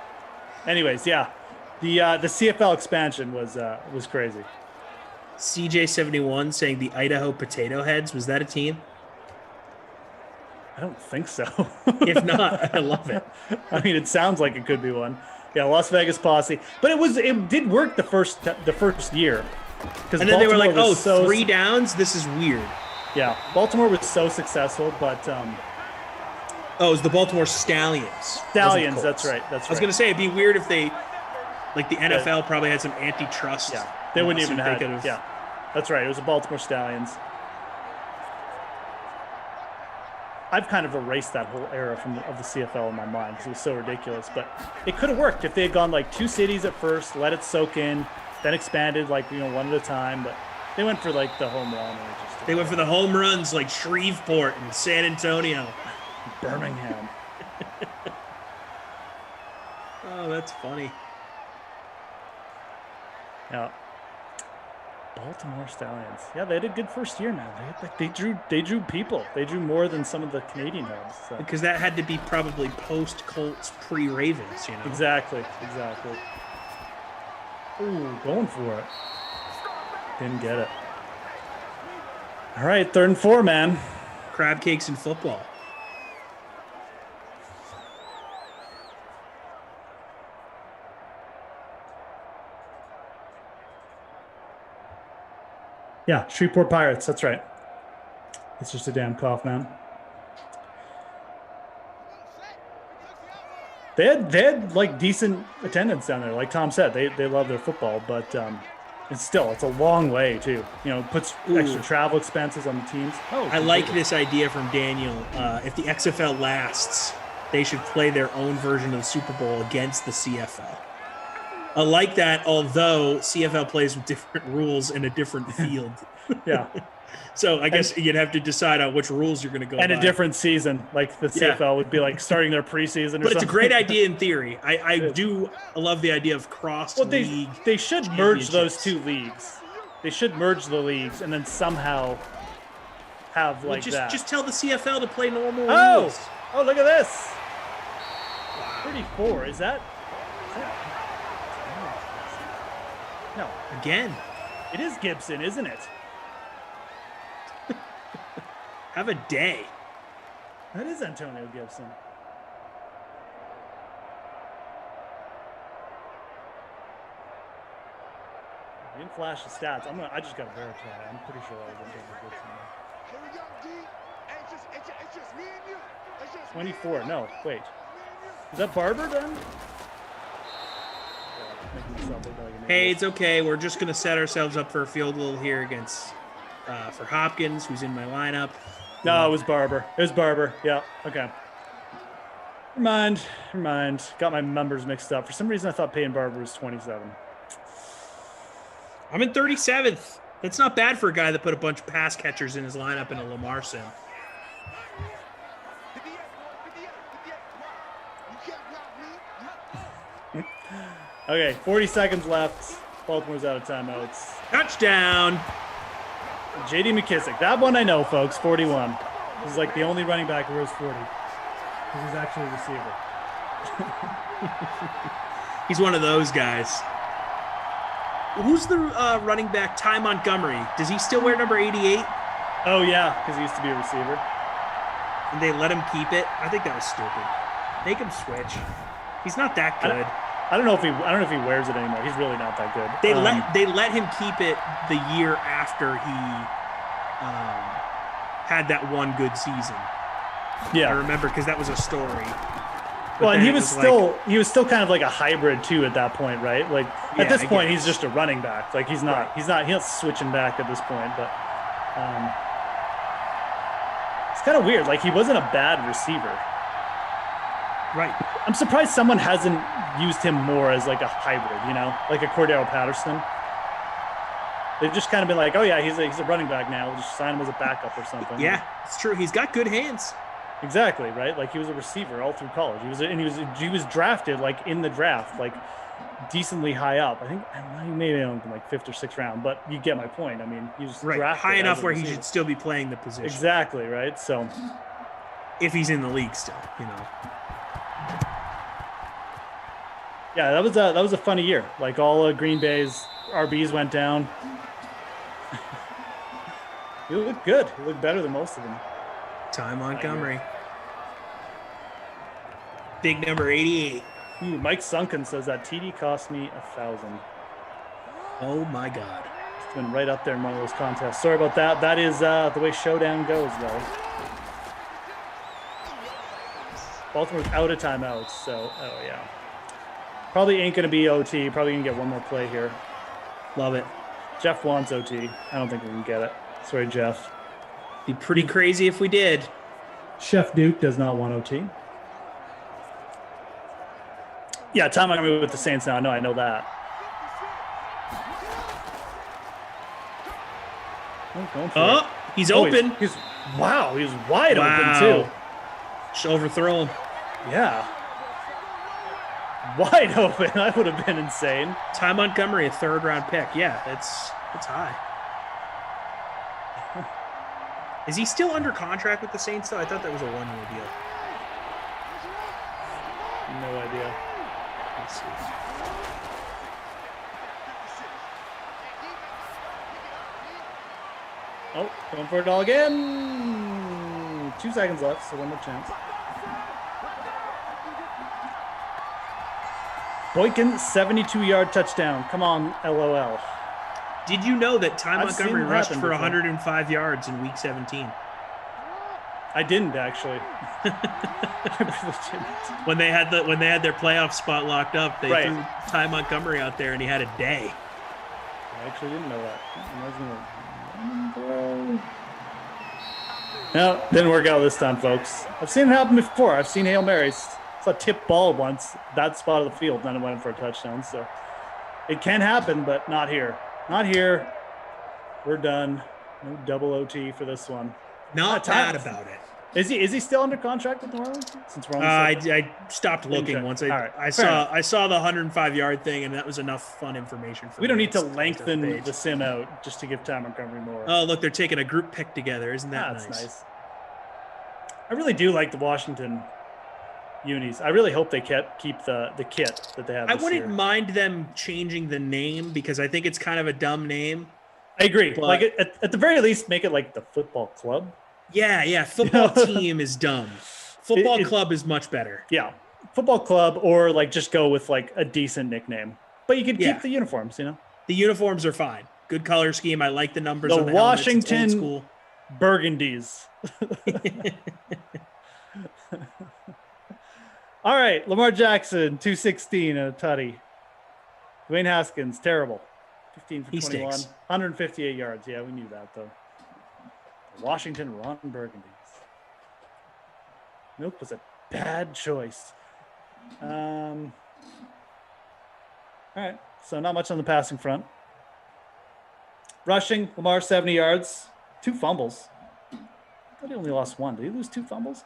Anyways, yeah. The CFL expansion was crazy. CJ71 saying the Idaho Potato Heads. Was that a team? I don't think so. If not, I love it. I mean, it sounds like it could be one. Yeah, Las Vegas Posse. But it did work the first year. And then they were like, 3 downs? This is weird. Yeah, Baltimore was so successful, but Oh, it was the Baltimore Stallions. Stallions. That's right. That's right. I was gonna say it'd be weird if they, like the NFL, probably had some antitrust. Yeah, they wouldn't even have. Could've... Yeah, that's right. It was the Baltimore Stallions. I've kind of erased that whole era of the CFL in my mind because it was so ridiculous. But it could have worked if they had gone like 2 cities at first, let it soak in, then expanded like one at a time. But they went for like the home run. They went for the home runs like Shreveport and San Antonio, Birmingham. Oh, that's funny. Yeah. Baltimore Stallions. Yeah, they had a good first year, man. They drew people. They drew more than some of the Canadian hubs. So. Because that had to be probably post Colts, pre Ravens, you know. Exactly. Ooh, going for it. Didn't get it. All right, 3rd and 4, man. Crab cakes and football. Yeah, Shreveport Pirates. That's right. It's just a damn cough, man. They had like decent attendance down there. Like Tom said, they love their football, but it's a long way too. It puts extra travel expenses on the teams. I like this idea from Daniel. If the XFL lasts, they should play their own version of the Super Bowl against the CFL. I like that, although CFL plays with different rules in a different field. Yeah. So I guess you'd have to decide on which rules you're going to go and by. A different season. Like the CFL would be like starting their preseason or something. But it's a great idea in theory. I love the idea of cross-league. They should merge those 2 leagues. They should merge the leagues and then somehow have that. Just tell the CFL to play normal rules. Oh, look at this. 34. Is that? No. Again. It is Gibson, isn't it? Have a day. That is Antonio Gibson. I didn't flash the stats. I just got to verify. I'm pretty sure I was Antonio Gibson. 24. No, wait. Is that Barber then? Hey, it's okay. We're just going to set ourselves up for a field goal here against for Hopkins, who's in my lineup. No, it was Barber. Yeah, okay. Never mind. Got my numbers mixed up. For some reason, I thought Peyton Barber was 27. I'm in 37th. That's not bad for a guy that put a bunch of pass catchers in his lineup in a Lamar sim. Okay, 40 seconds left. Baltimore's out of timeouts. Touchdown. J.D. McKissick. That one I know, folks. 41. He's like the only running back who was 40. He's actually a receiver. He's one of those guys. Who's the running back? Ty Montgomery. Does he still wear number 88? Oh, yeah, because he used to be a receiver. And they let him keep it? I think that was stupid. Make him switch. He's not that good. I don't know if he wears it anymore. He's really not that good. They let him keep it the year after he had that one good season. Yeah, I remember because that was a story. Well, and he was still kind of like a hybrid too at that point, right? Like at this point, he's just a running back. Like he's not switching back at this point. But it's kind of weird. Like he wasn't a bad receiver. Right. I'm surprised someone hasn't used him more as like a hybrid, like a Cordero Patterson. They've just kind of been like, oh yeah, he's a running back now. We'll just sign him as a backup or something. Yeah, it's true. He's got good hands. Exactly, right? Like he was a receiver all through college. He was drafted like in the draft, like decently high up. I think maybe in like 5th or 6th round, but you get my point. I mean, he was drafted high enough where receiver. He should still be playing the position. Exactly, right? So if he's in the league still, Yeah, that was a funny year. Like all of Green Bay's RBs went down. You look good. You look better than most of them. Ty Montgomery. Big number 88. Ooh, Mike Sunken says that TD cost me $1,000. Oh my God. It's been right up there in one of those contests. Sorry about that. That is the way Showdown goes, though. Baltimore's out of timeouts, so, oh, yeah. Probably ain't going to be OT. Probably going to get one more play here. Love it. Jeff wants OT. I don't think we can get it. Sorry, Jeff. Be pretty crazy if we did. Chef Duke does not want OT. Yeah, Tom Montgomery with the Saints now. No, I know that. Oh, he's open. Wow, he was wide open, too. Just overthrow him. Yeah. Wide open. That would have been insane. Ty Montgomery, a third-round pick. Yeah, that's high. Is he still under contract with the Saints, though? I thought that was a one-year deal. No idea. Let's see. Oh, going for it all again. 2 seconds left, so one more chance. Boykin, 72-yard touchdown. Come on, LOL. Did you know that Ty I've Montgomery seen it rushed happen for before. 105 yards in Week 17? I didn't, actually. I really didn't. When they had their playoff spot locked up, they Right. threw Ty Montgomery out there, and he had a day. I actually didn't know that. No, didn't work out this time, folks. I've seen it happen before. I've seen Hail Marys. Saw a tip ball once, that spot of the field, then it went in for a touchdown. So it can happen, but not here. Not here. We're done. No double OT for this one. Not bad about it. Is he still under contract with New Orleans? Since we're on I stopped looking once All right, I fair saw the 105-yard thing, and that was enough fun information for We don't me need to stick lengthen the page. the sim out just to give Ty Montgomery more. Oh, look, they're taking a group pick together. Isn't that That's nice? nice. I really do like the Washington unis. I really hope they keep the kit that they have I this wouldn't year. mind them changing the name because I think it's kind of a dumb name. I agree. But- Like at the very least, make it like the football club. Yeah. Football team is dumb. Football club is much better. Yeah, football club, or like just go with like a decent nickname. But you could Yeah. keep the uniforms. You know, The uniforms are fine. Good color scheme. I like the numbers the on the helmets. It's old Washington school. Burgundies. All right, Lamar Jackson, 216 and a tutty. Dwayne Haskins, terrible. 15 for He 21, stinks. 158 yards. Yeah, we knew that, though. Washington Ron Burgundies. Milk was a bad choice. All right, so not much on the passing front. Rushing, Lamar, 70 yards, 2 fumbles. I thought he only lost 1. Did he lose 2 fumbles?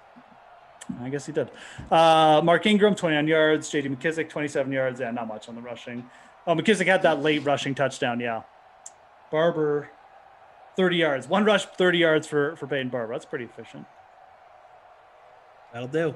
I guess he did. Mark Ingram, 29 yards. J.D. McKissick, 27 yards. Yeah, not much on the rushing. Oh, McKissick had that late rushing touchdown, yeah. Barber, 30 yards. 1 rush, 30 yards for Peyton Barber. That's pretty efficient. That'll do.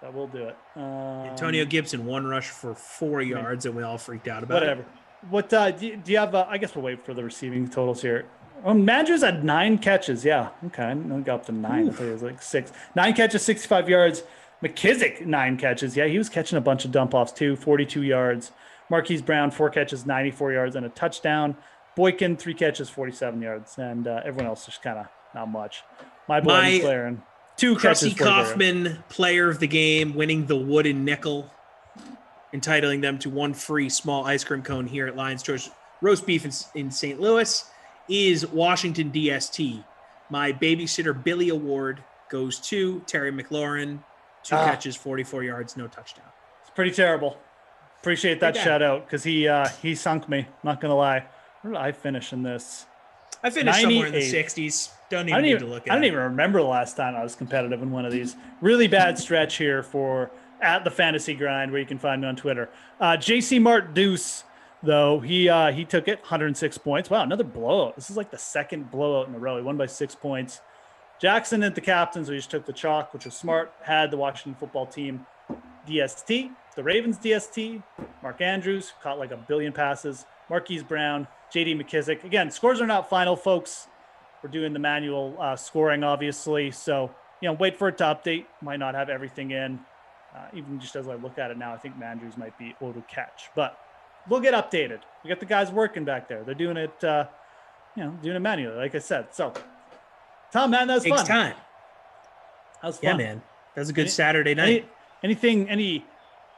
That will do it. Antonio Gibson, 1 rush for 4 yards, and we all freaked out about Whatever. it. What do you have? I guess we'll wait for the receiving totals here. Mandrews had 9 catches. Yeah. Okay. I got up to 9. I thought it was like 6. 9 catches, 65 yards. McKissick, 9 catches. Yeah, he was catching a bunch of dump offs too, 42 yards. Marquise Brown, 4 catches, 94 yards, and a touchdown. Boykin, 3 catches, 47 yards. And everyone else just kind of not much. My boy, McLaren, 2 Krusty catches. 44 yards. Kaufman, player of the game, winning the wooden nickel, entitling them to 1 free small ice cream cone here at Lions Choice Roast Beef in St. Louis, is Washington DST. My babysitter Billy Award goes to Terry McLaurin, 2 catches, 44 yards, no touchdown. It's pretty terrible. Appreciate that Pretty bad. shout out because he sunk me. Not gonna lie. Where did I finish in this? I finished somewhere in the 98. 60s. Don't even need to look at I don't it. even remember the last time I was competitive in one of these. Really bad stretch here for at the Fantasy Grind, where you can find me on Twitter. JC Mart Deuce, though, he took it, 106 points. Wow, another blowout. This is like the second blowout in a row. He won by 6 points. Jackson at the captain, so he just took the chalk, which was smart. Had the Washington football team DST, the Ravens DST. Mark Andrews caught like a billion passes. Marquise Brown, J.D. McKissick. Again, scores are not final, folks. We're doing the manual scoring, obviously. So, wait for it to update. Might not have everything in. Even just as I look at it now, I think Andrews might be able to catch. But we'll get updated. We got the guys working back there. They're doing it, doing it manually, like I said. So, Tom, man, that was Takes fun. time. That was fun. Yeah, man. That was a good Saturday night. Any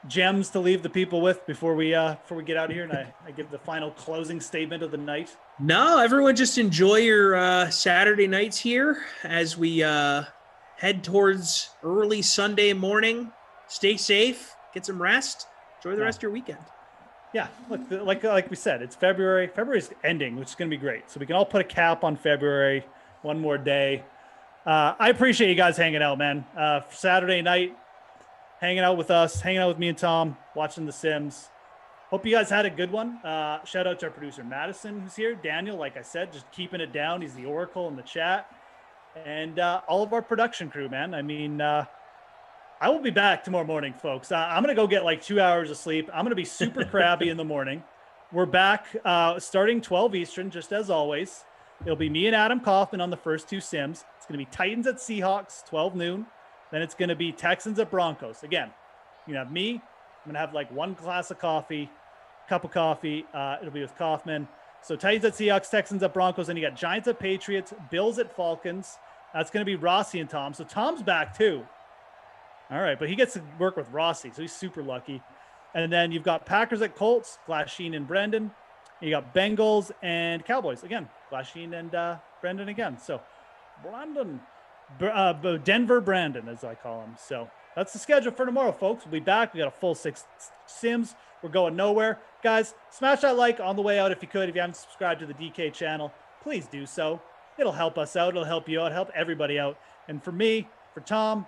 gems to leave the people with before we get out of here and I give the final closing statement of the night? No, everyone just enjoy your Saturday nights here as we head towards early Sunday morning. Stay safe, get some rest, enjoy the rest of your weekend. Yeah, look, like we said, it's February. February's ending, which is going to be great. So we can all put a cap on February, one more day. I appreciate you guys hanging out, man. Saturday night, hanging out with us, hanging out with me and Tom, watching The Sims. Hope you guys had a good one. Shout out to our producer, Madison, who's here. Daniel, like I said, just keeping it down. He's the oracle in the chat. And all of our production crew, man. I mean, I will be back tomorrow morning, folks. I'm going to go get like 2 hours of sleep. I'm going to be super crabby in the morning. We're back starting 12 Eastern, just as always. It'll be me and Adam Kaufman on the first two Sims. It's going to be Titans at Seahawks, 12 noon. Then it's going to be Texans at Broncos. Again, you have me. I'm going to have like one glass of coffee, cup of coffee. It'll be with Kaufman. So Titans at Seahawks, Texans at Broncos. And you got Giants at Patriots, Bills at Falcons. That's going to be Rossi and Tom. So Tom's back too. All right, but he gets to work with Rossi, so he's super lucky. And then you've got Packers at Colts, Glasheen and Brendan. And you got Bengals and Cowboys. Again, Glasheen and Brendan again. So Denver Brandon, as I call him. So that's the schedule for tomorrow, folks. We'll be back. We got a full 6 Sims. We're going nowhere. Guys, smash that like on the way out if you could. If you haven't subscribed to the DK channel, please do so. It'll help us out. It'll help you out. Help everybody out. And for me, for Tom,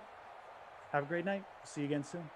have a great night. See you again soon.